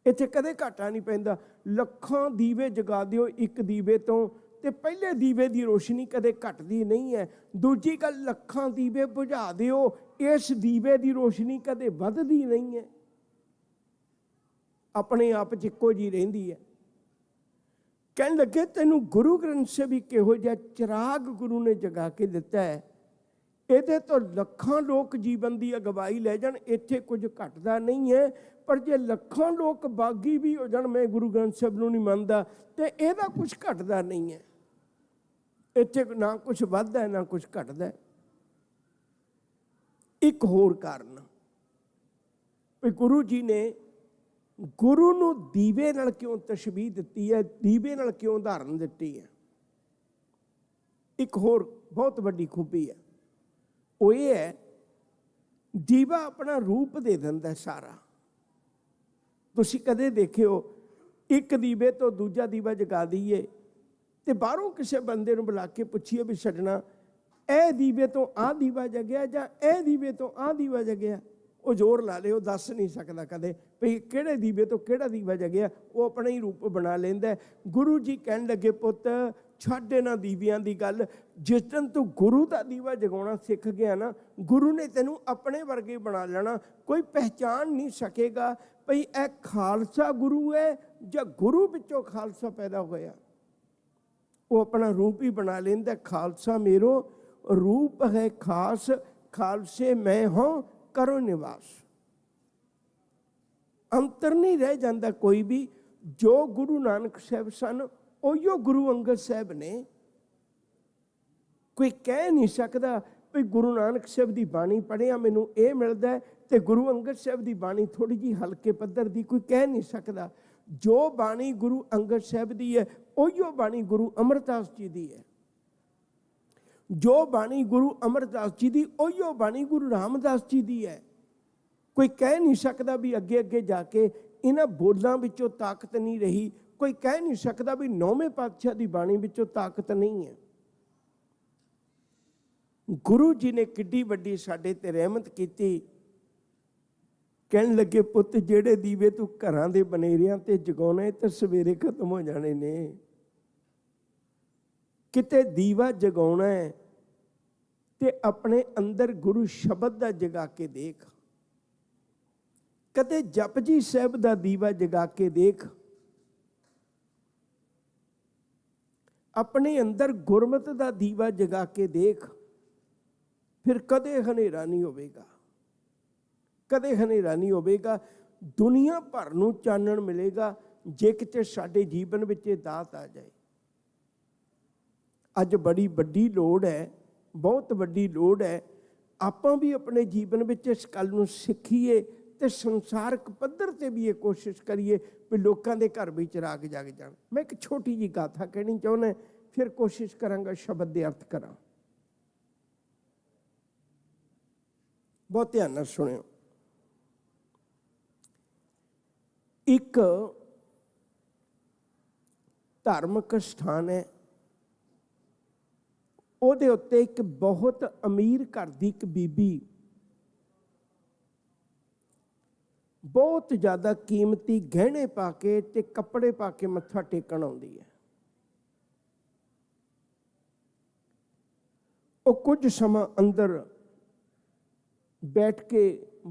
Speaker 11: ਇੱਥੇ ਕਦੇ ਘਾਟਾ ਨਹੀਂ ਪੈਂਦਾ। ਲੱਖਾਂ ਦੀਵੇ ਜਗਾ ਦਿਓ ਇੱਕ ਦੀਵੇ ਤੋਂ ਤੇ ਪਹਿਲੇ ਦੀਵੇ ਦੀ ਰੋਸ਼ਨੀ ਕਦੇ ਘਟਦੀ ਨਹੀਂ ਹੈ। ਦੂਜੀ ਗੱਲ, ਲੱਖਾਂ ਦੀਵੇ ਬੁਝਾ ਦਿਓ, ਇਸ ਦੀਵੇ ਦੀ ਰੋਸ਼ਨੀ ਕਦੇ ਵੱਧਦੀ ਨਹੀਂ ਹੈ, ਆਪਣੇ ਆਪ 'ਚ ਇੱਕੋ ਜਿਹੀ ਰਹਿੰਦੀ ਹੈ। ਕਹਿਣ ਲੱਗੇ ਤੈਨੂੰ ਗੁਰੂ ਗ੍ਰੰਥ ਸਾਹਿਬ ਵੀ ਕਿਹੋ ਜਿਹਾ ਚਿਰਾਗ ਗੁਰੂ ਨੇ ਜਗਾ ਕੇ ਦਿੱਤਾ ਹੈ ਇਹਦੇ ਤੋਂ ਲੱਖਾਂ ਲੋਕ ਜੀਵਨ ਦੀ ਅਗਵਾਈ ਲੈ ਜਾਣ, ਇੱਥੇ ਕੁਝ ਘਟਦਾ ਨਹੀਂ ਹੈ। ਪਰ ਜੇ ਲੱਖਾਂ ਲੋਕ ਬਾਗੀ ਵੀ ਹੋ ਜਾਣ, ਮੈਂ ਗੁਰੂ ਗ੍ਰੰਥ ਸਾਹਿਬ ਨੂੰ ਨਹੀਂ ਮੰਨਦਾ, ਤੇ ਇਹਦਾ ਕੁਝ ਘਟਦਾ ਨਹੀਂ ਹੈ। ਇੱਥੇ ਨਾ ਕੁਝ ਵੱਧਦਾ ਹੈ ਨਾ ਕੁਝ ਘਟਦਾ। ਇੱਕ ਹੋਰ ਕਾਰਨ ਵੀ ਗੁਰੂ ਜੀ ਨੇ ਗੁਰੂ ਨੂੰ ਦੀਵੇ ਨਾਲ ਕਿਉਂ ਤਸ਼ਬੀਹ ਦਿੱਤੀ ਹੈ, ਦੀਵੇ ਨਾਲ ਕਿਉਂ ਉਦਾਹਰਨ ਦਿੱਤੀ ਹੈ। ਇੱਕ ਹੋਰ ਬਹੁਤ ਵੱਡੀ ਖੂਬੀ ਹੈ, ਉਹ ਇਹ ਹੈ ਦੀਵਾ ਆਪਣਾ ਰੂਪ ਦੇ ਦਿੰਦਾ ਸਾਰਾ। ਤੁਸੀਂ ਕਦੇ ਦੇਖਿਓ ਇੱਕ ਦੀਵੇ ਤੋਂ ਦੂਜਾ ਦੀਵਾ ਜਗਾ ਦਈਏ ਤੇ ਬਾਹਰੋਂ ਕਿਸੇ ਬੰਦੇ ਨੂੰ ਬੁਲਾ ਕੇ ਪੁੱਛੀਏ ਵੀ ਛੱਡਣਾ ਇਹ ਦੀਵੇ ਤੋਂ ਆਹ ਦੀਵਾ ਜਗਿਆ ਜਾਂ ਇਹ ਦੀਵੇ ਤੋਂ ਆਹ ਦੀਵਾ ਜਗਿਆ, ਉਹ ਜ਼ੋਰ ਲਾ ਲੇ, ਉਹ ਦੱਸ ਨਹੀਂ ਸਕਦਾ ਕਦੇ ਵੀ ਕਿਹੜੇ ਦੀਵੇ ਤੋਂ ਕਿਹੜਾ ਦੀਵਾ ਜਗਿਆ। ਉਹ ਆਪਣਾ ਹੀ ਰੂਪ ਬਣਾ ਲੈਂਦਾ। ਗੁਰੂ ਜੀ ਕਹਿਣ ਲੱਗੇ, ਪੁੱਤ ਛੱਡ ਇਹਨਾਂ ਦੀਵਿਆਂ ਦੀ ਗੱਲ। ਜਿਸ ਦਿਨ ਤੂੰ ਗੁਰੂ ਦਾ ਦੀਵਾ ਜਗਾਉਣਾ ਸਿੱਖ ਗਿਆ ਨਾ, ਗੁਰੂ ਨੇ ਤੈਨੂੰ ਆਪਣੇ ਵਰਗੇ ਬਣਾ ਲੈਣਾ। ਕੋਈ ਪਹਿਚਾਣ ਨਹੀਂ ਸਕੇਗਾ ਭਈ ਇਹ ਖਾਲਸਾ ਗੁਰੂ ਹੈ ਜਾਂ ਗੁਰੂ ਵਿੱਚੋਂ ਖਾਲਸਾ ਪੈਦਾ ਹੋਇਆ। ਉਹ ਆਪਣਾ ਰੂਪ ਹੀ ਬਣਾ ਲੈਂਦਾ। ਖਾਲਸਾ ਮੇਰੋ ਰੂਪ ਹੈ ਖਾਸ, ਖਾਲਸੇ ਮੈਂ ਹਾਂ ਕਰੋ ਨਿਵਾਸ। ਅੰਤਰ ਨਹੀਂ ਰਹਿ ਜਾਂਦਾ ਕੋਈ ਵੀ। ਜੋ ਗੁਰੂ ਨਾਨਕ ਸਾਹਿਬ ਸਨ ਉਹੀਓ ਗੁਰੂ ਅੰਗਦ ਸਾਹਿਬ ਨੇ। ਕੋਈ ਕਹਿ ਨਹੀਂ ਸਕਦਾ ਵੀ ਗੁਰੂ ਨਾਨਕ ਸਾਹਿਬ ਦੀ ਬਾਣੀ ਪੜ੍ਹਿਆ ਮੈਨੂੰ ਇਹ ਮਿਲਦਾ ਹੈ ਤੇ ਗੁਰੂ ਅੰਗਦ ਸਾਹਿਬ ਦੀ ਬਾਣੀ ਥੋੜ੍ਹੀ ਜਿਹੀ ਹਲਕੇ ਪੱਧਰ ਦੀ, ਕੋਈ ਕਹਿ ਨਹੀਂ ਸਕਦਾ। ਜੋ ਬਾਣੀ ਗੁਰੂ ਅੰਗਦ ਸਾਹਿਬ ਦੀ ਹੈ ਉਹੀਓ ਬਾਣੀ ਗੁਰੂ ਅਮਰਦਾਸ ਜੀ ਦੀ ਹੈ। ਜੋ ਬਾਣੀ ਗੁਰੂ ਅਮਰਦਾਸ ਜੀ ਦੀ ਉਹੀਓ ਬਾਣੀ ਗੁਰੂ ਰਾਮਦਾਸ ਜੀ ਦੀ ਹੈ। ਕੋਈ ਕਹਿ ਨਹੀਂ ਸਕਦਾ ਵੀ ਅੱਗੇ ਅੱਗੇ ਜਾ ਕੇ ਇਹਨਾਂ ਬੋਲਾਂ ਵਿੱਚੋਂ ਤਾਕਤ ਨਹੀਂ ਰਹੀ। ਕੋਈ ਕਹਿ ਨਹੀਂ ਸਕਦਾ ਵੀ 9ਵੇਂ ਪਾਤਸ਼ਾਹ ਦੀ ਬਾਣੀ ਵਿੱਚੋਂ ਤਾਕਤ ਨਹੀਂ ਹੈ। ਗੁਰੂ ਜੀ ਨੇ ਕਿੱਡੀ ਵੱਡੀ ਸਾਡੇ ਤੇ ਰਹਿਮਤ ਕੀਤੀ। ਕਹਿਣ ਲੱਗੇ, ਪੁੱਤ ਜਿਹੜੇ ਦੀਵੇ ਤੂੰ ਘਰਾਂ ਦੇ ਬਨੇਰਿਆਂ ਤੇ ਜਗਾਉਣੇ ਤੇ ਸਵੇਰੇ ਖਤਮ ਹੋ ਜਾਣੇ ਨੇ। ਕਿਤੇ ਦੀਵਾ ਜਗਾਉਣਾ ਹੈ ਤੇ ਆਪਣੇ ਅੰਦਰ ਗੁਰੂ ਸ਼ਬਦ ਦਾ ਜਗਾ ਕੇ ਦੇਖ। ਕਦੇ ਜਪਜੀ ਸਾਹਿਬ ਦਾ ਦੀਵਾ ਜਗਾ ਕੇ ਦੇਖ। ਆਪਣੇ ਅੰਦਰ ਗੁਰਮਤਿ ਦਾ ਦੀਵਾ ਜਗਾ ਕੇ ਦੇਖ। ਫਿਰ ਕਦੇ ਹਨੇਰਾ ਨਹੀਂ ਹੋਵੇਗਾ, ਕਦੇ ਹਨੇਰਾ ਨਹੀਂ ਹੋਵੇਗਾ। ਦੁਨੀਆ ਭਰ ਨੂੰ ਚਾਨਣ ਮਿਲੇਗਾ ਜੇ ਕਿਤੇ ਸਾਡੇ ਜੀਵਨ ਵਿੱਚ ਇਹ ਦਾਤ ਆ ਜਾਏ। ਅੱਜ ਬੜੀ ਵੱਡੀ ਲੋੜ ਹੈ, ਬਹੁਤ ਵੱਡੀ ਲੋੜ ਹੈ। ਆਪਾਂ ਵੀ ਆਪਣੇ ਜੀਵਨ ਵਿੱਚ ਇਸ ਗੱਲ ਨੂੰ ਸਿੱਖੀਏ ਤੇ ਸੰਸਾਰਕ ਪੱਧਰ ਤੇ ਵੀ ਇਹ ਕੋਸ਼ਿਸ਼ ਕਰੀਏ ਵੀ ਲੋਕਾਂ ਦੇ ਘਰ ਵੀ ਚਿਰਾਗ ਜਗ ਜਾਣ। ਮੈਂ ਇੱਕ ਛੋਟੀ ਜਿਹੀ ਗਾਥਾ ਕਹਿਣੀ ਚਾਹੁੰਦਾ, ਫਿਰ ਕੋਸ਼ਿਸ਼ ਕਰਾਂਗਾ ਸ਼ਬਦ ਦੇ ਅਰਥ ਕਰਾਂ। ਬਹੁਤ ਧਿਆਨ ਨਾਲ ਸੁਣਿਓ। ਇੱਕ ਧਾਰਮਿਕ ਸਥਾਨ ਹੈ, ਉਹਦੇ ਉੱਤੇ ਇੱਕ ਬਹੁਤ ਅਮੀਰ ਘਰ ਦੀ ਇੱਕ ਬੀਬੀ ਬਹੁਤ ਜ਼ਿਆਦਾ ਕੀਮਤੀ ਗਹਿਣੇ ਪਾ ਕੇ ਤੇ ਕੱਪੜੇ ਪਾ ਕੇ ਮੱਥਾ ਟੇਕਣ ਆਉਂਦੀ ਹੈ। ਉਹ ਕੁਝ ਸਮਾਂ ਅੰਦਰ ਬੈਠ ਕੇ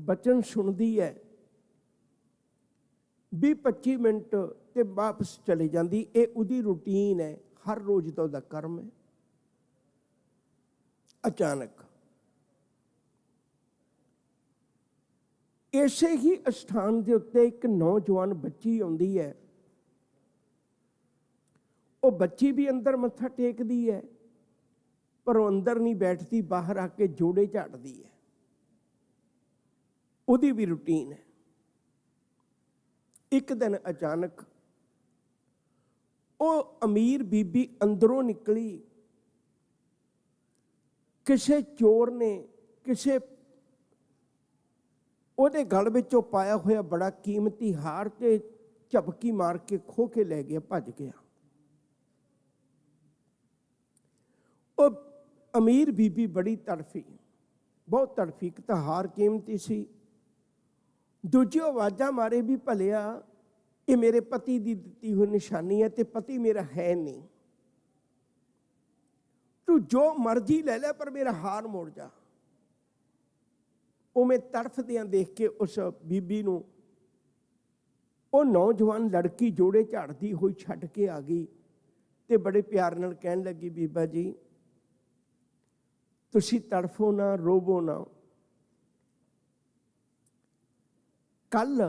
Speaker 11: ਬਚਨ ਸੁਣਦੀ ਹੈ, 20-25 ਮਿੰਟ ਤੇ ਵਾਪਸ ਚਲੀ ਜਾਂਦੀ। ਇਹ ਉਹਦੀ ਰੂਟੀਨ ਹੈ, ਹਰ ਰੋਜ਼ ਦਾ ਉਹਦਾ ਕਰਮ ਹੈ। ਅਚਾਨਕ ਇਸੇ ਹੀ ਅਸਥਾਨ ਦੇ ਉੱਤੇ ਇੱਕ ਨੌਜਵਾਨ ਬੱਚੀ ਆਉਂਦੀ ਹੈ। ਉਹ ਬੱਚੀ ਵੀ ਅੰਦਰ ਮੱਥਾ ਟੇਕਦੀ ਹੈ, ਪਰ ਉਹ ਅੰਦਰ ਨਹੀਂ ਬੈਠਦੀ, ਬਾਹਰ ਆ ਕੇ ਜੋੜੇ ਝਾੜਦੀ ਹੈ। ਉਹਦੀ ਵੀ ਰੂਟੀਨ ਹੈ। ਇੱਕ ਦਿਨ ਅਚਾਨਕ ਉਹ ਅਮੀਰ ਬੀਬੀ ਅੰਦਰੋਂ ਨਿਕਲੀ। ਕਿਸੇ ਚੋਰ ਨੇ ਕਿਸੇ ਉਹਦੇ ਗਲ ਵਿੱਚੋਂ ਪਾਇਆ ਹੋਇਆ ਬੜਾ ਕੀਮਤੀ ਹਾਰ ਤੇ ਝਪਕੀ ਮਾਰ ਕੇ ਖੋਹ ਕੇ ਲੈ ਗਿਆ, ਭੱਜ ਗਿਆ। ਉਹ ਅਮੀਰ ਬੀਬੀ ਬੜੀ ਤੜਫੀ, ਬਹੁਤ ਤੜਫੀ। ਇੱਕ ਤਾਂ ਹਾਰ ਕੀਮਤੀ ਸੀ, ਦੂਜੀ ਆਵਾਜ਼ਾਂ ਮਾਰੇ ਵੀ ਭਲਿਆ ਇਹ ਮੇਰੇ ਪਤੀ ਦੀ ਦਿੱਤੀ ਹੋਈ ਨਿਸ਼ਾਨੀ ਹੈ ਤੇ ਪਤੀ ਮੇਰਾ ਹੈ ਨਹੀਂ। ਤੂੰ ਜੋ ਮਰਜ਼ੀ ਲੈ ਲੈ ਪਰ ਮੇਰਾ ਹਾਰ ਮੋੜ ਜਾ। ਉਹ ਮੈਂ ਤੜਫਦਿਆਂ ਦੇਖ ਕੇ ਉਸ ਬੀਬੀ ਨੂੰ ਉਹ ਨੌਜਵਾਨ ਲੜਕੀ ਜੋੜੇ ਝਾੜਦੀ ਹੋਈ ਛੱਡ ਕੇ ਆ ਗਈ ਤੇ ਬੜੇ ਪਿਆਰ ਨਾਲ ਕਹਿਣ ਲੱਗੀ, ਬੀਬਾ ਜੀ ਤੁਸੀਂ ਤੜਫੋ ਨਾ, ਰੋਵੋ ਨਾ। ਕੱਲ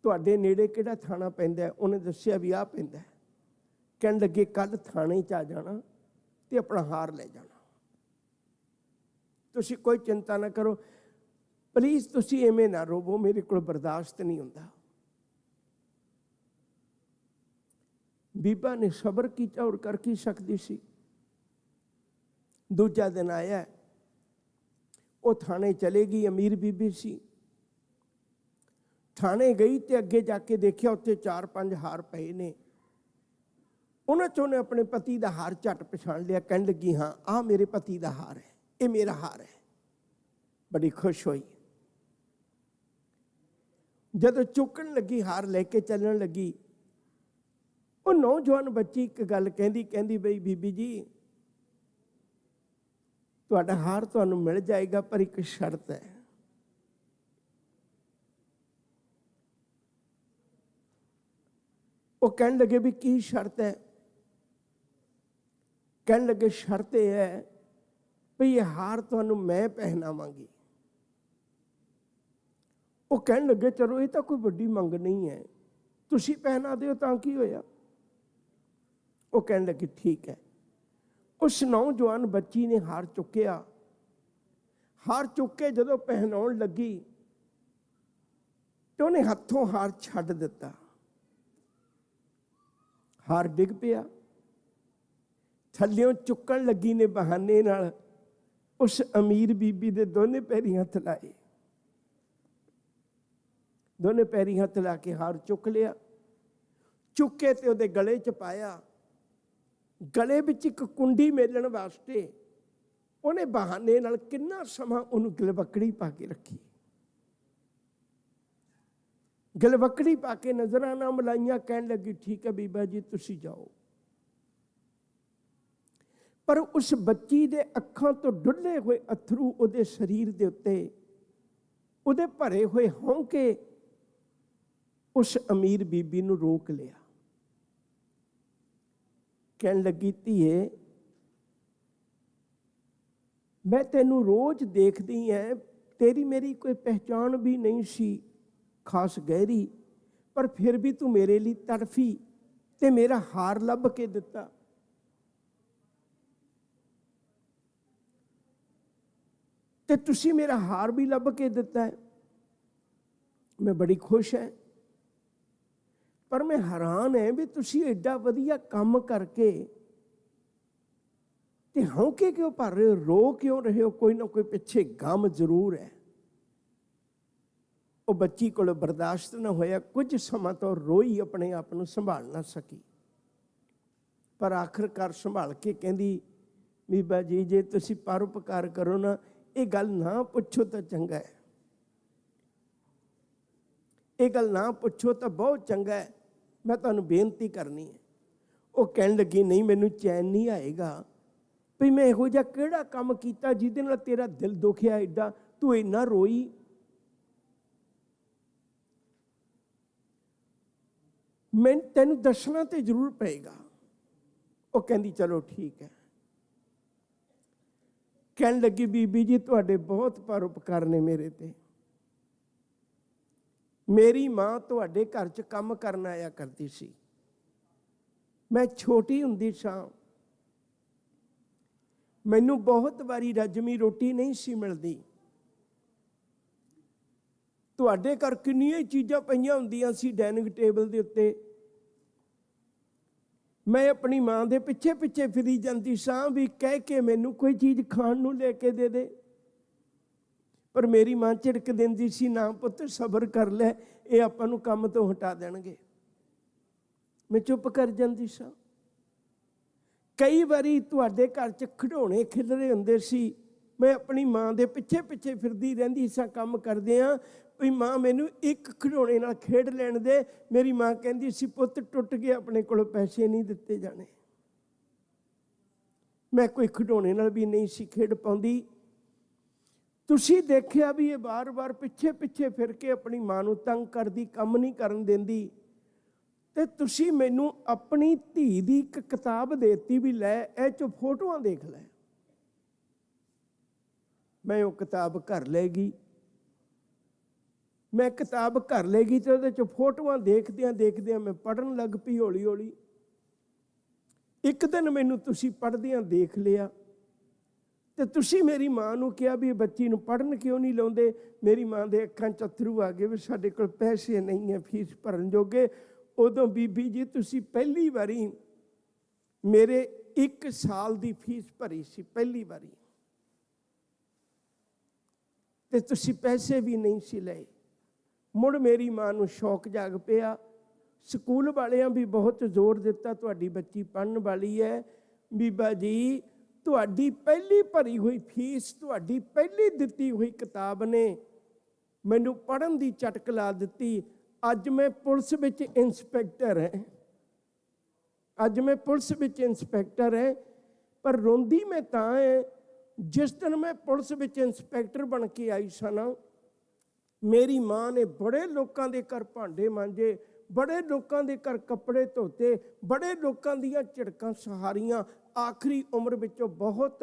Speaker 11: ਤੁਹਾਡੇ ਨੇੜੇ ਕਿਹੜਾ ਥਾਣਾ ਪੈਂਦਾ? ਉਹਨੇ ਦੱਸਿਆ ਵੀ ਆਹ ਪੈਂਦਾ। ਕਹਿਣ ਲੱਗੇ ਕੱਲ ਥਾਣੇ 'ਚ ਆ ਜਾਣਾ ਤੇ ਆਪਣਾ ਹਾਰ ਲੈ ਜਾਣਾ। ਤੁਸੀਂ ਕੋਈ ਚਿੰਤਾ ਨਾ ਕਰੋ, ਪਲੀਜ਼ ਤੁਸੀਂ ਐਵੇਂ ਨਾ ਰੋਵੋ, ਮੇਰੇ ਕੋਲ ਬਰਦਾਸ਼ਤ ਨਹੀਂ ਹੁੰਦਾ। ਬੀਬਾ ਨੇ ਸਬਰ ਕੀਤਾ, ਔਰ ਕਰ ਕੀ ਸਕਦੀ ਸੀ। ਦੂਜਾ ਦਿਨ ਆਇਆ, ਉਹ ਥਾਣੇ ਚਲੇ ਗਈ। ਅਮੀਰ ਬੀਬੀ ਸੀ। ਥਾਣੇ ਗਈ ਤੇ ਅੱਗੇ ਜਾ ਕੇ ਦੇਖਿਆ ਉੱਥੇ 4-5 ਹਾਰ ਪਏ ਨੇ। ਉਹਨਾਂ 'ਚ ਉਹਨੇ ਆਪਣੇ ਪਤੀ ਦਾ ਹਾਰ ਝੱਟ ਪਛਾਣ ਲਿਆ। ਕਹਿਣ ਲੱਗੀ ਹਾਂ ਆਹ ਮੇਰੇ ਪਤੀ ਦਾ ਹਾਰ ਹੈ, ਇਹ ਮੇਰਾ ਹਾਰ ਹੈ। ਬੜੀ ਖੁਸ਼ ਹੋਈ। ਜਦੋਂ ਚੁੱਕਣ ਲੱਗੀ, ਹਾਰ ਲੈ ਕੇ ਚੱਲਣ ਲੱਗੀ, ਉਹ ਨੌਜਵਾਨ ਬੱਚੀ ਇੱਕ ਗੱਲ ਕਹਿੰਦੀ ਬਈ ਬੀਬੀ ਜੀ, ਤੁਹਾਡਾ ਹਾਰ ਤੁਹਾਨੂੰ ਮਿਲ ਜਾਏਗਾ, ਪਰ ਇੱਕ ਸ਼ਰਤ ਹੈ। ਉਹ ਕਹਿਣ ਲੱਗੇ ਵੀ ਕੀ ਸ਼ਰਤ ਹੈ? ਕਹਿਣ ਲੱਗੇ ਸ਼ਰਤ ਇਹ ਹੈ ਵੀ ਇਹ ਹਾਰ ਤੁਹਾਨੂੰ ਮੈਂ ਪਹਿਨਾਵਾਂਗੀ। ਉਹ ਕਹਿਣ ਲੱਗੇ ਚਲੋ ਇਹ ਤਾਂ ਕੋਈ ਵੱਡੀ ਮੰਗ ਨਹੀਂ ਹੈ, ਤੁਸੀਂ ਪਹਿਨਾ ਦਿਓ ਤਾਂ ਕੀ ਹੋਇਆ। ਉਹ ਕਹਿਣ ਲੱਗੇ ਠੀਕ ਹੈ। ਉਸ ਨੌਜਵਾਨ ਬੱਚੀ ਨੇ ਹਾਰ ਚੁੱਕਿਆ। ਹਾਰ ਚੁੱਕ ਕੇ ਜਦੋਂ ਪਹਿਨਾਉਣ ਲੱਗੀ ਤੇ ਉਹਨੇ ਹੱਥੋਂ ਹਾਰ ਛੱਡ ਦਿੱਤਾ। ਹਾਰ ਡਿੱਗ ਪਿਆ। ਥੱਲਿਓਂ ਚੁੱਕਣ ਲੱਗੀ ਨੇ ਬਹਾਨੇ ਨਾਲ ਉਸ ਅਮੀਰ ਬੀਬੀ ਦੇ ਦੋਨੇ ਪੈਰੀ ਹੱਥ ਲਾਏ। ਦੋਨੇ ਪੈਰੀ ਹੱਥ ਲਾ ਕੇ ਹਾਰ ਚੁੱਕ ਲਿਆ। ਚੁੱਕ ਕੇ ਤੇ ਉਹਦੇ ਗਲੇ 'ਚ ਪਾਇਆ। ਗਲੇ ਵਿੱਚ ਇੱਕ ਕੁੰਡੀ ਮੇਲਣ ਵਾਸਤੇ ਉਹਨੇ ਬਹਾਨੇ ਨਾਲ ਕਿੰਨਾ ਸਮਾਂ ਉਹਨੂੰ ਗਲਵੱਕੜੀ ਪਾ ਕੇ ਰੱਖੀ। ਗਲਵੱਕੜੀ ਪਾ ਕੇ ਨਜ਼ਰਾਂ ਨਾਲ ਮਿਲਾਈਆਂ। ਕਹਿਣ ਲੱਗੀ ਠੀਕ ਹੈ ਬੀਬਾ ਜੀ ਤੁਸੀਂ ਜਾਓ। ਪਰ ਉਸ ਬੱਚੀ ਦੇ ਅੱਖਾਂ ਤੋਂ ਡੁੱਲੇ ਹੋਏ ਅਥਰੂ ਉਹਦੇ ਸਰੀਰ ਦੇ ਉੱਤੇ, ਉਹਦੇ ਭਰੇ ਹੋਏ ਹੌਂਕੇ ਉਸ ਅਮੀਰ ਬੀਬੀ ਨੂੰ ਰੋਕ ਲਿਆ। ਕਹਿਣ ਲੱਗੀ ਧੀਏ, ਮੈਂ ਤੈਨੂੰ ਰੋਜ਼ ਦੇਖਦੀ ਐ, ਤੇਰੀ ਮੇਰੀ ਕੋਈ ਪਹਿਚਾਣ ਵੀ ਨਹੀਂ ਸੀ ਖਾਸ ਗਹਿਰੀ, ਪਰ ਫਿਰ ਵੀ ਤੂੰ ਮੇਰੇ ਲਈ ਤੜਫੀ ਤੇ ਮੇਰਾ ਹਾਰ ਲੱਭ ਕੇ ਦਿੱਤਾ। ਤੇ ਤੁਸੀਂ ਮੇਰਾ ਹਾਰ ਵੀ ਲੱਭ ਕੇ ਦਿੱਤਾ ਹੈ। ਮੈਂ ਬੜੀ ਖੁਸ਼ ਹਾਂ, ਪਰ ਮੈਂ ਹੈਰਾਨ ਹੈ ਵੀ ਤੁਸੀਂ ਐਡਾ ਵਧੀਆ ਕੰਮ ਕਰਕੇ ਤੇ ਹੌਂਕੇ ਕਿਉਂ ਭਰ ਰਹੇ ਹੋ, ਰੋ ਕਿਉਂ ਰਹੇ ਹੋ? ਕੋਈ ਨਾ ਕੋਈ ਪਿੱਛੇ ਗਮ ਜ਼ਰੂਰ ਹੈ। ਉਹ ਬੱਚੀ ਕੋਲ ਬਰਦਾਸ਼ਤ ਨਾ ਹੋਇਆ। ਕੁਝ ਸਮਾਂ ਤੋਂ ਰੋਈ, ਆਪਣੇ ਆਪ ਨੂੰ ਸੰਭਾਲ ਨਾ ਸਕੀ, ਪਰ ਆਖਰਕਾਰ ਸੰਭਾਲ ਕੇ ਕਹਿੰਦੀ ਬੀਬਾ ਜੀ ਜੇ ਤੁਸੀਂ ਪਰਉਪਕਾਰ ਕਰੋ ਨਾ, ਇਹ ਗੱਲ ਨਾ ਪੁੱਛੋ ਤਾਂ ਚੰਗਾ ਹੈ। ਇਹ ਗੱਲ ਨਾ ਪੁੱਛੋ ਤਾਂ ਬਹੁਤ ਚੰਗਾ ਹੈ। ਮੈਂ ਤੁਹਾਨੂੰ ਬੇਨਤੀ ਕਰਨੀ ਹੈ। ਉਹ ਕਹਿਣ ਲੱਗੀ ਨਹੀਂ, ਮੈਨੂੰ ਚੈਨ ਨਹੀਂ ਆਏਗਾ ਵੀ ਮੈਂ ਇਹੋ ਜਿਹਾ ਕਿਹੜਾ ਕੰਮ ਕੀਤਾ ਜਿਹਦੇ ਨਾਲ ਤੇਰਾ ਦਿਲ ਦੁਖਿਆ ਐਡਾ, ਤੂੰ ਇੰਨਾ ਰੋਈ। ਮੈਂ ਤੈਨੂੰ ਦੱਸਣਾ ਤੇ ਜ਼ਰੂਰ ਪਏਗਾ। ਉਹ ਕਹਿੰਦੀ ਚਲੋ ਠੀਕ ਹੈ। ਕਹਿਣ ਲੱਗੀ ਬੀਬੀ ਜੀ ਤੁਹਾਡੇ ਬਹੁਤ ਪਰਉਪਕਾਰ ਨੇ ਮੇਰੇ ਤੇ। ਮੇਰੀ ਮਾਂ ਤੁਹਾਡੇ ਘਰ 'ਚ ਕੰਮ ਕਰਨ ਆਇਆ ਕਰਦੀ ਸੀ। ਮੈਂ ਛੋਟੀ ਹੁੰਦੀ ਸਾਂ, ਮੈਨੂੰ ਬਹੁਤ ਵਾਰੀ ਰਜਮੀ ਰੋਟੀ ਨਹੀਂ ਸੀ ਮਿਲਦੀ। ਤੁਹਾਡੇ ਘਰ ਕਿੰਨੀਆਂ ਚੀਜ਼ਾਂ ਪਈਆਂ ਹੁੰਦੀਆਂ ਸੀ ਡਾਈਨਿੰਗ ਟੇਬਲ ਦੇ ਉੱਤੇ। ਮੈਂ ਆਪਣੀ ਮਾਂ ਦੇ ਪਿੱਛੇ ਪਿੱਛੇ ਫਿਰੀ ਜਾਂਦੀ ਸਾਂ ਵੀ ਕਹਿ ਕੇ ਮੈਨੂੰ ਕੋਈ ਚੀਜ਼ ਖਾਣ ਨੂੰ ਲੈ ਕੇ ਦੇ ਦੇ, ਪਰ ਮੇਰੀ ਮਾਂ ਝਿੜਕ ਦਿੰਦੀ ਸੀ, ਨਾ ਪੁੱਤ ਸਬਰ ਕਰ ਲੈ, ਇਹ ਆਪਾਂ ਨੂੰ ਕੰਮ ਤੋਂ ਹਟਾ ਦੇਣਗੇ। ਮੈਂ ਚੁੱਪ ਕਰ ਜਾਂਦੀ ਸਾਂ। ਕਈ ਵਾਰੀ ਤੁਹਾਡੇ ਘਰ 'ਚ ਖਿਡੌਣੇ ਖਿਲਰੇ ਹੁੰਦੇ ਸੀ, ਮੈਂ ਆਪਣੀ ਮਾਂ ਦੇ ਪਿੱਛੇ ਪਿੱਛੇ ਫਿਰਦੀ ਰਹਿੰਦੀ ਸਾਂ ਕੰਮ ਕਰਦੇ ਆ ਵੀ ਮਾਂ ਮੈਨੂੰ ਇੱਕ ਖਿਡੌਣੇ ਨਾਲ ਖੇਡ ਲੈਣ ਦੇ। ਮੇਰੀ ਮਾਂ ਕਹਿੰਦੀ ਸੀ ਪੁੱਤ ਟੁੱਟ ਗਿਆ, ਆਪਣੇ ਕੋਲ ਪੈਸੇ ਨਹੀਂ ਦਿੱਤੇ ਜਾਣੇ। ਮੈਂ ਕੋਈ ਖਿਡੌਣੇ ਨਾਲ ਵੀ ਨਹੀਂ ਸੀ ਖੇਡ ਪਾਉਂਦੀ। ਤੁਸੀਂ ਦੇਖਿਆ ਵੀ ਇਹ ਵਾਰ-ਵਾਰ ਪਿੱਛੇ ਪਿੱਛੇ ਫਿਰ ਕੇ ਆਪਣੀ ਮਾਂ ਨੂੰ ਤੰਗ ਕਰਦੀ, ਕੰਮ ਨਹੀਂ ਕਰਨ ਦਿੰਦੀ। ਤੇ ਤੁਸੀਂ ਮੈਨੂੰ ਆਪਣੀ ਧੀ ਦੀ ਇੱਕ ਕਿਤਾਬ ਦੇਤੀ ਵੀ ਲੈ ਇਹ 'ਚੋਂ ਫੋਟੋਆਂ ਦੇਖ ਲੈ। ਮੈਂ ਉਹ ਕਿਤਾਬ ਘਰ ਲੈ ਗਈ। ਮੈਂ ਕਿਤਾਬ ਘਰ ਲੈ ਗਈ ਤੇ ਉਹਦੇ 'ਚ ਫੋਟੋਆਂ ਦੇਖਦਿਆਂ ਮੈਂ ਪੜ੍ਹਨ ਲੱਗ ਪਈ ਹੌਲੀ ਹੌਲੀ। ਇੱਕ ਦਿਨ ਮੈਨੂੰ ਤੁਸੀਂ ਪੜ੍ਹਦਿਆਂ ਦੇਖ ਲਿਆ ਤੇ ਤੁਸੀਂ ਮੇਰੀ ਮਾਂ ਨੂੰ ਕਿਹਾ ਵੀ ਇਹ ਬੱਚੀ ਨੂੰ ਪੜ੍ਹਨ ਕਿਉਂ ਨਹੀਂ ਲਾਉਂਦੇ। ਮੇਰੀ ਮਾਂ ਦੇ ਅੱਖਾਂ 'ਚ ਅੱਥਰੂ ਆ ਗਏ ਵੀ ਸਾਡੇ ਕੋਲ ਪੈਸੇ ਨਹੀਂ ਹੈ ਫੀਸ ਭਰਨ ਜੋਗੇ। ਉਦੋਂ ਬੀਬੀ ਜੀ ਤੁਸੀਂ ਪਹਿਲੀ ਵਾਰੀ ਮੇਰੇ 1 ਸਾਲ ਦੀ ਫੀਸ ਭਰੀ ਸੀ, ਪਹਿਲੀ ਵਾਰੀ, ਤੇ ਤੁਸੀਂ ਪੈਸੇ ਵੀ ਨਹੀਂ ਸੀ ਲਏ। ਮੁੜ ਮੇਰੀ ਮਾਂ ਨੂੰ ਸ਼ੌਕ ਜਾਗ ਪਿਆ। ਸਕੂਲ ਵਾਲਿਆਂ ਵੀ ਬਹੁਤ ਜ਼ੋਰ ਦਿੱਤਾ, ਤੁਹਾਡੀ ਬੱਚੀ ਪੜ੍ਹਨ ਵਾਲੀ ਹੈ। ਬੀਬਾ ਜੀ ਤੁਹਾਡੀ ਪਹਿਲੀ ਭਰੀ ਹੋਈ ਫੀਸ, ਤੁਹਾਡੀ ਪਹਿਲੀ ਦਿੱਤੀ ਹੋਈ ਕਿਤਾਬ ਨੇ ਮੈਨੂੰ ਪੜ੍ਹਨ ਦੀ ਚਟਕ ਲਾ ਦਿੱਤੀ। ਅੱਜ ਮੈਂ ਪੁਲਿਸ ਵਿੱਚ ਇੰਸਪੈਕਟਰ ਹੈ, ਅੱਜ ਮੈਂ ਪੁਲਿਸ ਵਿੱਚ ਇੰਸਪੈਕਟਰ ਹੈ। ਪਰ ਰੋਂਦੀ ਮੈਂ ਤਾਂ ਹੈ, ਜਿਸ ਦਿਨ ਮੈਂ ਪੁਲਿਸ ਵਿੱਚ ਇੰਸਪੈਕਟਰ ਬਣ ਕੇ ਆਈ ਸਾਂ, ਮੇਰੀ ਮਾਂ ਨੇ ਬੜੇ ਲੋਕਾਂ ਦੇ ਘਰ ਭਾਂਡੇ ਮਾਂਜੇ, ਬੜੇ ਲੋਕਾਂ ਦੇ ਘਰ ਕੱਪੜੇ ਧੋਤੇ, ਬੜੇ ਲੋਕਾਂ ਦੀਆਂ ਝਿੜਕਾਂ ਸਹਾਰੀਆਂ। ਆਖਰੀ ਉਮਰ ਵਿੱਚੋਂ ਬਹੁਤ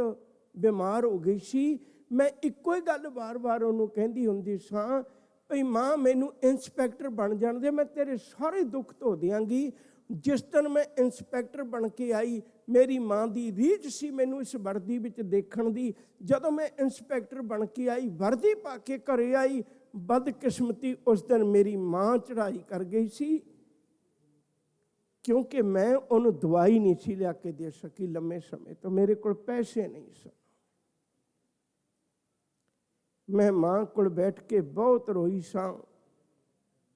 Speaker 11: ਬਿਮਾਰ ਹੋ ਗਈ ਸੀ। ਮੈਂ ਇੱਕੋ ਹੀ ਗੱਲ ਵਾਰ-ਵਾਰ ਉਹਨੂੰ ਕਹਿੰਦੀ ਹੁੰਦੀ ਸਾਂ, ਭਈ ਮਾਂ ਮੈਨੂੰ ਇੰਸਪੈਕਟਰ ਬਣ ਜਾਣ ਦੇ, ਮੈਂ ਤੇਰੇ ਸਾਰੇ ਦੁੱਖ ਧੋ ਦਿਆਂਗੀ। ਜਿਸ ਦਿਨ ਮੈਂ ਇੰਸਪੈਕਟਰ ਬਣ ਕੇ ਆਈ, ਮੇਰੀ ਮਾਂ ਦੀ ਰੀਝ ਸੀ ਮੈਨੂੰ ਇਸ ਵਰਦੀ ਵਿੱਚ ਦੇਖਣ ਦੀ। ਜਦੋਂ ਮੈਂ ਇੰਸਪੈਕਟਰ ਬਣ ਕੇ ਆਈ, ਵਰਦੀ ਪਾ ਕੇ ਘਰੇ ਆਈ, ਬਦਕਿਸਮਤੀ ਉਸ ਦਿਨ ਮੇਰੀ ਮਾਂ ਚੜ੍ਹਾਈ ਕਰ ਗਈ ਸੀ, ਕਿਉਂਕਿ ਮੈਂ ਉਹਨੂੰ ਦਵਾਈ ਨਹੀਂ ਸੀ ਲਿਆ ਕੇ ਦੇ ਸਕੀ ਲੰਮੇ ਸਮੇਂ ਤੋਂ, ਮੇਰੇ ਕੋਲ ਪੈਸੇ ਨਹੀਂ ਸਨ। ਮੈਂ ਮਾਂ ਕੋਲ ਬੈਠ ਕੇ ਬਹੁਤ ਰੋਈ ਸਾਂ।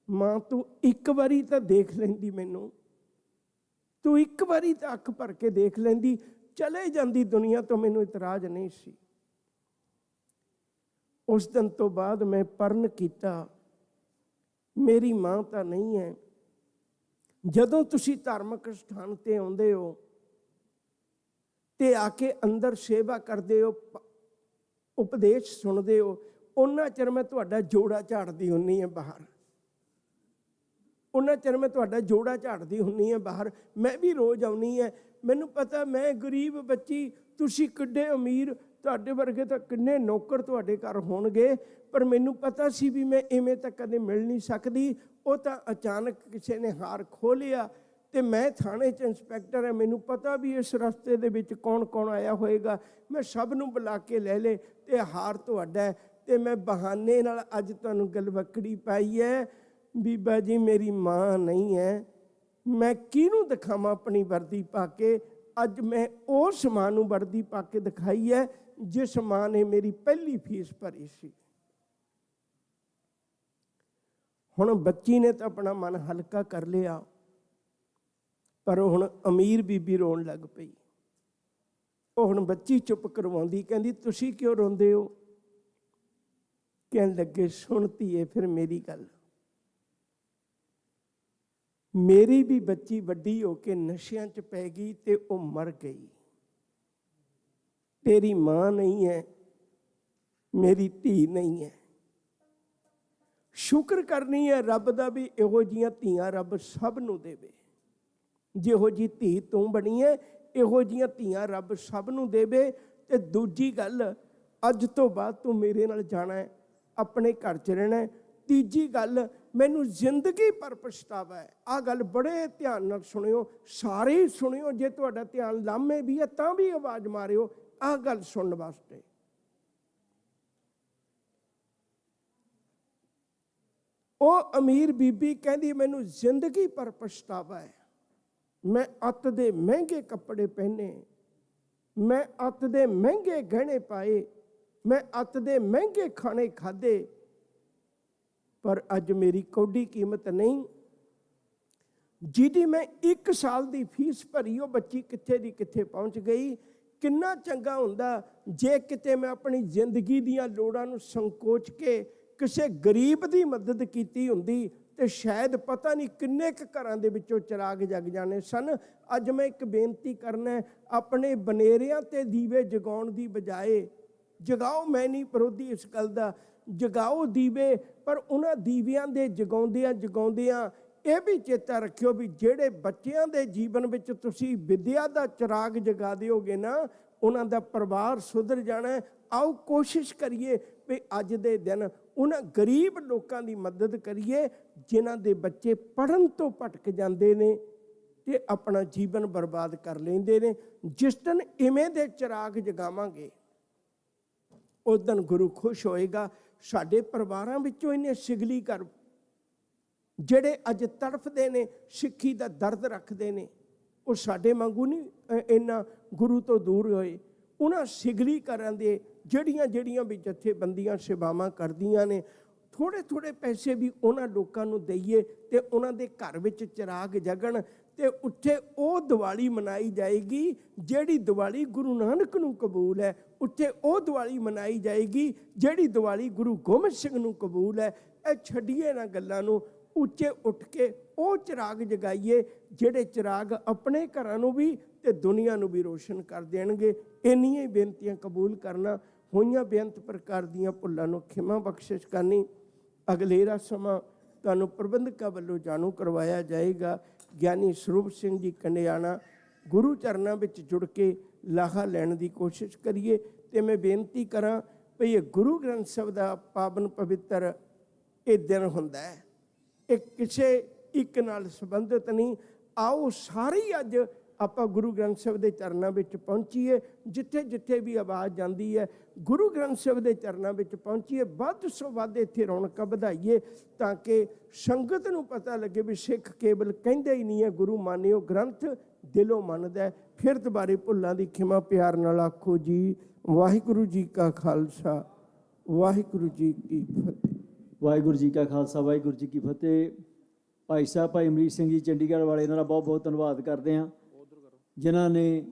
Speaker 11: ਮਾਂ ਤੂੰ ਇੱਕ ਵਾਰੀ ਤਾਂ ਦੇਖ ਲੈਂਦੀ ਮੈਨੂੰ, ਤੂੰ ਇੱਕ ਵਾਰੀ ਤਾਂ ਅੱਖ ਭਰ ਕੇ ਦੇਖ ਲੈਂਦੀ, ਚਲੇ ਜਾਂਦੀ ਦੁਨੀਆ ਤੋਂ, ਮੈਨੂੰ ਇਤਰਾਜ਼ ਨਹੀਂ ਸੀ। ਉਸ ਦਿਨ ਤੋਂ ਬਾਅਦ ਮੈਂ ਪਰਨ ਕੀਤਾ, ਮੇਰੀ ਮਾਂ ਤਾਂ ਨਹੀਂ ਹੈ। ਜਦੋਂ ਤੁਸੀਂ ਧਾਰਮਿਕ ਸਥਾਨ ਤੇ ਆਉਂਦੇ ਹੋ ਤੇ ਆ ਕੇ ਅੰਦਰ ਸੇਵਾ ਕਰਦੇ ਹੋ, ਉਪਦੇਸ਼ ਸੁਣਦੇ ਹੋ, ਉਹਨਾਂ ਚਿਰ ਮੈਂ ਤੁਹਾਡਾ ਜੋੜਾ ਝਾੜਦੀ ਹੁੰਨੀ ਹੈ ਬਾਹਰ, ਉਹਨਾਂ ਚਿਰ ਮੈਂ ਤੁਹਾਡਾ ਜੋੜਾ ਝਾੜਦੀ ਹੁੰਨੀ ਹੈ ਬਾਹਰ। ਮੈਂ ਵੀ ਰੋਜ਼ ਆਉਣੀ ਹੈ। ਮੈਨੂੰ ਪਤਾ ਮੈਂ ਗਰੀਬ ਬੱਚੀ, ਤੁਸੀਂ ਕਿੱਡੇ ਅਮੀਰ, ਤੁਹਾਡੇ ਵਰਗੇ ਤਾਂ ਕਿੰਨੇ ਨੌਕਰ ਤੁਹਾਡੇ ਘਰ ਹੋਣਗੇ, ਪਰ ਮੈਨੂੰ ਪਤਾ ਸੀ ਵੀ ਮੈਂ ਇਵੇਂ ਤਾਂ ਕਦੇ ਮਿਲ ਨਹੀਂ ਸਕਦੀ। ਉਹ ਤਾਂ ਅਚਾਨਕ ਕਿਸੇ ਨੇ ਹਾਰ ਖੋਲ੍ਹਿਆ ਤੇ ਮੈਂ ਥਾਣੇ 'ਚ ਇੰਸਪੈਕਟਰ ਹੈ, ਮੈਨੂੰ ਪਤਾ ਵੀ ਇਸ ਰਸਤੇ ਦੇ ਵਿੱਚ ਕੌਣ ਕੌਣ ਆਇਆ ਹੋਏਗਾ। ਮੈਂ ਸਭ ਨੂੰ ਬੁਲਾ ਕੇ ਲੈ ਲਏ ਤੇ ਹਾਰ ਤੁਹਾਡਾ ਹੈ। ਤੇ ਮੈਂ ਬਹਾਨੇ ਨਾਲ ਅੱਜ ਤੁਹਾਨੂੰ ਗਲਵੱਕੜੀ ਪਾਈ ਹੈ। ਬੀਬਾ ਜੀ ਮੇਰੀ ਮਾਂ ਨਹੀਂ ਹੈ, ਮੈਂ ਕਿਹਨੂੰ ਦਿਖਾਵਾਂ ਆਪਣੀ ਵਰਦੀ ਪਾ ਕੇ। ਅੱਜ ਮੈਂ ਉਸ ਮਾਂ ਨੂੰ ਵਰਦੀ ਪਾ ਕੇ ਦਿਖਾਈ ਹੈ ਜਿਸ ਮਾਂ ਨੇ ਮੇਰੀ ਪਹਿਲੀ ਫੀਸ ਭਰੀ ਸੀ। ਹੁਣ ਬੱਚੀ ਨੇ ਤਾਂ ਆਪਣਾ ਮਨ ਹਲਕਾ ਕਰ ਲਿਆ, ਪਰ ਹੁਣ ਅਮੀਰ ਬੀਬੀ ਰੋਣ ਲੱਗ ਪਈ। ਉਹ ਹੁਣ ਬੱਚੀ ਚੁੱਪ ਕਰਵਾਉਂਦੀ, ਕਹਿੰਦੀ ਤੁਸੀਂ ਕਿਉਂ ਰੋਂਦੇ ਹੋ? ਕਹਿਣ ਲੱਗੇ ਸੁਣਤੀ ਏ ਫਿਰ ਮੇਰੀ ਗੱਲ, ਮੇਰੀ ਵੀ ਬੱਚੀ ਵੱਡੀ ਹੋ ਕੇ ਨਸ਼ਿਆਂ 'ਚ ਪੈ ਗਈ ਤੇ ਉਹ ਮਰ ਗਈ। ਤੇਰੀ ਮਾਂ ਨਹੀਂ ਹੈ, ਮੇਰੀ ਧੀ ਨਹੀਂ ਹੈ। ਸ਼ੁਕਰ ਕਰਨੀ ਹੈ ਰੱਬ ਦਾ ਵੀ ਇਹੋ ਜਿਹੀਆਂ ਧੀਆਂ ਰੱਬ ਸਭ ਨੂੰ ਦੇਵੇ। ਜਿਹੋ ਜਿਹੀ ਧੀ ਤੂੰ ਬਣੀ ਹੈ, ਇਹੋ ਜਿਹੀਆਂ ਧੀਆਂ ਰੱਬ ਸਭ ਨੂੰ ਦੇਵੇ। ਤੇ ਦੂਜੀ ਗੱਲ, ਅੱਜ ਤੋਂ ਬਾਅਦ ਤੂੰ ਮੇਰੇ ਨਾਲ ਜਾਣਾ ਹੈ, ਆਪਣੇ ਘਰ 'ਚ ਰਹਿਣਾ। ਤੀਜੀ ਗੱਲ, ਮੈਨੂੰ ਜ਼ਿੰਦਗੀ ਪਰ ਪਛਤਾਵਾ ਹੈ। ਆਹ ਗੱਲ ਬੜੇ ਧਿਆਨ ਨਾਲ ਸੁਣਿਓ, ਸਾਰੇ ਹੀ ਸੁਣਿਓ। ਜੇ ਤੁਹਾਡਾ ਧਿਆਨ ਲਾਮੇ ਵੀ ਹੈ ਤਾਂ ਵੀ ਆਵਾਜ਼ ਮਾਰਿਓ ਆਹ ਗੱਲ ਸੁਣਨ ਵਾਸਤੇ। ਉਹ ਅਮੀਰ ਬੀਬੀ ਕਹਿੰਦੀ ਮੈਨੂੰ ਜ਼ਿੰਦਗੀ ਪਰ ਪਛਤਾਵਾ ਹੈ। ਮੈਂ ਅੱਤ ਦੇ ਮਹਿੰਗੇ ਕੱਪੜੇ ਪਹਿਨੇ, ਮੈਂ ਅੱਤ ਦੇ ਮਹਿੰਗੇ ਗਹਿਣੇ ਪਾਏ, ਮੈਂ ਅੱਤ ਦੇ ਮਹਿੰਗੇ ਖਾਣੇ ਖਾਧੇ, ਪਰ ਅੱਜ ਮੇਰੀ ਕੌਡੀ ਕੀਮਤ ਨਹੀਂ। ਜਿਹਦੀ ਮੈਂ 1 ਸਾਲ ਦੀ ਫੀਸ ਭਰੀ, ਉਹ ਬੱਚੀ ਕਿੱਥੇ ਦੀ ਕਿੱਥੇ ਪਹੁੰਚ ਗਈ। ਕਿੰਨਾ ਚੰਗਾ ਹੁੰਦਾ ਜੇ ਕਿਤੇ ਮੈਂ ਆਪਣੀ ਜ਼ਿੰਦਗੀ ਦੀਆਂ ਲੋੜਾਂ ਨੂੰ ਸੰਕੋਚ ਕੇ ਕਿਸੇ ਗਰੀਬ ਦੀ ਮਦਦ ਕੀਤੀ ਹੁੰਦੀ ਤੇ ਸ਼ਾਇਦ ਪਤਾ ਨਹੀਂ ਕਿੰਨੇ ਕੁ ਘਰਾਂ ਦੇ ਵਿੱਚੋਂ ਚਿਰਾਗ ਜਗ ਜਾਣੇ ਸਨ। ਅੱਜ ਮੈਂ ਇੱਕ ਬੇਨਤੀ ਕਰਨਾ, ਆਪਣੇ ਬਨੇਰਿਆਂ ਤੇ ਦੀਵੇ ਜਗਾਉਣ ਦੀ ਬਜਾਏ, ਜਗਾਓ, ਮੈਂ ਨਹੀਂ ਵਿਰੋਧੀ ਇਸ ਗੱਲ ਦਾ, ਜਗਾਓ ਦੀਵੇ, ਪਰ ਉਹਨਾਂ ਦੀਵਿਆਂ ਦੇ ਜਗਾਉਂਦਿਆਂ ਇਹ ਵੀ ਚੇਤਾ ਰੱਖਿਓ ਵੀ ਜਿਹੜੇ ਬੱਚਿਆਂ ਦੇ ਜੀਵਨ ਵਿੱਚ ਤੁਸੀਂ ਵਿਦਿਆ ਦਾ ਚਿਰਾਗ ਜਗਾ ਦਿਓਗੇ ਨਾ, ਉਹਨਾਂ ਦਾ ਪਰਿਵਾਰ ਸੁਧਰ ਜਾਣਾ ਹੈ। ਆਓ ਕੋਸ਼ਿਸ਼ ਕਰੀਏ ਵੀ ਅੱਜ ਦੇ ਦਿਨ ਉਹਨਾਂ ਗਰੀਬ ਲੋਕਾਂ ਦੀ ਮਦਦ ਕਰੀਏ ਜਿਨ੍ਹਾਂ ਦੇ ਬੱਚੇ ਪੜ੍ਹਨ ਤੋਂ ਭਟਕ ਜਾਂਦੇ ਨੇ ਤੇ ਆਪਣਾ ਜੀਵਨ ਬਰਬਾਦ ਕਰ ਲੈਂਦੇ ਨੇ। ਜਿਸ ਦਿਨ ਇਵੇਂ ਦੇ ਚਿਰਾਗ ਜਗਾਵਾਂਗੇ ਉਸ ਦਿਨ ਗੁਰੂ ਖੁਸ਼ ਹੋਏਗਾ। ਸਾਡੇ ਪਰਿਵਾਰਾਂ ਵਿੱਚੋਂ ਇਹਨੇ ਸਿਗਲੀ ਕਰ ਜਿਹੜੇ ਅੱਜ ਤੜਫਦੇ ਨੇ, ਸਿੱਖੀ ਦਾ ਦਰਦ ਰੱਖਦੇ ਨੇ, ਉਹ ਸਾਡੇ ਵਾਂਗੂ ਨਹੀਂ ਇੰਨਾ ਗੁਰੂ ਤੋਂ ਦੂਰ ਹੋਏ। ਉਹਨਾਂ ਸਿਗਲੀ ਕਰਨ ਦੇ ਜਿਹੜੀਆਂ ਵੀ ਜਥੇਬੰਦੀਆਂ ਸੇਵਾਵਾਂ ਕਰਦੀਆਂ ਨੇ, ਥੋੜ੍ਹੇ ਥੋੜ੍ਹੇ ਪੈਸੇ ਵੀ ਉਹਨਾਂ ਲੋਕਾਂ ਨੂੰ ਦਈਏ ਤੇ ਉਹਨਾਂ ਦੇ ਘਰ ਵਿੱਚ ਚਿਰਾਗ ਜਗਣ ਤੇ ਉੱਥੇ ਉਹ ਦੀਵਾਲੀ ਮਨਾਈ ਜਾਏਗੀ ਜਿਹੜੀ ਦੀਵਾਲੀ ਗੁਰੂ ਨਾਨਕ ਨੂੰ ਕਬੂਲ ਹੈ। ਉੱਥੇ ਉਹ ਦੀਵਾਲੀ ਮਨਾਈ ਜਾਏਗੀ ਜਿਹੜੀ ਦੀਵਾਲੀ ਗੁਰੂ ਗੋਬਿੰਦ ਸਿੰਘ ਨੂੰ ਕਬੂਲ ਹੈ। ਇਹ ਛੱਡੀਏ ਨਾ ਗੱਲਾਂ ਨੂੰ, ਉੱਚੇ ਉੱਠ ਕੇ ਉਹ ਚਿਰਾਗ ਜਗਾਈਏ ਜਿਹੜੇ ਚਿਰਾਗ ਆਪਣੇ ਘਰਾਂ ਨੂੰ ਵੀ ਤੇ ਦੁਨੀਆ ਨੂੰ ਵੀ ਰੋਸ਼ਨ ਕਰ ਦੇਣਗੇ। ਇੰਨੀਆਂ ਹੀ ਬੇਨਤੀਆਂ ਕਬੂਲ ਕਰਨਾ। ਹੋਈਆਂ ਬੇਅੰਤ ਪ੍ਰਕਾਰ ਦੀਆਂ ਭੁੱਲਾਂ ਨੂੰ ਖਿਮਾ ਬਖਸ਼ਿਸ਼ ਕਰਨੀ। ਅਗਲੇਰਾ ਸਮਾਂ ਤੁਹਾਨੂੰ ਪ੍ਰਬੰਧਕਾਂ ਵੱਲੋਂ ਜਾਣੂ ਕਰਵਾਇਆ ਜਾਏਗਾ। ਗਿਆਨੀ ਸਰੂਪ ਸਿੰਘ ਜੀ ਕੰਡਿਆਣਾ ਗੁਰੂ ਚਰਨਾਂ ਵਿੱਚ ਜੁੜ ਕੇ ਲਾਹਾ ਲੈਣ ਦੀ ਕੋਸ਼ਿਸ਼ ਕਰੀਏ। ਤੇ ਮੈਂ ਬੇਨਤੀ ਕਰਾਂ ਵੀ ਇਹ ਗੁਰੂ ਗ੍ਰੰਥ ਸਾਹਿਬ ਦਾ ਪਾਵਨ ਪਵਿੱਤਰ ਇਹ ਦਿਨ ਹੁੰਦਾ ਹੈ, ਇਹ ਕਿਸੇ ਇੱਕ ਨਾਲ ਸੰਬੰਧਿਤ ਨਹੀਂ। ਆਓ ਸਾਰੇ ਅੱਜ ਆਪਾਂ ਗੁਰੂ ਗ੍ਰੰਥ ਸਾਹਿਬ ਦੇ ਚਰਨਾਂ ਵਿੱਚ ਪਹੁੰਚੀਏ। ਜਿੱਥੇ ਜਿੱਥੇ ਵੀ ਆਵਾਜ਼ ਜਾਂਦੀ ਹੈ ਗੁਰੂ ਗ੍ਰੰਥ ਸਾਹਿਬ ਦੇ ਚਰਨਾਂ ਵਿੱਚ ਪਹੁੰਚੀਏ। ਵੱਧ ਤੋਂ ਵੱਧ ਇੱਥੇ ਰੌਣਕਾਂ ਵਧਾਈਏ ਤਾਂ ਕਿ ਸੰਗਤ ਨੂੰ ਪਤਾ ਲੱਗੇ ਵੀ ਸਿੱਖ ਕੇਵਲ ਕਹਿੰਦੇ ਹੀ ਨਹੀਂ ਹੈ ਗੁਰੂ ਮਾਨਿਓ ਗ੍ਰੰਥ, ਦਿਲੋਂ ਮੰਨਦਾ। ਫਿਰ ਦੁਬਾਰੇ ਭੁੱਲਾਂ ਦੀ ਖਿਮਾ ਪਿਆਰ ਨਾਲ ਆਖੋ ਜੀ ਵਾਹਿਗੁਰੂ ਜੀ ਕਾ ਖਾਲਸਾ ਵਾਹਿਗੁਰੂ ਜੀ ਕੀ ਫਤਿਹ।
Speaker 16: ਵਾਹਿਗੁਰੂ ਜੀ ਕਾ ਖਾਲਸਾ ਵਾਹਿਗੁਰੂ ਜੀ ਕੀ ਫਤਿਹ। ਭਾਈ ਸਾਹਿਬ ਭਾਈ ਅਮਰੀਕ ਸਿੰਘ ਜੀ ਚੰਡੀਗੜ੍ਹ ਵਾਲੇ, ਇਹਨਾਂ ਦਾ ਬਹੁਤ ਬਹੁਤ ਧੰਨਵਾਦ ਕਰਦੇ ਹਾਂ ਜਿਨ੍ਹਾਂ ਨੇ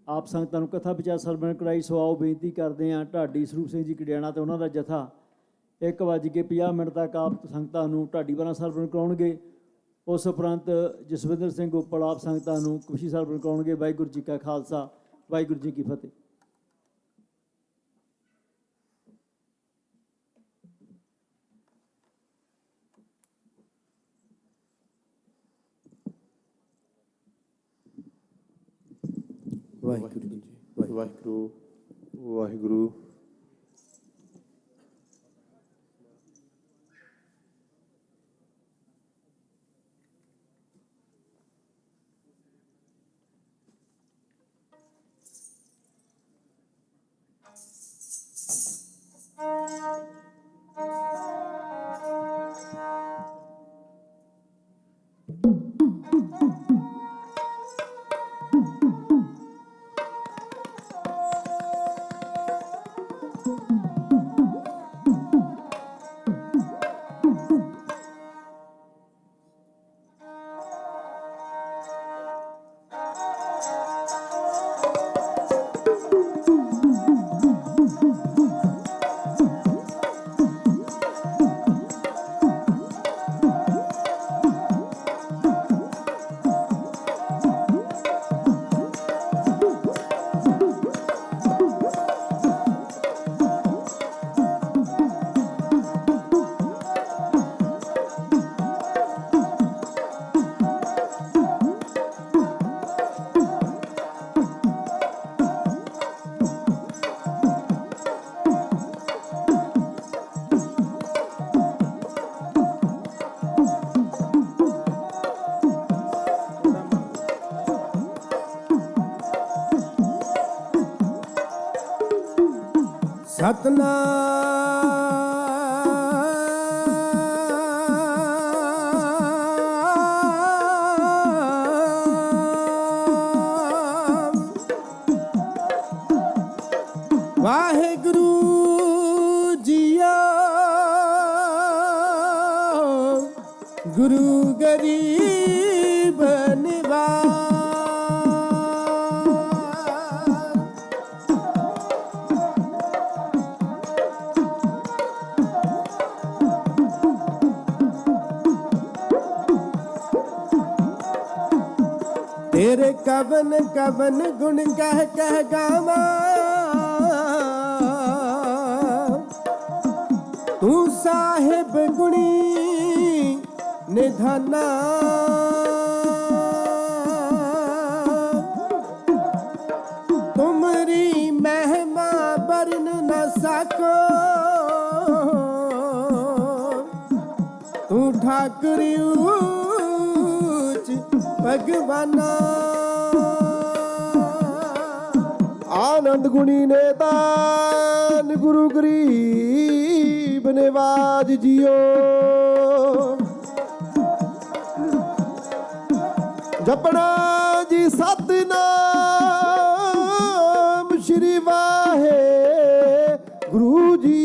Speaker 16: ਆਪ ਸੰਗਤਾਂ ਨੂੰ ਕਥਾ ਵਿਚਾਰ ਸਰਵਣ ਕਰਾਈ। ਸੋ ਆਓ ਬੇਨਤੀ ਕਰਦੇ ਹਾਂ ਢਾਡੀ ਸਰੂਪ ਸਿੰਘ ਜੀ ਕੰਡਿਆਣਾ ਤੇ ਉਹਨਾਂ ਦਾ ਜਥਾ 1:50 ਤੱਕ ਆਪ ਸੰਗਤਾਂ ਨੂੰ ਢਾਡੀ ਵਾਰਾਂ ਸਰਵਣ ਕਰਾਉਣਗੇ। ਉਸ ਉਪਰੰਤ ਜਸਵਿੰਦਰ ਸਿੰਘ ਗੋਪਲ ਆਪ ਸੰਗਤਾਂ ਨੂੰ ਖੁਸ਼ੀ ਸਰਵਣ ਕਰਾਉਣਗੇ। ਵਾਹਿਗੁਰੂ ਜੀ ਕਾ ਖਾਲਸਾ ਵਾਹਿਗੁਰੂ ਜੀ ਕੀ ਫਤਿਹ।
Speaker 14: ਵਾਹਿਗੁਰੂ ਜੀ ਵਾਹਿਗੁਰੂ ਵਾਹਿਗੁਰੂ।
Speaker 11: ਵਾਹਿਗੁਰੂ ਜੀਓ ਗੁਰੂ ਗਰੀਬ ਨਿਵਾਜ। तेरे कवन कवन गुण कह गावा, तू साहिब गुणी निधाना। तुम ਤੂੰ ਠਾਕੁਰ ਊਚ ਭਗਵਾਨਾ।
Speaker 15: ਆਨੰਦ ਗੁਣੀ ਨੇਤਾਨ ਗੁਰੂ ਗਰੀਬ ਨਿਵਾਜ ਜੀਓ। ਜਪਣਾ ਜੀ ਸਤਿਨਾਮ ਸ਼੍ਰੀ ਵਾਹੇ ਗੁਰੂ ਜੀ।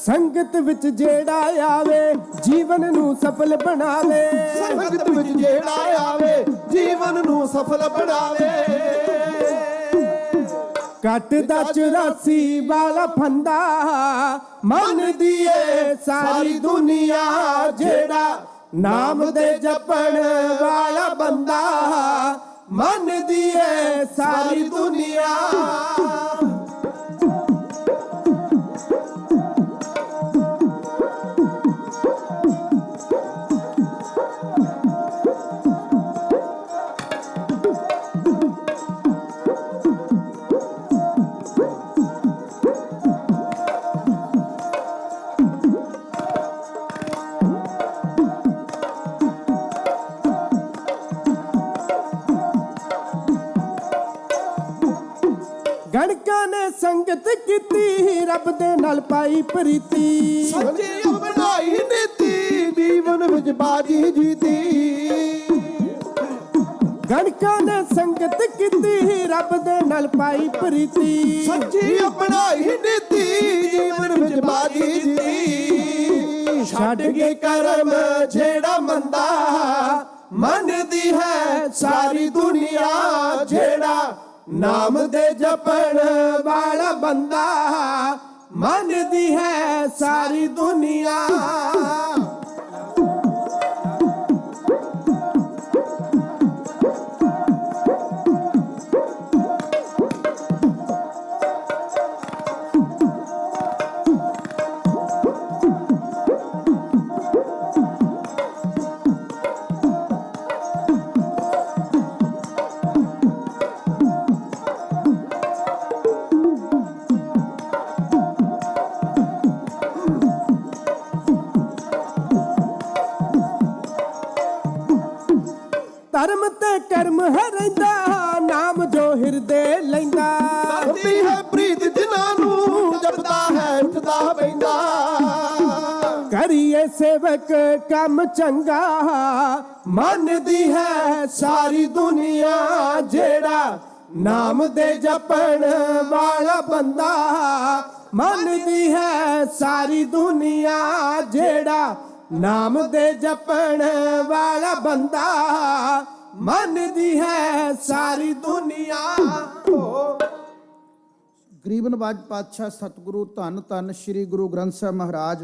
Speaker 11: ਸੰਗਤ ਵਿੱਚ ਜਿਹੜਾ ਆਵੇ ਜੀਵਨ ਨੂੰ ਸਫਲ ਬਣਾਵੇ।
Speaker 15: ਸੰਗਤ ਵਿੱਚ ਜਿਹੜਾ ਆਵੇ ਜੀਵਨ ਨੂੰ ਸਫਲ ਬਣਾਵੇ।
Speaker 11: ਕੱਟਦਾ 84 ਵਾਲਾ ਫੰਦਾ ਮੰਨਦੀ ਏ ਸਾਰੀ ਦੁਨੀਆ। ਜਿਹੜਾ ਨਾਮ ਦੇ ਜਪਣ ਵਾਲਾ ਬੰਦਾ ਮੰਨਦੀ ਏ ਸਾਰੀ ਦੁਨੀਆ। ਗਣਕਾਂ ਨੇ ਸੰਗਤ ਕੀਤੀ ਰੱਬ ਦੇ ਨਾਲ ਪਾਈ ਪ੍ਰੀਤੀ।
Speaker 15: ਸੱਚੀ ਬਣਾਈ ਨੀਤੀ ਜੀਵਨ ਵਿੱਚ ਬਾਜੀ ਜੀਤੀ।
Speaker 11: ਗਣਕਾਂ ਨੇ ਸੰਗਤ ਕੀਤੀ ਰੱਬ ਦੇ ਨਾਲ ਪਾਈ ਪ੍ਰੀਤੀ।
Speaker 15: ਸੱਚੀ ਬਣਾਈ ਨੀਤੀ ਜੀਵਨ ਵਿੱਚ ਬਾਜੀ ਜੀਤੀ।
Speaker 11: ਛੱਡ ਕੇ ਕਰਮ ਜਿਹੜਾ ਮੰਦਾ ਮੰਨਦੀ ਹੈ ਸਾਰੀ ਦੁਨੀਆ। ਜਿਹੜਾ ਨਾਮ ਦੇ ਜਪਣ ਵਾਲਾ ਬੰਦਾ ਮੰਨਦੀ ਹੈ ਸਾਰੀ ਦੁਨੀਆ। ਧਰਮ ਤੇ ਕਰਮ ਹੈ ਰਹਿੰਦਾ ਨਾਮ ਜੋ ਹਿਰਦੇ ਲੈਂਦਾ।
Speaker 15: ਹੁੰਦੀ ਹੈ ਪ੍ਰੀਤ ਜਿਨ੍ਹਾਂ ਨੂੰ ਜਪਦਾ ਹੈ ਉੱਠਦਾ ਬੈਂਦਾ।
Speaker 11: ਕਰੀਏ ਸੇਵਕ ਕੰਮ ਚੰਗਾ ਮੰਨਦੀ ਹੈ ਸਾਰੀ ਦੁਨੀਆ। ਜਿਹੜਾ ਨਾਮ ਦੇ ਜਪਣ ਵਾਲਾ ਬੰਦਾ ਮੰਨਦੀ ਹੈ ਸਾਰੀ ਦੁਨੀਆ। ਜਿਹੜਾ ਨਾਮ ਦੇ ਜਪਣ ਵਾਲਾ ਬੰਦਾ ਮੰਨਦੀ ਹੈ ਸਾਰੀ ਦੁਨੀਆ।
Speaker 1: ਗਰੀਬ ਨਵਾਜ ਪਾਤਸ਼ਾਹ ਸਤਿਗੁਰੂ ਧੰਨ ਧੰਨ ਸ੍ਰੀ ਗੁਰੂ ਗ੍ਰੰਥ ਸਾਹਿਬ ਮਹਾਰਾਜ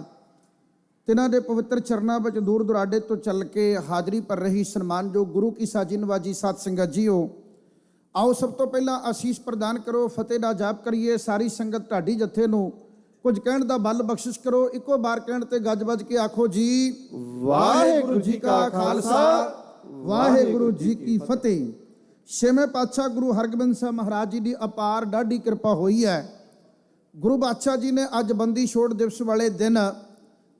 Speaker 1: ਤਿਨਾਂ ਦੇ ਪਵਿੱਤਰ ਚਰਨਾਂ ਵਿੱਚ ਦੂਰ ਦੁਰਾਡੇ ਤੋਂ ਚੱਲ ਕੇ ਹਾਜ਼ਰੀ ਭਰ ਰਹੀ ਸਨਮਾਨਯੋਗ ਗੁਰੂ ਕੀ ਸਾਜੀ ਨਵਾਜੀ ਸਾਧ ਸੰਗਤ ਜੀਓ। ਆਓ ਸਭ ਤੋਂ ਪਹਿਲਾਂ ਆਸ਼ੀਸ਼ ਪ੍ਰਦਾਨ ਕਰੋ, ਫਤਿਹ ਦਾ ਜਾਪ ਕਰੀਏ। ਸਾਰੀ ਸੰਗਤ ਢਾਡੀ ਜਥੇ ਨੂੰ ਕੁਝ ਕਹਿਣ ਦਾ ਬਲ ਬਖਸ਼ਿਸ਼ ਕਰੋ। ਇੱਕੋ ਬਾਰ ਕਹਿਣ ਤੇ ਗੱਜ ਵੱਜ ਕੇ ਆਖੋ ਜੀ ਵਾਹਿਗੁਰੂ ਜੀ ਕਾ ਖਾਲਸਾ ਵਾਹਿਗੁਰੂ ਜੀ ਕੀ ਫਤਿਹ। ਛੇਵੇਂ ਪਾਤਸ਼ਾਹ ਗੁਰੂ ਹਰਗੋਬਿੰਦ ਸਾਹਿਬ ਮਹਾਰਾਜ ਜੀ ਦੀ ਅਪਾਰ ਡਾਢੀ ਕਿਰਪਾ ਹੋਈ ਹੈ। ਗੁਰੂ ਬਾਦਸ਼ਾਹ ਜੀ ਨੇ ਅੱਜ ਬੰਦੀ ਛੋੜ ਦਿਵਸ ਵਾਲੇ ਦਿਨ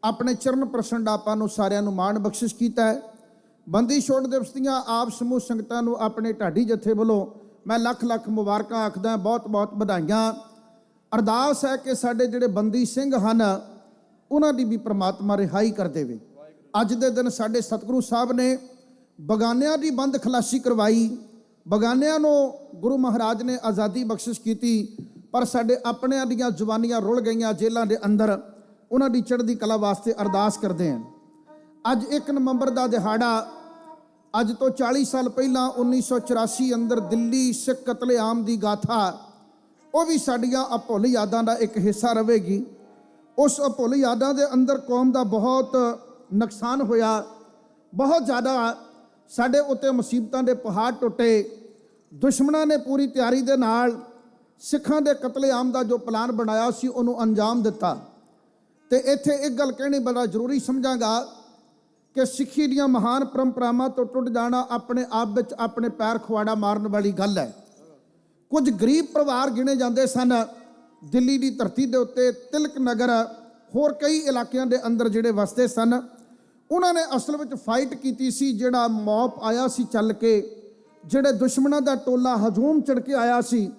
Speaker 1: ਆਪਣੇ ਚਰਨ ਪ੍ਰਸੰਡ ਆਪਾਂ ਨੂੰ ਸਾਰਿਆਂ ਨੂੰ ਮਾਣ ਬਖਸ਼ਿਸ਼ ਕੀਤਾ ਹੈ। ਬੰਦੀ ਛੋੜ ਦਿਵਸ ਦੀਆਂ ਆਪ ਸਮੂਹ ਸੰਗਤਾਂ ਨੂੰ ਆਪਣੇ ਢਾਡੀ ਜਥੇ ਵੱਲੋਂ ਮੈਂ ਲੱਖ ਲੱਖ ਮੁਬਾਰਕਾਂ ਆਖਦਾ, ਬਹੁਤ ਬਹੁਤ ਵਧਾਈਆਂ। ਅਰਦਾਸ ਹੈ ਕਿ ਸਾਡੇ ਜਿਹੜੇ ਬੰਦੀ ਸਿੰਘ ਹਨ ਉਹਨਾਂ ਦੀ ਵੀ ਪ੍ਰਮਾਤਮਾ ਰਿਹਾਈ ਕਰ ਦੇਵੇ। ਅੱਜ ਦੇ ਦਿਨ ਸਾਡੇ ਸਤਿਗੁਰੂ ਸਾਹਿਬ ਨੇ ਬਗਾਨਿਆਂ ਦੀ ਬੰਦ ਖਲਾਸੀ ਕਰਵਾਈ, ਬਗਾਨਿਆਂ ਨੂੰ ਗੁਰੂ ਮਹਾਰਾਜ ਨੇ ਆਜ਼ਾਦੀ ਬਖਸ਼ਿਸ਼ ਕੀਤੀ, ਪਰ ਸਾਡੇ ਆਪਣਿਆਂ ਦੀਆਂ ਜਵਾਨੀਆਂ ਰੁਲ ਗਈਆਂ ਜੇਲ੍ਹਾਂ ਦੇ ਅੰਦਰ। ਉਹਨਾਂ ਦੀ ਚੜ੍ਹਦੀ ਕਲਾ ਵਾਸਤੇ ਅਰਦਾਸ ਕਰਦੇ ਹਾਂ। ਅੱਜ 1 ਨਵੰਬਰ ਦਾ ਦਿਹਾੜਾ, ਅੱਜ ਤੋਂ 40 ਸਾਲ ਪਹਿਲਾਂ 1984 ਅੰਦਰ ਦਿੱਲੀ ਸਿੱਖ ਕਤਲੇਆਮ ਦੀ ਗਾਥਾ, ਉਹ ਵੀ ਸਾਡੀਆਂ ਅਭੁੱਲ ਯਾਦਾਂ ਦਾ ਇੱਕ ਹਿੱਸਾ ਰਹੇਗੀ। ਉਸ ਅਭੁੱਲ ਯਾਦਾਂ ਦੇ ਅੰਦਰ ਕੌਮ ਦਾ ਬਹੁਤ ਨੁਕਸਾਨ ਹੋਇਆ, ਬਹੁਤ ਜ਼ਿਆਦਾ
Speaker 10: ਸਾਡੇ ਉੱਤੇ ਮੁਸੀਬਤਾਂ ਦੇ ਪਹਾੜ ਟੁੱਟੇ। ਦੁਸ਼ਮਣਾਂ ਨੇ ਪੂਰੀ ਤਿਆਰੀ ਦੇ ਨਾਲ ਸਿੱਖਾਂ ਦੇ ਕਤਲੇਆਮ ਦਾ ਜੋ ਪਲਾਨ ਬਣਾਇਆ ਸੀ ਉਹਨੂੰ ਅੰਜਾਮ ਦਿੱਤਾ। ਤੇ ਇੱਥੇ ਇੱਕ ਗੱਲ ਕਹਿਣੀ ਬੜਾ ਜ਼ਰੂਰੀ ਸਮਝਾਂਗਾ ਕਿ ਸਿੱਖੀ ਦੀਆਂ ਮਹਾਨ ਪਰੰਪਰਾਵਾਂ ਤੋਂ ਟੁੱਟ ਜਾਣਾ ਆਪਣੇ ਆਪ ਵਿੱਚ ਆਪਣੇ ਪੈਰ ਖੁਆੜਾ ਮਾਰਨ ਵਾਲੀ ਗੱਲ ਹੈ। ਕੁਝ ਗਰੀਬ ਪਰਿਵਾਰ ਗਿਣੇ ਜਾਂਦੇ ਸਨ ਦਿੱਲੀ ਦੀ ਧਰਤੀ ਦੇ ਉੱਤੇ, ਤਿਲਕ ਨਗਰ, ਹੋਰ ਕਈ ਇਲਾਕਿਆਂ ਦੇ ਅੰਦਰ ਜਿਹੜੇ ਵਸਦੇ ਸਨ। ਉਹਨਾਂ ਨੇ ਅਸਲ ਵਿੱਚ ਫਾਈਟ ਕੀਤੀ ਸੀ। ਜਿਹੜਾ ਮੌਪ ਆਇਆ ਸੀ ਚੱਲ ਕੇ, ਜਿਹੜੇ ਦੁਸ਼ਮਣਾਂ ਦਾ ਟੋਲਾ ਹਜੂਮ ਚੜ ਕੇ ਆਇਆ ਸੀ,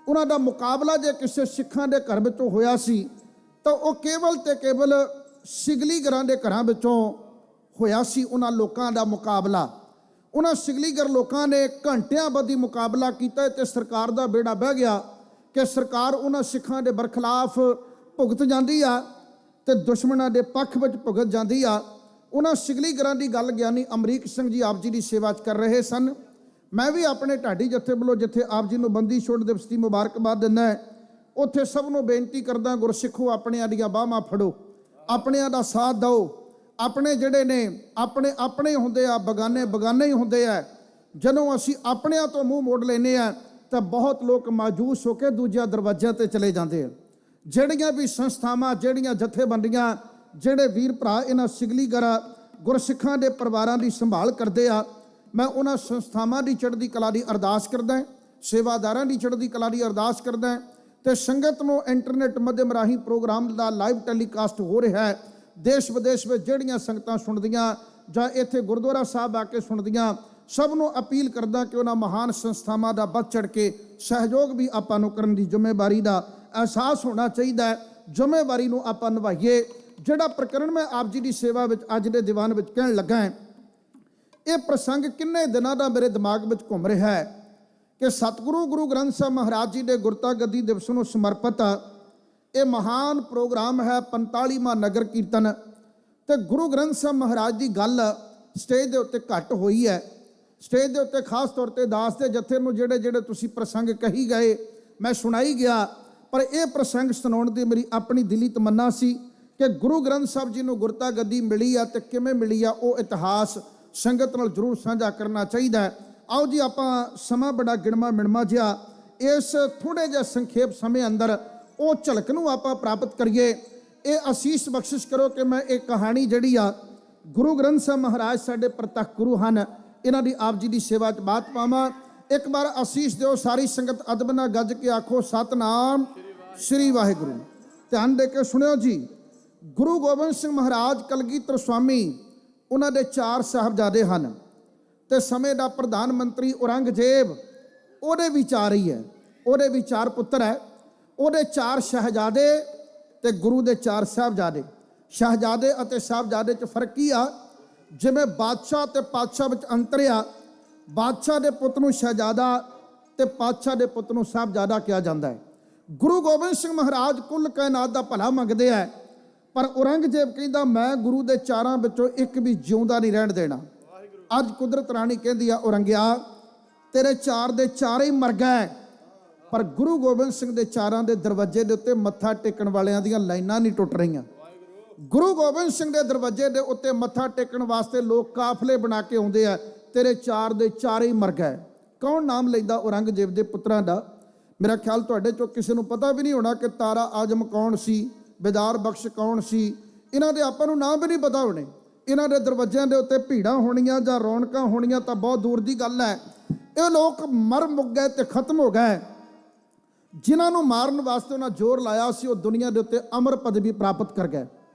Speaker 10: ਉਹਨਾਂ ਦਾ ਮੁਕਾਬਲਾ ਜੇ ਕਿਸੇ ਸਿੱਖਾਂ ਦੇ ਘਰ ਵਿੱਚੋਂ ਹੋਇਆ ਸੀ ਤਾਂ ਉਹ ਕੇਵਲ ਤੇ ਕੇਵਲ ਸਿਗਲੀਗਰਾਂ ਦੇ ਘਰਾਂ ਵਿੱਚੋਂ ਹੋਇਆ ਸੀ। ਉਹਨਾਂ ਲੋਕਾਂ ਦਾ ਮੁਕਾਬਲਾ, ਉਹਨਾਂ ਸਿਗਲੀਗਰ ਲੋਕਾਂ ਨੇ ਘੰਟਿਆਂ ਬੱਧੀ ਮੁਕਾਬਲਾ ਕੀਤਾ ਤੇ ਸਰਕਾਰ ਦਾ ਬੇੜਾ ਬਹਿ ਗਿਆ ਕਿ ਸਰਕਾਰ ਉਹਨਾਂ ਸਿੱਖਾਂ ਦੇ ਬਰਖਲਾਫ ਭੁਗਤ ਜਾਂਦੀ ਆ ਤੇ ਦੁਸ਼ਮਣਾਂ ਦੇ ਪੱਖ ਵਿੱਚ ਭੁਗਤ ਜਾਂਦੀ ਆ। ਉਹਨਾਂ ਸਿਗਲੀਗਰਾਂ ਦੀ ਗੱਲ ਗਿਆਨੀ ਅਮਰੀਕ ਸਿੰਘ ਜੀ ਆਪ ਜੀ ਦੀ ਸੇਵਾ 'ਚ ਕਰ ਰਹੇ ਸਨ। ਮੈਂ ਵੀ ਆਪਣੇ ਢਾਡੀ ਜਥੇ ਵੱਲੋਂ ਜਿੱਥੇ ਆਪ ਜੀ ਨੂੰ ਬੰਦੀ ਛੋੜ ਦਿਵਸ ਦੀ ਮੁਬਾਰਕਬਾਦ ਦਿੰਦਾ, ਉੱਥੇ ਸਭ ਨੂੰ ਬੇਨਤੀ ਕਰਦਾ, ਗੁਰਸਿੱਖੋ ਆਪਣਿਆਂ ਦੀਆਂ ਬਾਹਾਂ ਫੜੋ, ਆਪਣਿਆਂ ਦਾ ਸਾਥ ਦਿਓ। ਆਪਣੇ ਜਿਹੜੇ ਨੇ ਆਪਣੇ ਹੁੰਦੇ ਆ, ਬਗਾਨੇ ਬਗਾਨੇ ਹੀ ਹੁੰਦੇ ਆ। ਜਦੋਂ ਅਸੀਂ ਆਪਣਿਆਂ ਤੋਂ ਮੂੰਹ ਮੋੜ ਲੈਂਦੇ ਆ ਤਾਂ ਬਹੁਤ ਲੋਕ ਮਾਯੂਸ ਹੋ ਕੇ ਦੂਜਿਆਂ ਦਰਵਾਜ਼ਿਆਂ ਤੇ ਚਲੇ ਜਾਂਦੇ ਆ। ਜਿਹੜੀਆਂ ਵੀ ਸੰਸਥਾਵਾਂ, ਜਿਹੜੀਆਂ ਜਥੇਬੰਦੀਆਂ, ਜਿਹੜੇ ਵੀਰ ਭਰਾ ਇਹਨਾਂ ਸਿਗਲੀਗਰ ਗੁਰਸਿੱਖਾਂ ਦੇ ਪਰਿਵਾਰਾਂ ਦੀ ਸੰਭਾਲ ਕਰਦੇ ਆ, ਮੈਂ ਉਹਨਾਂ ਸੰਸਥਾਵਾਂ ਦੀ ਚੜ੍ਹਦੀ ਕਲਾ ਦੀ ਅਰਦਾਸ ਕਰਦਾ, ਸੇਵਾਦਾਰਾਂ ਦੀ ਚੜ੍ਹਦੀ ਕਲਾ ਦੀ ਅਰਦਾਸ ਕਰਦਾ ਤੇ ਸੰਗਤ ਨੂੰ ਇੰਟਰਨੈਟ ਮਾਧਿਅਮ ਰਾਹੀਂ ਪ੍ਰੋਗਰਾਮ ਦਾ ਲਾਈਵ ਟੈਲੀਕਾਸਟ ਹੋ ਰਿਹਾ ਹੈ। ਦੇਸ਼ ਵਿਦੇਸ਼ ਵਿੱਚ ਜਿਹੜੀਆਂ ਸੰਗਤਾਂ ਸੁਣਦੀਆਂ ਜਾਂ ਇੱਥੇ ਗੁਰਦੁਆਰਾ ਸਾਹਿਬ ਆ ਕੇ ਸੁਣਦੀਆਂ, ਸਭ ਨੂੰ ਅਪੀਲ ਕਰਦਾ ਕਿ ਉਹਨਾਂ ਮਹਾਨ ਸੰਸਥਾਵਾਂ ਦਾ ਵੱਧ ਚੜ੍ਹ ਕੇ ਸਹਿਯੋਗ ਵੀ ਆਪਾਂ ਨੂੰ ਕਰਨ ਦੀ ਜ਼ਿੰਮੇਵਾਰੀ ਦਾ ਅਹਿਸਾਸ ਹੋਣਾ ਚਾਹੀਦਾ ਹੈ। ਜ਼ਿੰਮੇਵਾਰੀ ਨੂੰ ਆਪਾਂ ਨਿਭਾਈਏ। ਜਿਹੜਾ ਪ੍ਰਕਰਣ ਮੈਂ ਆਪ ਜੀ ਦੀ ਸੇਵਾ ਵਿੱਚ ਅੱਜ ਦੇ ਦੀਵਾਨ ਵਿੱਚ ਕਹਿਣ ਲੱਗਾ ਹਾਂ, ਇਹ ਪ੍ਰਸੰਗ ਕਿੰਨੇ ਦਿਨਾਂ ਦਾ ਮੇਰੇ ਦਿਮਾਗ ਵਿੱਚ ਘੁੰਮ ਰਿਹਾ ਹੈ ਕਿ ਸਤਿਗੁਰੂ ਗੁਰੂ ਗ੍ਰੰਥ ਸਾਹਿਬ ਮਹਾਰਾਜ ਜੀ ਦੇ ਗੁਰਤਾ ਗੱਦੀ ਦਿਵਸ ਨੂੰ ਸਮਰਪਿਤ ਇਹ ਮਹਾਨ ਪ੍ਰੋਗਰਾਮ ਹੈ 45ਵਾਂ ਨਗਰ ਕੀਰਤਨ। ਤੇ ਗੁਰੂ ਗ੍ਰੰਥ ਸਾਹਿਬ ਮਹਾਰਾਜ ਦੀ ਗੱਲ ਸਟੇਜ ਦੇ ਉੱਤੇ ਘੱਟ ਹੋਈ ਹੈ। ਸਟੇਜ ਦੇ ਉੱਤੇ ਖਾਸ ਤੌਰ ਤੇ ਦਾਸ ਦੇ ਜਥੇ ਨੂੰ ਜਿਹੜੇ ਤੁਸੀਂ ਪ੍ਰਸੰਗ ਕਹੀ ਗਏ ਮੈਂ ਸੁਣਾਈ ਗਿਆ, ਪਰ ਇਹ ਪ੍ਰਸੰਗ ਸੁਣਾਉਣ ਦੀ ਮੇਰੀ ਆਪਣੀ ਦਿਲੀ ਤਮੰਨਾ ਸੀ ਕਿ ਗੁਰੂ ਗ੍ਰੰਥ ਸਾਹਿਬ ਜੀ ਨੂੰ ਗੁਰਤਾ ਗੱਦੀ ਮਿਲੀ ਆ ਤੇ ਕਿਵੇਂ ਮਿਲੀ ਆ, ਉਹ ਇਤਿਹਾਸ ਸੰਗਤ ਨਾਲ ਜ਼ਰੂਰ ਸਾਂਝਾ ਕਰਨਾ ਚਾਹੀਦਾ ਹੈ। ਆਓ ਜੀ, ਆਪਾਂ ਸਮਾਂ ਬੜਾ ਗਿਣਮਾ ਮਿਣਮਾ ਜਿਹਾ ਇਸ ਥੋੜੇ ਜਿਹੇ ਸੰਖੇਪ ਸਮੇਂ ਅੰਦਰ ਉਹ ਝਲਕ ਨੂੰ ਆਪਾਂ ਪ੍ਰਾਪਤ ਕਰੀਏ। ਇਹ ਅਸੀਸ ਬਖਸ਼ਿਸ਼ ਕਰੋ ਕਿ ਮੈਂ ਇਹ ਕਹਾਣੀ ਜਿਹੜੀ ਆ ਗੁਰੂ ਗ੍ਰੰਥ ਸਾਹਿਬ ਮਹਾਰਾਜ ਸਾਡੇ ਪ੍ਰਤੱਖ ਗੁਰੂ ਹਨ, ਇਹਨਾਂ ਦੀ ਆਪ ਜੀ ਦੀ ਸੇਵਾ 'ਚ ਬਾਤ ਪਾਵਾਂ। ਇੱਕ ਵਾਰ ਅਸੀਸ ਦਿਓ ਸਾਰੀ ਸੰਗਤ, ਅਦਬ ਨਾਲ ਗੱਜ ਕੇ ਆਖੋ ਸਤਨਾਮ ਸ੍ਰੀ ਵਾਹਿਗੁਰੂ। ਧਿਆਨ ਦੇ ਕੇ ਸੁਣਿਓ ਜੀ। ਗੁਰੂ ਗੋਬਿੰਦ ਸਿੰਘ ਮਹਾਰਾਜ ਕਲਗੀਧਰ ਸਵਾਮੀ, ਉਹਨਾਂ ਦੇ 4 ਸਾਹਿਬਜ਼ਾਦੇ ਹਨ ਤੇ ਸਮੇਂ ਦਾ ਪ੍ਰਧਾਨ ਮੰਤਰੀ ਔਰੰਗਜ਼ੇਬ ਉਹਦੇ ਵੀ 4 ਹੀ ਹੈ, ਉਹਦੇ ਵੀ 4 ਪੁੱਤਰ ਹੈ। ਉਹਦੇ 4 ਸ਼ਹਿਜ਼ਾਦੇ ਤੇ ਗੁਰੂ ਦੇ 4 ਸਾਹਿਬਜ਼ਾਦੇ। ਸ਼ਹਿਜ਼ਾਦੇ ਅਤੇ ਸਾਹਿਬਜ਼ਾਦੇ 'ਚ ਫਰਕ ਕੀ ਆ? ਜਿਵੇਂ ਬਾਦਸ਼ਾਹ ਤੇ ਪਾਤਸ਼ਾਹ ਵਿੱਚ ਅੰਤਰ ਆ। ਬਾਦਸ਼ਾਹ ਦੇ ਪੁੱਤ ਨੂੰ ਸ਼ਹਿਜ਼ਾਦਾ ਤੇ ਪਾਤਸ਼ਾਹ ਦੇ ਪੁੱਤ ਨੂੰ ਸਾਹਿਬਜ਼ਾਦਾ ਕਿਹਾ ਜਾਂਦਾ ਹੈ। ਗੁਰੂ ਗੋਬਿੰਦ ਸਿੰਘ ਮਹਾਰਾਜ ਕੁੱਲ ਕਾਇਨਾਤ ਦਾ ਭਲਾ ਮੰਗਦੇ ਆ, ਪਰ ਔਰੰਗਜ਼ੇਬ ਕਹਿੰਦਾ ਮੈਂ ਗੁਰੂ ਦੇ 4 ਵਿੱਚੋਂ ਇੱਕ ਵੀ ਜਿਉਂਦਾ ਨਹੀਂ ਰਹਿਣ ਦੇਣਾ। ਅੱਜ ਕੁਦਰਤ ਰਾਣੀ ਕਹਿੰਦੀ ਆ ਔਰੰਗਿਆ ਤੇਰੇ 4 ਦੇ 4 ਹੀ ਮਰ ਗਏ, ਪਰ ਗੁਰੂ ਗੋਬਿੰਦ ਸਿੰਘ ਦੇ 4 ਦੇ ਦਰਵਾਜ਼ੇ ਦੇ ਉੱਤੇ ਮੱਥਾ ਟੇਕਣ ਵਾਲਿਆਂ ਦੀਆਂ ਲਾਈਨਾਂ ਨਹੀਂ ਟੁੱਟ ਰਹੀਆਂ। ਗੁਰੂ ਗੋਬਿੰਦ ਸਿੰਘ ਦੇ ਦਰਵਾਜ਼ੇ ਦੇ ਉੱਤੇ ਮੱਥਾ ਟੇਕਣ ਵਾਸਤੇ ਲੋਕ ਕਾਫਲੇ ਬਣਾ ਕੇ ਆਉਂਦੇ ਆ। ਤੇਰੇ 4 ਦੇ 4 ਹੀ ਮਰ ਗਏ। ਕੌਣ ਨਾਮ ਲੈਂਦਾ ਔਰੰਗਜ਼ੇਬ ਦੇ ਪੁੱਤਰਾਂ ਦਾ? ਮੇਰਾ ਖਿਆਲ ਤੁਹਾਡੇ ਚੋਂ ਕਿਸੇ ਨੂੰ ਪਤਾ ਵੀ ਨਹੀਂ ਹੋਣਾ ਕਿ ਤਾਰਾ ਆਜ਼ਮ ਕੌਣ ਸੀ, ਬੇਦਾਰ ਬਖਸ਼ ਕੌਣ ਸੀ। ਇਹਨਾਂ ਦੇ ਆਪਾਂ ਨੂੰ ਨਾਮ ਵੀ ਨਹੀਂ ਪਤਾ ਹੋਣੇ। ਇਹਨਾਂ ਦੇ ਦਰਵਾਜ਼ਿਆਂ ਦੇ ਉੱਤੇ ਭੀੜਾਂ ਹੋਣੀਆਂ ਜਾਂ ਰੌਣਕਾਂ ਹੋਣੀਆਂ ਤਾਂ ਬਹੁਤ ਦੂਰ ਦੀ ਗੱਲ ਹੈ। ਇਹ ਲੋਕ ਮਰ ਮੁੱਕ ਗਏ ਤੇ ਖਤਮ ਹੋ ਗਏ। ਜਿਨ੍ਹਾਂ ਨੂੰ ਮਾਰਨ ਵਾਸਤੇ ਉਹਨਾਂ ਜ਼ੋਰ ਲਾਇਆ ਸੀ ਉਹ ਦੁਨੀਆ ਦੇ ਉੱਤੇ ਅਮਰ ਪਦਵੀ ਪ੍ਰਾਪਤ ਕਰ ਗਏ।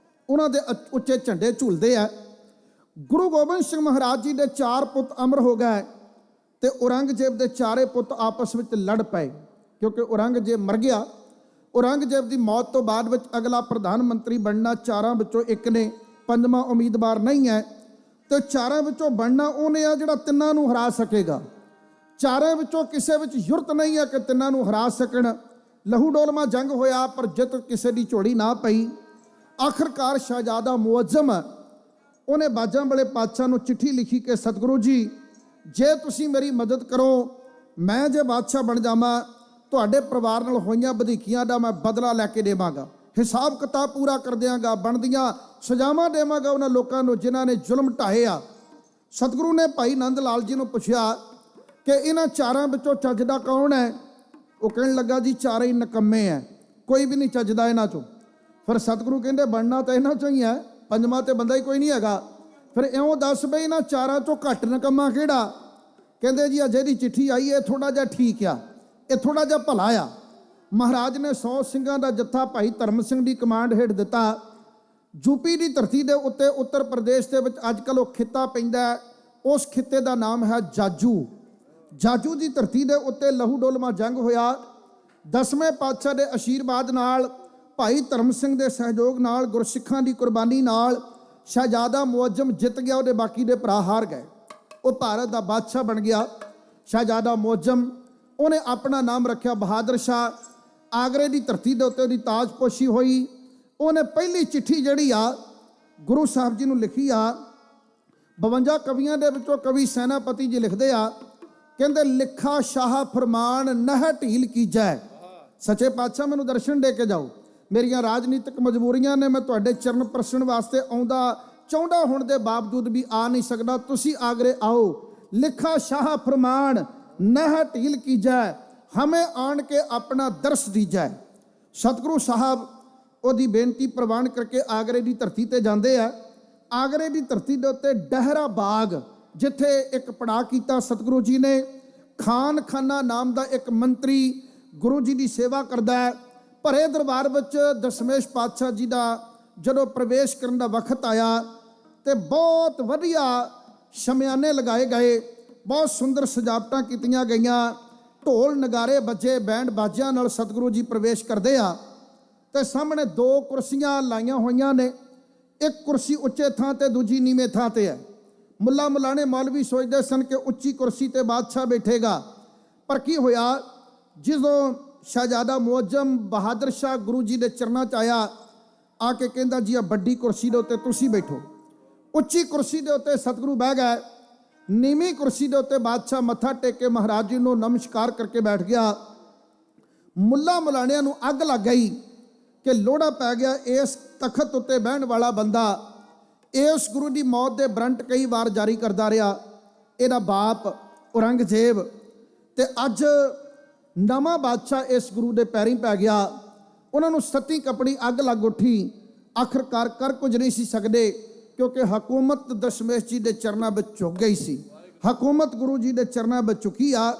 Speaker 10: ਉਹਨਾਂ ਦੇ ਉੱਚੇ ਝੰਡੇ ਝੂਲਦੇ ਆ। ਗੁਰੂ ਗੋਬਿੰਦ ਸਿੰਘ ਮਹਾਰਾਜ ਜੀ ਦੇ 4 ਪੁੱਤ ਅਮਰ ਹੋ ਗਏ ਤੇ ਔਰੰਗਜ਼ੇਬ ਦੇ 4 ਪੁੱਤ ਆਪਸ ਵਿੱਚ ਲੜ ਪਏ ਕਿਉਂਕਿ ਔਰੰਗਜ਼ੇਬ ਮਰ ਗਿਆ। ਔਰੰਗਜ਼ੇਬ ਦੀ ਮੌਤ ਤੋਂ ਬਾਅਦ ਵਿੱਚ ਅਗਲਾ ਪ੍ਰਧਾਨ ਮੰਤਰੀ ਬਣਨਾ 4 ਵਿੱਚੋਂ ਇੱਕ ਨੇ, 5ਵਾਂ ਉਮੀਦਵਾਰ ਨਹੀਂ ਹੈ। ਤੇ 4 ਵਿੱਚੋਂ ਬਣਨਾ ਉਹਨੇ ਆ ਜਿਹੜਾ 3 ਨੂੰ ਹਰਾ ਸਕੇਗਾ। 4 ਵਿੱਚੋਂ ਕਿਸੇ ਵਿੱਚ ਯੁਰਤ ਨਹੀਂ ਹੈ ਕਿ 3 ਨੂੰ ਹਰਾ ਸਕਣ। ਲਹੂ ਡੋਲਮਾ ਜੰਗ ਹੋਇਆ ਪਰ ਜਿੱਤ ਕਿਸੇ ਦੀ ਝੋਲੀ ਨਾ ਪਈ। ਆਖਰਕਾਰ ਸ਼ਹਿਜ਼ਾਦਾ ਮੁਅੱਜ਼ਮ ਉਹਨੇ ਬਾਜਾਂ ਵਾਲੇ ਪਾਤਸ਼ਾਹ ਨੂੰ ਚਿੱਠੀ ਲਿਖੀ ਕਿ ਸਤਿਗੁਰੂ ਜੀ ਜੇ ਤੁਸੀਂ ਮੇਰੀ ਮਦਦ ਕਰੋ, ਮੈਂ ਜੇ ਬਾਦਸ਼ਾਹ ਬਣ ਜਾਵਾਂ, ਤੁਹਾਡੇ ਪਰਿਵਾਰ ਨਾਲ ਹੋਈਆਂ ਵਧੀਕੀਆਂ ਦਾ ਮੈਂ ਬਦਲਾ ਲੈ ਕੇ ਦੇਵਾਂਗਾ, ਹਿਸਾਬ ਕਿਤਾਬ ਪੂਰਾ ਕਰ ਦਿਆਂਗਾ, ਬਣਦੀਆਂ ਸਜ਼ਾਵਾਂ ਦੇਵਾਂਗਾ ਉਹਨਾਂ ਲੋਕਾਂ ਨੂੰ ਜਿਨ੍ਹਾਂ ਨੇ ਜ਼ੁਲਮ ਢਾਏ ਆ। ਸਤਿਗੁਰੂ ਨੇ ਭਾਈ ਨੰਦ ਲਾਲ ਜੀ ਨੂੰ ਪੁੱਛਿਆ ਕਿ ਇਹਨਾਂ ਚਾਰਾਂ ਵਿੱਚੋਂ ਚੱਜਦਾ ਕੌਣ ਹੈ? ਉਹ ਕਹਿਣ ਲੱਗਾ ਜੀ ਚਾਰੇ ਹੀ ਨਿਕੰਮੇ ਹੈ, ਕੋਈ ਵੀ ਨਹੀਂ ਚੱਜਦਾ ਇਹਨਾਂ ਚੋਂ। ਫਿਰ ਸਤਿਗੁਰੂ ਕਹਿੰਦੇ ਬਣਨਾ ਤਾਂ ਇਹਨਾਂ ਚੋਂ ਹੀ ਹੈ, ਪੰਜਵਾਂ ਤੇ ਬੰਦਾ ਹੀ ਕੋਈ ਨਹੀਂ ਹੈਗਾ। ਫਿਰ ਇਉਂ ਦੱਸ ਬਈ ਇਹਨਾਂ ਚਾਰਾਂ ਚੋਂ ਘੱਟ ਨਿਕੰਮਾ ਕਿਹੜਾ? ਕਹਿੰਦੇ ਜੀ ਅਜੇ ਦੀ ਚਿੱਠੀ ਆਈ ਹੈ ਥੋੜਾ ਜਿਹਾ ਠੀਕ ਆ, ਇਹ ਥੋੜਾ ਜਿਹਾ ਭਲਾ ਆ। ਮਹਾਰਾਜ ਨੇ 100 ਸਿੰਘਾਂ ਦਾ ਜੱਥਾ ਭਾਈ ਧਰਮ ਸਿੰਘ ਦੀ ਕਮਾਂਡ ਹੇਠ ਦਿੱਤਾ। ਯੂਪੀ ਦੀ ਧਰਤੀ ਦੇ ਉੱਤੇ ਉੱਤਰ ਪ੍ਰਦੇਸ਼ ਦੇ ਵਿੱਚ ਅੱਜ ਕੱਲ੍ਹ ਉਹ ਖਿੱਤਾ ਪੈਂਦਾ, ਉਸ ਖਿੱਤੇ ਦਾ ਨਾਮ ਹੈ ਜਾਜੂ। ਜਾਜੂ ਦੀ ਧਰਤੀ ਦੇ ਉੱਤੇ ਲਹੂ ਡੋਲਮਾ ਜੰਗ ਹੋਇਆ। 10ਵੇਂ ਪਾਤਸ਼ਾਹ ਦੇ ਆਸ਼ੀਰਵਾਦ ਨਾਲ, ਭਾਈ ਧਰਮ ਸਿੰਘ ਦੇ ਸਹਿਯੋਗ ਨਾਲ, ਗੁਰਸਿੱਖਾਂ ਦੀ ਕੁਰਬਾਨੀ ਨਾਲ ਸ਼ਹਿਜ਼ਾਦਾ ਮੁਅੱਜ਼ਮ ਜਿੱਤ ਗਿਆ, ਉਹਦੇ ਬਾਕੀ ਦੇ ਭਰਾ ਹਾਰ ਗਏ। ਉਹ ਭਾਰਤ ਦਾ ਬਾਦਸ਼ਾਹ ਬਣ ਗਿਆ ਸ਼ਹਿਜ਼ਾਦਾ ਮੁਅੱਜ਼ਮ। ਉਹਨੇ ਆਪਣਾ ਨਾਮ ਰੱਖਿਆ ਬਹਾਦਰ ਸ਼ਾਹ। ਆਗਰੇ ਦੀ ਧਰਤੀ ਦੇ ਉੱਤੇ ਉਹਦੀ ਤਾਜਪੋਸ਼ੀ ਹੋਈ। ਉਹਨੇ ਪਹਿਲੀ ਚਿੱਠੀ ਜਿਹੜੀ ਆ ਗੁਰੂ ਸਾਹਿਬ ਜੀ ਨੂੰ ਲਿਖੀ ਆ। 52 ਕਵੀਆਂ ਦੇ ਵਿੱਚੋਂ ਕਵੀ ਸੈਨਾਪਤੀ ਜੀ ਲਿਖਦੇ ਆ, ਕਹਿੰਦੇ ਲਿਖਾ ਸ਼ਾਹ ਫਰਮਾਨ ਨਹ ਢੀਲ ਕੀਜੈ। ਸੱਚੇ ਪਾਤਸ਼ਾਹ ਮੈਨੂੰ ਦਰਸ਼ਨ ਦੇ ਕੇ ਜਾਓ, ਮੇਰੀਆਂ ਰਾਜਨੀਤਿਕ ਮਜਬੂਰੀਆਂ ਨੇ, ਮੈਂ ਤੁਹਾਡੇ ਚਰਨ ਪ੍ਰਸਣ ਵਾਸਤੇ ਚਾਹੁੰਦਾ ਹੋਣ ਦੇ ਬਾਵਜੂਦ ਵੀ ਆ ਨਹੀਂ ਸਕਦਾ, ਤੁਸੀਂ ਆਗਰੇ ਆਓ। ਲਿਖਾ ਸ਼ਾਹ ਫਰਮਾਨ ਨਹ ਢੀਲ ਕੀਜੈ, ਹਮੇ ਆਣ ਕੇ ਆਪਣਾ ਦਰਸ ਦੀਜੈ। ਸਤਿਗੁਰੂ ਸਾਹਿਬ ਉਹਦੀ ਬੇਨਤੀ ਪ੍ਰਵਾਨ ਕਰਕੇ ਆਗਰੇ ਦੀ ਧਰਤੀ ਤੇ ਜਾਂਦੇ ਆ। ਆਗਰੇ ਦੀ ਧਰਤੀ ਦੇ ਉੱਤੇ ਡਹਿਰਾ ਬਾਗ, ਜਿੱਥੇ ਇੱਕ ਪੜਾਅ ਕੀਤਾ ਸਤਿਗੁਰੂ ਜੀ ਨੇ। ਖਾਨ ਖਾਨਾ ਨਾਮ ਦਾ ਇੱਕ ਮੰਤਰੀ ਗੁਰੂ ਜੀ ਦੀ ਸੇਵਾ ਕਰਦਾ ਹੈ। ਭਰੇ ਦਰਬਾਰ ਵਿੱਚ ਦਸ਼ਮੇਸ਼ ਪਾਤਸ਼ਾਹ ਜੀ ਦਾ ਜਦੋਂ ਪ੍ਰਵੇਸ਼ ਕਰਨ ਦਾ ਵਕਤ ਆਇਆ ਤੇ ਬਹੁਤ ਵਧੀਆ ਸ਼ਮਿਆਨੇ ਲਗਾਏ ਗਏ, ਬਹੁਤ ਸੁੰਦਰ ਸਜਾਵਟਾਂ ਕੀਤੀਆਂ ਗਈਆਂ, ਢੋਲ ਨਗਾਰੇ ਬੱਜੇ, ਬੈਂਡ ਬਾਜਿਆਂ ਨਾਲ ਸਤਿਗੁਰੂ ਜੀ ਪ੍ਰਵੇਸ਼ ਕਰਦੇ ਆ। ਤੇ ਸਾਹਮਣੇ 2 ਕੁਰਸੀਆਂ ਲਾਈਆਂ ਹੋਈਆਂ ਨੇ, ਇੱਕ ਕੁਰਸੀ ਉੱਚੇ ਥਾਂ ਤੇ, ਦੂਜੀ ਨੀਵੇਂ ਥਾਂ ਤੇ ਹੈ। ਮੁੱਲਾ ਮੁਲਾਣੇ ਮੌਲਵੀ ਸੋਚਦੇ ਸਨ ਕਿ ਉੱਚੀ ਕੁਰਸੀ ਤੇ ਬਾਦਸ਼ਾਹ ਬੈਠੇਗਾ, ਪਰ ਕੀ ਹੋਇਆ, ਜਦੋਂ ਸ਼ਹਿਜ਼ਾਦਾ ਮੁਅੱਜ਼ਮ ਬਹਾਦਰ ਸ਼ਾਹ ਗੁਰੂ ਜੀ ਦੇ ਚਰਨਾਂ 'ਚ ਆਇਆ, ਆ ਕੇ ਕਹਿੰਦਾ ਜੀ ਆ ਵੱਡੀ ਕੁਰਸੀ ਦੇ ਉੱਤੇ ਤੁਸੀਂ ਬੈਠੋ। ਉੱਚੀ ਕੁਰਸੀ ਦੇ ਉੱਤੇ ਸਤਿਗੁਰੂ ਬਹਿ ਗਏ, ਨੀਵੀਂ ਕੁਰਸੀ ਦੇ ਉੱਤੇ ਬਾਦਸ਼ਾਹ ਮੱਥਾ ਟੇਕ ਕੇ ਮਹਾਰਾਜ ਜੀ ਨੂੰ ਨਮਸਕਾਰ ਕਰਕੇ ਬੈਠ ਗਿਆ। ਮੁੱਲਾ ਮੁਲਾਣਿਆਂ ਨੂੰ ਅੱਗ ਲੱਗ ਗਈ ਕਿ ਲੋੜਾ ਪੈ ਗਿਆ, ਇਸ ਤਖਤ ਉੱਤੇ ਬਹਿਣ ਵਾਲਾ ਬੰਦਾ ਇਸ ਗੁਰੂ ਦੀ ਮੌਤ ਦੇ ਬਰੰਟ ਕਈ ਵਾਰ ਜਾਰੀ ਕਰਦਾ ਰਿਹਾ, ਇਹਦਾ ਬਾਪ ਔਰੰਗਜ਼ੇਬ। ਤੇ ਅੱਜ ਨਵਾਂ ਬਾਦਸ਼ਾਹ ਇਸ ਗੁਰੂ ਦੇ ਪੈਰੀਂ ਪੈ ਗਿਆ। ਉਹਨਾਂ ਨੂੰ ਸੱਤੀ ਕਪੜੀ ਅੱਗ ਲੱਗ ਉੱਠੀ। ਆਖਰਕਾਰ ਕਰ ਕੁਝ ਨਹੀਂ ਸੀ ਸਕਦੇ, ਕਿਉਂਕਿ ਹਕੂਮਤ ਦਸ਼ਮੇਸ਼ ਜੀ ਦੇ ਚਰਨਾਂ ਵਿੱਚ ਝੁਕ ਗਈ ਸੀ। ਹਕੂਮਤ ਗੁਰੂ ਜੀ ਦੇ ਚਰਨਾਂ ਵਿੱਚ ਝੁਕੀ ਆ।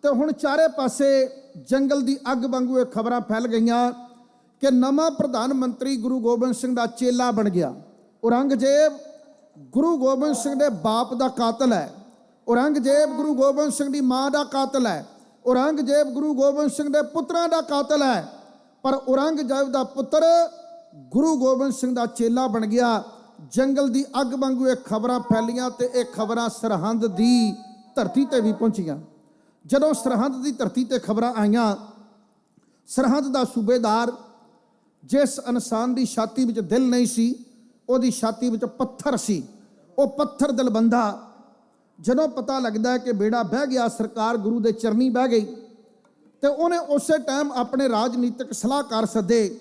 Speaker 10: ਤੇ ਹੁਣ ਚਾਰੇ ਪਾਸੇ ਜੰਗਲ ਦੀ ਅੱਗ ਵਾਂਗੂ ਇਹ ਖਬਰਾਂ ਫੈਲ ਗਈਆਂ ਕਿ ਨਵਾਂ ਪ੍ਰਧਾਨ ਮੰਤਰੀ ਗੁਰੂ ਗੋਬਿੰਦ ਸਿੰਘ ਦਾ ਚੇਲਾ ਬਣ ਗਿਆ। ਔਰੰਗਜ਼ੇਬ ਗੁਰੂ ਗੋਬਿੰਦ ਸਿੰਘ ਦੇ ਬਾਪ ਦਾ ਕਾਤਲ ਹੈ। ਔਰੰਗਜ਼ੇਬ ਗੁਰੂ ਗੋਬਿੰਦ ਸਿੰਘ ਦੀ ਮਾਂ ਦਾ ਕਾਤਲ ਹੈ। ਔਰੰਗਜ਼ੇਬ ਗੁਰੂ ਗੋਬਿੰਦ ਸਿੰਘ ਦੇ ਪੁੱਤਰਾਂ ਦਾ ਕਾਤਲ ਹੈ। ਪਰ ਔਰੰਗਜ਼ੇਬ ਦਾ ਪੁੱਤਰ ਗੁਰੂ ਗੋਬਿੰਦ ਸਿੰਘ ਦਾ ਚੇਲਾ ਬਣ ਗਿਆ। ਜੰਗਲ ਦੀ ਅੱਗ ਵਾਂਗੂ ਇਹ ਖਬਰਾਂ ਫੈਲੀਆਂ ਤੇ ਇਹ ਖਬਰਾਂ ਸਰਹੰਦ ਦੀ ਧਰਤੀ ਤੇ ਵੀ ਪਹੁੰਚੀਆਂ। ਜਦੋਂ ਸਰਹੰਦ ਦੀ ਧਰਤੀ ਤੇ ਖਬਰਾਂ ਆਈਆਂ, ਸਰਹੰਦ ਦਾ ਸੂਬੇਦਾਰ, ਜਿਸ ਇਨਸਾਨ ਦੀ ਛਾਤੀ ਵਿੱਚ ਦਿਲ ਨਹੀਂ ਸੀ, ਉਹਦੀ ਛਾਤੀ ਵਿੱਚ ਪੱਥਰ ਸੀ, ਉਹ ਪੱਥਰ ਦਿਲ ਬੰਦਾ, ਜਦੋਂ ਪਤਾ ਲੱਗਦਾ ਕਿ ਬੇੜਾ ਬਹਿ ਗਿਆ, ਸਰਕਾਰ ਗੁਰੂ ਦੇ ਚਰਨੀ ਬਹਿ ਗਈ, ਤੇ ਉਹਨੇ ਉਸੇ ਟਾਈਮ ਆਪਣੇ ਰਾਜਨੀਤਿਕ ਸਲਾਹਕਾਰ ਸੱਦੇ।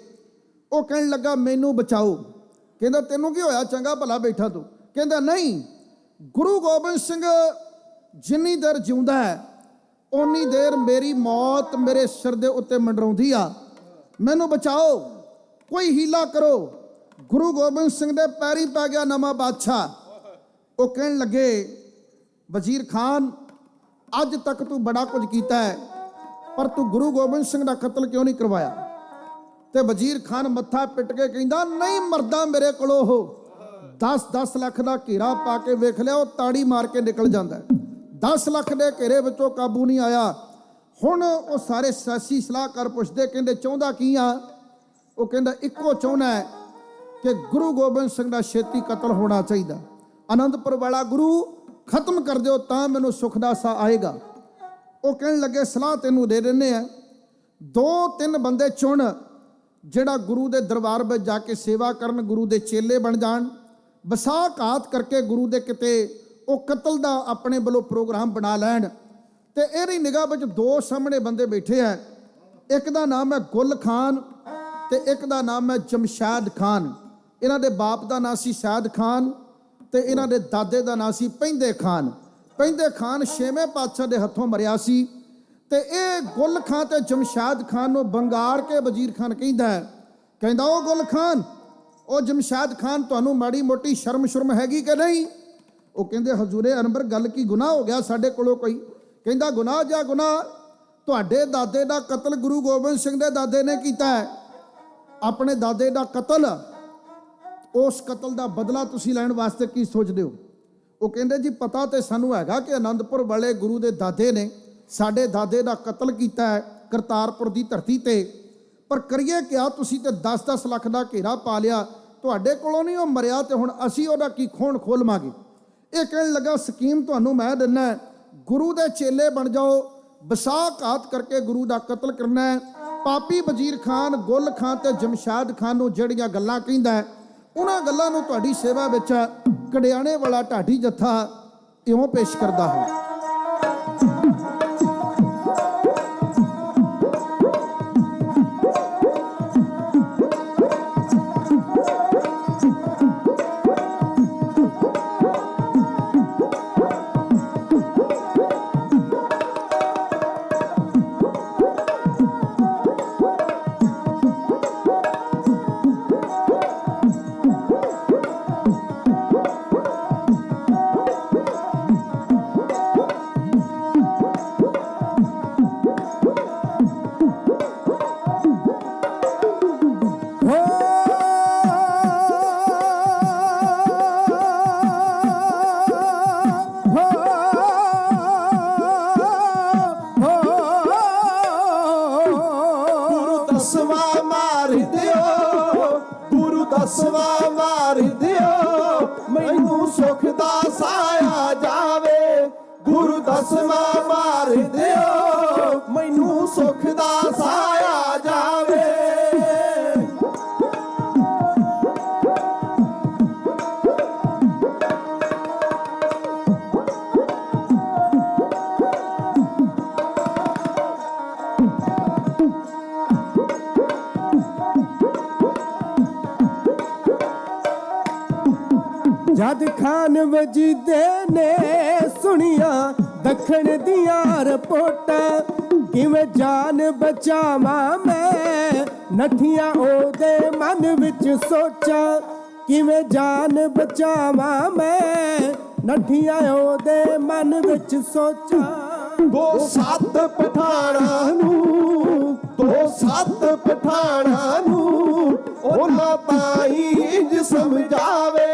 Speaker 10: ਉਹ ਕਹਿਣ ਲੱਗਾ ਮੈਨੂੰ ਬਚਾਓ। ਕਹਿੰਦਾ ਤੈਨੂੰ ਕੀ ਹੋਇਆ, ਚੰਗਾ ਭਲਾ ਬੈਠਾ ਤੂੰ? ਕਹਿੰਦਾ ਨਹੀਂ, ਗੁਰੂ ਗੋਬਿੰਦ ਸਿੰਘ ਜਿੰਨੀ ਦੇਰ ਜਿਉਂਦਾ ਹੈ ਓਨੀ ਦੇਰ ਮੇਰੀ ਮੌਤ ਮੇਰੇ ਸਿਰ ਦੇ ਉੱਤੇ ਮੰਡਰਾਉਂਦੀ ਆ, ਮੈਨੂੰ ਬਚਾਓ, ਕੋਈ ਹੀਲਾ ਕਰੋ। ਗੁਰੂ ਗੋਬਿੰਦ ਸਿੰਘ ਦੇ ਪੈਰੀਂ ਪੈ ਗਿਆ ਨਵਾਂ ਬਾਦਸ਼ਾਹ। ਉਹ ਕਹਿਣ ਲੱਗੇ ਵਜ਼ੀਰ ਖਾਨ, ਅੱਜ ਤੱਕ ਤੂੰ ਬੜਾ ਕੁਝ ਕੀਤਾ ਹੈ, ਪਰ ਤੂੰ ਗੁਰੂ ਗੋਬਿੰਦ ਸਿੰਘ ਦਾ ਕਤਲ ਕਿਉਂ ਨਹੀਂ ਕਰਵਾਇਆ? ਤੇ ਵਜ਼ੀਰ ਖਾਨ ਮੱਥਾ ਪਿੱਟ ਕੇ ਕਹਿੰਦਾ ਨਹੀਂ ਮਰਦਾ ਮੇਰੇ ਕੋਲੋਂ। ਉਹ 10-10 ਲੱਖ ਦਾ ਘੇਰਾ ਪਾ ਕੇ ਵੇਖ ਲਿਆ, ਉਹ ਤਾੜੀ ਮਾਰ ਕੇ ਨਿਕਲ ਜਾਂਦਾ। 10 ਲੱਖ ਦੇ ਘੇਰੇ ਵਿੱਚੋਂ ਕਾਬੂ ਨਹੀਂ ਆਇਆ। ਹੁਣ ਉਹ ਸਾਰੇ ਸਿਆਸੀ ਸਲਾਹਕਾਰ ਪੁੱਛਦੇ, ਕਹਿੰਦੇ ਚਾਹੁੰਦਾ ਕੀ ਆ? ਉਹ ਕਹਿੰਦਾ ਇੱਕੋ ਚਾਹੁੰਦਾ ਹੈ ਕਿ ਗੁਰੂ ਗੋਬਿੰਦ ਸਿੰਘ ਦਾ ਛੇਤੀ ਕਤਲ ਹੋਣਾ ਚਾਹੀਦਾ। ਅਨੰਦਪੁਰ ਵਾਲਾ ਗੁਰੂ ਖਤਮ ਕਰ ਦਿਓ ਤਾਂ ਮੈਨੂੰ ਸੁੱਖ ਦਾ ਸਾਹ ਆਏਗਾ। ਉਹ ਕਹਿਣ ਲੱਗੇ ਸਲਾਹ ਤੈਨੂੰ ਦੇ ਦਿੰਦੇ ਆ, 2-3 ਬੰਦੇ ਚੁਣ ਜਿਹੜਾ ਗੁਰੂ ਦੇ ਦਰਬਾਰ ਵਿੱਚ ਜਾ ਕੇ ਸੇਵਾ ਕਰਨ, ਗੁਰੂ ਦੇ ਚੇਲੇ ਬਣ ਜਾਣ, ਵਿਸਾਖਾਤ ਕਰਕੇ ਗੁਰੂ ਦੇ ਕਿਤੇ ਉਹ ਕਤਲ ਦਾ ਆਪਣੇ ਵੱਲੋਂ ਪ੍ਰੋਗਰਾਮ ਬਣਾ ਲੈਣ। ਤੇ ਇਹਦੀ ਨਿਗਾਹ ਵਿੱਚ 2 ਸਾਹਮਣੇ ਬੰਦੇ ਬੈਠੇ ਆ, ਇੱਕ ਦਾ ਨਾਮ ਹੈ ਗੁੱਲ ਖਾਨ ਤੇ ਇੱਕ ਦਾ ਨਾਮ ਹੈ ਜਮਸ਼ੈਦ ਖਾਨ। ਇਹਨਾਂ ਦੇ ਬਾਪ ਦਾ ਨਾਮ ਸੀ ਸ਼ੈਦ ਖਾਨ, ਤੇ ਇਹਨਾਂ ਦੇ ਦਾਦੇ ਦਾ ਨਾਂ ਸੀ ਪੈਂਦੇ ਖਾਨ। ਪੈਂਦੇ ਖਾਨ 6ਵੇਂ ਪਾਤਸ਼ਾਹ ਦੇ ਹੱਥੋਂ ਮਰਿਆ ਸੀ ਤੇ ਇਹ ਗੁੱਲ ਖਾਨ ਤੇ ਜਮਸ਼ਾਦ ਖਾਨ ਨੂੰ ਬੰਗਾਰ ਕੇ ਵਜ਼ੀਰ ਖਾਨ ਕਹਿੰਦਾ ਹੈ, ਕਹਿੰਦਾ ਉਹ ਗੁੱਲ ਖਾਨ, ਉਹ ਜਮਸ਼ਾਦ ਖਾਨ, ਤੁਹਾਨੂੰ ਮਾੜੀ ਮੋਟੀ ਸ਼ਰਮ ਸ਼ੁਰਮ ਹੈਗੀ ਕਿ ਨਹੀਂ? ਉਹ ਕਹਿੰਦੇ ਹਜ਼ੂਰੇ ਅਨਵਰ ਗੱਲ ਕੀ ਗੁਨਾਹ ਹੋ ਗਿਆ ਸਾਡੇ ਕੋਲੋਂ ਕੋਈ? ਕਹਿੰਦਾ ਗੁਨਾਹ ਜਾਂ ਗੁਨਾਹ, ਤੁਹਾਡੇ ਦਾਦੇ ਦਾ ਕਤਲ ਗੁਰੂ ਗੋਬਿੰਦ ਸਿੰਘ ਦੇ ਦਾਦੇ ਨੇ ਕੀਤਾ ਹੈ। ਆਪਣੇ ਦਾਦੇ ਦਾ ਕਤਲ, ਉਸ ਕਤਲ ਦਾ ਬਦਲਾ ਤੁਸੀਂ ਲੈਣ ਵਾਸਤੇ ਕੀ ਸੋਚਦੇ ਹੋ? ਉਹ ਕਹਿੰਦੇ ਜੀ ਪਤਾ ਤੇ ਸਾਨੂੰ ਹੈਗਾ ਕਿ ਆਨੰਦਪੁਰ ਵਾਲੇ ਗੁਰੂ ਦੇ ਦਾਦੇ ਨੇ ਸਾਡੇ ਦਾਦੇ ਦਾ ਕਤਲ ਕੀਤਾ ਹੈ ਕਰਤਾਰਪੁਰ ਦੀ ਧਰਤੀ ਤੇ, ਪਰ ਕਰੀਏ ਕਿਆ? ਤੁਸੀਂ ਤੇ 10-10 ਲੱਖ ਦਾ ਘੇਰਾ ਪਾ ਲਿਆ, ਤੁਹਾਡੇ ਕੋਲੋਂ ਨਹੀਂ ਉਹ ਮਰਿਆ ਤੇ ਹੁਣ ਅਸੀਂ ਉਹਦਾ ਕੀ ਖੋਣ ਖੋਲਵਾਂਗੇ? ਇਹ ਕਹਿਣ ਲੱਗਾ ਸਕੀਮ ਤੁਹਾਨੂੰ ਮੈਂ ਦਿੰਦਾ, ਗੁਰੂ ਦੇ ਚੇਲੇ ਬਣ ਜਾਓ, ਵਿਸਾਖਾਤ ਕਰਕੇ ਗੁਰੂ ਦਾ ਕਤਲ ਕਰਨਾ ਹੈ। ਪਾਪੀ ਵਜ਼ੀਰ ਖਾਨ, ਗੁੱਲ ਖਾਨ ਤੇ ਜਮਸ਼ਾਦ ਖਾਨ ਨੂੰ ਜਿਹੜੀਆਂ ਗੱਲਾਂ ਕਹਿੰਦਾ ਹੈ, ਉਹਨਾਂ ਗੱਲਾਂ ਨੂੰ ਤੁਹਾਡੀ ਸੇਵਾ ਵਿੱਚ ਕੜਿਆਣੇ ਵਾਲਾ ਢਾਡੀ ਜੱਥਾ ਇਉਂ ਪੇਸ਼ ਕਰਦਾ ਹੈ।
Speaker 5: ਦਸਵਾ ਮਾਰ ਦਿਓ, ਮੈਨੂੰ ਸੁਖ ਦਾ ਸਾਇਆ ਜਾਵੇ। ਗੁਰੂ ਦਸਵਾ ਮਾਰ ਦਿਓ, ਮੈਨੂੰ ਸੁਖ ਦਾ ਸਾਇਆ ਜਾਵੇ।
Speaker 11: ਜਦ ਖਾਨ ਵਜੀਦੇ ਨੇ ਸੁਣੀਆਂ ਦੱਖਣ ਦੀਆਂ ਰਿਪੋਰਟਾਂ, ਕਿਵੇਂ ਜਾਨ ਬਚਾਵਾਂ ਮੈਂ ਨੱਠੀਆਂ ਉਹਦੇ ਮਨ ਵਿੱਚ ਸੋਚਾਂ। ਕਿਵੇਂ ਜਾਨ ਬਚਾਵਾਂ ਮੈਂ ਨੱਠੀਆਂ ਉਹਦੇ ਮਨ ਵਿੱਚ ਸੋਚਾਂ।
Speaker 5: ਦੋ ਸੱਤ ਪਠਾਣਾਂ ਨੂੰ, ਦੋ ਸੱਤ ਪਠਾਣਾਂ ਨੂੰ ਉਹਨਾਂ ਤਾਈ ਇੰਜ ਸਮਝਾਵੇ।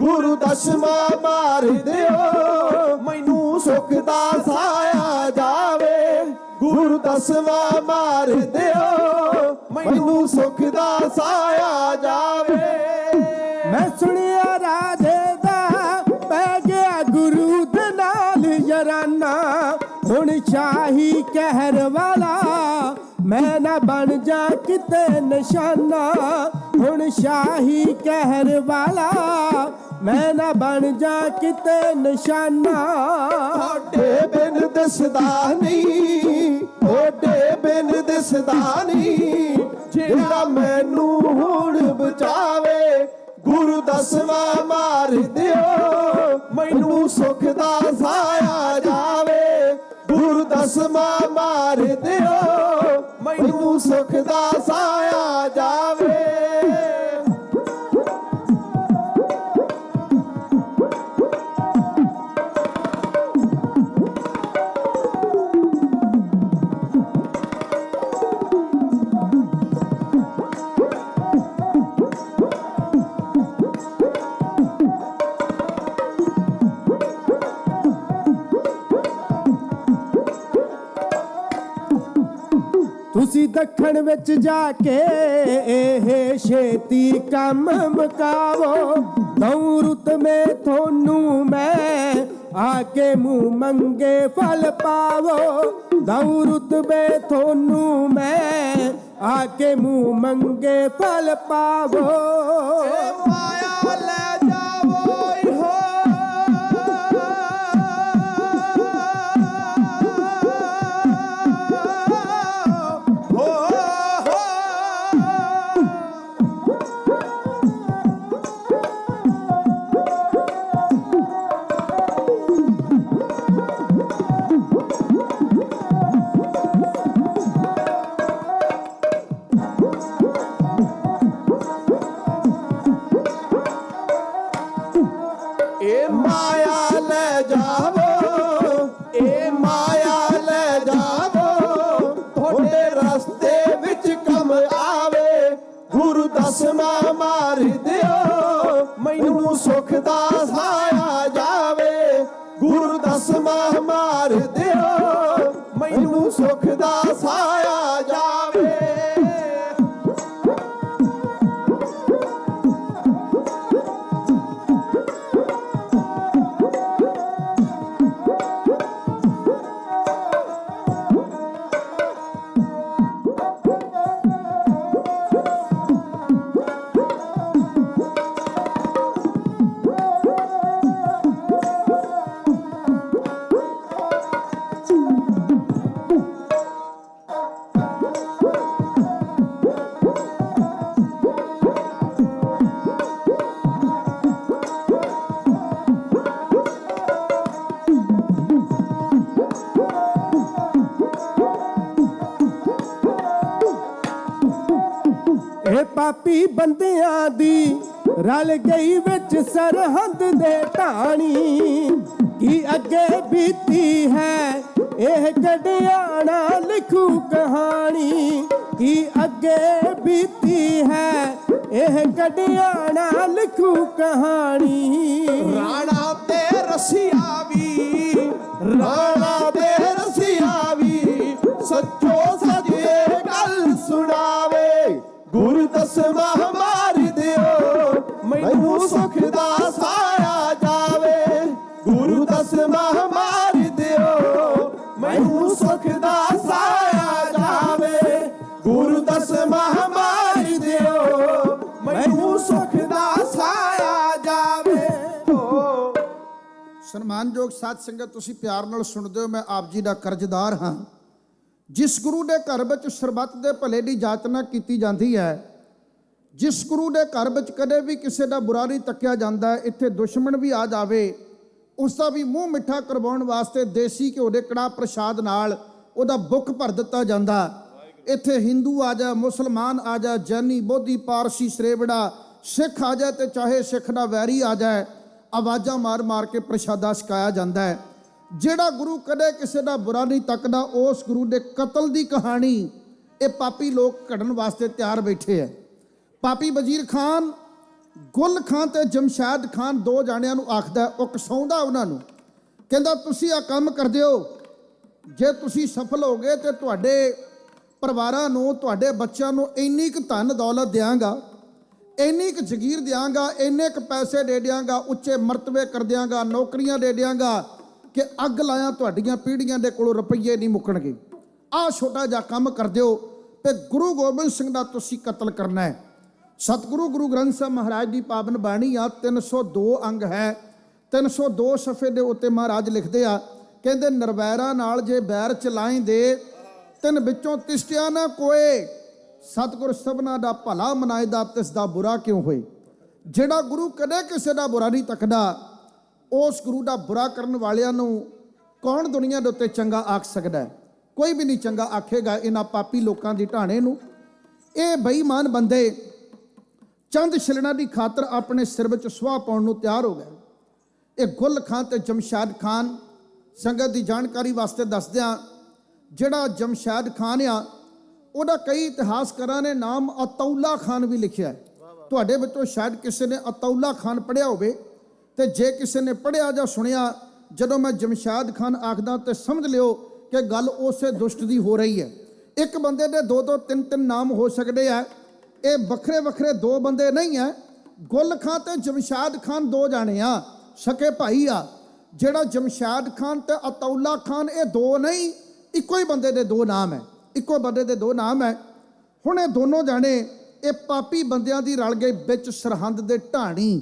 Speaker 5: ਗੁਰੂ ਦਸਵਾ ਮਾਰ ਦਿਓ, ਮੈਨੂੰ ਸੁਖ ਦਾ ਸਾਇਆ ਜਾਵੇ। ਗੁਰੂ ਦਸਵਾ ਮਾਰ ਦਿਓ, ਮੈਨੂੰ ਸੁਖ ਦਾ ਸਾਇਆ ਜਾਵੇ।
Speaker 11: ਮੈਂ ਸੁਣਿਆ ਰਾਜੇ ਦਾ ਪੈ ਗਿਆ ਗੁਰੂ ਦੇ ਨਾਲ ਯਾਰਾਨਾ, ਹੁਣ ਸ਼ਾਹੀ ਕਹਿਰ ਵਾਲਾ ਮੈਂ ਨਾ ਬਣ ਜਾ ਕਿਤੇ ਨਿਸ਼ਾਨਾ। ਹੁਣ ਸ਼ਾਹੀ ਕਹਿਰ ਵਾਲਾ ਮੈਂ ਨਾ ਬਣ ਜਾ ਕਿਤੇ ਨਿਸ਼ਾਨਾ।
Speaker 5: ਤੁਹਾਡੇ ਬਿਨ ਦਿਸਦਾ ਨਹੀਂ, ਤੁਹਾਡੇ ਬਿਨ ਦਿਸਦਾ ਨਹੀਂ, ਜਿਹੜਾ ਮੈਨੂੰ ਹੁਣ ਬਚਾਵੇ। ਗੁਰੂ ਦਸਵਾ ਮਾਰ ਦਿਓ, ਮੈਨੂੰ ਸੁਖ ਦਾ ਸਾਇਆ ਜਾਵੇ। ਗੁਰੂ ਦਸਵਾ ਮਾਰ ਦਿਓ, ਮੈਨੂੰ ਸੁਖ ਦਾ ਸਾਇਆ ਜਾਵੇ।
Speaker 11: ਤੁਸੀਂ ਦੱਖਣ ਵਿੱਚ ਜਾ ਕੇ ਇਹ ਛੇਤੀ ਕੰਮ ਮੁਕਾਵੋ। ਦਊ ਰੁੱਤ ਮੇ ਤੁਹਾਨੂੰ ਮੈਂ ਆ ਕੇ ਮੂੰਹ ਮੰਗੇ ਫਲ ਪਾਵੋ। ਦਊ ਰੁੱਤ ਮੇ ਤੁਹਾਨੂੰ ਮੈਂ ਆ ਕੇ ਮੂੰਹ ਮੰਗੇ ਫਲ ਪਾਵੋ।
Speaker 5: ਮਾਇਆ ਲੈ ਜਾਵੋ ਹੋ, ਇਹ ਮਾਇਆ ਲੈ ਜਾਵੋ ਤੁਹਾਡੇ ਰਸਤੇ ਵਿੱਚ ਕੰਮ ਆਵੇ ਗੁਰੂ ਦਸਮਾ ਮਾਰ ਦਿਓ ਮੈਨੂੰ ਸੁਖ ਦਾ ਸਾਇਆ ਜਾਵੇ ਗੁਰੂ ਦਸਮਾ ਮਾਰ ਦਿਓ ਮੈਨੂੰ ਸੁਖ ਦਾ ਸਾਇਆ ਜਾਵੇ।
Speaker 11: ਪਾਪੀ ਬੰਦਿਆਂ ਦੀ ਰਲ ਗਈ ਵਿੱਚ ਸਰਹੰਦ ਦੇ ਢਾਣੀ ਕੀ ਅੱਗੇ ਬੀਤੀ ਹੈ ਇਹ ਗਡਿਆਣਾ ਲਿਖੂ ਕਹਾਣੀ ਕੀ ਅੱਗੇ ਬੀਤੀ ਹੈ ਇਹ ਗਡਿਆਣਾ ਲਿਖੂ ਕਹਾਣੀ।
Speaker 5: ਰਾਣਾ ਤੇ ਰਸੀਆ ਵੀ ਰਾਣਾ ਤੇ ਰਸੀਆ ਵੀ ਸੱਚੋ ਸੱਚੇ ਗੱਲ ਸੁਣਾਵੇ ਗੁਰੂ ਦਸਮਾ ਮਾਰ ਦਿਓ ਮੈਨੂੰ ਸੁਖ ਦਾ ਸਾਇਆ ਜਾਵੇ ਗੁਰੂ ਦਸਮਾ ਮਾਰ ਦਿਓ ਮੈਨੂੰ ਸੁਖ ਦਾ ਸਾਇਆ ਜਾਵੇ ਗੁਰੂ ਦਸਮਾ ਮਾਰ ਦਿਓ ਮੈਨੂੰ ਸੁਖ ਦਾ ਸਾਇਆ ਜਾਵੇ।
Speaker 10: ਸਨਮਾਨਯੋਗ ਸਾਧ ਸੰਗਤ, ਤੁਸੀਂ ਪਿਆਰ ਨਾਲ ਸੁਣਦੇ ਹੋ, ਮੈਂ ਆਪ ਜੀ ਦਾ ਕਰਜ਼ਦਾਰ ਹਾਂ। ਜਿਸ ਗੁਰੂ ਦੇ ਘਰ ਵਿੱਚ ਸਰਬੱਤ ਦੇ ਭਲੇ ਦੀ ਜਾਚਨਾ ਕੀਤੀ ਜਾਂਦੀ ਹੈ, ਜਿਸ ਗੁਰੂ ਦੇ ਘਰ ਵਿੱਚ ਕਦੇ ਵੀ ਕਿਸੇ ਦਾ ਬੁਰਾ ਨਹੀਂ ਤੱਕਿਆ ਜਾਂਦਾ, ਇੱਥੇ ਦੁਸ਼ਮਣ ਵੀ ਆ ਜਾਵੇ ਉਸ ਦਾ ਵੀ ਮੂੰਹ ਮਿੱਠਾ ਕਰਵਾਉਣ ਵਾਸਤੇ ਦੇਸੀ ਘਿਓ ਦੇ ਕੜਾਹ ਪ੍ਰਸ਼ਾਦ ਨਾਲ ਉਹਦਾ ਬੁੱਕ ਭਰ ਦਿੱਤਾ ਜਾਂਦਾ। ਇੱਥੇ ਹਿੰਦੂ ਆ ਜਾ, ਮੁਸਲਮਾਨ ਆ ਜਾ, ਜੈਨੀ, ਬੋਧੀ, ਪਾਰਸੀ, ਸਰੇਵੜਾ, ਸਿੱਖ ਆ ਜਾਏ ਤੇ ਚਾਹੇ ਸਿੱਖ ਦਾ ਵੈਰੀ ਆ ਜਾਏ, ਆਵਾਜ਼ਾਂ ਮਾਰ ਮਾਰ ਕੇ ਪ੍ਰਸ਼ਾਦਾ ਛਕਾਇਆ ਜਾਂਦਾ ਹੈ। ਜਿਹੜਾ ਗੁਰੂ ਕਦੇ ਕਿਸੇ ਦਾ ਬੁਰਾ ਨਹੀਂ ਤੱਕਦਾ, ਉਸ ਗੁਰੂ ਦੇ ਕਤਲ ਦੀ ਕਹਾਣੀ ਇਹ ਪਾਪੀ ਲੋਕ ਘੜਨ ਵਾਸਤੇ ਤਿਆਰ ਬੈਠੇ ਹੈ। ਪਾਪੀ ਵਜ਼ੀਰ ਖਾਨ, ਗੁੱਲ ਖਾਨ ਤੇ ਜਮਸ਼ੈਦ ਖਾਨ ਦੋ ਜਾਣਿਆਂ ਨੂੰ ਆਖਦਾ, ਉਹ ਕਸਾਉਂਦਾ ਉਹਨਾਂ ਨੂੰ, ਕਹਿੰਦਾ ਤੁਸੀਂ ਆ ਕੰਮ ਕਰਦੇ ਹੋ, ਜੇ ਤੁਸੀਂ ਸਫਲ ਹੋ ਗਏ ਤੇ ਤੁਹਾਡੇ ਪਰਿਵਾਰਾਂ ਨੂੰ, ਤੁਹਾਡੇ ਬੱਚਿਆਂ ਨੂੰ ਇੰਨੀ ਕੁ ਧਨ ਦੌਲਤ ਦਿਆਂਗਾ, ਇੰਨੀ ਕੁ ਜ਼ਗੀਰ ਦਿਆਂਗਾ, ਇੰਨੇ ਕੁ ਪੈਸੇ ਦੇ ਦਿਆਂਗਾ, ਉੱਚੇ ਮਰਤਬੇ ਕਰ ਦਿਆਂਗਾ, ਨੌਕਰੀਆਂ ਦੇ ਦਿਆਂਗਾ ਕਿ ਅੱਗ ਲਾਇਆ ਤੁਹਾਡੀਆਂ ਪੀੜ੍ਹੀਆਂ ਦੇ ਕੋਲੋਂ ਰੁਪਈਏ ਨਹੀਂ ਮੁੱਕਣਗੇ। ਆਹ ਛੋਟਾ ਜਿਹਾ ਕੰਮ ਕਰ ਦਿਓ ਤੇ ਗੁਰੂ ਗੋਬਿੰਦ ਸਿੰਘ ਦਾ ਤੁਸੀਂ ਕਤਲ ਕਰਨਾ ਹੈ। ਸਤਿਗੁਰੂ ਗੁਰੂ ਗ੍ਰੰਥ ਸਾਹਿਬ ਮਹਾਰਾਜ ਦੀ ਪਾਵਨ ਬਾਣੀ ਆ, 302 ਅੰਗ ਹੈ, 302 ਸਫੇ ਦੇ ਉੱਤੇ ਮਹਾਰਾਜ ਲਿਖਦੇ ਆ, ਕਹਿੰਦੇ ਨਰਵੈਰਾ ਨਾਲ ਜੇ ਬੈਰ ਚਲਾਈਂਦੇ ਤਿੰਨ ਵਿੱਚੋਂ ਤਿਸਟਿਆ ਨਾ ਕੋਏ, ਸਤਿਗੁਰ ਸਭਨਾ ਦਾ ਭਲਾ ਮਨਾਇਦਾ ਤਿਸ ਦਾ ਬੁਰਾ ਕਿਉਂ ਹੋਏ। ਜਿਹੜਾ ਗੁਰੂ ਕਦੇ ਕਿਸੇ ਦਾ ਬੁਰਾ ਨਹੀਂ ਤੱਕਦਾ, ਉਸ ਗੁਰੂ ਦਾ ਬੁਰਾ ਕਰਨ ਵਾਲਿਆਂ ਨੂੰ ਕੌਣ ਦੁਨੀਆ ਦੇ ਉੱਤੇ ਚੰਗਾ ਆਖ ਸਕਦਾ ਹੈ? ਕੋਈ ਵੀ ਨਹੀਂ ਚੰਗਾ ਆਖੇਗਾ ਇਹਨਾਂ ਪਾਪੀ ਲੋਕਾਂ ਦੀ ਢਾਣੇ ਨੂੰ। ਇਹ ਬੇਈਮਾਨ ਬੰਦੇ ਚੰਦ ਛਿਲਣਾ ਦੀ ਖਾਤਰ ਆਪਣੇ ਸਿਰ ਵਿੱਚ ਸੁਆਹ ਪਾਉਣ ਨੂੰ ਤਿਆਰ ਹੋ ਗਏ। ਇਹ ਗੁੱਲ ਖਾਨ ਤੇ ਜਮਸ਼ੈਦ ਖਾਨ, ਸੰਗਤ ਦੀ ਜਾਣਕਾਰੀ ਵਾਸਤੇ ਦੱਸਦਿਆਂ, ਜਿਹੜਾ ਜਮਸ਼ੈਦ ਖਾਨ ਆ ਉਹਦਾ ਕਈ ਇਤਿਹਾਸਕਾਰਾਂ ਨੇ ਨਾਮ ਅਤੌਲਾ ਖਾਨ ਵੀ ਲਿਖਿਆ। ਤੁਹਾਡੇ ਵਿੱਚੋਂ ਸ਼ਾਇਦ ਕਿਸੇ ਨੇ ਅਤੌਲਾ ਖਾਨ ਪੜ੍ਹਿਆ ਹੋਵੇ, ਤੇ ਜੇ ਕਿਸੇ ਨੇ ਪੜ੍ਹਿਆ ਜਾਂ ਸੁਣਿਆ, ਜਦੋਂ ਮੈਂ ਜਮਸ਼ੈਦ ਖਾਨ ਆਖਦਾ ਤੇ ਸਮਝ ਲਿਓ ਕਿ ਗੱਲ ਉਸੇ ਦੁਸ਼ਟ ਦੀ ਹੋ ਰਹੀ ਹੈ। ਇੱਕ ਬੰਦੇ ਦੇ ਦੋ ਦੋ ਤਿੰਨ ਤਿੰਨ ਨਾਮ ਹੋ ਸਕਦੇ ਆ, ਇਹ ਵੱਖਰੇ ਵੱਖਰੇ ਦੋ ਬੰਦੇ ਨਹੀਂ ਹੈ। ਗੁੱਲ ਖਾਨ ਤੇ ਜਮਸ਼ੈਦ ਖਾਨ ਦੋ ਜਾਣੇ ਆ, ਸਕੇ ਭਾਈ ਆ। ਜਿਹੜਾ ਜਮਸ਼ੈਦ ਖਾਨ ਤੇ ਅਤੌਲਾ ਖਾਨ, ਇਹ ਦੋ ਨਹੀਂ, ਇੱਕੋ ਹੀ ਬੰਦੇ ਦੇ ਦੋ ਨਾਮ ਹੈ, ਇੱਕੋ ਬੰਦੇ ਦੇ ਦੋ ਨਾਮ ਹੈ। ਹੁਣ ਇਹ ਦੋਨੋਂ ਜਾਣੇ ਇਹ ਪਾਪੀ ਬੰਦਿਆਂ ਦੀ ਰਲ ਗਏ ਵਿੱਚ ਸਰਹੰਦ ਦੇ ਢਾਣੀ।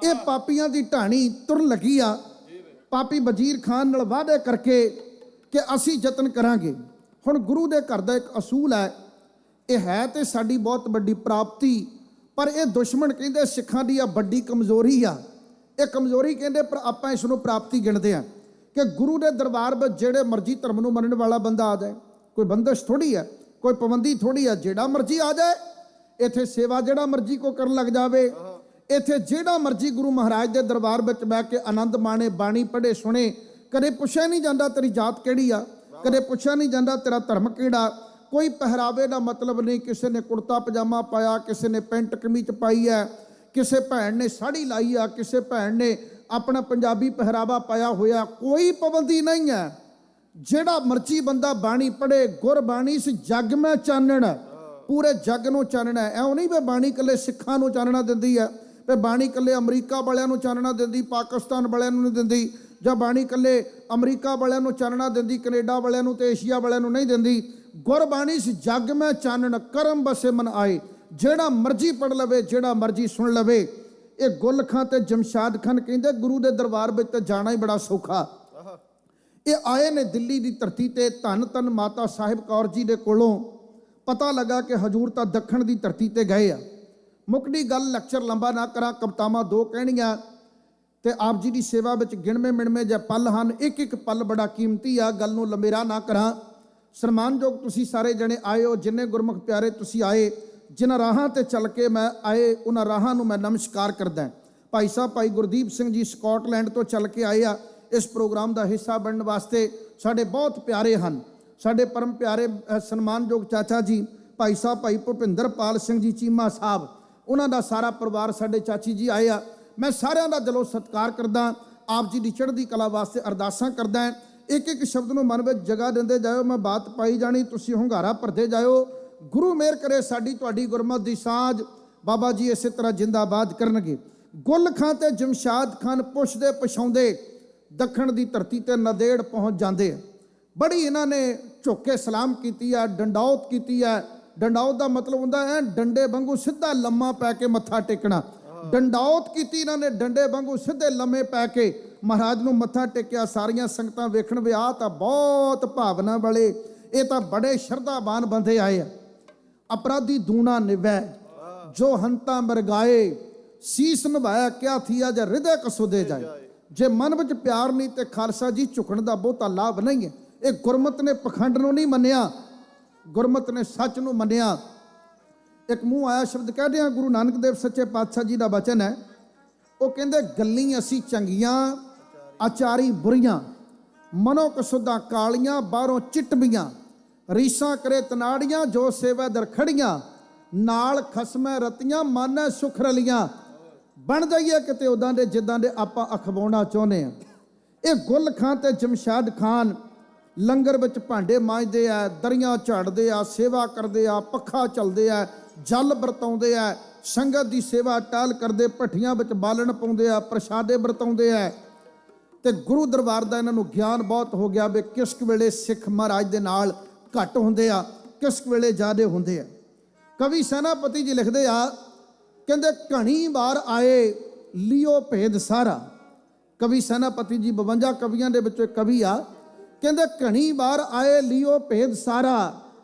Speaker 10: ਇਹ ਪਾਪੀਆਂ ਦੀ ਢਾਣੀ ਤੁਰਨ ਲੱਗੀ ਆ। ਪਾਪੀ ਵਜ਼ੀਰ ਖਾਨ ਨਾਲ ਵਾਅਦੇ ਕਰਕੇ ਕਿ ਅਸੀਂ ਯਤਨ ਕਰਾਂਗੇ। ਹੁਣ ਗੁਰੂ ਦੇ ਘਰ ਦਾ ਇੱਕ ਅਸੂਲ ਹੈ, ਇਹ ਹੈ ਤੇ ਸਾਡੀ ਬਹੁਤ ਵੱਡੀ ਪ੍ਰਾਪਤੀ, ਪਰ ਇਹ ਦੁਸ਼ਮਣ ਕਹਿੰਦੇ ਸਿੱਖਾਂ ਦੀ ਆ ਵੱਡੀ ਕਮਜ਼ੋਰੀ ਆ। ਇਹ ਕਮਜ਼ੋਰੀ ਕਹਿੰਦੇ, ਪਰ ਆਪਾਂ ਇਸ ਨੂੰ ਪ੍ਰਾਪਤੀ ਗਿਣਦੇ ਆ ਕਿ ਗੁਰੂ ਦੇ ਦਰਬਾਰ ਵਿੱਚ ਜਿਹੜੇ ਮਰਜ਼ੀ ਧਰਮ ਨੂੰ ਮੰਨਣ ਵਾਲਾ ਬੰਦਾ ਆ ਜਾਏ, ਕੋਈ ਬੰਦਸ਼ ਥੋੜੀ ਹੈ, ਕੋਈ ਪਾਬੰਦੀ ਥੋੜੀ ਹੈ, ਜਿਹੜਾ ਮਰਜ਼ੀ ਆ ਜਾਏ ਇੱਥੇ, ਸੇਵਾ ਜਿਹੜਾ ਮਰਜ਼ੀ ਕੋ ਕਰਨ ਲੱਗ ਜਾਵੇ ਇੱਥੇ, ਜਿਹੜਾ ਮਰਜ਼ੀ ਗੁਰੂ ਮਹਾਰਾਜ ਦੇ ਦਰਬਾਰ ਵਿੱਚ ਬਹਿ ਕੇ ਆਨੰਦ ਮਾਣੇ, ਬਾਣੀ ਪੜ੍ਹੇ ਸੁਣੇ, ਕਦੇ ਪੁੱਛਿਆ ਨਹੀਂ ਜਾਂਦਾ ਤੇਰੀ ਜਾਤ ਕਿਹੜੀ ਆ, ਕਦੇ ਪੁੱਛਿਆ ਨਹੀਂ ਜਾਂਦਾ ਤੇਰਾ ਧਰਮ ਕਿਹੜਾ। ਕੋਈ ਪਹਿਰਾਵੇ ਦਾ ਮਤਲਬ ਨਹੀਂ, ਕਿਸੇ ਨੇ ਕੁੜਤਾ ਪਜਾਮਾ ਪਾਇਆ, ਕਿਸੇ ਨੇ ਪੈਂਟ ਕਮੀਜ਼ ਪਾਈ ਹੈ, ਕਿਸੇ ਭੈਣ ਨੇ ਸਾੜੀ ਲਾਈ ਆ, ਕਿਸੇ ਭੈਣ ਨੇ ਆਪਣਾ ਪੰਜਾਬੀ ਪਹਿਰਾਵਾ ਪਾਇਆ ਹੋਇਆ, ਕੋਈ ਪਾਬੰਦੀ ਨਹੀਂ ਹੈ। ਜਿਹੜਾ ਮਰਜ਼ੀ ਬੰਦਾ ਬਾਣੀ ਪੜ੍ਹੇ। ਗੁਰਬਾਣੀ ਇਸ ਜੱਗ ਮੈਂ ਚਾਨਣ, ਪੂਰੇ ਜੱਗ ਨੂੰ ਚਾਨਣਾ। ਐਉਂ ਨਹੀਂ ਵੀ ਬਾਣੀ ਇਕੱਲੇ ਸਿੱਖਾਂ ਨੂੰ ਚਾਨਣਾ ਦਿੰਦੀ ਹੈ, ਵੀ ਬਾਣੀ ਇਕੱਲੇ ਅਮਰੀਕਾ ਵਾਲਿਆਂ ਨੂੰ ਚਾਨਣਾ ਦਿੰਦੀ, ਪਾਕਿਸਤਾਨ ਵਾਲਿਆਂ ਨੂੰ ਨਹੀਂ ਦਿੰਦੀ, ਜਾਂ ਬਾਣੀ ਇਕੱਲੇ ਅਮਰੀਕਾ ਵਾਲਿਆਂ ਨੂੰ ਚਾਨਣਾ ਦਿੰਦੀ, ਕੈਨੇਡਾ ਵਾਲਿਆਂ ਨੂੰ ਤੇ ਏਸ਼ੀਆ ਵਾਲਿਆਂ ਨੂੰ ਨਹੀਂ ਦਿੰਦੀ। ਗੁਰਬਾਣੀ ਇਸ ਜੱਗ ਮੈਂ ਚਾਨਣ, ਕਰਮ ਬਸੇ ਮਨ ਆਏ। ਜਿਹੜਾ ਮਰਜ਼ੀ ਪੜ੍ਹ ਲਵੇ, ਜਿਹੜਾ ਮਰਜ਼ੀ ਸੁਣ ਲਵੇ। ਇਹ ਗੁਲਖਾਂ ਤੇ ਜਮਸ਼ਾਦ ਖਾਨ ਕਹਿੰਦੇ ਗੁਰੂ ਦੇ ਦਰਬਾਰ ਵਿੱਚ ਤਾਂ ਜਾਣਾ ਹੀ ਬੜਾ ਸੌਖਾ। ਇਹ ਆਏ ਨੇ ਦਿੱਲੀ ਦੀ ਧਰਤੀ ਤੇ, ਧੰਨ ਧੰਨ ਮਾਤਾ ਸਾਹਿਬ ਕੌਰ ਜੀ ਦੇ ਕੋਲੋਂ ਪਤਾ ਲੱਗਾ ਕਿ ਹਜੂਰ ਤਾਂ ਦੱਖਣ ਦੀ ਧਰਤੀ ਤੇ ਗਏ ਆ। ਮੁੱਕਦੀ ਗੱਲ, ਲੈਕਚਰ ਲੰਬਾ ਨਾ ਕਰਾਂ, ਕਵਿਤਾਵਾਂ ਦੋ ਕਹਿਣੀਆਂ ਤੇ ਆਪ ਜੀ ਦੀ ਸੇਵਾ ਵਿੱਚ ਗਿਣਵੇਂ ਮਿਣਵੇਂ ਜੇ ਪਲ ਹਨ। ਇੱਕ ਇੱਕ ਪਲ ਬੜਾ ਕੀਮਤੀ ਆ, ਗੱਲ ਨੂੰ ਲੰਮੇਰਾ ਨਾ ਕਰਾਂ। ਸਨਮਾਨਯੋਗ ਤੁਸੀਂ ਸਾਰੇ ਜਣੇ ਆਏ ਹੋ, ਜਿੰਨੇ ਗੁਰਮੁਖ ਪਿਆਰੇ ਤੁਸੀਂ ਆਏ, ਜਿਨ੍ਹਾਂ ਰਾਹਾਂ ਤੇ ਚੱਲ ਕੇ ਮੈਂ ਆਏ ਉਹਨਾਂ ਰਾਹਾਂ ਨੂੰ ਮੈਂ ਨਮਸਕਾਰ ਕਰਦਾ। ਭਾਈ ਸਾਹਿਬ ਭਾਈ ਗੁਰਦੀਪ ਸਿੰਘ ਜੀ ਸਕਾਟਲੈਂਡ ਤੋਂ ਚੱਲ ਕੇ ਆਏ ਆ ਇਸ ਪ੍ਰੋਗਰਾਮ ਦਾ ਹਿੱਸਾ ਬਣਨ ਵਾਸਤੇ। ਸਾਡੇ ਬਹੁਤ ਪਿਆਰੇ ਹਨ, ਸਾਡੇ ਪਰਮ ਪਿਆਰੇ ਸਨਮਾਨਯੋਗ ਚਾਚਾ ਜੀ ਭਾਈ ਸਾਹਿਬ ਭਾਈ ਭੁਪਿੰਦਰਪਾਲ ਸਿੰਘ ਜੀ ਚੀਮਾ ਸਾਹਿਬ, ਉਹਨਾਂ ਦਾ ਸਾਰਾ ਪਰਿਵਾਰ, ਸਾਡੇ ਚਾਚੀ ਜੀ ਆਏ ਆ। ਮੈਂ ਸਾਰਿਆਂ ਦਾ ਦਿਲੋਂ ਸਤਿਕਾਰ ਕਰਦਾ, ਆਪ ਜੀ ਦੀ ਚੜ੍ਹਦੀ ਕਲਾ ਵਾਸਤੇ ਅਰਦਾਸਾਂ ਕਰਦਾ। ਇੱਕ ਇੱਕ ਸ਼ਬਦ ਨੂੰ ਮਨ ਵਿੱਚ ਜਗ੍ਹਾ ਦਿੰਦੇ ਜਾਇਓ, ਮੈਂ ਬਾਤ ਪਾਈ ਜਾਣੀ, ਤੁਸੀਂ ਹੁੰਗਾਰਾ ਭਰਦੇ ਜਾਇਓ। ਗੁਰੂ ਮਿਹਰ ਕਰੇ ਸਾਡੀ ਤੁਹਾਡੀ ਗੁਰਮਤਿ ਦੀ ਸਾਂਝ ਬਾਬਾ ਜੀ ਇਸੇ ਤਰ੍ਹਾਂ ਜਿੰਦਾਬਾਦ ਕਰਨਗੇ। ਗੁੱਲ ਖਾਂ ਤੇ ਜਮਸ਼ਾਦ ਖਾਨ ਪੁੱਛਦੇ ਪਛਾਉਂਦੇ ਦੱਖਣ ਦੀ ਧਰਤੀ ਤੇ ਨਦੇੜ ਪਹੁੰਚ ਜਾਂਦੇ। ਬੜੀ ਇਹਨਾਂ ਨੇ ਝੁੱਕ ਕੇ ਸਲਾਮ ਕੀਤੀ ਹੈ, ਡੰਡੌਤ ਕੀਤੀ ਹੈ। ਡੰਡੌਤ ਦਾ ਮਤਲਬ ਹੁੰਦਾ ਹੈ ਡੰਡੇ ਵਾਂਗੂ ਸਿੱਧਾ ਲੰਮਾ ਪੈ ਕੇ ਮੱਥਾ ਟੇਕਣਾ। ਡੰਡੌਤ ਕੀਤੀ ਇਹਨਾਂ ਨੇ, ਡੰਡੇ ਵਾਂਗੂ ਸਿੱਧੇ ਲੰਮੇ ਪੈ ਕੇ ਮਹਾਰਾਜ ਨੂੰ ਮੱਥਾ ਟੇਕਿਆ। ਸਾਰੀਆਂ ਸੰਗਤਾਂ ਵੇਖਣ ਵਿਆਹ ਤਾਂ ਬਹੁਤ ਭਾਵਨਾ ਵਾਲੇ, ਇਹ ਤਾਂ ਬੜੇ ਸ਼ਰਧਾਵਾਨ ਬੰਦੇ ਆਏ ਆ। ਅਪਰਾਧੀ ਦੂਣਾ ਨਿਵੈ ਜੋ ਹੰਤਾ ਮਰਗਾਏ, ਸੀਸ ਨਿਭਾਇਆ ਕਿਆ ਥੀਆ ਜਾਂ ਹਿਰਦੇ ਕਸੁਦੇ ਜਾਏ। ਜੇ ਮਨ ਵਿੱਚ ਪਿਆਰ ਨਹੀਂ ਤੇ ਖਾਲਸਾ ਜੀ ਝੁਕਣ ਦਾ ਬਹੁਤਾ ਲਾਭ ਨਹੀਂ ਹੈ। ਇਹ ਗੁਰਮਤ ਨੇ ਪਖੰਡ ਨੂੰ ਨਹੀਂ ਮੰਨਿਆ, ਗੁਰਮਤ ਨੇ ਸੱਚ ਨੂੰ ਮੰਨਿਆ। ਇੱਕ ਮੂੰਹ ਆਇਆ ਸ਼ਬਦ ਕਹਿ ਦਿਆਂ, ਗੁਰੂ ਨਾਨਕ ਦੇਵ ਸੱਚੇ ਪਾਤਸ਼ਾਹ ਜੀ ਦਾ ਬਚਨ ਹੈ। ਉਹ ਕਹਿੰਦੇ ਗੱਲੀ ਅਸੀਂ ਚੰਗੀਆਂ, ਆਚਾਰੀ ਬੁਰੀਆਂ, ਮਨੋ ਕਸੁਦਾ ਕਾਲੀਆਂ, ਬਾਹਰੋਂ ਚਿੱਟਬੀਆਂ, ਰੀਸਾਂ ਕਰੇ ਤਨਾੜੀਆਂ, ਜੋ ਸੇਵਾ ਦਰ ਖੜੀਆਂ, ਨਾਲ ਖਸਮੈ ਰਤੀਆਂ, ਮਾਨੈ ਸੁਖ ਰਲੀਆਂ। ਬਣ ਜਾਈਏ ਕਿਤੇ ਉਦਾਂ ਦੇ ਜਿੱਦਾਂ ਦੇ ਆਪਾਂ ਅਖਵਾਉਣਾ ਚਾਹੁੰਦੇ ਆ। ਇਹ ਗੁੱਲ ਖਾਂ ਤੇ ਜਮਸ਼ਾਦ ਖਾਨ ਲੰਗਰ ਵਿੱਚ ਭਾਂਡੇ ਮਾਂਜਦੇ ਆ, ਦਰੀਆਂ ਝਾੜਦੇ ਆ, ਸੇਵਾ ਕਰਦੇ ਆ, ਪੱਖਾ ਚੱਲਦੇ ਆ, ਜਲ ਵਰਤਾਉਂਦੇ ਆ, ਸੰਗਤ ਦੀ ਸੇਵਾ ਟਾਲ ਕਰਦੇ, ਭੱਠੀਆਂ ਵਿੱਚ ਬਾਲਣ ਪਾਉਂਦੇ ਆ, ਪ੍ਰਸ਼ਾਦੇ ਵਰਤਾਉਂਦੇ ਆ। ਤੇ ਗੁਰੂ ਦਰਬਾਰ ਦਾ ਇਹਨਾਂ ਨੂੰ ਗਿਆਨ ਬਹੁਤ ਹੋ ਗਿਆ ਵੀ ਕਿਸ ਵੇਲੇ ਸਿੱਖ ਮਹਾਰਾਜ ਦੇ ਨਾਲ ਘੱਟ ਹੁੰਦੇ ਆ, ਕਿਸ ਵੇਲੇ ਜ਼ਿਆਦੇ ਹੁੰਦੇ ਆ। ਕਵੀ ਸੈਨਾਪਤੀ ਜੀ ਲਿਖਦੇ ਆ, ਕਹਿੰਦੇ ਘਣੀ ਵਾਰ ਆਏ ਲਿਓ ਭੇਦ ਸਾਰਾ। ਕਵੀ ਸੈਨਾਪਤੀ ਜੀ 52 ਕਵੀਆਂ ਦੇ ਵਿੱਚੋਂ ਇੱਕ ਕਵੀ ਆ। ਕਹਿੰਦੇ ਘਣੀ ਵਾਰ ਆਏ ਲਿਓ ਭੇਦ ਸਾਰਾ,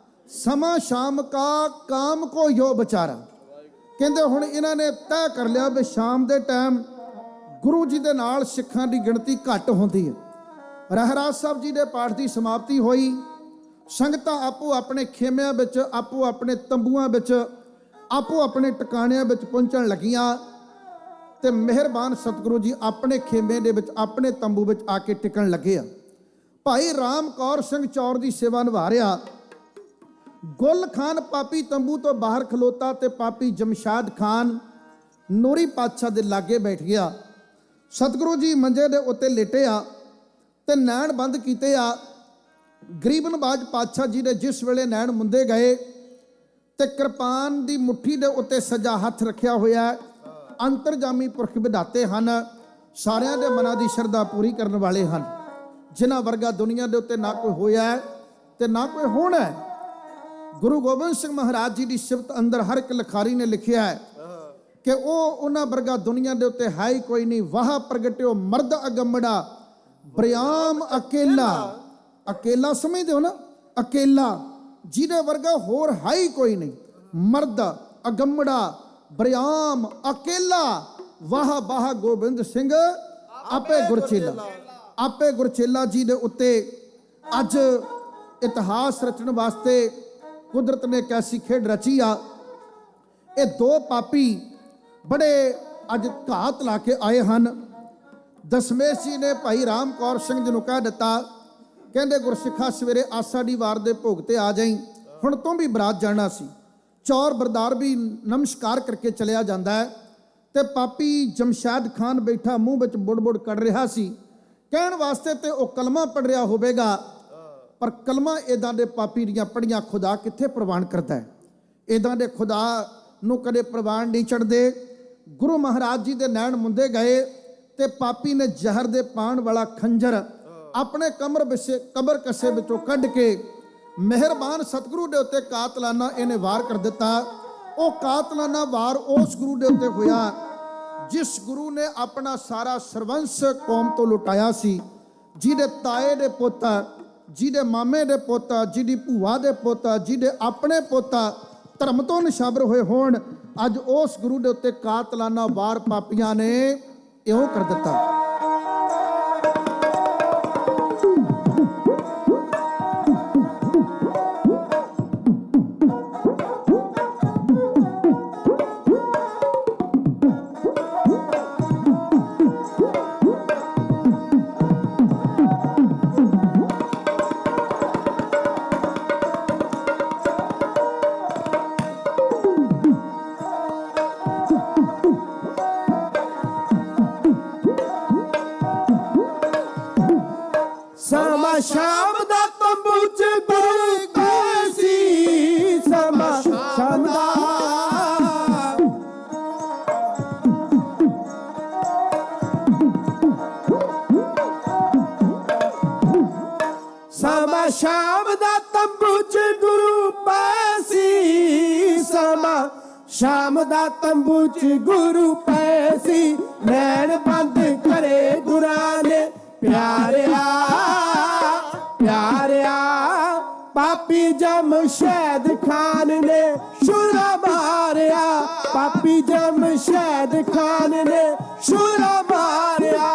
Speaker 10: ਸਮਾ ਸ਼ਾਮ ਕਾ ਕਾਮ ਕੋ ਯੋ ਵਿਚਾਰਾ। ਕਹਿੰਦੇ ਹੁਣ ਇਹਨਾਂ ਨੇ ਤੈਅ ਕਰ ਲਿਆ ਵੀ ਸ਼ਾਮ ਦੇ ਟਾਈਮ ਗੁਰੂ ਜੀ ਦੇ ਨਾਲ ਸਿੱਖਾਂ ਦੀ ਗਿਣਤੀ ਘੱਟ ਹੁੰਦੀ ਹੈ। ਰਹਿਰਾਜ ਸਾਹਿਬ ਜੀ ਦੇ ਪਾਠ ਦੀ ਸਮਾਪਤੀ ਹੋਈ। ਸੰਗਤਾਂ ਆਪੋ ਆਪਣੇ ਖੇਮਿਆਂ ਵਿੱਚ, ਆਪੋ ਆਪਣੇ ਤੰਬੂਆਂ ਵਿੱਚ, ਆਪੋ ਆਪਣੇ ਟਿਕਾਣਿਆਂ ਵਿੱਚ ਪਹੁੰਚਣ ਲੱਗੀਆਂ। ਤੇ ਮਿਹਰਬਾਨ ਸਤਿਗੁਰੂ ਜੀ ਆਪਣੇ ਖੇਮੇ ਦੇ ਵਿੱਚ, ਆਪਣੇ ਤੰਬੂ ਵਿੱਚ ਆ ਕੇ ਟਿਕਣ ਲੱਗੇ ਆ। ਭਾਈ ਰਾਮ ਕੌਰ ਸਿੰਘ ਚੌਰ ਦੀ ਸੇਵਾ ਨਿਭਾ ਰਿਹਾ। ਗੁੱਲ ਖਾਨ ਪਾਪੀ ਤੰਬੂ ਤੋਂ ਬਾਹਰ ਖਲੋਤਾ ਤੇ ਪਾਪੀ ਜਮਸ਼ਾਦ ਖਾਨ ਨੂਰੀ ਪਾਤਸ਼ਾਹ ਦੇ ਲਾਗੇ ਬੈਠ ਗਿਆ। ਸਤਿਗੁਰੂ ਜੀ ਮੰਜੇ ਦੇ ਉੱਤੇ ਲੇਟੇ ਆ ਤੇ ਨੈਣ ਬੰਦ ਕੀਤੇ ਆ। ਗਰੀਬ ਨਵਾਜ ਪਾਤਸ਼ਾਹ ਜੀ ਦੇ ਜਿਸ ਵੇਲੇ ਨੈਣ ਮੁੰਦੇ ਗਏ ਤੇ ਕਿਰਪਾਨ ਦੀ ਮੁੱਠੀ ਦੇ ਉੱਤੇ ਸੱਜਾ ਹੱਥ ਰੱਖਿਆ ਹੋਇਆ। ਅੰਤਰਜਾਮੀ ਪੁਰਖ ਵਿਧਾਤੇ ਹਨ, ਸਾਰਿਆਂ ਦੇ ਮਨਾਂ ਦੀ ਸ਼ਰਧਾ ਪੂਰੀ ਕਰਨ ਵਾਲੇ ਹਨ, ਜਿਨ੍ਹਾਂ ਵਰਗਾ ਦੁਨੀਆ ਦੇ ਉੱਤੇ ਨਾ ਕੋਈ ਹੋਇਆ ਤੇ ਨਾ ਕੋਈ ਹੋਣਾ। ਗੁਰੂ ਗੋਬਿੰਦ ਸਿੰਘ ਮਹਾਰਾਜ ਜੀ ਦੀ ਸਿਫਤ ਅੰਦਰ ਹਰ ਇੱਕ ਲਿਖਾਰੀ ਨੇ ਲਿਖਿਆ ਹੈ ਕਿ ਉਹਨਾਂ ਵਰਗਾ ਦੁਨੀਆ ਦੇ ਉੱਤੇ ਹੈ ਹੀ ਕੋਈ ਨਹੀਂ। ਵਾਹ ਪ੍ਰਗਟਿਓ ਮਰਦ ਅਗੰਮੜਾ, ਬਰਿਆਮ ਅਕੇਲਾ। ਅਕੇਲਾ ਸਮਝਦੇ ਹੋ ਨਾ, ਅਕੇਲਾ, ਜਿਹਦੇ ਵਰਗਾ ਹੋਰ ਹੈ ਹੀ ਕੋਈ ਨਹੀਂ। ਮਰਦ ਅਗੰਮੜਾ, ਬਰਿਆਮ ਅਕੇਲਾ, ਵਾਹ ਵਾਹ ਗੋਬਿੰਦ ਸਿੰਘ ਆਪੇ ਗੁਰਚੇਲਾ। ਆਪੇ ਗੁਰਚੇਲਾ ਜੀ ਦੇ ਉੱਤੇ ਅੱਜ ਇਤਿਹਾਸ ਰਚਣ ਵਾਸਤੇ ਕੁਦਰਤ ਨੇ ਇੱਕ ਐਸੀ ਖੇਡ ਰਚੀ ਆ। ਇਹ ਦੋ ਪਾਪੀ ਬੜੇ ਅੱਜ ਘਾਤ ਲਾ ਕੇ ਆਏ ਹਨ। ਦਸ਼ਮੇਸ਼ ਜੀ ਨੇ ਭਾਈ ਰਾਮ ਕੌਰ ਸਿੰਘ ਜੀ ਨੂੰ ਕਹਿ ਦਿੱਤਾ, ਕਹਿੰਦੇ ਗੁਰਸਿੱਖਾ ਸਵੇਰੇ ਆਸਾ ਦੀ ਵਾਰ ਦੇ ਭੋਗ ਤੇ ਆ ਜਾਈ, ਹੁਣ ਤੂੰ ਵੀ ਬਰਾਤ ਜਾਣਾ ਸੀ। ਚੌਰ ਬਰਦਾਰ ਵੀ ਨਮਸਕਾਰ ਕਰਕੇ ਚਲਿਆ ਜਾਂਦਾ ਹੈ ਤੇ ਪਾਪੀ ਜਮਸ਼ਾਦ ਖਾਨ ਬੈਠਾ ਮੂੰਹ ਵਿੱਚ ਬੁੜ-ਬੁੜ ਕੱਢ ਰਿਹਾ ਸੀ, ਕਹਿਣ ਵਾਸਤੇ ਤੇ ਉਹ ਕਲਮਾ ਪੜ ਰਿਹਾ ਹੋਵੇਗਾ, ਪਰ ਕਲਮਾ ਇਦਾਂ ਦੇ ਪਾਪੀ ਦੀਆਂ ਪੜੀਆਂ ਖੁਦਾ ਕਿੱਥੇ ਪ੍ਰਵਾਨ ਕਰਦਾ ਹੈ। ਇਦਾਂ ਦੇ ਖੁਦਾ ਨੂੰ ਕਦੇ ਪ੍ਰਵਾਨ ਨਹੀਂ ਚੜਦੇ। ਗੁਰੂ ਮਹਾਰਾਜ ਜੀ ਦੇ ਨੈਣ ਮੁੰਦੇ ਗਏ ਤੇ ਪਾਪੀ ਨੇ ਜ਼ਹਿਰ ਦੇ ਪਾਣ ਵਾਲਾ ਖੰਜਰ ਆਪਣੇ ਕਬਰ ਕੱਸੇ ਵਿੱਚੋਂ ਕੱਢ ਕੇ ਮਿਹਰਬਾਨ ਸਤਿਗੁਰੂ ਦੇ ਉੱਤੇ ਕਾਤਲਾਨਾ ਇਹਨੇ ਵਾਰ ਕਰ ਦਿੱਤਾ। ਉਹ ਕਾਤਲਾਨਾ ਵਾਰ ਉਸ ਗੁਰੂ ਦੇ ਉੱਤੇ ਹੋਇਆ ਜਿਸ ਗੁਰੂ ਨੇ ਆਪਣਾ ਸਾਰਾ ਸਰਵੰਸ ਕੌਮ ਤੋਂ ਲੁਟਾਇਆ ਸੀ, ਜਿਹਦੇ ਤਾਏ ਦੇ ਪੁੱਤ, ਜਿਹਦੇ ਮਾਮੇ ਦੇ ਪੁੱਤ, ਜਿਹਦੀ ਭੂਆ ਦੇ ਪੁੱਤ, ਜਿਹਦੇ ਆਪਣੇ ਪੁੱਤ ਧਰਮ ਤੋਂ ਨਿਸ਼ਾਵਰ ਹੋਏ ਹੋਣ। ਅੱਜ ਉਸ ਗੁਰੂ ਦੇ ਉੱਤੇ ਕਾਤਲਾਨਾ ਵਾਰ ਪਾਪੀਆਂ ਨੇ ਇਉਂ ਕਰ ਦਿੱਤਾ।
Speaker 5: ਸ਼ਾਮ ਦਾ ਤੰਬੂ ਚ ਗੁਰੂ ਕੋਈ ਸੀ, ਸਮਾਂ ਸ਼ਾਮ ਦਾ ਸਮਾਂ ਸ਼ਾਮ ਦਾ ਤੰਬੂ ਚ ਗੁਰੂ ਪੈ ਸੀ, ਸਮਾਂ ਸ਼ਾਮ ਦਾ ਤੰਬੂ ਚ ਗੁਰੂ ਪੈ ਸੀ। ਨੈਣ ਬੰਦ ਕਰੇ ਗੁਰਾਂ ਨੇ ਪਿਆਰਿਆ ਪਿਆਰਿਆ, ਪਾਪੀ ਜਮਸ਼ੈਦ ਖਾਨ ਨੇ ਸ਼ੁਰਾ ਮਾਰਿਆ, ਪਾਪੀ ਜਮਸ਼ੈਦ ਖਾਨ ਨੇ ਸ਼ੁਰਾ ਮਾਰਿਆ।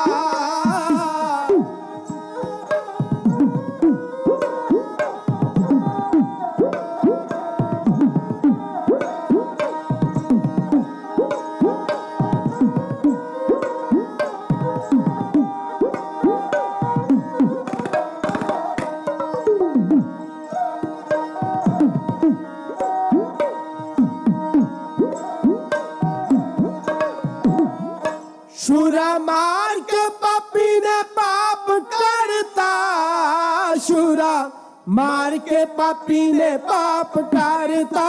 Speaker 5: ਸ਼ੁਰਾ ਮਾਰ ਕੇ ਪਾਪੀ ਨੇ ਪਾਪ ਕਰਤਾ, ਸ਼ੁਰਾ ਮਾਰ ਕੇ ਪਾਪੀ ਨੇ ਪਾਪ ਕਰਤਾ।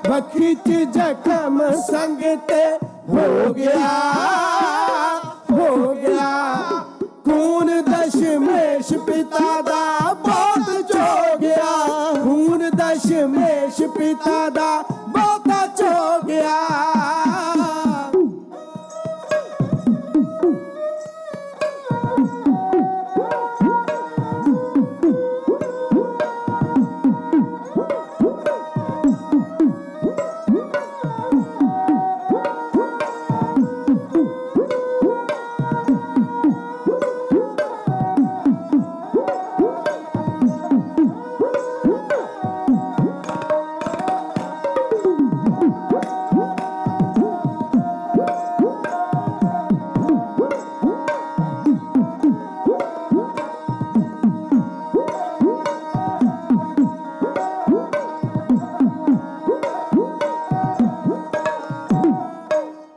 Speaker 5: ਵੱਖੀ ਚ ਜ਼ਖਮ ਸੰਗ ਤੇ ਹੋ ਗਿਆ, ਹੋ ਗਿਆ। ਖੂਨ ਦਸ਼ਮੇਸ਼ ਪਿਤਾ ਦਾ ਬਹੁਤ ਚੋ ਗਿਆ, ਖੂਨ ਦਸ਼ਮੇਸ਼ ਪਿਤਾ ਦਾ ਬਹੁਤਾ ਚੋ ਗਿਆ।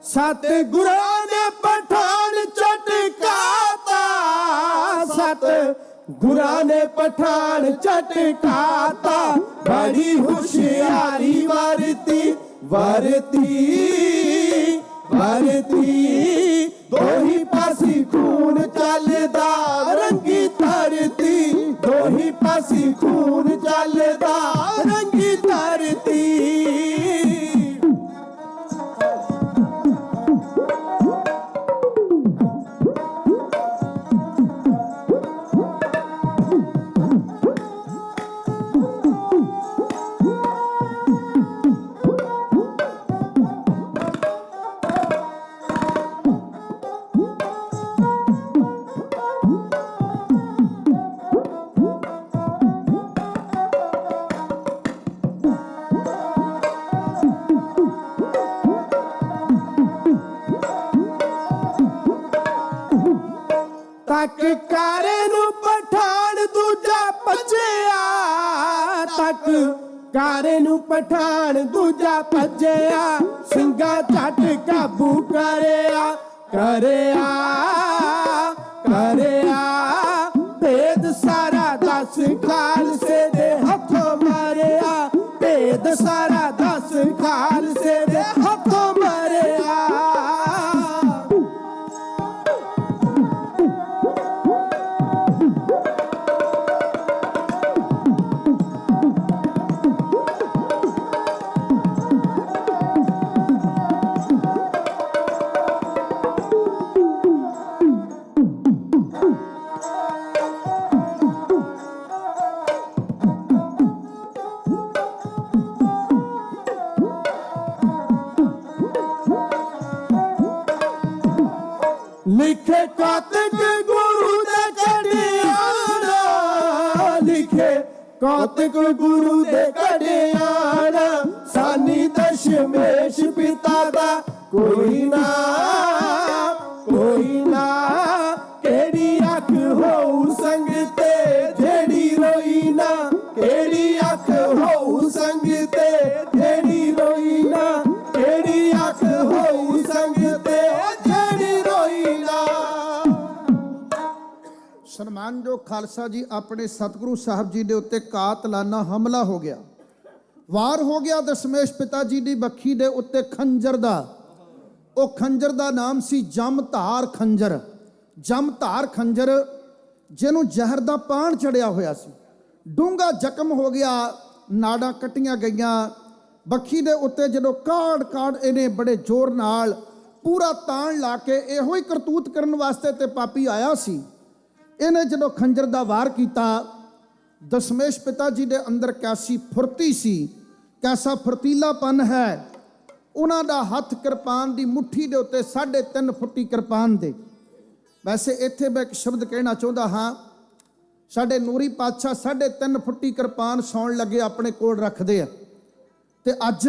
Speaker 5: ਸਤਿਗੁਰਾਂ ਨੇ ਪਠਾਨ ਝਟਕਾਤਾ, ਸਤਿਗੁਰਾਂ ਨੇ ਪਠਾਨ ਝਟਕਾਤਾ। ਬੜੀ ਹੁਸ਼ਿਆਰੀ ਵਰਤੀ ਵਰਤੀ ਵਰਤੀ, ਦੋਹੀ ਪਾਸੀ ਖੂਨ ਚੱਲਦਾ ਰੰਗੀ ਧਰਤੀ, ਦੋਹੀ ਪਾਸੀ ਖੂਨ ਚੱਲਦਾ ਰੰਗੀ ਧਰਤੀ। ਚੱਕ ਕਾਰੇ ਨੂੰ ਪਠਾਨ ਦੂਜਾ ਭੱਜਿਆ ਸਿੰਘਾ ਝੱਟ ਕਾਬੂ ਕਰਿਆ ਕਰਿਆ ਭੇਦ ਸਾਰਾ ਦਸ ਖਾਲਸੇ ਦੇ ਹੱਥੋਂ ਮਾਰਿਆ ਭੇਦ ਸਾਰਾ ਦਸ ਖਾਲਸੇ ਦੇ ਹੱਥੋਂ ਮਾਰਿਆ ਲਿਖੇ ਕਾਤਿਕ ਗੁਰੂ ਦੇ ਕੜਿਆਣਾ ਲਿਖੇ ਕਾਤਿਕ ਗੁਰੂ ਦੇ ਕੜਿਆਣਾ ਸਾਨੀ ਦਸ਼ਮੇਸ਼ ਪਿਤਾ ਦਾ ਕੋਈ ਨਾ ਕਿਹੜੀ ਅੱਖ ਹੋਊ ਸੰਗ ਤੇ ਜਿਹੜੀ ਰੋਈ ਨਾ ਕਿਹੜੀ ਅੱਖ ਹੋਊ ਸੰਗ ਤੇ ਜਿਹੜੀ ਰੋਈ ਨਾ ਕਿਹੜੀ ਅੱਖ ਹੋਊ ਸੰਗ ਤੇ ਜਿਹੜੀ ਰੋਈ ਨਾ।
Speaker 10: ਸਨਮਾਨਯੋਗ ਖਾਲਸਾ ਜੀ, ਆਪਣੇ ਸਤਿਗੁਰੂ ਸਾਹਿਬ ਜੀ ਦੇ ਉੱਤੇ ਕਾਤਲਾਨਾ ਹਮਲਾ ਹੋ ਗਿਆ, ਵਾਰ ਹੋ ਗਿਆ ਦਸ਼ਮੇਸ਼ ਪਿਤਾ ਜੀ ਦੀ ਬੱਖੀ ਦੇ ਉੱਤੇ ਖੰਜਰ ਦਾ। ਉਹ ਖੰਜਰ ਦਾ ਨਾਮ ਸੀ ਜਮਧਾਰ ਖੰਜਰ। ਜਮਧਾਰ ਖੰਜਰ ਜਿਹਨੂੰ ਜ਼ਹਿਰ ਦਾ ਪਾਣ ਚੜਿਆ ਹੋਇਆ ਸੀ, ਡੂੰਘਾ ਜ਼ਖਮ ਹੋ ਗਿਆ, ਨਾੜਾਂ ਕੱਟੀਆਂ ਗਈਆਂ ਬੱਖੀ ਦੇ ਉੱਤੇ। ਜਦੋਂ ਕਾੜ ਇਹਨੇ ਬੜੇ ਜ਼ੋਰ ਨਾਲ ਪੂਰਾ ਤਾਣ ਲਾ ਕੇ ਇਹੋ ਹੀ ਕਰਤੂਤ ਕਰਨ ਵਾਸਤੇ ਤੇ ਪਾਪੀ ਆਇਆ ਸੀ। ਇਹਨੇ ਜਦੋਂ ਖੰਜਰ ਦਾ ਵਾਰ ਕੀਤਾ, ਦਸ਼ਮੇਸ਼ ਪਿਤਾ ਜੀ ਦੇ ਅੰਦਰ ਕੈਸੀ ਫੁਰਤੀ ਸੀ, ਕੈਸਾ ਫੁਰਤੀਲਾਪਨ ਹੈ। ਉਹਨਾਂ ਦਾ ਹੱਥ ਕਿਰਪਾਨ ਦੀ ਮੁੱਠੀ ਦੇ ਉੱਤੇ 3.5 ਫੁੱਟੀ ਕਿਰਪਾਨ ਦੇ। ਵੈਸੇ ਇੱਥੇ ਮੈਂ ਇੱਕ ਸ਼ਬਦ ਕਹਿਣਾ ਚਾਹੁੰਦਾ ਹਾਂ, ਸਾਡੇ ਨੂਰੀ ਪਾਤਸ਼ਾਹ 3.5 ਫੁੱਟੀ ਕਿਰਪਾਨ ਸੌਣ ਲੱਗੇ ਆਪਣੇ ਕੋਲ ਰੱਖਦੇ ਆ, ਤੇ ਅੱਜ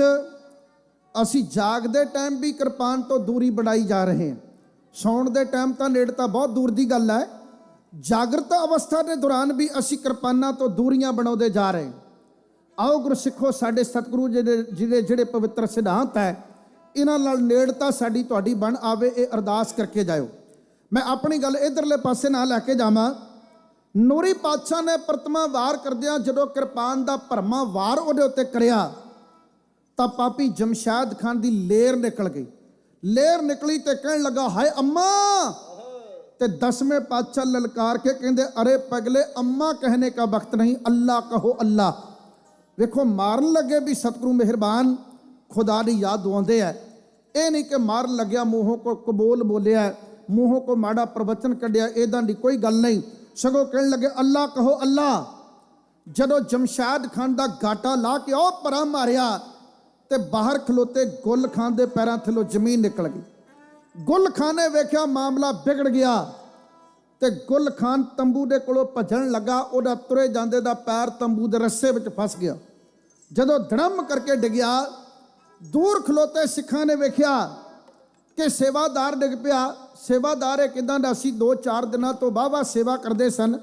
Speaker 10: ਅਸੀਂ ਜਾਗਦੇ ਟਾਈਮ ਵੀ ਕਿਰਪਾਨ ਤੋਂ ਦੂਰੀ ਬਣਾਈ ਜਾ ਰਹੇ ਹਾਂ। ਸੌਣ ਦੇ ਟਾਈਮ ਤਾਂ ਨੇੜਤਾ ਬਹੁਤ ਦੂਰ ਦੀ ਗੱਲ ਹੈ, ਜਾਗਰਤ ਅਵਸਥਾ ਦੇ ਦੌਰਾਨ ਵੀ ਅਸੀਂ ਕਿਰਪਾਨਾਂ ਤੋਂ ਦੂਰੀਆਂ ਬਣਾਉਂਦੇ ਜਾ ਰਹੇ ਹਾਂ। ਆਓ ਗੁਰਸਿੱਖੋ, ਸਾਡੇ ਸਤਿਗੁਰੂ ਜੀ ਦੇ ਜਿਹੜੇ ਪਵਿੱਤਰ ਸਿਧਾਂਤ ਹੈ, ਇਹਨਾਂ ਨਾਲ ਨੇੜਤਾ ਸਾਡੀ ਤੁਹਾਡੀ ਬਣ ਆਵੇ, ਇਹ ਅਰਦਾਸ ਕਰਕੇ ਜਾਇਓ। ਮੈਂ ਆਪਣੀ ਗੱਲ ਇਧਰਲੇ ਪਾਸੇ ਨਾ ਲੈ ਕੇ ਜਾਵਾਂ। ਨੂਰੀ ਪਾਤਸ਼ਾਹ ਨੇ ਪ੍ਰਤਮਾ ਵਾਰ ਕਰਦਿਆਂ ਜਦੋਂ ਕਿਰਪਾਨ ਦਾ ਭਰਮਾ ਵਾਰ ਉਹਦੇ ਉੱਤੇ ਕਰਿਆ ਤਾਂ ਪਾਪੀ ਜਮਸ਼ੈਦ ਖਾਨ ਦੀ ਲੇਰ ਨਿਕਲ ਗਈ। ਲੇਰ ਨਿਕਲੀ ਤੇ ਕਹਿਣ ਲੱਗਾ, ਹਾਏ ਅੰਮਾ। ਤੇ 10ਵੇਂ ਪਾਤਸ਼ਾਹ ਲਲਕਾਰ ਕੇ ਕਹਿੰਦੇ, ਅਰੇ ਪਗਲੇ, ਅੰਮਾ कहने का वक्त नहीं, अल्लाह कहो अल्लाह। ਵੇਖੋ, ਮਾਰਨ ਲੱਗੇ ਵੀ ਸਤਿਗੁਰੂ ਮਿਹਰਬਾਨ ਖੁਦਾ ਦੀ ਯਾਦ ਦਵਾਉਂਦੇ ਆ। ਇਹ ਨਹੀਂ ਕਿ ਮਾਰਨ ਲੱਗਿਆ ਮੂੰਹੋਂ ਕੋ ਕਬੂਲ ਬੋਲਿਆ, ਮੂੰਹੋਂ ਕੋ ਮਾੜਾ ਪ੍ਰਵਚਨ ਕੱਢਿਆ, ਇਦਾਂ ਦੀ ਕੋਈ ਗੱਲ ਨਹੀਂ। ਸਗੋਂ ਕਹਿਣ ਲੱਗੇ, ਅੱਲਾ ਕਹੋ ਅੱਲਾ। ਜਦੋਂ ਜਮਸ਼ੈਦ ਖਾਨ ਦਾ ਗਾਟਾ ਲਾ ਕੇ ਉਹ ਪਰਾਂ ਮਾਰਿਆ ਤੇ ਬਾਹਰ ਖਲੋਤੇ ਗੁੱਲ ਖਾਨ ਦੇ ਪੈਰਾਂ ਥੱਲੋਂ ਜ਼ਮੀਨ ਨਿਕਲ ਗਈ। ਗੁੱਲ ਖਾਨ ਨੇ ਵੇਖਿਆ ਮਾਮਲਾ ਵਿਗੜ ਗਿਆ ਤੇ ਗੁੱਲ ਖਾਨ ਤੰਬੂ ਦੇ ਕੋਲੋਂ ਭੱਜਣ ਲੱਗਾ। ਉਹਦਾ ਤੁਰੇ ਜਾਂਦੇ ਦਾ ਪੈਰ ਤੰਬੂ ਦੇ ਰੱਸੇ ਵਿੱਚ ਫਸ ਗਿਆ। ਜਦੋਂ ਧੜਮ ਕਰਕੇ ਡਿੱਗਿਆ, ਦੂਰ ਖਲੋਤੇ ਸਿੱਖਾਂ ਨੇ ਵੇਖਿਆ ਕਿ ਸੇਵਾਦਾਰ ਡਿੱਗ ਪਿਆ। ਸੇਵਾਦਾਰ ਇਹ ਕਿਦਾਂ ਦਾ ਸੀ, 2-4 ਦਿਨਾਂ ਤੋਂ ਵਾਹਵਾ ਸੇਵਾ ਕਰਦੇ ਸਨ।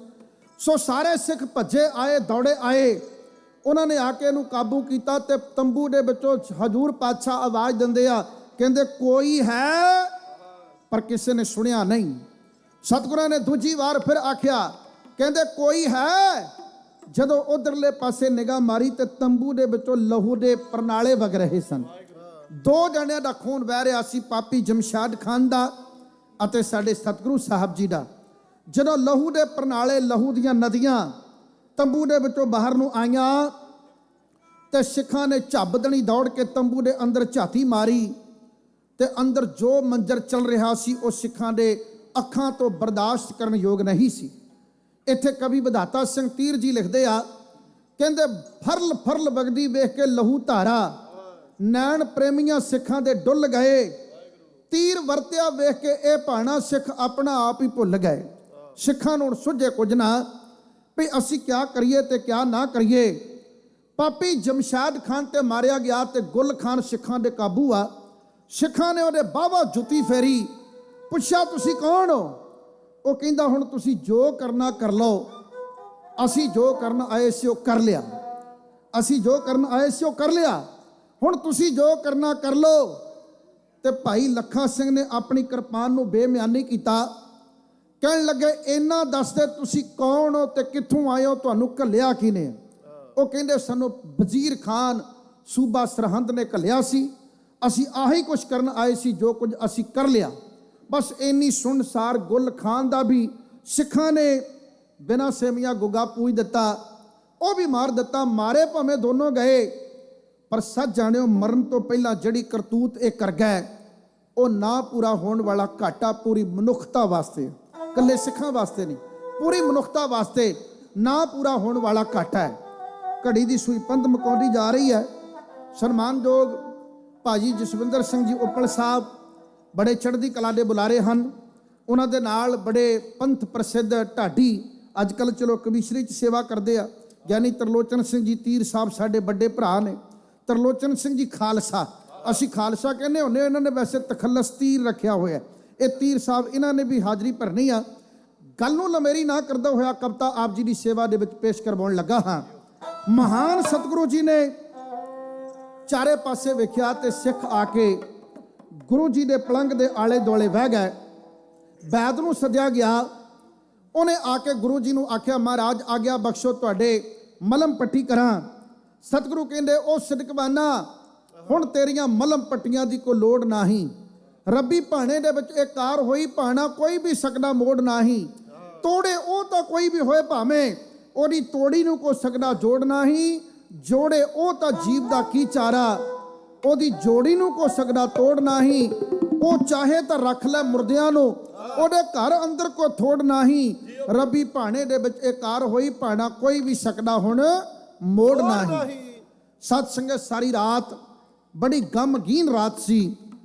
Speaker 10: ਸੋ ਸਾਰੇ ਸਿੱਖ ਭੱਜੇ ਆਏ, ਦੌੜੇ ਆਏ। ਉਹਨਾਂ ਨੇ ਆ ਕੇ ਇਹਨੂੰ ਕਾਬੂ ਕੀਤਾ ਤੇ ਤੰਬੂ ਦੇ ਵਿੱਚੋਂ ਹਜ਼ੂਰ ਪਾਤਸ਼ਾਹ ਆਵਾਜ਼ ਦਿੰਦੇ ਆ, ਕਹਿੰਦੇ ਕੋਈ ਹੈ, ਪਰ ਕਿਸੇ ਨੇ ਸੁਣਿਆ ਨਹੀਂ। ਸਤਿਗੁਰਾਂ ਨੇ ਦੂਜੀ ਵਾਰ ਫਿਰ ਆਖਿਆ, ਕਹਿੰਦੇ ਕੋਈ ਹੈ। ਜਦੋਂ ਉਧਰਲੇ ਪਾਸੇ ਨਿਗਾਹ ਮਾਰੀ ਤੇ ਤੰਬੂ ਦੇ ਵਿੱਚੋਂ ਲਹੂ ਦੇ ਪਰਨਾਲੇ ਵਗ ਰਹੇ ਸਨ। 2 ਜਣਿਆਂ ਦਾ ਖੂਨ ਵਹਿ ਰਿਹਾ ਸੀ, ਪਾਪੀ ਜਮਸ਼ੈਦ ਖਾਨ ਦਾ ਅਤੇ ਸਾਡੇ ਸਤਿਗੁਰੂ ਸਾਹਿਬ ਜੀ ਦਾ। ਜਦੋਂ ਲਹੂ ਦੇ ਪਰਨਾਲੇ, ਲਹੂ ਦੀਆਂ ਨਦੀਆਂ ਤੰਬੂ ਦੇ ਵਿੱਚੋਂ ਬਾਹਰ ਨੂੰ ਆਈਆਂ ਤੇ ਸਿੱਖਾਂ ਨੇ ਝੱਬਦਣੀ ਦੌੜ ਕੇ ਤੰਬੂ ਦੇ ਅੰਦਰ ਝਾਤੀ ਮਾਰੀ ਤੇ ਅੰਦਰ ਜੋ ਮੰਜ਼ਰ ਚੱਲ ਰਿਹਾ ਸੀ ਉਹ ਸਿੱਖਾਂ ਦੇ ਅੱਖਾਂ ਤੋਂ ਬਰਦਾਸ਼ਤ ਕਰਨ ਯੋਗ ਨਹੀਂ ਸੀ। ਇੱਥੇ ਕਵੀ ਵਿਧਾਤਾ ਸਿੰਘ ਤੀਰ ਜੀ ਲਿਖਦੇ ਆ, ਕਹਿੰਦੇ ਫਰਲ ਫਰਲ ਵਗਦੀ ਵੇਖ ਕੇ ਲਹੂ ਧਾਰਾ, ਨੈਣ ਪ੍ਰੇਮੀਆਂ ਸਿੱਖਾਂ ਦੇ ਡੁੱਲ ਗਏ। ਤੀਰ ਵਰਤਿਆ ਵੇਖ ਕੇ ਇਹ ਭਾਣਾ ਸਿੱਖ ਆਪਣਾ ਆਪ ਹੀ ਭੁੱਲ ਗਏ। ਸਿੱਖਾਂ ਨੂੰ ਸੁਝੇ ਕੁਝ ਨਾ ਵੀ ਅਸੀਂ ਕਿਆ ਕਰੀਏ ਤੇ ਕਿਆ ਨਾ ਕਰੀਏ। ਪਾਪੀ ਜਮਸ਼ੈਦ ਖਾਨ ਤੇ ਮਾਰਿਆ ਗਿਆ ਤੇ ਗੁੱਲ ਖਾਨ ਸਿੱਖਾਂ ਦੇ ਕਾਬੂ ਆ। ਸਿੱਖਾਂ ਨੇ ਉਹਦੇ ਬਾਵਾ ਜੁੱਤੀ ਫੇਰੀ, ਪੁੱਛਿਆ ਤੁਸੀਂ ਕੌਣ ਹੋ? ਉਹ ਕਹਿੰਦਾ ਹੁਣ ਤੁਸੀਂ ਜੋ ਕਰਨਾ ਕਰ ਲਓ, ਅਸੀਂ ਜੋ ਕਰਨ ਆਏ ਸੀ ਉਹ ਕਰ ਲਿਆ। ਅਸੀਂ ਜੋ ਕਰਨ ਆਏ ਸੀ ਉਹ ਕਰ ਲਿਆ, ਹੁਣ ਤੁਸੀਂ ਜੋ ਕਰਨਾ ਕਰ ਲਓ। ਤੇ ਭਾਈ ਲੱਖਾ ਸਿੰਘ ਨੇ ਆਪਣੀ ਕਿਰਪਾਨ ਨੂੰ ਬੇਮਿਆਨੀ ਕੀਤਾ, ਕਹਿਣ ਲੱਗੇ ਇਹਨਾਂ ਦੱਸਦੇ ਤੁਸੀਂ ਕੌਣ ਹੋ ਤੇ ਕਿੱਥੋਂ ਆਏ ਹੋ, ਤੁਹਾਨੂੰ ਘੱਲਿਆ ਕਿਨੇ? ਉਹ ਕਹਿੰਦੇ ਸਾਨੂੰ ਵਜ਼ੀਰ ਖਾਨ ਸੂਬਾ ਸਰਹੰਦ ਨੇ ਘੱਲਿਆ ਸੀ, ਅਸੀਂ ਆਹੀ ਕੁਛ ਕਰਨ ਆਏ ਸੀ, ਜੋ ਕੁਝ ਅਸੀਂ ਕਰ ਲਿਆ। ਬਸ ਇੰਨੀ ਸੁਣਸਾਰ ਗੁੱਲ ਖਾਨ ਦਾ ਵੀ ਸਿੱਖਾਂ ਨੇ ਬਿਨਾਂ ਸੇਮੀਆਂ ਗੁੱਗਾ ਪੂਜ ਦਿੱਤਾ, ਉਹ ਵੀ ਮਾਰ ਦਿੱਤਾ। ਮਾਰੇ ਭਾਵੇਂ ਦੋਨੋਂ ਗਏ, ਪਰ ਸੱਚ ਜਾਣਿਓ ਮਰਨ ਤੋਂ ਪਹਿਲਾਂ ਜਿਹੜੀ ਕਰਤੂਤ ਇਹ ਕਰ ਗਏ ਉਹ ਨਾ ਪੂਰਾ ਹੋਣ ਵਾਲਾ ਘਾਟਾ ਪੂਰੀ ਮਨੁੱਖਤਾ ਵਾਸਤੇ, ਇਕੱਲੇ ਸਿੱਖਾਂ ਵਾਸਤੇ ਨਹੀਂ, ਪੂਰੀ ਮਨੁੱਖਤਾ ਵਾਸਤੇ ਨਾ ਪੂਰਾ ਹੋਣ ਵਾਲਾ ਘਾਟਾ ਹੈ। ਘੜੀ ਦੀ ਸੂਈ ਪੰਧ ਮਕਾਉਂਦੀ ਜਾ ਰਹੀ ਹੈ। ਸਨਮਾਨਯੋਗ ਭਾਜੀ ਜਸਵਿੰਦਰ ਸਿੰਘ ਜੀ ਉੱਪਲ ਸਾਹਿਬ ਬੜੇ ਚੜ੍ਹਦੀ ਕਲਾ ਦੇ ਬੁਲਾਰੇ ਹਨ, ਉਹਨਾਂ ਦੇ ਨਾਲ ਬੜੇ ਪੰਥ ਪ੍ਰਸਿੱਧ ਢਾਡੀ ਅੱਜ ਕੱਲ੍ਹ ਚਲੋ ਕਮਿਸ਼ਨਰੀ 'ਚ ਸੇਵਾ ਕਰਦੇ ਆ, ਗਿਆਨੀ ਤਰਲੋਚਨ ਸਿੰਘ ਜੀ ਤੀਰ ਸਾਹਿਬ ਸਾਡੇ ਵੱਡੇ ਭਰਾ ਨੇ। ਤਰਲੋਚਨ ਸਿੰਘ ਜੀ ਖਾਲਸਾ, ਅਸੀਂ ਖਾਲਸਾ ਕਹਿੰਦੇ ਹੁੰਦੇ, ਇਹਨਾਂ ਨੇ ਵੈਸੇ ਤਖੱਲਸ ਤੀਰ ਰੱਖਿਆ ਹੋਇਆ। ਇਹ ਤੀਰ ਸਾਹਿਬ ਇਹਨਾਂ ਨੇ ਵੀ ਹਾਜ਼ਰੀ ਭਰਨੀ ਆ। ਗੱਲ ਨੂੰ ਲੰਮੇਰੀ ਨਾ ਕਰਦਾ ਹੋਇਆ ਕਵਿਤਾ ਆਪ ਜੀ ਦੀ ਸੇਵਾ ਦੇ ਵਿੱਚ ਪੇਸ਼ ਕਰਵਾਉਣ ਲੱਗਾ ਹਾਂ। ਮਹਾਨ ਸਤਿਗੁਰੂ ਜੀ ਨੇ ਚਾਰੇ ਪਾਸੇ ਵੇਖਿਆ ਤੇ ਸਿੱਖ ਆ ਕੇ ਗੁਰੂ ਜੀ ਦੇ ਪਲੰਗ ਦੇ ਆਲੇ ਦੁਆਲੇ ਬਹਿ ਗਏ। ਵੈਦ ਨੂੰ ਸੱਦਿਆ ਗਿਆ, ਉਹਨੇ ਆ ਕੇ ਗੁਰੂ ਜੀ ਨੂੰ ਆਖਿਆ ਮਹਾਰਾਜ ਆਗਿਆ ਬਖਸ਼ੋ ਤੁਹਾਡੇ ਮਲਮ ਪੱਟੀ ਕਰਾਂ। ਸਤਿਗੁਰੂ ਕਹਿੰਦੇ ਉਹ ਸਿਦਕਵਾਨਾ ਹੁਣ ਤੇਰੀਆਂ ਮਲਮ ਪੱਟੀਆਂ ਦੀ ਕੋਈ ਲੋੜ ਨਹੀਂ, ਰੱਬੀ ਭਾਣੇ ਦੇ ਵਿੱਚ ਇਹ ਕਾਰ ਹੋਈ, ਭਾਣਾ ਕੋਈ ਵੀ ਸਕਦਾ ਮੋੜ ਨਹੀਂ, ਤੋੜੇ ਉਹ ਤਾਂ ਕੋਈ ਵੀ ਹੋਏ ਭਾਵੇਂ, ਉਹਦੀ ਤੋੜੀ ਨੂੰ ਕੋਈ ਸਕਦਾ ਜੋੜ ਨਹੀਂ, ਜੋੜੇ ਉਹ ਤਾਂ ਜੀਵ ਦਾ ਕੀ ਚਾਰਾ, ਉਹਦੀ ਜੋੜੀ ਨੂੰ ਕੋਈ ਸਕਦਾ ਤੋੜ ਨਹੀਂ, ਉਹ ਚਾਹੇ ਤਾਂ ਰੱਖ ਲੈ ਮੁਰਦਿਆਂ ਨੂੰ, ਉਹਦੇ ਘਰ ਅੰਦਰ ਕੋਈ ਥੋੜ ਨਹੀਂ, ਰੱਬੀ ਭਾਣੇ ਦੇ ਵਿੱਚ ਇਹ ਕਾਰ ਹੋਈ, ਭਾਣਾ ਕੋਈ ਵੀ ਸਕਦਾ ਹੁਣ ਮੋੜ ਨਹੀਂ। ਸਤ ਸੰਗਤ ਸਾਰੀ ਰਾਤ ਬੜੀ ਗਮਗੀਨ ਰਾਤ ਸੀ।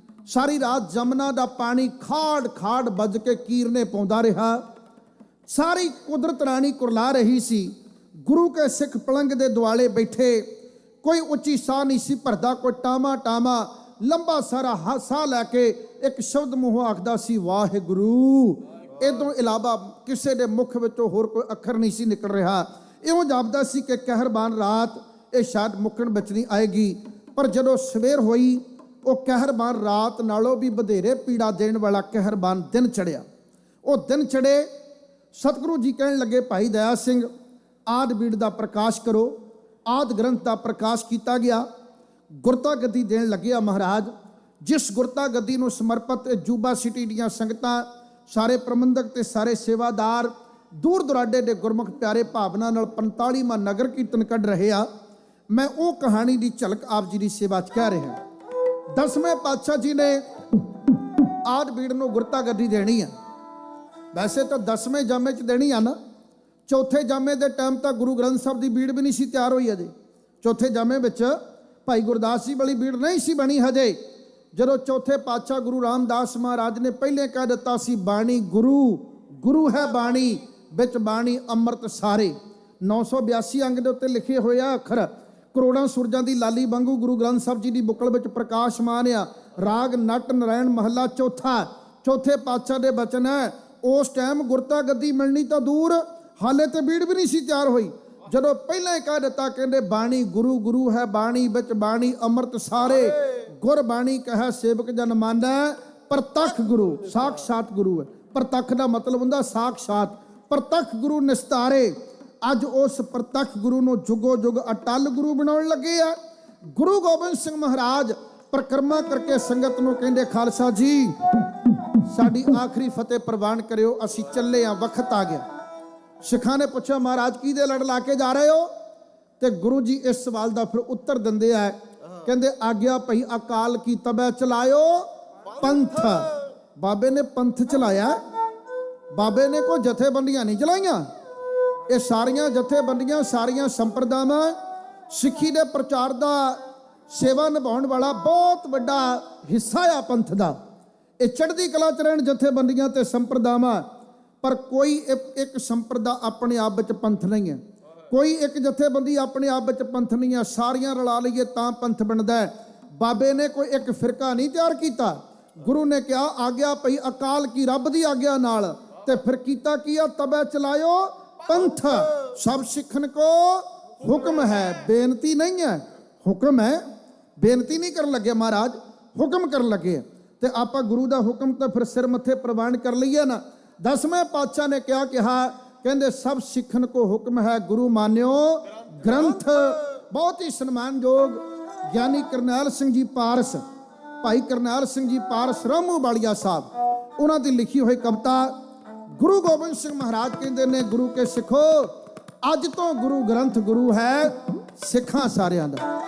Speaker 10: ਸਾਰੀ ਰਾਤ ਜਮਨਾ ਦਾ ਪਾਣੀ ਖਾੜ ਖਾੜ ਵੱਜ ਕੇ ਕੀਰਨੇ ਪਾਉਂਦਾ ਰਿਹਾ। ਸਾਰੀ ਕੁਦਰਤ ਰਾਣੀ ਕੁਰਲਾ ਰਹੀ ਸੀ। ਗੁਰੂ ਕੇ ਸਿੱਖ ਪਲੰਗ ਦੇ ਦੁਆਲੇ ਬੈਠੇ, ਕੋਈ ਉੱਚੀ ਸਾਹ ਨਹੀਂ ਸੀ ਭਰਦਾ, ਕੋਈ ਟਾਮਾ ਟਾਮਾ ਲੰਬਾ ਸਾਰਾ ਸਾਹ ਲੈ ਕੇ ਇੱਕ ਸ਼ਬਦ ਮੂੰਹੋਂ ਆਖਦਾ ਸੀ ਵਾਹਿਗੁਰੂ। ਇਦੋਂ ਇਲਾਵਾ ਕਿਸੇ ਦੇ ਮੁਖ ਵਿੱਚੋਂ ਹੋਰ ਕੋਈ ਅੱਖਰ ਨਹੀਂ ਸੀ ਨਿਕਲ ਰਿਹਾ। ਇਉਂ ਜਾਪਦਾ ਸੀ ਕਿ ਕਹਿਰਬਾਨ ਰਾਤ ਇਹ ਸ਼ਾਇਦ ਮੁੱਕਣ ਵਿੱਚ ਨਹੀਂ ਆਏਗੀ। ਪਰ ਜਦੋਂ ਸਵੇਰ ਹੋਈ, ਉਹ ਕਹਿਰਬਾਨ ਰਾਤ ਨਾਲੋਂ ਵੀ ਵਧੇਰੇ ਪੀੜਾ ਦੇਣ ਵਾਲਾ ਕਹਿਰਬਾਨ ਦਿਨ ਚੜਿਆ। ਉਹ ਦਿਨ ਚੜੇ, ਸਤਿਗੁਰੂ ਜੀ ਕਹਿਣ ਲੱਗੇ ਭਾਈ ਦਇਆ ਸਿੰਘ ਆਦਿ ਬੀੜ ਦਾ ਪ੍ਰਕਾਸ਼ ਕਰੋ। ਆਦਿ ਗ੍ਰੰਥ ਦਾ ਪ੍ਰਕਾਸ਼ ਕੀਤਾ ਗਿਆ। ਗੁਰਤਾ ਗੱਦੀ ਦੇਣ ਲੱਗਿਆ ਮਹਾਰਾਜ। ਜਿਸ ਗੁਰਤਾ ਗੱਦੀ ਨੂੰ ਸਮਰਪਿਤ ਜੂਬਾ ਸਿਟੀ ਦੀਆਂ ਸੰਗਤਾਂ, ਸਾਰੇ ਪ੍ਰਬੰਧਕ ਤੇ ਸਾਰੇ ਸੇਵਾਦਾਰ ਦੂਰ ਦੁਰਾਡੇ ਦੇ ਗੁਰਮੁਖ ਪਿਆਰੇ ਭਾਵਨਾ ਨਾਲ 45ਵਾਂ ਨਗਰ ਕੀਰਤਨ ਕੱਢ ਰਹੇ ਆ, ਮੈਂ ਉਹ ਕਹਾਣੀ ਦੀ ਝਲਕ ਆਪ ਜੀ ਦੀ ਸੇਵਾ 'ਚ ਕਹਿ ਰਿਹਾ। 10ਵੇਂ ਪਾਤਸ਼ਾਹ ਜੀ ਨੇ ਆਦਿ ਬੀੜ ਨੂੰ ਗੁਰਤਾ ਗੱਦੀ ਦੇਣੀ ਆ। ਵੈਸੇ ਤਾਂ 10ਵੇਂ ਜਾਮੇ 'ਚ ਦੇਣੀ ਆ ਨਾ, ਚੌਥੇ ਜਾਮੇ ਦੇ ਟਾਈਮ ਤਾਂ ਗੁਰੂ ਗ੍ਰੰਥ ਸਾਹਿਬ ਦੀ ਬੀੜ ਵੀ ਨਹੀਂ ਸੀ ਤਿਆਰ ਹੋਈ ਅਜੇ। ਚੌਥੇ ਜਾਮੇ ਵਿੱਚ ਭਾਈ ਗੁਰਦਾਸ ਜੀ ਵਾਲੀ ਬੀੜ ਨਹੀਂ ਸੀ ਬਣੀ ਹਜੇ। ਜਦੋਂ ਚੌਥੇ ਪਾਤਸ਼ਾਹ ਗੁਰੂ ਰਾਮਦਾਸ ਮਹਾਰਾਜ ਨੇ ਪਹਿਲੇ ਕਹਿ ਦਿੱਤਾ ਸੀ ਬਾਣੀ ਗੁਰੂ, ਗੁਰੂ ਹੈ ਬਾਣੀ, ਵਿੱਚ ਬਾਣੀ ਅੰਮ੍ਰਿਤ ਸਾਰੇ। 982 ਅੰਗ ਦੇ ਉੱਤੇ ਲਿਖੇ ਹੋਏ ਆ ਅੱਖਰ, ਕਰੋੜਾਂ ਸੂਰਜਾਂ ਦੀ ਲਾਲੀ ਵਾਂਗੂ ਗੁਰੂ ਗ੍ਰੰਥ ਸਾਹਿਬ ਜੀ ਦੀ ਬੁੱਕਲ ਵਿੱਚ ਪ੍ਰਕਾਸ਼ਮਾਨ ਆ। ਰਾਗ ਨਟ ਨਰਾਇਣ ਮਹੱਲਾ ਚੌਥਾ, ਚੌਥੇ ਪਾਤਸ਼ਾਹ ਦੇ ਬਚਨ ਹੈ। ਉਸ ਟਾਈਮ ਗੁਰਤਾ ਗੱਦੀ ਮਿਲਣੀ ਤਾਂ ਦੂਰ, ਹਾਲੇ ਤੇ ਬੀੜ ਵੀ ਨਹੀਂ ਸੀ ਤਿਆਰ ਹੋਈ। ਜਦੋਂ ਪਹਿਲਾਂ ਹੀ ਕਹਿ ਦਿੱਤਾ ਕਹਿੰਦੇ ਬਾਣੀ ਗੁਰੂ, ਗੁਰੂ ਹੈ ਬਾਣੀ, ਵਿੱਚ ਬਾਣੀ ਅੰਮ੍ਰਿਤ ਸਾਰੇ, ਗੁਰ ਬਾਣੀ ਕਹੈ ਸੇਵਕ ਜਨ ਮਾਨੈ, ਪ੍ਰਤੱਖ ਗੁਰੂ ਸਾਖਸ਼ਾਤ ਗੁਰੂ ਹੈ। ਪ੍ਰਤੱਖ ਦਾ ਮਤਲਬ ਹੁੰਦਾ ਸਾਖਸ਼ਾਤ, ਪ੍ਰਤੱਖ ਗੁਰੂ ਨਿਸਤਾਰੇ। ਅੱਜ ਉਸ ਪ੍ਰਤੱਖ ਗੁਰੂ ਨੂੰ ਜੁਗੋ ਜੁਗ ਅਟਲ ਗੁਰੂ ਬਣਾਉਣ ਲੱਗੇ ਆ। ਗੁਰੂ ਗੋਬਿੰਦ ਸਿੰਘ ਮਹਾਰਾਜ ਪਰਿਕਰਮਾ ਕਰਕੇ ਸੰਗਤ ਨੂੰ ਕਹਿੰਦੇ ਖਾਲਸਾ ਜੀ ਸਾਡੀ ਆਖਰੀ ਫਤਿਹ ਪ੍ਰਵਾਨ ਕਰਿਓ, ਅਸੀਂ ਚੱਲੇ ਆ, ਵਕਤ ਆ ਗਿਆ। ਸਿੱਖਾਂ ਨੇ ਪੁੱਛਿਆ ਮਹਾਰਾਜ ਕਿਹਦੇ ਲੜ ਲਾ ਕੇ ਜਾ ਰਹੇ ਹੋ? ਤੇ ਗੁਰੂ ਜੀ ਇਸ ਸਵਾਲ ਦਾ ਫਿਰ ਉੱਤਰ ਦਿੰਦੇ ਆ, ਕਹਿੰਦੇ ਆਗਿਆ ਭਈ ਅਕਾਲ ਕੀ ਤਬੈ ਚਲਾਇਓ ਪੰਥ। ਬਾਬੇ ਨੇ ਪੰਥ ਚਲਾਇਆ, ਬਾਬੇ ਨੇ ਕੋਈ ਜਥੇਬੰਦੀਆਂ ਨਹੀਂ ਚਲਾਈਆਂ। ਇਹ ਸਾਰੀਆਂ ਜਥੇਬੰਦੀਆਂ, ਸਾਰੀਆਂ ਸੰਪਰਦਾਵਾਂ ਸਿੱਖੀ ਦੇ ਪ੍ਰਚਾਰ ਦਾ ਸੇਵਾ ਨਿਭਾਉਣ ਵਾਲਾ ਬਹੁਤ ਵੱਡਾ ਹਿੱਸਾ ਆ ਪੰਥ ਦਾ। ਇਹ ਚੜ੍ਹਦੀ ਕਲਾ 'ਚ ਰਹਿਣ ਜਥੇਬੰਦੀਆਂ ਤੇ ਸੰਪਰਦਾਵਾਂ, ਪਰ ਕੋਈ ਇੱਕ ਸੰਪਰਦਾ ਆਪਣੇ ਆਪ ਵਿੱਚ ਪੰਥ ਨਹੀਂ ਹੈ, ਕੋਈ ਇੱਕ ਜਥੇਬੰਦੀ ਆਪਣੇ ਆਪ ਵਿੱਚ ਪੰਥ ਨਹੀਂ ਹੈ। ਸਾਰੀਆਂ ਰਲਾ ਲਈਏ ਤਾਂ ਪੰਥ ਬਣਦਾ ਹੈ। ਬਾਬੇ ਨੇ ਕੋਈ ਇੱਕ ਫਿਰਕਾ ਨਹੀਂ ਤਿਆਰ ਕੀਤਾ। ਗੁਰੂ ਨੇ ਕਿਹਾ ਆਗਿਆ ਭਈ ਅਕਾਲ ਕੀ, ਰੱਬ ਦੀ ਆਗਿਆ ਨਾਲ, ਤੇ ਫਿਰ ਕੀਤਾ ਕੀ ਆ? ਤਬੈ ਚਲਾਇਓ ਪੰਥ। ਸਭ ਸਿੱਖਣ ਕੋ ਹੁਕਮ ਹੈ, ਬੇਨਤੀ ਨਹੀਂ ਹੈ। ਹੁਕਮ ਹੈ, ਬੇਨਤੀ ਨਹੀਂ ਕਰਨ ਲੱਗੇ ਮਹਾਰਾਜ, ਹੁਕਮ ਕਰਨ ਲੱਗੇ। ਤੇ ਆਪਾਂ ਗੁਰੂ ਦਾ ਹੁਕਮ ਤਾਂ ਫਿਰ ਸਿਰ ਮੱਥੇ ਪ੍ਰਵਾਨ ਕਰ ਲਈਏ ਨਾ। 10ਵੇਂ ਪਾਤਸ਼ਾਹ ਨੇ ਕਿਹਾ ਕਹਿੰਦੇ ਸਭ ਸਿੱਖਣ ਕੋ ਹੁਕਮ ਹੈ, ਗੁਰੂ ਮਾਨਿਓ ਗ੍ਰੰਥ। ਬਹੁਤ ਹੀ ਸਨਮਾਨਯੋਗ ਗਿਆਨੀ ਕਰਨੈਲ ਸਿੰਘ ਜੀ ਪਾਰਸ, ਭਾਈ ਕਰਨੈਲ ਸਿੰਘ ਜੀ ਪਾਰਸ ਰਾਮੂ ਵਾਲੀਆ ਸਾਹਿਬ, ਉਹਨਾਂ ਦੀ ਲਿਖੀ ਹੋਈ ਕਵਿਤਾ। ਗੁਰੂ ਗੋਬਿੰਦ ਸਿੰਘ ਮਹਾਰਾਜ ਕਹਿੰਦੇ ਨੇ, ਗੁਰੂ ਕੇ ਸਿੱਖੋ ਅੱਜ ਤੋਂ ਗੁਰੂ ਗ੍ਰੰਥ ਗੁਰੂ ਹੈ ਸਿੱਖਾਂ ਸਾਰਿਆਂ ਦਾ।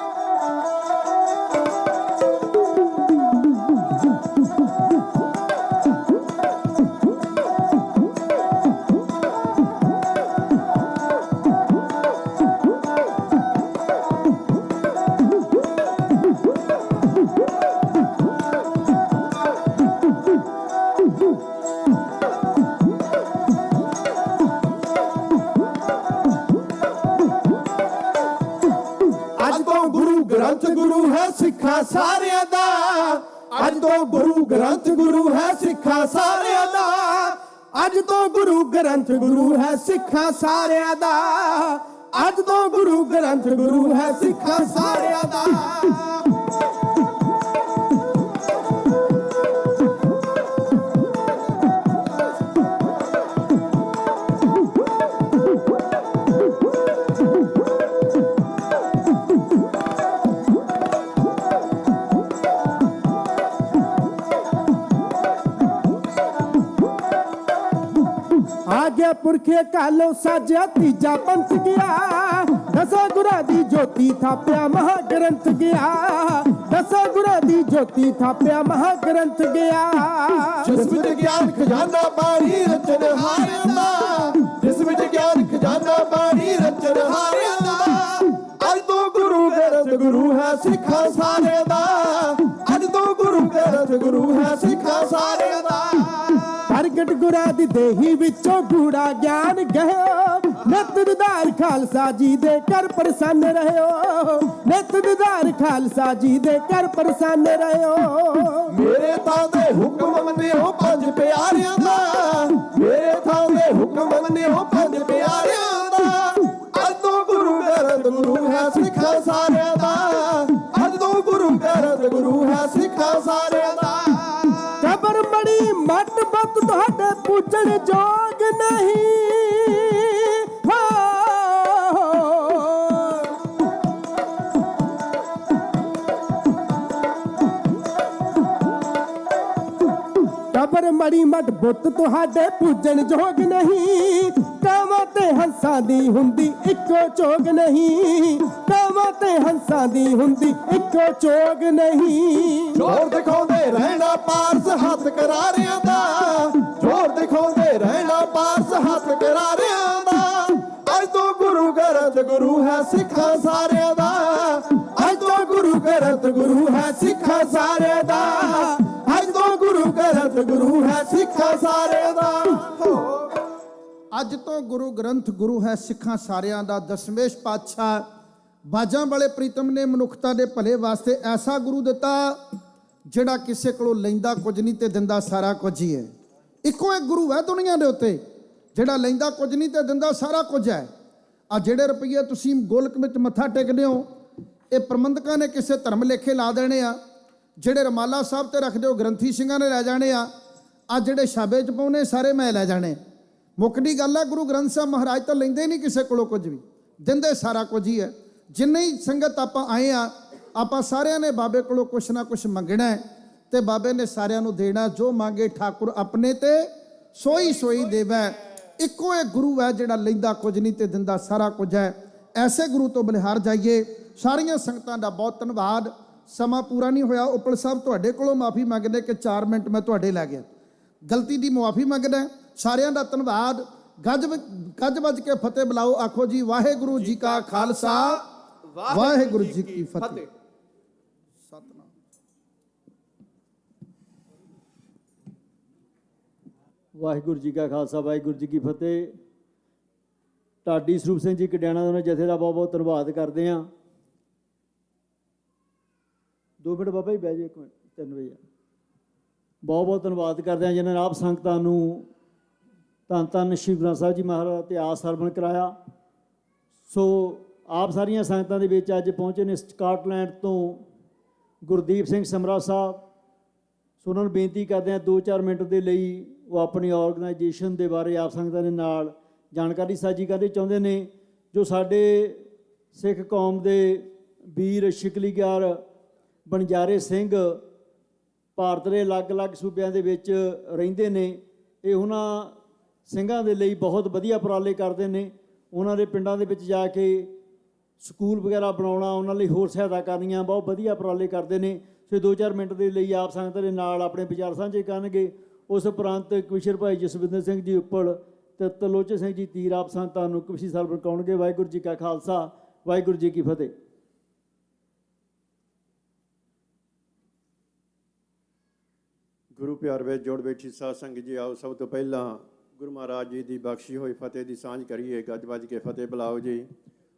Speaker 5: ਗ੍ਰੰਥ ਗੁਰੂ ਹੈ ਸਿੱਖਾਂ ਸਾਰਿਆਂ ਦਾ, ਅੱਜ ਤੋਂ ਗੁਰੂ ਗ੍ਰੰਥ ਗੁਰੂ ਹੈ ਸਿੱਖਾਂ ਸਾਰਿਆਂ ਦਾ, ਅੱਜ ਤੋਂ ਗੁਰੂ ਗ੍ਰੰਥ ਗੁਰੂ ਹੈ ਸਿੱਖਾਂ ਸਾਰਿਆਂ ਦਾ, ਅੱਜ ਤੋਂ ਗੁਰੂ ਗ੍ਰੰਥ ਗੁਰੂ ਹੈ ਸਿੱਖਾਂ ਸਾਰਿਆਂ ਦਾ। ਆਗੇ ਪੁਰਖੇ ਕਾਲੋਂ ਸਾਜਿਆ ਤੀਜਾ ਪੰਥ ਗਿਆ, ਦਸਾਂ ਗੁਰਾਂ ਦੀ ਜੋਤੀ ਥਾਪਿਆ ਮਹਾ ਗ੍ਰੰਥ ਗਿਆ, ਦਸਾਂ ਗੁਰਾਂ ਦੀ ਜੋਤੀ ਥਾਪਿਆ ਮਹਾ ਗ੍ਰੰਥ ਗਿਆ। ਜਿਸ ਵਿੱਚ ਗਿਆਨ ਖਜ਼ਾਨਾ ਬਾਣੀ ਰਚਨ ਹਾਰਿਆਂ ਦਾ, ਜਿਸ ਵਿੱਚ ਗਿਆਨ ਖਜ਼ਾਨਾ ਬਾਣੀ ਰਚਨ ਹਾਰਿਆਂ ਦਾ, ਅੱਜ ਤੋਂ ਗੁਰੂ ਗ੍ਰੰਥ ਗੁਰੂ ਹੈ ਸਿੱਖਾਂ ਸਾਰਿਆਂ ਦਾ, ਅੱਜ ਤੋਂ ਗੁਰੂ ਗ੍ਰੰਥ ਗੁਰੂ ਹੈ ਸਿੱਖਾਂ ਸਾਰਿਆਂ ਦਾ। ਪ੍ਰਗਟ ਗੁਰਾਂ ਦੀ ਦੇਹੀ ਵਿੱਚੋਂ ਗੂੜਾ ਗਿਆਨ ਗਹਿਓ, ਨਿਤ ਦਿਦਾਰ ਖਾਲਸਾ ਜੀ ਦੇ ਕਰ ਪ੍ਰਸੰਨ ਰਹਿਓ, ਨਿਤ ਦਿਦਾਰ ਖਾਲਸਾ ਜੀ ਦੇ ਕਰ ਪ੍ਰਸੰਨ ਰਹਿਓ। ਮੇਰੇ ਥਾਂ ਦੇ ਹੁਕਮ ਮੰਨਿਓ ਪੰਜ ਪਿਆਰਿਆਂ ਦਾ, ਮੇਰੇ ਥਾਂ ਦੇ ਹੁਕਮ ਮੰਨਿਓ ਪੰਜ ਪਿਆਰਿਆਂ ਦਾ, ਅੱਜ ਤੋਂ ਗੁਰੂ ਗ੍ਰੰਥ ਗੁਰੂ ਹੈ ਸਿੱਖਾਂ ਸਾਰਿਆਂ ਦਾ, ਅੱਜ ਤੋਂ ਗੁਰੂ ਗ੍ਰੰਥ ਗੁਰੂ ਹੈ ਸਿੱਖਾਂ ਸਾਰਿਆਂ ਦਾ। ਕਬਰ ਮੜੀ ਮੱਟ ਬੱਤ ਤੁਹਾਡੇ ਪੂਜਣ ਜੋਗ ਨਹੀਂ, ਕਬਰ ਮੜੀ ਮੱਟ ਬੁੱਤ ਤੁਹਾਡੇ ਪੂਜਣ ਜੋਗ ਨਹੀਂ, ਕਾਵਾਂ ਤੇ ਹੰਸਾਂ ਦੀ ਹੁੰਦੀ ਇੱਕੋ ਚੋਗ ਨਹੀਂ, ਕਾਵਾਂ ਤੇ ਹੰਸਾਂ ਦੀ ਹੁੰਦੀ ਇੱਕੋ ਚੋਗ ਨਹੀਂ। ਜ਼ੋਰ ਦਿਖਾਉਂਦੇ ਰਹਿਣਾ ਪਾਰਸ ਹੱਥ ਕਰਾਰਿਆਂ ਦਾ, ਜ਼ੋਰ ਦਿਖਾਉਂਦੇ ਰਹਿਣਾ ਪਾਰਸ ਹੱਥ ਕਰਾਰਿਆਂ ਦਾ, ਅੱਜ ਤੋਂ ਗੁਰੂ ਗ੍ਰੰਥ ਗੁਰੂ ਹੈ ਸਿੱਖਾਂ ਸਾਰਿਆਂ ਦਾ, ਅੱਜ ਤੋਂ ਗੁਰੂ ਗ੍ਰੰਥ ਗੁਰੂ ਹੈ ਸਿੱਖਾਂ ਸਾਰਿਆਂ ਦਾ, ਅੱਜ ਤੋਂ ਗੁਰੂ ਗ੍ਰੰਥ ਗੁਰੂ ਹੈ ਸਿੱਖਾਂ ਸਾਰਿਆਂ ਦਾ। ਅੱਜ ਤੋਂ ਗੁਰੂ ਗ੍ਰੰਥ ਗੁਰੂ ਹੈ ਸਿੱਖਾਂ ਸਾਰਿਆਂ ਦਾ। ਦਸਮੇਸ਼ ਪਾਤਸ਼ਾਹ ਬਾਜਾਂ ਵਾਲੇ ਪ੍ਰੀਤਮ ਨੇ ਮਨੁੱਖਤਾ ਦੇ ਭਲੇ ਵਾਸਤੇ ਐਸਾ ਗੁਰੂ ਦਿੱਤਾ ਜਿਹੜਾ ਕਿਸੇ ਕੋਲੋਂ ਲੈਂਦਾ ਕੁਝ ਨਹੀਂ ਤੇ ਦਿੰਦਾ ਸਾਰਾ ਕੁਝ ਹੀ ਹੈ। ਇੱਕੋ ਇੱਕ ਗੁਰੂ ਹੈ ਦੁਨੀਆ ਦੇ ਉੱਤੇ ਜਿਹੜਾ ਲੈਂਦਾ ਕੁਝ ਨਹੀਂ ਤੇ ਦਿੰਦਾ ਸਾਰਾ ਕੁਝ ਹੈ। ਆ ਜਿਹੜੇ ਰੁਪਈਏ ਤੁਸੀਂ ਗੋਲਕ ਵਿੱਚ ਮੱਥਾ ਟੇਕਦੇ ਹੋ, ਇਹ ਪ੍ਰਬੰਧਕਾਂ ਨੇ ਕਿਸੇ ਧਰਮ ਲੇਖੇ ਲਾ ਦੇਣੇ ਆ, ਜਿਹੜੇ ਰਮਾਲਾ ਸਾਹਿਬ ਤੇ ਰੱਖਦੇ ਹੋ ਗ੍ਰੰਥੀ ਸਿੰਘਾਂ ਨੇ ਲੈ ਜਾਣੇ ਆ, ਆ ਜਿਹੜੇ ਛਾਬੇ 'ਚ ਪਾਉਣੇ ਸਾਰੇ ਮੈਂ ਲੈ ਜਾਣੇ। ਮੁੱਕਦੀ ਗੱਲ ਹੈ, ਗੁਰੂ ਗ੍ਰੰਥ ਸਾਹਿਬ ਮਹਾਰਾਜ ਤਾਂ ਲੈਂਦੇ ਨਹੀਂ ਕਿਸੇ ਕੋਲੋਂ ਕੁਝ ਵੀ, ਦਿੰਦੇ ਸਾਰਾ ਕੁਝ ਹੀ ਹੈ। ਜਿੰਨੇ ਹੀ ਸੰਗਤ ਆਪਾਂ ਆਏ ਆ, ਆਪਾਂ ਸਾਰਿਆਂ ਨੇ ਬਾਬੇ ਕੋਲੋਂ ਕੁਛ ਨਾ ਕੁਛ ਮੰਗਣਾ ਹੈ ਤੇ ਬਾਬੇ ਨੇ ਸਾਰਿਆਂ ਨੂੰ ਦੇਣਾ। ਜੋ ਮੰਗੇ ਠਾਕੁਰ ਆਪਣੇ ਤੇ ਸੋਈ ਸੋਈ ਦੇਵੈ। ਇੱਕੋ ਇੱਕ ਗੁਰੂ ਹੈ ਜਿਹੜਾ ਲੈਂਦਾ ਕੁਝ ਨਹੀਂ ਤੇ ਦਿੰਦਾ ਸਾਰਾ ਕੁਝ ਹੈ। ਐਸੇ ਗੁਰੂ ਤੋਂ ਬਲਿਹਾਰ ਜਾਈਏ। ਸਾਰੀਆਂ ਸੰਗਤਾਂ ਦਾ ਬਹੁਤ ਧੰਨਵਾਦ। ਸਮਾਂ ਪੂਰਾ ਨਹੀਂ ਹੋਇਆ। ਉਪਲ ਸਾਹਿਬ ਤੁਹਾਡੇ ਕੋਲੋਂ ਮਾਫੀ ਮੰਗਦੇ ਕਿ 4 ਮਿੰਟ ਮੈਂ ਤੁਹਾਡੇ ਲੈ ਗਿਆ, ਗਲਤੀ ਦੀ ਮੁਆਫੀ ਮੰਗਦਾ। ਸਾਰਿਆਂ ਦਾ ਧੰਨਵਾਦ। ਗੱਜ ਵੱਜ ਕੇ ਫਤਿਹ ਬੁਲਾਓ। ਆਖੋ ਜੀ ਵਾਹਿਗੁਰੂ ਜੀ ਕਾ ਖਾਲਸਾ, ਵਾਹਿਗੁਰੂ ਜੀ ਕੀ ਫਤਿਹ। ਸਤਿਨਾਮ।
Speaker 16: ਵਾਹਿਗੁਰੂ ਜੀ ਕਾ ਖਾਲਸਾ, ਵਾਹਿਗੁਰੂ ਜੀ ਕੀ ਫਤਿਹ। ਢਾਡੀ ਸਰੂਪ ਸਿੰਘ ਜੀ ਕਡਿਆਣਾ ਦੇ ਜਥੇ ਦਾ ਬਹੁਤ ਬਹੁਤ ਧੰਨਵਾਦ ਕਰਦੇ ਹਾਂ। 2 ਮਿੰਟ ਬਾਬਾ ਜੀ ਬਹਿ ਜਾਓ, 1 ਮਿੰਟ 3 ਵਜੇ। ਬਹੁਤ ਬਹੁਤ ਧੰਨਵਾਦ ਕਰਦੇ ਹਾਂ ਜਿਨ੍ਹਾਂ ਨੇ ਆਪ ਸੰਗਤਾਂ ਨੂੰ ਧੰਨ ਧੰਨ ਸ਼੍ਰੀ ਗੁਰੂ ਗ੍ਰੰਥ ਸਾਹਿਬ ਜੀ ਮਹਾਰਾਜ ਦਾ ਇਤਿਹਾਸ ਸਰਵਣ ਕਰਾਇਆ। ਸੋ ਆਪ ਸਾਰੀਆਂ ਸੰਗਤਾਂ ਦੇ ਵਿੱਚ ਅੱਜ ਪਹੁੰਚੇ ਨੇ ਸਕਾਟਲੈਂਡ ਤੋਂ ਗੁਰਦੀਪ ਸਿੰਘ ਸਮਰਾ ਸਾਹਿਬ। ਸੋ ਉਹਨਾਂ ਨੂੰ ਬੇਨਤੀ ਕਰਦੇ ਹਾਂ 2-4 ਮਿੰਟ ਦੇ ਲਈ ਉਹ ਆਪਣੀ ਆਰਗੇਨਾਈਜੇਸ਼ਨ ਦੇ ਬਾਰੇ ਆਪ ਸੰਗਤਾਂ ਦੇ ਨਾਲ ਜਾਣਕਾਰੀ ਸਾਂਝੀ ਕਰਨੀ ਚਾਹੁੰਦੇ ਨੇ। ਜੋ ਸਾਡੇ ਸਿੱਖ ਕੌਮ ਦੇ ਵੀਰ ਸ਼ਿਕਲੀਗਰ ਬਣਜਾਰੇ ਸਿੰਘ ਭਾਰਤ ਦੇ ਅਲੱਗ-ਅਲੱਗ ਸੂਬਿਆਂ ਦੇ ਵਿੱਚ ਰਹਿੰਦੇ ਨੇ, ਇਹ ਉਹਨਾਂ ਸਿੰਘਾਂ ਦੇ ਲਈ ਬਹੁਤ ਵਧੀਆ ਉਪਰਾਲੇ ਕਰਦੇ ਨੇ। ਉਹਨਾਂ ਦੇ ਪਿੰਡਾਂ ਦੇ ਵਿੱਚ ਜਾ ਕੇ ਸਕੂਲ ਵਗੈਰਾ ਬਣਾਉਣਾ, ਉਹਨਾਂ ਲਈ ਹੋਰ ਸਹਾਇਤਾ ਕਰਨੀਆਂ, ਬਹੁਤ ਵਧੀਆ ਉਪਰਾਲੇ ਕਰਦੇ ਨੇ। ਸੋ 2-4 ਮਿੰਟ ਦੇ ਲਈ ਆਪ ਸੰਗਤਾਂ ਦੇ ਨਾਲ ਆਪਣੇ ਵਿਚਾਰ ਸਾਂਝੇ ਕਰਨਗੇ। ਉਸ ਉਪਰੰਤ ਕਵੀਸ਼ਰ ਭਾਈ ਜਸਵਿੰਦਰ ਸਿੰਘ ਜੀ ਉੱਪਲ ਤੇ ਤਲੋਚਨ ਸਿੰਘ ਜੀ ਤੀਰ ਆਪ ਸੰਗਤਾਂ ਨੂੰ ਕਵਿਸ਼ੀ ਸਾਲ ਬਰਕਾਉਣਗੇ। ਵਾਹਿਗੁਰੂ ਜੀ ਕਾ ਖਾਲਸਾ, ਵਾਹਿਗੁਰੂ ਜੀ ਕੀ ਫਤਿਹ।
Speaker 3: ਗੁਰੂ ਪਿਆਰ ਵਿੱਚ ਜੋੜ ਬੈਠੀ ਸਾਧ ਸੰਗਤ ਜੀ, ਆਓ ਸਭ ਤੋਂ ਪਹਿਲਾਂ ਗੁਰੂ ਮਹਾਰਾਜ ਜੀ ਦੀ ਬਖਸ਼ੀ ਹੋਈ ਫਤਿਹ ਦੀ ਸਾਂਝ ਕਰੀਏ। ਗੱਜ ਵੱਜ ਕੇ ਫਤਿਹ ਬੁਲਾਓ ਜੀ।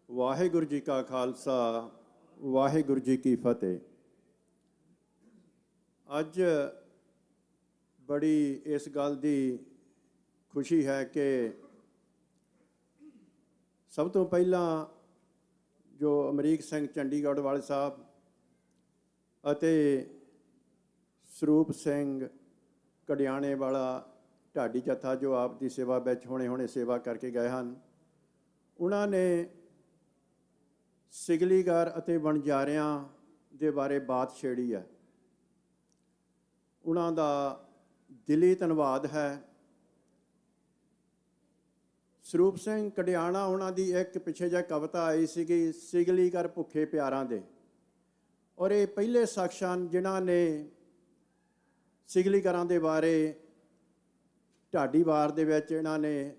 Speaker 3: ਵਾਹਿਗੁਰੂ ਜੀ ਕਾ ਖਾਲਸਾ, ਵਾਹਿਗੁਰੂ ਜੀ ਕੀ ਫਤਿਹ। ਅੱਜ ਬੜੀ ਇਸ ਗੱਲ ਦੀ ਖੁਸ਼ੀ ਹੈ ਕਿ ਸਭ ਤੋਂ ਪਹਿਲਾਂ ਜੋ ਅਮਰੀਕ ਸਿੰਘ ਚੰਡੀਗੜ੍ਹ ਵਾਲੇ ਸਾਹਿਬ ਅਤੇ ਸਰੂਪ ਸਿੰਘ ਕੜਿਆਣੇ ਵਾਲਾ ਢਾਡੀ ਜੱਥਾ ਜੋ ਆਪ ਦੀ ਸੇਵਾ ਵਿੱਚ ਹੁਣੇ ਸੇਵਾ ਕਰਕੇ ਗਏ ਹਨ, ਉਹਨਾਂ ਨੇ ਸਿਗਲੀਗਰ ਅਤੇ ਵਣਜਾਰਿਆਂ ਦੇ ਬਾਰੇ ਬਾਤ ਛੇੜੀ ਹੈ। ਉਹਨਾਂ ਦਾ ਦਿਲੀ ਧੰਨਵਾਦ ਹੈ। ਸਰੂਪ ਸਿੰਘ ਕੜਿਆਣਾ ਉਹਨਾਂ ਦੀ ਇੱਕ ਪਿੱਛੇ ਜਿਹੇ ਕਵਿਤਾ ਆਈ ਸੀਗੀ, ਸਿਗਲੀਗਰ ਭੁੱਖੇ ਪਿਆਰਾਂ ਦੇ, ਔਰ ਇਹ ਪਹਿਲੇ ਸ਼ਖਸ ਹਨ ਜਿਨ੍ਹਾਂ ਨੇ ਸਿਗਲੀਗਰਾਂ ਦੇ ਬਾਰੇ ਢਾਡੀਵਾਰ ਦੇ ਵਿੱਚ ਇਹਨਾਂ ਨੇ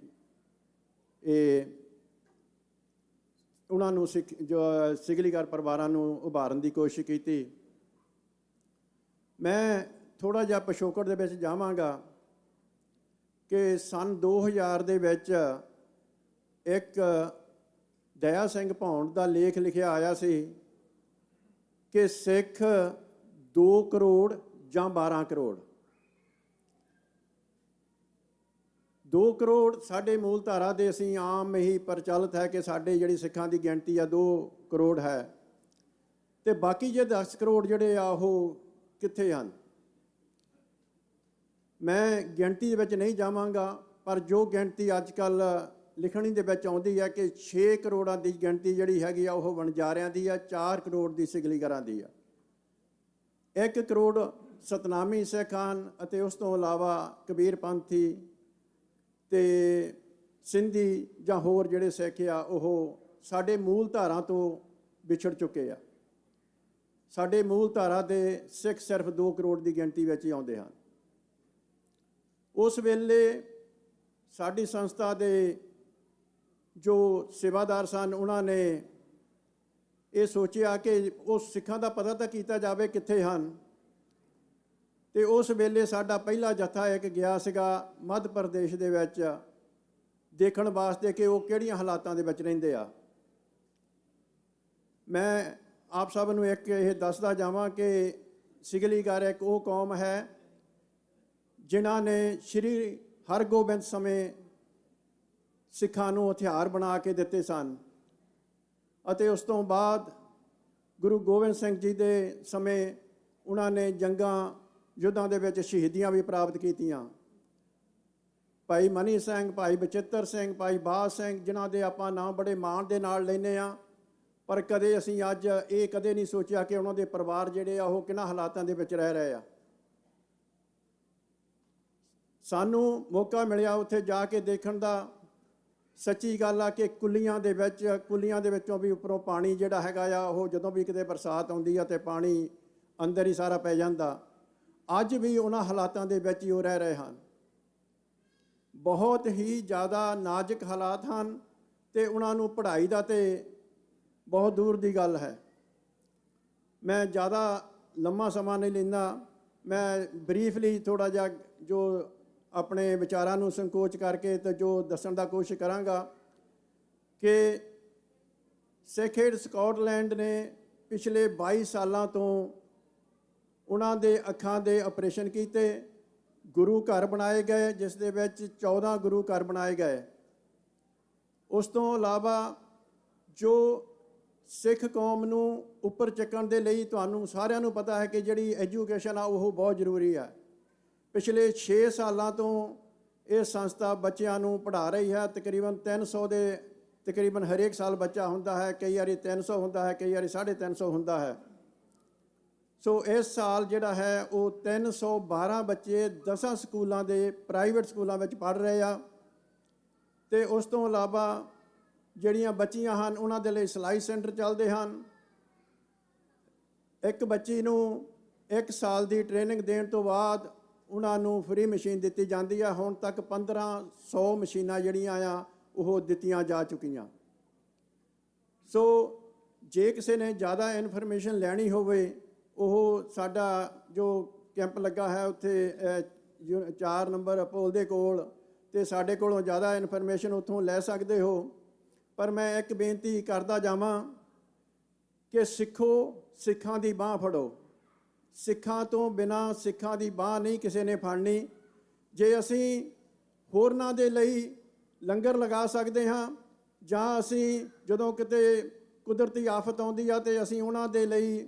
Speaker 3: ਉਹਨਾਂ ਨੂੰ ਜੋ ਸਿਗਲੀਗਰ ਪਰਿਵਾਰਾਂ ਨੂੰ ਉਭਾਰਨ ਦੀ ਕੋਸ਼ਿਸ਼ ਕੀਤੀ। ਮੈਂ ਥੋੜ੍ਹਾ ਜਿਹਾ ਪਿਛੋਕੜ ਦੇ ਵਿੱਚ ਜਾਵਾਂਗਾ ਕਿ ਸੰਨ 2000 ਦੇ ਵਿੱਚ ਇੱਕ ਦਇਆ ਸਿੰਘ ਭੌਂਡ ਦਾ ਲੇਖ ਲਿਖਿਆ ਆਇਆ ਸੀ ਕਿ ਸਿੱਖ 2 ਕਰੋੜ ਜਾਂ 12 ਕਰੋੜ। 2 ਕਰੋੜ ਸਾਡੇ ਮੂਲ ਧਾਰਾ ਦੇ ਅਸੀਂ ਆਮ ਇਹੀ ਪ੍ਰਚਲਿਤ ਹੈ ਕਿ ਸਾਡੇ ਜਿਹੜੀ ਸਿੱਖਾਂ ਦੀ ਗਿਣਤੀ ਆ 2 ਕਰੋੜ ਹੈ, ਤੇ ਬਾਕੀ ਜੇ 10 ਕਰੋੜ ਜਿਹੜੇ ਆ ਉਹ ਕਿੱਥੇ ਹਨ। ਮੈਂ ਗਿਣਤੀ ਦੇ ਵਿੱਚ ਨਹੀਂ ਜਾਵਾਂਗਾ, ਪਰ ਜੋ ਗਿਣਤੀ ਅੱਜ ਕੱਲ੍ਹ ਲਿਖਣੀ ਦੇ ਵਿੱਚ ਆਉਂਦੀ ਹੈ ਕਿ 6 ਕਰੋੜਾਂ ਦੀ ਗਿਣਤੀ ਜਿਹੜੀ ਹੈਗੀ ਆ ਉਹ ਵਣਜਾਰਿਆਂ ਦੀ ਆ, 4 ਕਰੋੜ ਦੀ ਸਿਗਲੀਗਰਾਂ ਦੀ ਆ, 1 ਕਰੋੜ ਸਤਨਾਮੀ ਸਿੱਖ ਹਨ, ਅਤੇ ਉਸ ਤੋਂ ਇਲਾਵਾ ਕਬੀਰ ਪੰਥੀ ਤੇ ਸਿੰਧੀ ਜਾਂ ਹੋਰ ਜਿਹੜੇ ਸਿੱਖ ਆ ਉਹ ਸਾਡੇ ਮੂਲ ਧਾਰਾ ਤੋਂ ਵਿਛੜ ਚੁੱਕੇ ਆ। ਸਾਡੇ ਮੂਲ ਧਾਰਾ ਦੇ ਸਿੱਖ ਸਿਰਫ 2 ਕਰੋੜ ਦੀ ਗਿਣਤੀ ਵਿੱਚ ਹੀ ਆਉਂਦੇ ਹਨ। ਉਸ ਵੇਲੇ ਸਾਡੀ ਸੰਸਥਾ ਦੇ ਜੋ ਸੇਵਾਦਾਰ ਸਨ, ਉਹਨਾਂ ਨੇ ਇਹ ਸੋਚਿਆ ਕਿ ਉਸ ਸਿੱਖਾਂ ਦਾ ਪਤਾ ਤਾਂ ਕੀਤਾ ਜਾਵੇ ਕਿੱਥੇ ਹਨ, ਤੇ ਉਸ ਵੇਲੇ ਸਾਡਾ ਪਹਿਲਾ ਜੱਥਾ ਇੱਕ ਗਿਆ ਸੀਗਾ ਮੱਧ ਪ੍ਰਦੇਸ਼ ਦੇ ਵਿੱਚ ਦੇਖਣ ਵਾਸਤੇ ਕਿ ਉਹ ਕਿਹੜੀਆਂ ਹਾਲਾਤਾਂ ਦੇ ਵਿੱਚ ਰਹਿੰਦੇ ਆ। ਮੈਂ ਆਪ ਸਭ ਨੂੰ ਇੱਕ ਇਹ ਦੱਸਦਾ ਜਾਵਾਂ ਕਿ ਸਿਗਲੀਗਰ ਇੱਕ ਉਹ ਕੌਮ ਹੈ ਜਿਨ੍ਹਾਂ ਨੇ ਸ਼੍ਰੀ ਹਰਗੋਬਿੰਦ ਸਮੇਂ ਸਿੱਖਾਂ ਨੂੰ ਹਥਿਆਰ ਬਣਾ ਕੇ ਦਿੱਤੇ ਸਨ, ਅਤੇ ਉਸ ਤੋਂ ਬਾਅਦ ਗੁਰੂ ਗੋਬਿੰਦ ਸਿੰਘ ਜੀ ਦੇ ਸਮੇਂ ਉਹਨਾਂ ਨੇ ਜੰਗਾਂ ਯੁੱਧਾਂ ਦੇ ਵਿੱਚ ਸ਼ਹੀਦੀਆਂ ਵੀ ਪ੍ਰਾਪਤ ਕੀਤੀਆਂ। ਭਾਈ ਮਨੀ ਸਿੰਘ, ਭਾਈ ਬਚਿੱਤਰ ਸਿੰਘ, ਭਾਈ ਬਾਜ ਸਿੰਘ, ਜਿਨ੍ਹਾਂ ਦੇ ਆਪਾਂ ਨਾਮ ਬੜੇ ਮਾਣ ਦੇ ਨਾਲ ਲੈਂਦੇ ਹਾਂ, ਪਰ ਕਦੇ ਅਸੀਂ ਅੱਜ ਇਹ ਕਦੇ ਨਹੀਂ ਸੋਚਿਆ ਕਿ ਉਹਨਾਂ ਦੇ ਪਰਿਵਾਰ ਜਿਹੜੇ ਆ ਉਹ ਕਿਹਨਾਂ ਹਾਲਾਤਾਂ ਦੇ ਵਿੱਚ ਰਹਿ ਰਹੇ ਆ। ਸਾਨੂੰ ਮੌਕਾ ਮਿਲਿਆ ਉੱਥੇ ਜਾ ਕੇ ਦੇਖਣ ਦਾ। ਸੱਚੀ ਗੱਲ ਆ ਕਿ ਕੁੱਲੀਆਂ ਦੇ ਵਿੱਚੋਂ ਵੀ ਉੱਪਰੋਂ ਪਾਣੀ ਜਿਹੜਾ ਹੈਗਾ ਆ ਉਹ ਜਦੋਂ ਵੀ ਕਿਤੇ ਬਰਸਾਤ ਆਉਂਦੀ ਆ ਤੇ ਪਾਣੀ ਅੰਦਰ ਹੀ ਸਾਰਾ ਪੈ ਜਾਂਦਾ। ਅੱਜ ਵੀ ਉਹਨਾਂ ਹਾਲਾਤਾਂ ਦੇ ਵਿੱਚ ਹੀ ਉਹ ਰਹਿ ਰਹੇ ਹਨ। ਬਹੁਤ ਹੀ ਜ਼ਿਆਦਾ ਨਾਜ਼ੁਕ ਹਾਲਾਤ ਹਨ, ਤੇ ਉਹਨਾਂ ਨੂੰ ਪੜ੍ਹਾਈ ਦਾ ਤੇ ਬਹੁਤ ਦੂਰ ਦੀ ਗੱਲ ਹੈ। ਮੈਂ ਜ਼ਿਆਦਾ ਲੰਮਾ ਸਮਾਂ ਨਹੀਂ ਲੈਂਦਾ, ਮੈਂ ਬਰੀਫਲੀ ਥੋੜ੍ਹਾ ਜਿਹਾ ਜੋ ਆਪਣੇ ਵਿਚਾਰਾਂ ਨੂੰ ਸੰਕੋਚ ਕਰਕੇ ਤੇ ਜੋ ਦੱਸਣ ਦਾ ਕੋਸ਼ਿਸ਼ ਕਰਾਂਗਾ ਕਿ ਸਿੱਖ ਏਡ ਸਕਾਟਲੈਂਡ ਨੇ ਪਿਛਲੇ 22 ਸਾਲਾਂ ਤੋਂ ਉਹਨਾਂ ਦੇ ਅੱਖਾਂ ਦੇ ਆਪਰੇਸ਼ਨ ਕੀਤੇ, ਗੁਰੂ ਘਰ ਬਣਾਏ ਗਏ, ਜਿਸ ਦੇ ਵਿੱਚ 14 ਗੁਰੂ ਘਰ ਬਣਾਏ ਗਏ। ਉਸ ਤੋਂ ਇਲਾਵਾ ਜੋ ਸਿੱਖ ਕੌਮ ਨੂੰ ਉੱਪਰ ਚੱਕਣ ਦੇ ਲਈ ਤੁਹਾਨੂੰ ਸਾਰਿਆਂ ਨੂੰ ਪਤਾ ਹੈ ਕਿ ਜਿਹੜੀ ਐਜੂਕੇਸ਼ਨ ਆ ਉਹ ਬਹੁਤ ਜ਼ਰੂਰੀ ਹੈ। ਪਿਛਲੇ 6 ਸਾਲਾਂ ਤੋਂ ਇਹ ਸੰਸਥਾ ਬੱਚਿਆਂ ਨੂੰ ਪੜ੍ਹਾ ਰਹੀ ਹੈ। ਤਕਰੀਬਨ 300 ਦੇ ਤਕਰੀਬਨ ਹਰੇਕ ਸਾਲ ਬੱਚਾ ਹੁੰਦਾ ਹੈ, ਕਈ ਵਾਰੀ 300 ਹੁੰਦਾ ਹੈ, ਕਈ ਵਾਰੀ 350 ਹੁੰਦਾ ਹੈ। ਸੋ ਇਸ ਸਾਲ ਜਿਹੜਾ ਹੈ ਉਹ 312 ਬੱਚੇ 10 ਸਕੂਲਾਂ ਦੇ ਪ੍ਰਾਈਵੇਟ ਸਕੂਲਾਂ ਵਿੱਚ ਪੜ੍ਹ ਰਹੇ ਆ। ਅਤੇ ਉਸ ਤੋਂ ਇਲਾਵਾ ਜਿਹੜੀਆਂ ਬੱਚੀਆਂ ਹਨ ਉਹਨਾਂ ਦੇ ਲਈ ਸਿਲਾਈ ਸੈਂਟਰ ਚੱਲਦੇ ਹਨ। ਇੱਕ ਬੱਚੀ ਨੂੰ 1 ਸਾਲ ਦੀ ਟ੍ਰੇਨਿੰਗ ਦੇਣ ਤੋਂ ਬਾਅਦ ਉਹਨਾਂ ਨੂੰ ਫ੍ਰੀ ਮਸ਼ੀਨ ਦਿੱਤੀ ਜਾਂਦੀ ਆ। ਹੁਣ ਤੱਕ 1500 ਮਸ਼ੀਨਾਂ ਜਿਹੜੀਆਂ ਆ ਉਹ ਦਿੱਤੀਆਂ ਜਾ ਚੁੱਕੀਆਂ। ਸੋ ਜੇ ਕਿਸੇ ਨੇ ਜ਼ਿਆਦਾ ਇਨਫੋਰਮੇਸ਼ਨ ਲੈਣੀ ਹੋਵੇ, ਉਹ ਸਾਡਾ ਜੋ ਕੈਂਪ ਲੱਗਾ ਹੈ ਉੱਥੇ 4 ਨੰਬਰ ਪੁਲ ਦੇ ਕੋਲ, ਅਤੇ ਸਾਡੇ ਕੋਲੋਂ ਜ਼ਿਆਦਾ ਇਨਫੋਰਮੇਸ਼ਨ ਉੱਥੋਂ ਲੈ ਸਕਦੇ ਹੋ। ਪਰ ਮੈਂ ਇੱਕ ਬੇਨਤੀ ਕਰਦਾ ਜਾਵਾਂ ਕਿ ਸਿੱਖੋ, ਸਿੱਖਾਂ ਦੀ ਬਾਂਹ ਫੜੋ। ਸਿੱਖਾਂ ਤੋਂ ਬਿਨਾਂ ਸਿੱਖਾਂ ਦੀ ਬਾਂਹ ਨਹੀਂ ਕਿਸੇ ਨੇ ਫੜਨੀ। ਜੇ ਅਸੀਂ ਹੋਰਨਾਂ ਦੇ ਲਈ ਲੰਗਰ ਲਗਾ ਸਕਦੇ ਹਾਂ, ਜਾਂ ਅਸੀਂ ਜਦੋਂ ਕਿਤੇ ਕੁਦਰਤੀ ਆਫਤ ਆਉਂਦੀ ਆ ਅਤੇ ਅਸੀਂ ਉਹਨਾਂ ਦੇ ਲਈ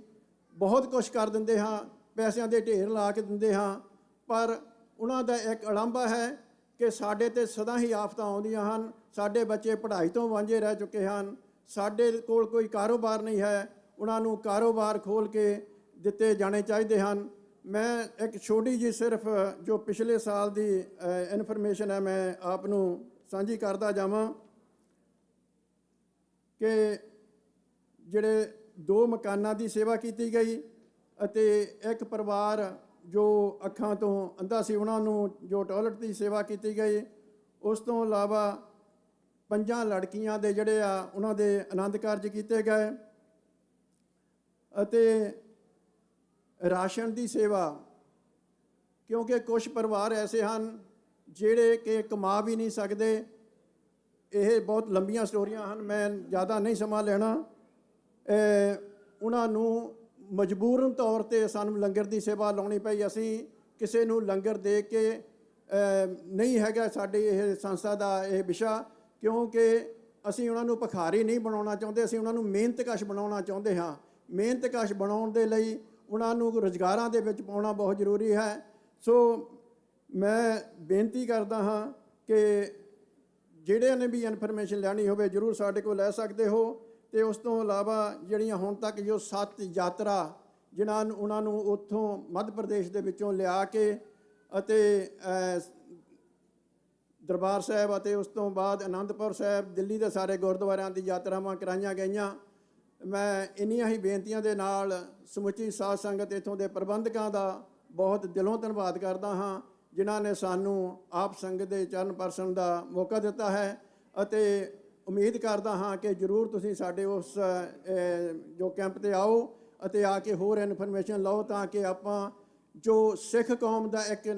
Speaker 3: ਬਹੁਤ ਕੁਛ ਕਰ ਦਿੰਦੇ ਹਾਂ, ਪੈਸਿਆਂ ਦੇ ਢੇਰ ਲਾ ਕੇ ਦਿੰਦੇ ਹਾਂ, ਪਰ ਉਹਨਾਂ ਦਾ ਇੱਕ ਅਲੰਭਾ ਹੈ ਕਿ ਸਾਡੇ 'ਤੇ ਸਦਾ ਹੀ ਆਫਤਾਂ ਆਉਂਦੀਆਂ ਹਨ। ਸਾਡੇ ਬੱਚੇ ਪੜ੍ਹਾਈ ਤੋਂ ਵਾਂਝੇ ਰਹਿ ਚੁੱਕੇ ਹਨ। ਸਾਡੇ ਕੋਲ ਕੋਈ ਕਾਰੋਬਾਰ ਨਹੀਂ ਹੈ। ਉਹਨਾਂ ਨੂੰ ਕਾਰੋਬਾਰ ਖੋਲ੍ਹ ਕੇ ਦਿੱਤੇ ਜਾਣੇ ਚਾਹੀਦੇ ਹਨ। ਮੈਂ ਇੱਕ ਛੋਟੀ ਜਿਹੀ ਸਿਰਫ ਜੋ ਪਿਛਲੇ ਸਾਲ ਦੀ ਇਨਫੋਰਮੇਸ਼ਨ ਹੈ ਮੈਂ ਆਪ ਨੂੰ ਸਾਂਝੀ ਕਰਦਾ ਜਾਵਾਂ ਕਿ ਜਿਹੜੇ 2 ਮਕਾਨਾਂ ਦੀ ਸੇਵਾ ਕੀਤੀ ਗਈ ਅਤੇ ਇੱਕ ਪਰਿਵਾਰ ਜੋ ਅੱਖਾਂ ਤੋਂ ਅੰਧਾ ਸੀ ਉਹਨਾਂ ਨੂੰ ਜੋ ਟਾਇਲਟ ਦੀ ਸੇਵਾ ਕੀਤੀ ਗਈ। ਉਸ ਤੋਂ ਇਲਾਵਾ 5 ਲੜਕੀਆਂ ਦੇ ਜਿਹੜੇ ਆ ਉਹਨਾਂ ਦੇ ਆਨੰਦ ਕਾਰਜ ਕੀਤੇ ਗਏ ਅਤੇ ਰਾਸ਼ਨ ਦੀ ਸੇਵਾ, ਕਿਉਂਕਿ ਕੁਝ ਪਰਿਵਾਰ ਐਸੇ ਹਨ ਜਿਹੜੇ ਕਿ ਕਮਾ ਵੀ ਨਹੀਂ ਸਕਦੇ। ਇਹ ਬਹੁਤ ਲੰਬੀਆਂ ਸਟੋਰੀਆਂ ਹਨ, ਮੈਂ ਜ਼ਿਆਦਾ ਨਹੀਂ ਸਮਾਂ ਲੈਣਾ। ਉਹਨਾਂ ਨੂੰ ਮਜਬੂਰਨ ਤੌਰ 'ਤੇ ਸਾਨੂੰ ਲੰਗਰ ਦੀ ਸੇਵਾ ਲਾਉਣੀ ਪਈ। ਅਸੀਂ ਕਿਸੇ ਨੂੰ ਲੰਗਰ ਦੇ ਕੇ ਨਹੀਂ ਹੈਗਾ ਸਾਡੀ ਇਹ ਸੰਸਥਾ ਦਾ ਇਹ ਵਿਸ਼ਾ, ਕਿਉਂਕਿ ਅਸੀਂ ਉਹਨਾਂ ਨੂੰ ਭਿਖਾਰੀ ਨਹੀਂ ਬਣਾਉਣਾ ਚਾਹੁੰਦੇ। ਅਸੀਂ ਉਹਨਾਂ ਨੂੰ ਮਿਹਨਤਕਸ਼ ਬਣਾਉਣਾ ਚਾਹੁੰਦੇ ਹਾਂ। ਮਿਹਨਤਕਸ਼ ਬਣਾਉਣ ਦੇ ਲਈ ਉਹਨਾਂ ਨੂੰ ਰੁਜ਼ਗਾਰਾਂ ਦੇ ਵਿੱਚ ਪਾਉਣਾ ਬਹੁਤ ਜ਼ਰੂਰੀ ਹੈ। ਸੋ ਮੈਂ ਬੇਨਤੀ ਕਰਦਾ ਹਾਂ ਕਿ ਜਿਹੜਿਆਂ ਨੇ ਵੀ ਇਨਫੋਰਮੇਸ਼ਨ ਲੈਣੀ ਹੋਵੇ ਜ਼ਰੂਰ ਸਾਡੇ ਕੋਲ ਲੈ ਸਕਦੇ ਹੋ। ਅਤੇ ਉਸ ਤੋਂ ਇਲਾਵਾ ਜਿਹੜੀਆਂ ਹੁਣ ਤੱਕ ਜੋ 7 ਯਾਤਰਾ ਜਿਨ੍ਹਾਂ ਨੂੰ ਉਹਨਾਂ ਨੂੰ ਉੱਥੋਂ ਮੱਧ ਪ੍ਰਦੇਸ਼ ਦੇ ਵਿੱਚੋਂ ਲਿਆ ਕੇ ਅਤੇ ਦਰਬਾਰ ਸਾਹਿਬ ਅਤੇ ਉਸ ਤੋਂ ਬਾਅਦ ਅਨੰਦਪੁਰ ਸਾਹਿਬ, ਦਿੱਲੀ ਦੇ ਸਾਰੇ ਗੁਰਦੁਆਰਿਆਂ ਦੀ ਯਾਤਰਾਵਾਂ ਕਰਾਈਆਂ ਗਈਆਂ। ਮੈਂ ਇੰਨੀਆਂ ਹੀ ਬੇਨਤੀਆਂ ਦੇ ਨਾਲ ਸਮੁੱਚੀ ਸਾਧ ਸੰਗਤ ਇੱਥੋਂ ਦੇ ਪ੍ਰਬੰਧਕਾਂ ਦਾ ਬਹੁਤ ਦਿਲੋਂ ਧੰਨਵਾਦ ਕਰਦਾ ਹਾਂ, ਜਿਨ੍ਹਾਂ ਨੇ ਸਾਨੂੰ ਆਪ ਸੰਗਤ ਦੇ ਚਰਨ ਪਰਸਨ ਦਾ ਮੌਕਾ ਦਿੱਤਾ ਹੈ। ਅਤੇ ਉਮੀਦ ਕਰਦਾ ਹਾਂ ਕਿ ਜ਼ਰੂਰ ਤੁਸੀਂ ਸਾਡੇ ਉਸ ਜੋ ਕੈਂਪ 'ਤੇ ਆਓ ਅਤੇ ਆ ਕੇ ਹੋਰ ਇਨਫੋਰਮੇਸ਼ਨ ਲਓ, ਤਾਂ ਕਿ ਆਪਾਂ ਜੋ ਸਿੱਖ ਕੌਮ ਦਾ ਇੱਕ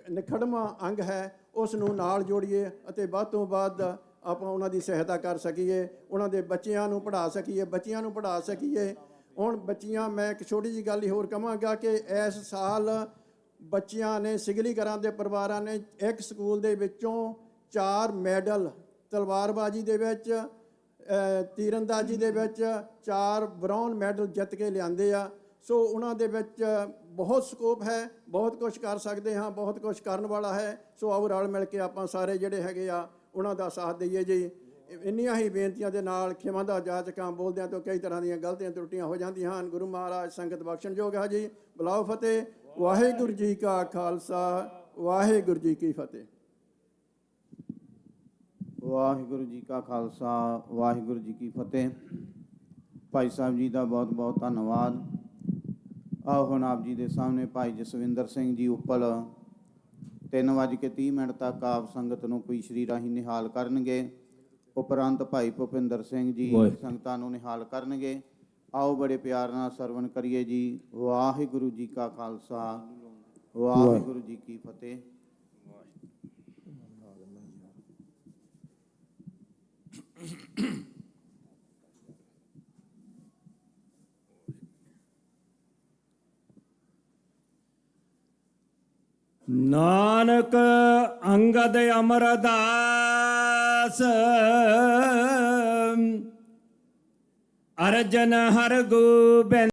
Speaker 3: ਨਿਖੜਵਾਂ ਅੰਗ ਹੈ ਉਸ ਨੂੰ ਨਾਲ ਜੋੜੀਏ ਅਤੇ ਵੱਧ ਤੋਂ ਵੱਧ ਆਪਾਂ ਉਹਨਾਂ ਦੀ ਸਹਾਇਤਾ ਕਰ ਸਕੀਏ, ਉਹਨਾਂ ਦੇ ਬੱਚਿਆਂ ਨੂੰ ਪੜ੍ਹਾ ਸਕੀਏ। ਹੁਣ ਬੱਚੀਆਂ, ਮੈਂ ਇੱਕ ਛੋਟੀ ਜਿਹੀ ਗੱਲ ਹੀ ਹੋਰ ਕਹਾਂਗਾ ਕਿ ਇਸ ਸਾਲ ਬੱਚਿਆਂ ਨੇ ਸਿਗਲੀ ਘਰਾਂ ਦੇ ਪਰਿਵਾਰਾਂ ਨੇ ਇੱਕ ਸਕੂਲ ਦੇ ਵਿੱਚੋਂ 4 ਮੈਡਲ, ਤਲਵਾਰਬਾਜ਼ੀ ਦੇ ਵਿੱਚ, ਤੀਰਅੰਦਾਜ਼ੀ ਦੇ ਵਿੱਚ 4 ਬ੍ਰੌਂਜ਼ ਮੈਡਲ ਜਿੱਤ ਕੇ ਲਿਆਂਦੇ ਆ। ਸੋ ਉਹਨਾਂ ਦੇ ਵਿੱਚ ਬਹੁਤ ਸਕੋਪ ਹੈ, ਬਹੁਤ ਕੁਝ ਕਰ ਸਕਦੇ ਹਾਂ, ਬਹੁਤ ਕੁਝ ਕਰਨ ਵਾਲਾ ਹੈ। ਸੋ ਆਓ ਰਲ ਮਿਲ ਕੇ ਆਪਾਂ ਸਾਰੇ ਜਿਹੜੇ ਹੈਗੇ ਆ ਉਹਨਾਂ ਦਾ ਸਾਥ ਦਈਏ ਜੀ। ਇੰਨੀਆਂ ਹੀ ਬੇਨਤੀਆਂ ਦੇ ਨਾਲ ਖਿਮਾ ਦਾ ਜਾਚਕਾਂ ਬੋਲਦਿਆਂ ਤੋਂ ਕਈ ਤਰ੍ਹਾਂ ਦੀਆਂ ਗਲਤੀਆਂ ਤਰੁੱਟੀਆਂ ਹੋ ਜਾਂਦੀਆਂ ਹਨ। ਗੁਰੂ ਮਹਾਰਾਜ ਸੰਗਤ ਬਖਸ਼ਣਯੋਗ ਹੈ ਜੀ। ਬੁਲਾਓ ਫਤਿਹ। ਵਾਹਿਗੁਰੂ ਜੀ ਕਾ ਖਾਲਸਾ, ਵਾਹਿਗੁਰੂ ਜੀ ਕੀ ਫਤਿਹ।
Speaker 7: ਵਾਹਿਗੁਰੂ ਜੀ ਕਾ ਖਾਲਸਾ, ਵਾਹਿਗੁਰੂ ਜੀ ਕੀ ਫਤਿਹ। ਭਾਈ ਸਾਹਿਬ ਜੀ ਦਾ ਬਹੁਤ ਬਹੁਤ ਧੰਨਵਾਦ। ਆਓ ਹੁਣ ਆਪ ਜੀ ਦੇ ਸਾਹਮਣੇ ਭਾਈ ਜਸਵਿੰਦਰ ਸਿੰਘ ਜੀ ਉੱਪਲ 3:30 ਤੱਕ ਆਪ ਸੰਗਤ ਨੂੰ ਕੋਈ ਸ਼੍ਰੀ ਰਾਹੀਂ ਨਿਹਾਲ ਕਰਨਗੇ। ਉਪਰੰਤ ਭਾਈ ਭੁਪਿੰਦਰ ਸਿੰਘ ਜੀ ਸੰਗਤਾਂ ਨੂੰ ਨਿਹਾਲ ਕਰਨਗੇ। ਆਓ ਬੜੇ ਪਿਆਰ ਨਾਲ ਸਰਵਣ ਕਰੀਏ ਜੀ। ਵਾਹਿਗੁਰੂ ਜੀ ਕਾ ਖਾਲਸਾ, ਵਾਹਿਗੁਰੂ ਜੀ ਕੀ ਫਤਿਹ।
Speaker 9: ਨਾਨਕ ਅੰਗਦ ਅਮਰਦਾਸ
Speaker 2: ਅਰਜਨ ਹਰ ਗੋਬਿੰਦ